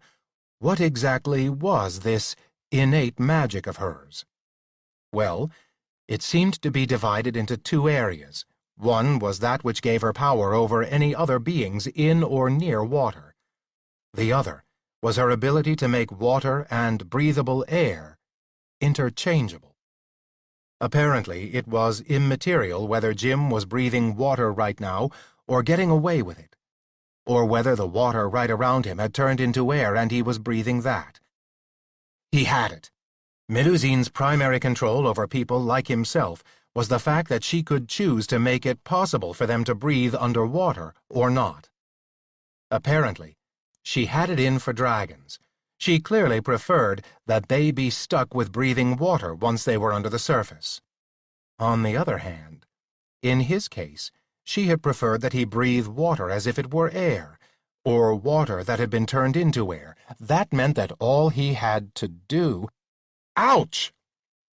what exactly was this innate magic of hers? Well, it seemed to be divided into two areas. One was that which gave her power over any other beings in or near water. The other was her ability to make water and breathable air interchangeable. Apparently, it was immaterial whether Jim was breathing water right now or getting away with it, or whether the water right around him had turned into air and he was breathing that. He had it. Melusine's primary control over people like himself was the fact that she could choose to make it possible for them to breathe underwater or not. Apparently, she had it in for dragons. She clearly preferred that they be stuck with breathing water once they were under the surface. On the other hand, in his case, she had preferred that he breathe water as if it were air, or water that had been turned into air. That meant that all he had to do— "Ouch!"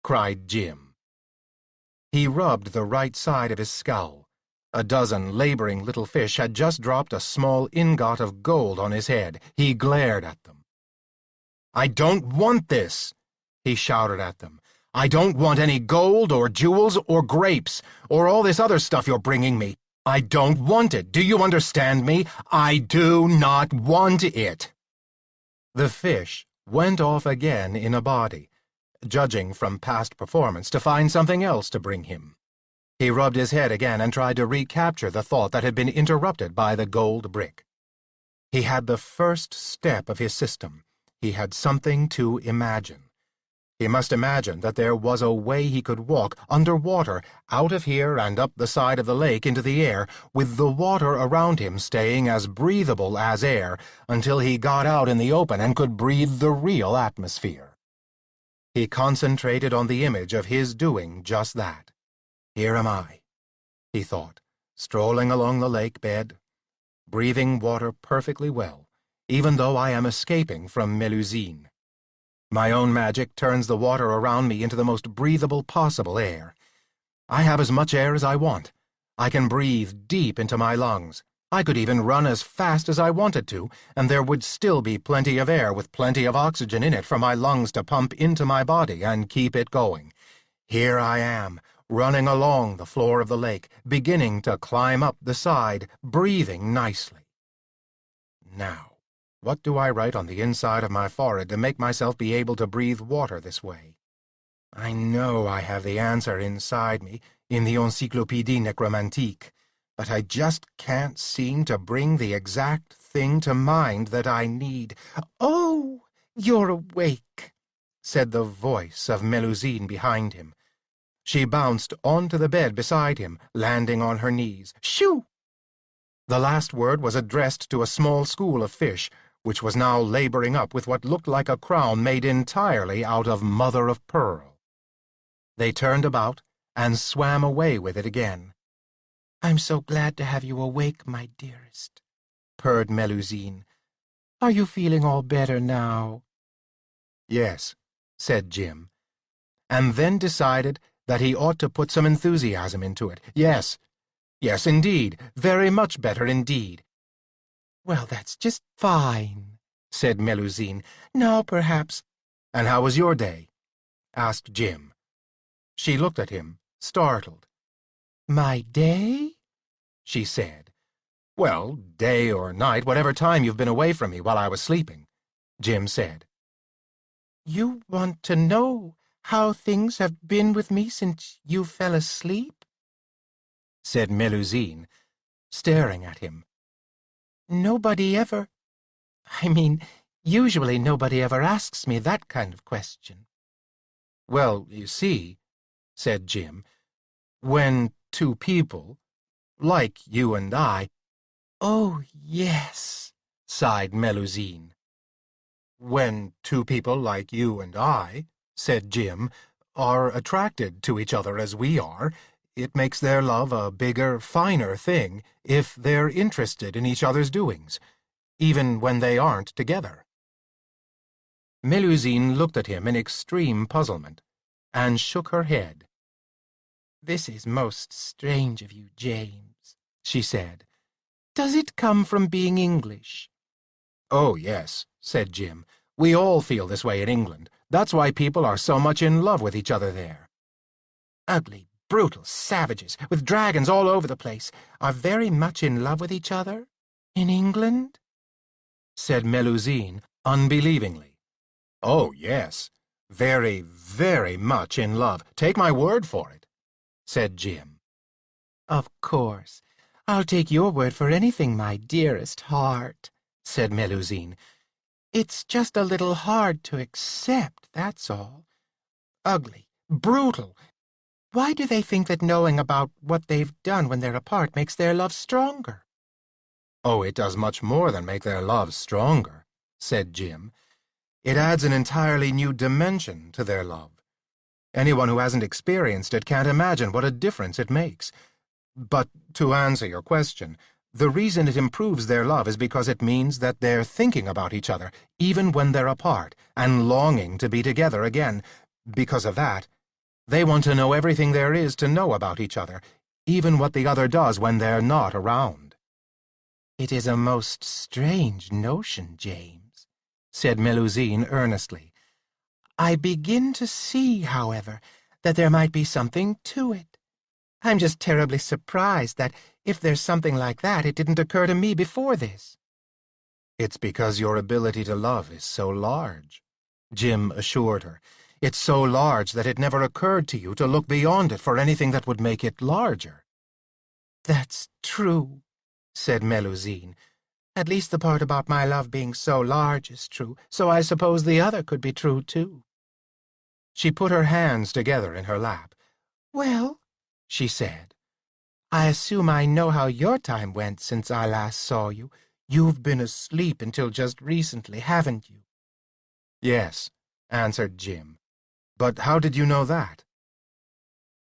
cried Jim. He rubbed the right side of his skull. A dozen laboring little fish had just dropped a small ingot of gold on his head. He glared at them. "I don't want this," he shouted at them. "I don't want any gold or jewels or grapes or all this other stuff you're bringing me. I don't want it. Do you understand me? I do not want it." The fish went off again in a body, judging from past performance, to find something else to bring him. He rubbed his head again and tried to recapture the thought that had been interrupted by the gold brick. He had the first step of his system. He had something to imagine. He must imagine that there was a way he could walk underwater, out of here and up the side of the lake into the air, with the water around him staying as breathable as air until he got out in the open and could breathe the real atmosphere. He concentrated on the image of his doing just that. Here am I, he thought, strolling along the lake bed, breathing water perfectly well, even though I am escaping from Melusine. My own magic turns the water around me into the most breathable possible air. I have as much air as I want. I can breathe deep into my lungs. I could even run as fast as I wanted to, and there would still be plenty of air with plenty of oxygen in it for my lungs to pump into my body and keep it going. Here I am, running along the floor of the lake, beginning to climb up the side, breathing nicely. Now, what do I write on the inside of my forehead to make myself be able to breathe water this way? I know I have the answer inside me, in the Encyclopédie Necromantique, but I just can't seem to bring the exact thing to mind that I need. "Oh, you're awake," said the voice of Melusine behind him. She bounced onto the bed beside him, landing on her knees. "Shoo!" The last word was addressed to a small school of fish, which was now laboring up with what looked like a crown made entirely out of mother-of-pearl. They turned about and swam away with it again. "I'm so glad to have you awake, my dearest," purred Melusine. "Are you feeling all better now?" "Yes," said Jim, and then decided that he ought to put some enthusiasm into it. "Yes, yes, indeed, very much better indeed." "Well, that's just fine," said Melusine. "Now, perhaps—" "And how was your day?" asked Jim. She looked at him, startled. "My day?" she said. "Well, day or night, whatever time you've been away from me while I was sleeping," Jim said. "You want to know how things have been with me since you fell asleep?" said Melusine, staring at him. "Nobody ever—" I mean, usually nobody ever asks me that kind of question. Well, you see, said Jim, when two people, like you and I— Oh, yes, sighed Melusine. When two people like you and I, said Jim, are attracted to each other as we are, it makes their love a bigger, finer thing if they're interested in each other's doings, even when they aren't together. Melusine looked at him in extreme puzzlement, and shook her head. This is most strange of you, James, she said. Does it come from being English? Oh, yes, said Jim. We all feel this way in England. That's why people are so much in love with each other there. Ugly, brutal savages, with dragons all over the place, are very much in love with each other? In England? Said Melusine, unbelievingly. Oh, yes, very, very much in love. Take my word for it, said Jim. Of course. I'll take your word for anything, my dearest heart, said Melusine. It's just a little hard to accept, that's all. Ugly, brutal. Why do they think that knowing about what they've done when they're apart makes their love stronger? Oh, it does much more than make their love stronger, said Jim. It adds an entirely new dimension to their love. Anyone who hasn't experienced it can't imagine what a difference it makes. But to answer your question, the reason it improves their love is because it means that they're thinking about each other, even when they're apart, and longing to be together again. Because of that, they want to know everything there is to know about each other, even what the other does when they're not around. It is a most strange notion, James, said Melusine earnestly. I begin to see, however, that there might be something to it. I'm just terribly surprised that, if there's something like that, it didn't occur to me before this. It's because your ability to love is so large, Jim assured her. It's so large that it never occurred to you to look beyond it for anything that would make it larger. That's true, said Melusine. At least the part about my love being so large is true, so I suppose the other could be true, too. She put her hands together in her lap. Well, she said, I assume I know how your time went since I last saw you. You've been asleep until just recently, haven't you? Yes, answered Jim. But how did you know that?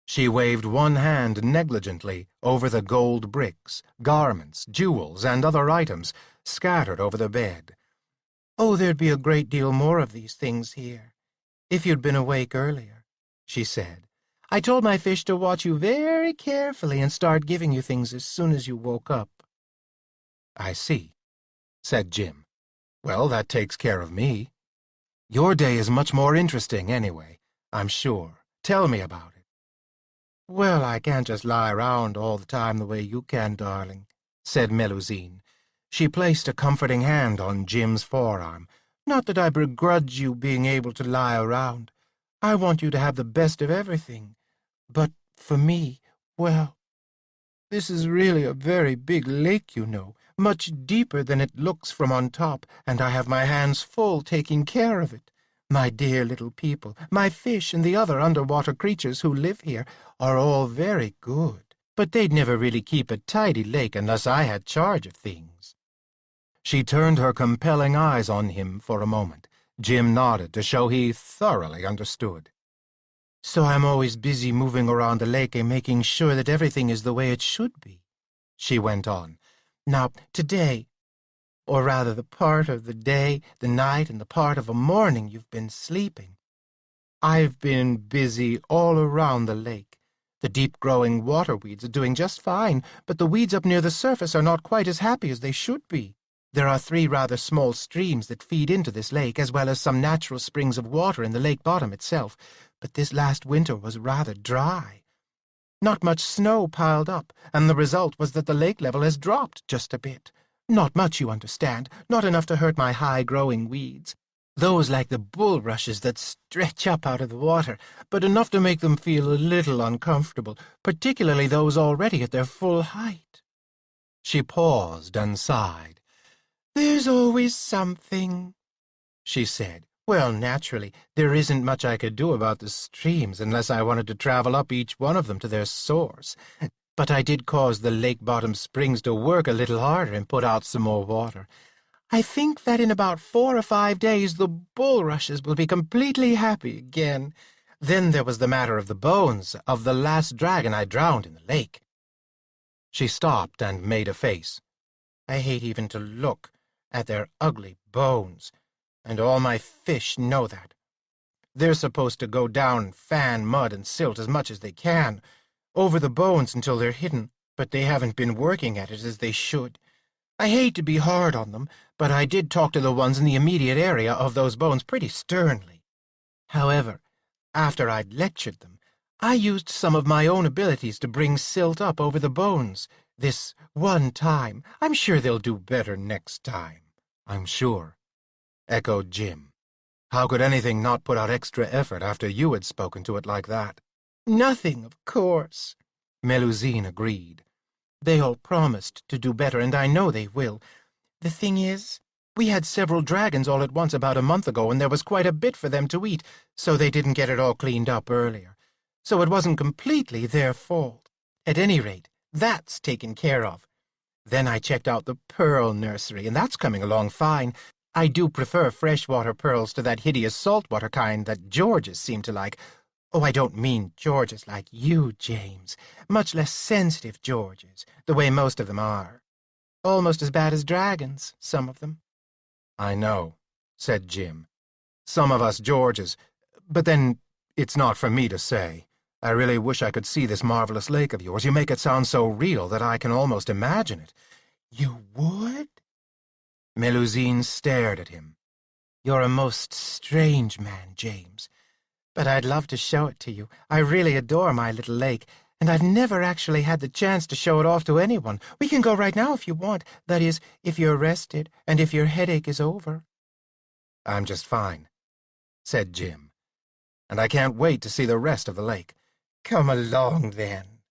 She waved one hand negligently over the gold bricks, garments, jewels, and other items scattered over the bed. Oh, there'd be a great deal more of these things here, if you'd been awake earlier, she said. I told my fish to watch you very carefully and start giving you things as soon as you woke up. I see, said Jim. Well, that takes care of me. Your day is much more interesting anyway, I'm sure. Tell me about it. Well, I can't just lie around all the time the way you can, darling, said Melusine. She placed a comforting hand on Jim's forearm. Not that I begrudge you being able to lie around. I want you to have the best of everything. But for me, well, this is really a very big lake, you know, much deeper than it looks from on top, and I have my hands full taking care of it. My dear little people, my fish and the other underwater creatures who live here are all very good, but they'd never really keep a tidy lake unless I had charge of things. She turned her compelling eyes on him for a moment. Jim nodded to show he thoroughly understood. So I'm always busy moving around the lake and making sure that everything is the way it should be, she went on. Now, today, or rather the part of the day, the night, and the part of a morning you've been sleeping, I've been busy all around the lake. The deep-growing water weeds are doing just fine, but the weeds up near the surface are not quite as happy as they should be. There are 3 rather small streams that feed into this lake, as well as some natural springs of water in the lake bottom itself, but this last winter was rather dry. Not much snow piled up, and the result was that the lake level has dropped just a bit. Not much, you understand, not enough to hurt my high-growing weeds. Those like the bulrushes that stretch up out of the water, but enough to make them feel a little uncomfortable, particularly those already at their full height. She paused and sighed. "There's always something," she said. "Well, naturally, there isn't much I could do about the streams unless I wanted to travel up each one of them to their source. But I did cause the lake-bottom springs to work a little harder and put out some more water. I think that in about 4 or 5 days the bulrushes will be completely happy again. Then there was the matter of the bones of the last dragon I drowned in the lake." She stopped and made a face. "I hate even to look at their ugly bones, and all my fish know that. They're supposed to go down and fan mud and silt as much as they can over the bones until they're hidden, but they haven't been working at it as they should. I hate to be hard on them, but I did talk to the ones in the immediate area of those bones pretty sternly. However, after I'd lectured them, I used some of my own abilities to bring silt up over the bones. This one time. I'm sure they'll do better next time." "I'm sure," echoed Jim. "How could anything not put out extra effort after you had spoken to it like that?" "Nothing, of course," Melusine agreed. "They all promised to do better, and I know they will. The thing is, we had several dragons all at once about a month ago, and there was quite a bit for them to eat, so they didn't get it all cleaned up earlier. So it wasn't completely their fault. At any rate, that's taken care of. Then I checked out the pearl nursery, and that's coming along fine. I do prefer freshwater pearls to that hideous saltwater kind that Georges seem to like. Oh, I don't mean Georges like you, James. Much less sensitive Georges, the way most of them are. Almost as bad as dragons, some of them." "I know," said Jim. "Some of us Georges, but then it's not for me to say. I really wish I could see this marvelous lake of yours. You make it sound so real that I can almost imagine it." "You would?" Melusine stared at him. "You're a most strange man, James. But I'd love to show it to you. I really adore my little lake, and I've never actually had the chance to show it off to anyone. We can go right now if you want. That is, if you're rested and if your headache is over." "I'm just fine," said Jim. "And I can't wait to see the rest of the lake." "Come along, then,"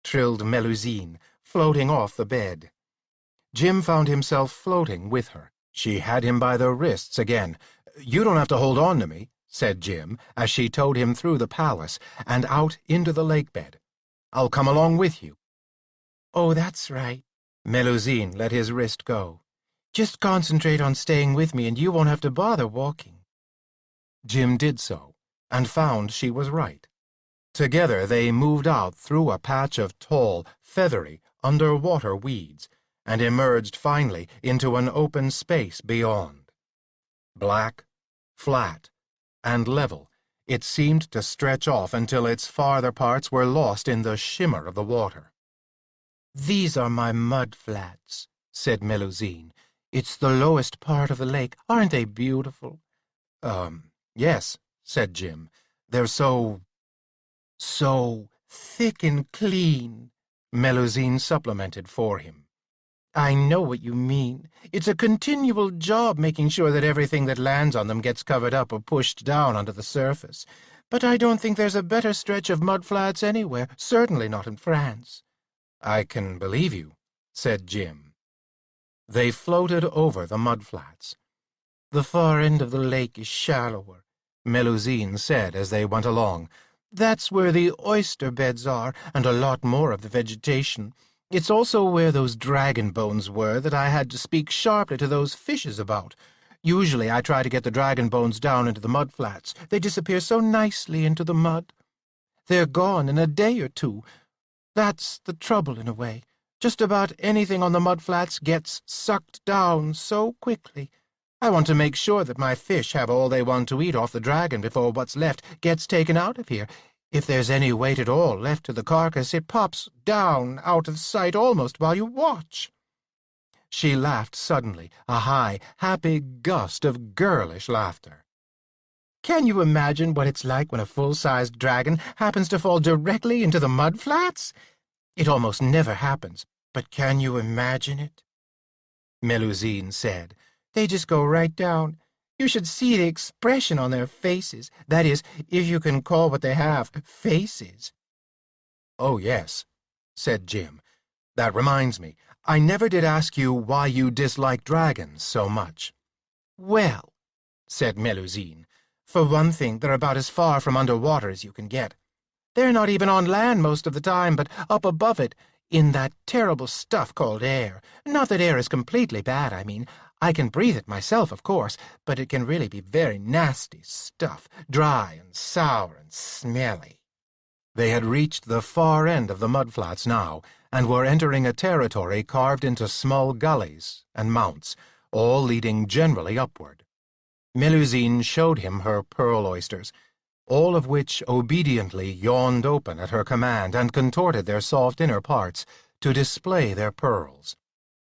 trilled Melusine, floating off the bed. Jim found himself floating with her. She had him by the wrists again. "You don't have to hold on to me," said Jim, as she towed him through the palace and out into the lake bed. "I'll come along with you." "Oh, that's right." Melusine let his wrist go. "Just concentrate on staying with me, and you won't have to bother walking." Jim did so, and found she was right. Together they moved out through a patch of tall, feathery, underwater weeds, and emerged finally into an open space beyond. Black, flat, and level, it seemed to stretch off until its farther parts were lost in the shimmer of the water. "These are my mud flats," said Melusine. "It's the lowest part of the lake. Aren't they beautiful?" Yes," said Jim. "They're so thick and clean," Melusine supplemented for him. "I know what you mean. It's a continual job making sure that everything that lands on them gets covered up or pushed down onto the surface. But I don't think there's a better stretch of mud flats anywhere, certainly not in France." "I can believe you," said Jim. They floated over the mud flats. "The far end of the lake is shallower," Melusine said as they went along. "That's where the oyster beds are, and a lot more of the vegetation. It's also where those dragon bones were that I had to speak sharply to those fishes about. Usually I try to get the dragon bones down into the mud flats. They disappear so nicely into the mud. They're gone in a day or two. That's the trouble in a way. Just about anything on the mud flats gets sucked down so quickly. I want to make sure that my fish have all they want to eat off the dragon before what's left gets taken out of here. If there's any weight at all left to the carcass, it pops down out of sight almost while you watch." She laughed suddenly, a high, happy gust of girlish laughter. "Can you imagine what it's like when a full-sized dragon happens to fall directly into the mud flats? It almost never happens, but can you imagine it?" Melusine said. "They just go right down. You should see the expression on their faces. That is, if you can call what they have faces." "Oh, yes," said Jim. "That reminds me. I never did ask you why you dislike dragons so much. Well, said Melusine, for one thing, they're about as far from underwater as you can get. They're not even on land most of the time, but up above it, in that terrible stuff called air. Not that air is completely bad, I mean. I can breathe it myself, of course, but it can really be very nasty stuff, dry and sour and smelly. They had reached the far end of the mudflats now, and were entering a territory carved into small gullies and mounts, all leading generally upward. Melusine showed him her pearl oysters, all of which obediently yawned open at her command and contorted their soft inner parts to display their pearls.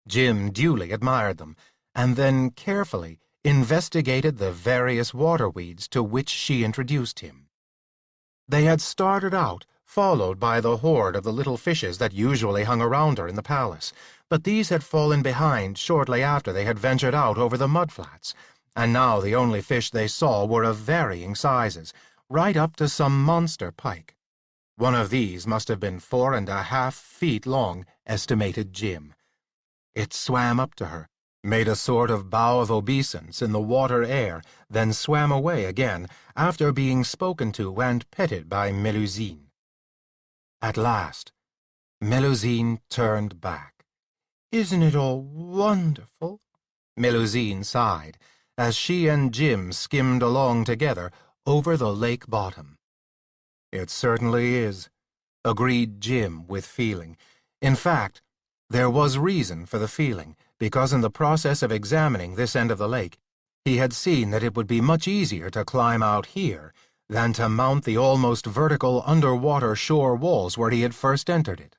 Jim duly admired them, and then carefully investigated the various water weeds to which she introduced him. They had started out, followed by the horde of the little fishes that usually hung around her in the palace, but these had fallen behind shortly after they had ventured out over the mudflats, and now the only fish they saw were of varying sizes, right up to some monster pike. One of these must have been 4.5 feet long, estimated Jim. It swam up to her, made a sort of bow of obeisance in the water air, then swam away again, after being spoken to and petted by Melusine. At last, Melusine turned back. "Isn't it all wonderful?" Melusine sighed, as she and Jim skimmed along together over the lake bottom. "It certainly is," agreed Jim with feeling. In fact, there was reason for the feeling, because in the process of examining this end of the lake, he had seen that it would be much easier to climb out here than to mount the almost vertical underwater shore walls where he had first entered it.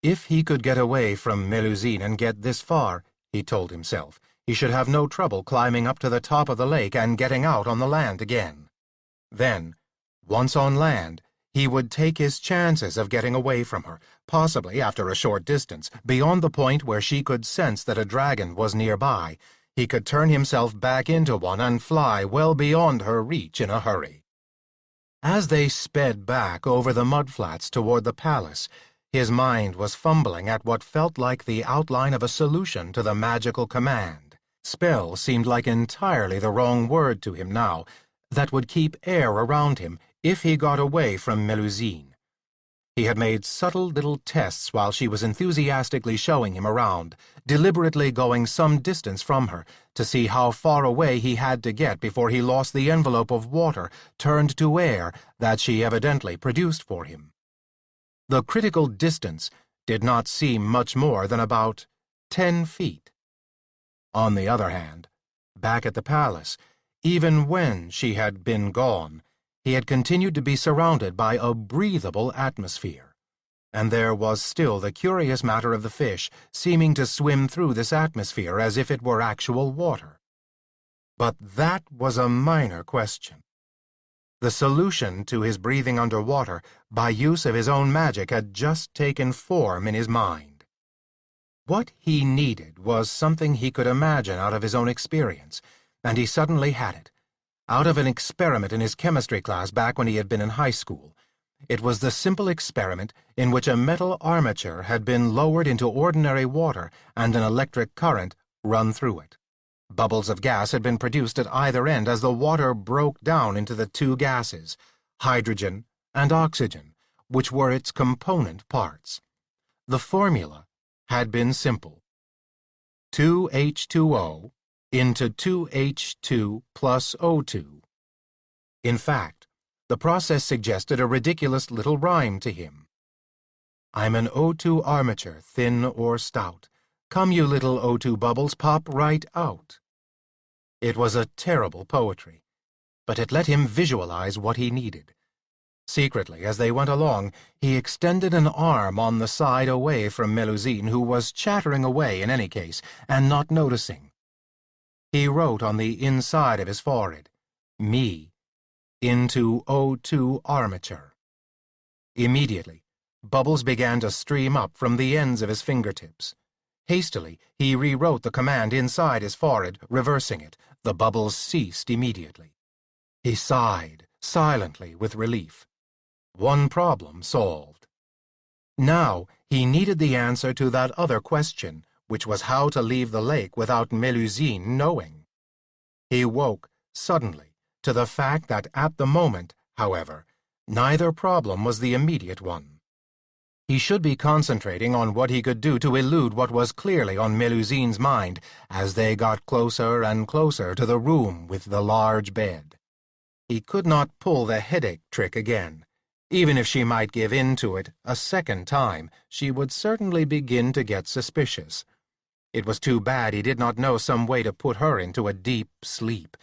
If he could get away from Melusine and get this far, he told himself, he should have no trouble climbing up to the top of the lake and getting out on the land again. Then, once on land, he would take his chances of getting away from her, possibly after a short distance, beyond the point where she could sense that a dragon was nearby. He could turn himself back into one and fly well beyond her reach in a hurry. As they sped back over the mudflats toward the palace, his mind was fumbling at what felt like the outline of a solution to the magical command. Spell seemed like entirely the wrong word to him now, that would keep air around him if he got away from Melusine. He had made subtle little tests while she was enthusiastically showing him around, deliberately going some distance from her, to see how far away he had to get before he lost the envelope of water turned to air that she evidently produced for him. The critical distance did not seem much more than about 10 feet. On the other hand, back at the palace, even when she had been gone, he had continued to be surrounded by a breathable atmosphere, and there was still the curious matter of the fish seeming to swim through this atmosphere as if it were actual water. But that was a minor question. The solution to his breathing underwater by use of his own magic had just taken form in his mind. What he needed was something he could imagine out of his own experience, and he suddenly had it. Out of an experiment in his chemistry class back when he had been in high school. It was the simple experiment in which a metal armature had been lowered into ordinary water and an electric current run through it. Bubbles of gas had been produced at either end as the water broke down into the two gases, hydrogen and oxygen, which were its component parts. The formula had been simple. 2H2O into 2H2 plus O2. In fact, the process suggested a ridiculous little rhyme to him. I'm an O2 armature, thin or stout. Come, you little O2 bubbles, pop right out. It was a terrible poetry, but it let him visualize what he needed. Secretly, as they went along, he extended an arm on the side away from Melusine, who was chattering away in any case, and not noticing. He wrote on the inside of his forehead, "Me," into O2 armature. Immediately, bubbles began to stream up from the ends of his fingertips. Hastily, he rewrote the command inside his forehead, reversing it. The bubbles ceased immediately. He sighed, silently, with relief. One problem solved. Now he needed the answer to that other question, which was how to leave the lake without Melusine knowing. He woke, suddenly, to the fact that at the moment, however, neither problem was the immediate one. He should be concentrating on what he could do to elude what was clearly on Melusine's mind as they got closer and closer to the room with the large bed. He could not pull the headache trick again. Even if she might give in to it a second time, she would certainly begin to get suspicious. It was too bad he did not know some way to put her into a deep sleep,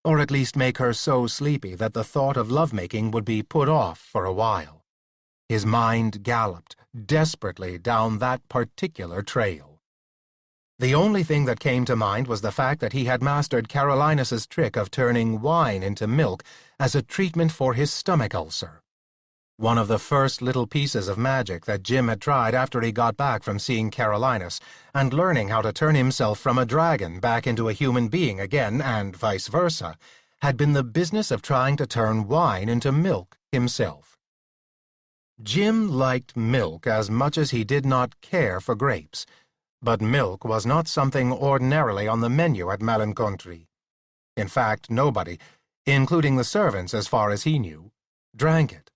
or at least make her so sleepy that the thought of lovemaking would be put off for a while. His mind galloped desperately down that particular trail. The only thing that came to mind was the fact that he had mastered Carolinus's trick of turning wine into milk as a treatment for his stomach ulcer. One of the first little pieces of magic that Jim had tried after he got back from seeing Carolinus and learning how to turn himself from a dragon back into a human being again, and vice versa, had been the business of trying to turn wine into milk himself. Jim liked milk as much as he did not care for grapes, but milk was not something ordinarily on the menu at Malencontri. In fact, nobody, including the servants as far as he knew, drank it.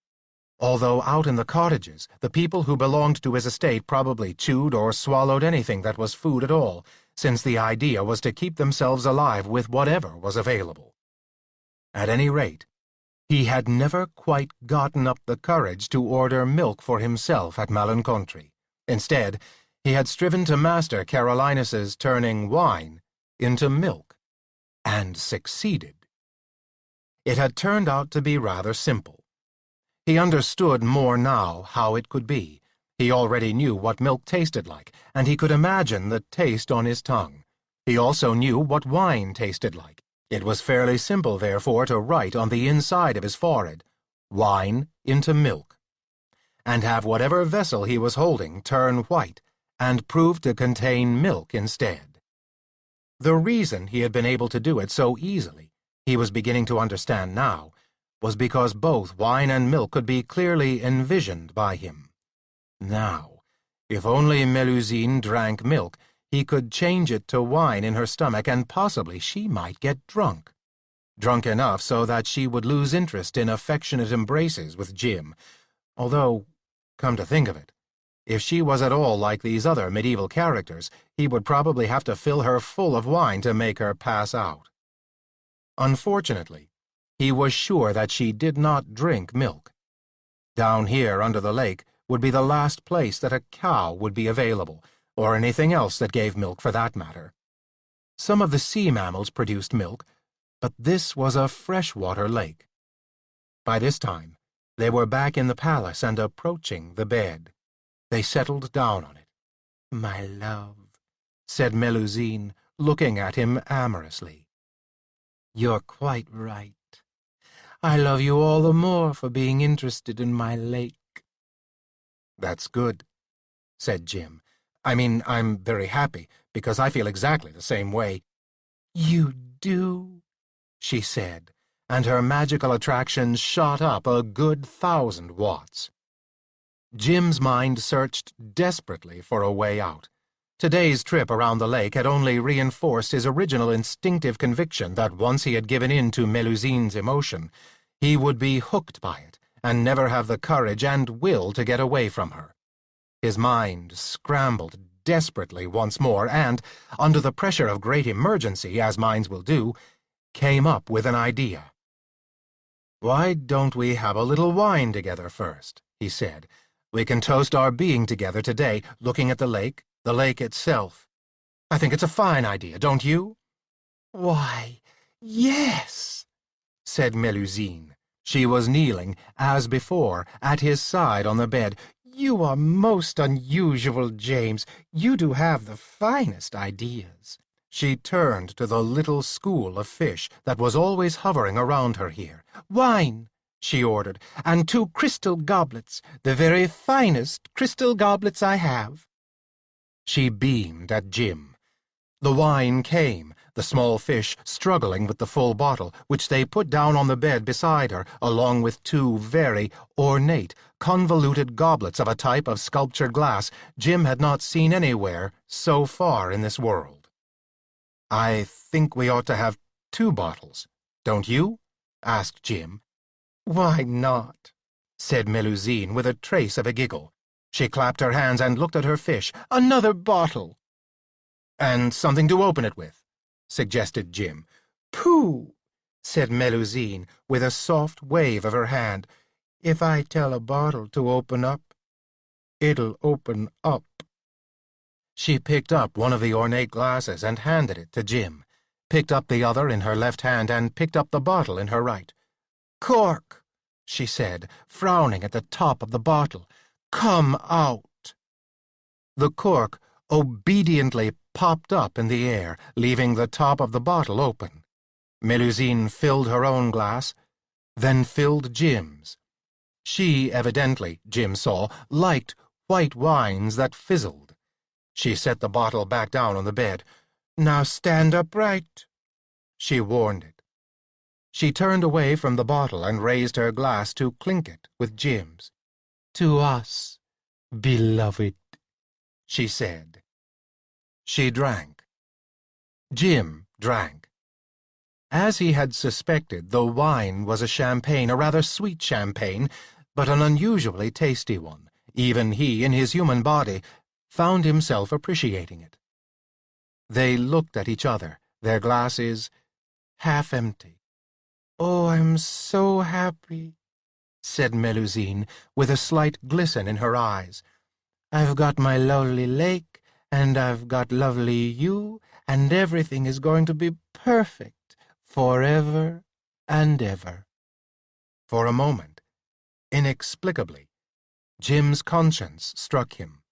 Although out in the cottages, the people who belonged to his estate probably chewed or swallowed anything that was food at all, since the idea was to keep themselves alive with whatever was available. At any rate, he had never quite gotten up the courage to order milk for himself at Malencontri. Instead, he had striven to master Carolinus's turning wine into milk, and succeeded. It had turned out to be rather simple. He understood more now how it could be. He already knew what milk tasted like, and he could imagine the taste on his tongue. He also knew what wine tasted like. It was fairly simple, therefore, to write on the inside of his forehead, "Wine into milk," and have whatever vessel he was holding turn white and prove to contain milk instead. The reason he had been able to do it so easily, he was beginning to understand now, was because both wine and milk could be clearly envisioned by him. Now, if only Melusine drank milk, he could change it to wine in her stomach, and possibly she might get drunk. Drunk enough so that she would lose interest in affectionate embraces with Jim, although, come to think of it, if she was at all like these other medieval characters, he would probably have to fill her full of wine to make her pass out. Unfortunately, he was sure that she did not drink milk. Down here under the lake would be the last place that a cow would be available, or anything else that gave milk for that matter. Some of the sea mammals produced milk, but this was a freshwater lake. By this time, they were back in the palace and approaching the bed. They settled down on it. "My love," said Melusine, looking at him amorously. "You're quite right. I love you all the more for being interested in my lake." "That's good," said Jim. I'm very happy, because I feel exactly the same way." "You do?" she said, and her magical attractions shot up a good 1,000 watts. Jim's mind searched desperately for a way out. Today's trip around the lake had only reinforced his original instinctive conviction that once he had given in to Melusine's emotion, he would be hooked by it and never have the courage and will to get away from her. His mind scrambled desperately once more and, under the pressure of great emergency, as minds will do, came up with an idea. "Why don't we have a little wine together first?" he said. "We can toast our being together today, looking at the lake itself. I think it's a fine idea, don't you?" "Why, yes," said Melusine. She was kneeling, as before, at his side on the bed. "You are most unusual, James. You do have the finest ideas." She turned to the little school of fish that was always hovering around her here. "Wine," she ordered, "and 2 crystal goblets, the very finest crystal goblets I have." She beamed at Jim. The wine came, the small fish struggling with the full bottle, which they put down on the bed beside her, along with two very ornate, convoluted goblets of a type of sculptured glass Jim had not seen anywhere so far in this world. "I think we ought to have 2 bottles, don't you?" asked Jim. "Why not?" said Melusine with a trace of a giggle. She clapped her hands and looked at her fish. "Another bottle!" "And something to open it with," suggested Jim. "Pooh!" said Melusine with a soft wave of her hand. "If I tell a bottle to open up, it'll open up." She picked up one of the ornate glasses and handed it to Jim, picked up the other in her left hand and picked up the bottle in her right. "Cork," she said, frowning at the top of the bottle. "Come out." The cork obediently popped up in the air, leaving the top of the bottle open. Melusine filled her own glass, then filled Jim's. She evidently, Jim saw, liked white wines that fizzled. She set the bottle back down on the bed. "Now stand upright," she warned it. She turned away from the bottle and raised her glass to clink it with Jim's. "To us, beloved," she said. She drank. Jim drank. As he had suspected, the wine was a champagne, a rather sweet champagne, but an unusually tasty one. Even he, in his human body, found himself appreciating it. They looked at each other, their glasses half empty. "Oh, I'm so happy," said Melusine, with a slight glisten in her eyes. "I've got my lovely lake, and I've got lovely you, and everything is going to be perfect, forever and ever." For a moment, inexplicably, Jim's conscience struck him.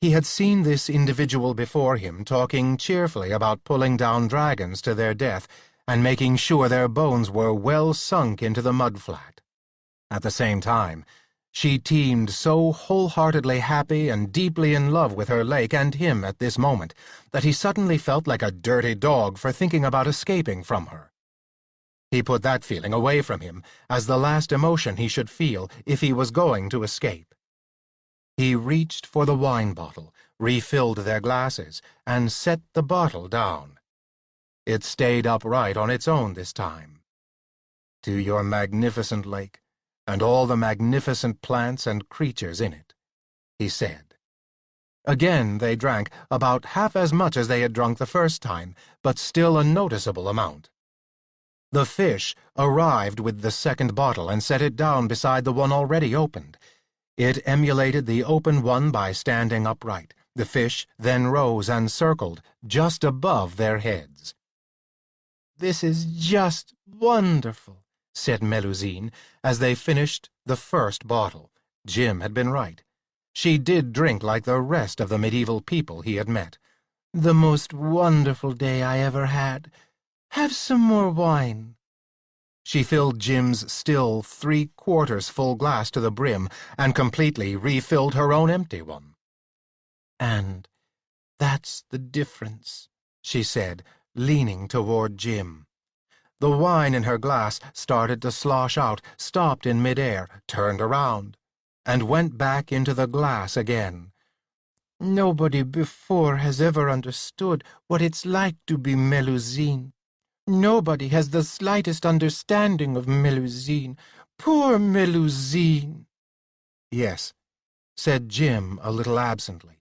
He had seen this individual before him talking cheerfully about pulling down dragons to their death and making sure their bones were well sunk into the mudflat. At the same time, she teemed so wholeheartedly happy and deeply in love with her lake and him at this moment that he suddenly felt like a dirty dog for thinking about escaping from her. He put that feeling away from him as the last emotion he should feel if he was going to escape. He reached for the wine bottle, refilled their glasses, and set the bottle down. It stayed upright on its own this time. "To your magnificent lake, and all the magnificent plants and creatures in it," he said. Again they drank, about half as much as they had drunk the first time, but still a noticeable amount. The fish arrived with the second bottle and set it down beside the one already opened. It emulated the open one by standing upright. The fish then rose and circled just above their heads. "This is just wonderful," said Melusine, as they finished the first bottle. Jim had been right. She did drink like the rest of the medieval people he had met. "The most wonderful day I ever had. Have some more wine." She filled Jim's still 3/4 full glass to the brim and completely refilled her own empty one. "And that's the difference," she said, leaning toward Jim. The wine in her glass started to slosh out, stopped in midair, turned around, and went back into the glass again. "Nobody before has ever understood what it's like to be Melusine. Nobody has the slightest understanding of Melusine. Poor Melusine." "Yes," said Jim a little absently.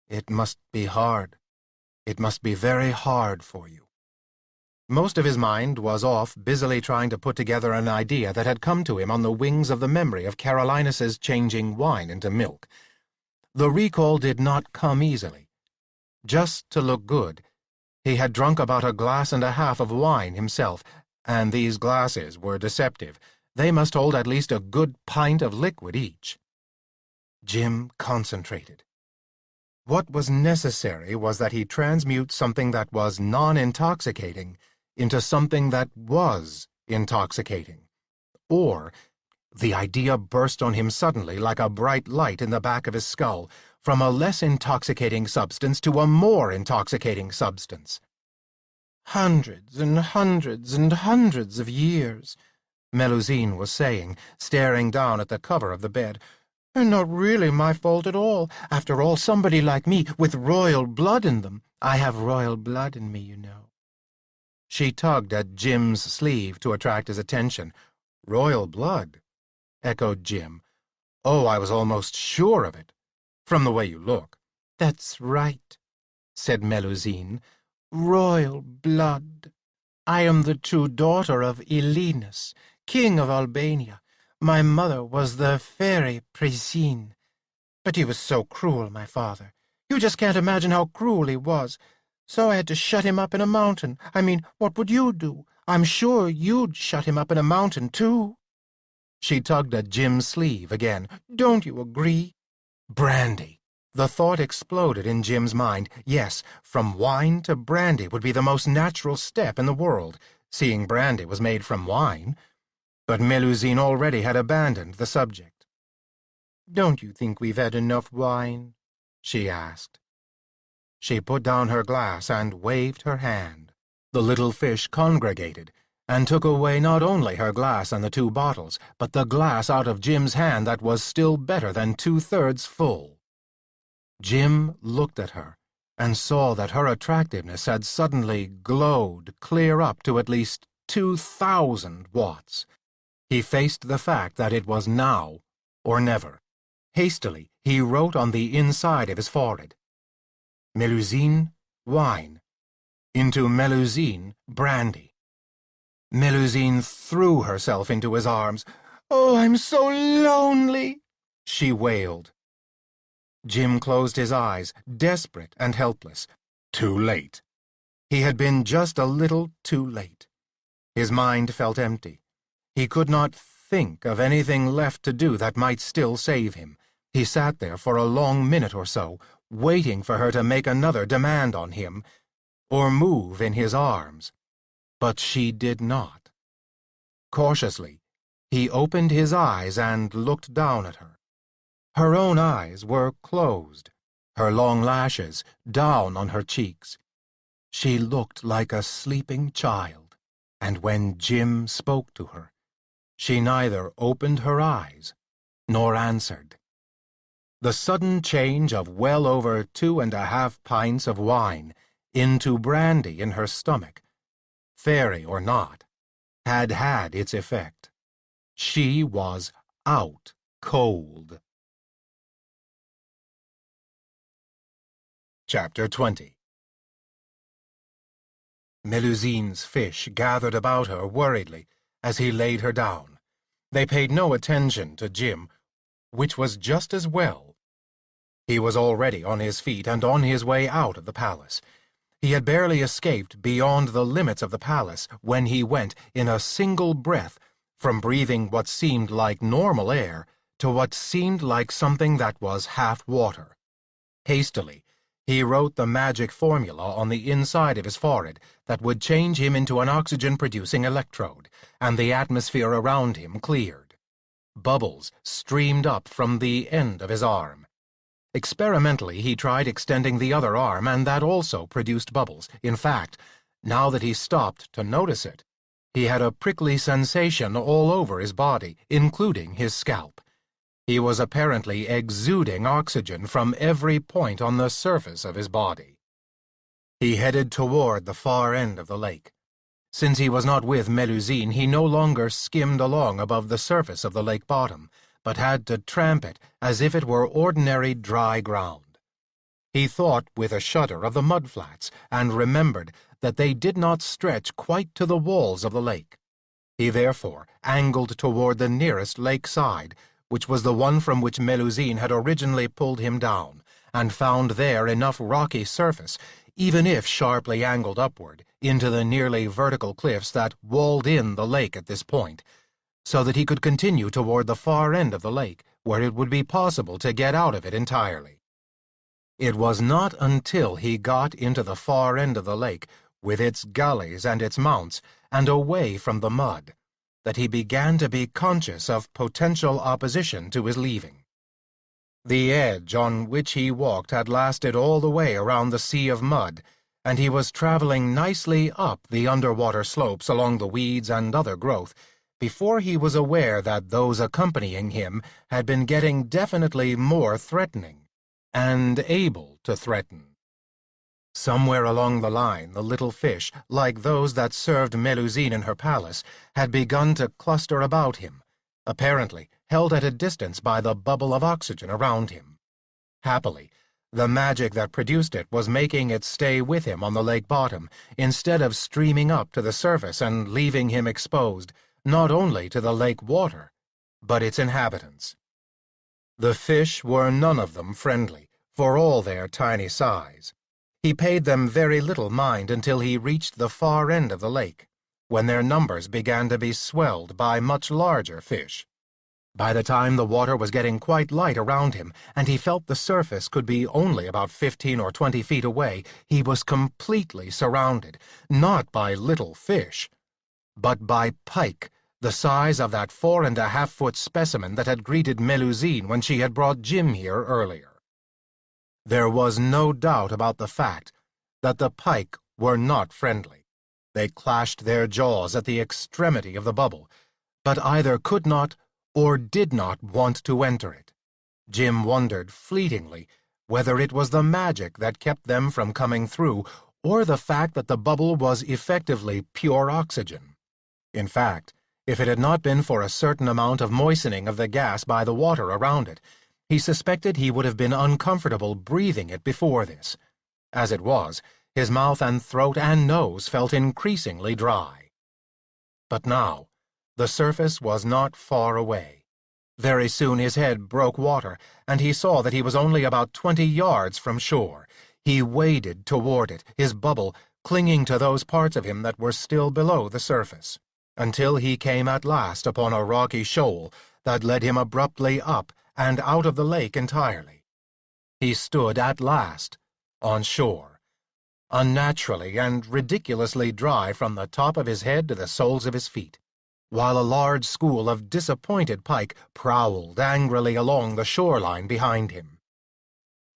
"It must be hard. It must be very hard for you." Most of his mind was off, busily trying to put together an idea that had come to him on the wings of the memory of Carolinus's changing wine into milk. The recall did not come easily. Just to look good, he had drunk about 1.5 glasses of wine himself, and these glasses were deceptive. They must hold at least a good pint of liquid each. Jim concentrated. What was necessary was that he transmute something that was non-intoxicating into something that was intoxicating. Or, the idea burst on him suddenly like a bright light in the back of his skull, from a less intoxicating substance to a more intoxicating substance. Hundreds and hundreds and hundreds of years, Melusine was saying, staring down at the cover of the bed. And not really my fault at all. After all, somebody like me, with royal blood in them. I have royal blood in me, you know. She tugged at Jim's sleeve to attract his attention. Royal blood? Echoed Jim. Oh, I was almost sure of it, from the way you look. That's right, said Melusine. Royal blood. I am the true daughter of Ilinus, king of Albania. My mother was the fairy Presine. But he was so cruel, my father. You just can't imagine how cruel he was. So I had to shut him up in a mountain. I mean, what would you do? I'm sure you'd shut him up in a mountain, too. She tugged at Jim's sleeve again. Don't you agree? Brandy. The thought exploded in Jim's mind. Yes, from wine to brandy would be the most natural step in the world, seeing brandy was made from wine. But Melusine already had abandoned the subject. Don't you think we've had enough wine? She asked. She put down her glass and waved her hand. The little fish congregated and took away not only her glass and the 2 bottles, but the glass out of Jim's hand that was still better than 2/3 full. Jim looked at her and saw that her attractiveness had suddenly glowed clear up to at least 2,000 watts. He faced the fact that it was now or never. Hastily, he wrote on the inside of his forehead, Melusine, wine. Into Melusine, brandy. Melusine threw herself into his arms. Oh, I'm so lonely, she wailed. Jim closed his eyes, desperate and helpless. Too late. He had been just a little too late. His mind felt empty. He could not think of anything left to do that might still save him. He sat there for a long minute or so, waiting for her to make another demand on him, or move in his arms. But she did not. Cautiously, he opened his eyes and looked down at her. Her own eyes were closed, her long lashes down on her cheeks. She looked like a sleeping child, and when Jim spoke to her, she neither opened her eyes nor answered. The sudden change of well over 2½ pints of wine into brandy in her stomach, fairy or not, had had its effect. She was out cold. Chapter 20. Melusine's fish gathered about her worriedly as he laid her down. They paid no attention to Jim, which was just as well. He was already on his feet and on his way out of the palace. He had barely escaped beyond the limits of the palace when he went, in a single breath, from breathing what seemed like normal air to what seemed like something that was half water. Hastily, he wrote the magic formula on the inside of his forehead that would change him into an oxygen-producing electrode, and the atmosphere around him cleared. Bubbles streamed up from the end of his arm. Experimentally, he tried extending the other arm, and that also produced bubbles. In fact, now that he stopped to notice it, he had a prickly sensation all over his body, including his scalp. He was apparently exuding oxygen from every point on the surface of his body. He headed toward the far end of the lake. Since he was not with Melusine, he no longer skimmed along above the surface of the lake bottom, but had to tramp it as if it were ordinary dry ground. He thought with a shudder of the mudflats, and remembered that they did not stretch quite to the walls of the lake. He therefore angled toward the nearest lake side, which was the one from which Melusine had originally pulled him down, and found there enough rocky surface, even if sharply angled upward, into the nearly vertical cliffs that walled in the lake at this point, so that he could continue toward the far end of the lake, where it would be possible to get out of it entirely. It was not until he got into the far end of the lake, with its gullies and its mounts, and away from the mud, that he began to be conscious of potential opposition to his leaving. The edge on which he walked had lasted all the way around the sea of mud, and he was traveling nicely up the underwater slopes along the weeds and other growth before he was aware that those accompanying him had been getting definitely more threatening, and able to threaten. Somewhere along the line, the little fish, like those that served Melusine in her palace, had begun to cluster about him, apparently held at a distance by the bubble of oxygen around him. Happily, the magic that produced it was making it stay with him on the lake bottom, instead of streaming up to the surface and leaving him exposed, not only to the lake water, but its inhabitants. The fish were none of them friendly, for all their tiny size. He paid them very little mind until he reached the far end of the lake, when their numbers began to be swelled by much larger fish. By the time the water was getting quite light around him, and he felt the surface could be only about 15 or 20 feet away, he was completely surrounded, not by little fish, but by pike, the size of that 4.5-foot specimen that had greeted Melusine when she had brought Jim here earlier. There was no doubt about the fact that the pike were not friendly. They clashed their jaws at the extremity of the bubble, but either could not or did not want to enter it. Jim wondered fleetingly whether it was the magic that kept them from coming through, or the fact that the bubble was effectively pure oxygen. In fact, if it had not been for a certain amount of moistening of the gas by the water around it, he suspected he would have been uncomfortable breathing it before this. As it was, his mouth and throat and nose felt increasingly dry. But now, the surface was not far away. Very soon his head broke water, and he saw that he was only about 20 yards from shore. He waded toward it, his bubble clinging to those parts of him that were still below the surface, until he came at last upon a rocky shoal that led him abruptly up and out of the lake entirely. He stood at last on shore, unnaturally and ridiculously dry from the top of his head to the soles of his feet, while a large school of disappointed pike prowled angrily along the shoreline behind him.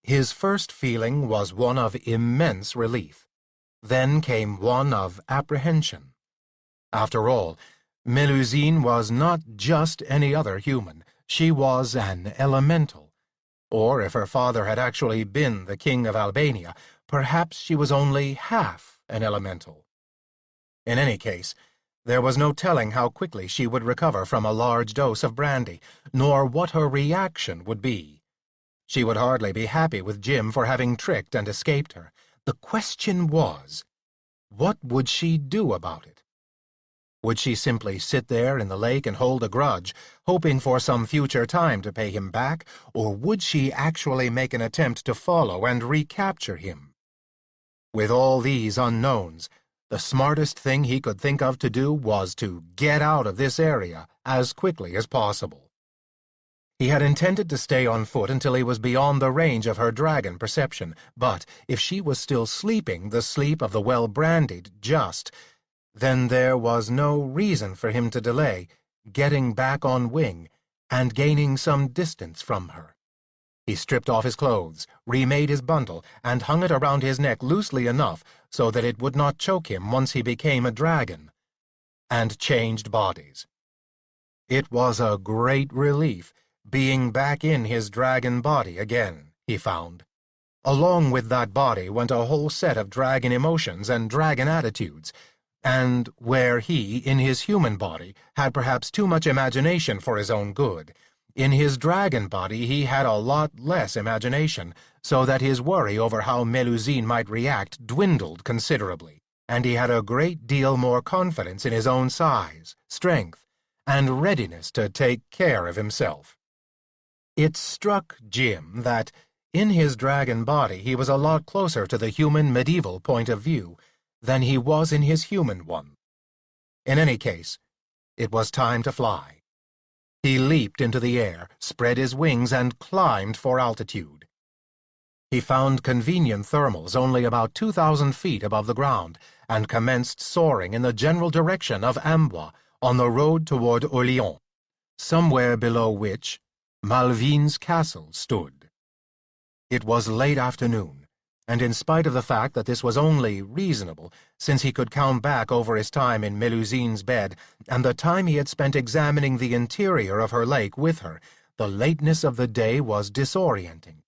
His first feeling was one of immense relief. Then came one of apprehension. After all, Melusine was not just any other human. She was an elemental. Or, if her father had actually been the king of Albania, perhaps she was only half an elemental. In any case, there was no telling how quickly she would recover from a large dose of brandy, nor what her reaction would be. She would hardly be happy with Jim for having tricked and escaped her. The question was, what would she do about it? Would she simply sit there in the lake and hold a grudge, hoping for some future time to pay him back, or would she actually make an attempt to follow and recapture him? With all these unknowns, the smartest thing he could think of to do was to get out of this area as quickly as possible. He had intended to stay on foot until he was beyond the range of her dragon perception, but if she was still sleeping the sleep of the well-brandied then there was no reason for him to delay getting back on wing and gaining some distance from her. He stripped off his clothes, remade his bundle, and hung it around his neck loosely enough so that it would not choke him once he became a dragon, and changed bodies. It was a great relief being back in his dragon body again, he found. Along with that body went a whole set of dragon emotions and dragon attitudes, and where he, in his human body, had perhaps too much imagination for his own good, in his dragon body he had a lot less imagination, so that his worry over how Melusine might react dwindled considerably, and he had a great deal more confidence in his own size, strength, and readiness to take care of himself. It struck Jim that, in his dragon body, he was a lot closer to the human medieval point of view than he was in his human one. In any case, it was time to fly. He leaped into the air, spread his wings, and climbed for altitude. He found convenient thermals only about 2,000 feet above the ground, and commenced soaring in the general direction of Amboise, on the road toward Orleans, somewhere below which Malvine's castle stood. It was late afternoon, and in spite of the fact that this was only reasonable, since he could count back over his time in Melusine's bed and the time he had spent examining the interior of her lake with her, the lateness of the day was disorienting.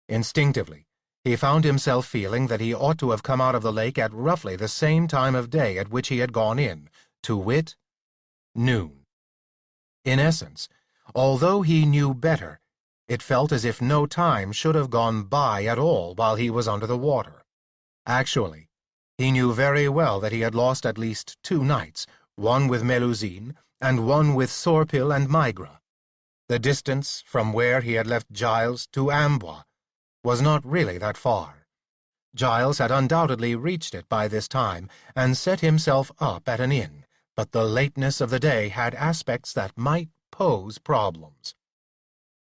Instinctively, he found himself feeling that he ought to have come out of the lake at roughly the same time of day at which he had gone in, to wit, noon. In essence, although he knew better, it felt as if no time should have gone by at all while he was under the water. Actually, he knew very well that he had lost at least 2 nights, one with Melusine and one with Sorpil and Migra. The distance from where he had left Giles to Amboise was not really that far. Giles had undoubtedly reached it by this time and set himself up at an inn, but the lateness of the day had aspects that might pose problems.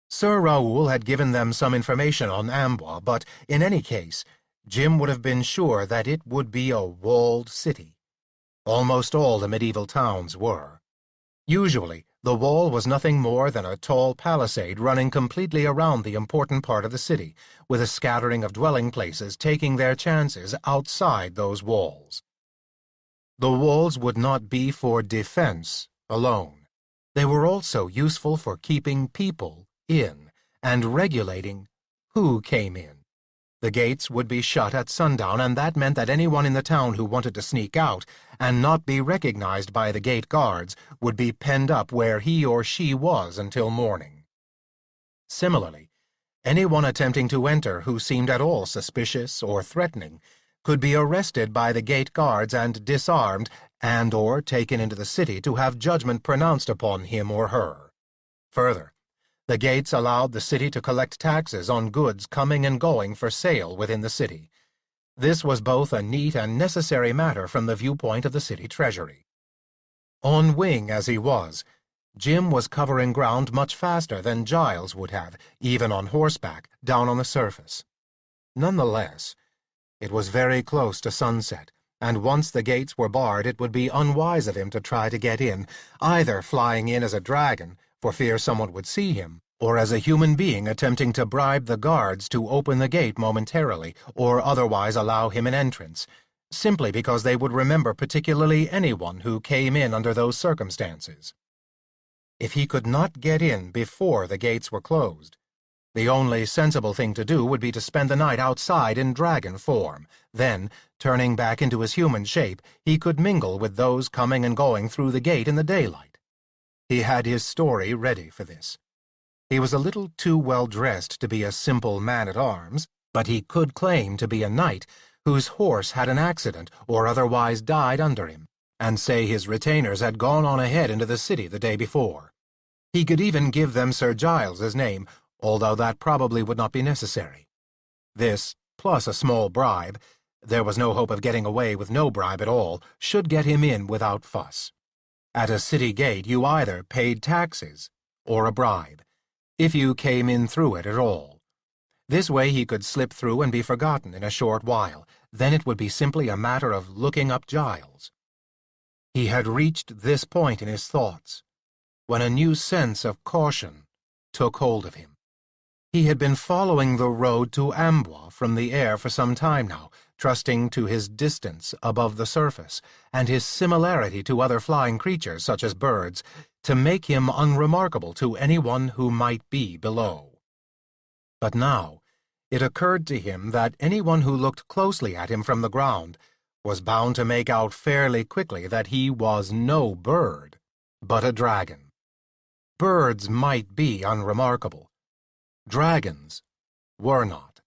Sir Raoul had given them some information on Amboise, but in any case, Jim would have been sure that it would be a walled city. Almost all the medieval towns were. Usually, the wall was nothing more than a tall palisade running completely around the important part of the city, with a scattering of dwelling places taking their chances outside those walls. The walls would not be for defense alone. They were also useful for keeping people in and regulating who came in. The gates would be shut at sundown, and that meant that anyone in the town who wanted to sneak out and not be recognized by the gate guards would be penned up where he or she was until morning. Similarly, anyone attempting to enter who seemed at all suspicious or threatening could be arrested by the gate guards and disarmed and/or taken into the city to have judgment pronounced upon him or her. Further, the gates allowed the city to collect taxes on goods coming and going for sale within the city. This was both a neat and necessary matter from the viewpoint of the city treasury. On wing as he was, Jim was covering ground much faster than Giles would have, even on horseback, down on the surface. Nonetheless, it was very close to sunset, and once the gates were barred it would be unwise of him to try to get in, either flying in as a dragon, for fear someone would see him, or as a human being attempting to bribe the guards to open the gate momentarily, or otherwise allow him an entrance, simply because they would remember particularly anyone who came in under those circumstances. If he could not get in before the gates were closed, the only sensible thing to do would be to spend the night outside in dragon form. Then, turning back into his human shape, he could mingle with those coming and going through the gate in the daylight. He had his story ready for this. He was a little too well dressed to be a simple man-at-arms, but he could claim to be a knight whose horse had an accident or otherwise died under him, and say his retainers had gone on ahead into the city the day before. He could even give them Sir Giles's name, although that probably would not be necessary. This, plus a small bribe — there was no hope of getting away with no bribe at all — should get him in without fuss. At a city gate you either paid taxes or a bribe, if you came in through it at all. This way he could slip through and be forgotten in a short while. Then it would be simply a matter of looking up Giles. He had reached this point in his thoughts when a new sense of caution took hold of him. He had been following the road to Amboise from the air for some time now, trusting to his distance above the surface and his similarity to other flying creatures, such as birds, to make him unremarkable to anyone who might be below. But now it occurred to him that anyone who looked closely at him from the ground was bound to make out fairly quickly that he was no bird, but a dragon. Birds might be unremarkable. Dragons were not.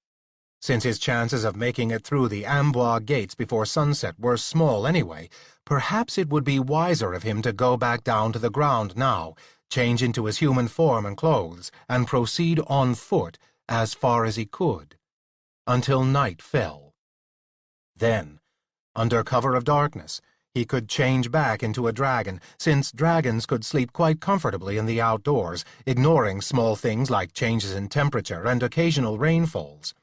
Since his chances of making it through the Amboise gates before sunset were small anyway, perhaps it would be wiser of him to go back down to the ground now, change into his human form and clothes, and proceed on foot as far as he could, until night fell. Then, under cover of darkness, he could change back into a dragon, since dragons could sleep quite comfortably in the outdoors, ignoring small things like changes in temperature and occasional rainfalls.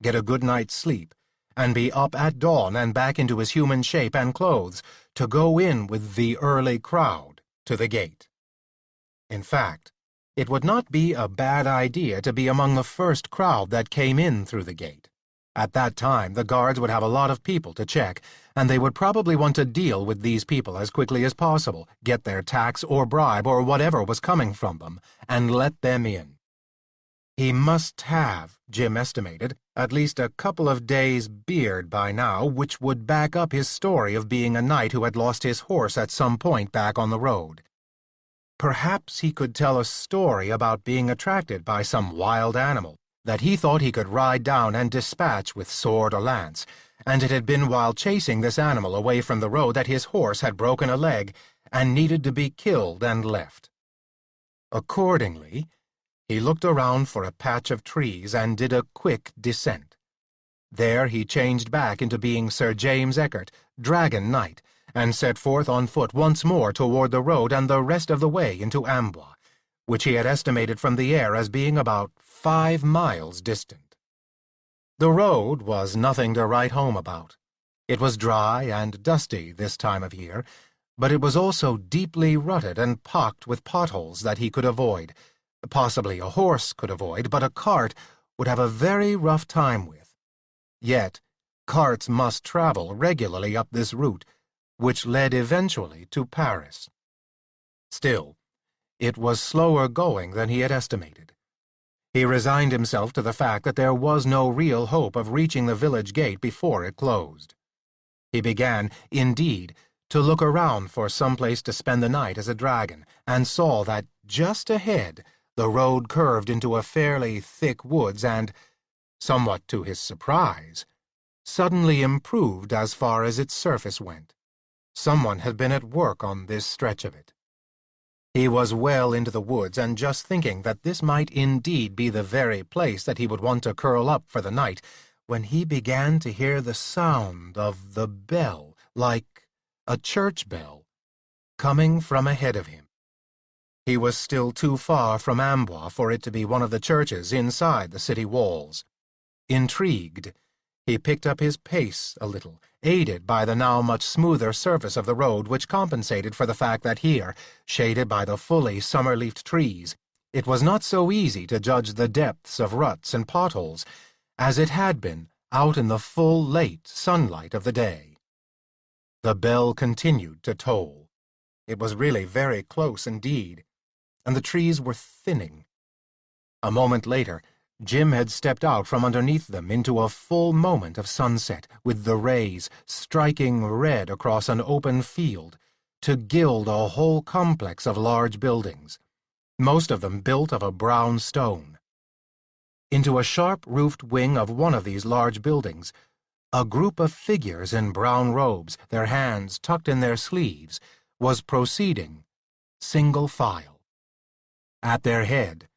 Get a good night's sleep, and be up at dawn and back into his human shape and clothes to go in with the early crowd to the gate. In fact, it would not be a bad idea to be among the first crowd that came in through the gate. At that time, the guards would have a lot of people to check, and they would probably want to deal with these people as quickly as possible, get their tax or bribe or whatever was coming from them, and let them in. He must have, Jim estimated, at least a couple of days' beard by now, which would back up his story of being a knight who had lost his horse at some point back on the road. Perhaps he could tell a story about being attracted by some wild animal that he thought he could ride down and dispatch with sword or lance, and it had been while chasing this animal away from the road that his horse had broken a leg and needed to be killed and left. Accordingly, he looked around for a patch of trees and did a quick descent. There he changed back into being Sir James Eckert, Dragon Knight, and set forth on foot once more toward the road and the rest of the way into Amboise, which he had estimated from the air as being about 5 miles distant. The road was nothing to write home about. It was dry and dusty this time of year, but it was also deeply rutted and pocked with potholes that he could avoid. Possibly a horse could avoid, but a cart would have a very rough time with. Yet, carts must travel regularly up this route, which led eventually to Paris. Still, it was slower going than he had estimated. He resigned himself to the fact that there was no real hope of reaching the village gate before it closed. He began, indeed, to look around for some place to spend the night as a dragon, and saw that just ahead the road curved into a fairly thick woods and, somewhat to his surprise, suddenly improved as far as its surface went. Someone had been at work on this stretch of it. He was well into the woods and just thinking that this might indeed be the very place that he would want to curl up for the night, when he began to hear the sound of the bell, like a church bell, coming from ahead of him. He was still too far from Amboise for it to be one of the churches inside the city walls. Intrigued, he picked up his pace a little, aided by the now much smoother surface of the road, which compensated for the fact that here, shaded by the fully summer-leafed trees, it was not so easy to judge the depths of ruts and potholes as it had been out in the full late sunlight of the day. The bell continued to toll. It was really very close indeed, and the trees were thinning. A moment later, Jim had stepped out from underneath them into a full moment of sunset, with the rays striking red across an open field to gild a whole complex of large buildings, most of them built of a brown stone. Into a sharp-roofed wing of one of these large buildings, a group of figures in brown robes, their hands tucked in their sleeves, was proceeding, single file. At their head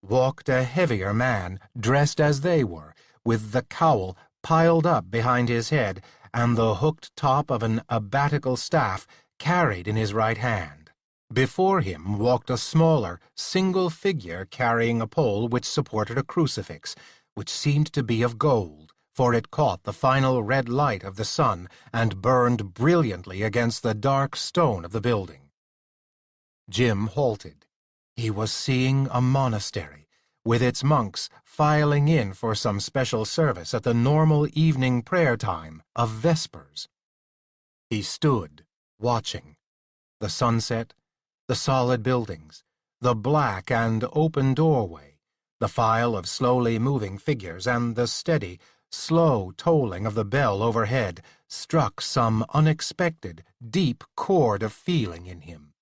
walked a heavier man, dressed as they were, with the cowl piled up behind his head and the hooked top of an abbatical staff carried in his right hand. Before him walked a smaller, single figure carrying a pole which supported a crucifix, which seemed to be of gold, for it caught the final red light of the sun and burned brilliantly against the dark stone of the building. Jim halted. He was seeing a monastery, with its monks filing in for some special service at the normal evening prayer time of Vespers. He stood, watching. The sunset, the solid buildings, the black and open doorway, the file of slowly moving figures, and the steady, slow tolling of the bell overhead struck some unexpected, deep chord of feeling in him.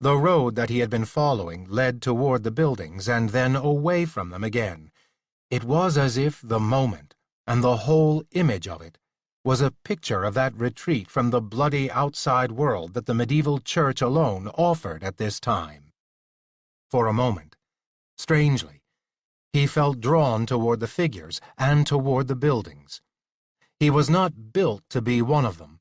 The road that he had been following led toward the buildings and then away from them again. It was as if the moment, and the whole image of it, was a picture of that retreat from the bloody outside world that the medieval church alone offered at this time. For a moment, strangely, he felt drawn toward the figures and toward the buildings. He was not built to be one of them,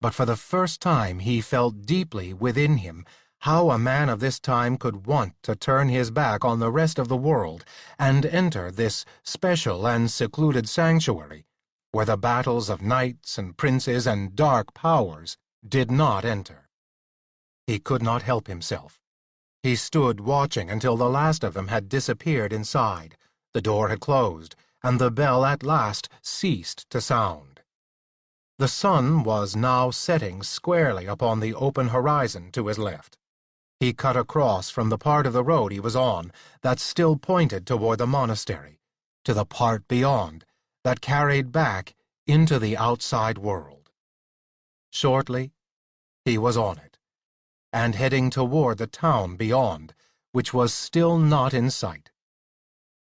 but for the first time he felt deeply within him how a man of this time could want to turn his back on the rest of the world and enter this special and secluded sanctuary, where the battles of knights and princes and dark powers did not enter. He could not help himself. He stood watching until the last of them had disappeared inside, the door had closed, and the bell at last ceased to sound. The sun was now setting squarely upon the open horizon to his left. He cut across from the part of the road he was on that still pointed toward the monastery, to the part beyond that carried back into the outside world. Shortly, he was on it, and heading toward the town beyond, which was still not in sight.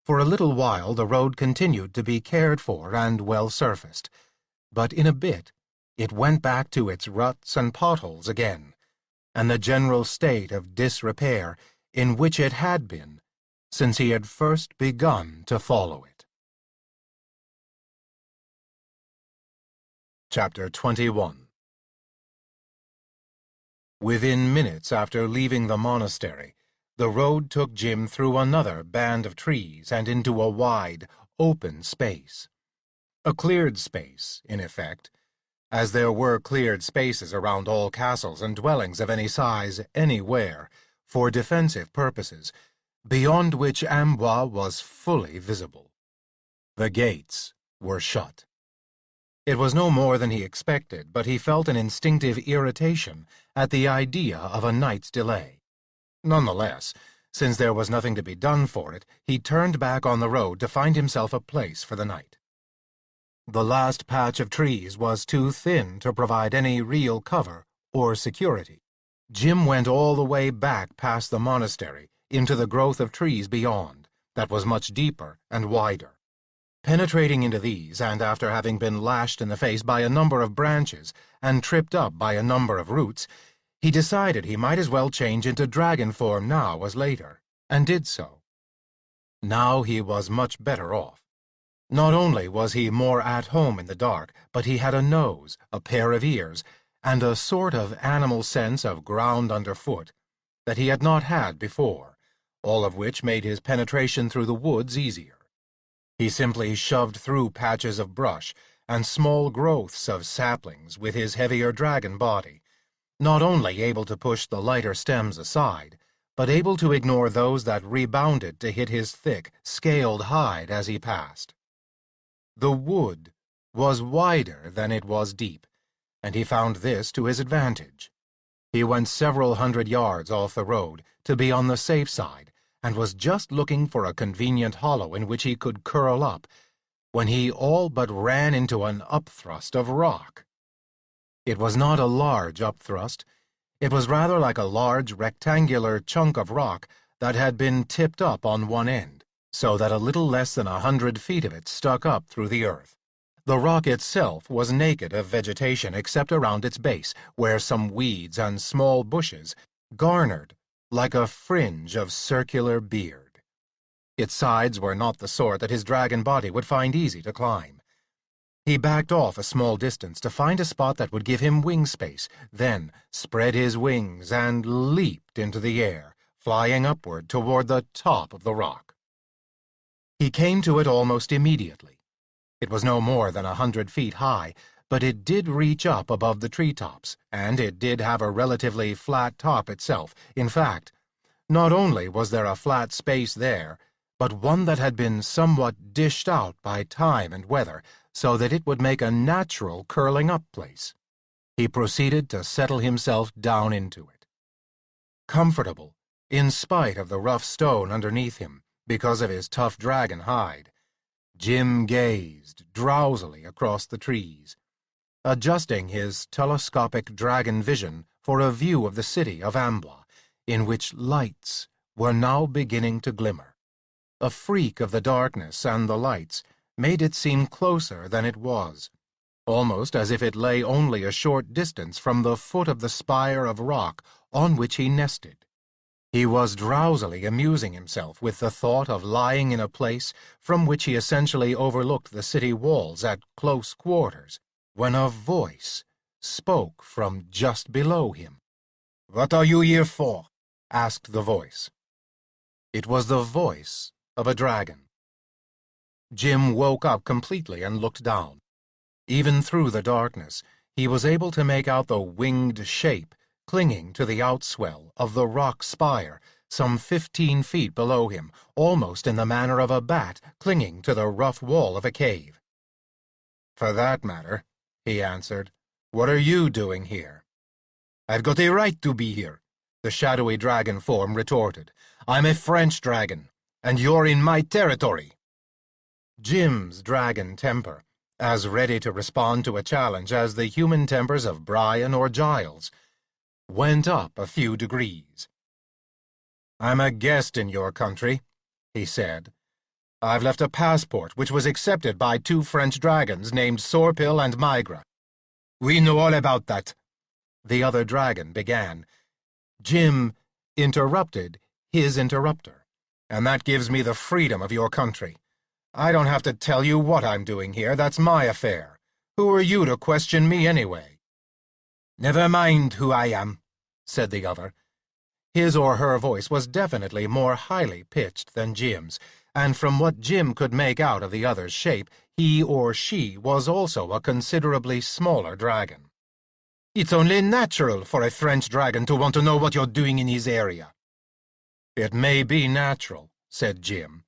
For a little while the road continued to be cared for and well-surfaced, but in a bit it went back to its ruts and potholes again, and the general state of disrepair in which it had been since he had first begun to follow it. Chapter 21. Within minutes after leaving the monastery, the road took Jim through another band of trees and into a wide, open space. A cleared space, in effect, as there were cleared spaces around all castles and dwellings of any size anywhere, for defensive purposes, beyond which Amboise was fully visible. The gates were shut. It was no more than he expected, but he felt an instinctive irritation at the idea of a night's delay. Nonetheless, since there was nothing to be done for it, he turned back on the road to find himself a place for the night. The last patch of trees was too thin to provide any real cover or security. Jim went all the way back past the monastery into the growth of trees beyond, that was much deeper and wider. Penetrating into these, and after having been lashed in the face by a number of branches and tripped up by a number of roots, he decided he might as well change into dragon form now as later, and did so. Now he was much better off. Not only was he more at home in the dark, but he had a nose, a pair of ears, and a sort of animal sense of ground underfoot that he had not had before, all of which made his penetration through the woods easier. He simply shoved through patches of brush and small growths of saplings with his heavier dragon body, not only able to push the lighter stems aside, but able to ignore those that rebounded to hit his thick, scaled hide as he passed. The wood was wider than it was deep, and he found this to his advantage. He went several hundred yards off the road to be on the safe side, and was just looking for a convenient hollow in which he could curl up, when he all but ran into an upthrust of rock. It was not a large upthrust. It was rather like a large rectangular chunk of rock that had been tipped up on one end, so that a little less than 100 feet of it stuck up through the earth. The rock itself was naked of vegetation except around its base, where some weeds and small bushes garnered like a fringe of circular beard. Its sides were not the sort that his dragon body would find easy to climb. He backed off a small distance to find a spot that would give him wing space, then spread his wings and leaped into the air, flying upward toward the top of the rock. He came to it almost immediately. It was no more than 100 feet high, but it did reach up above the treetops, and it did have a relatively flat top itself. In fact, not only was there a flat space there, but one that had been somewhat dished out by time and weather, so that it would make a natural curling-up place. He proceeded to settle himself down into it. Comfortable, in spite of the rough stone underneath him, because of his tough dragon hide, Jim gazed drowsily across the trees, adjusting his telescopic dragon vision for a view of the city of Amboise, in which lights were now beginning to glimmer. A freak of the darkness and the lights made it seem closer than it was, almost as if it lay only a short distance from the foot of the spire of rock on which he nested. He was drowsily amusing himself with the thought of lying in a place from which he essentially overlooked the city walls at close quarters, when a voice spoke from just below him. "What are you here for?" asked the voice. It was the voice of a dragon. Jim woke up completely and looked down. Even through the darkness, he was able to make out the winged shape clinging to the outswell of the rock spire, some 15 feet below him, almost in the manner of a bat clinging to the rough wall of a cave. "For that matter," he answered, "what are you doing here?" "I've got a right to be here," the shadowy dragon form retorted. "I'm a French dragon, and you're in my territory." Jim's dragon temper, as ready to respond to a challenge as the human tempers of Brian or Giles, went up a few degrees. "I'm a guest in your country," he said. "I've left a passport which was accepted by 2 French dragons named Sorpil and Migra." "We know all about that," the other dragon began. Jim interrupted his interrupter. "And that gives me the freedom of your country. I don't have to tell you what I'm doing here. That's my affair. Who are you to question me anyway?" "Never mind who I am," said the other. His or her voice was definitely more highly pitched than Jim's, and from what Jim could make out of the other's shape, he or she was also a considerably smaller dragon. "It's only natural for a French dragon to want to know what you're doing in his area." "It may be natural," said Jim,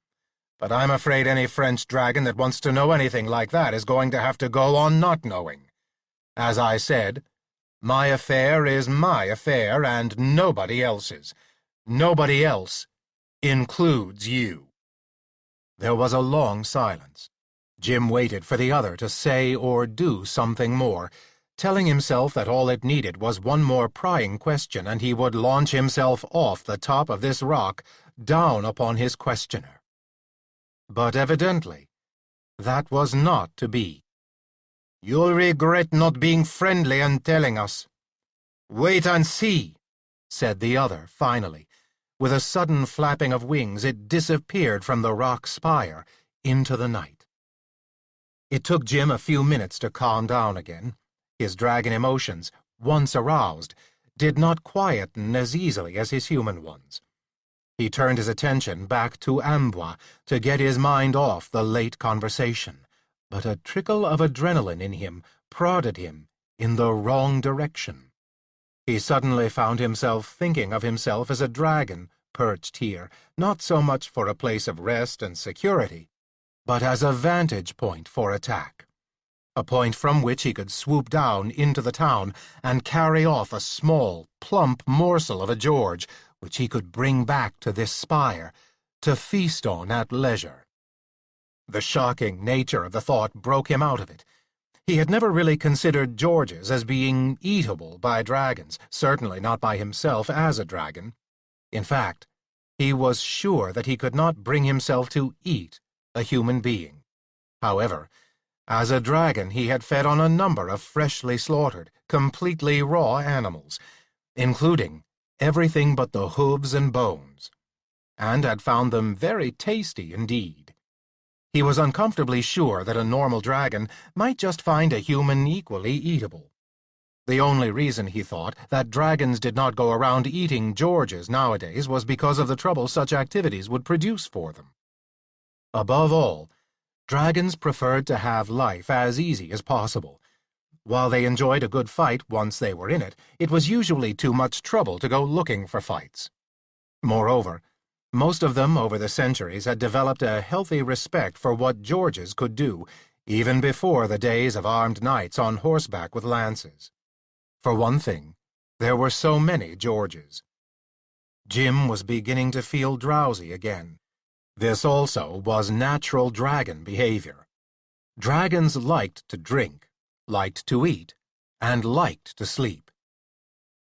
"but I'm afraid any French dragon that wants to know anything like that is going to have to go on not knowing. As I said, my affair is my affair and nobody else's. Nobody else includes you." There was a long silence. Jim waited for the other to say or do something more, telling himself that all it needed was one more prying question and he would launch himself off the top of this rock down upon his questioner. But evidently, that was not to be. "You'll regret not being friendly and telling us." "Wait and see," said the other finally. With a sudden flapping of wings, it disappeared from the rock spire into the night. It took Jim a few minutes to calm down again. His dragon emotions, once aroused, did not quieten as easily as his human ones. He turned his attention back to Amboise to get his mind off the late conversation, but a trickle of adrenaline in him prodded him in the wrong direction. He suddenly found himself thinking of himself as a dragon perched here, not so much for a place of rest and security, but as a vantage point for attack. A point from which he could swoop down into the town and carry off a small, plump morsel of a George which he could bring back to this spire, to feast on at leisure. The shocking nature of the thought broke him out of it. He had never really considered Georges as being eatable by dragons, certainly not by himself as a dragon. In fact, he was sure that he could not bring himself to eat a human being. However, as a dragon he had fed on a number of freshly slaughtered, completely raw animals, including everything but the hooves and bones, and had found them very tasty indeed. He was uncomfortably sure that a normal dragon might just find a human equally eatable. The only reason, he thought, that dragons did not go around eating Georges nowadays was because of the trouble such activities would produce for them. Above all, dragons preferred to have life as easy as possible. While they enjoyed a good fight once they were in it, it was usually too much trouble to go looking for fights. Moreover, most of them over the centuries had developed a healthy respect for what Georges could do, even before the days of armed knights on horseback with lances. For one thing, there were so many Georges. Jim was beginning to feel drowsy again. This also was natural dragon behavior. Dragons liked to drink, liked to eat, and liked to sleep.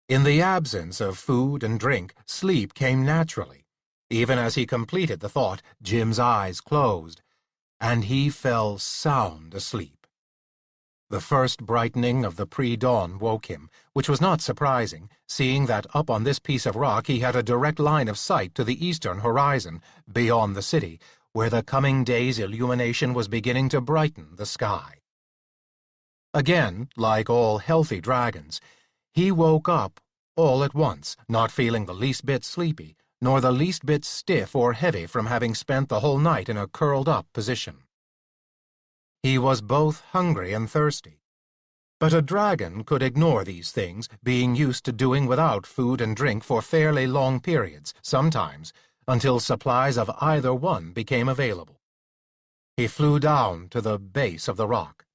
In the absence of food and drink, sleep came naturally. Even as he completed the thought, Jim's eyes closed, and he fell sound asleep. The first brightening of the pre-dawn woke him, which was not surprising, seeing that up on this piece of rock he had a direct line of sight to the eastern horizon, beyond the city, where the coming day's illumination was beginning to brighten the sky. Again, like all healthy dragons, he woke up all at once, not feeling the least bit sleepy, nor the least bit stiff or heavy from having spent the whole night in a curled-up position. He was both hungry and thirsty. But a dragon could ignore these things, being used to doing without food and drink for fairly long periods, sometimes, until supplies of either one became available. He flew down to the base of the rock,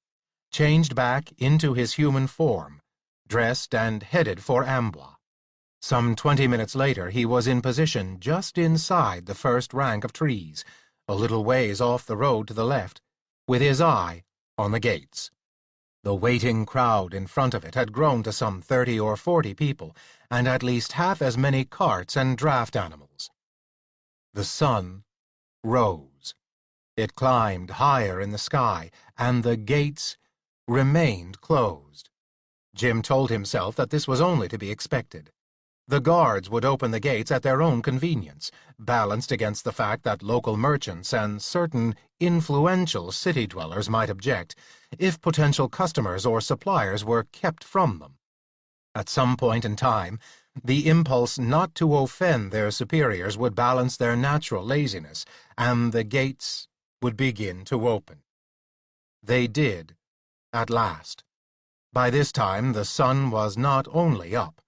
changed back into his human form, dressed and headed for Amboise. Some 20 minutes later, he was in position just inside the first rank of trees, a little ways off the road to the left, with his eye on the gates. The waiting crowd in front of it had grown to some 30 or 40 people, and at least half as many carts and draft animals. The sun rose. It climbed higher in the sky, and the gates remained closed. Jim told himself that this was only to be expected. The guards would open the gates at their own convenience, balanced against the fact that local merchants and certain influential city dwellers might object if potential customers or suppliers were kept from them. At some point in time, the impulse not to offend their superiors would balance their natural laziness, and the gates would begin to open. They did, at last. By this time, the sun was not only up,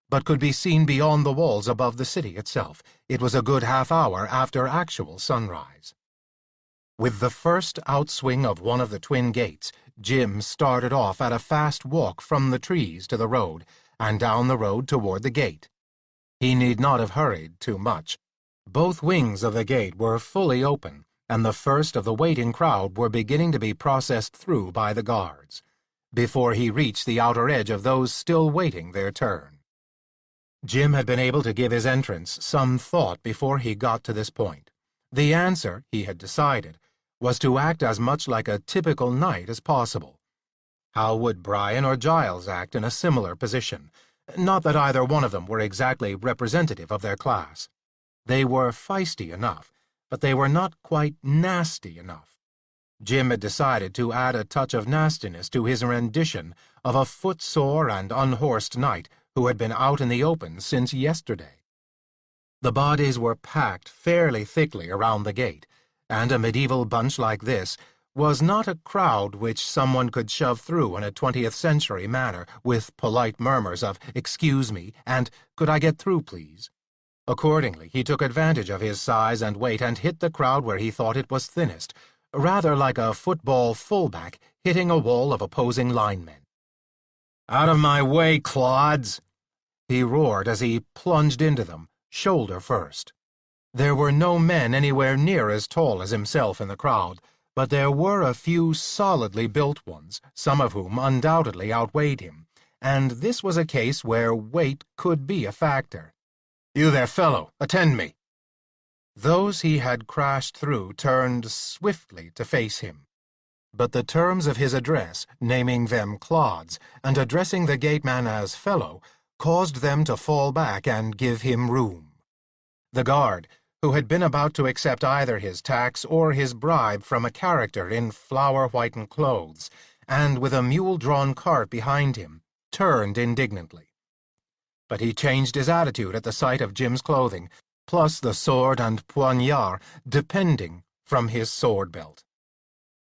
but could be seen beyond the walls above the city itself. It was a good half-hour after actual sunrise. With the first outswing of one of the twin gates, Jim started off at a fast walk from the trees to the road, and down the road toward the gate. He need not have hurried too much. Both wings of the gate were fully open, and the first of the waiting crowd were beginning to be processed through by the guards, before he reached the outer edge of those still waiting their turn. Jim had been able to give his entrance some thought before he got to this point. The answer, he had decided, was to act as much like a typical knight as possible. How would Brian or Giles act in a similar position? Not that either one of them were exactly representative of their class. They were feisty enough, but they were not quite nasty enough. Jim had decided to add a touch of nastiness to his rendition of a footsore and unhorsed knight who had been out in the open since yesterday. The bodies were packed fairly thickly around the gate, and a medieval bunch like this was not a crowd which someone could shove through in a 20th-century manner with polite murmurs of "excuse me" and "could I get through, please?" Accordingly, he took advantage of his size and weight and hit the crowd where he thought it was thinnest, rather like a football fullback hitting a wall of opposing linemen. "Out of my way, clods!" he roared as he plunged into them, shoulder first. There were no men anywhere near as tall as himself in the crowd, but there were a few solidly built ones, some of whom undoubtedly outweighed him, and this was a case where weight could be a factor. "You there, fellow, attend me." Those he had crashed through turned swiftly to face him. But the terms of his address, naming them clods, and addressing the gateman as fellow, caused them to fall back and give him room. The guard, who had been about to accept either his tax or his bribe from a character in flower-whitened clothes, and with a mule-drawn cart behind him, turned indignantly. But he changed his attitude at the sight of Jim's clothing, plus the sword and poignard depending from his sword belt.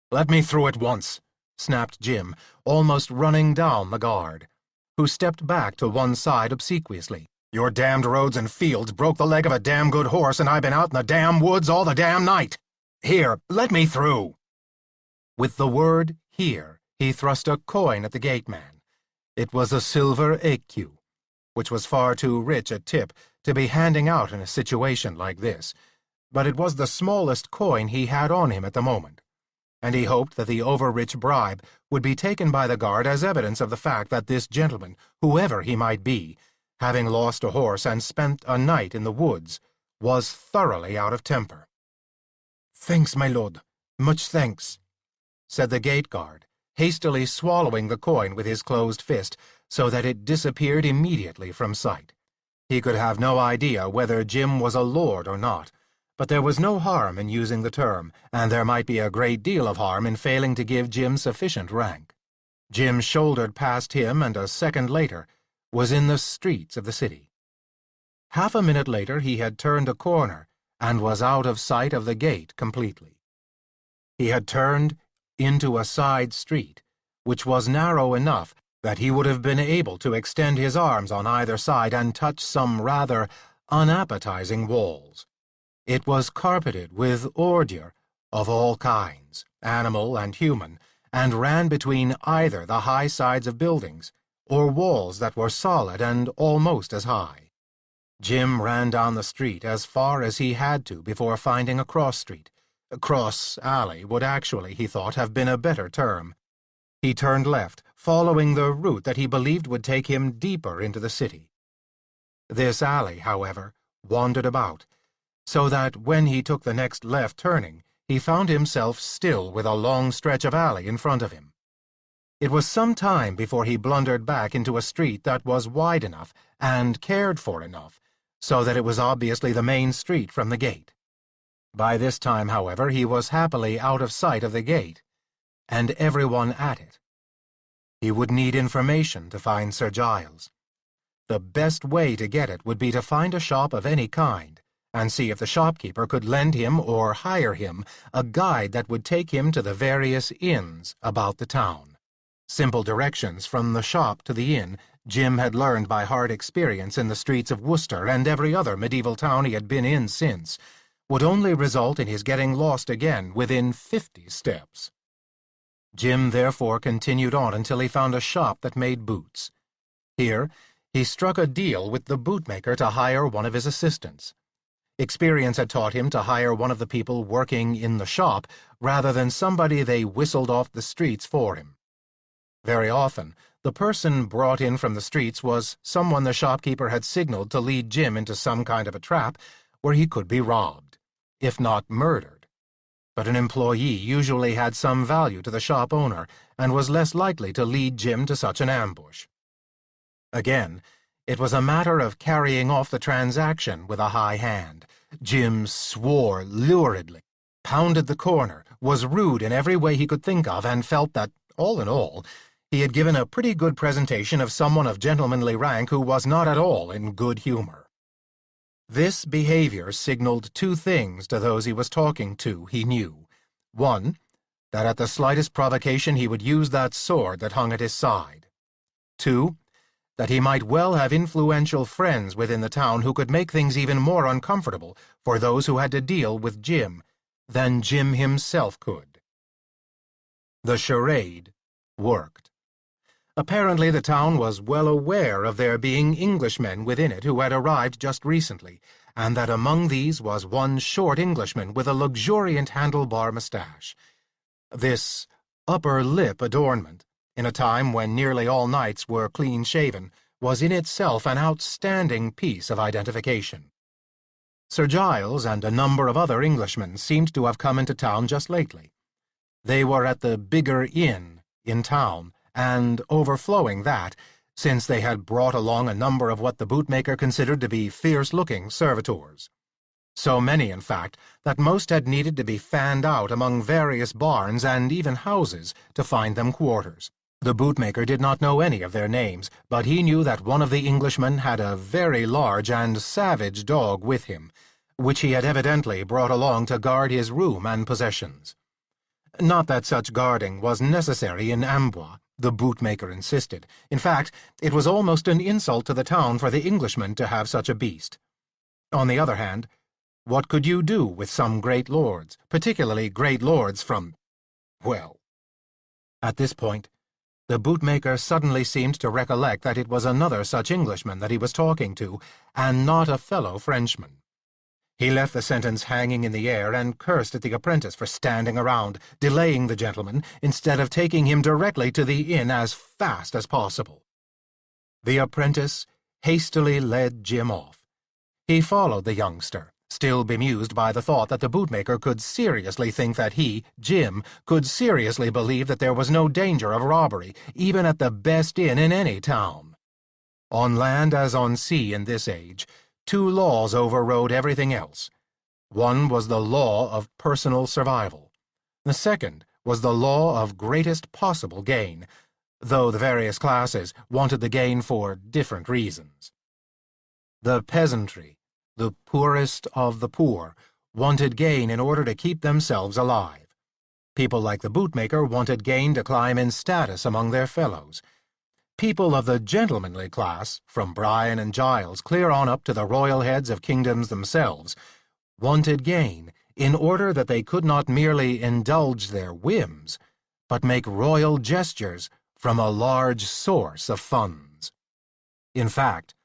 "Let me through at once," snapped Jim, almost running down the guard, who stepped back to one side obsequiously. "Your damned roads and fields broke the leg of a damn good horse, and I've been out in the damn woods all the damn night. Here, let me through." With the word "here," he thrust a coin at the gateman. It was a silver écu, which was far too rich a tip to be handing out in a situation like this, but it was the smallest coin he had on him at the moment, and he hoped that the over-rich bribe would be taken by the guard as evidence of the fact that this gentleman, whoever he might be, having lost a horse and spent a night in the woods, was thoroughly out of temper. "Thanks, my lord, much thanks," said the gate guard, hastily swallowing the coin with his closed fist so that it disappeared immediately from sight. He could have no idea whether Jim was a lord or not, but there was no harm in using the term, and there might be a great deal of harm in failing to give Jim sufficient rank. Jim shouldered past him, and a second later was in the streets of the city. Half a minute later he had turned a corner and was out of sight of the gate completely. He had turned into a side street, which was narrow enough that he would have been able to extend his arms on either side and touch some rather unappetizing walls. It was carpeted with ordure of all kinds, animal and human, and ran between either the high sides of buildings, or walls that were solid and almost as high. Jim ran down the street as far as he had to before finding a cross street. Cross alley would actually, he thought, have been a better term. He turned left, following the route that he believed would take him deeper into the city. This alley, however, wandered about, so that when he took the next left turning, he found himself still with a long stretch of alley in front of him. It was some time before he blundered back into a street that was wide enough and cared for enough, so that it was obviously the main street from the gate. By this time, however, he was happily out of sight of the gate, and everyone at it. He would need information to find Sir Giles. The best way to get it would be to find a shop of any kind, and see if the shopkeeper could lend him or hire him a guide that would take him to the various inns about the town. Simple directions from the shop to the inn Jim had learned by hard experience in the streets of Worcester and every other medieval town he had been in since, would only result in his getting lost again within 50 steps. Jim therefore continued on until he found a shop that made boots. Here he struck a deal with the bootmaker to hire one of his assistants. Experience had taught him to hire one of the people working in the shop rather than somebody they whistled off the streets for him. Very often, the person brought in from the streets was someone the shopkeeper had signaled to lead Jim into some kind of a trap where he could be robbed, if not murdered. But an employee usually had some value to the shop owner and was less likely to lead Jim to such an ambush. Again, it was a matter of carrying off the transaction with a high hand. Jim swore luridly, pounded the corner, was rude in every way he could think of, and felt that, all in all, he had given a pretty good presentation of someone of gentlemanly rank who was not at all in good humor. This behavior signaled two things to those he was talking to, he knew. One, that at the slightest provocation he would use that sword that hung at his side. Two, that he might well have influential friends within the town who could make things even more uncomfortable for those who had to deal with Jim than Jim himself could. The charade worked. Apparently the town was well aware of there being Englishmen within it who had arrived just recently, and that among these was one short Englishman with a luxuriant handlebar moustache. This upper lip adornment, in a time when nearly all knights were clean-shaven, was in itself an outstanding piece of identification. Sir Giles and a number of other Englishmen seemed to have come into town just lately. They were at the bigger inn in town, and overflowing that, since they had brought along a number of what the bootmaker considered to be fierce-looking servitors. So many, in fact, that most had needed to be fanned out among various barns and even houses to find them quarters. The bootmaker did not know any of their names, but he knew that one of the Englishmen had a very large and savage dog with him, which he had evidently brought along to guard his room and possessions. Not that such guarding was necessary in Amboise, the bootmaker insisted. In fact, it was almost an insult to the town for the Englishman to have such a beast. On the other hand, what could you do with some great lords, particularly great lords from, well? At this point, the bootmaker suddenly seemed to recollect that it was another such Englishman that he was talking to, and not a fellow Frenchman. He left the sentence hanging in the air and cursed at the apprentice for standing around, delaying the gentleman, instead of taking him directly to the inn as fast as possible. The apprentice hastily led Jim off. He followed the youngster, still bemused by the thought that the bootmaker could seriously think that he, Jim, could seriously believe that there was no danger of robbery, even at the best inn in any town. On land as on sea in this age, two laws overrode everything else. One was the law of personal survival. The second was the law of greatest possible gain, though the various classes wanted the gain for different reasons. The peasantry, the poorest of the poor, wanted gain in order to keep themselves alive. People like the bootmaker wanted gain to climb in status among their fellows. People of the gentlemanly class, from Brian and Giles clear on up to the royal heads of kingdoms themselves, wanted gain in order that they could not merely indulge their whims, but make royal gestures from a large source of funds. In fact,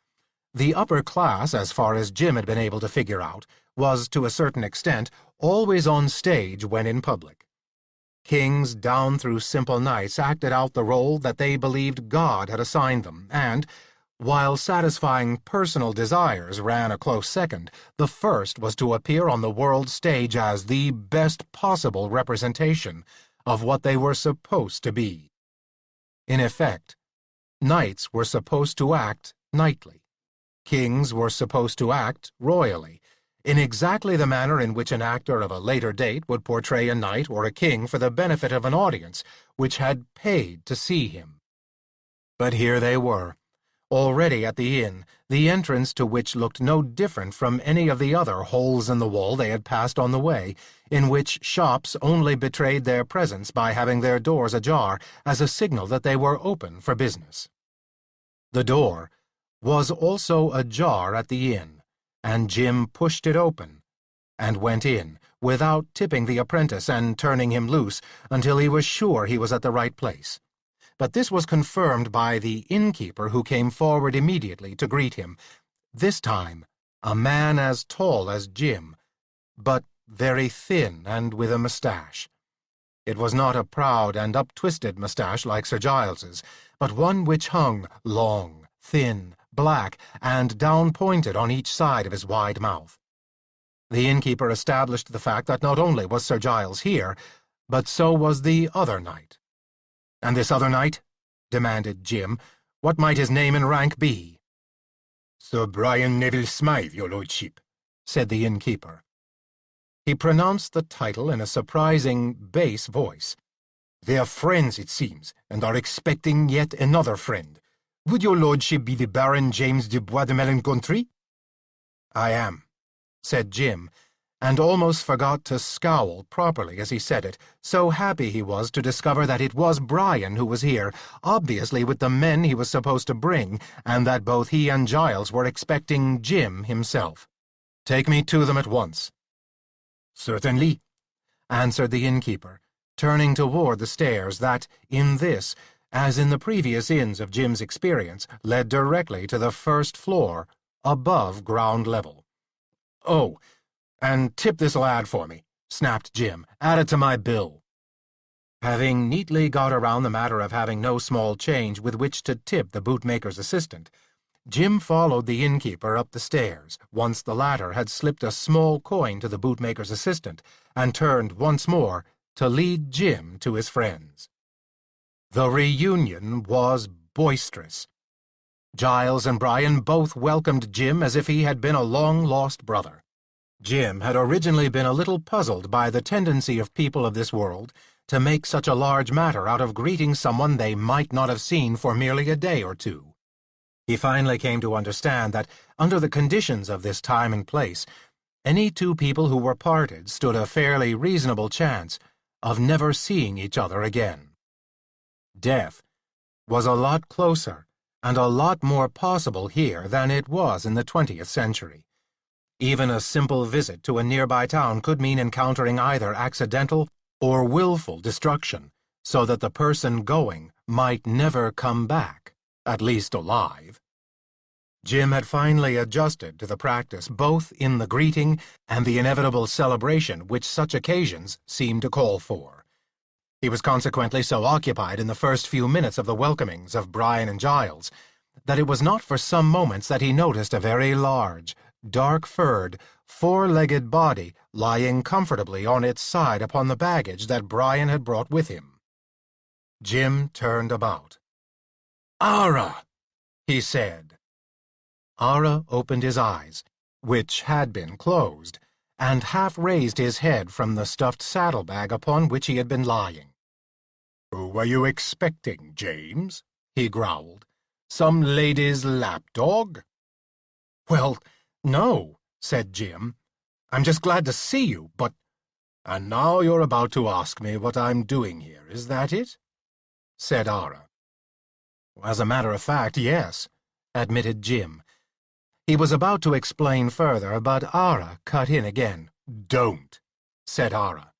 the upper class, as far as Jim had been able to figure out, was, to a certain extent, always on stage when in public. Kings down through simple knights acted out the role that they believed God had assigned them, and, while satisfying personal desires ran a close second, the first was to appear on the world stage as the best possible representation of what they were supposed to be. In effect, knights were supposed to act knightly. Kings were supposed to act royally, in exactly the manner in which an actor of a later date would portray a knight or a king for the benefit of an audience which had paid to see him. But here they were, already at the inn, the entrance to which looked no different from any of the other holes in the wall they had passed on the way, in which shops only betrayed their presence by having their doors ajar as a signal that they were open for business. The door was also ajar at the inn, and Jim pushed it open and went in, without tipping the apprentice and turning him loose until he was sure he was at the right place. But this was confirmed by the innkeeper, who came forward immediately to greet him, this time a man as tall as Jim, but very thin and with a moustache. It was not a proud and up-twisted moustache like Sir Giles's, but one which hung long, thin, black, and down-pointed on each side of his wide mouth. The innkeeper established the fact that not only was Sir Giles here, but so was the other knight. "And this other knight?" demanded Jim. "What might his name and rank be?" "Sir Brian Neville Smythe, your lordship," said the innkeeper. He pronounced the title in a surprising bass voice. "They are friends, it seems, and are expecting yet another friend. Would your lordship be the Baron James de Bois de Melancontry?" "I am," said Jim, and almost forgot to scowl properly as he said it, so happy he was to discover that it was Brian who was here, obviously with the men he was supposed to bring, and that both he and Giles were expecting Jim himself. "Take me to them at once." "Certainly," answered the innkeeper, turning toward the stairs that, in this, as in the previous inns of Jim's experience, led directly to the first floor, above ground level. "Oh, and tip this lad for me," snapped Jim. "Add it to my bill." Having neatly got around the matter of having no small change with which to tip the bootmaker's assistant, Jim followed the innkeeper up the stairs, once the latter had slipped a small coin to the bootmaker's assistant, and turned once more to lead Jim to his friends. The reunion was boisterous. Giles and Brian both welcomed Jim as if he had been a long-lost brother. Jim had originally been a little puzzled by the tendency of people of this world to make such a large matter out of greeting someone they might not have seen for merely a day or two. He finally came to understand that, under the conditions of this time and place, any two people who were parted stood a fairly reasonable chance of never seeing each other again. Death was a lot closer and a lot more possible here than it was in the 20th century. Even a simple visit to a nearby town could mean encountering either accidental or willful destruction, so that the person going might never come back, at least alive. Jim had finally adjusted to the practice both in the greeting and the inevitable celebration which such occasions seemed to call for. He was consequently so occupied in the first few minutes of the welcomings of Brian and Giles that it was not for some moments that he noticed a very large, dark-furred, four-legged body lying comfortably on its side upon the baggage that Brian had brought with him. Jim turned about. "Ara!" he said. Ara opened his eyes, which had been closed, and half raised his head from the stuffed saddlebag upon which he had been lying. "Who were you expecting, James?" he growled. "Some lady's lapdog?" "Well, no," said Jim. "I'm just glad to see you, but "And now you're about to ask me what I'm doing here, is that it?" said Ara. "As a matter of fact, yes," admitted Jim. He was about to explain further, but Ara cut in again. "Don't," said Ara.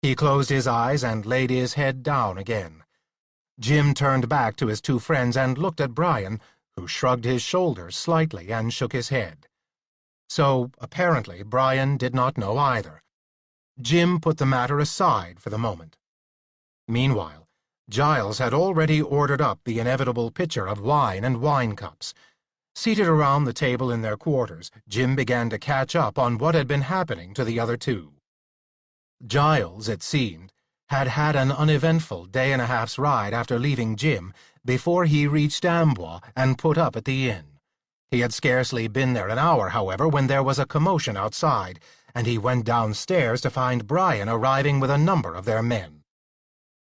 He closed his eyes and laid his head down again. Jim turned back to his two friends and looked at Brian, who shrugged his shoulders slightly and shook his head. So, apparently, Brian did not know either. Jim put the matter aside for the moment. Meanwhile, Giles had already ordered up the inevitable pitcher of wine and wine cups. Seated around the table in their quarters, Jim began to catch up on what had been happening to the other two. Giles, it seemed, had had an uneventful day-and-a-half's ride after leaving Jim before he reached Amboise and put up at the inn. He had scarcely been there an hour, however, when there was a commotion outside, and he went downstairs to find Brian arriving with a number of their men.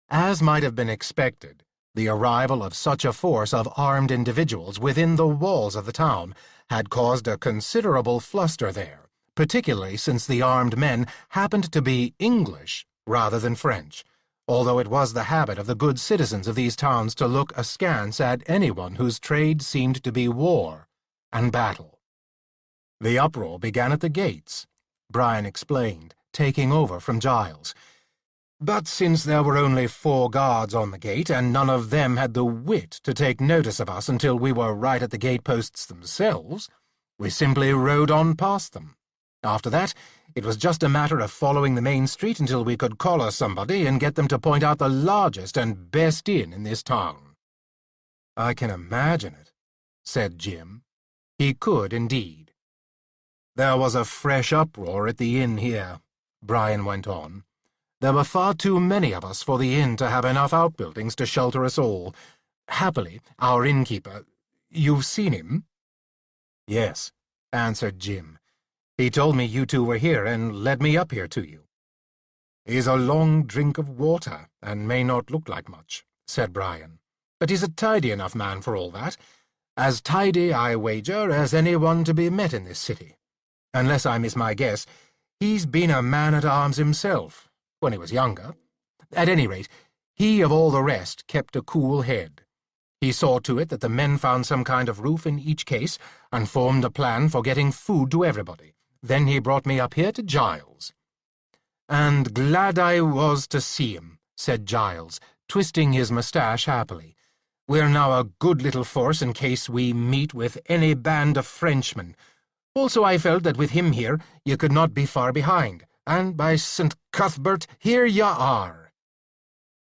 As might have been expected, the arrival of such a force of armed individuals within the walls of the town had caused a considerable fluster there, particularly since the armed men happened to be English rather than French, although it was the habit of the good citizens of these towns to look askance at anyone whose trade seemed to be war and battle. "The uproar began at the gates," Brian explained, taking over from Giles. "But since there were only 4 guards on the gate, and none of them had the wit to take notice of us until we were right at the gateposts themselves, we simply rode on past them. After that, it was just a matter of following the main street until we could collar somebody and get them to point out the largest and best inn in this town." "I can imagine it," said Jim. He could, indeed. "There was a fresh uproar at the inn here," Brian went on. "There were far too many of us for the inn to have enough outbuildings to shelter us all. Happily, our innkeeper— You've seen him?" "Yes," answered Jim. "He told me you two were here and led me up here to you." "He's a long drink of water, and may not look like much," said Brian. "But he's a tidy enough man for all that. As tidy, I wager, as anyone to be met in this city. Unless I miss my guess, he's been a man-at-arms himself, when he was younger. At any rate, he of all the rest kept a cool head. He saw to it that the men found some kind of roof in each case, and formed a plan for getting food to everybody. Then he brought me up here to Giles." "And glad I was to see him," said Giles, twisting his moustache happily. "We're now a good little force in case we meet with any band of Frenchmen. Also, I felt that with him here, you could not be far behind, and by St. Cuthbert, here you are."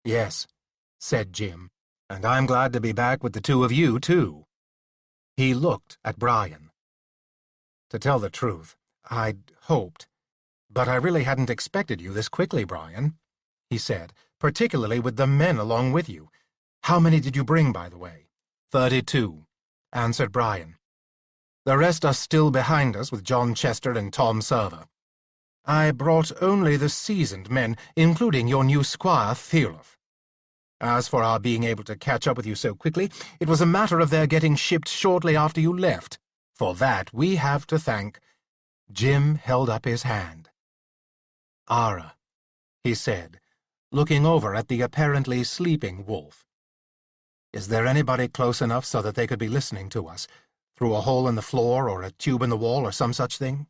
"Yes," said Jim, "and I'm glad to be back with the two of you, too." He looked at Brian. "To tell the truth, I'd hoped, but I really hadn't expected you this quickly, Brian," he said, "particularly with the men along with you. How many did you bring, by the way?" 32, answered Brian. "The rest are still behind us with John Chester and Tom Server. I brought only the seasoned men, including your new squire, Theolof. As for our being able to catch up with you so quickly, it was a matter of their getting shipped shortly after you left. For that we have to thank—" Jim held up his hand. "Ara," he said, looking over at the apparently sleeping wolf. "Is there anybody close enough so that they could be listening to us, through a hole in the floor or a tube in the wall or some such thing?"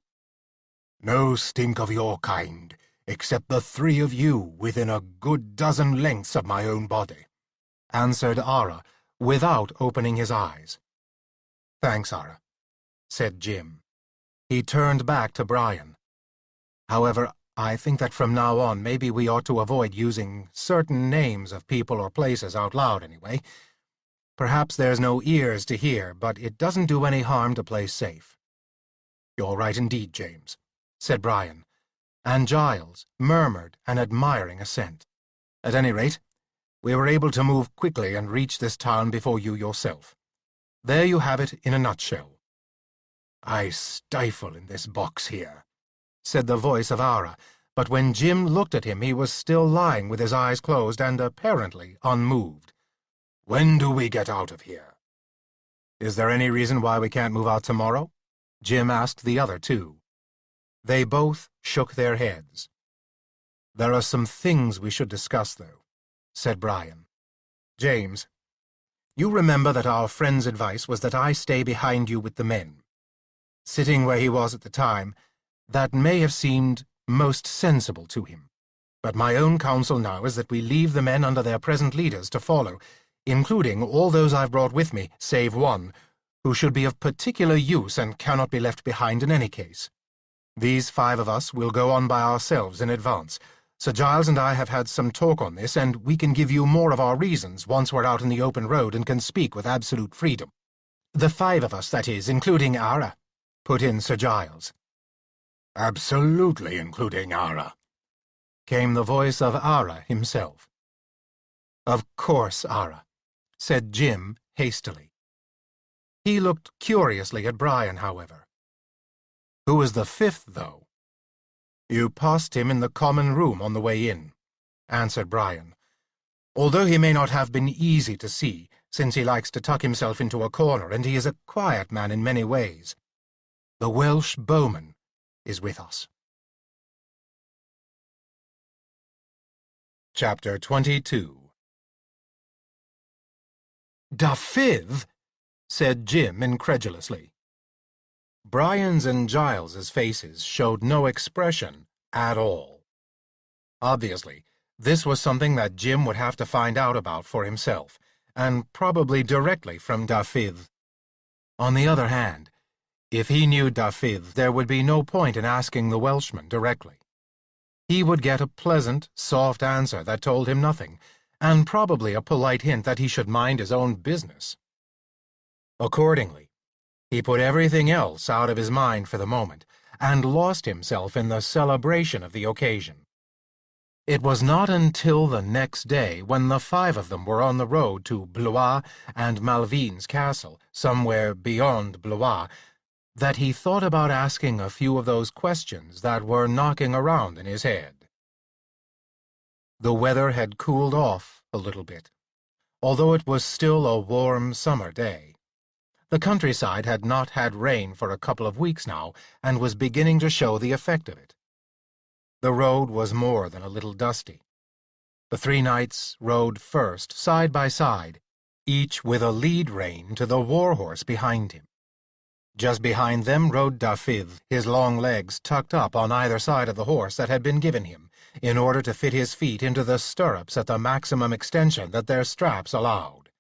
"No stink of your kind, except the 3 of you within a good dozen lengths of my own body," answered Ara, without opening his eyes. "Thanks, Ara," said Jim. He turned back to Brian. "However, I think that from now on maybe we ought to avoid using certain names of people or places out loud anyway. Perhaps there's no ears to hear, but it doesn't do any harm to play safe." "You're right indeed, James," said Brian, and Giles murmured an admiring assent. "At any rate, we were able to move quickly and reach this town before you yourself. There you have it in a nutshell." "I stifle in this box here," said the voice of Ara, but when Jim looked at him he was still lying with his eyes closed and apparently unmoved. "When do we get out of here?" "Is there any reason why we can't move out tomorrow?" Jim asked the other two. They both shook their heads. "There are some things we should discuss, though," said Brian. "James, you remember that our friend's advice was that I stay behind you with the men. Sitting where he was at the time, that may have seemed most sensible to him. But my own counsel now is that we leave the men under their present leaders to follow, including all those I've brought with me, save one, who should be of particular use and cannot be left behind in any case. These 5 of us will go on by ourselves in advance. Sir Giles and I have had some talk on this, and we can give you more of our reasons once we're out in the open road and can speak with absolute freedom. The 5 of us, that is, including Ara," put in Sir Giles. "Absolutely including Ara," came the voice of Ara himself. "Of course, Ara," said Jim hastily. He looked curiously at Brian, however. "Who is the 5th, though?" "You passed him in the common room on the way in," answered Brian, "although he may not have been easy to see, since he likes to tuck himself into a corner, and he is a quiet man in many ways. The Welsh bowman is with us." Chapter 22. "Dafydd?" said Jim incredulously. Brian's and Giles's faces showed no expression at all. Obviously, this was something that Jim would have to find out about for himself, and probably directly from Dafydd. On the other hand, if he knew Dafydd, there would be no point in asking the Welshman directly. He would get a pleasant, soft answer that told him nothing, and probably a polite hint that he should mind his own business. Accordingly, he put everything else out of his mind for the moment, and lost himself in the celebration of the occasion. It was not until the next day, when the 5 of them were on the road to Blois and Malvine's castle, somewhere beyond Blois, that he thought about asking a few of those questions that were knocking around in his head. The weather had cooled off a little bit, although it was still a warm summer day. The countryside had not had rain for a couple of weeks now, and was beginning to show the effect of it. The road was more than a little dusty. The 3 knights rode first, side by side, each with a lead rein to the war-horse behind him. Just behind them rode Dafydd, his long legs tucked up on either side of the horse that had been given him, in order to fit his feet into the stirrups at the maximum extension that their straps allowed.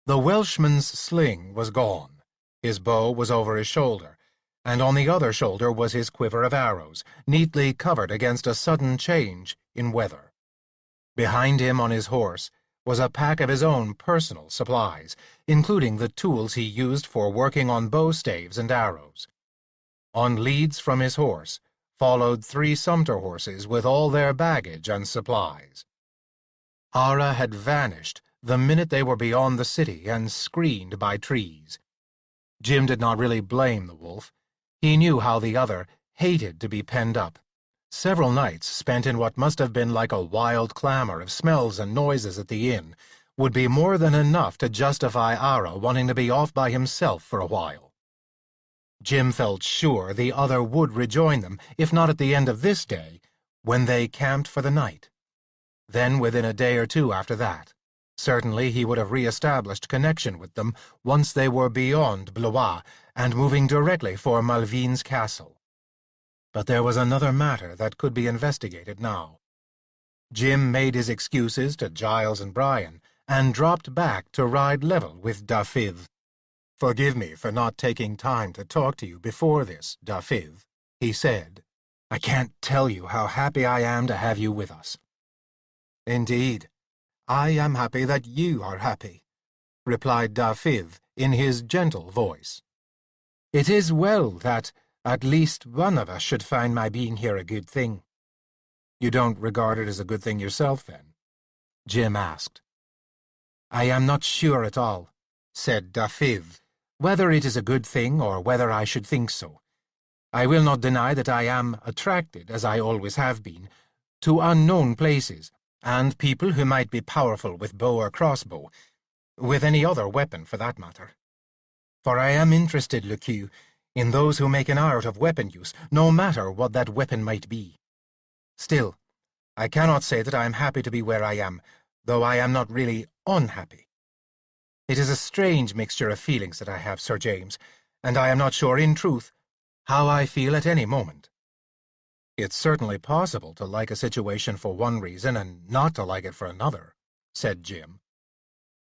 The Welshman's sling was gone, his bow was over his shoulder, and on the other shoulder was his quiver of arrows, neatly covered against a sudden change in weather. Behind him on his horse was a pack of his own personal supplies, including the tools he used for working on bow staves and arrows. On leads from his horse followed 3 sumpter horses with all their baggage and supplies. Ara had vanished the minute they were beyond the city and screened by trees. Jim did not really blame the wolf. He knew how the other hated to be penned up. Several nights spent in what must have been like a wild clamor of smells and noises at the inn would be more than enough to justify Ara wanting to be off by himself for a while. Jim felt sure the other would rejoin them, if not at the end of this day, when they camped for the night. Then within a day or 2 after that. Certainly he would have re-established connection with them once they were beyond Blois and moving directly for Malvine's castle. But there was another matter that could be investigated now. Jim made his excuses to Giles and Brian and dropped back to ride level with Dafydd. "Forgive me for not taking time to talk to you before this, Dafydd," he said. "I can't tell you how happy I am to have you with us." "Indeed, I am happy that you are happy," replied Dafydd in his gentle voice. "It is well that at least one of us should find my being here a good thing." "You don't regard it as a good thing yourself, then?" Jim asked. "I am not sure at all," said Dafydd, "whether it is a good thing or whether I should think so. I will not deny that I am attracted, as I always have been, to unknown places, and people who might be powerful with bow or crossbow, with any other weapon for that matter. For I am interested, look you, in those who make an art of weapon use, no matter what that weapon might be. Still, I cannot say that I am happy to be where I am, though I am not really unhappy. It is a strange mixture of feelings that I have, Sir James, and I am not sure, in truth, how I feel at any moment. It's certainly possible to like a situation for one reason and not to like it for another, said Jim.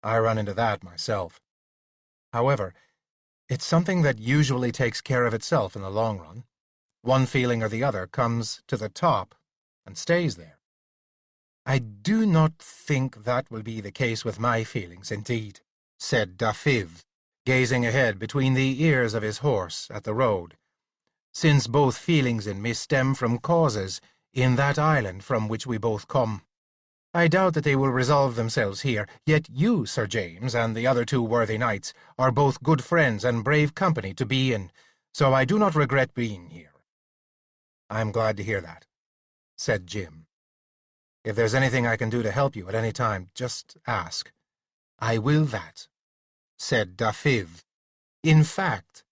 I run into that myself. However, it's something that usually takes care of itself in the long run. One feeling or the other comes to the top and stays there. I do not think that will be the case with my feelings, indeed, said Dafiv, gazing ahead between the ears of his horse at the road, since both feelings in me stem from causes in that island from which we both come. I doubt that they will resolve themselves here, yet you, Sir James, and the other two worthy knights, are both good friends and brave company to be in, so I do not regret being here. I am glad to hear that, said Jim. If there's anything I can do to help you at any time, just ask. I will that, said Dafiv. In fact,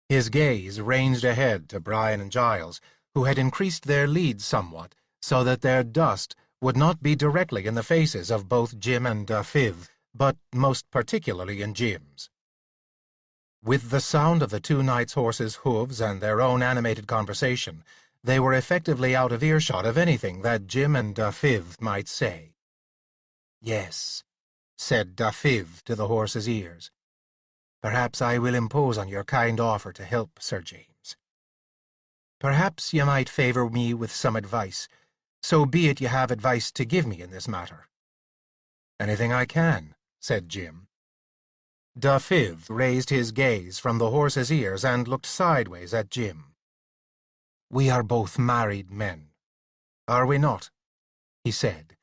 his gaze ranged ahead to Brian and Giles, who had increased their lead somewhat, so that their dust would not be directly in the faces of both Jim and Dafiv, but most particularly in Jim's. With the sound of the two knights' horses' hooves and their own animated conversation, they were effectively out of earshot of anything that Jim and Dafiv might say. "Yes," said Dafiv to the horse's ears. "Perhaps I will impose on your kind offer to help, Sir James. Perhaps you might favour me with some advice, so be it you have advice to give me in this matter." "Anything I can," said Jim. Dafiv raised his gaze from the horse's ears and looked sideways at Jim. "We are both married men, are we not?" he said.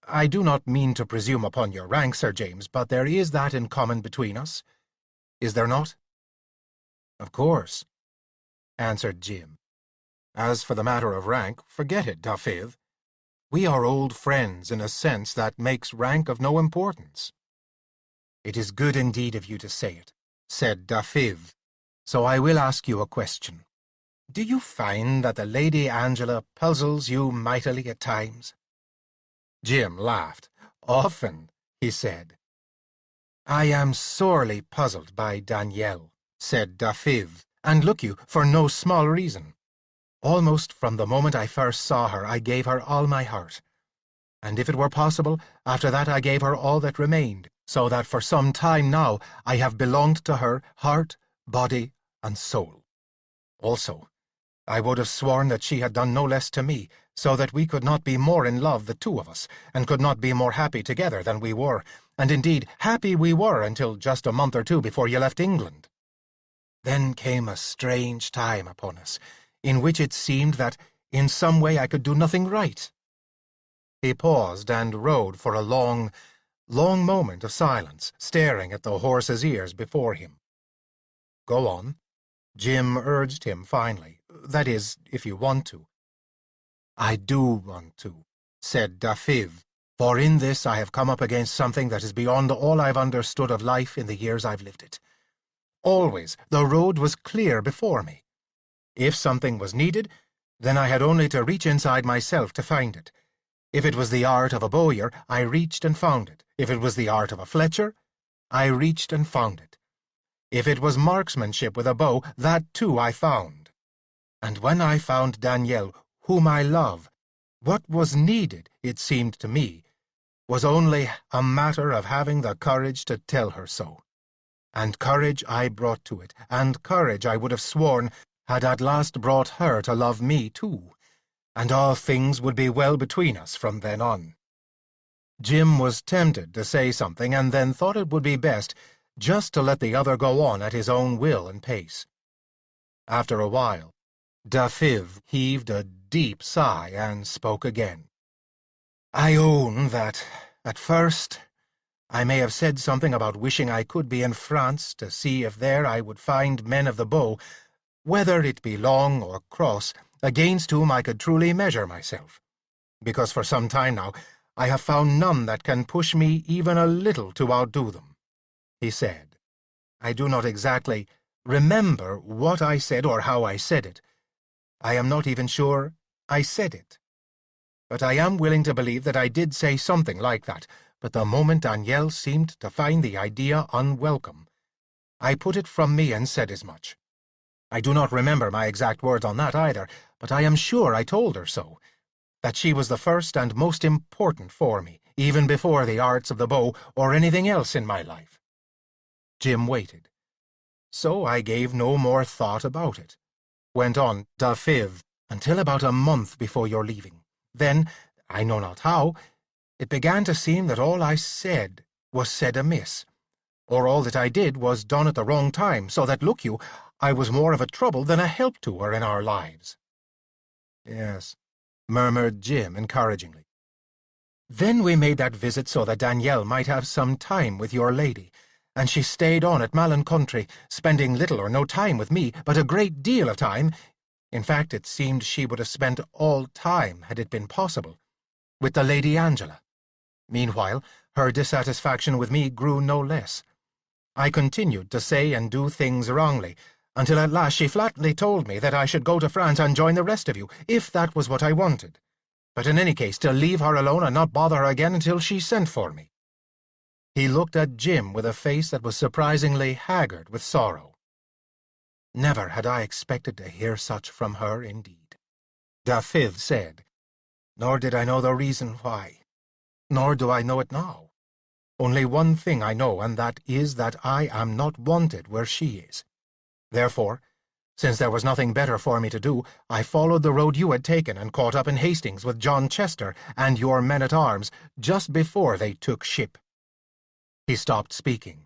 "I do not mean to presume upon your rank, Sir James, but there is that in common between us. Is there not?" "Of course," answered Jim. "As for the matter of rank, forget it, Dafiv. We are old friends in a sense that makes rank of no importance." "It is good indeed of you to say it," said Dafiv. "So I will ask you a question. Do you find that the Lady Angela puzzles you mightily at times?" Jim laughed. "Often," he said. "I am sorely puzzled by Danielle," said Dafiv, "and look you, for no small reason. Almost from the moment I first saw her, I gave her all my heart. And if it were possible, after that I gave her all that remained, so that for some time now I have belonged to her, heart, body, and soul. Also, I would have sworn that she had done no less to me, so that we could not be more in love, the two of us, and could not be more happy together than we were, and indeed happy we were until just a month or two before you left England. Then came a strange time upon us, in which it seemed that in some way I could do nothing right." He paused and rode for a long moment of silence, staring at the horse's ears before him. "Go on," Jim urged him finally. "That is, if you want to." "I do want to," said Dafiv, "for in this I have come up against something that is beyond all I've understood of life in the years I've lived it. Always the road was clear before me. If something was needed, then I had only to reach inside myself to find it. If it was the art of a bowyer, I reached and found it. If it was the art of a fletcher, I reached and found it. If it was marksmanship with a bow, that too I found. And when I found Danielle, whom I love, what was needed, it seemed to me, was only a matter of having the courage to tell her so. And courage I brought to it, and courage I would have sworn had at last brought her to love me too, and all things would be well between us from then on." Jim was tempted to say something, and then thought it would be best just to let the other go on at his own will and pace. After a while, Dafiv heaved a deep sigh and spoke again. "I own that, at first, I may have said something about wishing I could be in France to see if there I would find men of the bow, whether it be long or cross, against whom I could truly measure myself, because for some time now I have found none that can push me even a little to outdo them," he said. "I do not exactly remember what I said or how I said it. I am not even sure I said it. but I am willing to believe that I did say something like that. But the moment Danielle seemed to find the idea unwelcome, I put it from me and said as much. I do not remember my exact words on that either, but I am sure I told her so, that she was the first and most important for me, even before the arts of the bow or anything else in my life. Jim waited. So I gave no more thought about it. Went on, Dafiv, until about a month before your leaving. Then, I know not how, it began to seem that all I said was said amiss, or all that I did was done at the wrong time, so that, look you, I was more of a trouble than a help to her in our lives. Yes, murmured Jim encouragingly. Then we made that visit so that Danielle might have some time with your lady, and she stayed on at Malin Country, spending little or no time with me, but a great deal of time. In fact, it seemed she would have spent all time, had it been possible, with the Lady Angela. Meanwhile, her dissatisfaction with me grew no less. I continued to say and do things wrongly, until at last she flatly told me that I should go to France and join the rest of you, if that was what I wanted. But in any case, to leave her alone and not bother her again until she sent for me. He looked at Jim with a face that was surprisingly haggard with sorrow. Never had I expected to hear such from her, indeed. Dafydd said, nor did I know the reason why. Nor do I know it now. Only one thing I know, and that is that I am not wanted where she is. Therefore, since there was nothing better for me to do, I followed the road you had taken and caught up in Hastings with John Chester and your men-at-arms just before they took ship. He stopped speaking.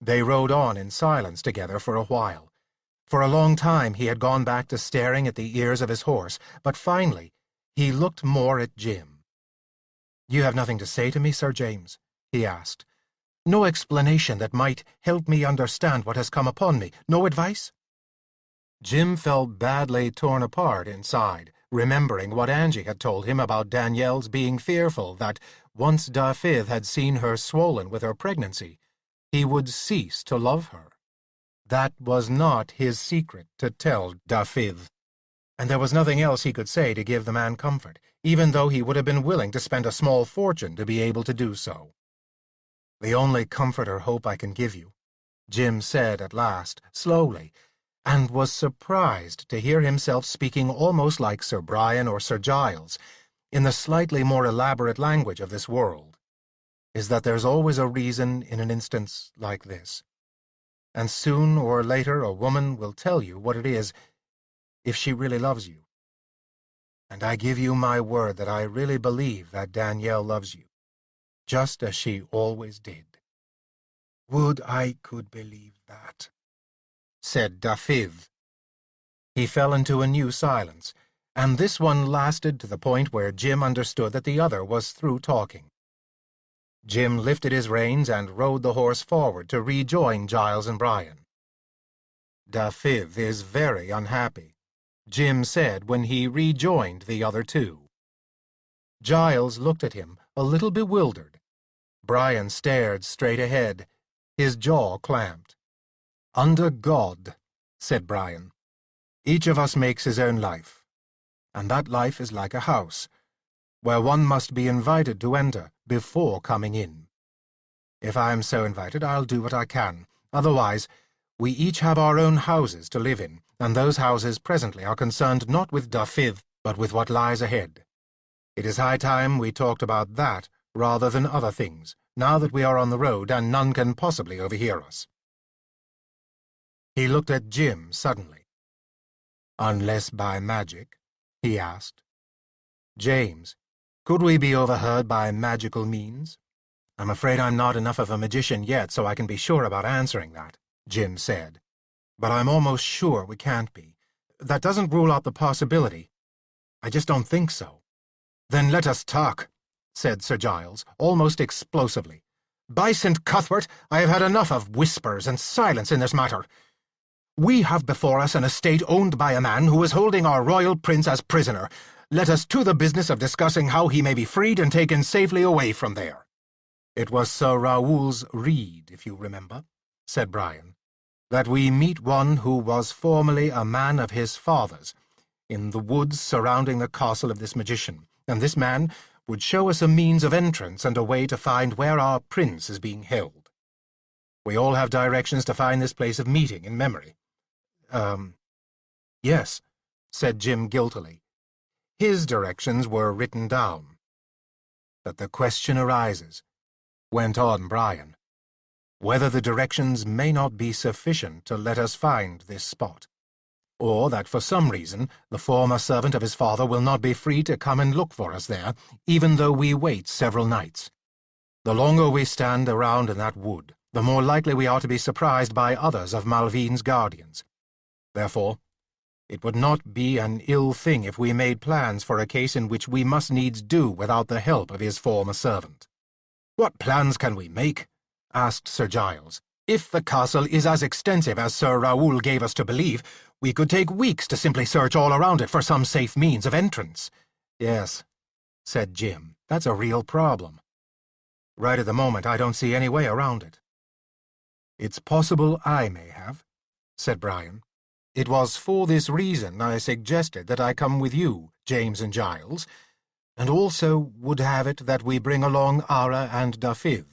They rode on in silence together for a while. For a long time he had gone back to staring at the ears of his horse, but finally he looked more at Jim. "You have nothing to say to me, Sir James?" he asked. "No explanation that might help me understand what has come upon me? No advice?" Jim felt badly torn apart inside, remembering what Angie had told him about Danielle's being fearful that, once Dafydd had seen her swollen with her pregnancy, he would cease to love her. That was not his secret to tell Dafydd, and there was nothing else he could say to give the man comfort, even though he would have been willing to spend a small fortune to be able to do so. "The only comfort or hope I can give you," Jim said at last, slowly, and was surprised to hear himself speaking almost like Sir Brian or Sir Giles, in the slightly more elaborate language of this world, "is that there's always a reason in an instance like this. And soon or later a woman will tell you what it is, if she really loves you. And I give you my word that I really believe that Danielle loves you, just as she always did." "Would I could believe that," said Dafydd. He fell into a new silence, and this one lasted to the point where Jim understood that the other was through talking. Jim lifted his reins and rode the horse forward to rejoin Giles and Brian. "Dafydd is very unhappy," Jim said when he rejoined the other two. Giles looked at him, a little bewildered. Brian stared straight ahead, his jaw clamped. "Under God," said Brian, "each of us makes his own life, and that life is like a house, where one must be invited to enter before coming in. If I am so invited, I'll do what I can. Otherwise, we each have our own houses to live in, and those houses presently are concerned not with Dafydd, but with what lies ahead. It is high time we talked about that rather than other things, now that we are on the road and none can possibly overhear us." He looked at Jim suddenly. "Unless by magic?" he asked. "James, could we be overheard by magical means?" "I'm afraid I'm not enough of a magician yet so I can be sure about answering that," Jim said. "But I'm almost sure we can't be. That doesn't rule out the possibility. I just don't think so." "Then let us talk," said Sir Giles, almost explosively. "By St. Cuthbert, I have had enough of whispers and silence in this matter. We have before us an estate owned by a man who is holding our royal prince as prisoner. Let us to the business of discussing how he may be freed and taken safely away from there." "It was Sir Raoul's rede, if you remember," said Brian, "that we meet one who was formerly a man of his father's, in the woods surrounding the castle of this magician, and this man would show us a means of entrance and a way to find where our prince is being held. We all have directions to find this place of meeting in memory. Yes, said Jim guiltily. His directions were written down. But the question arises, went on Brian, whether the directions may not be sufficient to let us find this spot, or that for some reason the former servant of his father will not be free to come and look for us there, even though we wait several nights. The longer we stand around in that wood, the more likely we are to be surprised by others of Malvine's guardians. Therefore, it would not be an ill thing if we made plans for a case in which we must needs do without the help of his former servant. What plans can we make? Asked Sir Giles. If the castle is as extensive as Sir Raoul gave us to believe, we could take weeks to simply search all around it for some safe means of entrance. Yes, said Jim, that's a real problem. Right at the moment, I don't see any way around it. It's possible I may have, said Brian. It was for this reason I suggested that I come with you, James and Giles, and also would have it that we bring along Ara and Dafydd.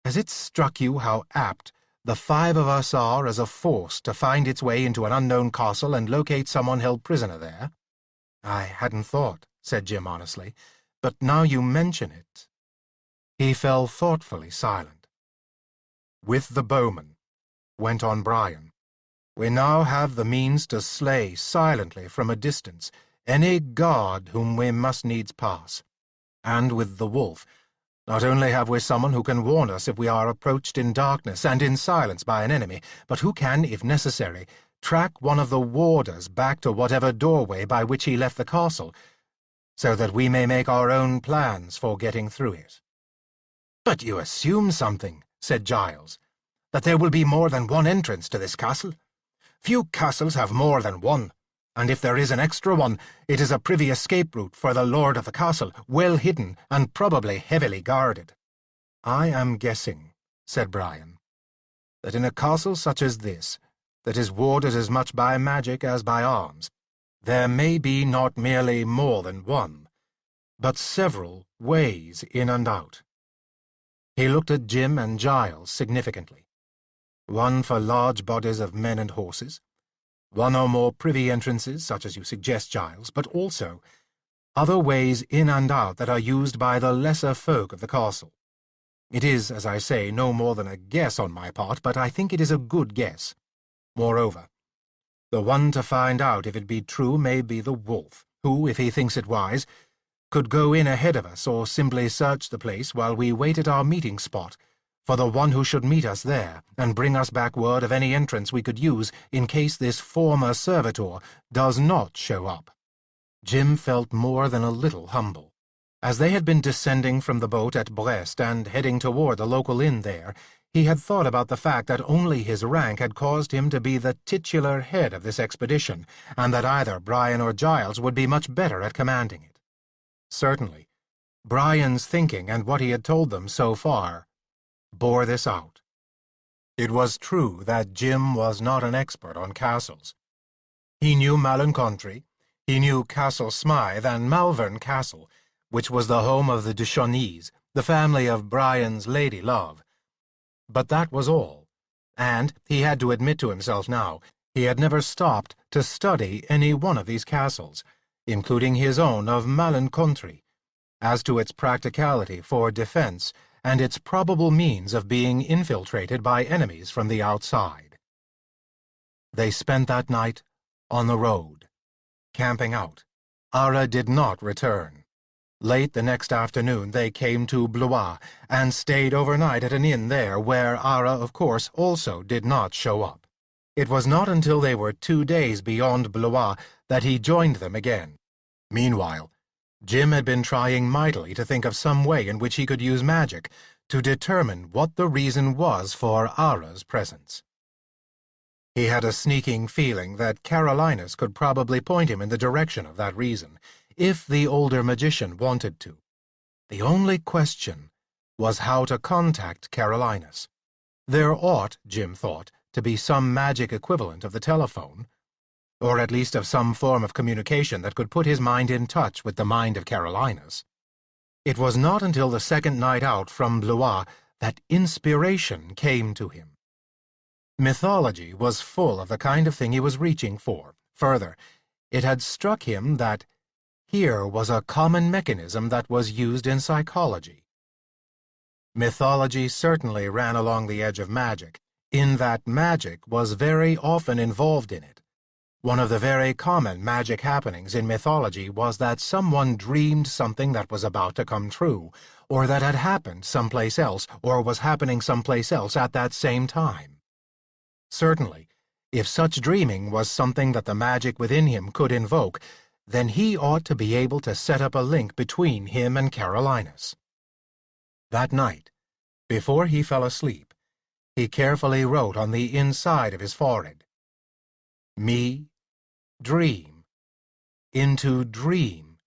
Has it struck you how apt the 5 of us are as a force to find its way into an unknown castle and locate someone held prisoner there? I hadn't thought, said Jim honestly, but now you mention it. He fell thoughtfully silent. With the bowmen, went on Brian, we now have the means to slay silently from a distance any guard whom we must needs pass. And with the wolf, not only have we someone who can warn us if we are approached in darkness and in silence by an enemy, but who can, if necessary, track one of the warders back to whatever doorway by which he left the castle, so that we may make our own plans for getting through it. But you assume something, said Giles, that there will be more than one entrance to this castle. Few castles have more than one, and if there is an extra one, it is a privy escape route for the lord of the castle, well hidden and probably heavily guarded. I am guessing, said Brian, that in a castle such as this, that is warded as much by magic as by arms, there may be not merely more than one, but several ways in and out. He looked at Jim and Giles significantly. One for large bodies of men and horses, one or more privy entrances, such as you suggest, Giles, but also other ways in and out that are used by the lesser folk of the castle. It is, as I say, no more than a guess on my part, but I think it is a good guess. Moreover, the one to find out if it be true may be the wolf, who, if he thinks it wise, could go in ahead of us or simply search the place while we wait at our meeting spot for the one who should meet us there and bring us back word of any entrance we could use in case this former servitor does not show up. Jim felt more than a little humble. As they had been descending from the boat at Brest and heading toward the local inn there, he had thought about the fact that only his rank had caused him to be the titular head of this expedition, and that either Brian or Giles would be much better at commanding it. Certainly, Brian's thinking and what he had told them so far bore this out. It was true that Jim was not an expert on castles. He knew Malencontri, he knew Castle Smythe and Malvern Castle, which was the home of the de Chaugnys, the family of Brian's lady love. But that was all, and, he had to admit to himself now, he had never stopped to study any one of these castles, including his own of Malencontri, as to its practicality for defense and its probable means of being infiltrated by enemies from the outside. They spent that night on the road, camping out. Ara did not return. Late the next afternoon they came to Blois and stayed overnight at an inn there where Ara, of course, also did not show up. It was not until they were 2 days beyond Blois that he joined them again. Meanwhile, Jim had been trying mightily to think of some way in which he could use magic to determine what the reason was for Ara's presence. He had a sneaking feeling that Carolinus could probably point him in the direction of that reason, if the older magician wanted to. The only question was how to contact Carolinus. There ought, Jim thought, to be some magic equivalent of the telephone. or at least of some form of communication that could put his mind in touch with the mind of Carolina's. It was not until the second night out from Blois that inspiration came to him. Mythology was full of the kind of thing he was reaching for. Further, it had struck him that here was a common mechanism that was used in psychology. Mythology certainly ran along the edge of magic, in that magic was very often involved in it. One of the very common magic happenings in mythology was that someone dreamed something that was about to come true, or that had happened someplace else, or was happening someplace else at that same time. Certainly, if such dreaming was something that the magic within him could invoke, then he ought to be able to set up a link between him and Carolinus. That night, before he fell asleep, he carefully wrote on the inside of his forehead, "Me, dream, into dream,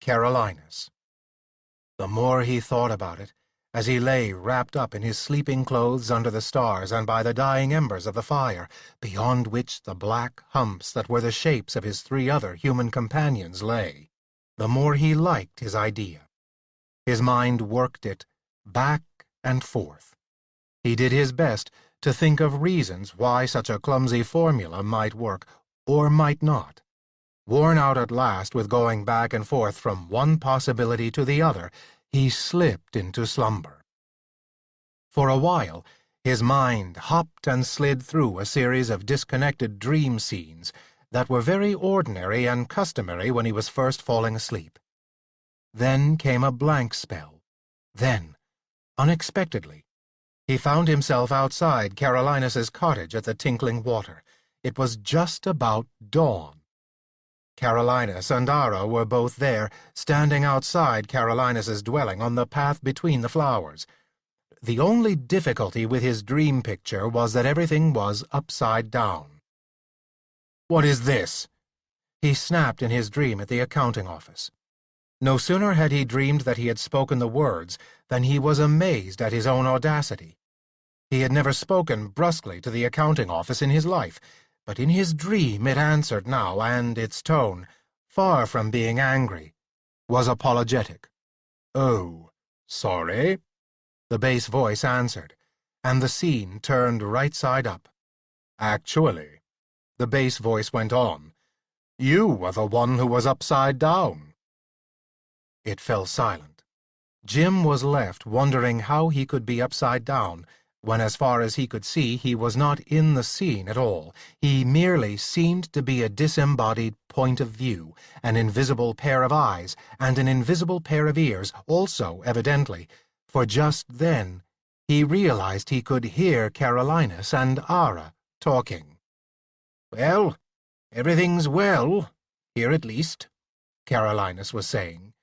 Carolinus." The more he thought about it, as he lay wrapped up in his sleeping clothes under the stars and by the dying embers of the fire, beyond which the black humps that were the shapes of his 3 other human companions lay, the more he liked his idea. His mind worked it back and forth. He did his best to think of reasons why such a clumsy formula might work or might not. Worn out at last with going back and forth from one possibility to the other, he slipped into slumber. For a while, his mind hopped and slid through a series of disconnected dream scenes that were very ordinary and customary when he was first falling asleep. Then came a blank spell. Then, unexpectedly, he found himself outside Carolinus's cottage at the tinkling water. It was just about dawn. Carolinus and Ara were both there, standing outside Carolinus's dwelling on the path between the flowers. The only difficulty with his dream picture was that everything was upside down. "What is this?" he snapped in his dream at the accounting office. No sooner had he dreamed that he had spoken the words than he was amazed at his own audacity. He had never spoken brusquely to the accounting office in his life, but in his dream it answered now, and its tone, far from being angry, was apologetic. "Oh, sorry," the bass voice answered, and the scene turned right side up. "Actually," the bass voice went on, "you were the one who was upside down." It fell silent. Jim was left wondering how he could be upside down, when as far as he could see he was not in the scene at all. He merely seemed to be a disembodied point of view, an invisible pair of eyes, and an invisible pair of ears also, evidently, for just then he realized he could hear Carolinus and Ara talking. "Well, everything's well, here at least," Carolinus was saying.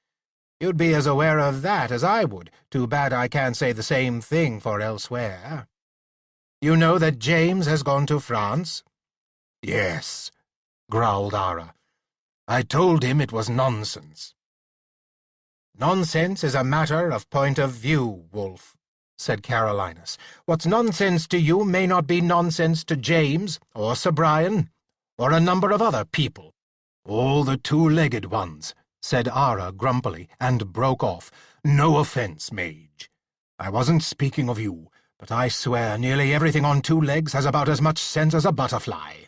"You'd be as aware of that as I would. Too bad I can't say the same thing for elsewhere. You know that James has gone to France?" "Yes," growled Ara. "I told him it was nonsense." "Nonsense is a matter of point of view, Wolfe," said Carolinus. "What's nonsense to you may not be nonsense to James, or Sir Brian, or a number of other people." "All the 2-legged ones," said Ara grumpily, and broke off. "No offence, Mage. I wasn't speaking of you, but I swear nearly everything on 2 legs has about as much sense as a butterfly.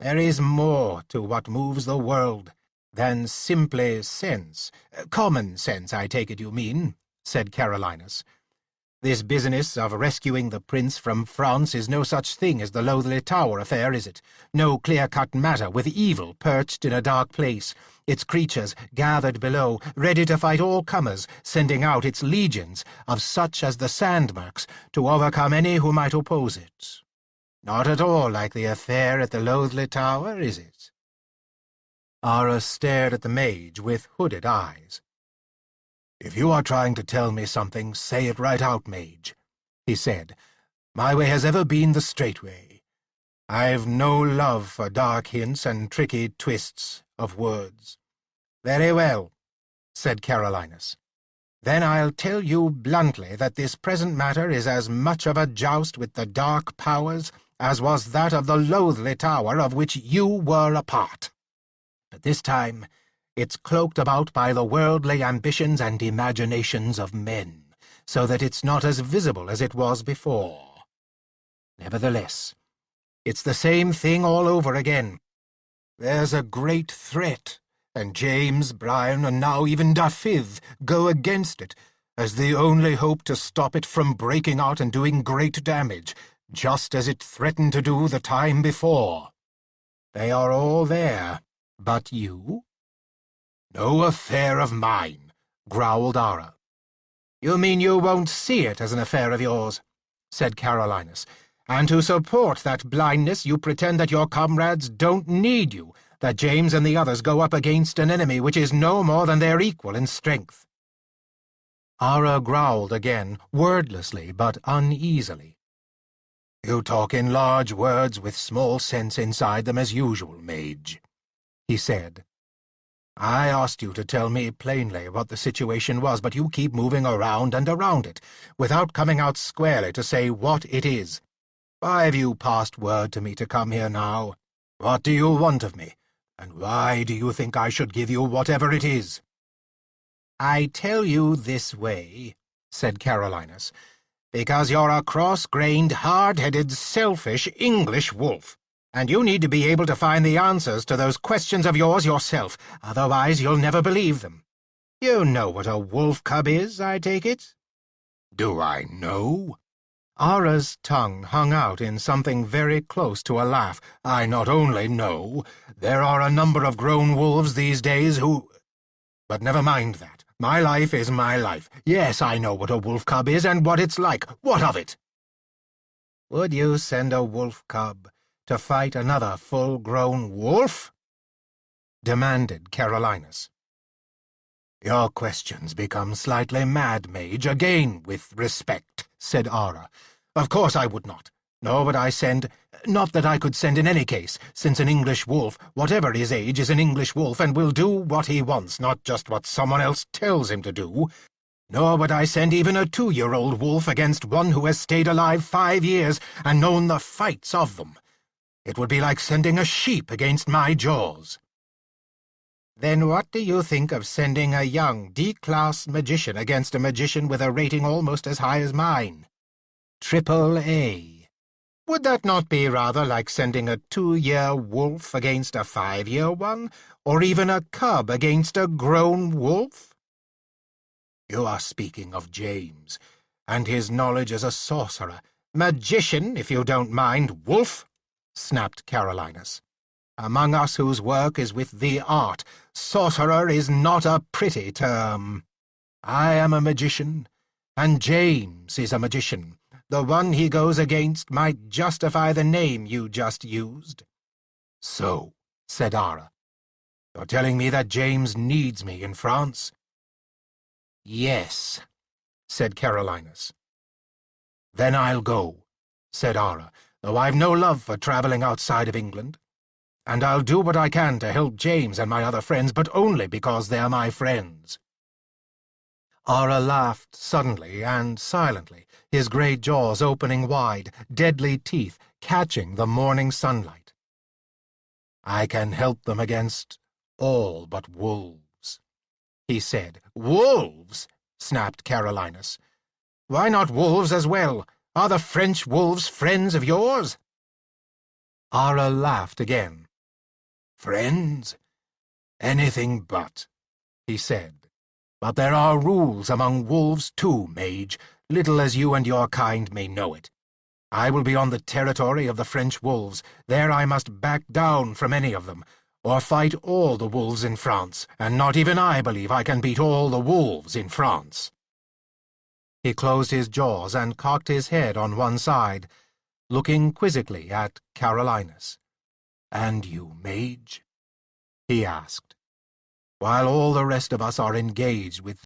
There is more to what moves the world than simply sense. Common sense, I take it you mean," said Carolinus. "This business of rescuing the prince from France is no such thing as the Loathly Tower affair, is it? No clear-cut matter with evil perched in a dark place, its creatures gathered below, ready to fight all comers, sending out its legions of such as the Sandmarks to overcome any who might oppose it. Not at all like the affair at the Loathly Tower, is it?" Ara stared at the mage with hooded eyes. "If you are trying to tell me something, say it right out, Mage," he said. "My way has ever been the straight way. I've no love for dark hints and tricky twists of words." "Very well," said Carolinus. "Then I'll tell you bluntly that this present matter is as much of a joust with the dark powers as was that of the loathly tower of which you were a part. But this time it's cloaked about by the worldly ambitions and imaginations of men, so that it's not as visible as it was before. Nevertheless, it's the same thing all over again. There's a great threat, and James, Brian, and now even Dafydd go against it, as the only hope to stop it from breaking out and doing great damage, just as it threatened to do the time before. They are all there, but you? No affair of mine, growled Ara. You mean you won't see it as an affair of yours, said Carolinus, and to support that blindness you pretend that your comrades don't need you, that James and the others go up against an enemy which is no more than their equal in strength. Ara growled again, wordlessly but uneasily. You talk in large words with small sense inside them as usual, mage, he said. I asked you to tell me plainly what the situation was, but you keep moving around and around it, without coming out squarely to say what it is. Why have you passed word to me to come here now? What do you want of me, and why do you think I should give you whatever it is? I tell you this way, said Carolinus, because you're a cross-grained, hard-headed, selfish English wolf, and you need to be able to find the answers to those questions of yours yourself, otherwise you'll never believe them. You know what a wolf cub is, I take it? Do I know? Ara's tongue hung out in something very close to a laugh. I not only know, there are a number of grown wolves these days who— But never mind that. My life is my life. Yes, I know what a wolf cub is and what it's like. What of it? Would you send a wolf cub to fight another full-grown wolf? Demanded Carolinus. Your questions become slightly mad, mage, again with respect, said Ara. Of course I would not. Nor would I send— not that I could send in any case, since an English wolf, whatever his age, is an English wolf and will do what he wants, not just what someone else tells him to do. Nor would I send even a 2-year-old wolf against one who has stayed alive 5 years and known the fights of them. It would be like sending a sheep against my jaws. Then what do you think of sending a young D-class magician against a magician with a rating almost as high as mine? AAA. Would that not be rather like sending a 2-year wolf against a 5-year one, or even a cub against a grown wolf? You are speaking of James, and his knowledge as a sorcerer. Magician, if you don't mind, wolf, snapped Carolinus. Among us whose work is with the art, sorcerer is not a pretty term. I am a magician, and James is a magician. The one he goes against might justify the name you just used. So, said Ara, you're telling me that James needs me in France? Yes, said Carolinus. Then I'll go, said Ara, though I've no love for travelling outside of England. And I'll do what I can to help James and my other friends, but only because they're my friends. Ara laughed suddenly and silently, his great jaws opening wide, deadly teeth catching the morning sunlight. I can help them against all but wolves, he said. Wolves? Snapped Carolinus. Why not wolves as well? Are the French wolves friends of yours? Ara laughed again. Friends? Anything but, he said. But there are rules among wolves too, mage, little as you and your kind may know it. I will be on the territory of the French wolves. There I must back down from any of them, or fight all the wolves in France, and not even I believe I can beat all the wolves in France. He closed his jaws and cocked his head on one side, looking quizzically at Carolinus. And you, mage? He asked. While all the rest of us are engaged with